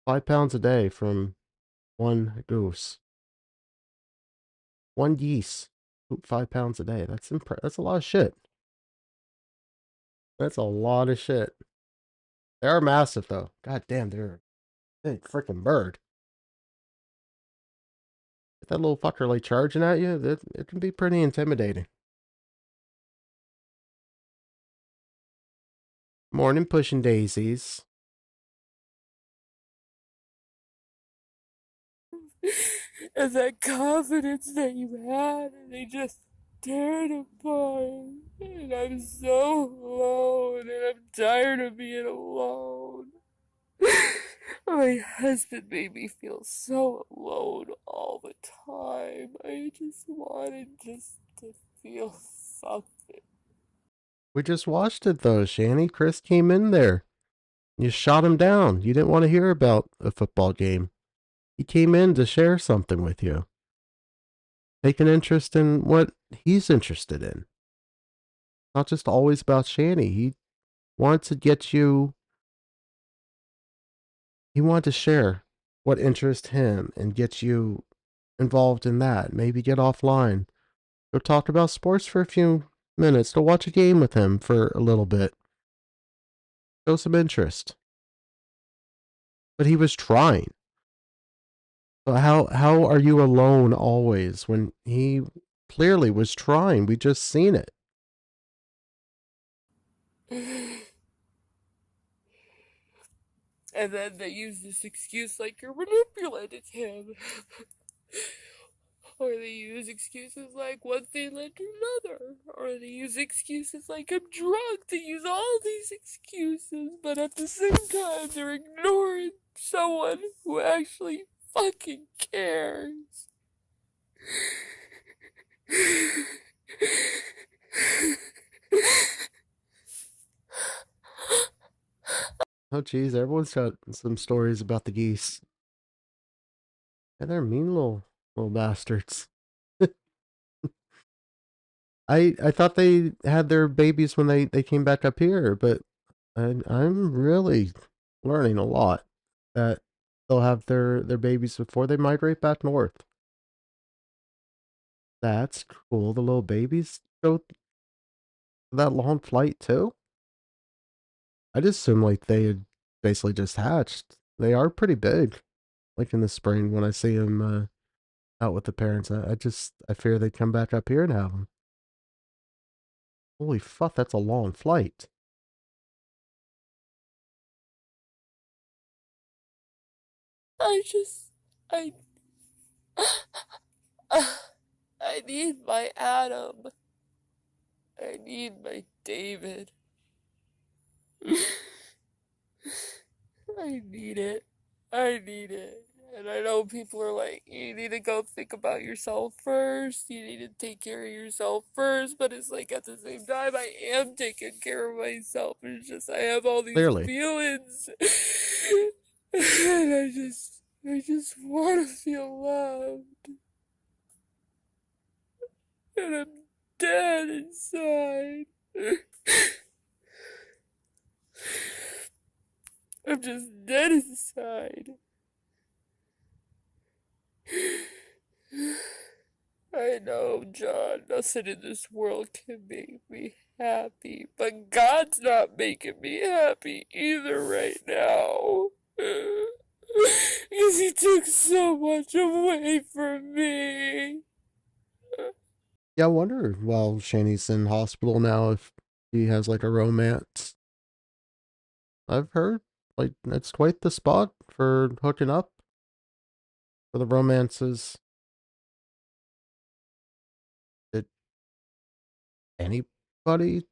[SPEAKER 1] 5 pounds a day from one goose. One geese. Poop 5 pounds a day. That's a lot of shit. That's a lot of shit. They are massive, though. God damn, they're a big freaking bird. If that little fucker, like, charging at you, it can be pretty intimidating. Morning, pushing daisies.
[SPEAKER 11] And that confidence that you had, and they just tear it apart. And I'm so alone, and I'm tired of being alone. My husband made me feel so alone all the time. I just wanted just to feel something.
[SPEAKER 1] We just watched it, though, Shanny. Chris came in there. You shot him down. You didn't want to hear about a football game. He came in to share something with you. Take an interest in what he's interested in. Not just always about Shanny. He wanted to get you. He wanted to share what interests him and get you involved in that. Maybe get offline. Go talk about sports for a few minutes. Go watch a game with him for a little bit. Show some interest. But he was trying. So how are you alone always when he clearly was trying? We just seen it.
[SPEAKER 11] And then they use this excuse like you're manipulating him. Or they use excuses like one thing led to another. Or they use excuses like I'm drunk to use all these excuses. But at the same time, they're ignoring someone who actually fucking cares.
[SPEAKER 1] Oh geez, everyone's got some stories about the geese. And they're mean little bastards. I thought they had their babies when they came back up here, but I'm really learning a lot that they'll have their babies before they migrate back north. That's cool. The little babies go that long flight too. I just assumed like they had basically just hatched. They are pretty big. Like in the spring when I see them out with the parents, I fear they'd come back up here and have them. Holy fuck, that's a long flight.
[SPEAKER 11] I just, I, I need my Adam. I need my David. I need it. I need it. And I know people are like, you need to go think about yourself first. You need to take care of yourself first. But it's like at the same time, I am taking care of myself. It's just I have all these
[SPEAKER 1] Clearly.
[SPEAKER 11] feelings, and I just want to feel loved. And I'm dead inside. I'm just dead inside. I know, John, nothing in this world can make me happy, but God's not making me happy either right now. Because He took so much away from me.
[SPEAKER 1] Yeah, I wonder while Shanny's in hospital now if he has like a romance. I've heard like it's quite the spot for hooking up for the romances. Did anybody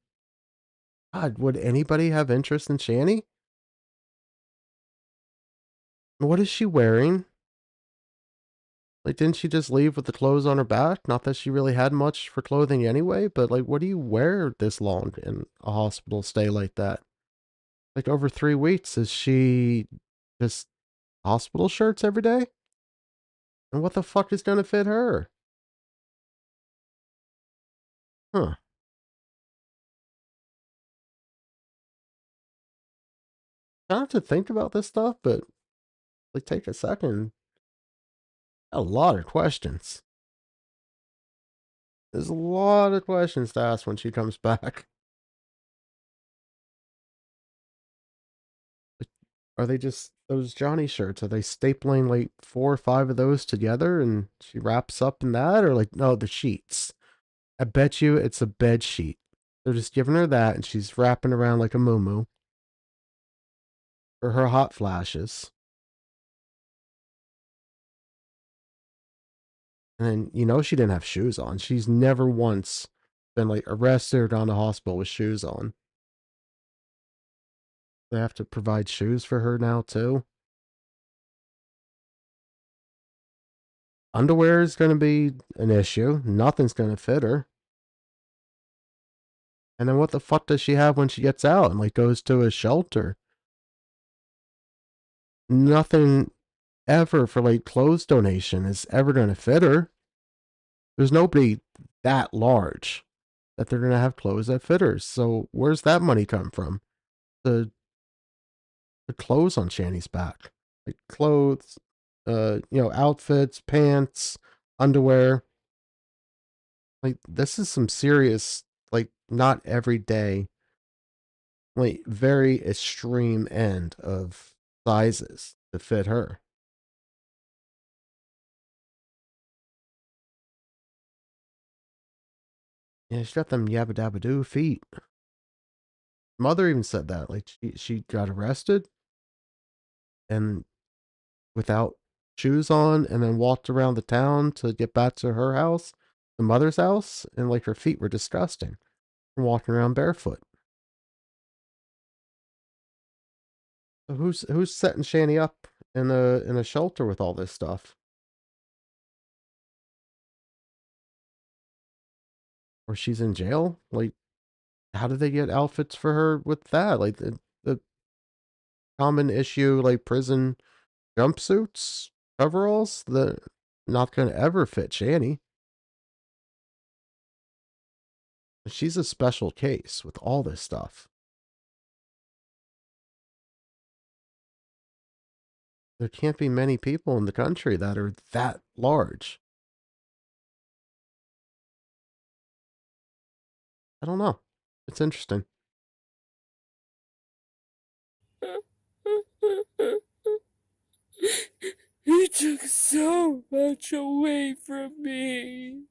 [SPEAKER 1] God, would anybody have interest in Shanny? What is she wearing? Like, didn't she just leave with the clothes on her back? Not that she really had much for clothing anyway, but like, what do you wear this long in a hospital stay like that? Like, over 3 weeks, is she just hospital shirts every day? And what the fuck is gonna fit her? Huh. I have to think about this stuff, but like, take a second. A lot of questions. There's a lot of questions to ask when she comes back. Are they just those Johnny shirts? Are they stapling like 4 or 5 of those together and she wraps up in that? Or like, no, the sheets. I bet you it's a bed sheet. They're just giving her that and she's wrapping around like a moo for her hot flashes. And then, you know, she didn't have shoes on. She's never once been like arrested or gone to hospital with shoes on. They have to provide shoes for her now, too. Underwear is going to be an issue. Nothing's going to fit her. And then what the fuck does she have when she gets out and like goes to a shelter? Nothing ever for like clothes donation is ever going to fit her. There's nobody that large that they're going to have clothes that fit her. So where's that money come from? The the clothes on Shanny's back. Like clothes, outfits, pants, underwear. Like this is some serious, like not every day, like very extreme end of sizes to fit her. Yeah, she's got them yabba dabba doo feet. Mother even said that. Like she got arrested and without shoes on and then walked around the town to get back to her house, the mother's house, and like her feet were disgusting from walking around barefoot. So who's setting Shanny up in a shelter with all this stuff? Or she's in jail? Like how did they get outfits for her with that? Like the common issue like prison jumpsuits, coveralls that not gonna ever fit Shanny. She's a special case with all this stuff. There can't be many people in the country that are that large. I don't know. It's interesting.
[SPEAKER 11] He took so much away from me.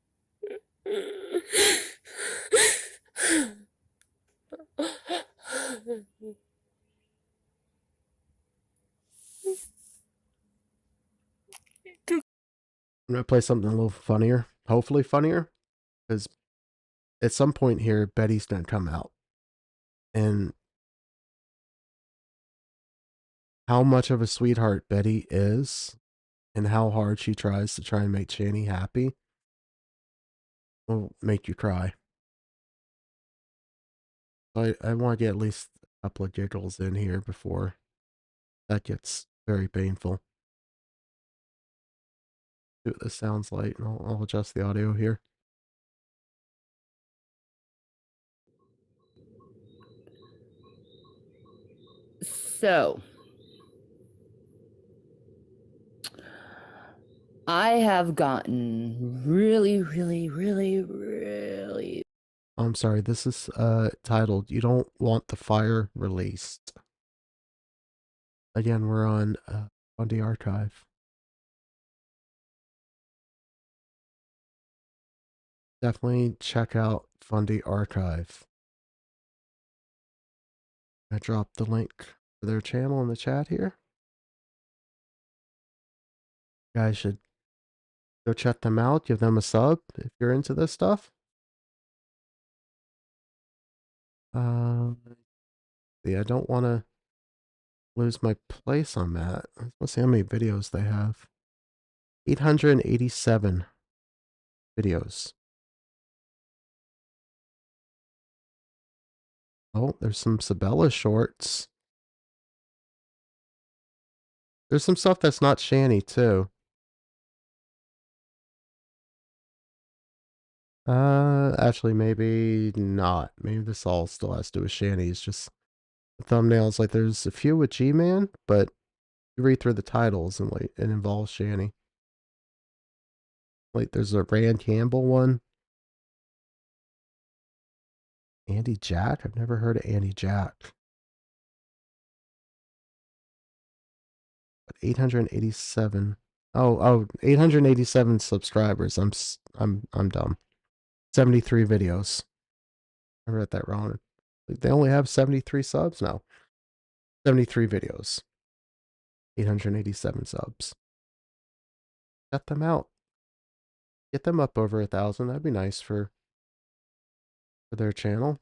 [SPEAKER 1] I'm gonna play something a little funnier. Hopefully funnier. Because at some point here, Betty's gonna come out. And how much of a sweetheart Betty is and how hard she tries to try and make Shanny happy will make you cry. I want to get at least a couple of giggles in here before that gets very painful. See what this sounds like, and I'll adjust the audio here.
[SPEAKER 4] So, I have gotten really, really, really, really.
[SPEAKER 1] I'm sorry, this is titled "You Don't Want the Fire Released." Again, we're on the archive. Definitely check out Fundy Archive. I dropped the link for their channel in the chat here. You guys should go check them out. Give them a sub if you're into this stuff. Yeah, I don't want to lose my place on that. Let's see how many videos they have. 887 videos. Oh, there's some Sabella shorts. There's some stuff that's not Shanny, too. Actually, maybe not. Maybe this all still has to do with Shanny. It's just the thumbnails. Like, there's a few with G-Man, but you read through the titles and, like, it involves Shanny. Like, there's a Rand Campbell one. Andy Jack? I've never heard of Andy Jack. But 887. Oh, 887 subscribers. I'm dumb. 73 videos. I read that wrong. They only have 73 subs now. 73 videos. 887 subs. Cut them out. Get them up over 1,000. That'd be nice for their channel.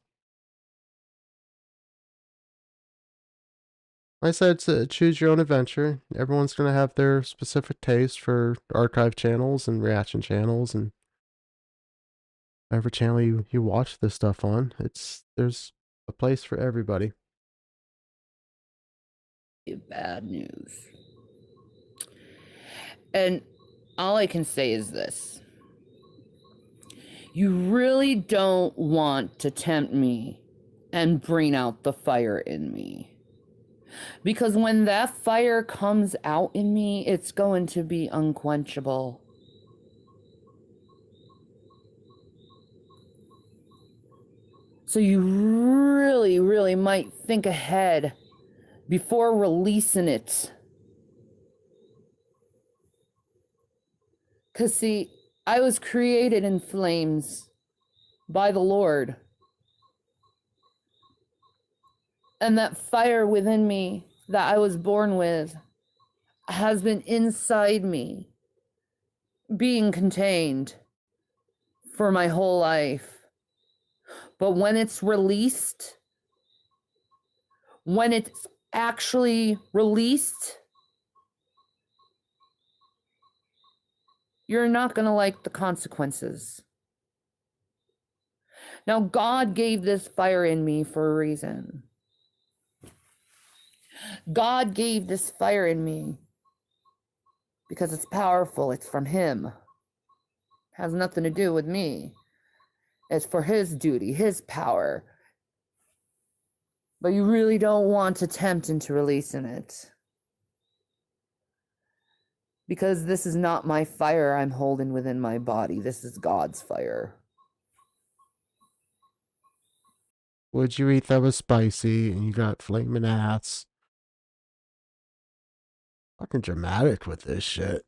[SPEAKER 1] I said to choose your own adventure. Everyone's going to have their specific taste for archive channels and reaction channels and whatever channel you watch this stuff on. There's a place for everybody.
[SPEAKER 4] Bad news. And all I can say is this. You really don't want to tempt me and bring out the fire in me. Because when that fire comes out in me, it's going to be unquenchable. So you really, really might think ahead before releasing it. Because, see, I was created in flames by the Lord. And that fire within me that I was born with has been inside me, being contained for my whole life. But when it's released, when it's actually released, you're not going to like the consequences. Now, God gave this fire in me for a reason. God gave this fire in me because it's powerful. It's from Him. It has nothing to do with me. It's for His duty, His power. But you really don't want to tempt into releasing it. Because this is not my fire I'm holding within my body. This is God's fire.
[SPEAKER 1] Would you eat that was spicy and you got flaming ass? Fucking dramatic with this shit.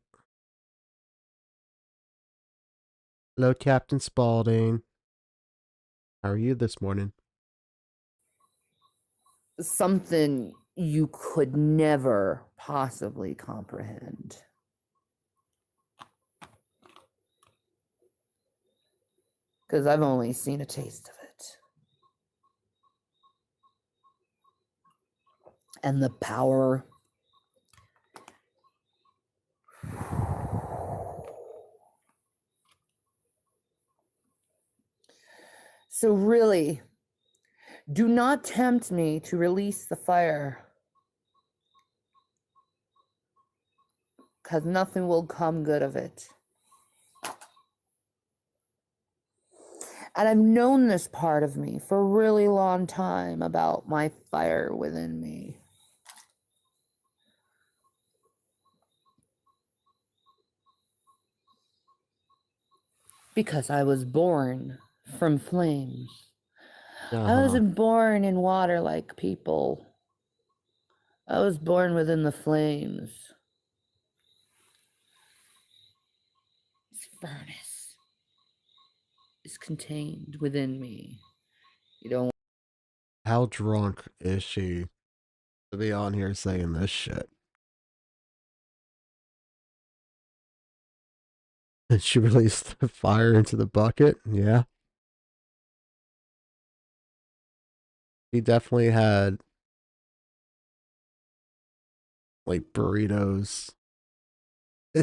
[SPEAKER 1] Hello, Captain Spaulding. How are you this morning?
[SPEAKER 4] Something you could never possibly comprehend. Because I've only seen a taste of it. And the power So really, do not tempt me to release the fire, because nothing will come good of it. And I've known this part of me for a really long time about my fire within me. Because I was born from flames. I wasn't born in water like people. I was born within the flames. This furnace is contained within me. You don't.
[SPEAKER 1] How drunk is she to be on here saying this shit? Did she release the fire into the bucket? Yeah. He definitely had like burritos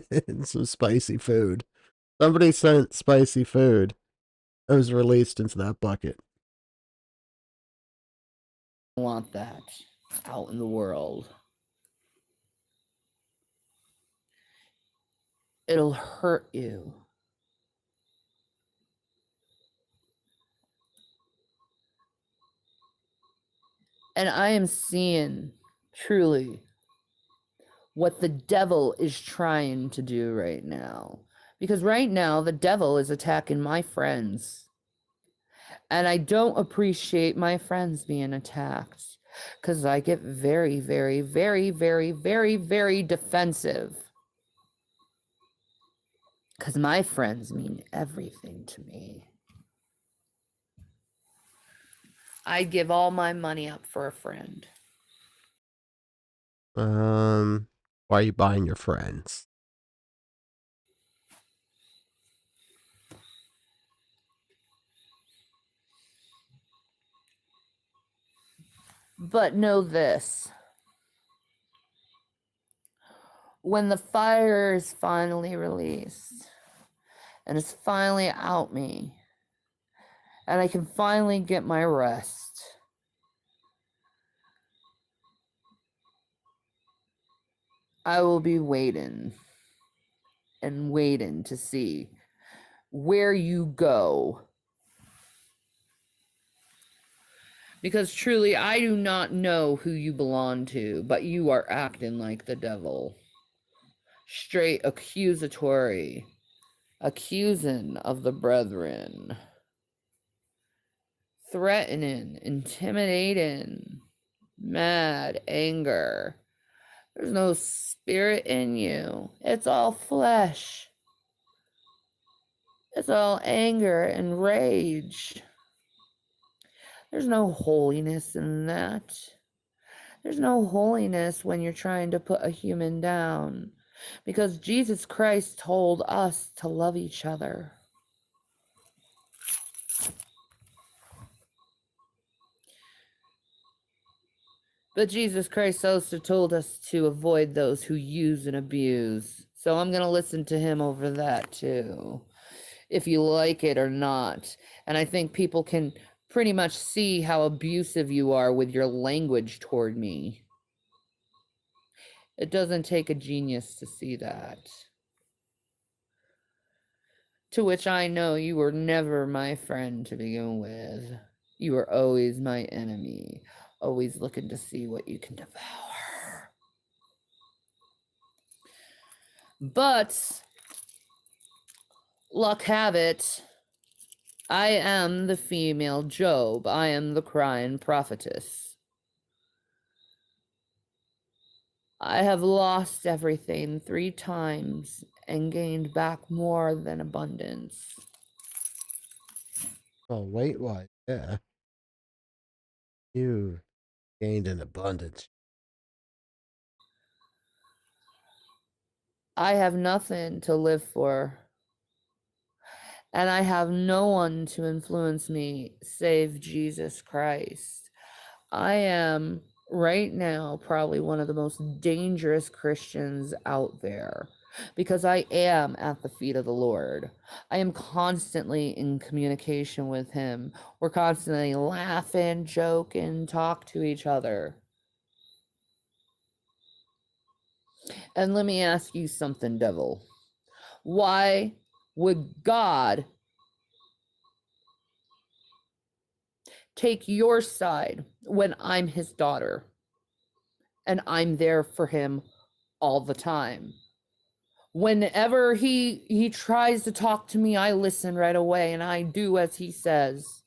[SPEAKER 1] and some spicy food. Somebody sent spicy food that was released into that bucket.
[SPEAKER 4] Want that out in the world. It'll hurt you. And I am seeing truly what the devil is trying to do right now. Because right now, the devil is attacking my friends. And I don't appreciate my friends being attacked. Because I get very, very, very, very, very, very defensive. Because my friends mean everything to me. I'd give all my money up for a friend.
[SPEAKER 1] Why are you buying your friends?
[SPEAKER 4] But know this. When the fire is finally released and it's finally out me and I can finally get my rest, I will be waiting and waiting to see where you go. Because truly, I do not know who you belong to, but you are acting like the devil. Straight accusatory, accusing of the brethren, threatening, intimidating, mad, anger. There's no spirit in you. It's all flesh. It's all anger and rage. There's no holiness in that. There's no holiness when you're trying to put a human down, because Jesus Christ told us to love each other. But Jesus Christ also told us to avoid those who use and abuse. So I'm going to listen to him over that too, if you like it or not. And I think people can pretty much see how abusive you are with your language toward me. It doesn't take a genius to see that. To which I know you were never my friend to begin with. You were always my enemy, always looking to see what you can devour. But, luck have it, I am the female Job. I am the crying prophetess. I have lost everything 3 times and gained back more than abundance.
[SPEAKER 1] Oh, weight-wise, yeah. You gained in abundance.
[SPEAKER 4] I have nothing to live for. And I have no one to influence me save Jesus Christ. I am right now probably one of the most dangerous Christians out there. because I am at the feet of the Lord. I am constantly in communication with Him. We're constantly laughing, joking, talk to each other. And let me ask you something, devil. Why would God take your side when I'm His daughter and I'm there for Him all the time? Whenever he tries to talk to me, I listen right away and I do as He says.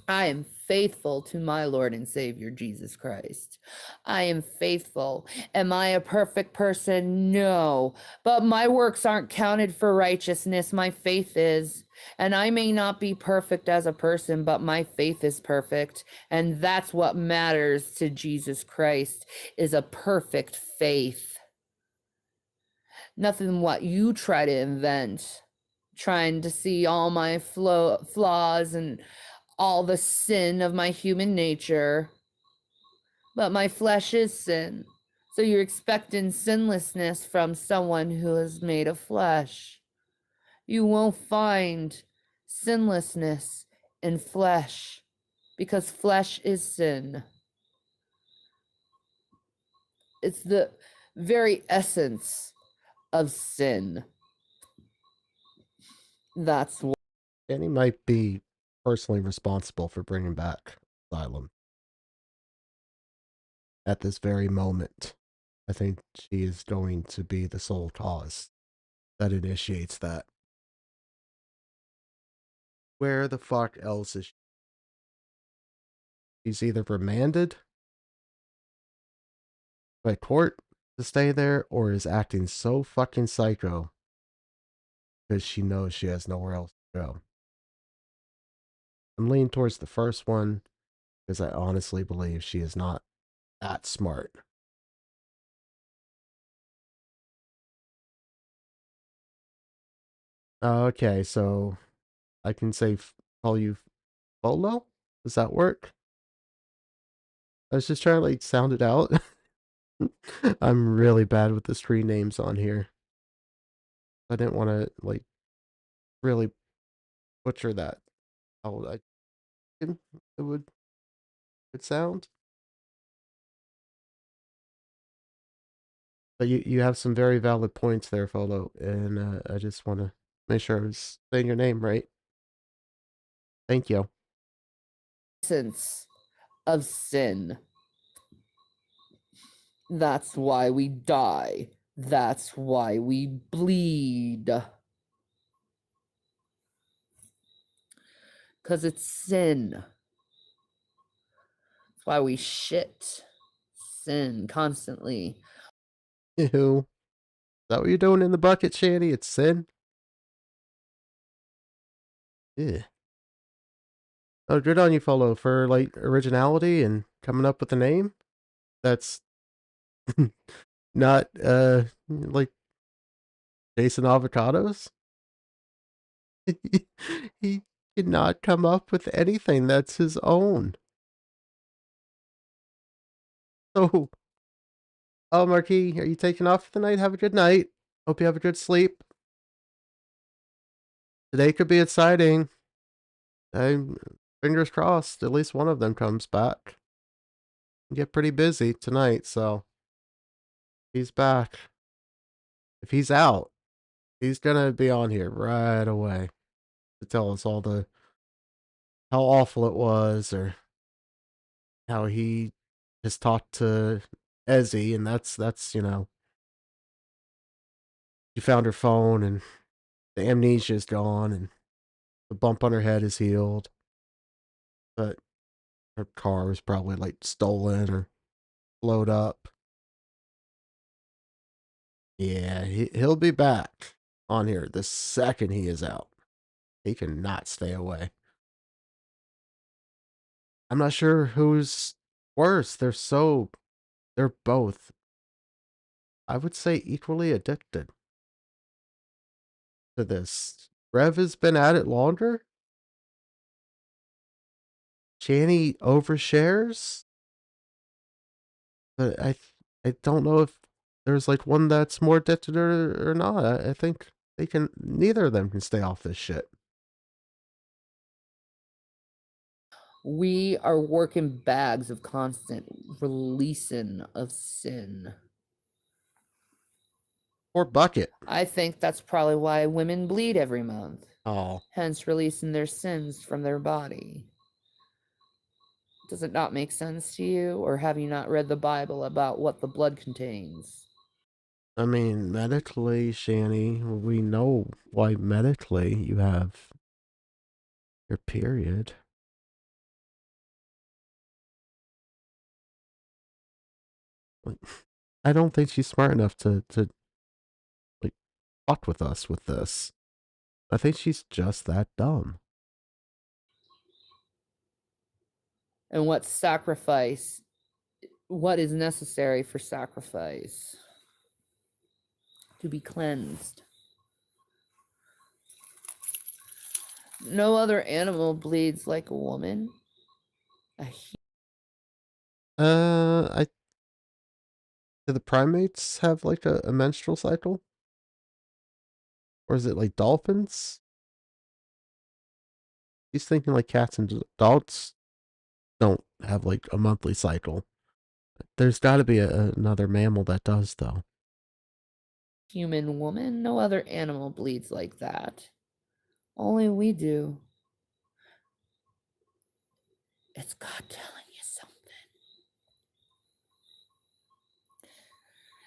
[SPEAKER 4] I am faithful to my Lord and Savior, Jesus Christ. I am faithful. Am I a perfect person? No. But my works aren't counted for righteousness. My faith is. And I may not be perfect as a person, but my faith is perfect. And that's what matters to Jesus Christ, is a perfect faith. Nothing what you try to invent, trying to see all my flaws and all the sin of my human nature. But my flesh is sin. So you're expecting sinlessness from someone who is made of flesh. You won't find sinlessness in flesh, because flesh is sin. It's the very essence of sin. That's what.
[SPEAKER 1] Shanny might be personally responsible for bringing back Asylum at this very moment. I think she is going to be the sole cause that initiates that. Where the fuck else is she? She's either remanded by court to stay there or is acting so fucking psycho because she knows she has nowhere else to go. I'm leaning towards the first one because I honestly believe she is not that smart. Okay, so I can say call you Bolo? Does that work? I was just trying to like sound it out. I'm really bad with the screen names on here. I didn't want to like really butcher that. How I it would sound. But you have some very valid points there, Folo, and I just want to make sure I was saying your name right. Thank you.
[SPEAKER 4] Essence of sin. That's why we die. That's why we bleed. Because it's sin. That's why we shit. Sin constantly.
[SPEAKER 1] Ew. Is that what you're doing in the bucket, Shanny? It's sin? Yeah. Oh, good on you, Folo, for like originality and coming up with a name that's not like Jason Avocados. He cannot come up with anything that's his own. So, oh, Marquis, are you taking off for the night? Have a good night. Hope you have a good sleep. Today could be exciting. I'm fingers crossed. At least one of them comes back. Get pretty busy tonight, so he's back. If he's out, he's gonna be on here right away to tell us all the how awful it was, or how he has talked to Ezzy, and that's she found her phone and the amnesia is gone and the bump on her head is healed, but her car was probably like stolen or blowed up. Yeah, he'll be back on here the second he is out. He cannot stay away. I'm not sure who's worse. They're both, I would say, equally addicted to this. Rev has been at it longer. Shanny overshares, but I don't know if there's like one that's more addicted or not. I think they can. Neither of them can stay off this shit.
[SPEAKER 10] We are working bags of constant releasing of sin.
[SPEAKER 1] Or bucket.
[SPEAKER 10] I think that's probably why women bleed every month.
[SPEAKER 1] Oh,
[SPEAKER 10] Hence releasing their sins from their body. Does it not make sense to you, or have you not read the Bible about what the blood contains?
[SPEAKER 1] I mean, medically, Shanny, we know why medically you have your period. Like, I don't think she's smart enough to like fuck with us with this. I think she's just that dumb.
[SPEAKER 10] And what sacrifice, what is necessary for sacrifice? To be cleansed. No other animal bleeds like a woman.
[SPEAKER 1] I do the primates have like a menstrual cycle? Or is it like dolphins? He's thinking like cats and dogs don't have like a monthly cycle. There's got to be another mammal that does, though.
[SPEAKER 10] Human woman, no other animal bleeds like that. Only we do. It's God telling you something.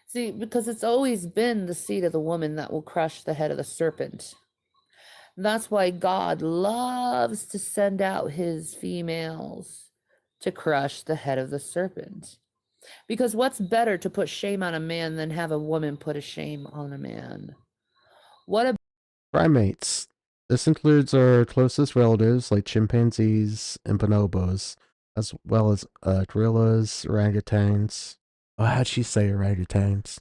[SPEAKER 10] See, because it's always been the seed of the woman that will crush the head of the serpent. That's why God loves to send out his females to crush the head of the serpent. Because what's better to put shame on a man than have a woman put a shame on a man? What a
[SPEAKER 1] Primates. This includes our closest relatives like chimpanzees and bonobos, as well as gorillas, orangutans. Oh, how'd she say orangutans?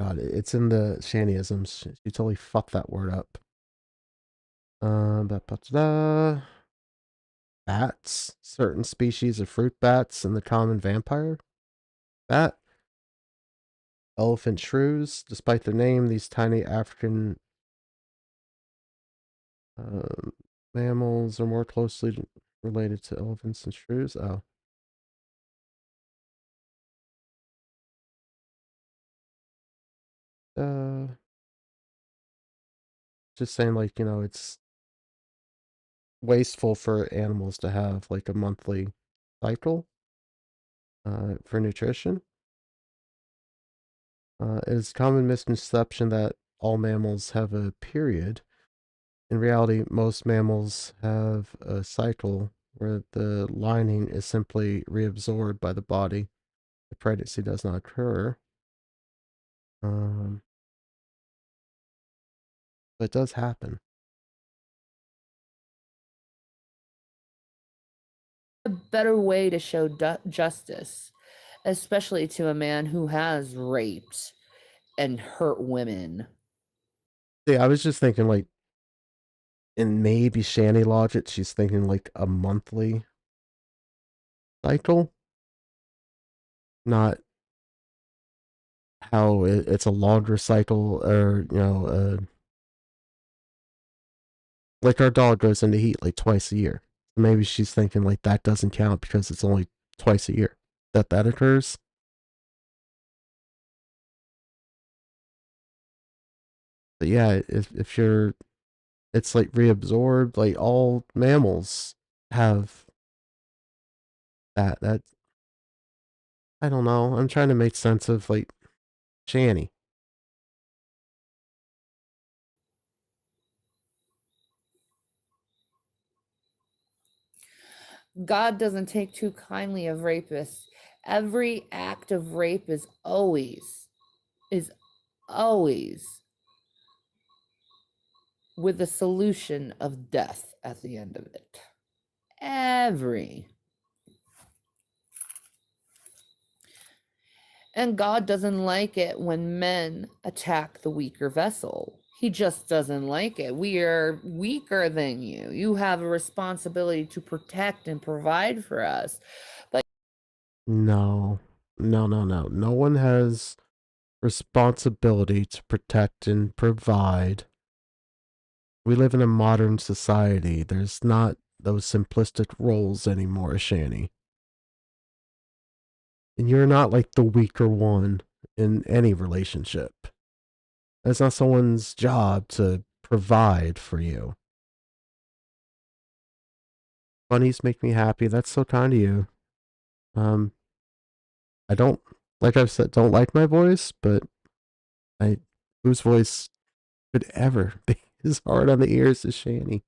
[SPEAKER 1] God, it's in the Shannyisms. She totally fucked that word up. Bats. Certain species of fruit bats and the common vampire bat. Elephant shrews. Despite their name, these tiny African mammals are more closely related to elephants and shrews. Oh. Just saying, like, it's wasteful for animals to have like a monthly cycle for nutrition. It is a common misconception that all mammals have a period. In reality, most mammals have a cycle where the lining is simply reabsorbed by the body if pregnancy does not occur. But it does happen.
[SPEAKER 10] better way to show justice, especially to a man who has raped and hurt women.
[SPEAKER 1] Yeah, I was just thinking like in maybe Shanny logic, she's thinking like a monthly cycle, not how it's a longer cycle or like our dog goes into heat like twice a year. Maybe she's thinking like that doesn't count because it's only twice a year that occurs. But yeah, if you're, it's like reabsorbed. Like all mammals have that. I don't know. I'm trying to make sense of like Shanny.
[SPEAKER 10] God doesn't take too kindly of rapists. Every act of rape is always with the solution of death at the end of it. And God doesn't like it when men attack the weaker vessel. He just doesn't like it. We are weaker than you. You have a responsibility to protect and provide for us. But
[SPEAKER 1] No. No, no, no. No one has responsibility to protect and provide. We live in a modern society. There's not those simplistic roles anymore, Shanny. And you're not like the weaker one in any relationship. That's not someone's job to provide for you. Bunnies make me happy. That's so kind of you. Um, I don't, like I've said, don't like my voice, but I, whose voice could ever be as hard on the ears as Shanny?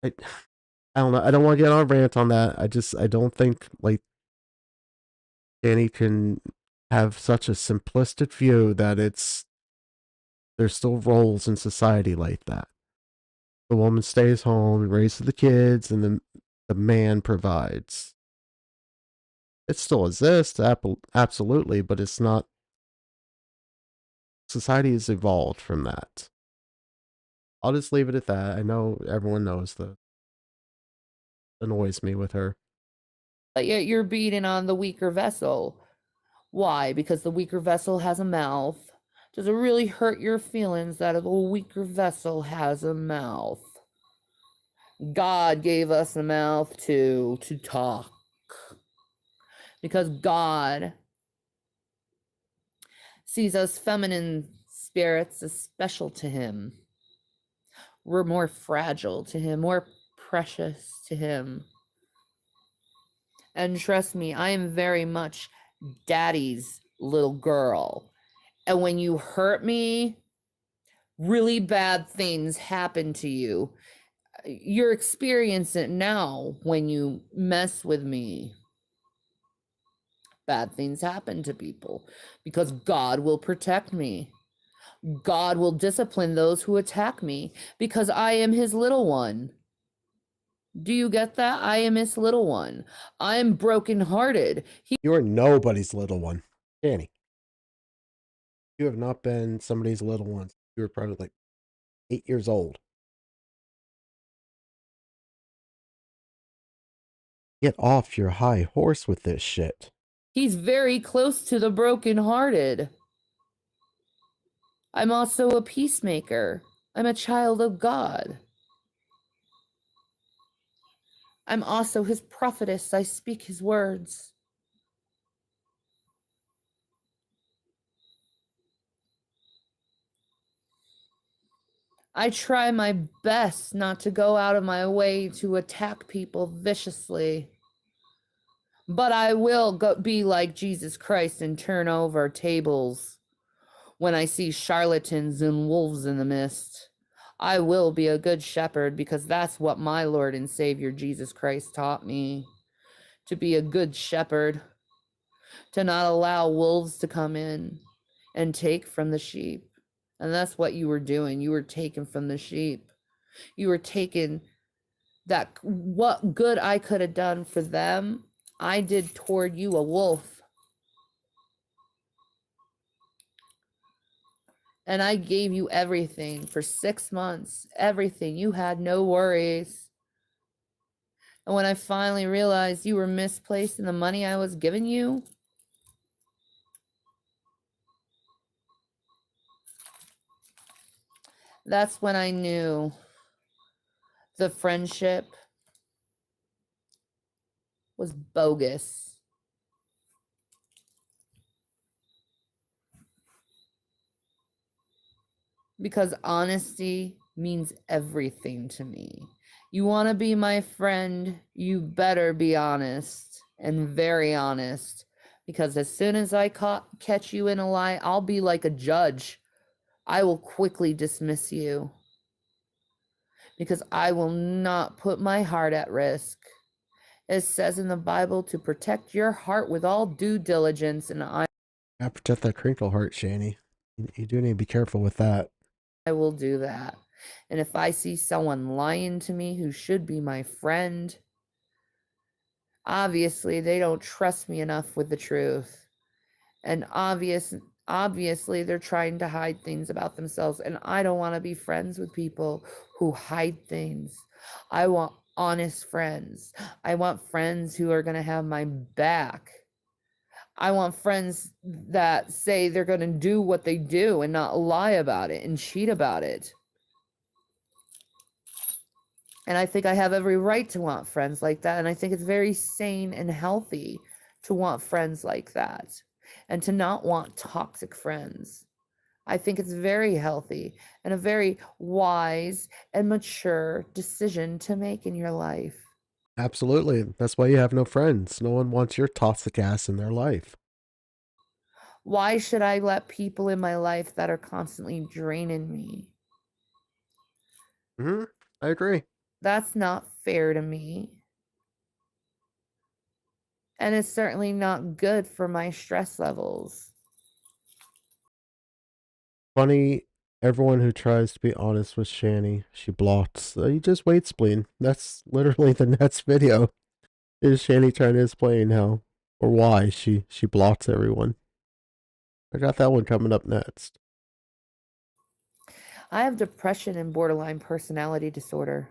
[SPEAKER 1] I, I don't know. I don't want to get on a rant on that. I don't think like Danny can have such a simplistic view that there's still roles in society like that. The woman stays home and raises the kids, and the man provides. It still exists, absolutely, but it's not. Society has evolved from that. I'll just leave it at that. I know everyone knows that annoys me with her.
[SPEAKER 4] But yet you're beating on the weaker vessel. Why? Because the weaker vessel has a mouth. Does it really hurt your feelings that a weaker vessel has a mouth? God gave us a mouth to talk. Because God sees us feminine spirits as special to him. We're more fragile to him, more precious to him. And trust me, I am very much daddy's little girl. And when you hurt me, really bad things happen to you. You're experiencing it now when you mess with me. Bad things happen to people because God will protect me. God will discipline those who attack me because I am his little one. Do you get that? I am his little one. I am brokenhearted.
[SPEAKER 1] You are nobody's little one. Danny, you have not been somebody's little one. You were probably like 8 years old. Get off your high horse with this shit.
[SPEAKER 4] He's very close to the brokenhearted. I'm also a peacemaker. I'm a child of God. I'm also his prophetess. I speak his words. I try my best not to go out of my way to attack people viciously. But I will be like Jesus Christ and turn over tables when I see charlatans and wolves in the mist. I will be a good shepherd because that's what my Lord and Savior Jesus Christ taught me. To be a good shepherd, to not allow wolves to come in and take from the sheep. And that's what you were doing. You were taking from the sheep. You were taking that what good I could have done for them, I did toward you, a wolf. And I gave you everything for 6 months, everything. You had no worries. And when I finally realized you were misplaced in the money I was giving you, that's when I knew the friendship was bogus. Because honesty means everything to me. You want to be my friend, you better be honest and very honest. Because as soon as I catch you in a lie, I'll be like a judge. I will quickly dismiss you. Because I will not put my heart at risk. It says in the Bible to protect your heart with all due diligence, and I
[SPEAKER 1] Protect that crinkle heart, Shanny. You do need to be careful with that.
[SPEAKER 4] I will do that. And if I see someone lying to me who should be my friend, obviously they don't trust me enough with the truth. And obviously they're trying to hide things about themselves. And I don't want to be friends with people who hide things. I want honest friends. I want friends who are going to have my back. I want friends that say they're going to do what they do and not lie about it and cheat about it. And I think I have every right to want friends like that. And I think it's very sane and healthy to want friends like that and to not want toxic friends. I think it's very healthy and a very wise and mature decision to make in your life.
[SPEAKER 1] Absolutely. That's why you have no friends. No one wants your toxic ass in their life.
[SPEAKER 4] Why should I let people in my life that are constantly draining me?
[SPEAKER 1] I agree.
[SPEAKER 4] That's not fair to me. And it's certainly not good for my stress levels.
[SPEAKER 1] Funny, everyone who tries to be honest with Shanny, she blots. You just wait, spleen. That's literally the next video. Is Shanny trying to explain how or why she blots everyone. I got that one coming up next.
[SPEAKER 4] I have depression and borderline personality disorder,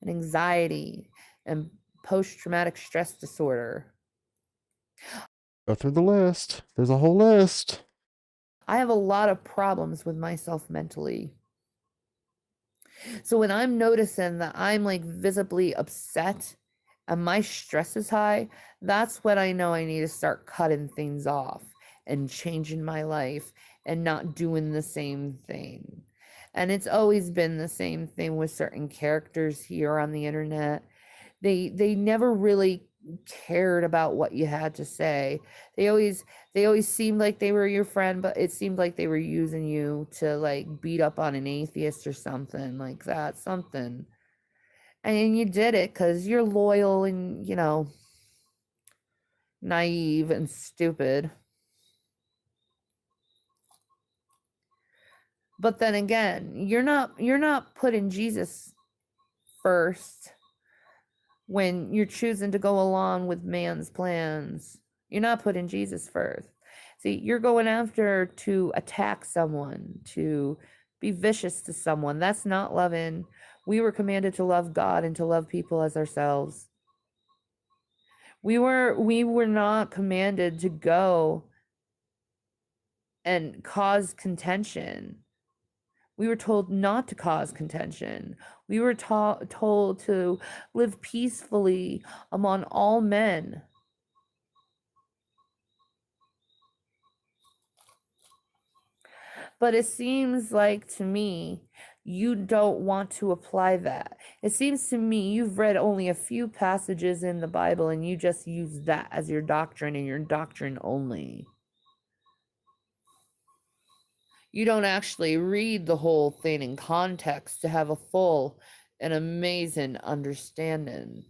[SPEAKER 4] and anxiety and post-traumatic stress disorder.
[SPEAKER 1] Go through the list. There's a whole list.
[SPEAKER 4] I have a lot of problems with myself mentally. So when I'm noticing that I'm like visibly upset and my stress is high, that's when I know I need to start cutting things off and changing my life and not doing the same thing. And it's always been the same thing with certain characters here on the internet. They never really cared about what you had to say. They always seemed like they were your friend, but it seemed like they were using you to like beat up on an atheist or something like that, something. And you did it because you're loyal and, naive and stupid. But then again, you're not putting Jesus first when you're choosing to go along with man's plans. You're not putting Jesus first. See, you're going after to attack someone, to be vicious to someone. That's not loving. We were commanded to love God and to love people as ourselves. We were not commanded to go and cause contention. We were told not to cause contention. We were told to live peacefully among all men. But it seems like to me, you don't want to apply that. It seems to me you've read only a few passages in the Bible and you just use that as your doctrine and your doctrine only. You don't actually read the whole thing in context to have a full and amazing understanding.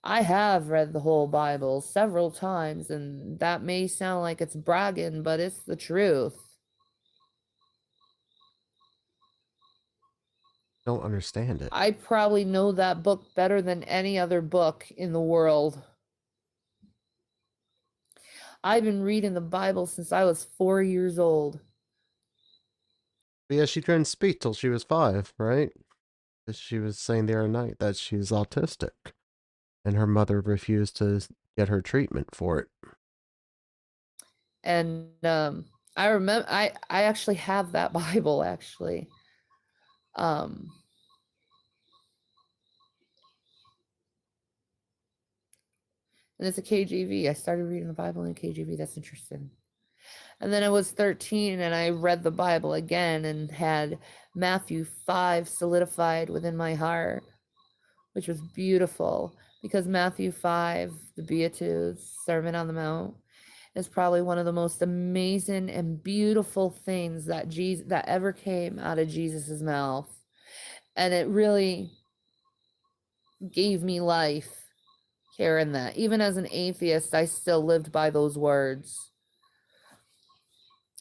[SPEAKER 4] I have read the whole Bible several times, and that may sound like it's bragging, but it's the truth.
[SPEAKER 1] Don't understand it.
[SPEAKER 4] I probably know that book better than any other book in the world. I've been reading the Bible since I was 4 years old.
[SPEAKER 1] But yeah, she couldn't speak till she was 5, right? She was saying the other night that she's autistic, and her mother refused to get her treatment for it.
[SPEAKER 4] And I remember I actually have that Bible actually. And it's a KJV. I started reading the Bible in KJV. That's interesting. And then I was 13 and I read the Bible again and had Matthew 5 solidified within my heart, which was beautiful because Matthew 5, the Beatitudes, Sermon on the Mount, is probably one of the most amazing and beautiful things that ever came out of Jesus's mouth. And it really gave me life hearing that. Even as an atheist, I still lived by those words.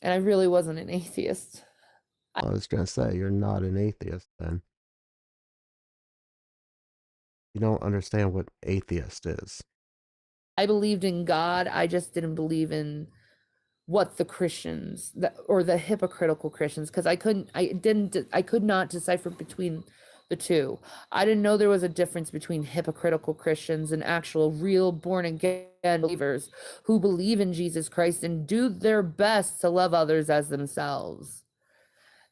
[SPEAKER 4] And I really wasn't an atheist.
[SPEAKER 1] I was gonna say, you're not an atheist then. You don't understand what atheist is.
[SPEAKER 4] I believed in God. I just didn't believe in what the Christians or the hypocritical Christians, because I could not decipher between
[SPEAKER 10] the two. I didn't know there was a difference between hypocritical Christians and actual real born again believers who believe in Jesus Christ and do their best to love others as themselves.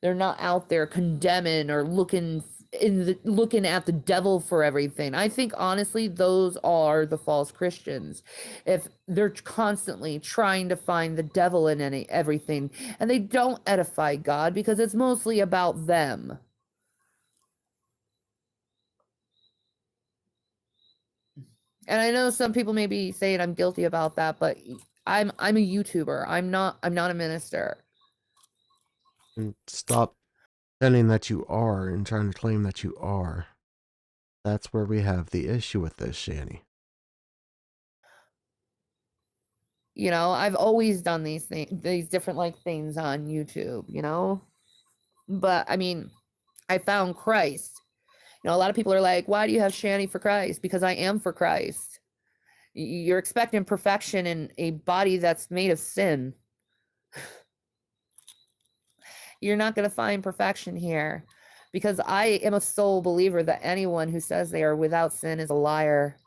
[SPEAKER 10] They're not out there condemning or looking at the devil for everything. I think honestly those are the false Christians. If they're constantly trying to find the devil in everything, and they don't edify God because it's mostly about them. And I know some people may be saying I'm guilty about that, but I'm a YouTuber. I'm not a minister.
[SPEAKER 1] And stop pretending that you are and trying to claim that you are. That's where we have the issue with this, Shanny.
[SPEAKER 10] You know, I've always done these different like things on YouTube, you know? But I mean, I found Christ. You know, a lot of people are like, why do you have Shanny for Christ? Because I am for Christ. You're expecting perfection in a body that's made of sin. You're not going to find perfection here because I am a sole believer that anyone who says they are without sin is a liar.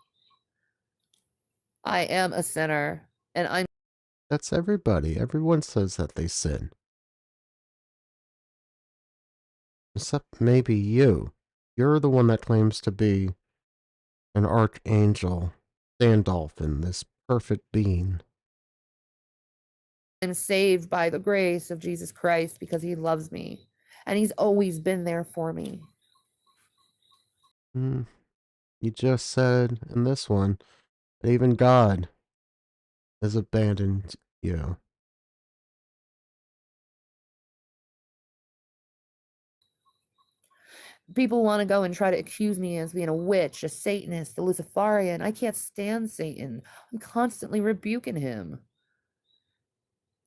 [SPEAKER 10] I am a sinner, and I'm.
[SPEAKER 1] That's everybody. Everyone says that they sin. Except maybe you. You're the one that claims to be an archangel, Sandolphin, this perfect being.
[SPEAKER 10] I'm saved by the grace of Jesus Christ because he loves me, and he's always been there for me.
[SPEAKER 1] You just said in this one that even God has abandoned you.
[SPEAKER 10] People want to go and try to accuse me as being a witch, a Satanist, a Luciferian. I can't stand Satan. I'm constantly rebuking him.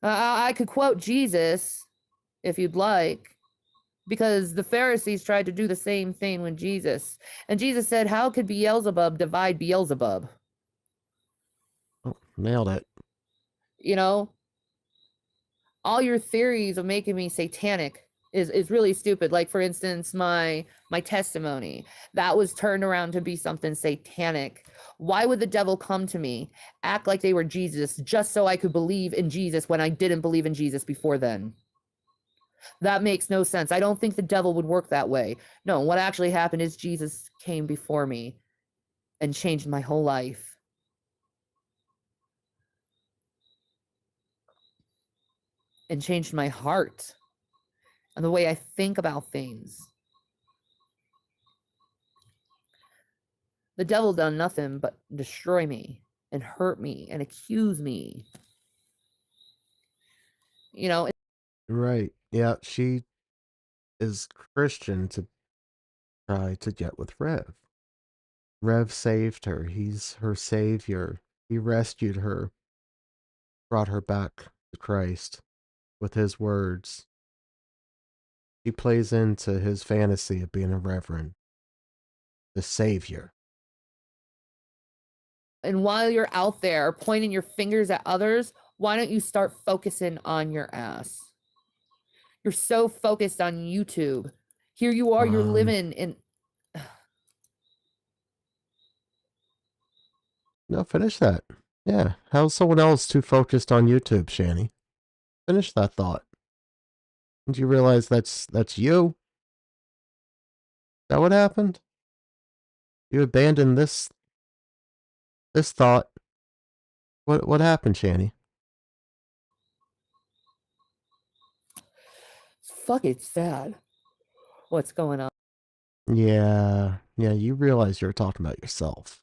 [SPEAKER 10] I could quote Jesus if you'd like, because the Pharisees tried to do the same thing with Jesus. And Jesus said, how could Beelzebub divide Beelzebub?
[SPEAKER 1] Oh, nailed it.
[SPEAKER 10] You know, all your theories of making me satanic is really stupid. Like, for instance, my testimony, that was turned around to be something satanic. Why would the devil come to me, act like they were Jesus, just so I could believe in Jesus when I didn't believe in Jesus before then? That makes no sense. I don't think the devil would work that way. No, what actually happened is Jesus came before me and changed my whole life. And changed my heart and the way I think about things. The devil done nothing but destroy me and hurt me and accuse me. You know,
[SPEAKER 1] Right. Yeah, she is Christian to try to get with Rev. Rev saved her. He's her savior. He rescued her, brought her back to Christ with his words. He plays into his fantasy of being a reverend, the savior.
[SPEAKER 10] and while you're out there pointing your fingers at others, why don't you start focusing on your ass? You're so focused on YouTube. Here you are, you're living in.
[SPEAKER 1] No, finish that. Yeah. How's someone else too focused on YouTube, Shanny? Finish that thought. Did you realize that's you? Is that what happened? You abandoned this thought. What happened, Shanny?
[SPEAKER 10] It's fucking sad. What's going on?
[SPEAKER 1] Yeah, you realize you're talking about yourself.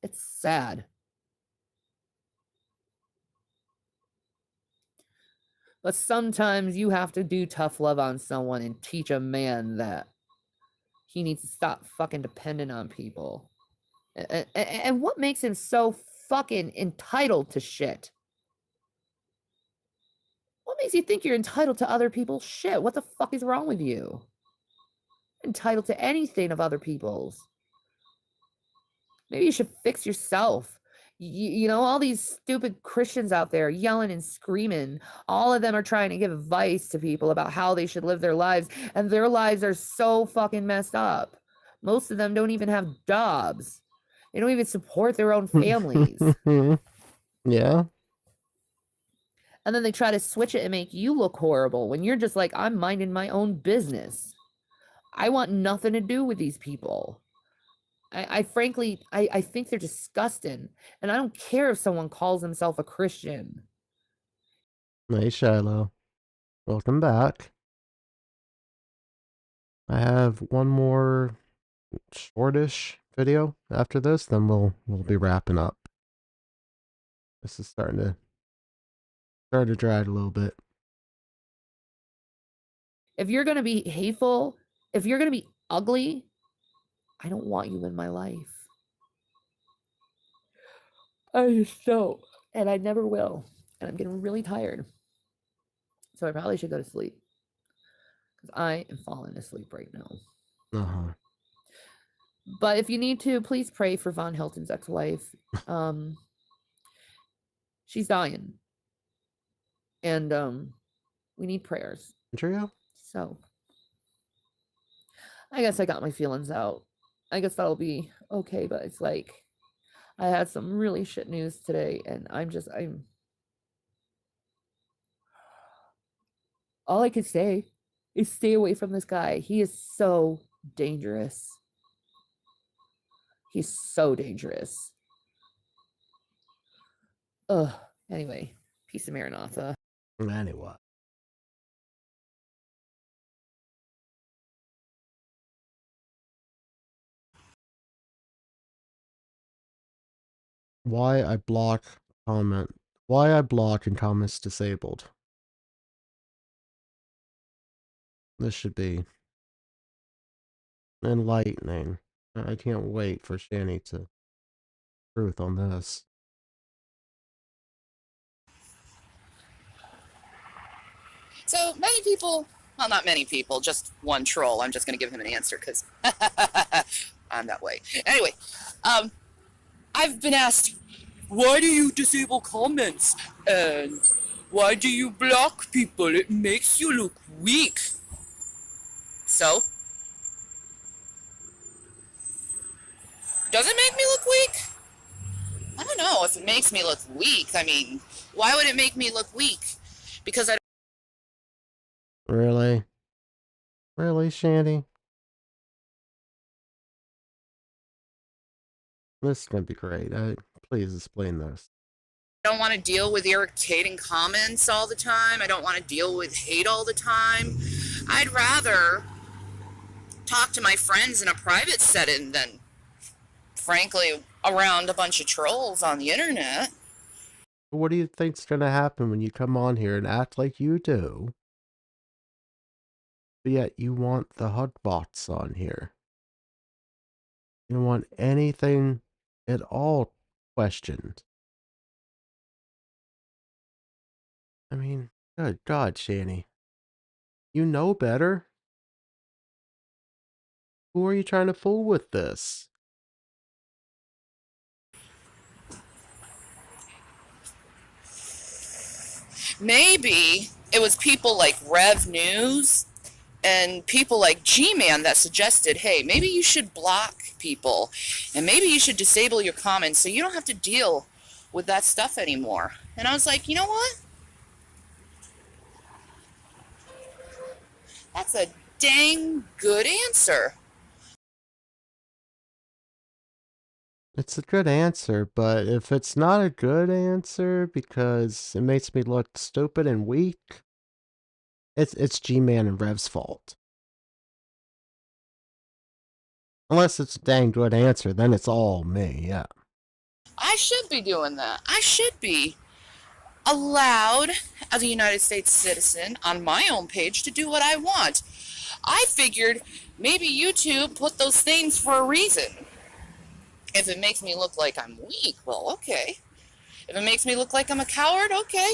[SPEAKER 10] It's sad. But sometimes you have to do tough love on someone and teach a man that he needs to stop fucking depending on people. And what makes him so fucking entitled to shit? What makes you think you're entitled to other people's shit? What the fuck is wrong with you? Entitled to anything of other people's. Maybe you should fix yourself. You know, all these stupid Christians out there yelling and screaming, all of them are trying to give advice to people about how they should live their lives, and their lives are so fucking messed up. Most of them don't even have jobs. They don't even support their own families.
[SPEAKER 1] Yeah.
[SPEAKER 10] And then they try to switch it and make you look horrible when you're just like, I'm minding my own business. I want nothing to do with these people. I frankly, I think they're disgusting. And I don't care if someone calls himself a Christian.
[SPEAKER 1] Hey, Shiloh. Welcome back. I have one more shortish video after this, then we'll be wrapping up. This is starting to drag a little bit.
[SPEAKER 10] If you're gonna be hateful, if you're gonna be ugly, I don't want you in my life. I just don't. And I never will. And I'm getting really tired. So I probably should go to sleep. Because I am falling asleep right now.
[SPEAKER 1] Uh-huh.
[SPEAKER 10] But if you need to, please pray for Von Hilton's ex-wife. She's dying. And we need prayers.
[SPEAKER 1] Trio?
[SPEAKER 10] So I guess I got my feelings out. I guess that'll be okay, but it's like I had some really shit news today, and I'm all I can say is stay away from this guy. He is so dangerous. He's so dangerous. Ugh. Anyway, peace of Maranatha.
[SPEAKER 1] Anyway. Why I block and comments disabled. This should be enlightening. I can't wait for Shanny to truth on this.
[SPEAKER 12] So many people, well, not many people, just one troll. I'm just going to give him an answer because I'm that way. Anyway, I've been asked, why do you disable comments? And why do you block people? It makes you look weak. So? Does it make me look weak? I don't know if it makes me look weak. I mean, why would it make me look weak? Because I
[SPEAKER 1] Really? Really, Shanny? This is gonna be great. Please explain this.
[SPEAKER 12] don't want to deal with irritating comments all the time. I don't want to deal with hate all the time. I'd rather talk to my friends in a private setting than, frankly, around a bunch of trolls on the internet.
[SPEAKER 1] What do you think's gonna happen when you come on here and act like you do, but yet you want the hug bots on here? You don't want anything at all questioned. I mean, good God, Shanny. You know better. Who are you trying to fool with this?
[SPEAKER 12] Maybe it was people like Rev News and people like G-Man that suggested, hey, maybe you should block people and maybe you should disable your comments so you don't have to deal with that stuff anymore. And I was like, you know what? That's a dang good answer.
[SPEAKER 1] It's a good answer, but if it's not a good answer because it makes me look stupid and weak, it's G-Man and Rev's fault. Unless it's a dang good answer, then it's all me, yeah.
[SPEAKER 12] I should be doing that. I should be allowed as a United States citizen on my own page to do what I want. I figured maybe YouTube put those things for a reason. If it makes me look like I'm weak, well, okay. If it makes me look like I'm a coward, okay.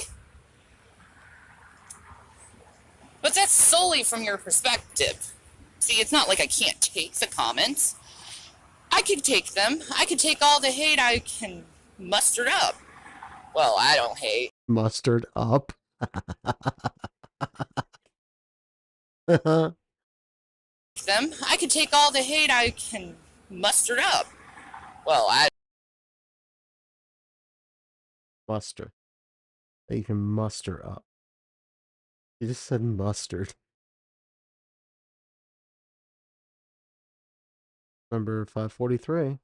[SPEAKER 12] But that's solely from your perspective. See, it's not like I can't take the comments. I can take them. I can take all the hate I can mustered up. Well, I don't hate
[SPEAKER 1] Mustard up.
[SPEAKER 12] them. I can take all the hate I can muster up. Well, I
[SPEAKER 1] Muster. That you can muster up. You just said mustard. Number 543.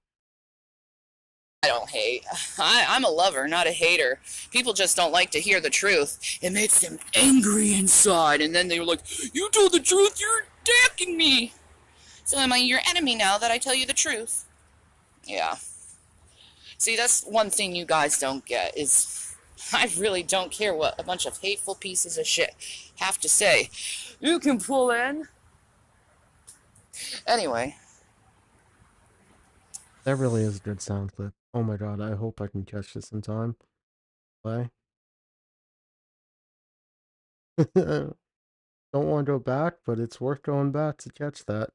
[SPEAKER 12] don't hate. I'm a lover, not a hater. People just don't like to hear the truth. It makes them angry inside, and then they're like, "You told the truth, you're attacking me." So am I your enemy now that I tell you the truth? Yeah. See, that's one thing you guys don't get is I really don't care what a bunch of hateful pieces of shit have to say. You can pull in. Anyway.
[SPEAKER 1] That really is a good sound clip. Oh my god, I hope I can catch this in time. Bye. Don't want to go back, but it's worth going back to catch that.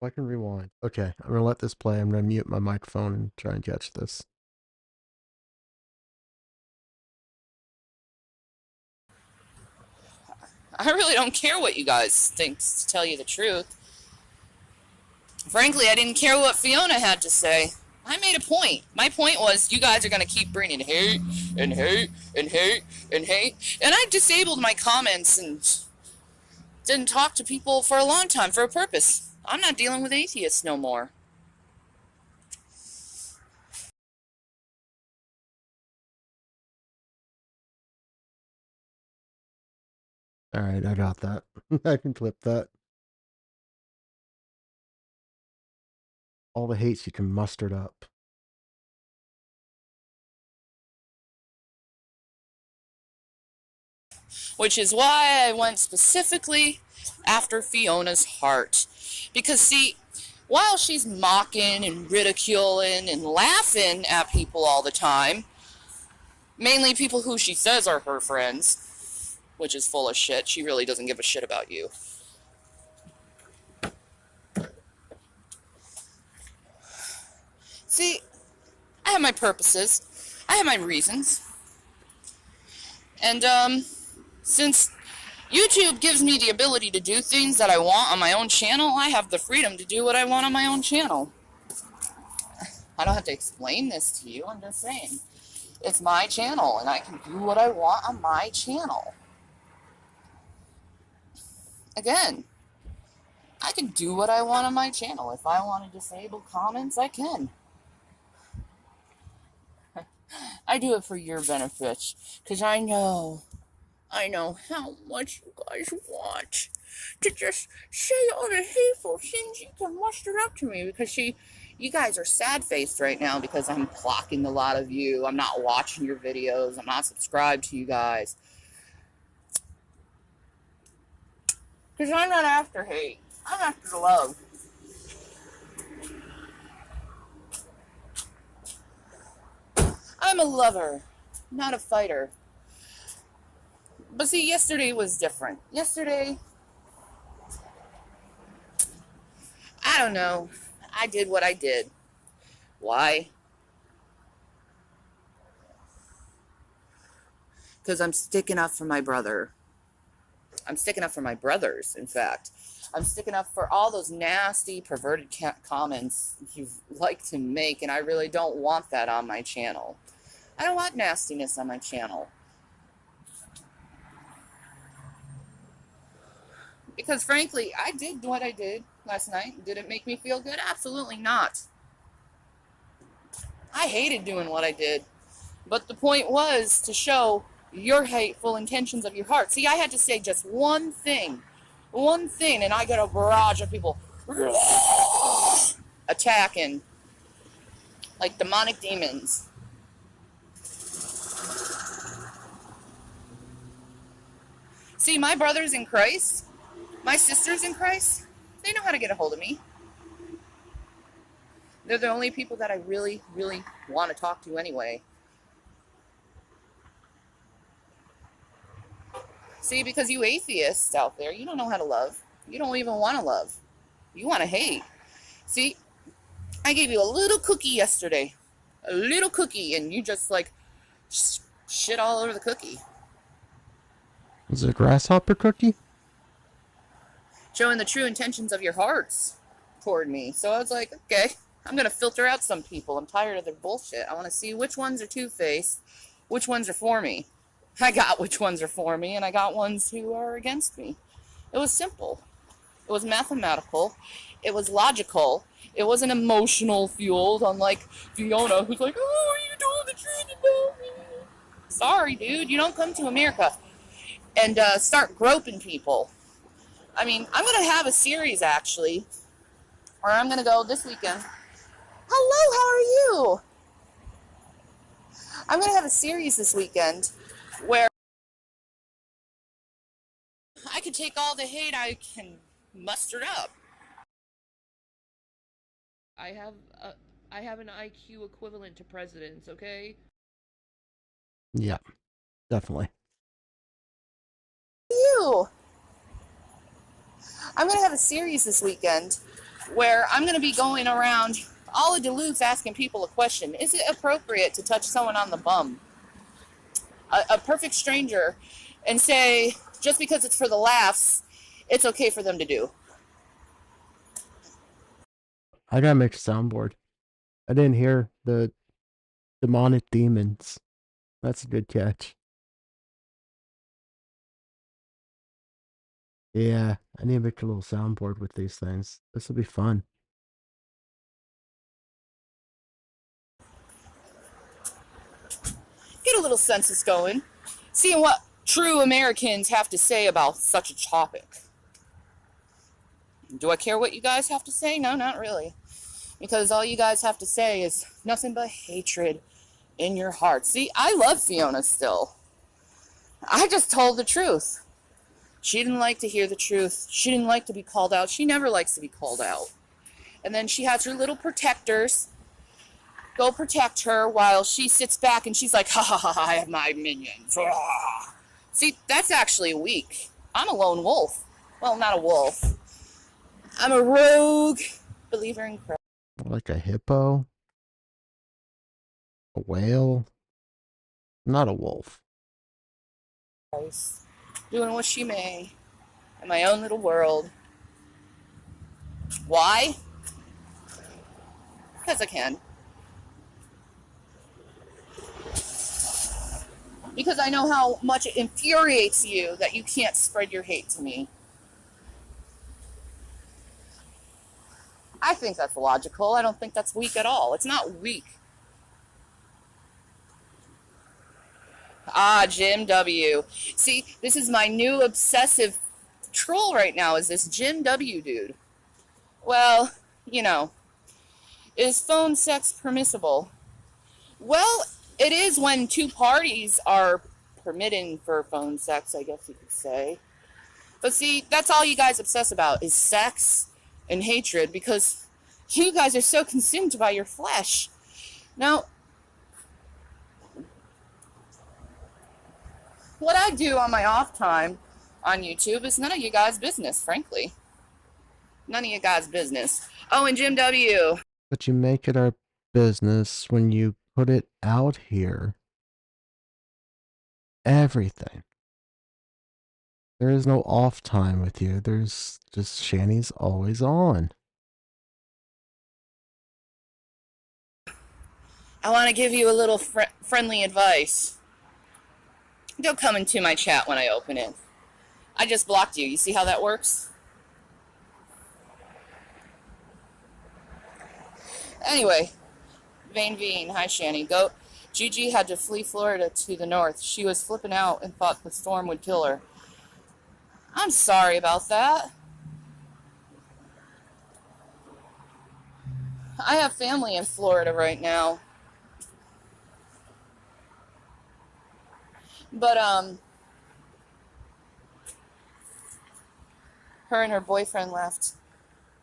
[SPEAKER 1] I can rewind. Okay, I'm gonna let this play. I'm gonna mute my microphone and try and catch this.
[SPEAKER 12] I really don't care what you guys think, to tell you the truth. Frankly, I didn't care what Fiona had to say. I made a point. My point was you guys are going to keep bringing hate and hate and hate and hate. And I disabled my comments and didn't talk to people for a long time for a purpose. I'm not dealing with atheists no more.
[SPEAKER 1] Alright, I got that. I can clip that. All the hates you can muster up.
[SPEAKER 12] Which is why I went specifically after Fiona's heart. Because, see, while she's mocking and ridiculing and laughing at people all the time, mainly people who she says are her friends, which is full of shit. She really doesn't give a shit about you. See, I have my purposes. I have my reasons. And, since YouTube gives me the ability to do things that I want on my own channel, I have the freedom to do what I want on my own channel. I don't have to explain this to you, I'm just saying. It's my channel, and I can do what I want on my channel. Again, I can do what I want on my channel. If I want to disable comments, I can. I do it for your benefit, because I know how much you guys want to just say all the hateful things you can muster up to me, because you guys are sad-faced right now because I'm blocking a lot of you. I'm not watching your videos. I'm not subscribed to you guys. Because I'm not after hate. I'm after love. I'm a lover, not a fighter. But see, yesterday was different. Yesterday, I don't know. I did what I did. Why? Because I'm sticking up for my brother. I'm sticking up for my brothers, in fact. I'm sticking up for all those nasty, perverted comments you like to make, and I really don't want that on my channel. I don't want nastiness on my channel. Because frankly, I did what I did last night. Did it make me feel good? Absolutely not. I hated doing what I did. But the point was to show your hateful intentions of your heart. See, I had to say just one thing, and I got a barrage of people attacking like demonic demons. See, my brothers in Christ, my sisters in Christ, they know how to get a hold of me. They're the only people that I really, really want to talk to anyway. See, because you atheists out there, you don't know how to love. You don't even want to love. You want to hate. See, I gave you a little cookie yesterday. A little cookie, and you just like shit all over the cookie.
[SPEAKER 1] Was it a grasshopper cookie?
[SPEAKER 12] Showing the true intentions of your hearts toward me. So I was like, okay, I'm going to filter out some people. I'm tired of their bullshit. I want to see which ones are two-faced, which ones are for me. I got which ones are for me, and I got ones who are against me. It was simple. It was mathematical. It was logical. It wasn't emotional fueled, unlike Fiona, who's like, oh, you told the truth about me. Sorry, dude, you don't come to America and start groping people. I mean, I'm going to have a series, actually, where I'm going to go this weekend. Hello, how are you? I'm going to have a series this weekend where I can take all the hate I can muster up.
[SPEAKER 4] I have an IQ equivalent to presidents, okay?
[SPEAKER 1] Yeah, definitely.
[SPEAKER 12] You. I'm going to have a series this weekend where I'm going to be going around all of Duluth asking people a question. Is it appropriate to touch someone on the bum? A perfect stranger, and say, just because it's for the laughs, it's okay for them to do.
[SPEAKER 1] I gotta make a soundboard. I didn't hear the demonic demons. That's a good catch. Yeah, I need to make a little soundboard with these things. This will be fun.
[SPEAKER 12] Get a little census going, seeing what true Americans have to say about such a topic. Do I care what you guys have to say? No, not really. Because all you guys have to say is nothing but hatred in your heart. See, I love Fiona still. I just told the truth. She didn't like to hear the truth. She didn't like to be called out. She never likes to be called out. And then she has her little protectors go protect her while she sits back and she's like, ha ha ha, I have my minions. See, that's actually weak. I'm a lone wolf. Well, not a wolf. I'm a rogue believer in Christ.
[SPEAKER 1] Like a hippo? A whale? Not a wolf.
[SPEAKER 12] Doing what she may in my own little world. Why? Because I can. Because I know how much it infuriates you that you can't spread your hate to me. I think that's logical. I don't think that's weak at all. It's not weak. Ah, Jim W. See, this is my new obsessive troll right now, is this Jim W. dude. Well, you know, is phone sex permissible? Well, it is when two parties are permitting for phone sex, I guess you could say. But see, that's all you guys obsess about is sex and hatred, because you guys are so consumed by your flesh. Now, what I do on my off time on YouTube is none of you guys' business, frankly. None of you guys' business. Oh, and Jim W.
[SPEAKER 1] But you make it our business when you put it out here. Everything. There is no off time with you. There's just Shanny's always on.
[SPEAKER 12] I want to give you a little friendly advice. Don't come into my chat when I open it. I just blocked you. You see how that works? Anyway, Vane, hi Shanny. Go. Gigi had to flee Florida to the north. She was flipping out and thought the storm would kill her. I'm sorry about that. I have family in Florida right now. But, her and her boyfriend left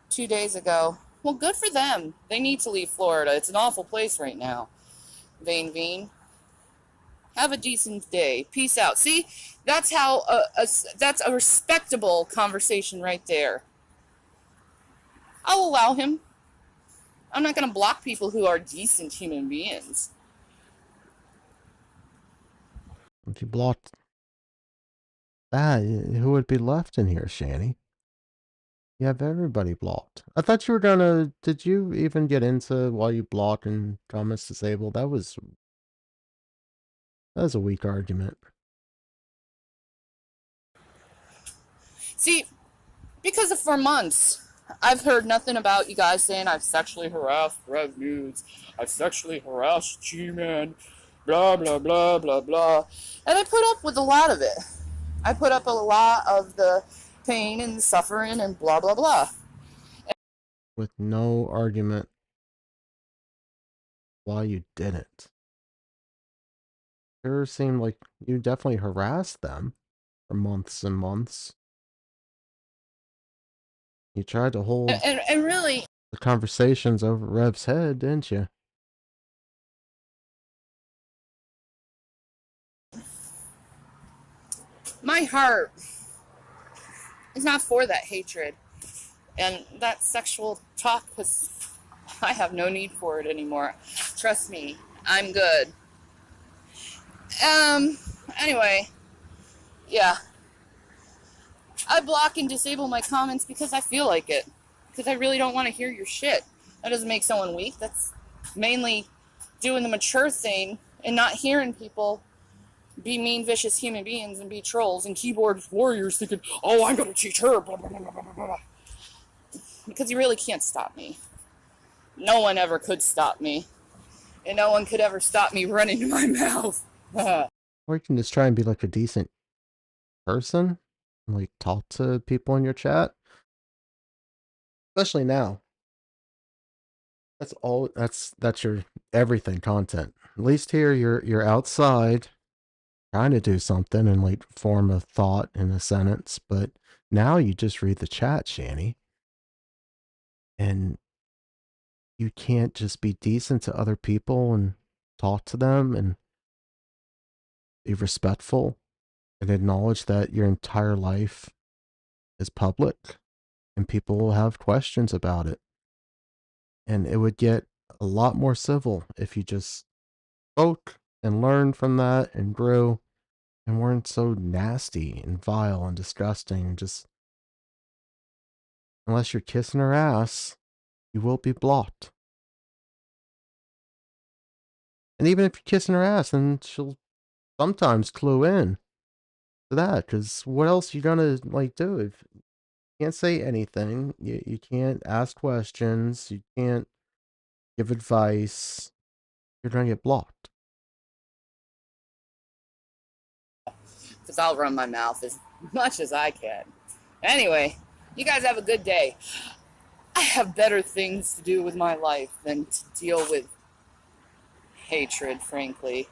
[SPEAKER 12] 2 days ago. Well, good for them. They need to leave Florida. It's an awful place right now. Vane. Have a decent day. Peace out. See, that's how that's a respectable conversation right there. I'll allow him. I'm not going to block people who are decent human beings.
[SPEAKER 1] If you blocked that, who would be left in here, Shanny? You have everybody blocked. I thought you were gonna. Did you even get into why you block and comments disabled? That was a weak argument.
[SPEAKER 12] See, because for months, I've heard nothing about you guys saying I've sexually harassed Rev Nudes. I've sexually harassed G-Man. Blah, blah, blah, blah, blah. And I put up with a lot of it. I put up a lot of the pain and suffering and blah, blah, blah.
[SPEAKER 1] With no argument why you didn't. Sure seemed like you definitely harassed them for months and months. You tried to hold
[SPEAKER 12] And really,
[SPEAKER 1] the conversations over Rev's head, didn't you?
[SPEAKER 12] my heart is not for that hatred and that sexual talk, because I have no need for it anymore. Trust me, I'm good. Anyway, yeah. I block and disable my comments because I feel like it. Because I really don't want to hear your shit. That doesn't make someone weak. That's mainly doing the mature thing and not hearing people be mean, vicious human beings and be trolls and keyboard warriors thinking, oh, I'm going to teach her, blah, blah, blah, blah, blah, blah. Because you really can't stop me. No one ever could stop me. And no one could ever stop me running to my mouth.
[SPEAKER 1] Or you can just try and be like a decent person. Like talk to people in your chat. Especially now. That's all that's your everything content. At least here you're outside trying to do something and like form a thought in a sentence, but now you just read the chat, Shanny. And you can't just be decent to other people and talk to them and be respectful and acknowledge that your entire life is public and people will have questions about it. And it would get a lot more civil if you just spoke and learned from that and grew and weren't so nasty and vile and disgusting. Just unless you're kissing her ass, you will be blocked. And even if you're kissing her ass, then she'll sometimes clue in to that. Because what else you gonna like do? If you can't say anything, you can't ask questions, you can't give advice, you're gonna get blocked.
[SPEAKER 12] Because I'll run my mouth as much as I can. Anyway, you guys have a good day. I have better things to do with my life than to deal with hatred, frankly.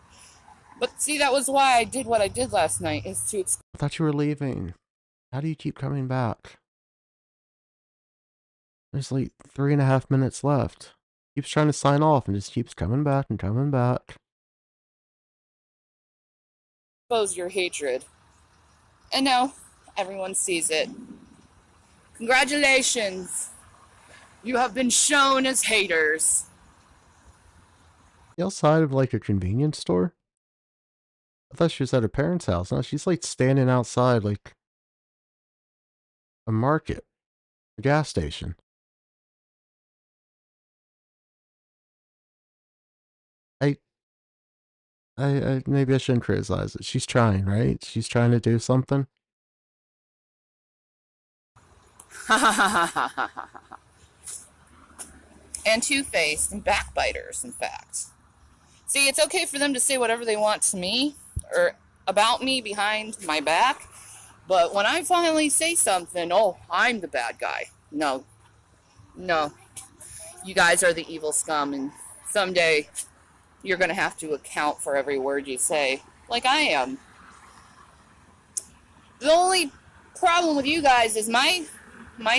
[SPEAKER 12] But see, that was why I did what I did last night, is to
[SPEAKER 1] I thought you were leaving. How do you keep coming back? There's like 3.5 minutes left. Keeps trying to sign off and just keeps coming back and coming back.
[SPEAKER 12] expose your hatred. And now, everyone sees it. Congratulations! You have been shown as haters.
[SPEAKER 1] You outside of like a convenience store? I thought she was at her parents' house. No, she's like standing outside like a market, a gas station. I maybe I shouldn't criticize it. She's trying, right? She's trying to do something.
[SPEAKER 12] And two-faced and backbiters, in fact. See, it's okay for them to say whatever they want to me or about me behind my back, but when I finally say something, oh, I'm the bad guy. No. No. You guys are the evil scum, and someday you're going to have to account for every word you say, like I am. The only problem with you guys is my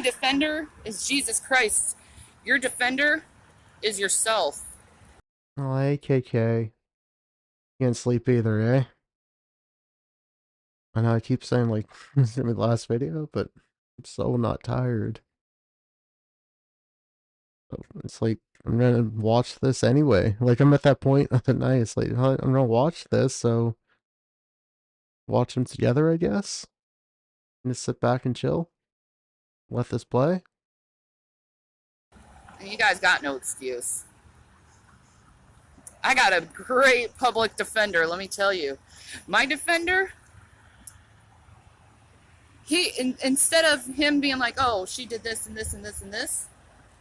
[SPEAKER 12] defender is Jesus Christ. Your defender is yourself.
[SPEAKER 1] Oh, AKK. Can't sleep either, eh? I know I keep saying like this is gonna be the last video, but I'm so not tired. It's like I'm gonna watch this anyway. Like I'm at that point of the night. It's like I'm gonna watch this, so watch them together, I guess. And just sit back and chill. Let this play.
[SPEAKER 12] And you guys got no excuse. I got a great public defender, let me tell you. My defender, instead of him being like, oh, she did this and this and this and this,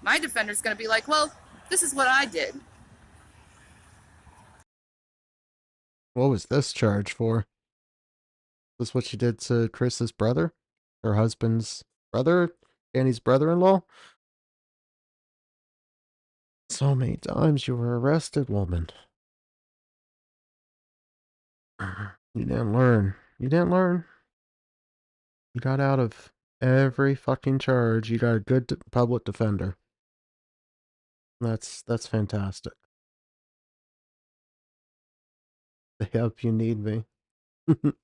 [SPEAKER 12] my defender's going to be like, well, this is what I did.
[SPEAKER 1] What was this charge for? This what she did to Chris's brother? Her husband's brother? Danny's brother-in-law? So many times you were arrested, woman. You didn't learn. You didn't learn. You got out of every fucking charge. You got a good public defender. That's fantastic. The help you need me. I'm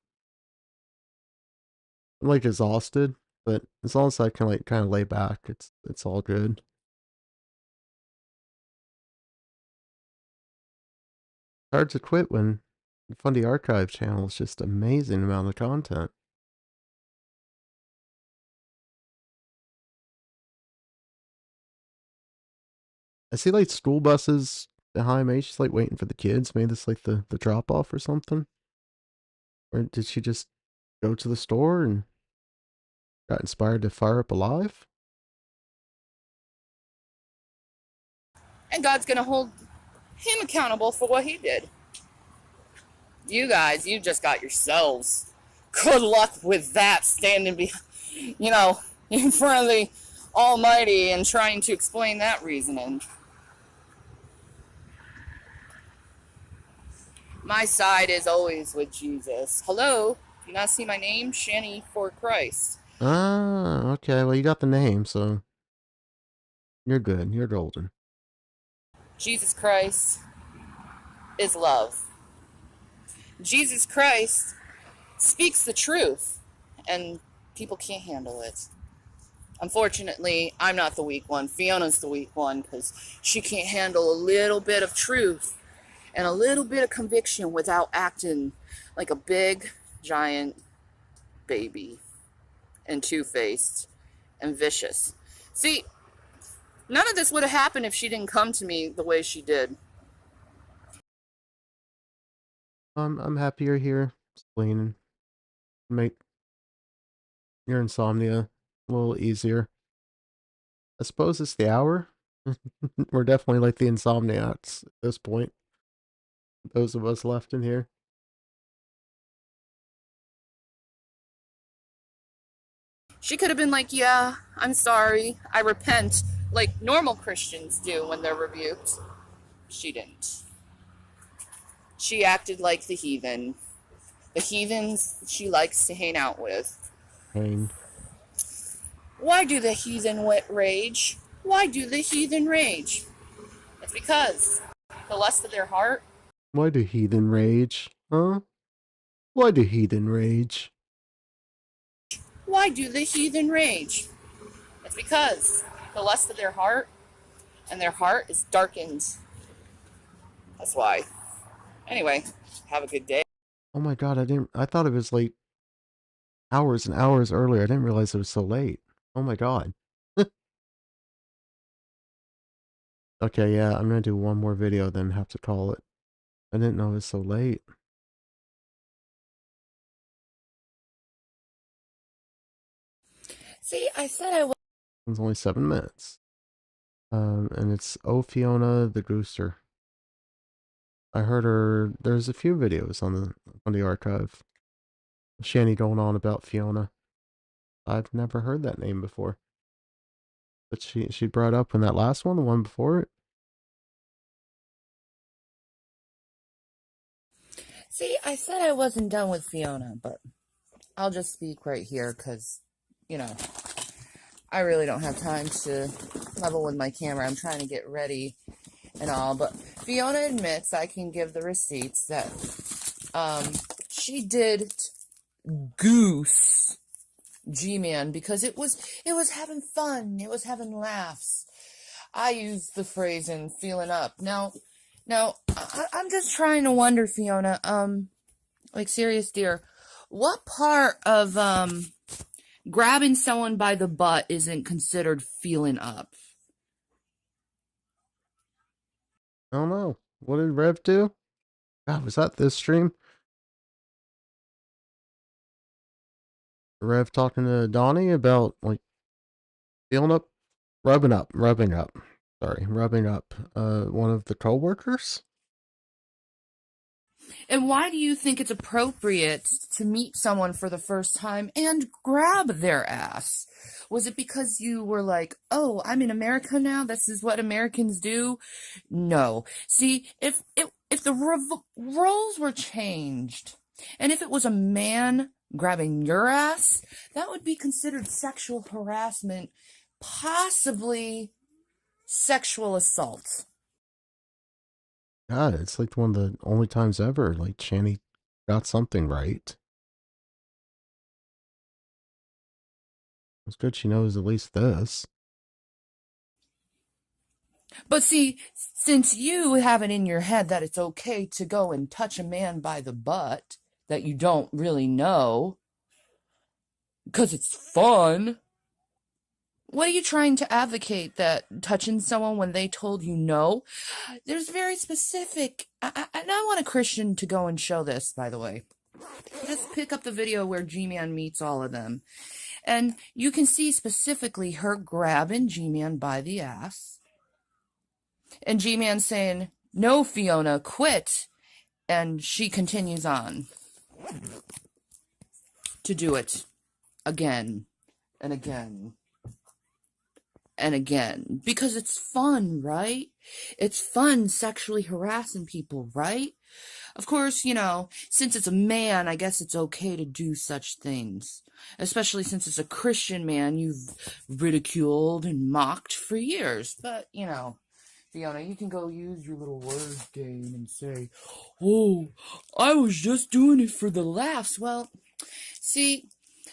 [SPEAKER 1] like exhausted, but as long as I can like kind of lay back, it's all good. Hard to quit when the Fundy Archive channel is just amazing amount of content. I see like school buses behind me. She's like waiting for the kids. Maybe this like the drop off or something. Or did she just go to the store and got inspired to fire up a live?
[SPEAKER 12] And God's going to hold him accountable for what he did. You guys, you just got yourselves. Good luck with that, standing in front of the Almighty and trying to explain that reasoning. My side is always with Jesus. Hello? Do you not see my name? Shanny for Christ.
[SPEAKER 1] Ah, okay. Well, you got the name, so you're good. You're golden.
[SPEAKER 12] Jesus Christ is love. Jesus Christ speaks the truth, and people can't handle it. Unfortunately, I'm not the weak one. Fiona's the weak one because she can't handle a little bit of truth and a little bit of conviction without acting like a big, giant baby and two-faced and vicious. See, none of this would have happened if she didn't come to me the way she did.
[SPEAKER 1] I'm happy you're here, explaining, make your insomnia a little easier. I suppose it's the hour. We're definitely like the insomniacs at this point. Those of us left in here.
[SPEAKER 12] She could have been like, yeah, I'm sorry, I repent, like normal Christians do when they're rebuked. She didn't. She acted like the heathen. The heathens she likes to hang out with.
[SPEAKER 1] Pain.
[SPEAKER 12] Why do the heathen rage? Why do the heathen rage? It's because the lust of their heart.
[SPEAKER 1] Why do heathen rage? Huh? Why do heathen rage?
[SPEAKER 12] Why do the heathen rage? It's because the lust of their heart, and their heart is darkened. That's why. Anyway, have a good day.
[SPEAKER 1] Oh my god, I thought it was like hours and hours earlier. I didn't realize it was so late. Oh my god. Okay, yeah, I'm gonna do one more video, then have to call it. I didn't know it was so late.
[SPEAKER 12] See, I said I was.
[SPEAKER 1] It's only 7 minutes. And it's Oh Fiona the Gooster. I heard her. There's a few videos on the archive. Shanny going on about Fiona. I've never heard that name before. But she brought up in that last one, the one before it.
[SPEAKER 12] See, I said I wasn't done with Fiona, but I'll just speak right here because, I really don't have time to level with my camera. I'm trying to get ready
[SPEAKER 10] and all, but Fiona admits, I can give the receipts, that she did goose G-Man because it was having fun, it was having laughs. I use the phrase in feeling up. Now, I'm just trying to wonder, Fiona, like, serious dear, what part of grabbing someone by the butt isn't considered feeling up?
[SPEAKER 1] I don't know. What did Rev do? God, was that this stream? Rev talking to Donnie about, like, feeling up? Rubbing up. Sorry, rubbing up one of the co-workers?
[SPEAKER 10] And why do you think it's appropriate to meet someone for the first time and grab their ass? Was it because you were like, oh, I'm in America now, this is what Americans do? No. See, if the roles were changed, and if it was a man grabbing your ass, that would be considered sexual harassment, possibly sexual assault.
[SPEAKER 1] God, it's like one of the only times ever, like, Shanny got something right. It's good she knows at least this.
[SPEAKER 10] But see, since you have it in your head that it's okay to go and touch a man by the butt that you don't really know, because it's fun, what are you trying to advocate? That touching someone when they told you no? There's very specific. I want a Christian to go and show this, by the way. Just pick up the video where G-Man meets all of them. And you can see specifically her grabbing G-Man by the ass. And G-Man saying, no, Fiona, quit. And she continues on to do it again and again and again. Because it's fun, right? It's fun sexually harassing people, right? Of course, you know, since it's a man, I guess it's okay to do such things. Especially since it's a Christian man you've ridiculed and mocked for years. But, you know, Fiona, you can go use your little word game and say, oh, I was just doing it for the laughs. Well, see,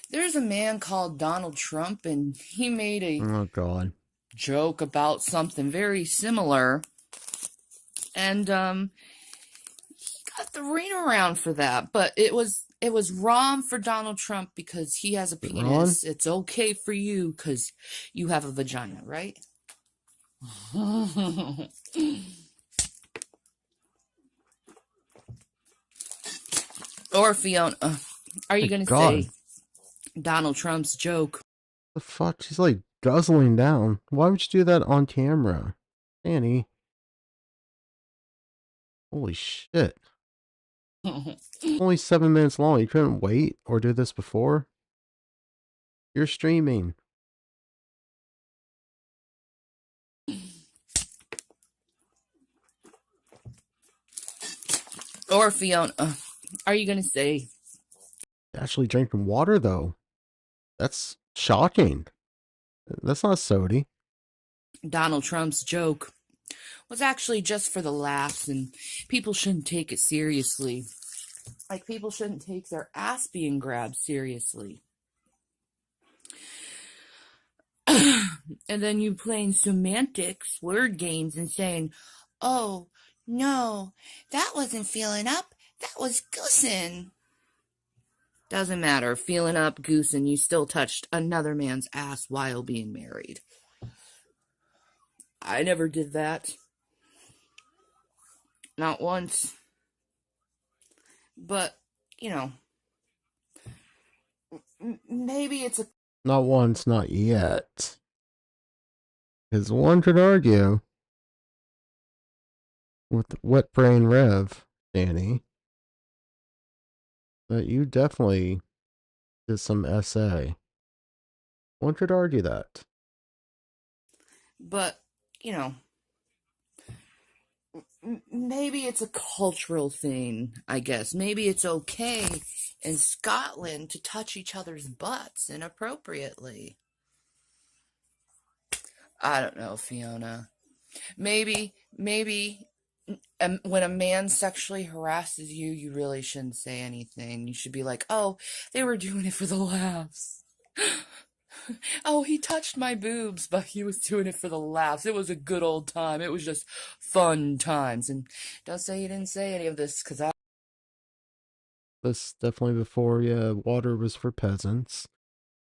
[SPEAKER 10] there's a man called Donald Trump, and he made a joke about something very similar. And, he got the ring around for that. But it was wrong for Donald Trump because he has a penis. It's okay for you because you have a vagina, right? Or Fiona, are you going to say Donald Trump's joke?
[SPEAKER 1] The fuck? She's like guzzling down. Why would you do that on camera? Annie. Holy shit. Only 7 minutes long. You couldn't wait or do this before? You're streaming.
[SPEAKER 10] Or Fiona, are you going to say...
[SPEAKER 1] Actually drinking water, though. That's shocking. That's not sody.
[SPEAKER 10] Donald Trump's joke was actually just for the laughs, and people shouldn't take it seriously. Like, people shouldn't take their ass being grabbed seriously. And then you playing semantics, word games, and saying, oh, no, that wasn't feeling up, that was goosing. Doesn't matter, feeling up, goosing, you still touched another man's ass while being married. I never did that. Not once. But, you know, maybe it's a...
[SPEAKER 1] Not once, not yet. Because one could argue with Wet Brain Rev, Danny, that you definitely did some SA. One could argue that.
[SPEAKER 10] But, you know, maybe it's a cultural thing, I guess. Maybe it's okay in Scotland to touch each other's butts inappropriately. I don't know, Fiona.
[SPEAKER 12] maybe when a man sexually harasses you, you really shouldn't say anything. You should be like, oh, they were doing it for the laughs. Oh, he touched my boobs, but he was doing it for the laughs. It was a good old time. It was just fun times. And don't say you didn't say any of this, because I...
[SPEAKER 1] This definitely before, yeah, water was for peasants.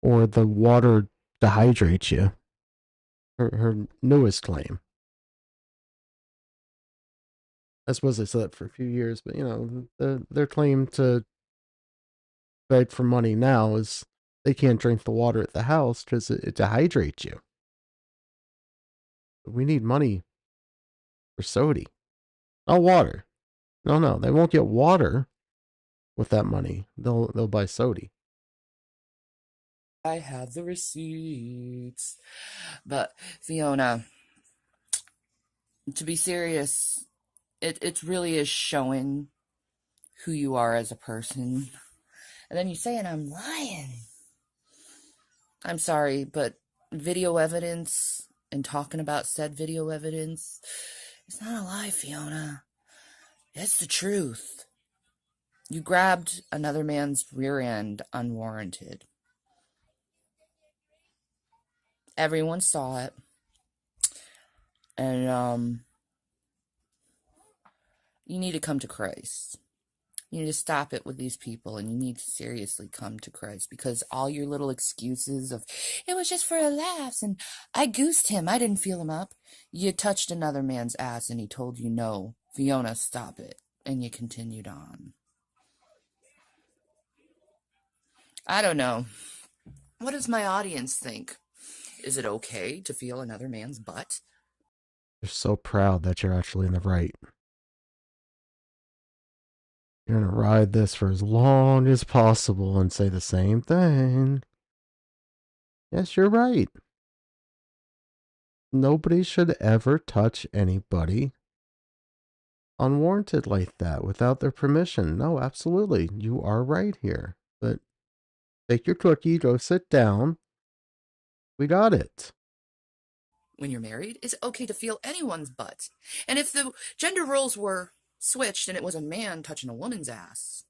[SPEAKER 1] Or the water dehydrates you. Her newest claim. I suppose they said that for a few years, but, you know, their claim to beg for money now is they can't drink the water at the house because it dehydrates you. We need money for sody, not water. No, they won't get water with that money. They'll buy sody.
[SPEAKER 12] I have the receipts. But Fiona, to be serious, it really is showing who you are as a person. And then you saying I'm lying. I'm sorry, but video evidence and talking about said video evidence, it's not a lie, Fiona. It's the truth. You grabbed another man's rear end unwarranted. Everyone saw it. And you need to come to Christ. You need to stop it with these people, and you need to seriously come to Christ, because all your little excuses of, it was just for a laugh, and I goosed him, I didn't feel him up. You touched another man's ass, and he told you no. Fiona, stop it. And you continued on. I don't know. What does my audience think? Is it okay to feel another man's butt?
[SPEAKER 1] You're so proud that you're actually in the right. You're gonna ride this for as long as possible and say the same thing. Yes, you're right. Nobody should ever touch anybody unwarranted like that without their permission. No, absolutely. You are right here. But take your cookie, go sit down. We got it.
[SPEAKER 12] When you're married, it's okay to feel anyone's butt. And if the gender roles were switched and it was a man touching a woman's ass,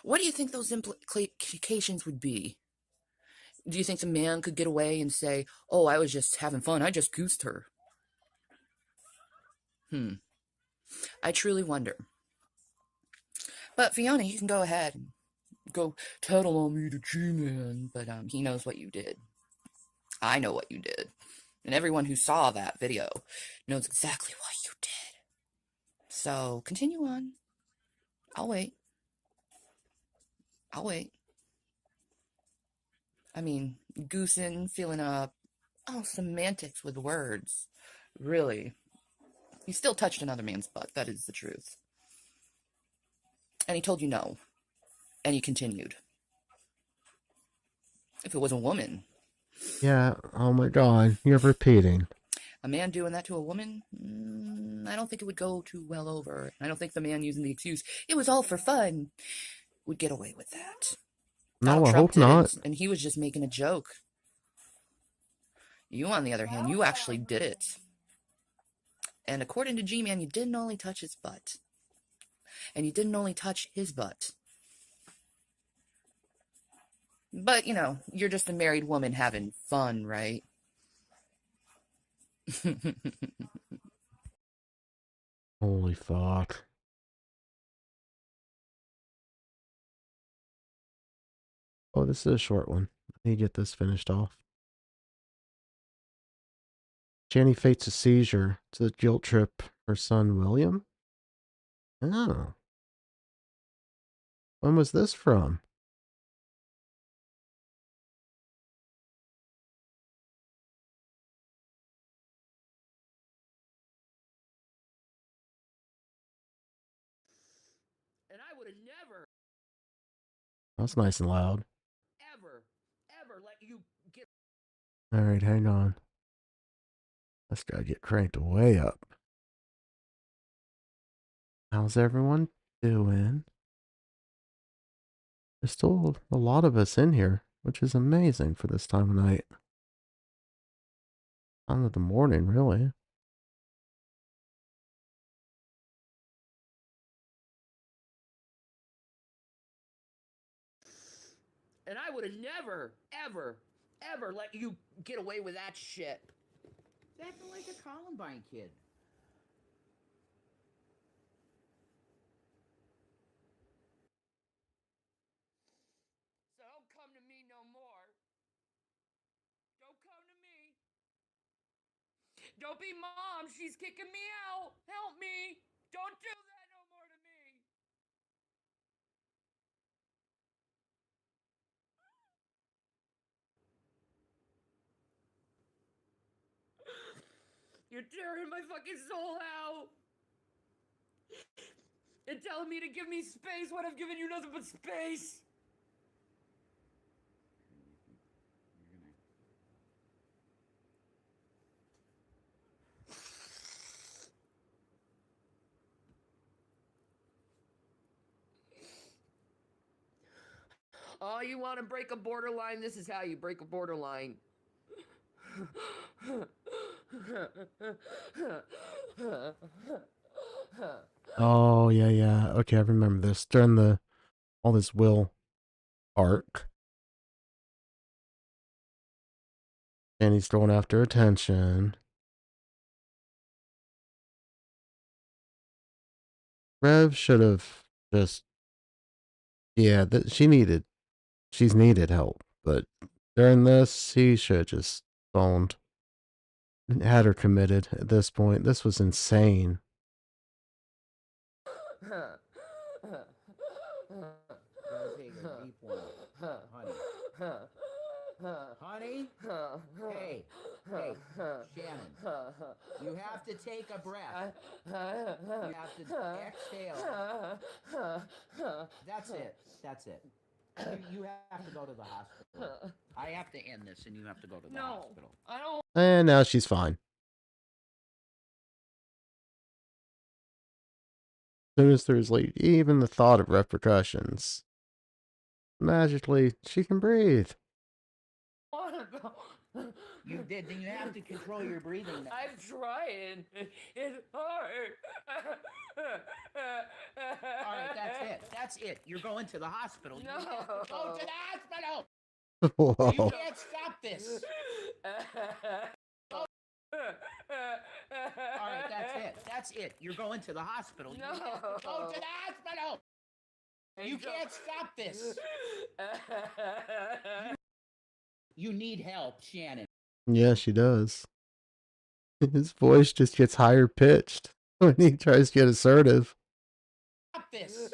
[SPEAKER 12] what do you think those implications would be? Do you think the man could get away and say, oh, I was just having fun, I just goosed her? I truly wonder. But Fiona, you can go ahead and go tattle on me to G-Man, but he knows what you did. I know what you did. And everyone who saw that video knows exactly what you did. So, continue on. I'll wait. I mean, goosing, feeling up, semantics with words. Really. You still touched another man's butt. That is the truth. And he told you no. And you continued. If it was a woman.
[SPEAKER 1] Yeah, oh my god, you're repeating.
[SPEAKER 12] A man doing that to a woman? I don't think it would go too well over. I don't think the man using the excuse, it was all for fun, would get away with that.
[SPEAKER 1] No, I hope not.
[SPEAKER 12] And he was just making a joke. You, on the other hand, you actually did it. And according to G-Man, you didn't only touch his butt. And you didn't only touch his butt. But, you know, you're just a married woman having fun, right?
[SPEAKER 1] Holy fuck. Oh, this is a short one. I need to get this finished off. Shanny fakes a seizure to guilt trip her son William. Oh. When was this from?
[SPEAKER 4] And I would have never,
[SPEAKER 1] That's nice and loud.
[SPEAKER 4] ever let you get.
[SPEAKER 1] Alright, hang on. Let's gotta get cranked way up. How's everyone doing? There's still a lot of us in here, which is amazing for this time of night. Time of the morning, really.
[SPEAKER 12] And I would have never, ever, ever let you get away with that shit. It's acting like a Columbine kid.
[SPEAKER 4] So don't come to me no more. Don't come to me. Don't be mom. She's kicking me out. Help me. Don't do that no more to me. You're tearing my fucking soul out. And telling me to give me space when I've given you nothing but space. Oh, you want to break a borderline? This is how you break a borderline.
[SPEAKER 1] Oh, yeah, yeah. Okay, I remember this. During all this Will arc. And he's going after attention. Rev should have just... Yeah, she's needed help. But during this, he should have just phoned. Had her committed at this point. This was insane.
[SPEAKER 2] Gotta take a deep one, honey. Honey? Hey, Shannon. You have to take a breath. You have to exhale. That's it. You have to go to the hospital. I have to end this, and you have to go to the hospital.
[SPEAKER 4] I don't.
[SPEAKER 1] And now she's fine. As soon as there's like even the thought of repercussions, magically she can breathe.
[SPEAKER 2] You did. Then you have to control your breathing now.
[SPEAKER 4] I'm trying. It's hard.
[SPEAKER 2] All right, that's it. You're going to the hospital.
[SPEAKER 4] No.
[SPEAKER 2] You have to go to the hospital.
[SPEAKER 1] Whoa.
[SPEAKER 2] You can't stop this. All right, that's it. You're going to the hospital.
[SPEAKER 4] No.
[SPEAKER 2] You have to go to the hospital. You can't stop this. You need help, Shannon.
[SPEAKER 1] Yeah, she does. His voice just gets higher pitched when he tries to get assertive.
[SPEAKER 2] Stop this.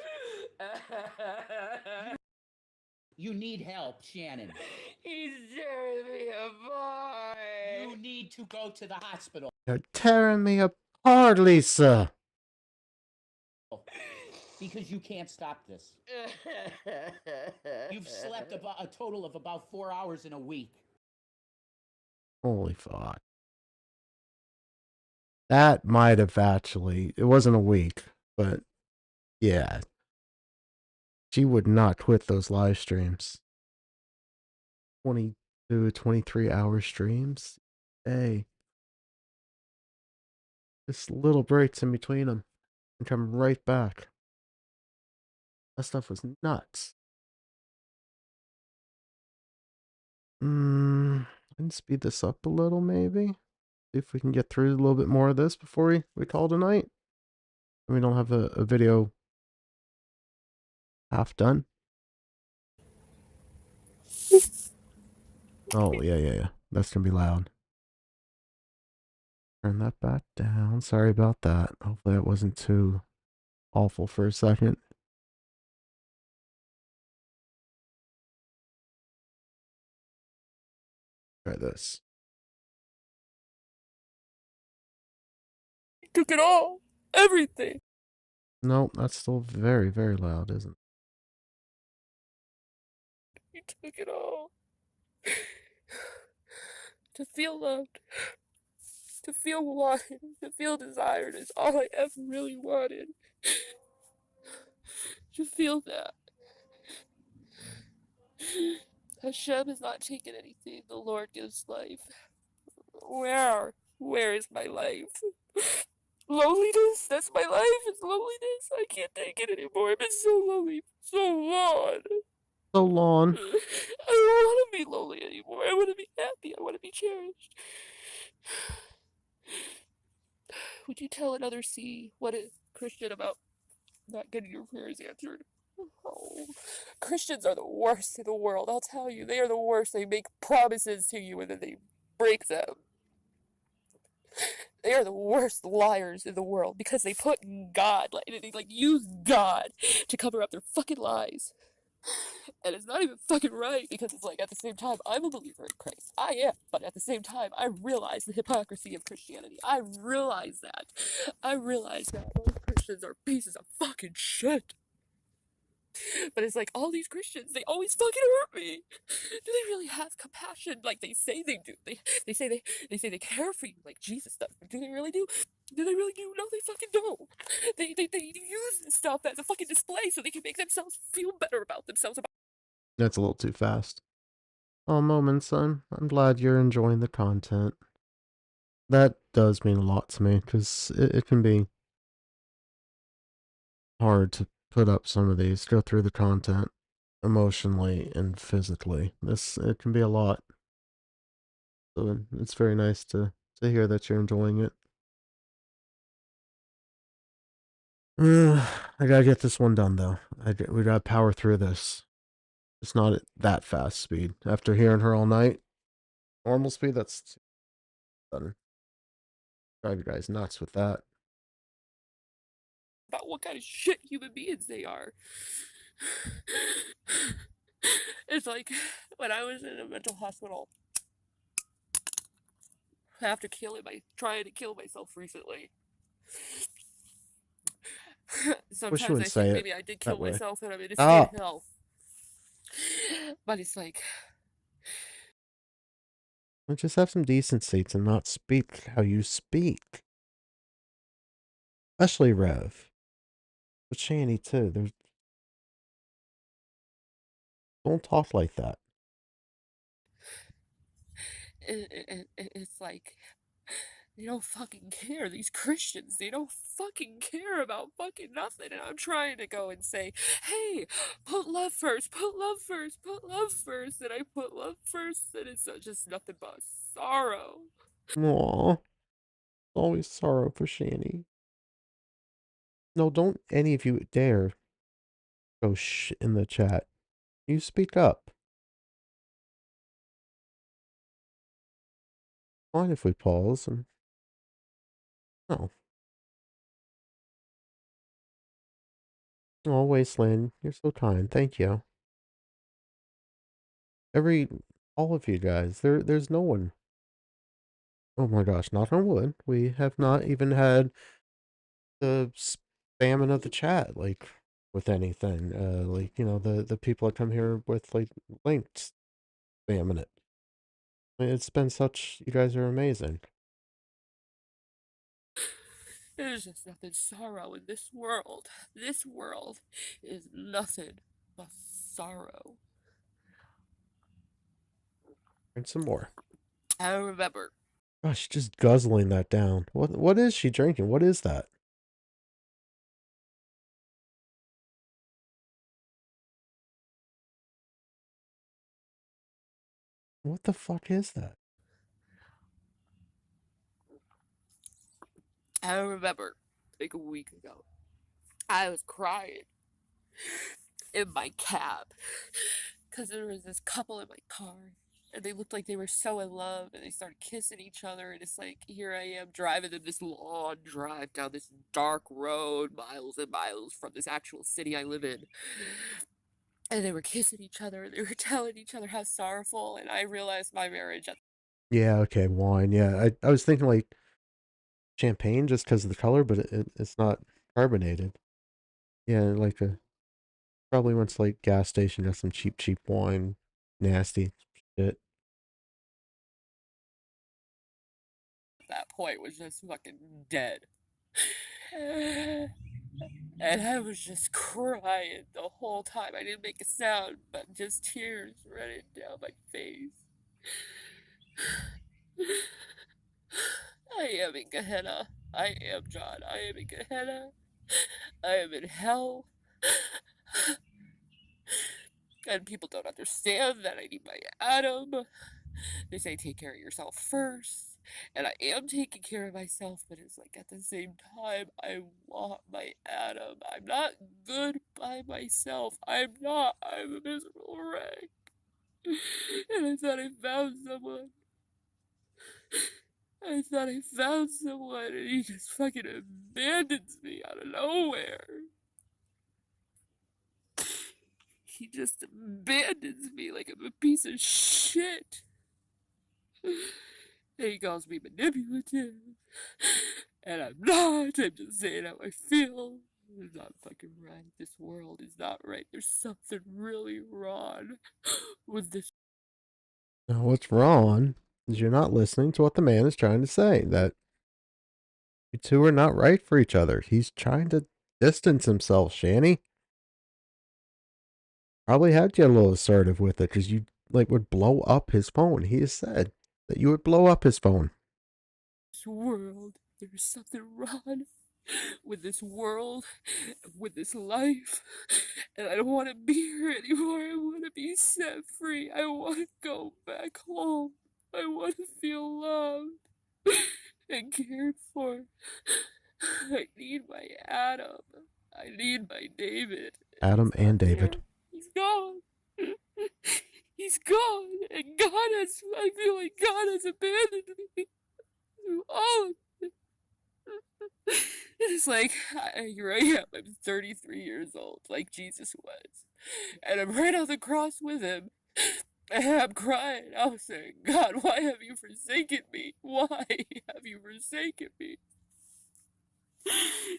[SPEAKER 2] You need help, Shannon.
[SPEAKER 4] He's tearing me apart.
[SPEAKER 2] You need to go to the hospital.
[SPEAKER 1] You're tearing me apart, Lisa.
[SPEAKER 2] Because you can't stop this. You've slept about a total of about 4 hours in a week.
[SPEAKER 1] Holy fuck. That might have actually... It wasn't a week, but... Yeah. She would not quit those live streams. 22, 23-hour streams. Hey. Just little breaks in between them. And come right back. That stuff was nuts. I can speed this up a little, maybe. See if we can get through a little bit more of this before we call tonight. And we don't have a video half done. Oh, yeah. That's gonna be loud. Turn that back down. Sorry about that. Hopefully that wasn't too awful for a second. Try this.
[SPEAKER 11] You took it all. Everything.
[SPEAKER 1] Nope, that's still very, very loud, isn't it?
[SPEAKER 11] You took it all. To feel loved, to feel wanted, to feel desired is all I ever really wanted. To feel that. Hashem has not taken anything. The Lord gives life. Where is my life? Loneliness? That's my life? It's loneliness? I can't take it anymore. I've been so lonely for so long.
[SPEAKER 1] So long.
[SPEAKER 11] I don't want to be lonely anymore. I want to be happy. I want to be cherished. Would you tell another C what is Christian about not getting your prayers answered? Oh, Christians are the worst in the world. I'll tell you, they are the worst. They make promises to you and then they break them. They are the worst liars in the world because they put God, they use God to cover up their fucking lies. And it's not even fucking right because it's like at the same time, I'm a believer in Christ. I am. But at the same time, I realize the hypocrisy of Christianity. I realize that. I realize that most Christians are pieces of fucking shit. But it's like all these Christians, they always fucking hurt me. Do they really have compassion like they say they do? They say they care for you like Jesus does. But do they really do? Do they really do? No, they fucking don't. They use this stuff as a fucking display so they can make themselves feel better about themselves.
[SPEAKER 1] That's a little too fast. Oh, moment, son. I'm glad you're enjoying the content. That does mean a lot to me because it can be hard to put up some of these, go through the content emotionally and physically. It can be a lot. So it's very nice to hear that you're enjoying it. I gotta get this one done though. We gotta power through this. It's not at that fast speed. After hearing her all night, normal speed, that's better. Drive you guys nuts with that.
[SPEAKER 11] About what kind of shit human beings they are. It's like when I was in a mental hospital after trying to kill myself recently.
[SPEAKER 1] Wish you
[SPEAKER 11] Sometimes I
[SPEAKER 1] wouldn't
[SPEAKER 11] think
[SPEAKER 1] say it
[SPEAKER 11] maybe I did
[SPEAKER 1] that
[SPEAKER 11] kill
[SPEAKER 1] way.
[SPEAKER 11] myself and I'm in a state of
[SPEAKER 1] Ah!
[SPEAKER 11] hell. But it's like,
[SPEAKER 1] Just have some decency to not speak how you speak. Especially Rev. But Shanny too. Don't talk like that.
[SPEAKER 11] it's like they don't fucking care. These Christians, they don't fucking care about fucking nothing. And I'm trying to go and say, hey, put love first, put love first, put love first. And I put love first, and it's just nothing but sorrow.
[SPEAKER 1] Aw. Always sorrow for Shanny. No, don't any of you dare go shh in the chat. You speak up. Fine if we pause and... No. Oh, Wasteland, you're so kind. Thank you. All of you guys, there's no one. Oh my gosh, knock on wood. We have not even had the spamming of the chat, like, with anything. Like, the people that come here with, like, links spamming it. It's been you guys are amazing.
[SPEAKER 11] There's just nothing sorrow in this world. This world is nothing but sorrow.
[SPEAKER 1] And some more.
[SPEAKER 11] I remember.
[SPEAKER 1] Gosh, just guzzling that down. What is she drinking? What is that? What the fuck is that?
[SPEAKER 11] I remember, like a week ago, I was crying in my cab because there was this couple in my car and they looked like they were so in love and they started kissing each other and it's like here I am driving in this long drive down this dark road miles and miles from this actual city I live in and they were kissing each other and they were telling each other how sorrowful and I realized my marriage.
[SPEAKER 1] Yeah, okay, wine. Yeah, I was thinking like champagne just because of the color, but it's not carbonated. Yeah, like probably went to like gas station, got some cheap wine, nasty shit.
[SPEAKER 11] That point was just fucking dead. And I was just crying the whole time. I didn't make a sound, but just tears running down my face. I am in Gehenna. I am, John. I am in Gehenna. I am in hell. And people don't understand that I need my Adam. They say take care of yourself first. And I am taking care of myself, but it's like at the same time, I want my Adam. I'm not good by myself. I'm not. I'm a miserable wreck. And I thought I found someone. I thought I found someone, and he just fucking abandons me out of nowhere. He just abandons me like I'm a piece of shit. And he calls me manipulative. And I'm not. I'm just saying how I feel. It's not fucking right. This world is not right. There's something really wrong with this.
[SPEAKER 1] Now, what's wrong is you're not listening to what the man is trying to say. That you two are not right for each other. He's trying to distance himself, Shanny. Probably had to get a little assertive with it because you like would blow up his phone. He has said that you would blow up his phone.
[SPEAKER 11] World, there's something wrong with this world, with this life, and I don't want to be here anymore. I want to be set free. I want to go back home. I want to feel loved and cared for. I need my Adam. I need my David.
[SPEAKER 1] Adam and David.
[SPEAKER 11] He's gone. He's gone, and God has. I feel like God has abandoned me. Oh, it's like here I am. I'm 33 years old, like Jesus was, and I'm right on the cross with him. And I'm crying. I was saying, God, why have you forsaken me? Why have you forsaken me?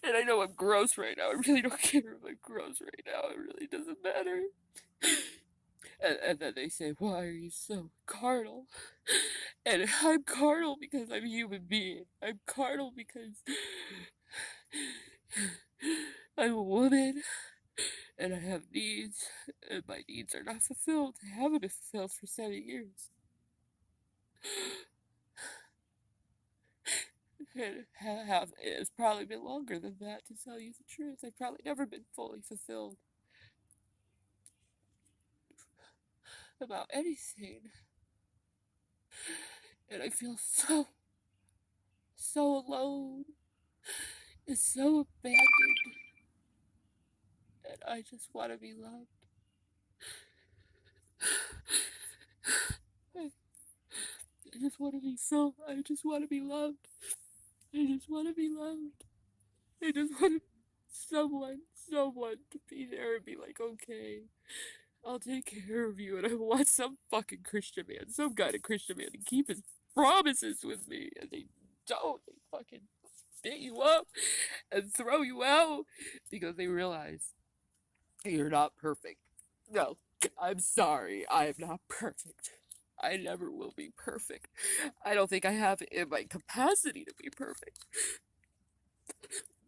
[SPEAKER 11] And I know I'm gross right now. I really don't care if I'm gross right now. It really doesn't matter. And then they say, why are you so carnal? And I'm carnal because I'm a human being. I'm carnal because I'm a woman and I have needs, and my needs are not fulfilled. They haven't been fulfilled for 7 years. And it's probably been longer than that, to tell you the truth. I've probably never been fully fulfilled about anything. And I feel so alone and so abandoned. And I just want to be loved. I just want to be I just want to be loved. I just want to be loved. I just want someone to be there and be like, okay, I'll take care of you. And I want some fucking Christian man, some kind of Christian man to keep his promises with me. And they don't. They fucking spit you up and throw you out because they realize you're not perfect. No, I'm sorry. I am not perfect. I never will be perfect. I don't think I have it in my capacity to be perfect.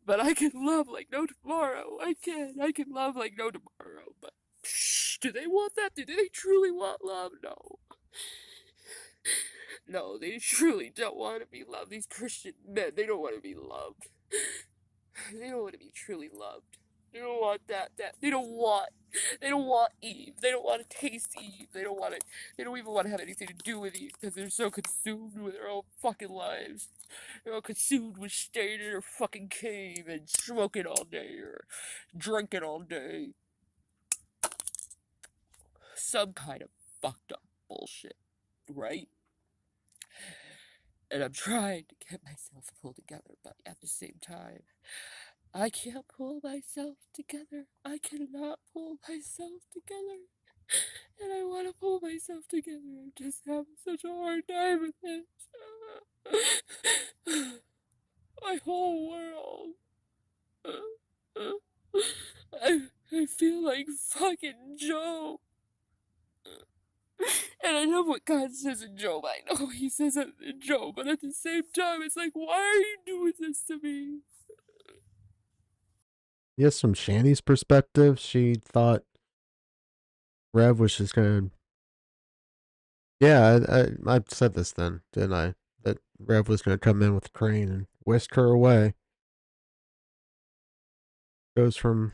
[SPEAKER 11] But I can love like no tomorrow. I can love like no tomorrow. But do they want that? Do they truly want love? No. No, they truly don't want to be loved. These Christian men, they don't want to be loved. They don't want to be truly loved. They don't want that. They don't want Eve. They don't want to taste Eve. They don't even want to have anything to do with Eve because they're so consumed with their own fucking lives. They're all consumed with staying in their fucking cave and smoking all day or drinking all day. Some kind of fucked up bullshit, right? And I'm trying to get myself pulled together, but at the same time, I can't pull myself together. I cannot pull myself together. And I want to pull myself together. I'm just having such a hard time with it. My whole world. I feel like fucking Job. And I know what God says in Job. I know he says it in Job, but at the same time, it's like, why are you doing this to me?
[SPEAKER 1] Yes, from Shanny's perspective, she thought Rev was just gonna. Yeah, I said this then, didn't I? that Rev was going to come in with a crane and whisk her away. Goes from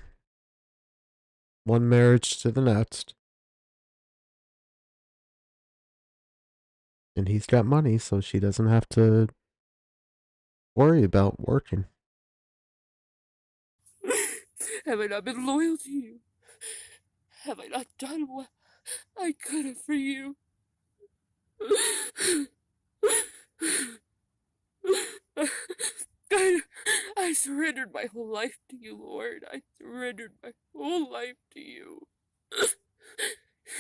[SPEAKER 1] one marriage to the next. And he's got money, so she doesn't have to worry about working.
[SPEAKER 11] Have I not been loyal to you? Have I not done what I could have for you? I surrendered my whole life to you, Lord. I surrendered my whole life to you.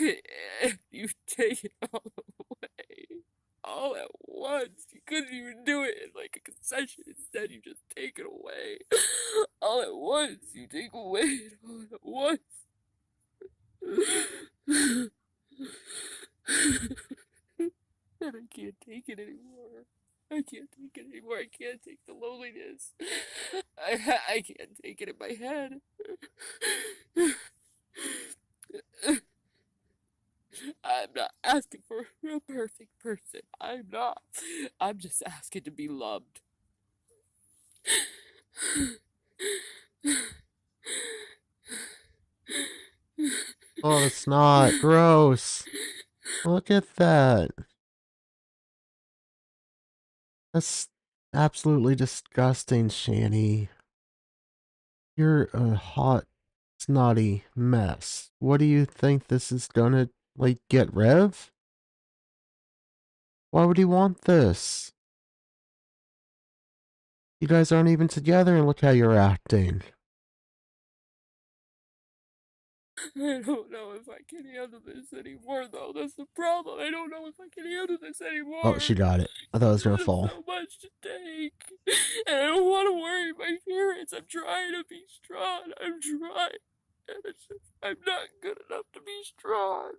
[SPEAKER 11] And you take it all away. All at once. You couldn't even do it in like a concession. Instead, you just take it away. All at once. You take away it all at once. And I can't take it anymore. I can't take it anymore. I can't take the loneliness. I can't take it in my head. I'm not asking for a perfect person. I'm not. I'm just asking to be loved.
[SPEAKER 1] Oh, it's not gross. Look at that. That's absolutely disgusting, Shanny. You're a hot, snotty mess. What do you think this is gonna, like, get Rev? Why would he want this? You guys aren't even together and look how you're acting.
[SPEAKER 11] I don't know if I can handle this anymore, though. That's the problem. I don't know if I can handle this anymore.
[SPEAKER 1] Oh, she got it. I thought it was gonna
[SPEAKER 11] There's
[SPEAKER 1] fall.
[SPEAKER 11] so much to take. And I don't want to worry my parents. I'm trying to be strong. I'm trying. And it's just, I'm not good enough to be strong.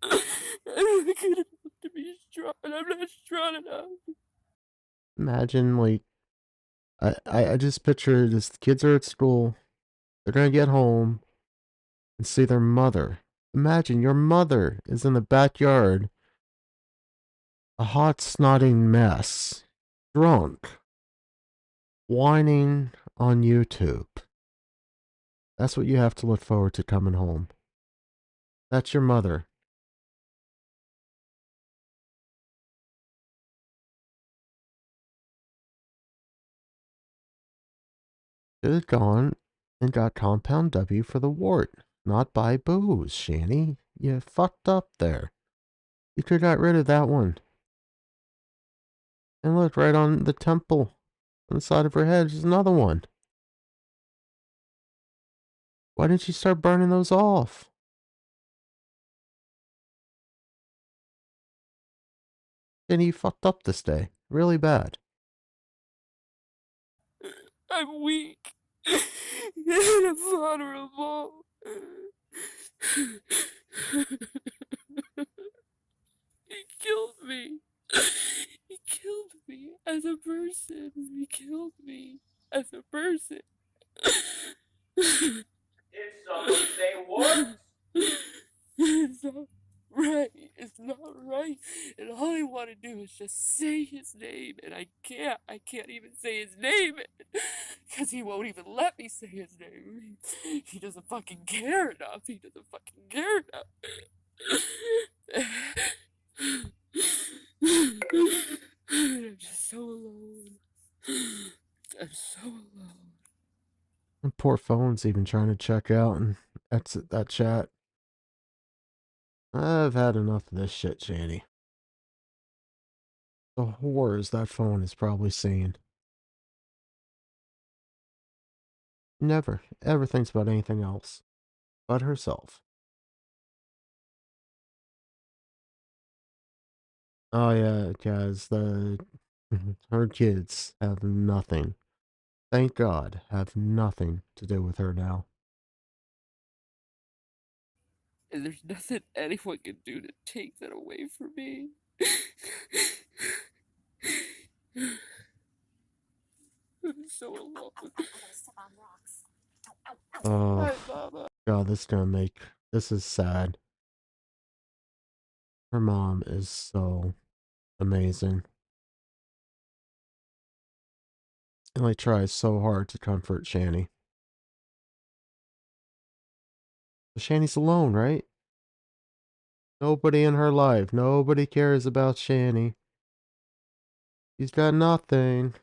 [SPEAKER 11] I'm not good enough to be strong. I'm not strong enough.
[SPEAKER 1] Imagine, like, I just picture this, the kids are at school, they're gonna get home and see their mother. Imagine your mother is in the backyard, a hot snotting mess, drunk, whining on YouTube. That's what you have to look forward to coming home. That's your mother. Should have gone and got Compound W for the wart, not buy booze, Shanny. You fucked up there. You could have got rid of that one. And look, right on the temple, on the side of her head, there's another one. Why didn't you start burning those off? And you fucked up this day. Really bad.
[SPEAKER 11] I'm weak. And I'm vulnerable. He killed me. He killed me as a person. He killed me as a person.
[SPEAKER 5] Did somebody say what?
[SPEAKER 11] It's not right. It's not right. And all I want to do is just say his name. And I can't. I can't even say his name. Because he won't even let me say his name. He doesn't fucking care enough. He doesn't fucking care enough. I'm just so alone. I'm so alone.
[SPEAKER 1] And poor phone's even trying to check out and exit that chat. I've had enough of this shit, Shanny. The horrors that phone is probably seeing. Never, ever thinks about anything else but herself. Oh yeah, guys, her kids have nothing. Thank God, have nothing to do with her now.
[SPEAKER 11] And there's nothing anyone can do to take that away from me. I'm so alone.
[SPEAKER 1] Oh,
[SPEAKER 11] Hi, Mama.
[SPEAKER 1] God, this is sad. Her mom is so amazing. Emily tries so hard to comfort Shanny. But Shanny's alone, right? Nobody in her life. Nobody cares about Shanny. She's got nothing.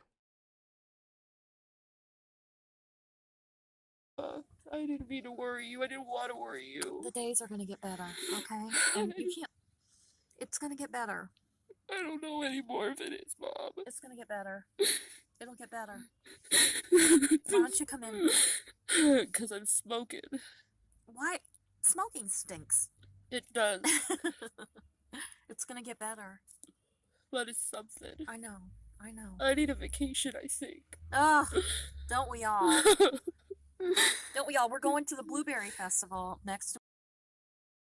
[SPEAKER 11] I didn't mean to worry you. I didn't want to worry you.
[SPEAKER 13] The days are gonna get better, okay? And you can't. It's gonna get better.
[SPEAKER 11] I don't know anymore if it is, Mom.
[SPEAKER 13] It's gonna get better. It'll get better. Why don't you come in?
[SPEAKER 11] Because I'm smoking.
[SPEAKER 13] Why? Smoking stinks.
[SPEAKER 11] It does.
[SPEAKER 13] It's gonna get better.
[SPEAKER 11] But it's something.
[SPEAKER 13] I know. I know.
[SPEAKER 11] I need a vacation, I think.
[SPEAKER 13] Ugh. Don't we all? Don't we all? We're going to the Blueberry Festival next.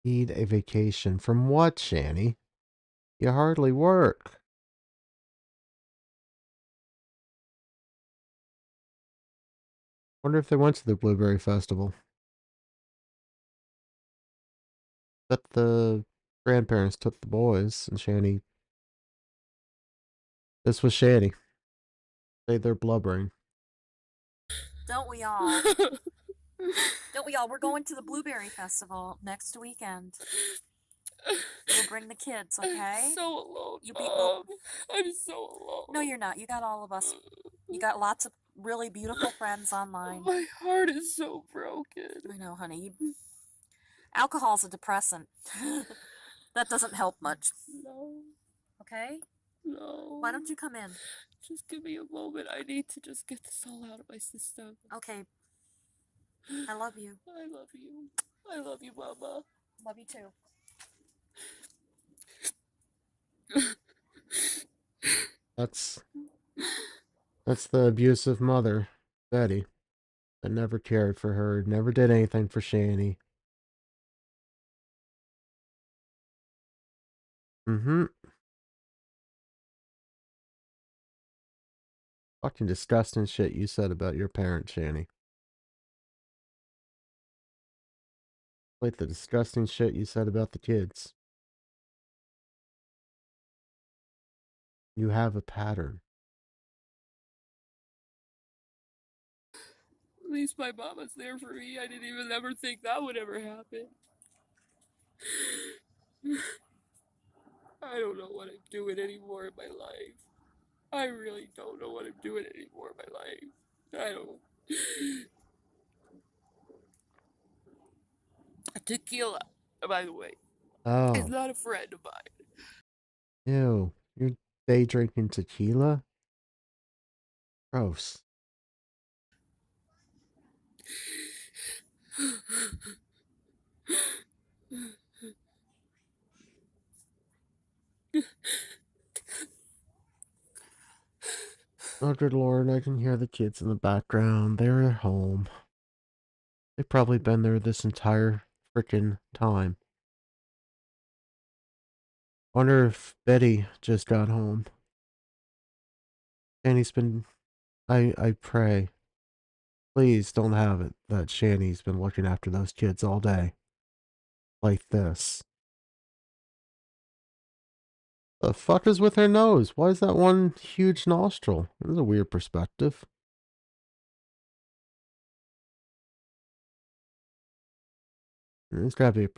[SPEAKER 1] Need a vacation from what, Shanny? You hardly work. Wonder if they went to the Blueberry Festival. Bet the grandparents took the boys, and Shanny... This was Shanny. They're blubbering.
[SPEAKER 13] Don't we all? Don't we all? We're going to the Blueberry Festival next weekend. We'll bring the kids, okay?
[SPEAKER 11] I'm so alone,
[SPEAKER 13] You
[SPEAKER 11] Mom. I'm so alone.
[SPEAKER 13] No, you're not. You got all of us. You got lots of really beautiful friends online.
[SPEAKER 11] My heart is so broken.
[SPEAKER 13] I know, honey. Alcohol's a depressant. That doesn't help much.
[SPEAKER 11] No.
[SPEAKER 13] Okay?
[SPEAKER 11] No.
[SPEAKER 13] Why don't you come in?
[SPEAKER 11] Just give me a moment. I need to just get this all out of my system.
[SPEAKER 13] Okay. I love you.
[SPEAKER 11] I love you. I love you, Mama.
[SPEAKER 13] Love you too.
[SPEAKER 1] That's the abusive mother, Betty, that never cared for her, never did anything for Shanny. Fucking disgusting shit you said about your parents, Shanny. Like the disgusting shit you said about the kids. You have a pattern.
[SPEAKER 11] At least my mama's there for me. I didn't even ever think that would ever happen. I don't know what I'm doing anymore in my life. I really don't know what I'm doing anymore in my life. I don't. Tequila, by the way, is not a friend of mine.
[SPEAKER 1] Ew. You're day drinking tequila? Gross. Oh, good Lord, I can hear the kids in the background. They're at home. They've probably been there this entire frickin' time. Wonder if Betty just got home. Shanny's been... I pray. Please don't have it that Shanny's been looking after those kids all day. Like this. The fuck is with her nose? Why is that one huge nostril? This is a weird perspective. It's gotta be a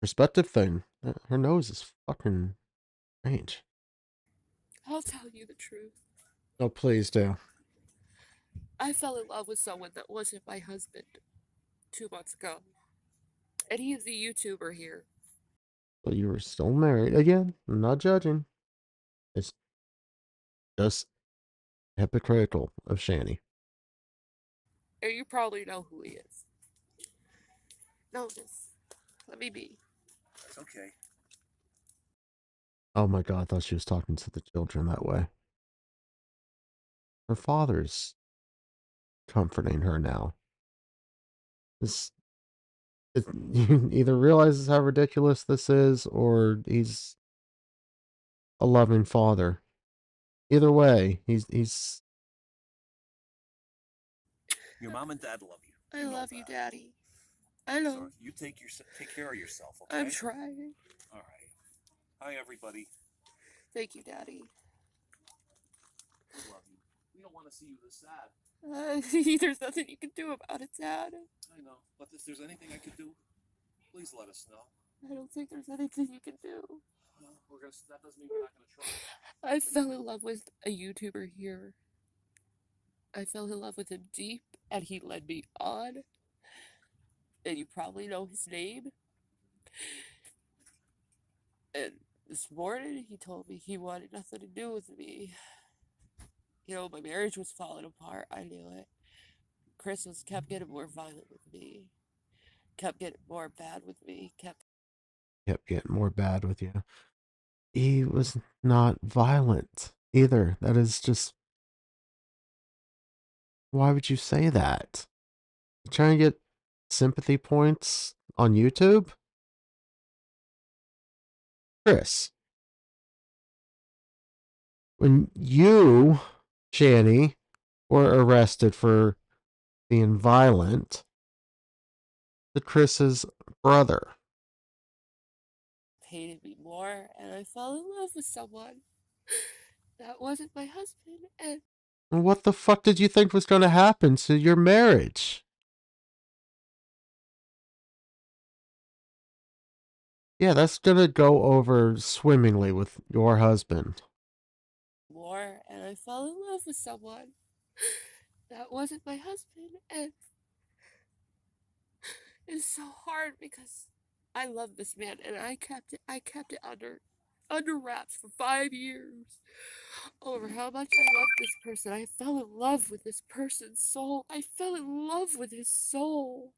[SPEAKER 1] perspective thing. Her nose is fucking strange.
[SPEAKER 11] I'll tell you the truth.
[SPEAKER 1] Oh, please do.
[SPEAKER 11] I fell in love with someone that wasn't my husband 2 months ago. And he is a YouTuber here.
[SPEAKER 1] But you were still married. Again, I'm not judging. It's just hypocritical of Shanny.
[SPEAKER 11] And you probably know who he is. No, just let me be.
[SPEAKER 14] That's okay.
[SPEAKER 1] Oh my god, I thought she was talking to the children that way. Her father's comforting her now. He either realizes how ridiculous this is, or he's a loving father. Either way, he's...
[SPEAKER 14] Your mom and dad love you.
[SPEAKER 11] I love you, Daddy. I know.
[SPEAKER 14] So you take care of yourself, okay?
[SPEAKER 11] I'm trying.
[SPEAKER 14] All right. Hi, everybody.
[SPEAKER 11] Thank you, Daddy.
[SPEAKER 14] We love you. We don't want to see you this sad.
[SPEAKER 11] There's nothing you can do about it, Dad.
[SPEAKER 14] I know, but if there's anything I could do, please let us know.
[SPEAKER 11] I don't think there's anything you can do.
[SPEAKER 14] Well, that doesn't mean we're not gonna try.
[SPEAKER 11] I fell in love with a YouTuber here. I fell in love with him deep, and he led me on. And you probably know his name. And this morning, he told me he wanted nothing to do with me. You know, my marriage was falling apart. I knew it. Chris kept getting more violent with me. Kept getting more bad with me. Kept
[SPEAKER 1] getting more bad with you. He was not violent either. That is just. Why would you say that? You trying to get sympathy points on YouTube? Chris. When you, Shanny, were arrested for being violent, to Chris's brother.
[SPEAKER 11] hated me more, and I fell in love with someone that wasn't my husband. And
[SPEAKER 1] What the fuck did you think was going to happen to your marriage? Yeah, that's going to go over swimmingly with your husband.
[SPEAKER 11] more, and I fell in love with someone that wasn't my husband. And it's so hard because I love this man, and I kept it under wraps for 5 years over how much I love this person. I fell in love with this person's soul. I fell in love with his soul.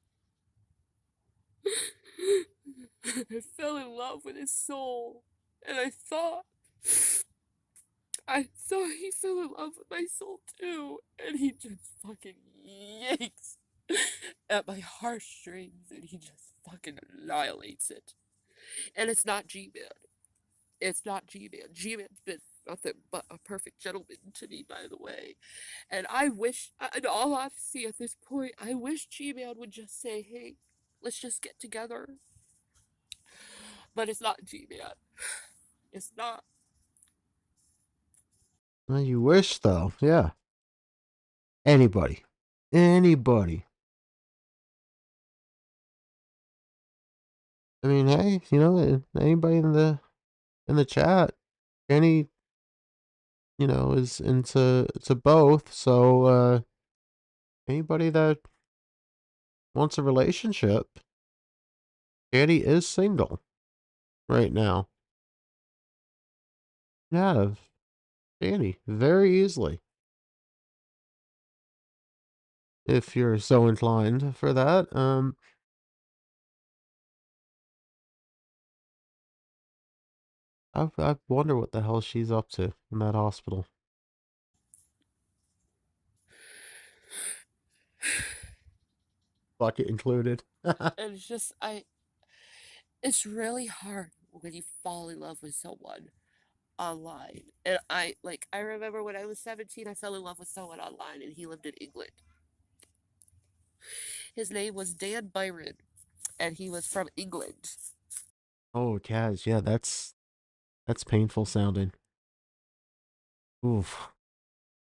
[SPEAKER 11] I fell in love with his soul, and I thought he fell in love with my soul too, and he just fucking yanks at my heartstrings, and he just fucking annihilates it. And it's not G-Man. It's not G-Man. G-Man's been nothing but a perfect gentleman to me, by the way. And I wish, in all honesty, at this point, I wish G-Man would just say, hey, let's just get together. But it's not G-Man. It's not.
[SPEAKER 1] Well, you wish, though. Yeah. Anybody. I mean, hey, you know, anybody in the chat, any, you know, is into both. So anybody that wants a relationship, Danny is single right now. Yeah, Danny, very easily. If you're so inclined for that. I wonder what the hell she's up to in that hospital. Bucket included.
[SPEAKER 11] And it's just, it's really hard when you fall in love with someone online. And I remember when I was 17, I fell in love with someone online, and he lived in England. His name was Dan Byron, and he was from England.
[SPEAKER 1] Oh, Kaz, yeah, that's painful sounding. Oof.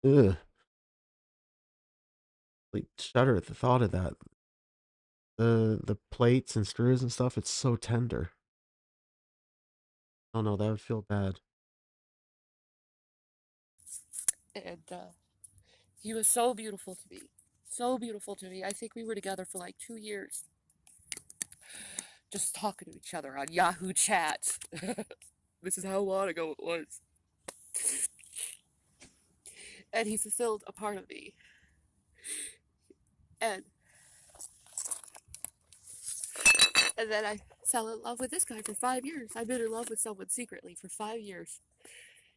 [SPEAKER 1] Ugh. Like, shudder at the thought of that. The plates and screws and stuff, it's so tender. Oh no, that would feel bad.
[SPEAKER 11] And he was so beautiful to me. So beautiful to me. I think we were together for like 2 years. Just talking to each other on Yahoo Chat. This is how long ago it was. And he fulfilled a part of me. And then I fell in love with this guy for 5 years. I've been in love with someone secretly for 5 years.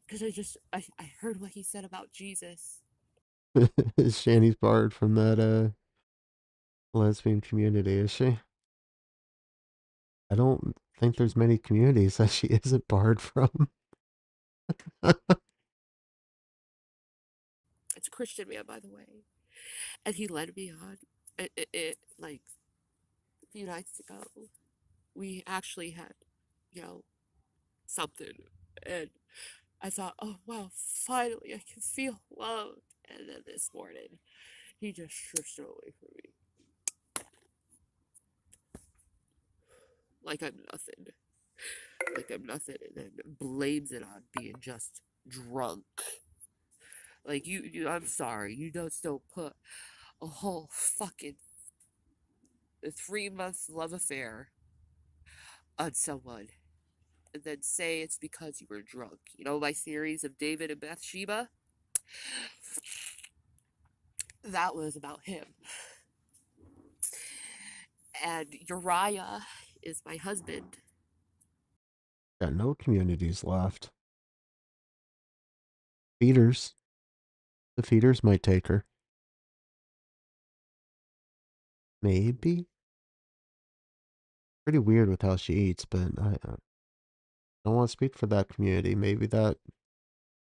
[SPEAKER 11] Because I heard what he said about Jesus.
[SPEAKER 1] Shanny's barred from that lesbian community, is she? I don't think there's many communities that she isn't barred from.
[SPEAKER 11] It's a Christian man, by the way. And he led me on. Like, a few nights ago, we actually had, you know, something. And I thought, oh, wow, finally I can feel loved. And then this morning, he just strips it away from me. Like I'm nothing. Like I'm nothing. And then blames it on being just drunk. Like, I'm sorry, you just don't put a whole fucking 3-month love affair on someone and then say it's because you were drunk. You know my series of David and Bathsheba? That was about him. And Uriah is my husband.
[SPEAKER 1] Got no communities left. Feeders. The feeders might take her. Maybe. Pretty weird with how she eats, but I don't want to speak for that community. Maybe that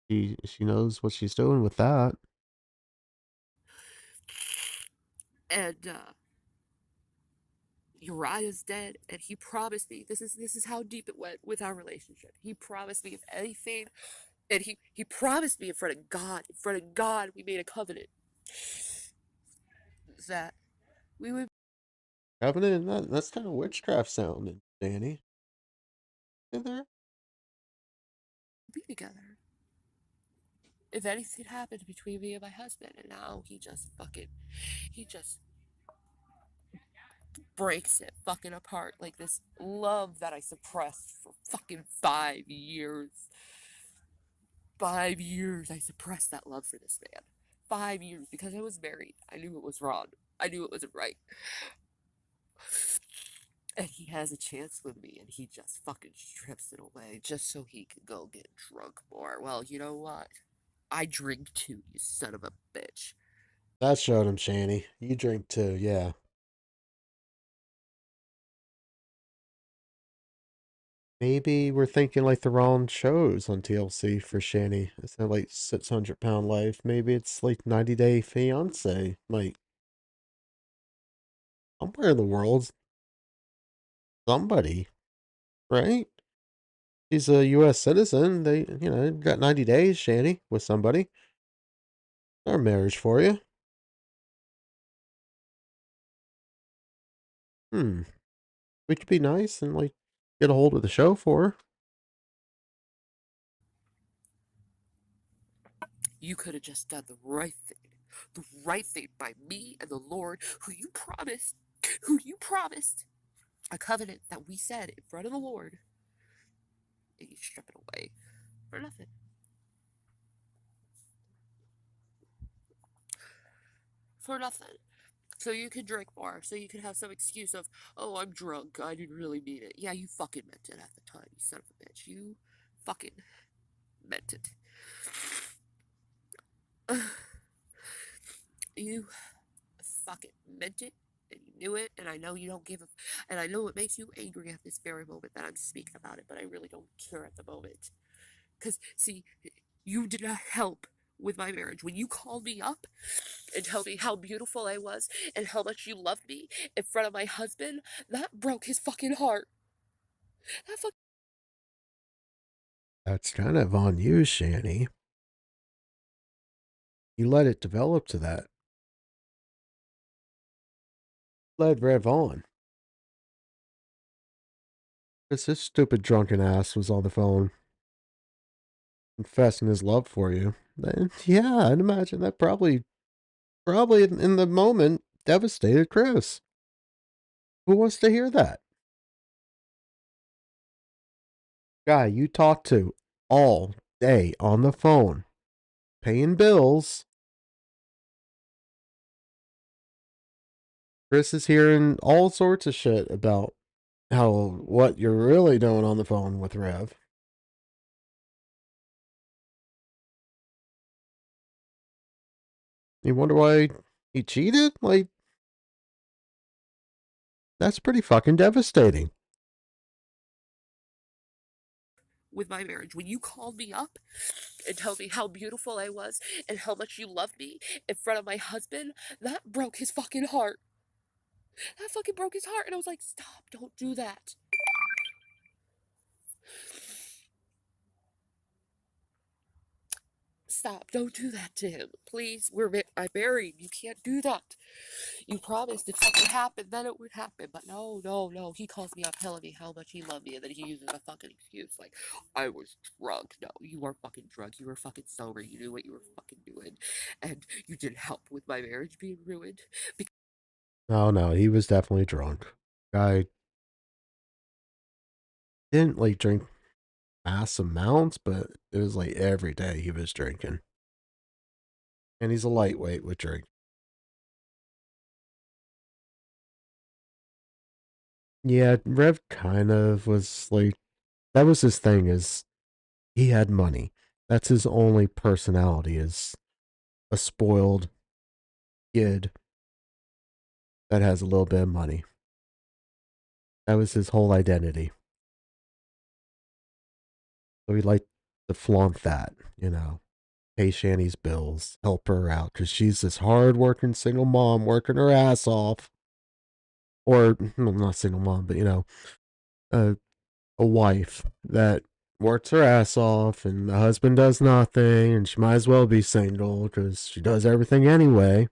[SPEAKER 1] she knows what she's doing with that.
[SPEAKER 11] And Uriah's dead, and he promised me this is how deep it went with our relationship. He promised me if anything, and he promised me in front of God, we made a covenant that we would
[SPEAKER 1] Covenant, that's kind of witchcraft sounding, Danny. Is there?
[SPEAKER 11] be together. If anything happened between me and my husband, and now he just breaks it fucking apart like this love that I suppressed for fucking 5 years. 5 years I suppressed that love for this man. 5 years because I was married. I knew it was wrong. I knew it wasn't right. And he has a chance with me and he just fucking strips it away just so he can go get drunk more. Well, you know what? I drink too, you son of a bitch.
[SPEAKER 1] That showed him, Shanny. You drink too, yeah. Maybe we're thinking like the wrong shows on TLC for Shanny. It's not like 600-pound life. Maybe it's like 90-Day Fiance. Like, somewhere in the world, somebody, right? He's a U.S. citizen. They, got 90 days, Shanny, with somebody. Our marriage for you. We could be nice and, like, get a hold of the show for her.
[SPEAKER 11] You could have just done the right thing. The right thing by me and the Lord, who you promised a covenant that we said in front of the Lord. And you strip it away for nothing. For nothing. So you could drink more. So you could have some excuse of, oh, I'm drunk. I didn't really mean it. Yeah, you fucking meant it at the time, you son of a bitch. You fucking meant it. You fucking meant it. And you knew it. And I know you don't give a... And I know it makes you angry at this very moment that I'm speaking about it. But I really don't care at the moment. Because, see, you did not help with my marriage. When you called me up and told me how beautiful I was and how much you loved me in front of my husband, that broke his fucking heart. That fucking...
[SPEAKER 1] That's kind of on you, Shanny. You let it develop to that. Led Rev on. Because his stupid drunken ass was on the phone confessing his love for you. Then, yeah, I'd imagine that probably in the moment devastated Chris. Who wants to hear that? Guy you talk to all day on the phone, paying bills. Chris is hearing all sorts of shit about what you're really doing on the phone with Rev. You wonder why he cheated? Like, that's pretty fucking devastating.
[SPEAKER 11] With my marriage, when you called me up and told me how beautiful I was and how much you loved me in front of my husband, that broke his fucking heart. That fucking broke his heart. And I was like, stop, don't do that. Stop. Don't do that to him. Please. I'm married. You can't do that. You promised if something happened, then it would happen. But no. He calls me up telling me how much he loved me, and then he uses a fucking excuse like, I was drunk. No, you weren't fucking drunk. You were fucking sober. You knew what you were fucking doing. And you didn't help with my marriage being ruined.
[SPEAKER 1] No, he was definitely drunk. Guy didn't like drink mass amounts, but it was like every day he was drinking. And he's a lightweight with drink. Yeah, Rev kind of was like, that was his thing, is he had money. That's his only personality, is a spoiled kid that has a little bit of money. That was his whole identity. So he liked to flaunt that, pay Shanny's bills, help her out, because she's this hard-working single mom working her ass off. Or, well, not single mom, but, a, a wife that works her ass off and the husband does nothing and she might as well be single because she does everything anyway.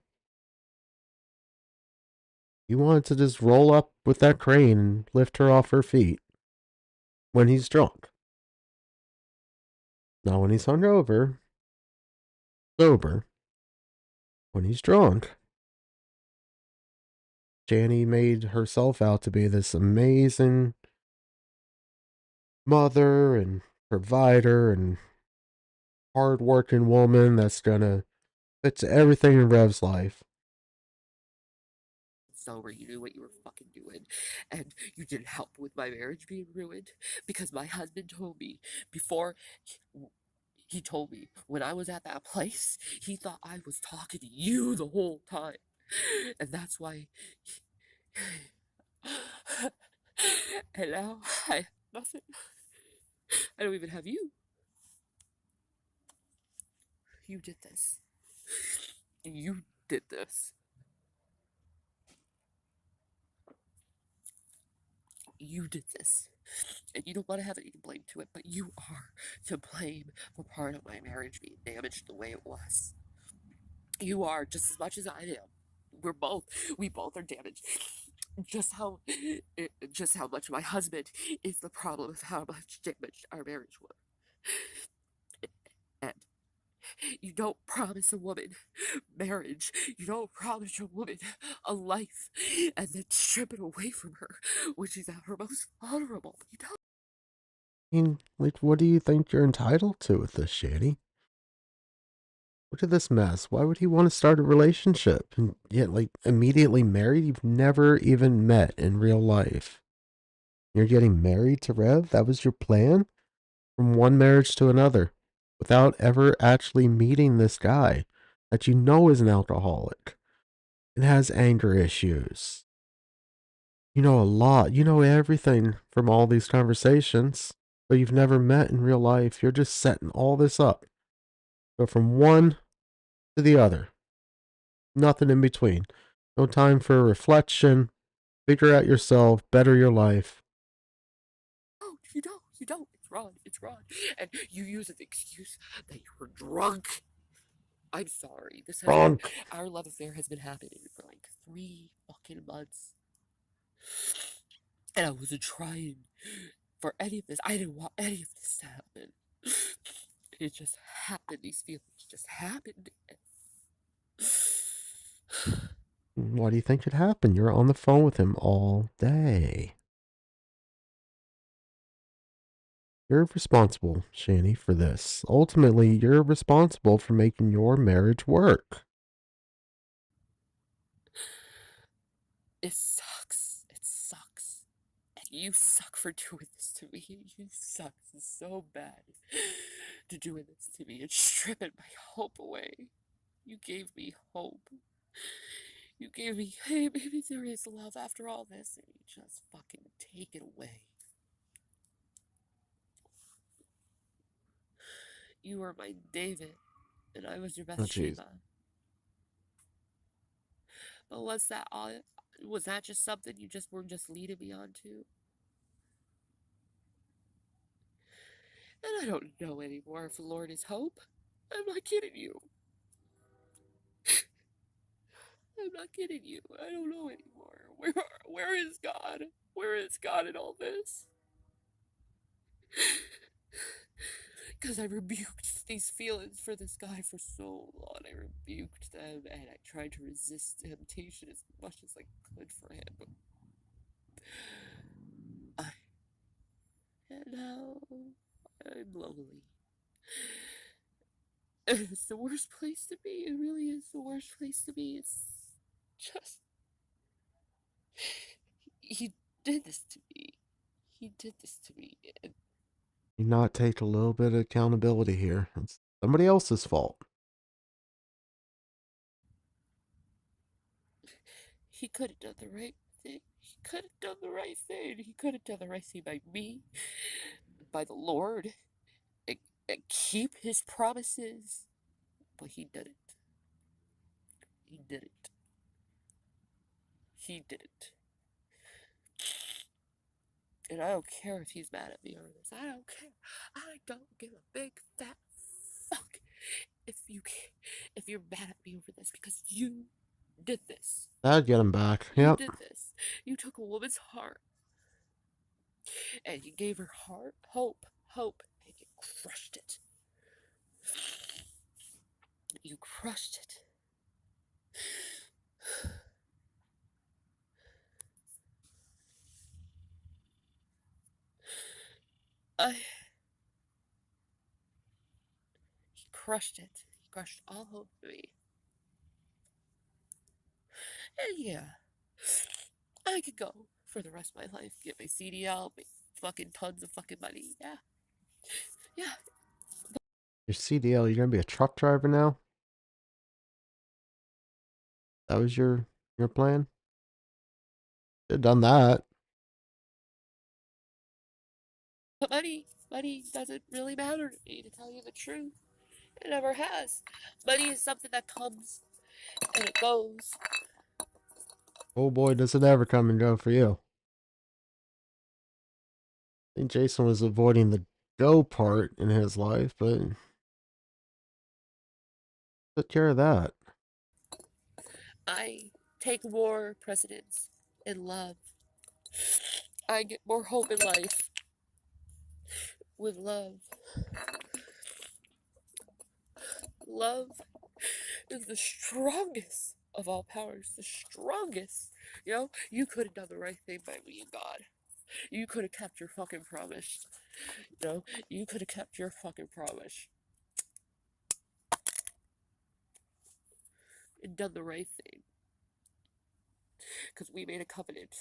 [SPEAKER 1] He wanted to just roll up with that crane and lift her off her feet when he's drunk. Not when he's hungover, sober. When he's drunk, Shanny made herself out to be this amazing mother and provider and hard-working woman that's gonna fix everything in Rev's life.
[SPEAKER 11] Sober, you knew what you were fucking doing, and you didn't help with my marriage being ruined because my husband told me before he told me when I was at that place, he thought I was talking to you the whole time, and that's why. And now I have nothing. I don't even have you. You did this. You did this. You did this. And you don't want to have any blame to it, but you are to blame for part of my marriage being damaged the way it was. You are just as much as I am. We both are damaged. Just how much my husband is the problem of how much damage our marriage was. And you don't promise a woman marriage. You don't promise a woman a life and then strip it away from her when she's at her most vulnerable. You don't.
[SPEAKER 1] I mean, like, what do you think you're entitled to with this, Shanny? Look at this mess. Why would he want to start a relationship and yet, like, immediately married? You've never even met in real life. You're getting married to Rev? That was your plan? From one marriage to another, without ever actually meeting this guy that you know is an alcoholic and has anger issues. You know a lot. You know everything from all these conversations, but you've never met in real life. You're just setting all this up. Go from one to the other. Nothing in between. No time for reflection. Figure out yourself. Better your life.
[SPEAKER 11] You don't. It's wrong. And you use an excuse that you were drunk. I'm sorry.
[SPEAKER 1] Drunk.
[SPEAKER 11] Our love affair has been happening for like 3 fucking months. And I wasn't trying for any of this. I didn't want any of this to happen. It just happened. These feelings just happened.
[SPEAKER 1] Why do you think it happened? You're on the phone with him all day. You're responsible, Shanny, for this. Ultimately, you're responsible for making your marriage work.
[SPEAKER 11] It sucks. It sucks. And you suck for doing this to me. You suck so bad to doing this to me and stripping my hope away. You gave me hope. You gave me, hey, maybe there is love after all this, and you just fucking take it away. You were my David, and I was your
[SPEAKER 1] Oh, jeez.
[SPEAKER 11] Bathsheba. But was that all? Was that just something you just were just leading me on to? And I don't know anymore if the Lord is hope. I'm not kidding you. I'm not kidding you. I don't know anymore. Where is God? Where is God in all this? Because I rebuked these feelings for this guy for so long. I rebuked them and I tried to resist temptation as much as I could for him. And now I'm lonely. And it's the worst place to be. It really is the worst place to be. It's just. He did this to me. He did this to me. And
[SPEAKER 1] You not take a little bit of accountability here. It's somebody else's fault.
[SPEAKER 11] he could have done the right thing. He could have done the right thing. He could have done the right thing by me, by the Lord, and keep his promises. But he didn't. He didn't. He didn't. And I don't care if he's mad at me over this. I don't care. I don't give a big fat fuck if you're mad at me over this because you did this.
[SPEAKER 1] That'd get him back.
[SPEAKER 11] You
[SPEAKER 1] Yep.
[SPEAKER 11] did this. You took a woman's heart and you gave her heart hope, and you crushed it. You crushed it. He crushed it. He crushed all hope for me. And yeah, I could go for the rest of my life, get my CDL, make fucking tons of fucking money. Yeah. Yeah.
[SPEAKER 1] Your CDL, you're gonna be a truck driver now? That was your plan? Should have done that.
[SPEAKER 11] But money doesn't really matter to me, to tell you the truth. It never has. Money is something that comes and it goes.
[SPEAKER 1] Oh boy, does it ever come and go for you. I think Jason was avoiding the go part in his life, but took care of that.
[SPEAKER 11] I take more precedence in love. I get more hope in life with love. Love is the strongest of all powers, the strongest. You know, you could have done the right thing by me and God. You could have kept your fucking promise. You know, you could have kept your fucking promise. And done the right thing. Because we made a covenant.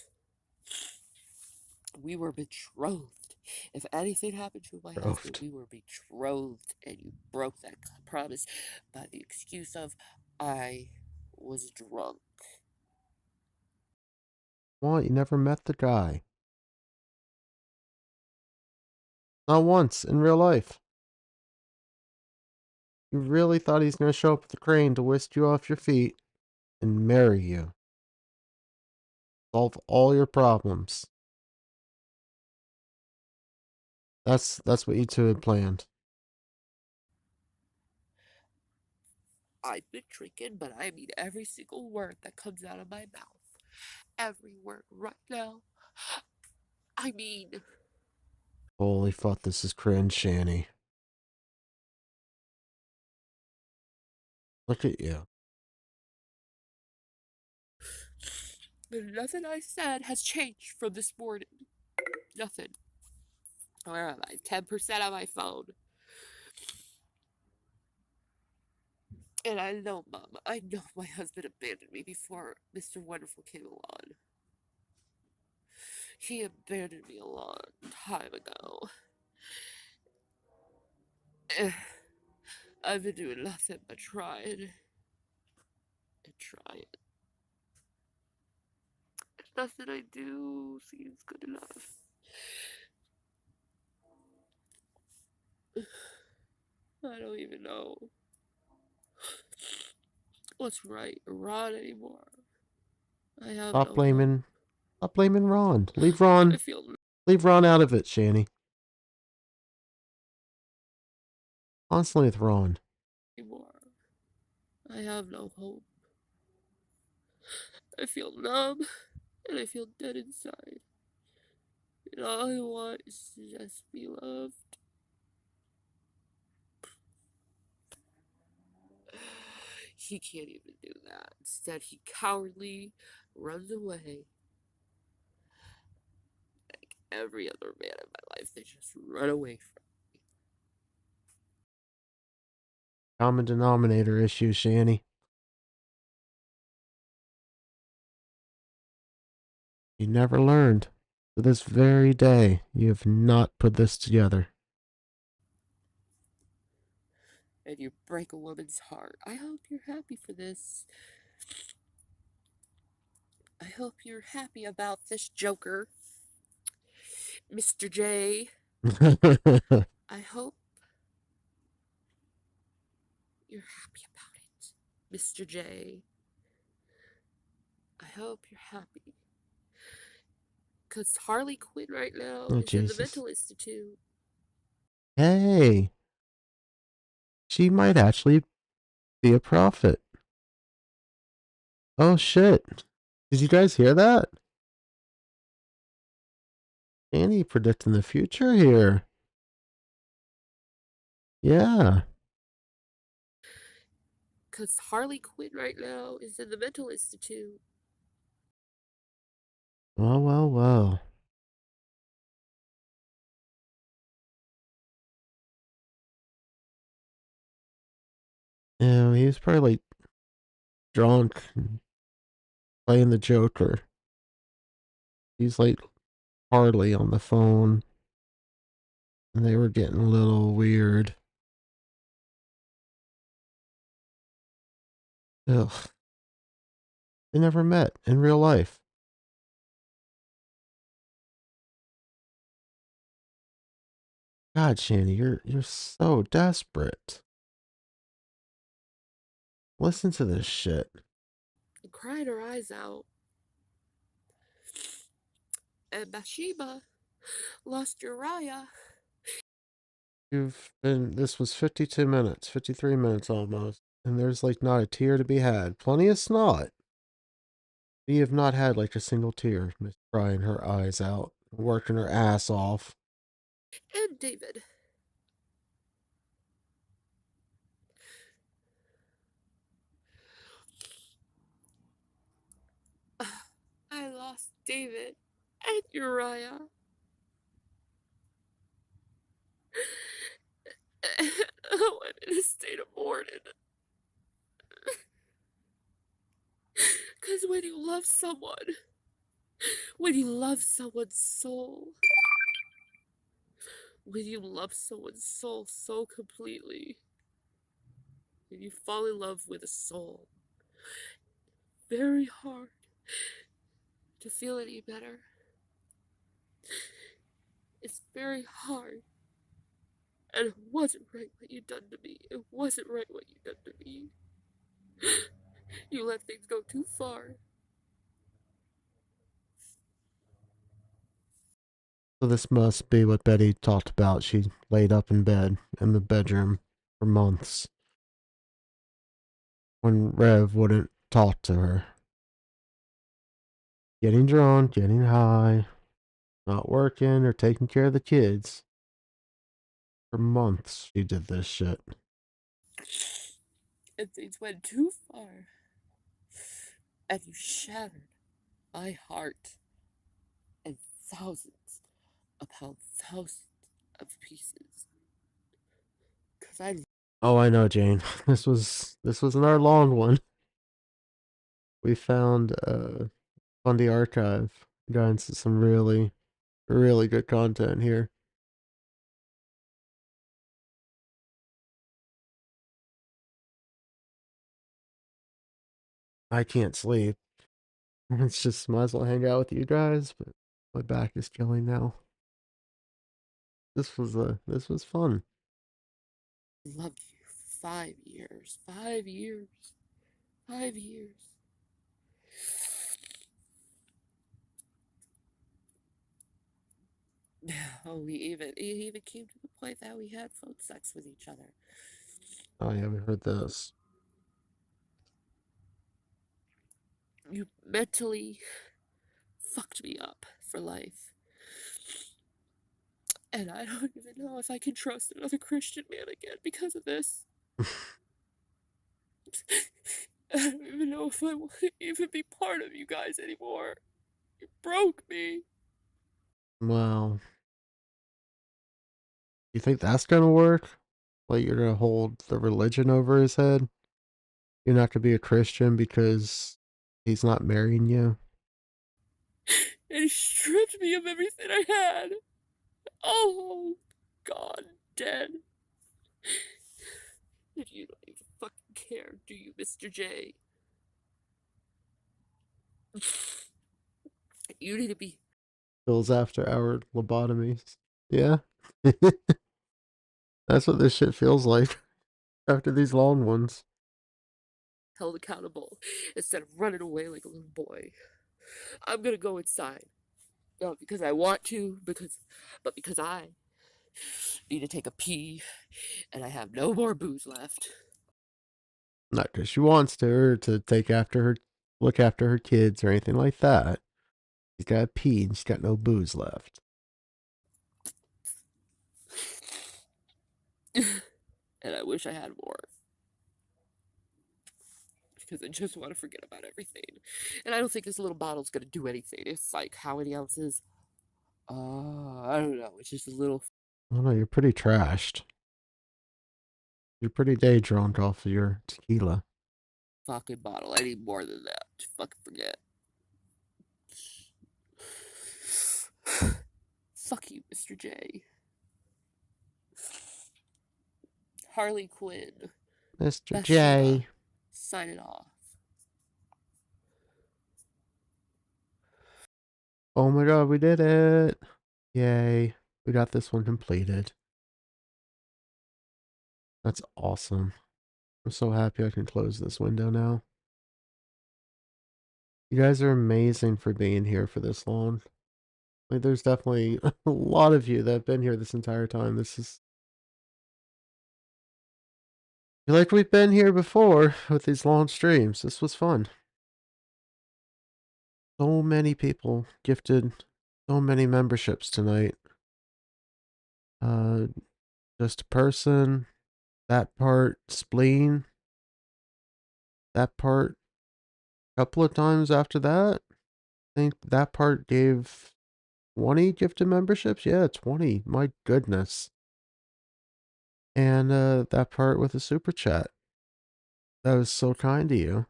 [SPEAKER 11] We were betrothed. If anything happened to my husband, we were betrothed. And you broke that promise by the excuse of, I was drunk.
[SPEAKER 1] What? You never met the guy? Not once in real life. You really thought he's gonna show up with a crane to whisk you off your feet and marry you? Solve all your problems. That's what you two had planned.
[SPEAKER 11] I've been drinking, but I mean every single word that comes out of my mouth. Every word right now. I mean.
[SPEAKER 1] Holy fuck, this is cringe, Shanny. Look at you.
[SPEAKER 11] Nothing I said has changed from this morning. Nothing. Where am I? 10% on my phone. And I know, Mom, I know my husband abandoned me before Mr. Wonderful came along. He abandoned me a long time ago. I've been doing nothing but trying. And trying. Nothing I do seems good enough. I don't even know what's right or wrong anymore. I have
[SPEAKER 1] Stop
[SPEAKER 11] no
[SPEAKER 1] blaming Ron. Leave
[SPEAKER 11] I
[SPEAKER 1] Ron.
[SPEAKER 11] feel
[SPEAKER 1] Leave Ron out of it, Shanny. Constantly with Ron.
[SPEAKER 11] I have no hope. I feel numb, and I feel dead inside. And all I want is to just be loved. He can't even do that. Instead, he cowardly runs away. Like every other man in my life, they just run away from.
[SPEAKER 1] Common denominator issue, Shanny. You never learned. To this very day, you have not put this together.
[SPEAKER 11] And you break a woman's heart. I hope you're happy for this. I hope you're happy about this Joker, Mr. J. I hope you're happy about it, Mr. J. I hope you're happy. Because Harley Quinn right now
[SPEAKER 1] Oh,
[SPEAKER 11] is in the
[SPEAKER 1] Jesus.
[SPEAKER 11] mental institute.
[SPEAKER 1] Hey, she might actually be a prophet. Oh, shit. Did you guys hear that? Annie predicting the future here. Yeah.
[SPEAKER 11] Because Harley Quinn right now is in the mental institute.
[SPEAKER 1] Well, well, well. Yeah, he was probably like drunk and playing the Joker. He's like Harley on the phone. And they were getting a little weird. Ugh. They never met in real life. God, Shanny, you're so desperate. Listen to this shit.
[SPEAKER 11] And cried her eyes out. And Bathsheba lost Uriah.
[SPEAKER 1] This was 52 minutes, 53 minutes almost. And there's like not a tear to be had. Plenty of snot. You have not had like a single tear. Miss crying her eyes out, working her ass off.
[SPEAKER 11] And David. I lost David and Uriah. And I'm in a state of mourning. Because when you love someone, when you love someone's soul, when you love someone's soul so completely, and you fall in love with a soul, very hard to feel any better. It's very hard. And it wasn't right what you done to me. It wasn't right what you done to me. You let things go too far.
[SPEAKER 1] So this must be what Betty talked about. She laid up in bed in the bedroom for months when Rev wouldn't talk to her. Getting drunk, getting high, not working or taking care of the kids. For months she did this shit.
[SPEAKER 11] And things went too far. And you shattered my heart in thousands upon thousands of pieces. Cause I
[SPEAKER 1] Oh, I know, Jane. This was our long one. We found on the archive got into some really, really good content here. I can't sleep. It's just might as well hang out with you guys, but my back is killing now. This was fun.
[SPEAKER 11] loved you for 5 years. 5 years. 5 years. Oh, he even came to the point that we had phone sex with each other.
[SPEAKER 1] Oh, yeah, we heard this.
[SPEAKER 11] You mentally fucked me up for life. And I don't even know if I can trust another Christian man again because of this. I don't even know if I want to even be part of you guys anymore. You broke me.
[SPEAKER 1] Well, you think that's gonna work? Like you're gonna hold the religion over his head? You're not gonna be a Christian because he's not marrying you?
[SPEAKER 11] And he stripped me of everything I had. Oh, God, dead. And you don't even fucking care, do you, Mr. J? You need to be
[SPEAKER 1] Bills after hour lobotomies. Yeah. That's what this shit feels like after these long ones.
[SPEAKER 11] held accountable instead of running away like a little boy. I'm gonna go inside. Not because I want to, but because I need to take a pee and I have no more booze left.
[SPEAKER 1] Not because she wants to or to take after her, look after her kids or anything like that. She's got to pee and she's got no booze left.
[SPEAKER 11] And I wish I had more. Because I just want to forget about everything. And I don't think this little bottle's gonna do anything. It's like, how many ounces? I don't know. It's just a little.
[SPEAKER 1] Oh no, you're pretty trashed. You're pretty day drunk off of your tequila.
[SPEAKER 11] Fucking bottle. I need more than that. Just fucking forget. Fuck you, Mr. J. Harley Quinn.
[SPEAKER 1] Mr.
[SPEAKER 11] Bathsheba.
[SPEAKER 1] J.
[SPEAKER 11] Signing off.
[SPEAKER 1] Oh my god, we did it. Yay. We got this one completed. That's awesome. I'm so happy I can close this window now. You guys are amazing for being here for this long. Like, there's definitely a lot of you that have been here this entire time. This is... I feel like we've been here before with these long streams. This was fun. So many people gifted so many memberships tonight. Just a person, that part, spleen, that part, a couple of times after that. I think that part gave 20 gifted memberships. Yeah, 20. My goodness. And that part with a super chat. That was so kind to you.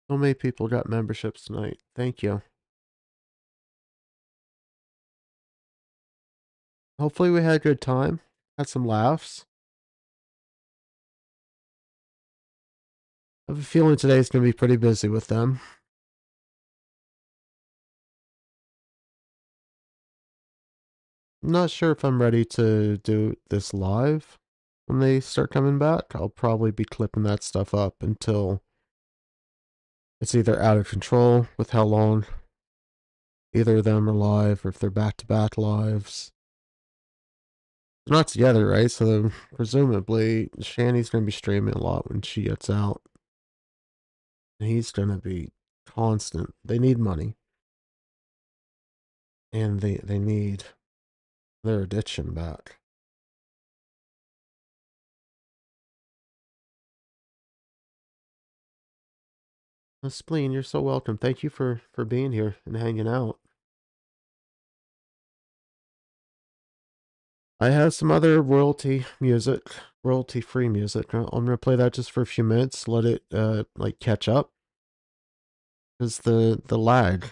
[SPEAKER 1] So many people got memberships tonight. Thank you. Hopefully we had a good time. Had some laughs. I have a feeling today's going to be pretty busy with them. I'm not sure if I'm ready to do this live when they start coming back. I'll probably be clipping that stuff up until it's either out of control with how long either of them are live or if they're back-to-back lives. They're not together, right? So presumably Shanny's going to be streaming a lot when she gets out. And he's going to be constant. They need money. And they need their addiction back. Spleen, you're so welcome. Thank you for being here and hanging out. I have some other royalty music, royalty-free music. I'm gonna play that just for a few minutes, let it like catch up. Because the lag,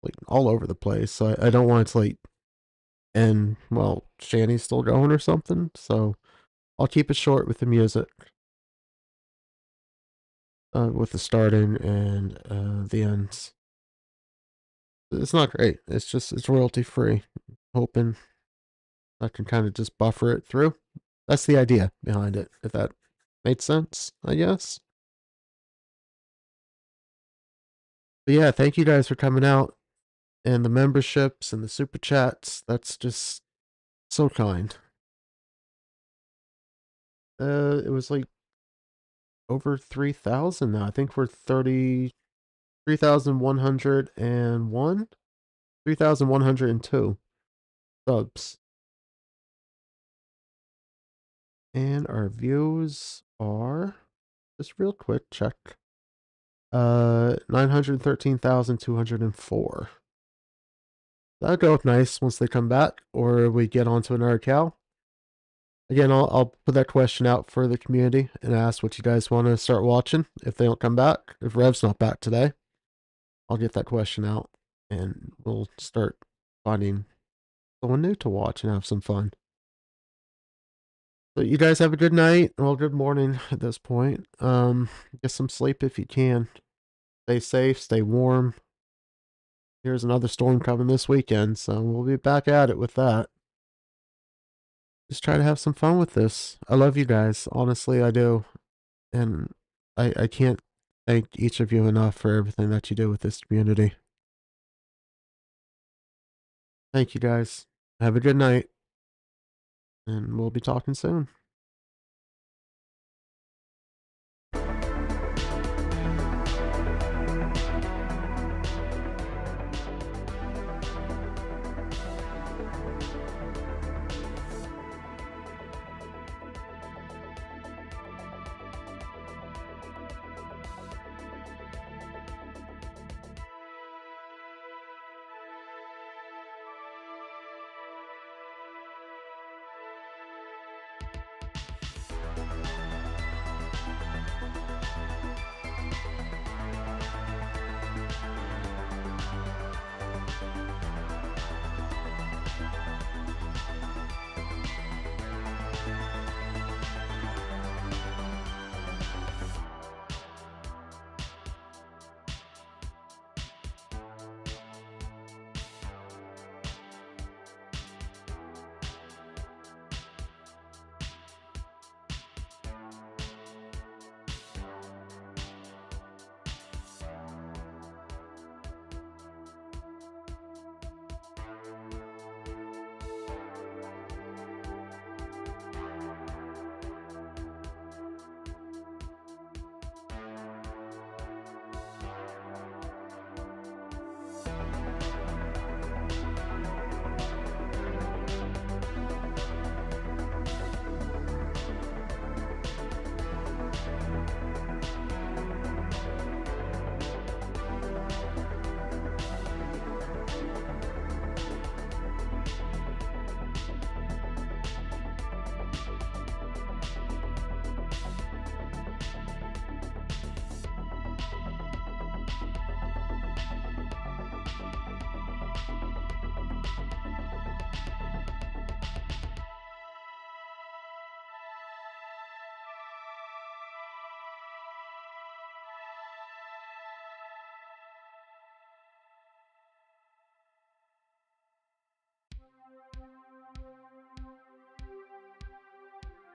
[SPEAKER 1] like all over the place. So I don't want it to like end well, Shanny's still going or something. So I'll keep it short with the music. With the starting and the ends. It's not great. It's royalty free. Hoping I can kind of just buffer it through. That's the idea behind it, if that made sense, I guess. But yeah, thank you guys for coming out and the memberships and the super chats. That's just so kind. It was like over 3,000 now. I think we're 3,101, 3,102 subs. And our views are, just real quick, check. 913,204. That'll go up nice once they come back, or we get onto another cow. Again, I'll put that question out for the community and ask what you guys want to start watching if they don't come back. If Rev's not back today, I'll get that question out and we'll start finding someone new to watch and have some fun. So you guys have a good night. Well, good morning at this point. Get some sleep if you can. Stay safe, stay warm. Here's another storm coming this weekend, so we'll be back at it with that. Just try to have some fun with this. I love you guys. Honestly, I do. And I can't thank each of you enough for everything that you do with this community. Thank you guys. Have a good night. And we'll be talking soon.